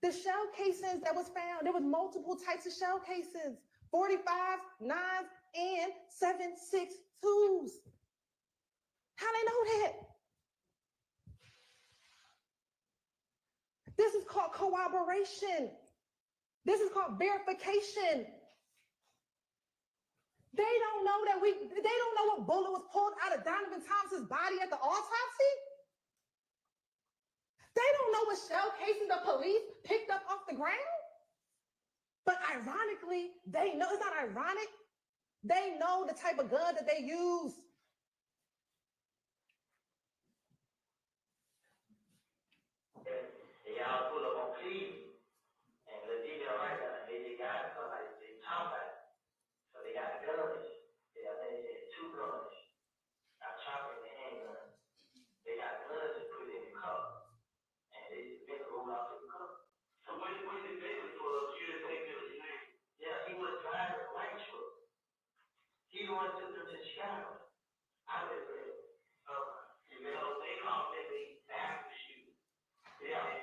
The shell casings that was found, there was multiple types of shell casings, 45s, 9s, and 7.62s. How they know that? This is called corroboration. This is called verification. They don't know they don't know what bullet was pulled out of Donovan Thomas's body at the autopsy. They don't know what shell casing the police picked up off the ground. But ironically, they know, it's not ironic. They know the type of gun that they use. And y'all pull up on Cleveland, and the detail right now, they got somebody, they talk about it. So they got guns. They had 2 guns. A chopper and a handgun. They got guns that put in the cup. And they been rolled off in the cup. So when they basically pull up, you just take this. Yeah, he was driving a white truck. He the one took them to Chicago. I live there. You know, they call it the after shoot. Yeah.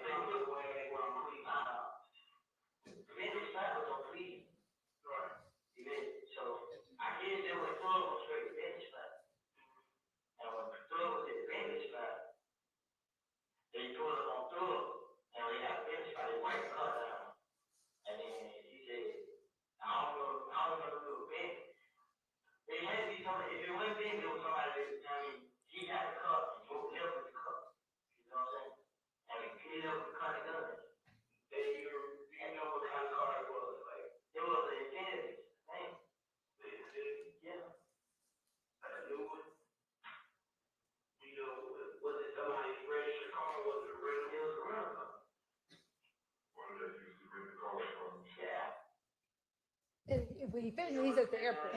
if it wasn't been, there was somebody that, I mean, she had a cup, and you left with the cup. You know what I'm saying? I mean, he left with the kind of gun. And you know what kind of car it was? Like, it was an Infinity. Man. Yeah. A new one. You know, was it somebody's registered car? Was it a rental? It was a rental car. Well, they used to rent the car from. Yeah. If we finish, he's at the airport.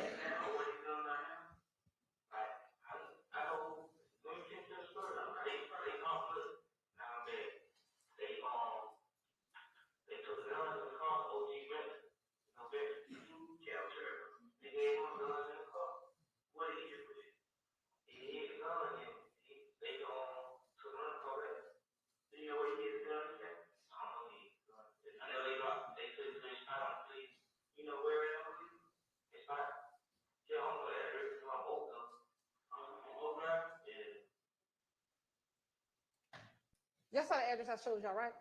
Y'all saw the address I showed y'all, right?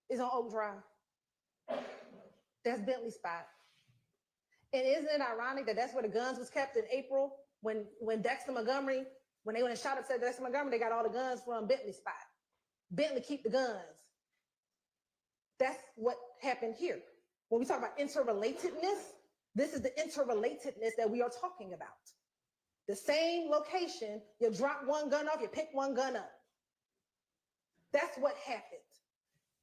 It's on Oak Drive. That's Bentley spot. And isn't it ironic that that's where the guns was kept in April when Dexter Montgomery, when they went and shot up at Dexter Montgomery, they got all the guns from Bentley spot. Bentley keep the guns. That's what happened here. When we talk about interrelatedness, this is the interrelatedness that we are talking about. The same location, you drop one gun off, you pick one gun up. That's what happened.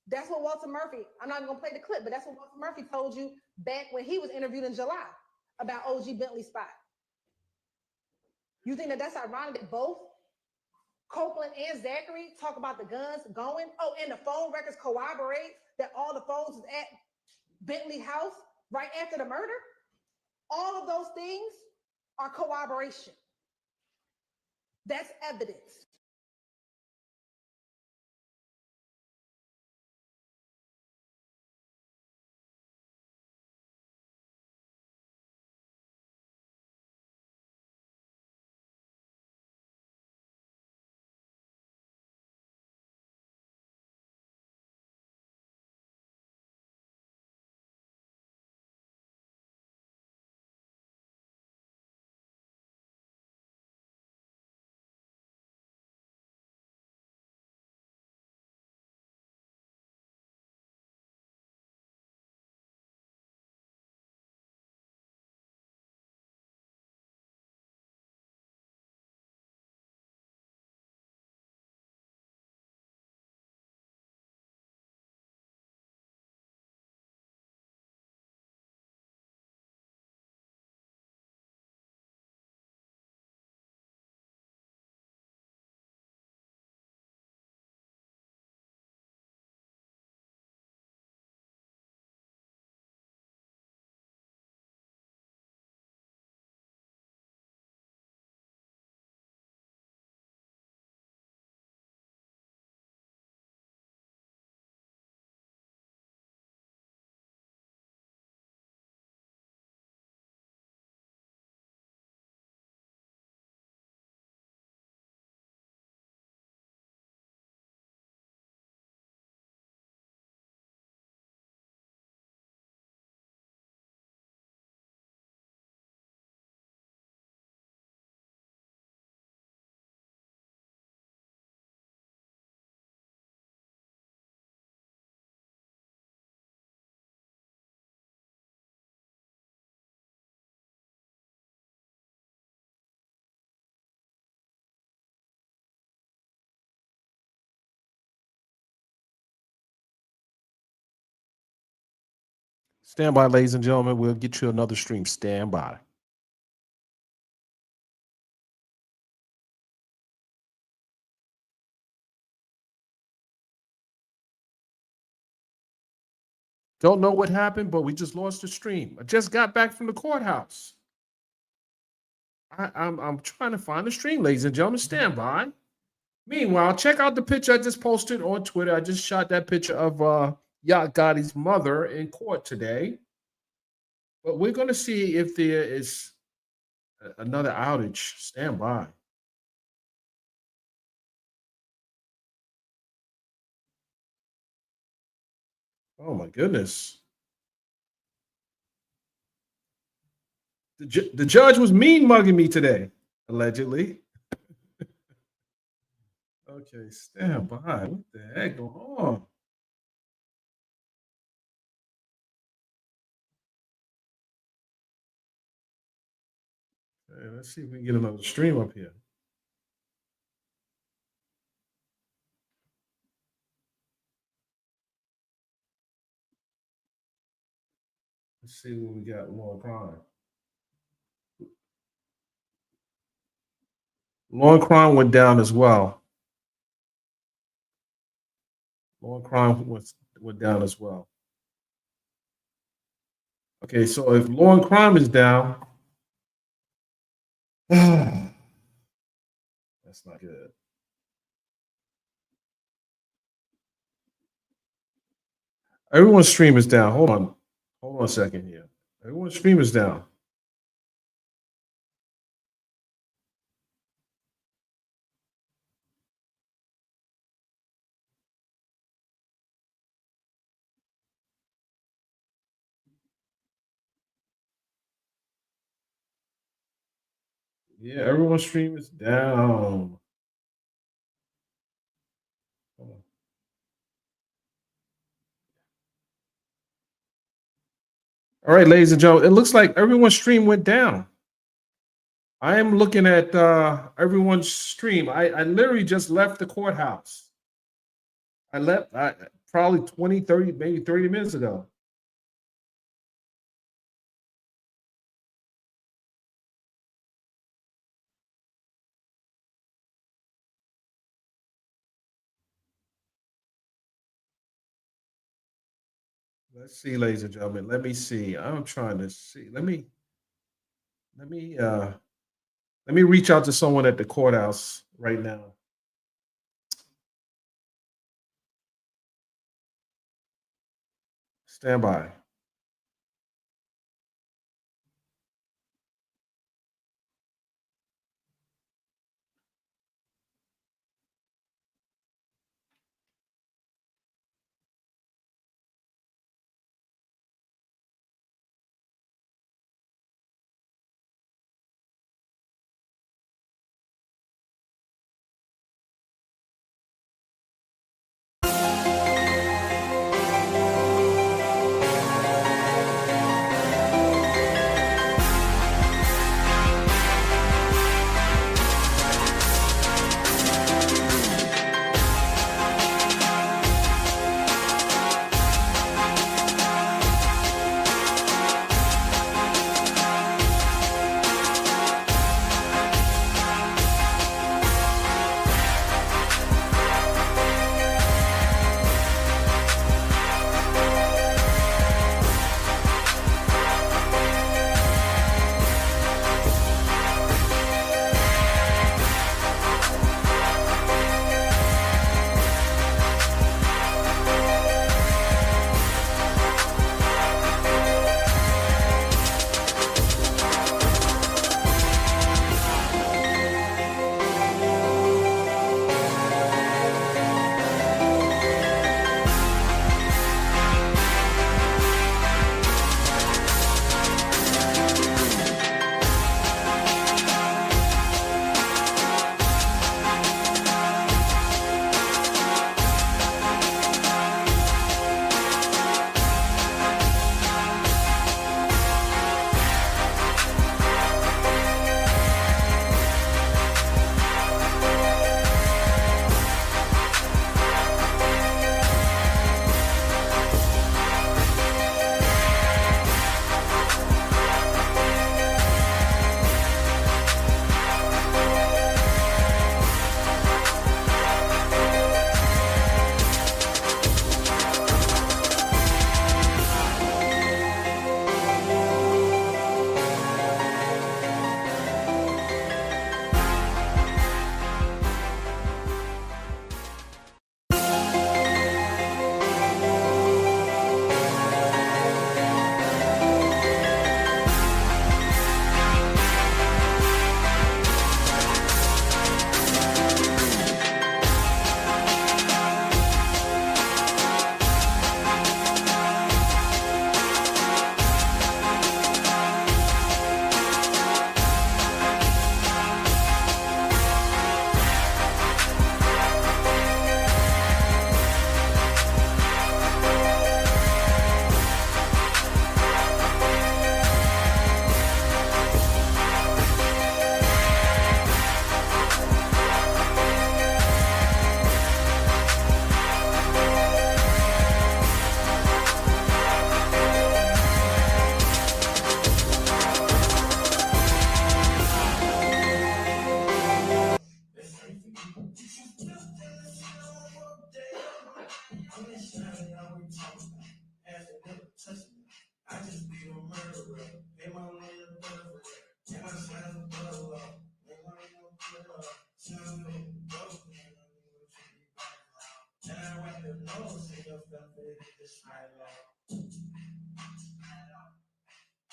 That's what Walter Murphy, I'm not even gonna play the clip, but that's what Walter Murphy told you back when he was interviewed in July about OG Bentley spot. You think that that's ironic that both Copeland and Zachary talk about the guns going? Oh, and the phone records corroborate that all the phones was at Bentley house right after the murder? All of those things are corroboration. That's evidence. Stand by, ladies and gentlemen. We'll get you another stream. Stand by. Don't know what happened, but we just lost the stream. I just got back from the courthouse. I'm trying to find the stream, ladies and gentlemen. Stand by. Meanwhile, check out the picture I just posted on Twitter. I just shot that picture of Yak Gotti's mother in court today. But we're going to see if there is another outage. Stand by. Oh my goodness. The judge was mean mugging me today, allegedly. Okay, stand by. What the heck going on? Okay, let's see if we can get another stream up here. Let's see what we got. Law and crime. Law and crime went down as well. Law and crime went down as well. Okay, so if law and crime is down, that's not good. Everyone's stream is down. Hold on a second here. Everyone's stream is down. Yeah, everyone's stream is down. Hold on. All right, ladies and gentlemen, it looks like everyone's stream went down. I am looking at everyone's stream. I literally just left the courthouse. I left probably 20, 30, maybe 30 minutes ago. Let's see, ladies and gentlemen. Let me see. I'm trying to see. Let me reach out to someone at the courthouse right now. Stand by.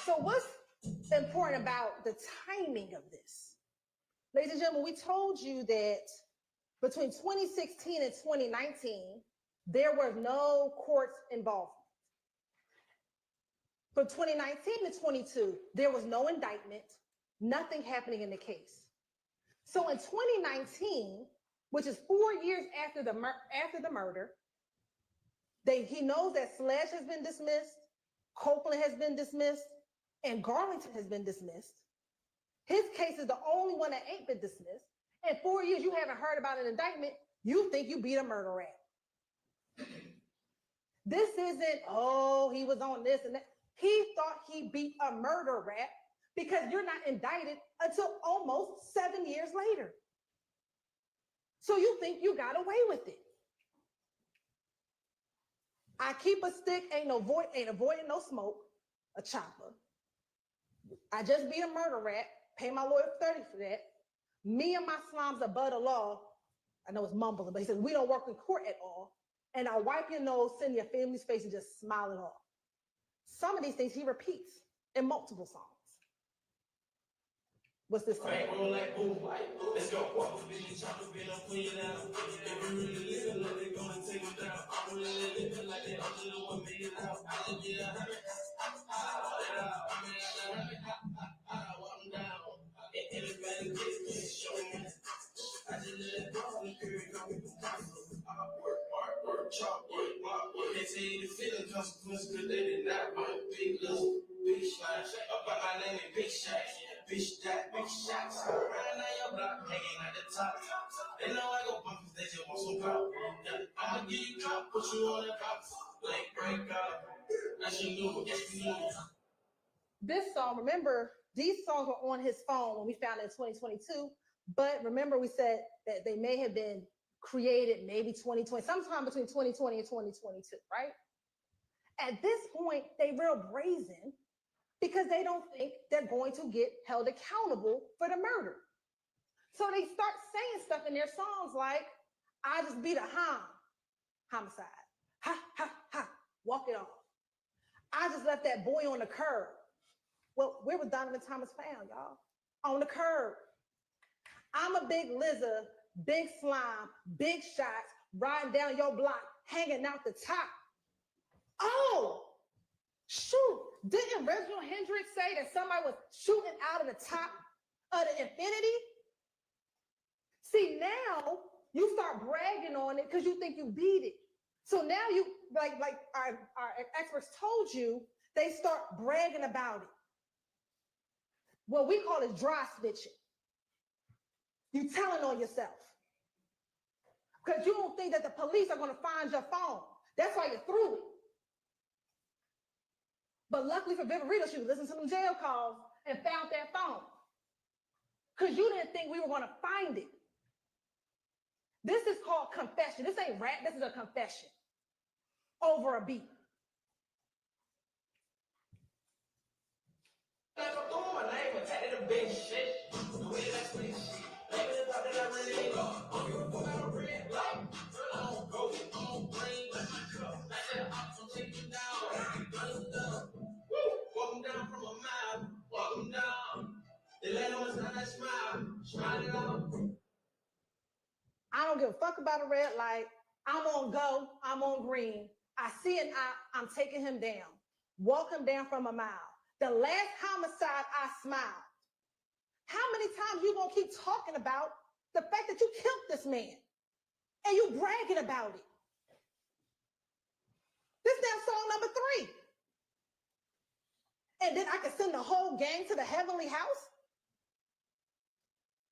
So what's important about the timing of this? Ladies and gentlemen, we told you that between 2016 and 2019, there were no courts involved. From 2019 to 22, there was no indictment, nothing happening in the case. So in 2019, which is 4 years after the murder, he knows that Sledge has been dismissed, Copeland has been dismissed, and Garlington has been dismissed. His case is the only one that ain't been dismissed. In 4 years, you haven't heard about an indictment. You think you beat a murder rap. This isn't, oh, he was on this and that. He thought he beat a murder rap because you're not indicted until almost 7 years later. So you think you got away with it. I keep a stick, ain't avoiding no smoke, a chopper. I just beat a murder rap, pay my lawyer $30 for that. Me and my slimes above the law. I know it's mumbling, but he says, we don't work in court at all. And I wipe your nose, send your family's face, and just smile it off. Some of these things he repeats in multiple songs. What's this song? Let's go. They say the feeling consequences because they did not want big little big shots. About my name is Big Shots. Bitch that big shots. Right now your block hanging at the top. They know I go bump they just want some pop. I'ma give you drop, put you on that box. Like break up. That's your new, yes you know. This song, remember, these songs were on his phone when we found it in 2022. But remember, we said that they may have been created maybe 2020, sometime between 2020 and 2022, right? At this point, they real brazen because they don't think they're going to get held accountable for the murder. So they start saying stuff in their songs like, I just beat a homicide. Ha, ha, ha, walk it off. I just left that boy on the curb. Well, where was Donovan Thomas found, y'all? On the curb. I'm a big lizard, big slime, big shots, riding down your block, hanging out the top. Oh, shoot. Didn't Reginald Hendricks say that somebody was shooting out of the top of the infinity? See, now you start bragging on it because you think you beat it. So now you, like our experts told you, they start bragging about it. What we call it dry snitching. You telling on yourself. Because you don't think that the police are going to find your phone. That's why you threw it. But luckily for Viverito, she listened to them jail calls and found that phone. Because you didn't think we were going to find it. This is called confession. This ain't rap. This is a confession over a beat. I don't give a fuck about a red light. I'm on go. I'm on green. I see an eye. I'm taking him down. Walk him down from a mile. The last homicide, I smiled. How many times you gonna keep talking about the fact that you killed this man and you bragging about it? This damn song number 3. And then I can send the whole gang to the heavenly house?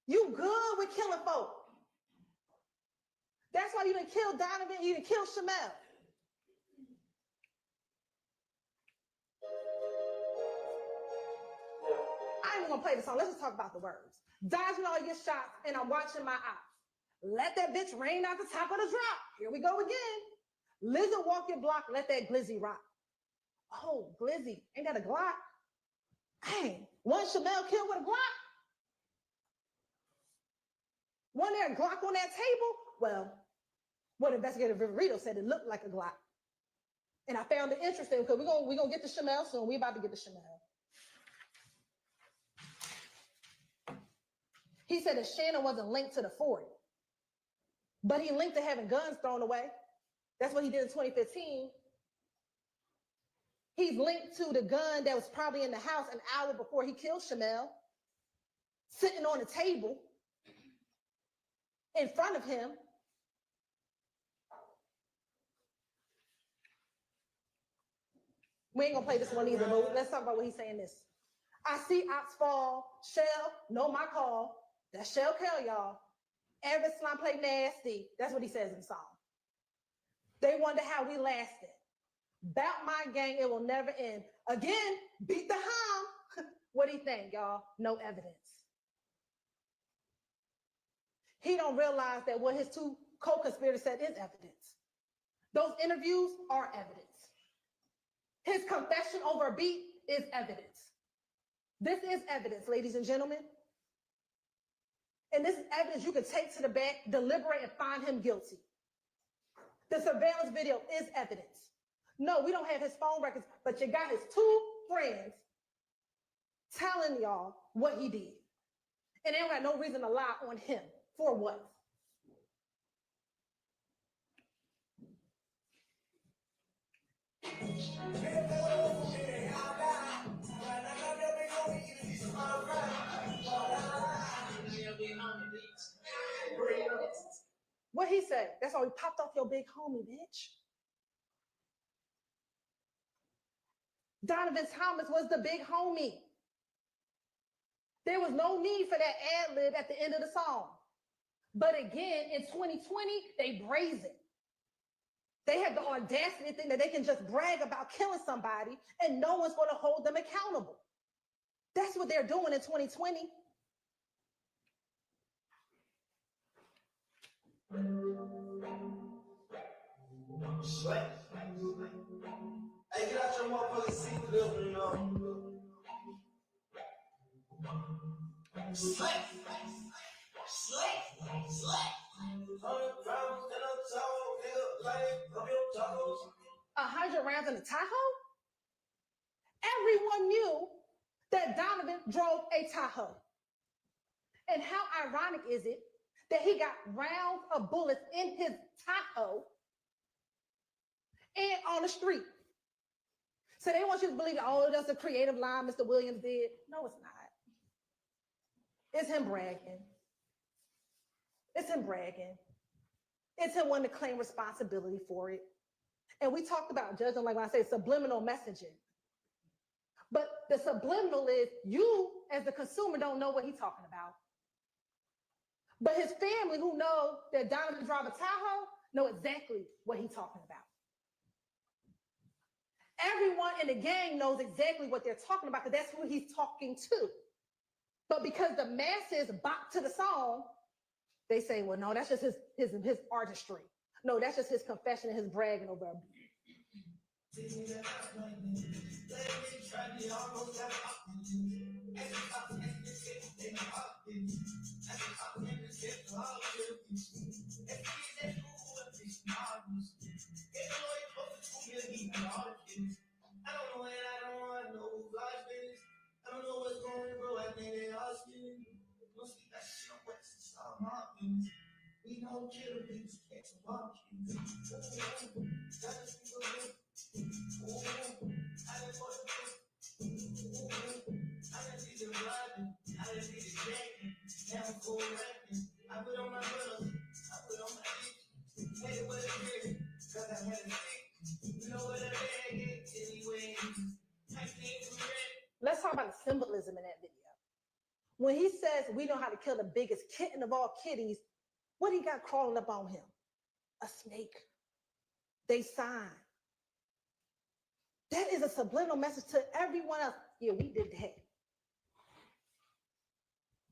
You good with killing folk. That's why you didn't kill Donovan, you didn't kill Shamel. I ain't even gonna play the song. Let's just talk about the words. Dodging all your shots, and I'm watching my eyes. Let that bitch rain out the top of the drop. Here we go again. Lizard walk your block, let that glizzy rock. Oh, glizzy, ain't that a Glock? Hey, one Shamel killed with a Glock? One there Glock on that table? Well, what investigator Viverito said it looked like a Glock. And I found it interesting because we're gonna get to Shamel soon. We're about to get to Shamel. He said that Shannon wasn't linked to the 40, but he linked to having guns thrown away. That's what he did in 2015. He's linked to the gun that was probably in the house an hour before he killed Shamel, sitting on the table in front of him. We ain't gonna play this one either, but let's talk about what he's saying this. I see ops fall, Shell, know my call. That Shell kill y'all. Every slime play nasty. That's what he says in the song. They wonder how we lasted. Bout my gang, it will never end. Again, beat the hum. What do you think, y'all? No evidence. He don't realize that what his two co-conspirators said is evidence. Those interviews are evidence. His confession over a beat is evidence. This is evidence, ladies and gentlemen. And this is evidence you can take to the back, deliberate, and find him guilty. The surveillance video is evidence. No, we don't have his phone records, but you got his two friends telling y'all what he did. And they don't got no reason to lie on him. For what? What he said? That's why we popped off your big homie, bitch. Donovan Thomas was the big homie. There was no need for that ad lib at the end of the song. But again, in 2020, they brazen. They have the audacity to think that they can just brag about killing somebody and no one's going to hold them accountable. That's what they're doing in 2020. Hey, get out your motherfucking seat, little, you know. Slay. 100 rounds in the Tahoe? Everyone knew that Donovan drove a Tahoe. And how ironic is it that he got rounds of bullets in his Tahoe and on the street? So they want you to believe, oh, that's a creative line Mr. Williams did. No, it's not. It's him bragging. It's him bragging. It's him wanting to claim responsibility for it. And we talked about judging, like when I say subliminal messaging. But the subliminal is you, as the consumer, don't know what he's talking about. But his family, who know that Donovan drives a Tahoe, know exactly what he's talking about. Everyone in the gang knows exactly what they're talking about because that's who he's talking to. But because the masses bop to the song, they say, well, no, that's just his artistry. No, that's just his confession and his bragging over a beat. I don't know and I don't want no large business. I don't know what's going on, bro. I think they all skin. Don't speak that shit on West. It's all my business. We know killer bitches can't survive kids. I just think of it. I didn't want to I didn't need the riding. I didn't need the jacking. Now I'm full rapping. I put on my brother. I put on my dick. Hey, what it is? Cause I had a stick. You know what a bag is anyway. I can't do it. Let's talk about the symbolism in that video. When he says we know how to kill the biggest kitten of all kitties, what do you got crawling up on him? A snake. They sign. That is a subliminal message to everyone else. Yeah, we did that.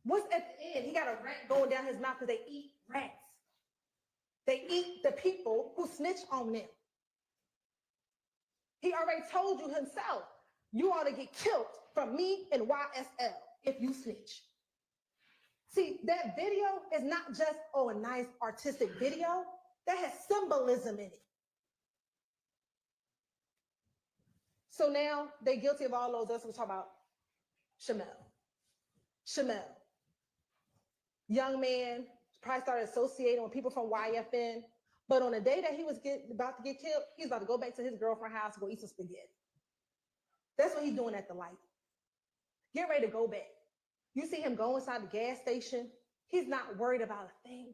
What's at the end? He got a rat going down his mouth because they eat rats. They eat the people who snitch on them. He already told you himself. You ought to get killed from me and YSL if you snitch. See, that video is not just, oh, a nice artistic video. That has symbolism in it. So now they're guilty of all those. That's what we're talking about. Shamel. Young man, probably started associating with people from YFN. But on the day that he was about to get killed, he's about to go back to his girlfriend's house and go eat some spaghetti. That's what he's doing at the light. Get ready to go back. You see him go inside the gas station. He's not worried about a thing.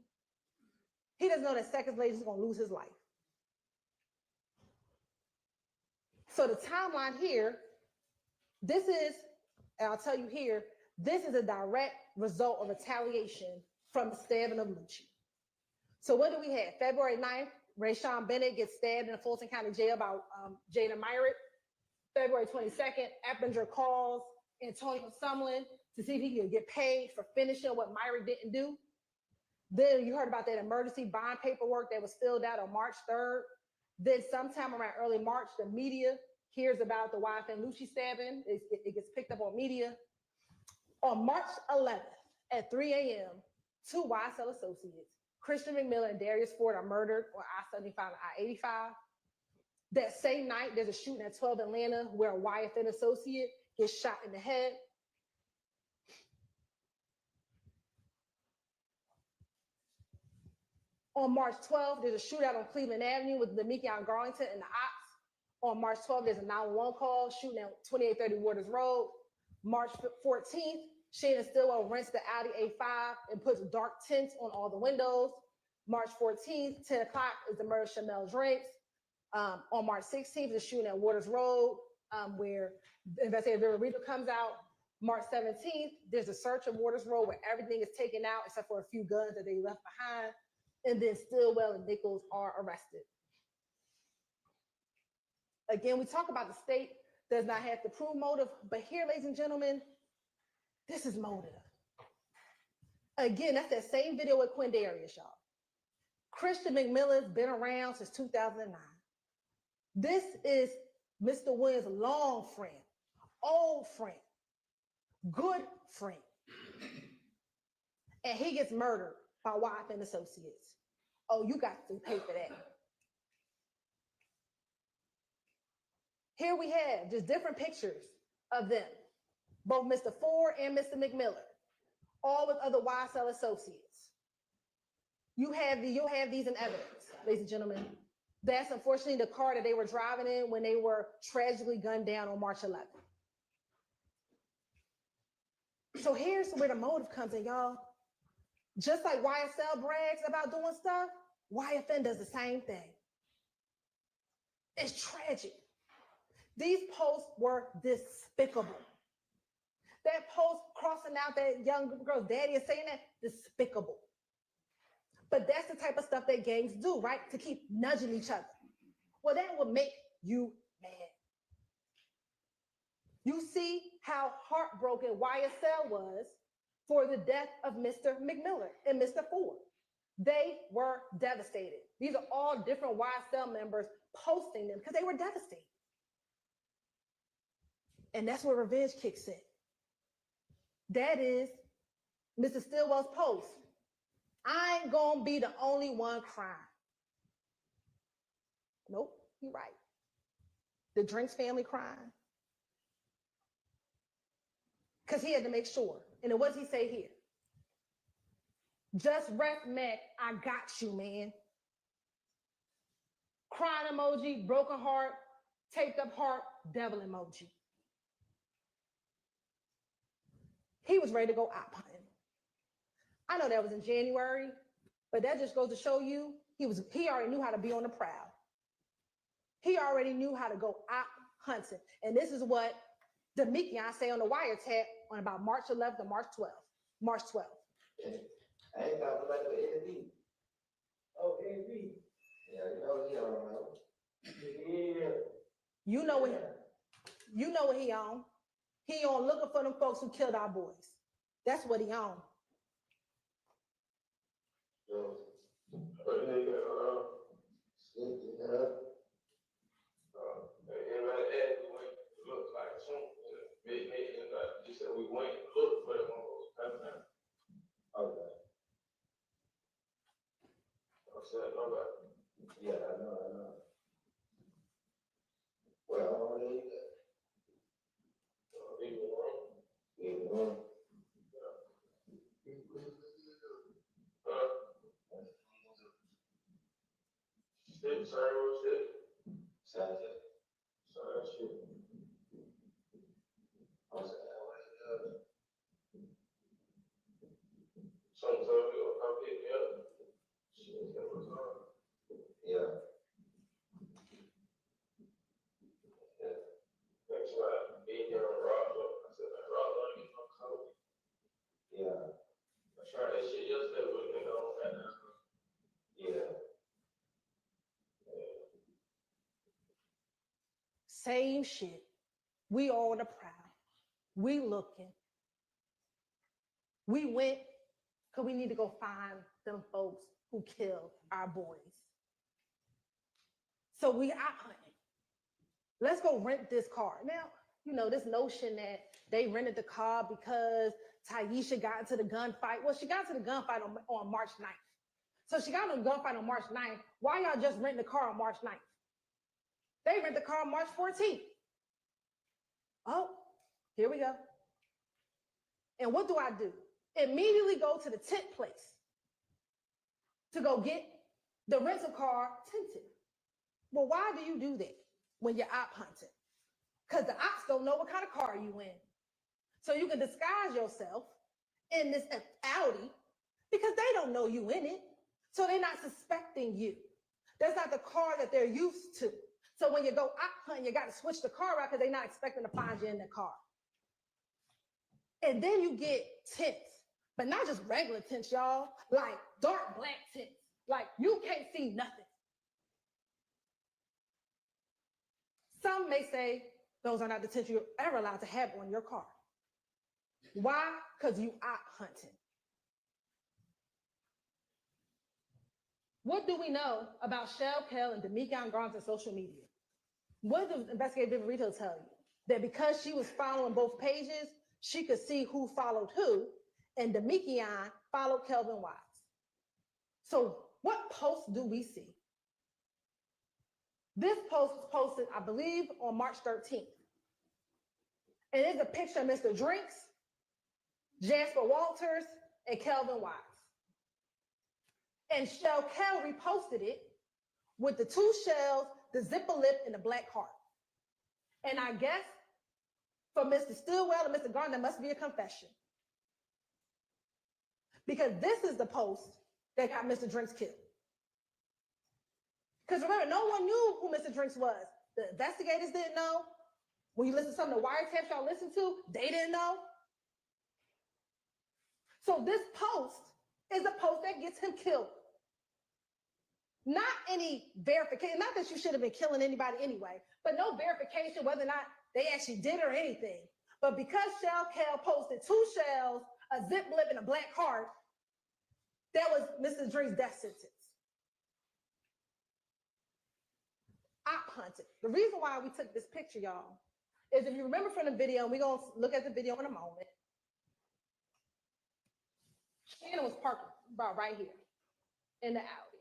He doesn't know that seconds later he's going to lose his life. So the timeline here, this is, and I'll tell you here, this is a direct result of retaliation from the stabbing of Lucci. So what do we have? February 9th, Rayshawn Bennett gets stabbed in the Fulton County Jail by Jada Myrick. February 22nd, Eppinger calls Antonio Sumlin to see if he can get paid for finishing what Myrick didn't do. Then you heard about that emergency bond paperwork that was filled out on March 3rd. Then sometime around early March, the media hears about the YFN Lucci stabbing. It gets picked up on media. On March 11th at 3 a.m., two YSL associates, Christian McMillan and Darius Ford, are murdered on I-75 and I-85. That same night, there's a shooting at 12 Atlanta where a YFN associate gets shot in the head. On March 12th, there's a shootout on Cleveland Avenue with Demekion Garlington and the ops. On March 12th, there's a 911 call shooting at 2830 Waters Road. March 14th, Shannon Stillwell rents the Audi A5 and puts dark tints on all the windows. March 14th, 10 o'clock is the murder of Shamel Drakes. On March 16th, the shooting at Waters Road, where the investigator RICO comes out. March 17th, there's a search of Waters Road where everything is taken out except for a few guns that they left behind. And then Stillwell and Nichols are arrested. Again, we talk about the state does not have to prove motive, but here, ladies and gentlemen, this is motive. Again, that's that same video with Quindarius, y'all. Christian McMillan's been around since 2009. This is Mr. Williams' long friend, old friend, good friend. And he gets murdered by YFN associates. Oh, you got to pay for that. Here we have just different pictures of them, both Mr. Ford and Mr. McMillan, all with other YSL associates. You'll have these in evidence, ladies and gentlemen. That's unfortunately the car that they were driving in when they were tragically gunned down on March 11th. So here's where the motive comes in, y'all. Just like YSL brags about doing stuff, YFN does the same thing. It's tragic. These posts were despicable. That post crossing out that young girl's daddy and saying that, despicable. But that's the type of stuff that gangs do, right? To keep nudging each other. Well, that would make you mad. You see how heartbroken YSL was for the death of Mr. McMillan and Mr. Ford. They were devastated. These are all different YSL members posting them because they were devastated. And that's where revenge kicks in. That is Mr. Stillwell's post. I ain't gonna be the only one crying. Nope, you're right. The Drinks family crying. Because he had to make sure. And then what does he say here? Just rest, Mac. I got you, man. Crying emoji, broken heart, taped up heart, devil emoji. He was ready to go op hunting. I know that was in January, but that just goes to show you he already knew how to be on the prowl. He already knew how to go op hunting. And this is what Demekion say on the wiretap on about March 11th and March 12th. March 12th. I ain't got nobody but AV. Oh, AV. Yeah, you know. Yeah. You know what he on. He on looking for them folks who killed our boys. That's what he on. Same shit. We on the prowl. We looking. We went because we need to go find them folks who killed our boys. So we out hunting. Let's go rent this car. Now, you know, this notion that they rented the car because Taisha got into the gunfight. Well, she got into the gunfight on March 9th. So she got into the gunfight on March 9th. Why y'all just renting the car on March 9th? They rent the car on March 14th. Oh, here we go. And what do? Immediately go to the tent place to go get the rental car tinted. Well, why do you do that when you're op hunting? Because the ops don't know what kind of car you in. So you can disguise yourself in this Audi because they don't know you in it. So they're not suspecting you. That's not the car that they're used to. So when you go op hunting, you got to switch the car out because they're not expecting to find you in the car. And then you get tints, but not just regular tints, y'all, like dark black tints. Like you can't see nothing. Some may say those are not the tints you're ever allowed to have on your car. Why? Because you op hunting. What do we know about Shell Kell and Demikian Garnes' social media? What does investigative Rito tell you? That because she was following both pages, she could see who followed who, and Demikian followed Kelvin Wise. So what post do we see? This post was posted, I believe, on March 13th. And it's a picture of Mr. Drinks, Jasper Walters, and Kelvin Wise. And Shell Kell reposted it with the two shells, the zipper lip, and the black heart. And I guess for Mr. Stillwell and Mr. Garner, there must be a confession. Because this is the post that got Mr. Drinks killed. Because remember, no one knew who Mr. Drinks was. The investigators didn't know. When you listen to some of the wiretaps y'all listened to, they didn't know. So this post is the post that gets him killed. Not any verification, not that you should have been killing anybody anyway, but no verification whether or not they actually did or anything. But because Shell Kell posted two shells, a zip lip, and a black heart, that was Mr. Drinks' death sentence. Op hunted. The reason why we took this picture, y'all, is if you remember from the video, and we're going to look at the video in a moment, Shannon was parked about right here in the alley.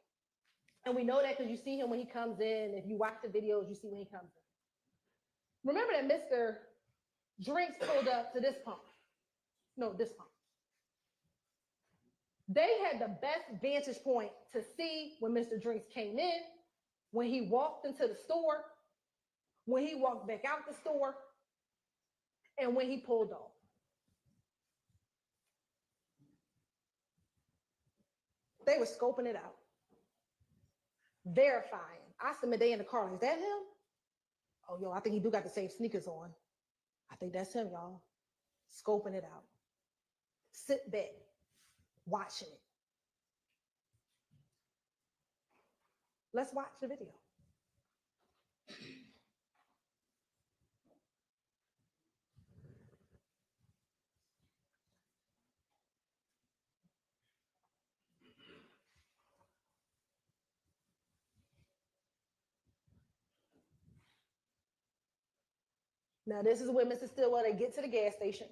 And we know that because you see him when he comes in. If you watch the videos, you see when he comes in. Remember that Mr. Drinks pulled up to this pump. No, this pump. They had the best vantage point to see when Mr. Drinks came in, when he walked into the store, when he walked back out the store, and when he pulled off. They were scoping it out. Verifying. I submit they in the car. Is that him? Oh, yo, I think he do got the same sneakers on. I think that's him, y'all. Scoping it out. Sit back, watching it. Let's watch the video. Now, this is where Mr. Stillwell, they get to the gas station.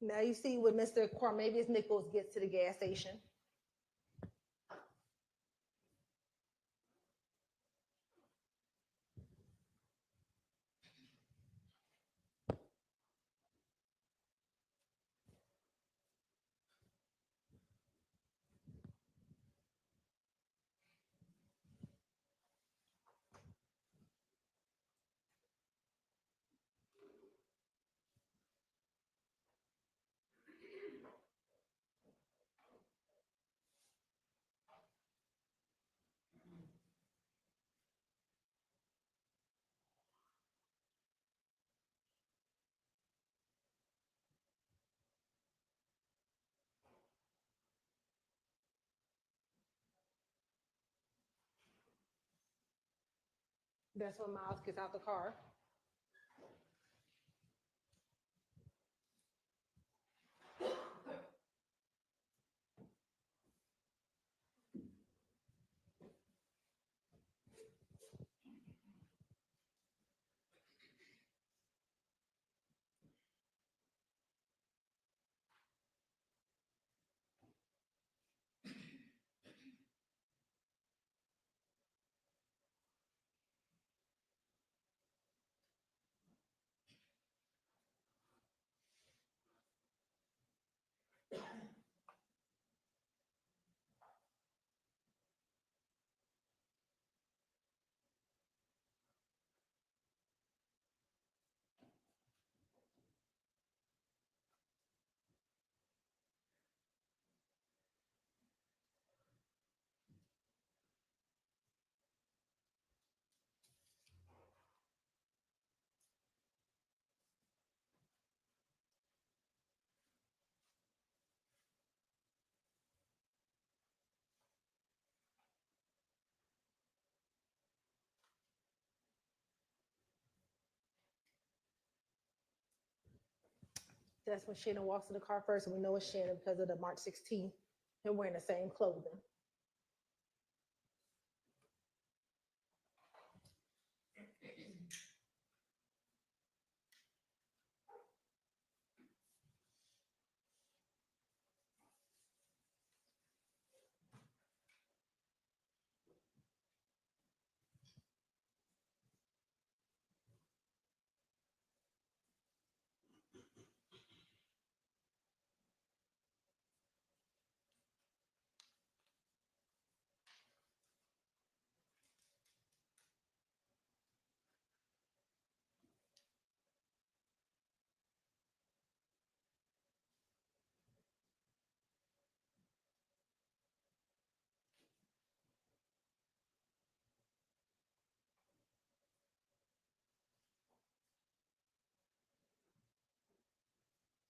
Now you see when Mr. Cormavius Nichols gets to the gas station. That's when Miles gets out the car. That's when Shannon walks in the car first, and we know it's Shannon because of the March 16th, and wearing the same clothing.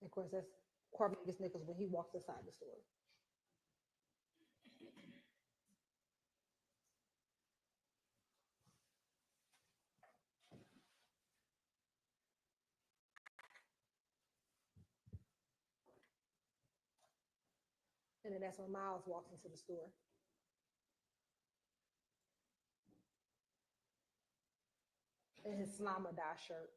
Of course, that's Cornelius Nichols when he walks inside the store. And then that's when Miles walks into the store. In his Slama dye shirt.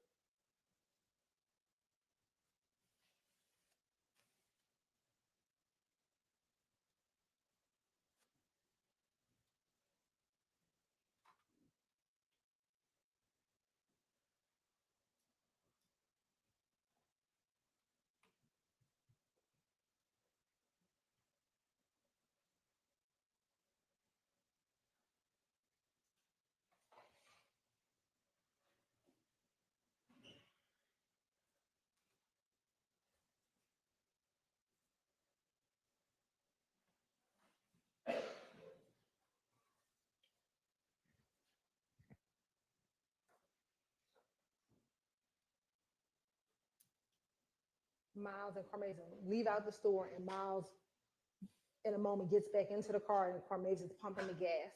Miles and Carmeza leave out the store, and Miles, in a moment, gets back into the car, and Carmeza is pumping the gas.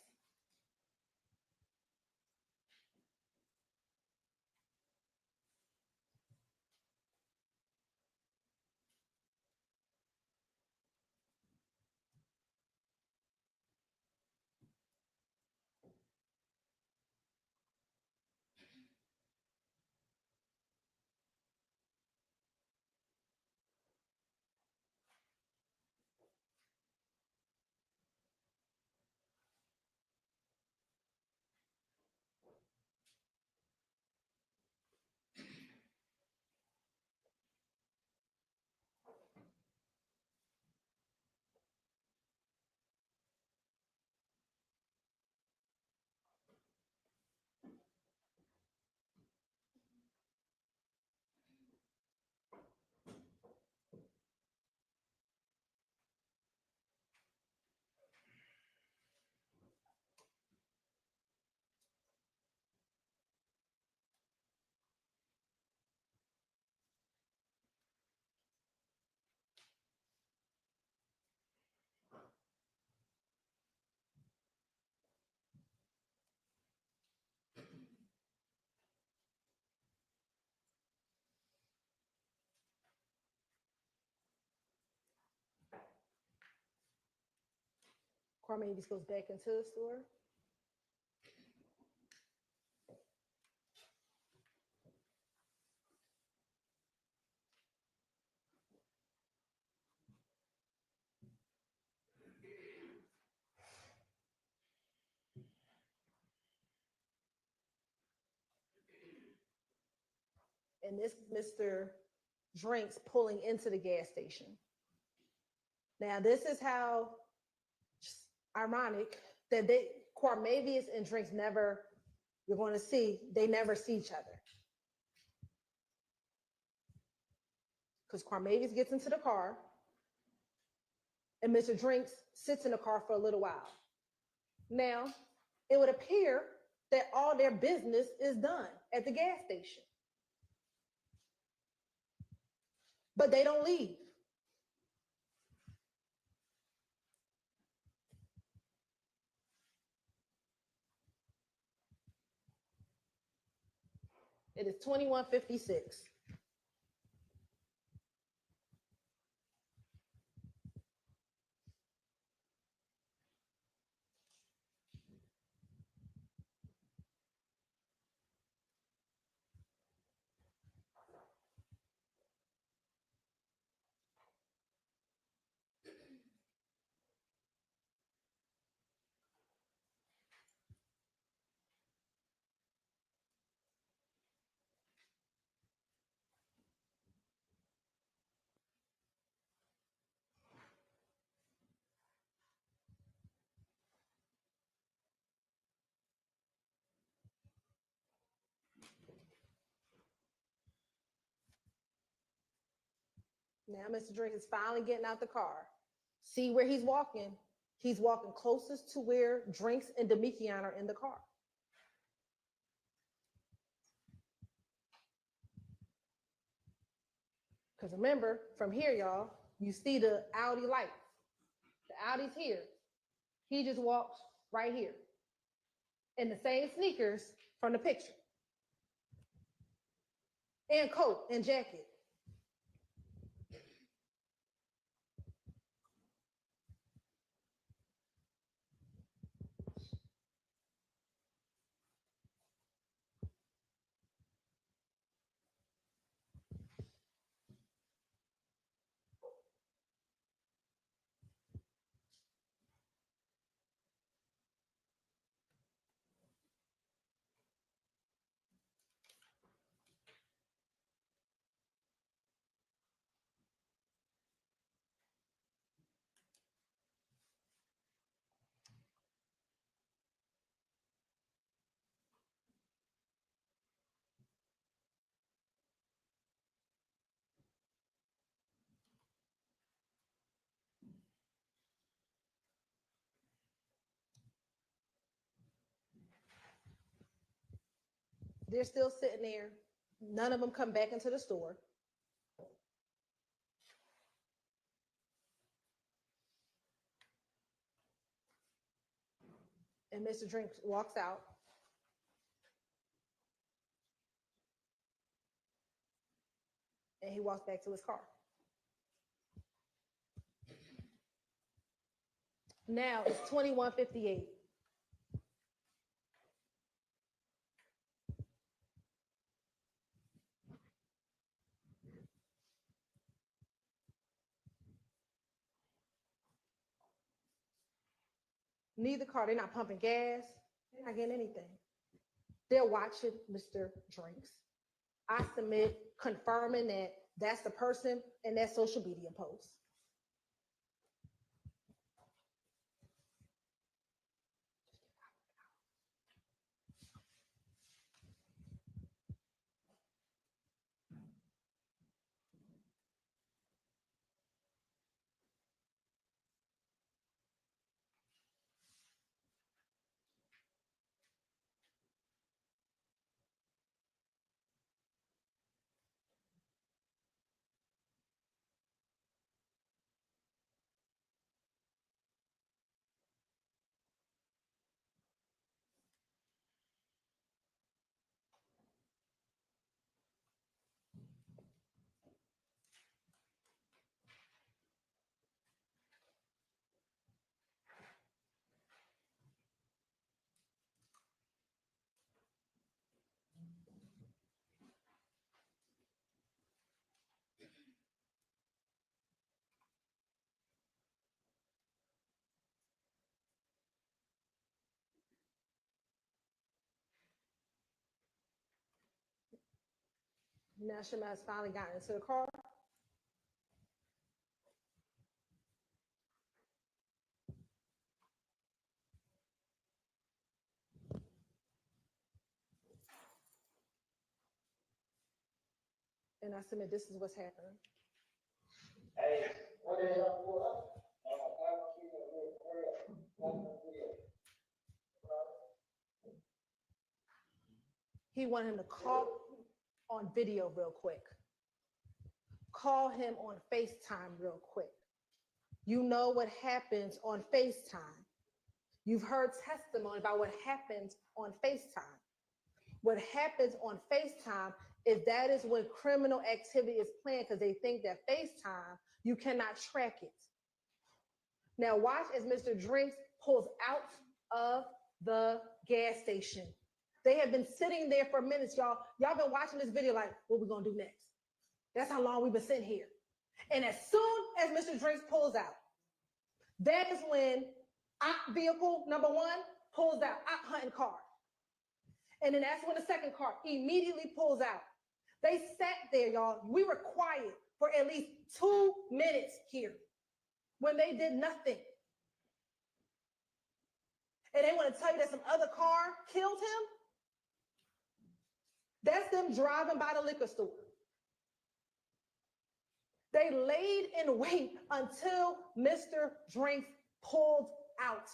Cormavis goes back into the store. And this Mr. Drinks pulling into the gas station. Now, this is how ironic that Cormavius and Drinks never, you're going to see, they never see each other. Because Cormavius gets into the car and Mr. Drinks sits in the car for a little while. Now, it would appear that all their business is done at the gas station. But they don't leave. It is 21:56. Now, Mr. Drink is finally getting out the car. See where he's walking? He's walking closest to where Drinks and Demikian are in the car. Because remember, from here, y'all, you see the Audi lights. The Audi's here. He just walked right here in the same sneakers from the picture. And coat and jacket. They're still sitting there. None of them come back into the store. And Mr. Drink walks out. And he walks back to his car. Now it's 21:58. Neither car, they're not pumping gas, they're not getting anything. They're watching Mr. Drinks. I submit confirming that that's the person in that social media post. Now Shema has finally gotten into the car. And I submit this is what's happening. Hey, what the hell? He wanted him to call on video real quick. Call him on FaceTime real quick. You know what happens on FaceTime. You've heard testimony about what happens on FaceTime. What happens on FaceTime is that is when criminal activity is planned because they think that FaceTime, you cannot track it. Now watch as Mr. Drinks pulls out of the gas station. They have been sitting there for minutes, y'all. Y'all been watching this video like, what we gonna do next? That's how long we've been sitting here. And as soon as Mr. Drinks pulls out, that is when op vehicle number one pulls out, op hunting car. And then that's when the second car immediately pulls out. They sat there, y'all. We were quiet for at least 2 minutes here when they did nothing. And they want to tell you that some other car killed him? That's them driving by the liquor store. They laid in wait until Mr. Drinks pulled out.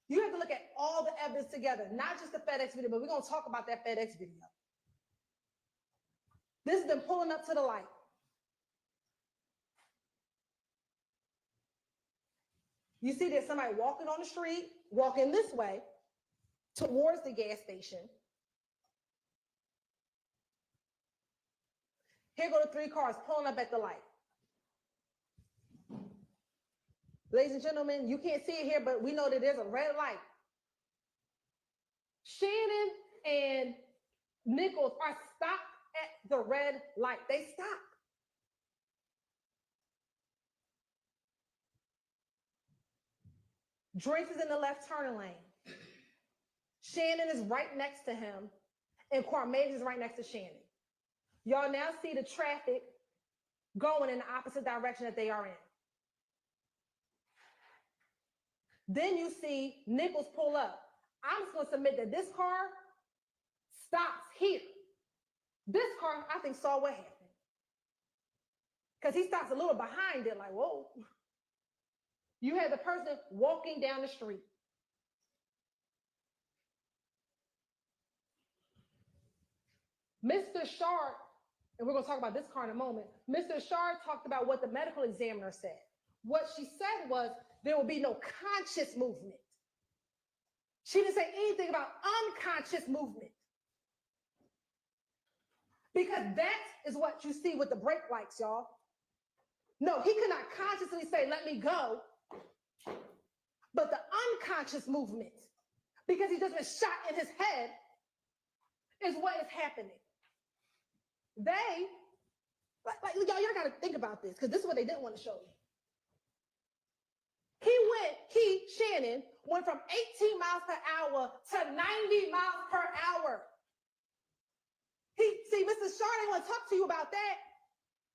You have to look at all the evidence together, not just the FedEx video, but we're going to talk about that FedEx video. This is them pulling up to the light. You see there's somebody walking on the street, walking this way towards the gas station. Here go the 3 cars pulling up at the light. Ladies and gentlemen, you can't see it here, but we know that there's a red light. Shannon and Nichols are stopped at the red light. They stop. Drinks is in the left turning lane. Shannon is right next to him, and Quarmage is right next to Shannon. Y'all now see the traffic going in the opposite direction that they are in. Then you see Nichols pull up. I'm just going to submit that this car stops here. This car, I think, saw what happened. Because he stops a little behind it, like, whoa. You had the person walking down the street. Mr. Sharp, and we're going to talk about this car in a moment. Mr. Sharp talked about what the medical examiner said. What she said was there will be no conscious movement. She didn't say anything about unconscious movement. Because that is what you see with the brake lights, y'all. No, he could not consciously say, let me go. But the unconscious movement, because he just been shot in his head, is what is happening. They, y'all got to think about this, because this is what they didn't want to show you. Shannon went from 18 miles per hour to 90 miles per hour. See, Mr. Shaw didn't want to talk to you about that.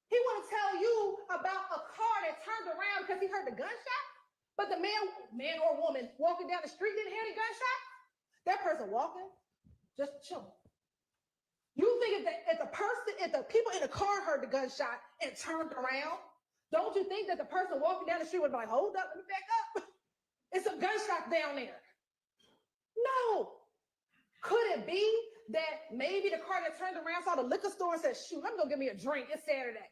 He want to tell you about a car that turned around because he heard the gunshot, but the man or woman walking down the street didn't hear the gunshot. That person walking, just chilling. You think if the people in the car heard the gunshot and turned around, don't you think that the person walking down the street would be like, hold up, let me back up. It's a gunshot down there. No. Could it be that maybe the car that turned around saw the liquor store and said, shoot, let me go get me a drink. It's Saturday.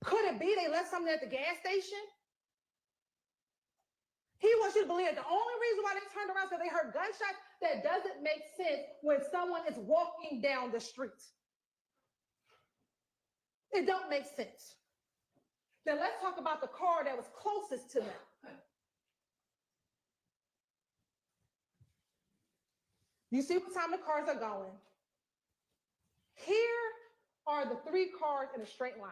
Could it be they left something at the gas station? He wants you to believe that the only reason why they turned around is because they heard gunshots. That doesn't make sense when someone is walking down the street. It don't make sense. Then let's talk about the car that was closest to them. You see what time the cars are going. Here are the 3 cars in a straight line.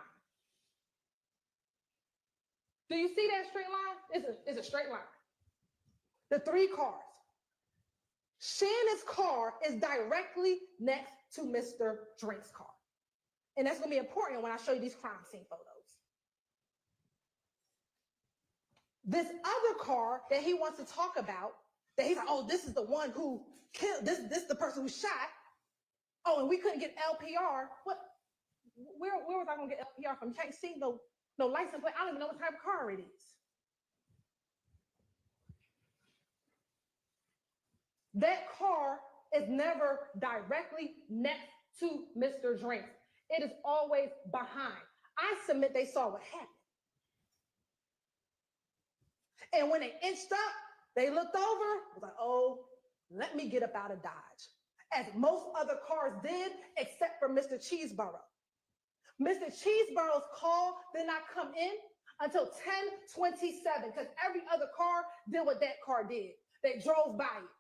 Do you see that straight line? It's a straight line. The 3 cars. Shannon's car is directly next to Mr. Drink's car. And that's gonna be important when I show you these crime scene photos. This other car that he wants to talk about, that he's like, oh, this is the one who killed, this the person who shot. Oh, and we couldn't get LPR. What? Where was I gonna get LPR from? You can't see no license plate. I don't even know what type of car it is. That car is never directly next to Mr. Drink. It is always behind. I submit they saw what happened. And when they inched up, they looked over, was like, oh, let me get up out of Dodge. As most other cars did, except for Mr. Cheeseborough. Mr. Cheeseborough's call did not come in until 10:27, because every other car did what that car did. They drove by it.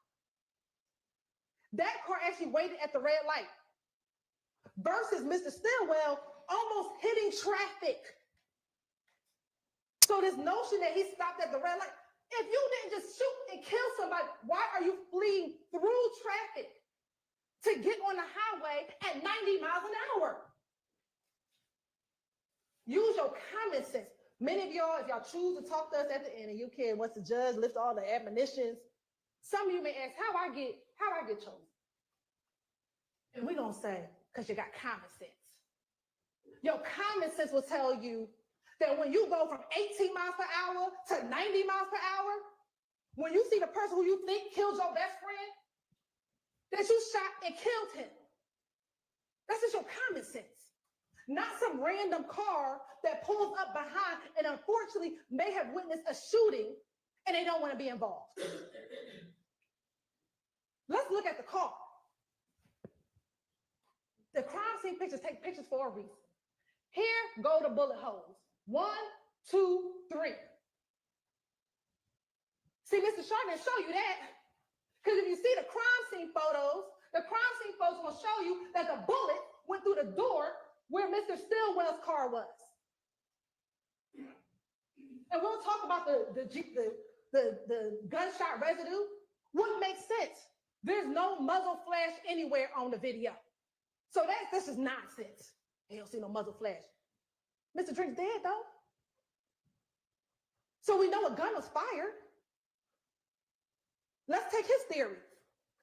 That car actually waited at the red light versus Mr. Stillwell almost hitting traffic. So this notion that he stopped at the red light, if you didn't just shoot and kill somebody, why are you fleeing through traffic to get on the highway at 90 miles an hour? Use your common sense. Many of y'all, if y'all choose to talk to us at the end and you can, once the judge lifts all the admonitions, some of you may ask, how I get chosen? And we're gonna say, because you got common sense. Your common sense will tell you that when you go from 18 miles per hour to 90 miles per hour, when you see the person who you think killed your best friend, that you shot and killed him. That's just your common sense. Not some random car that pulls up behind and unfortunately may have witnessed a shooting and they don't want to be involved. Let's look at the car. The crime scene pictures take pictures for a reason. Here go the bullet holes. 1, 2, 3. See, Mr. Sharp didn't show you that. Because if you see the crime scene photos will show you that the bullet went through the door where Mr. Stillwell's car was. And we'll talk about the gunshot residue. Wouldn't make sense. There's no muzzle flash anywhere on the video. So that's just nonsense. You don't see no muzzle flash. Mr. Drink's dead though. So we know a gun was fired. Let's take his theory.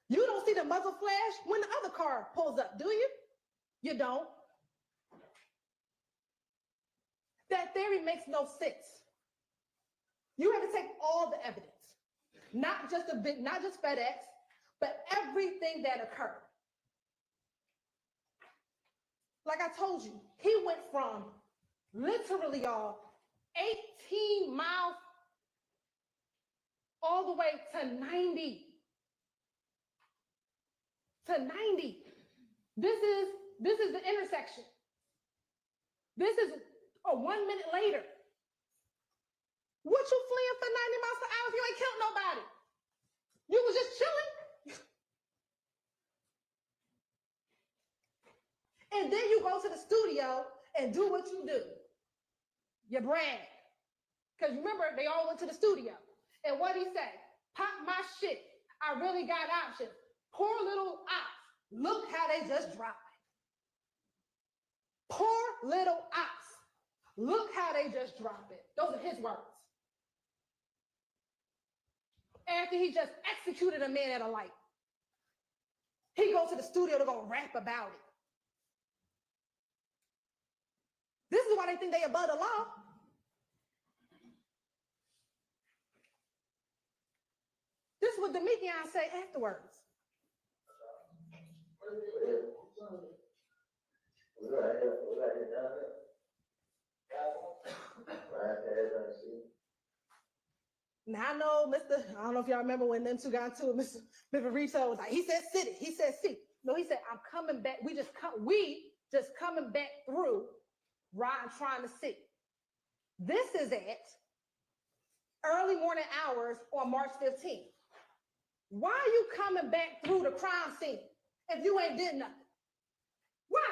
You don't see the muzzle flash when the other car pulls up, do you? You don't. That theory makes no sense. You have to take all the evidence, not just FedEx, but everything that occurred. Like I told you, he went from literally, y'all, 18 miles all the way to 90. To 90. This is the intersection. This is 1 minute later. What you fleeing for 90 miles per hour if you ain't killed nobody? You was just chilling. And then you go to the studio and do what you do. You brag. Because remember, they all went to the studio. And what he say? Pop my shit. I really got options. Poor little ops. Look how they just dropped it. Poor little ops. Look how they just dropped it. Those are his words. After he just executed a man at a light. He goes to the studio to go rap about it. This is why they think they above the law. This is what Demetrian say afterwards. Now I know I don't know if y'all remember when them two got into it, Mr. Reeves was like, he said city, he said see. No, he said, I'm coming back. We just coming back through riding trying to see. This is at early morning hours on March 15th. Why are you coming back through the crime scene if you ain't did nothing? Why?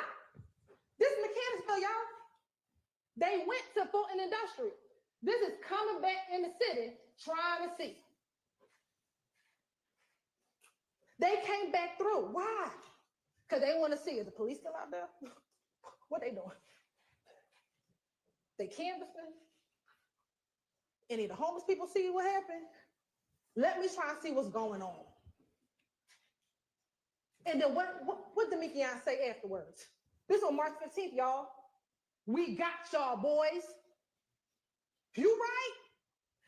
This is Mechanicsville, y'all. They went to Fulton Industrial. This is coming back in the city trying to see. They came back through. Why? Because they want to see, is the police still out there? What they doing? They canvassing? Any of the homeless people see what happened? Let me try and see what's going on. And then what did Mikian say afterwards? This on March 15th, y'all. We got y'all, boys. You right?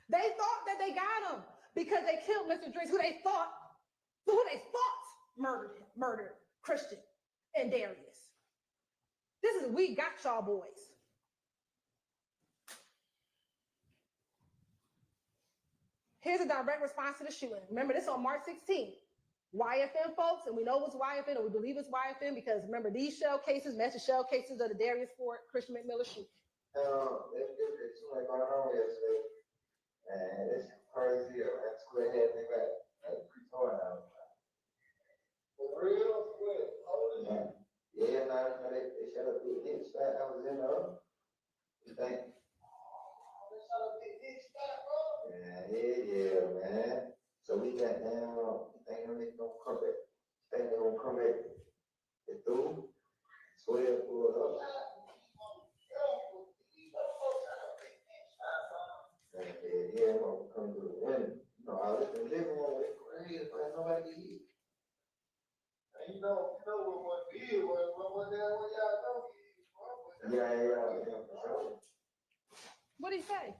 They thought that they got him because they killed Mr. Drakes, who they thought murdered Christian and Darius. This is we got y'all, boys. Here's a direct response to the shooting. Remember, this on March 16th. YFN folks, and we know it's YFN, or we believe it's YFN, because remember, these shell cases match the shell cases of the Darius Ford, Christian McMillan shooting. It's too much going on yesterday. Man, it's crazy. That square had me back. That's retarded out. For real? Yeah. Yeah, no, they shut up big dick spot. I was in the you think? They shut up big dick spot, bro. Yeah, man. So we got down, think they gonna come back. Think they gonna come back. They through. Swear pulled up. Yeah, I'm gonna come to the window. You know, I was in the living room with crazy, but nobody eat. And you know what did was what y'all know. Yeah, for sure. What did he say?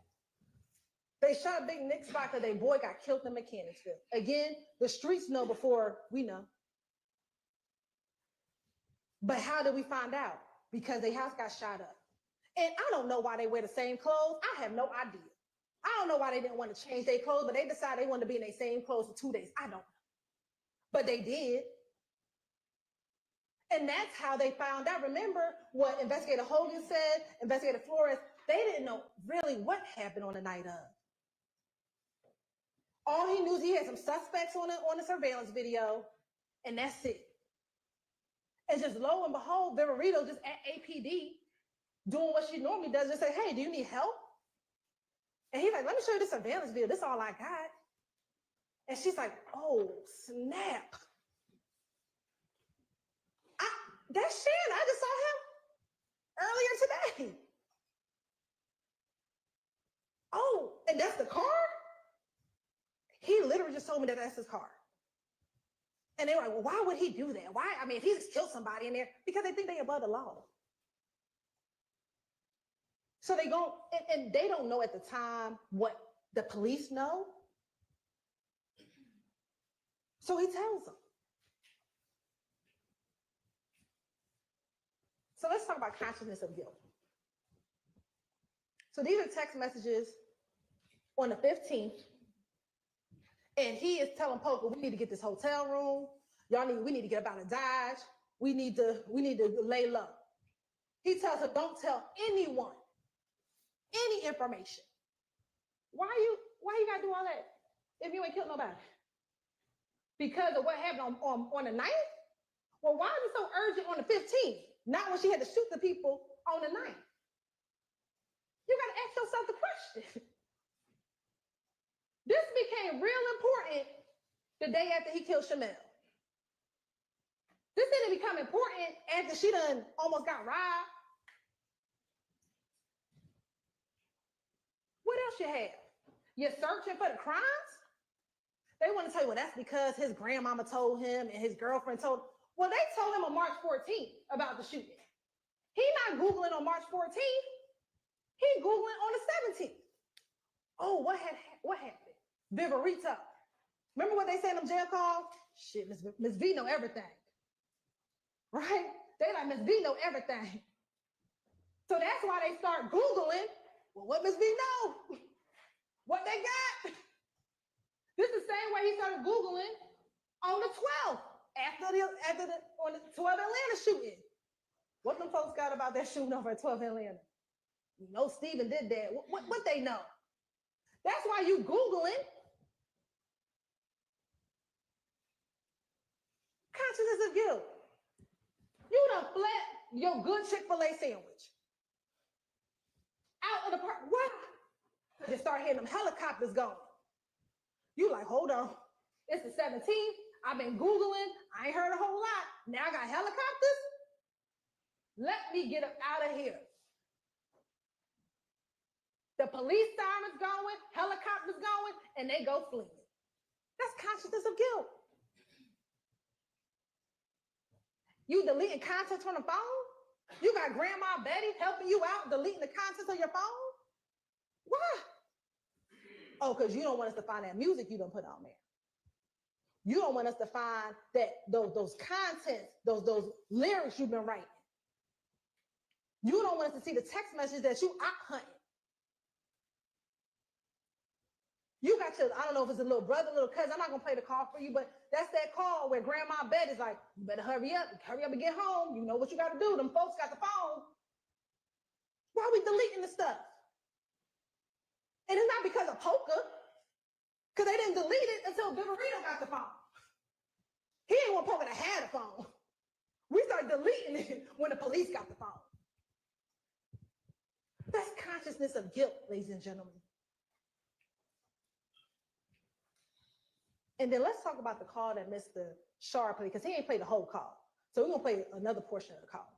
They shot Big Nick spot because their boy got killed in Mechanicsville. Again, the streets know before we know. But how did we find out? Because their house got shot up. And I don't know why they wear the same clothes. I have no idea. I don't know why they didn't want to change their clothes, but they decided they wanted to be in their same clothes for 2 days. I don't know. But they did. And that's how they found out. Remember what Investigator Hogan said, Investigator Flores, they didn't know really what happened on the night of. All he knew is he had some suspects on the surveillance video, and that's it. And just lo and behold, Viverito just at APD doing what she normally does, just say, hey, do you need help? And he's like, let me show you the surveillance video. This is all I got. And she's like, oh, snap. That's Shannon. I just saw him earlier today. Oh, and that's the car? He literally just told me that that's his car. And they were like, well, why would he do that? Why? I mean, if he just killed somebody in there, because they think they're above the law. So they go, and they don't know at the time what the police know. So he tells them. So let's talk about consciousness of guilt. So these are text messages on the 15th. And he is telling Poker, we need to get this hotel room. We need to get up out of Dodge. We need to lay low. He tells her, don't tell anyone any information. Why you gotta do all that if you ain't killed nobody? Because of what happened on the 9th? Well, why is it so urgent on the 15th? Not when she had to shoot the people on the 9th. You gotta ask yourself the question. This became real important the day after he killed Shamel. This didn't become important after she done almost got robbed. What else you have? You're searching for the crimes? They want to tell you, well, that's because his grandmama told him and his girlfriend told him. Well, they told him on March 14th about the shooting. He not Googling on March 14th. He Googling on the 17th. Oh, what happened? Viverito. Remember what they said in them jail calls? Shit, Miss V know everything. Right? They like, Miss V know everything. So that's why they start Googling, well, what Miss V know? What they got? This is the same way he started Googling on the 12th, on the 12 Atlanta shooting. What them folks got about that shooting over at 12 Atlanta? You know Stephen did that. What they know? That's why you Googling. Consciousness of guilt. You done flat your good Chick-fil-A sandwich. Out of the park. What? Just start hearing them helicopters going. You like, hold on. It's the 17th. I've been Googling. I ain't heard a whole lot. Now I got helicopters? Let me get up out of here. The police sirens going, helicopters going, and they go fleeing. That's consciousness of guilt. You deleting content on the phone? You got Grandma Betty helping you out deleting the contents of your phone? Why? Oh, because you don't want us to find that music you done put on there. You don't want us to find that those contents, those lyrics you've been writing. You don't want us to see the text messages that you out hunting. You got your, I don't know if it's a little brother, little cousin. I'm not gonna play the call for you, but that's that call where Grandma Bet is like, you better hurry up and get home. You know what you gotta do. Them folks got the phone. Why are we deleting the stuff? And it's not because of poker, because they didn't delete it until Viverito got the phone. He ain't want poker to have the phone. We started deleting it when the police got the phone. That's consciousness of guilt, ladies and gentlemen. And then let's talk about the call that Mr. Shar played, because he ain't played the whole call. So we're gonna play another portion of the call.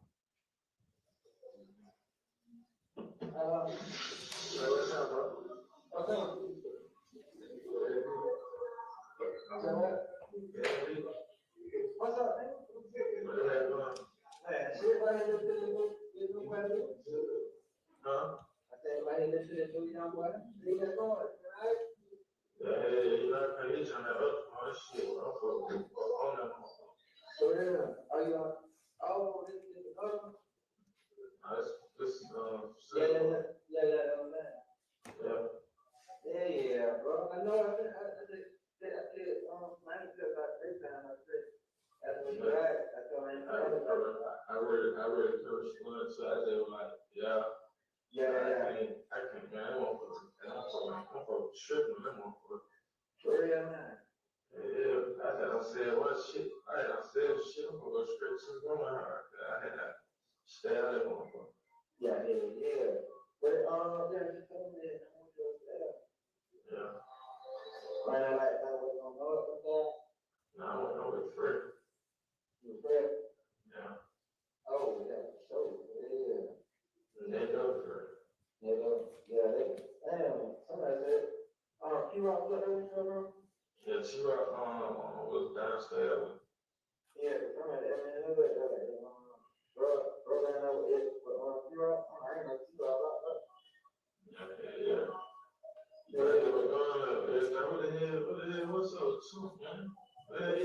What's up, man? Man, shit, why you listen to this? Huh? I said, why you listen to this new young boy? Leave that going, right? Yeah, you know, he's trying to up all this shit. I'm on that. So, yeah, are you on? Oh, this is the other one? This Yeah, bro. I know. I did, manager about this time. I said, that's what you're right. I told him. I really could respond, so I said, like, yeah. I can't, man. I'm for tripping them on for. For real, man. Yeah, I said, what shit? I said, shit, I'm gonna go straight to the woman. I had to stay out of one for. Yeah. But, yeah, just told me that I want to stay up. Yeah. Right now, like, I was gonna know it from that. No, I went over with Fred. You Fred? Yeah. Oh, yeah, so, yeah. They go Fred. Yeah, damn, somebody said, Q-Rock, what that was? Yeah, Q-Rock, was downstairs. Yeah, somebody, bro, ran over it, but, Q-Rock, I ain't know Q-Rock locked up. Yeah. What the hell, what's up, too, man? Man,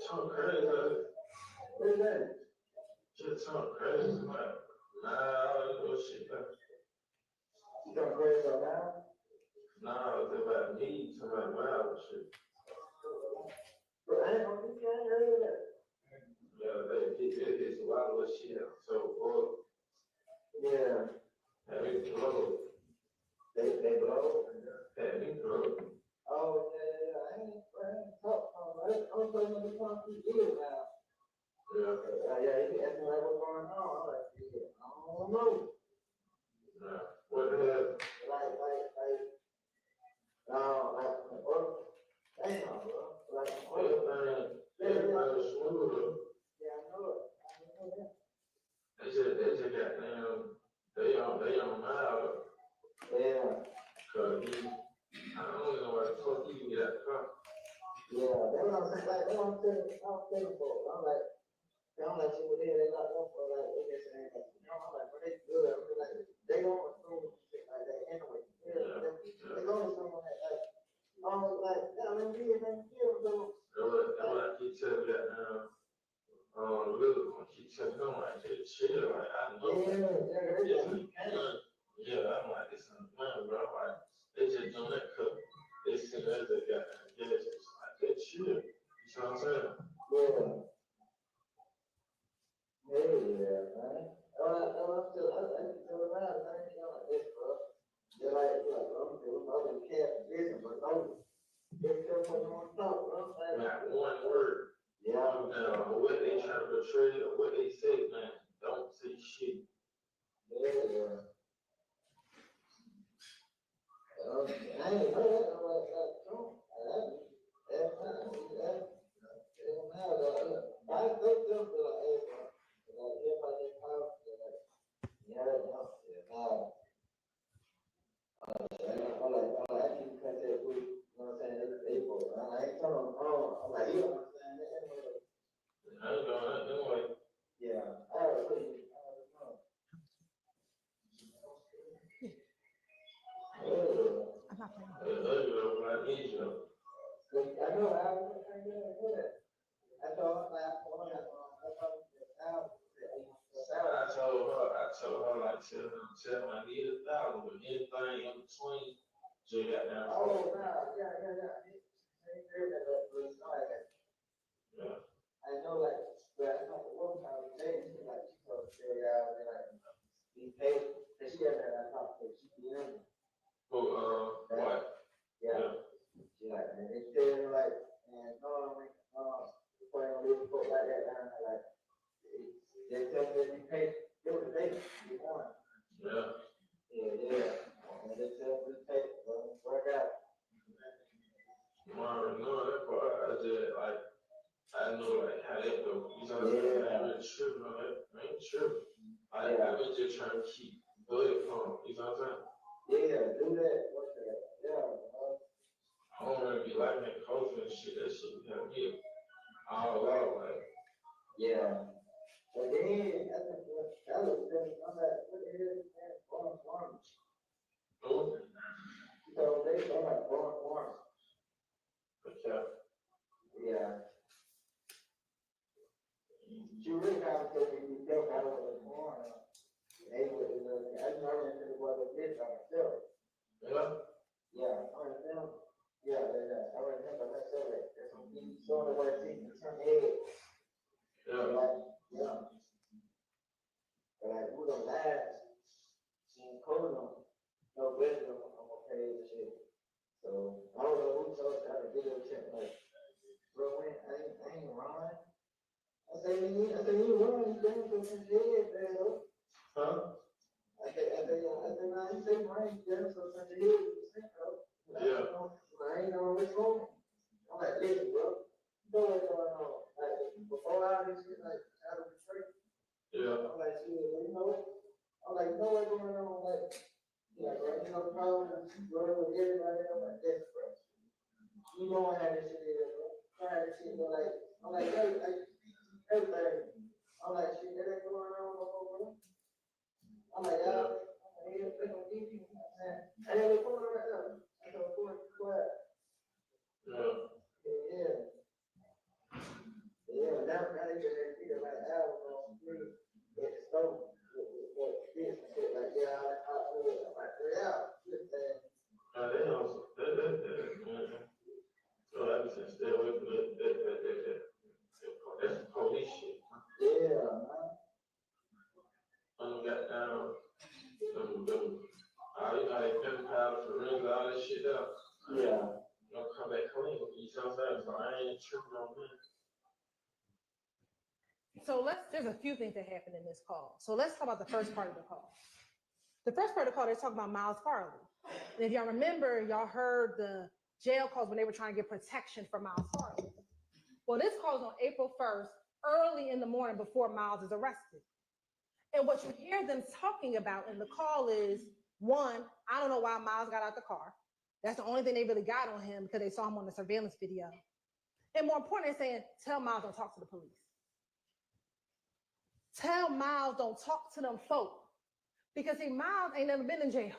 talk crazy. What is that? Just talk crazy, man. Nah, shit, man. You talking crazy right now? Nah, it's about me, somebody wild and shit. Bro, I ain't heard of that. Yeah, it's a lot of shit. So, Yeah. Have me blow. They blow? Have me blow. Oh, yeah, I ain't talk. I'm playing with the phone for years now. Yeah, he asked me like, what's going on? I'm like, yeah, I don't know. What the hell? Like, damn, bro. Like, Everybody smooth. Yeah, I know it. That. They just goddamn, they on mild. Yeah. Cause I don't know why the fuck you can get out the car. Yeah, that's what I'm saying. Like, that's what I'm telling folks. I'm like, shit, what the hell they locked up for? Like, they just saying, like, I'm like, but they good. I'm just like, they gonna assume shit like that anyway. They gonna assume that, like, like, yeah, I mean, we ain't even kill them. That's what I keep telling you that little one keep telling them like, hey, chill, like, I know. Yeah, I'm like, this is man, bro. Like, they just doing that cut. They see that they got it's like, they chill. You see what I'm saying? Yeah. Yeah, man. I'm still, I can tell around, I ain't like this, bro. They're like, I'm doing other cat business, but no. Just tell what you want to talk, bro. Not one word. Yeah. What they trying to portray or what they say, man, don't say shit. Yeah. I ain't heard that like Trump. I I keep in contact with, you know what I'm saying, every April. I ain't telling them, I'm like, you know what I'm saying? I ain't doing that anyway. Yeah, I already put it, I already know. I'm not playing. I need you. I know, I was trying to do that. I told her, I told her, like, tell her I need 1,000, but anything in between, just got down. oh, nah, yeah. I ain't heard that, but it's not like that. Yeah. I know, like, but I know the one time we dated, she like, she told me, yeah, and like, be paid, and she had that, I talked to, she be in. What? Yeah. She like, and they tell me like, and no, before I leave the book like that, and like, they tell me that we pay, it was a day, we won. Yeah. Yeah. And they tell me we pay, work out. I already know that part. I just like, I know like how that go. You know what I'm saying? I ain't really tripping on that. I ain't tripping. I was just trying to keep blood from, you know what I'm saying? Yeah, do that. What's that? Yeah. I don't really be liking that culture and shit. That shit be having me all out, like. Yeah. But then, I think that was I'm like, what the hell is that? Farm. Oh. So they talking about farm. Okay. Yeah. She really kind of told me to tell me I was born. They would, I just know that it was a bitch on myself. Yeah. Yeah, I already know. Yeah. I already know about myself. That's some people showing what I think in some head. Yeah. Yeah. But like, who don't last? She ain't cold on. No better than I'm gonna pay the shit. So I don't know who told us how to video check. Like, bro, when I ain't run. I say you run, you damn sure some head, man. Huh? I say, nah, you say run, you damn sure some head, bro. Yeah. I ain't know what's wrong. I'm like, listen, bro, you know what's going on. Like, before all this shit, like, out of the church. Yeah. I'm like, shit, you know, I'm like, you know what's going on, like, yeah, bro, you know, problem, bro, with everybody, I'm like, yes, bro. You know how this shit is, bro. Try this shit, but like, I'm like, hey, like, everything. I'm like, shit, that ain't going on no more, bro. I'm like, y'all, they gonna get you, you know what I'm saying? And then they put it right there. I go, go ahead. Yeah. Yeah, now they just feel like album on street at the store. What this and shit like, yeah, I'm like, yeah, this thing. They also, so I just stay away from that. That's police shit. Yeah, man. Got down, you know, they pen powder for rings, all that shit up. Yeah. You know, come back clean, you know what I'm saying? So I ain't tripping on that. So there's a few things that happened in this call. So let's talk about the first part of the call. The first part of the call, they're talking about Miles Farley. And if y'all remember, y'all heard the jail calls when they were trying to get protection for Miles Farley. Well, this call is on April 1st, early in the morning before Miles is arrested. And what you hear them talking about in the call is, one, I don't know why Miles got out the car. That's the only thing they really got on him because they saw him on the surveillance video. And more importantly, they're saying, tell Miles don't talk to the police. Tell Miles don't talk to them folk. Because see, Miles ain't never been in jail.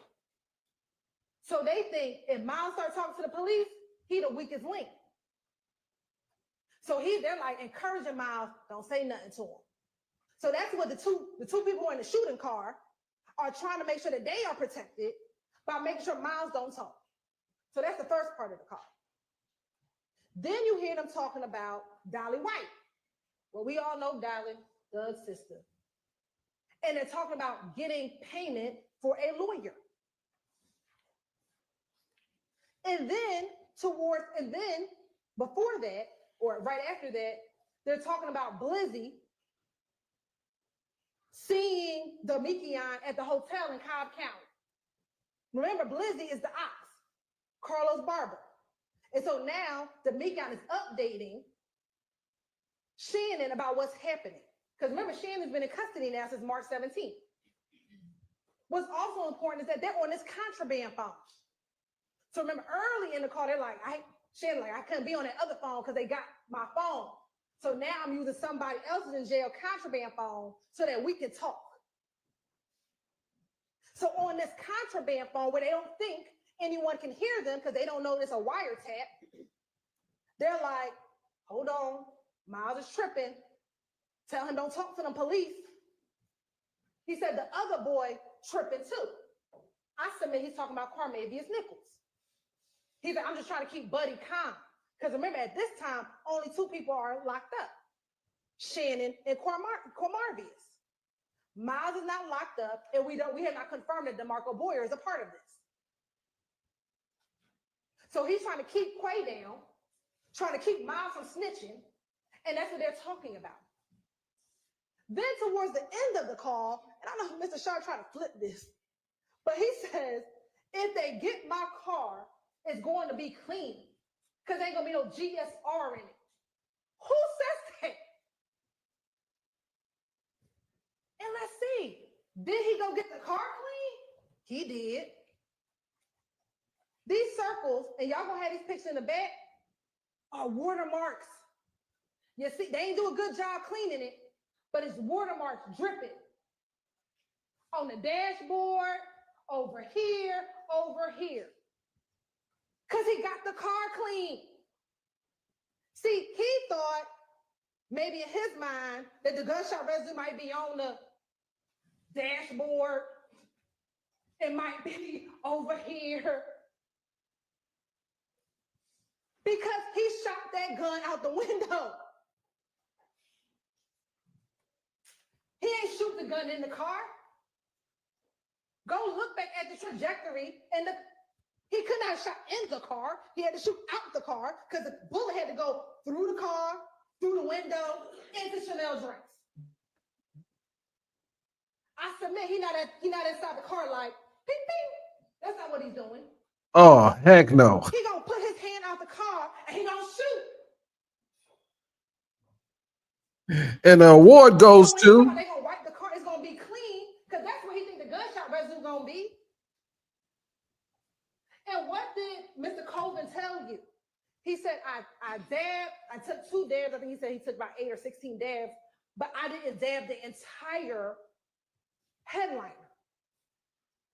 So they think if Miles starts talking to the police, he the weakest link. So they're like encouraging Miles, don't say nothing to him. So that's what the two people in the shooting car are trying to make sure that they are protected by making sure Miles don't talk. So that's the first part of the call. Then you hear them talking about Dolly White. Well, we all know Dolly, Doug's sister. And they're talking about getting payment for a lawyer. And then before that, or right after that, they're talking about Blizzy seeing Damikian at the hotel in Cobb County. Remember, Blizzy is the ox, Carlos Barber. And so now Damikian is updating Shannon about what's happening. Because remember, Shannon's been in custody now since March 17th. what's also important is that they're on this contraband phone. So remember early in the call, they're like, Shannon, like I couldn't be on that other phone because they got my phone. So now I'm using somebody else's in jail contraband phone so that we can talk. So on this contraband phone where they don't think anyone can hear them because they don't know it's a wiretap, they're like, hold on, Miles is tripping. Tell him don't talk to them police. He said the other boy tripping too. I submit he's talking about Carmavius Nichols. He said, I'm just trying to keep Buddy calm. Because remember, at this time, only 2 people are locked up. Shannon and Cormarvius. Miles is not locked up, and we have not confirmed that DeMarco Boyer is a part of this. So he's trying to keep Quay down, trying to keep Miles from snitching, and that's what they're talking about. Then towards the end of the call, and I know Mr. Sharp tried to flip this, but he says, if they get my car, it's going to be clean because there ain't going to be no GSR in it. Who says that? And let's see, did he go get the car clean? He did. These circles, and y'all gonna have these pictures in the back, are watermarks. You see, they ain't do a good job cleaning it, but it's watermarks dripping on the dashboard, over here, because he got the car clean. See, he thought maybe in his mind that the gunshot residue might be on the dashboard. It might be over here. Because he shot that gun out the window. He ain't shoot the gun in the car. Go look back at the trajectory, and he could not have shot in the car. He had to shoot out the car because the bullet had to go through the car, through the window, into Chanel drinks. I submit he not inside the car like, ping, ping. That's not what he's doing. Oh, heck no. He gonna put his hand out the car and he gonna shoot. And the award goes So to. they gonna wipe the car, it's gonna be clean, because that's where he think the gunshot residue gonna be. And what did Mr. Colvin tell you? He said, I took 2 dabs. I think he said he took about 8 or 16 dabs, but I didn't dab the entire headliner.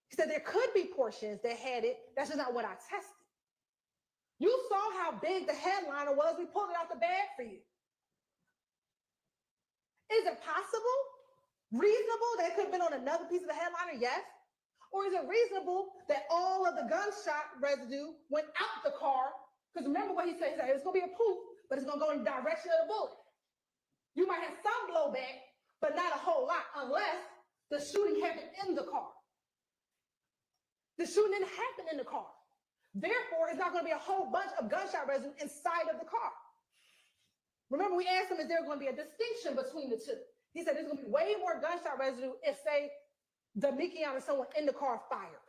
He said there could be portions that had it. That's just not what I tested. You saw how big the headliner was. We pulled it out the bag for you. Is it possible? Reasonable that it could have been on another piece of the headliner? Yes. Or is it reasonable that all of the gunshot residue went out the car? Because remember what he said, it's going to be a poof, but it's going to go in the direction of the bullet. You might have some blowback, but not a whole lot, unless the shooting happened in the car. The shooting didn't happen in the car. Therefore, it's not going to be a whole bunch of gunshot residue inside of the car. Remember, we asked him, is there going to be a distinction between the two? He said there's going to be way more gunshot residue if, say, the Mikion or someone in the car fired.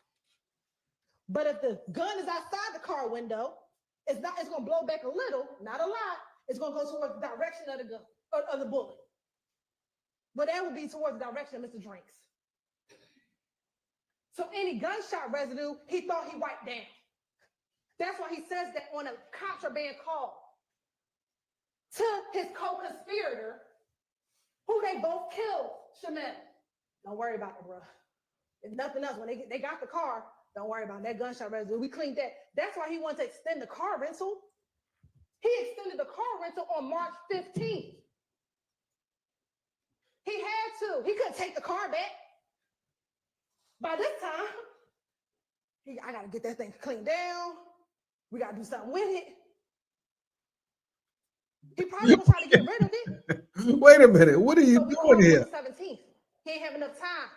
But if the gun is outside the car window, it's going to blow back a little, not a lot. It's going to go towards the direction of the gun, or of the bullet. But that would be towards the direction of Mr. Drinks. So any gunshot residue, he thought he wiped down. That's why he says that on a contraband call to his co-conspirator, who they both killed, Shamel. Don't worry about it, bro. If nothing else, when they got the car, don't worry about it. That gunshot residue. We cleaned that. That's why he wanted to extend the car rental. He extended the car rental on March 15th. He had to. He couldn't take the car back. By this time, I got to get that thing cleaned down. We got to do something with it. He probably gonna try to get rid of it. Wait a minute. What are you doing here? 17th. He ain't have enough time.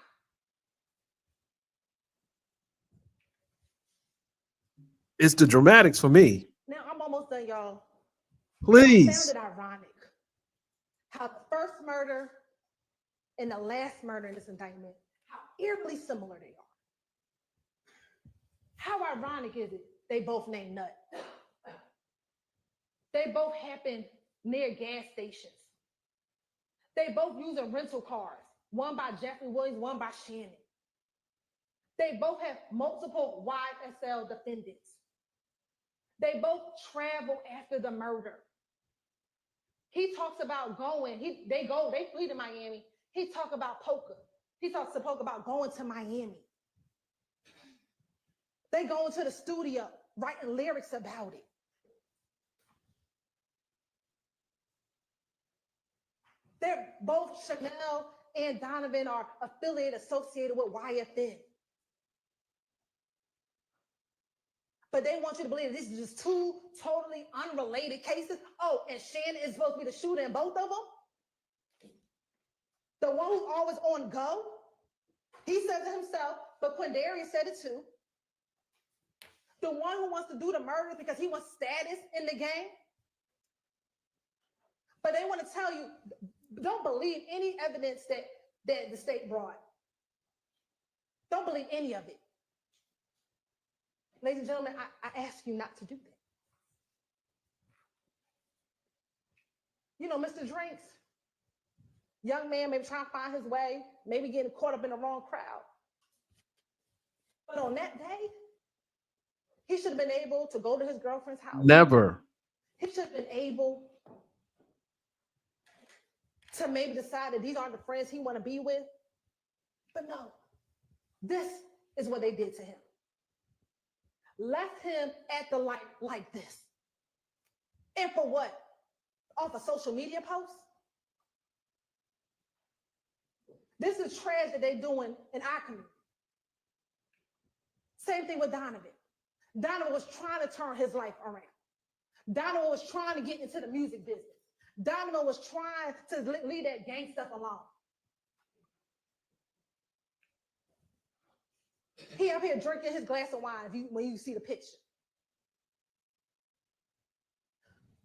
It's the dramatics for me. Now I'm almost done, y'all. Please. I found it ironic how the first murder and the last murder in this indictment, how eerily similar they are. How ironic is it? They both named Nut. They both happened near gas stations. They both using rental cars. One by Jeffrey Williams, one by Shannon. They both have multiple YSL defendants. They both travel after the murder. He talks about going, they flee to Miami. He talks about poker. He talks to poker about going to Miami. They go into the studio writing lyrics about it. They're both Chanel and Donovan are affiliated, associated with YFN. But they want you to believe that this is just two totally unrelated cases. Oh, and Shannon is supposed to be the shooter in both of them. The one who's always on go. He says it himself, but Quindarius said it too. The one who wants to do the murders because he wants status in the game. But they want to tell you, don't believe any evidence that the state brought. Don't believe any of it. Ladies and gentlemen, I ask you not to do that. You know, Mr. Drinks, young man maybe trying to find his way, maybe getting caught up in the wrong crowd. But on that day, he should have been able to go to his girlfriend's house. Never. He should have been able to maybe decide that these aren't the friends he want to be with. But no, this is what they did to him. Left him at the light like this. And for what? Off a social media post? This is trash that they're doing in our community. Same thing with Donovan. Donovan was trying to turn his life around. Donovan was trying to get into the music business. Donovan was trying to leave that gang stuff alone. He up here drinking his glass of wine when you see the picture.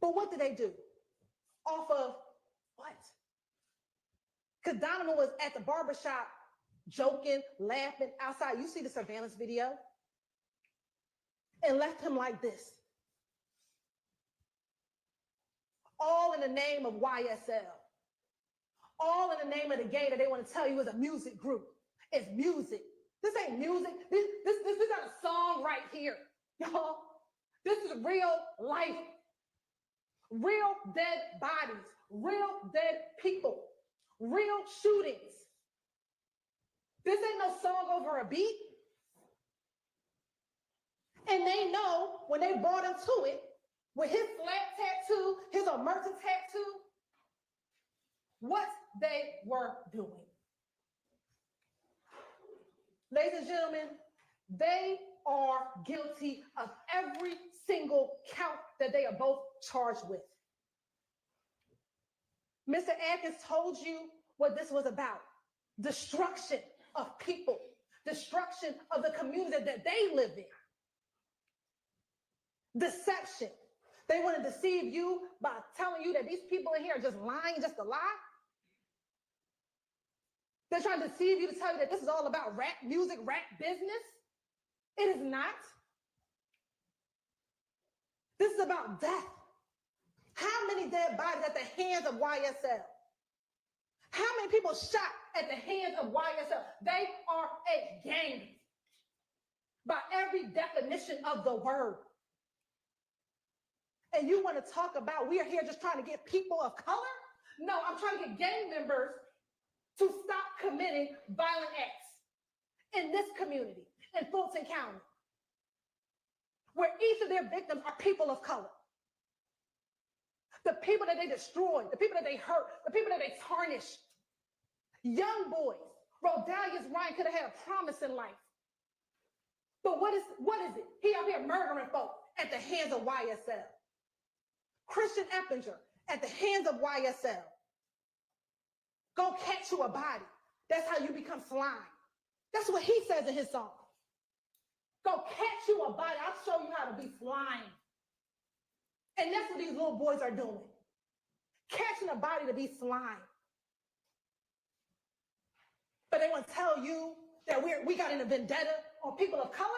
But what did they do? Off of what? Because Donovan was at the barbershop joking, laughing outside. You see the surveillance video? And left him like this. All in the name of YSL. All in the name of the game that they want to tell you is a music group. It's music. This ain't music. This is not a song right here. Y'all, this is real life. Real dead bodies. Real dead people. Real shootings. This ain't no song over a beat. And they know when they brought him to it, with his flat tattoo, his emergent tattoo, what they were doing. Ladies and gentlemen, they are guilty of every single count that they are both charged with. Mr. Atkins told you what this was about. Destruction of people, destruction of the community that they live in. Deception. They want to deceive you by telling you that these people in here are just lying just to lie. They're trying to deceive you to tell you that this is all about rap music, rap business. It is not. This is about death. How many dead bodies at the hands of YSL? How many people shot at the hands of YSL? They are a gang by every definition of the word. And you want to talk about we are here just trying to get people of color? No, I'm trying to get gang members to stop committing violent acts in this community, in Fulton County, where each of their victims are people of color. The people that they destroyed, the people that they hurt, the people that they tarnished. Young boys. Rodalius Ryan could have had a promise in life. But what is it? He out here murdering folk at the hands of YSL. Christian Eppinger at the hands of YSL. Go catch you a body. That's how you become slime. That's what he says in his song. Go catch you a body. I'll show you how to be slime. And that's what these little boys are doing. Catching a body to be slime. But they want to tell you that we got a vendetta on people of color?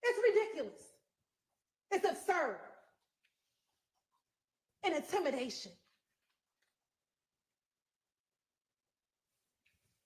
It's ridiculous. It's absurd. And intimidation.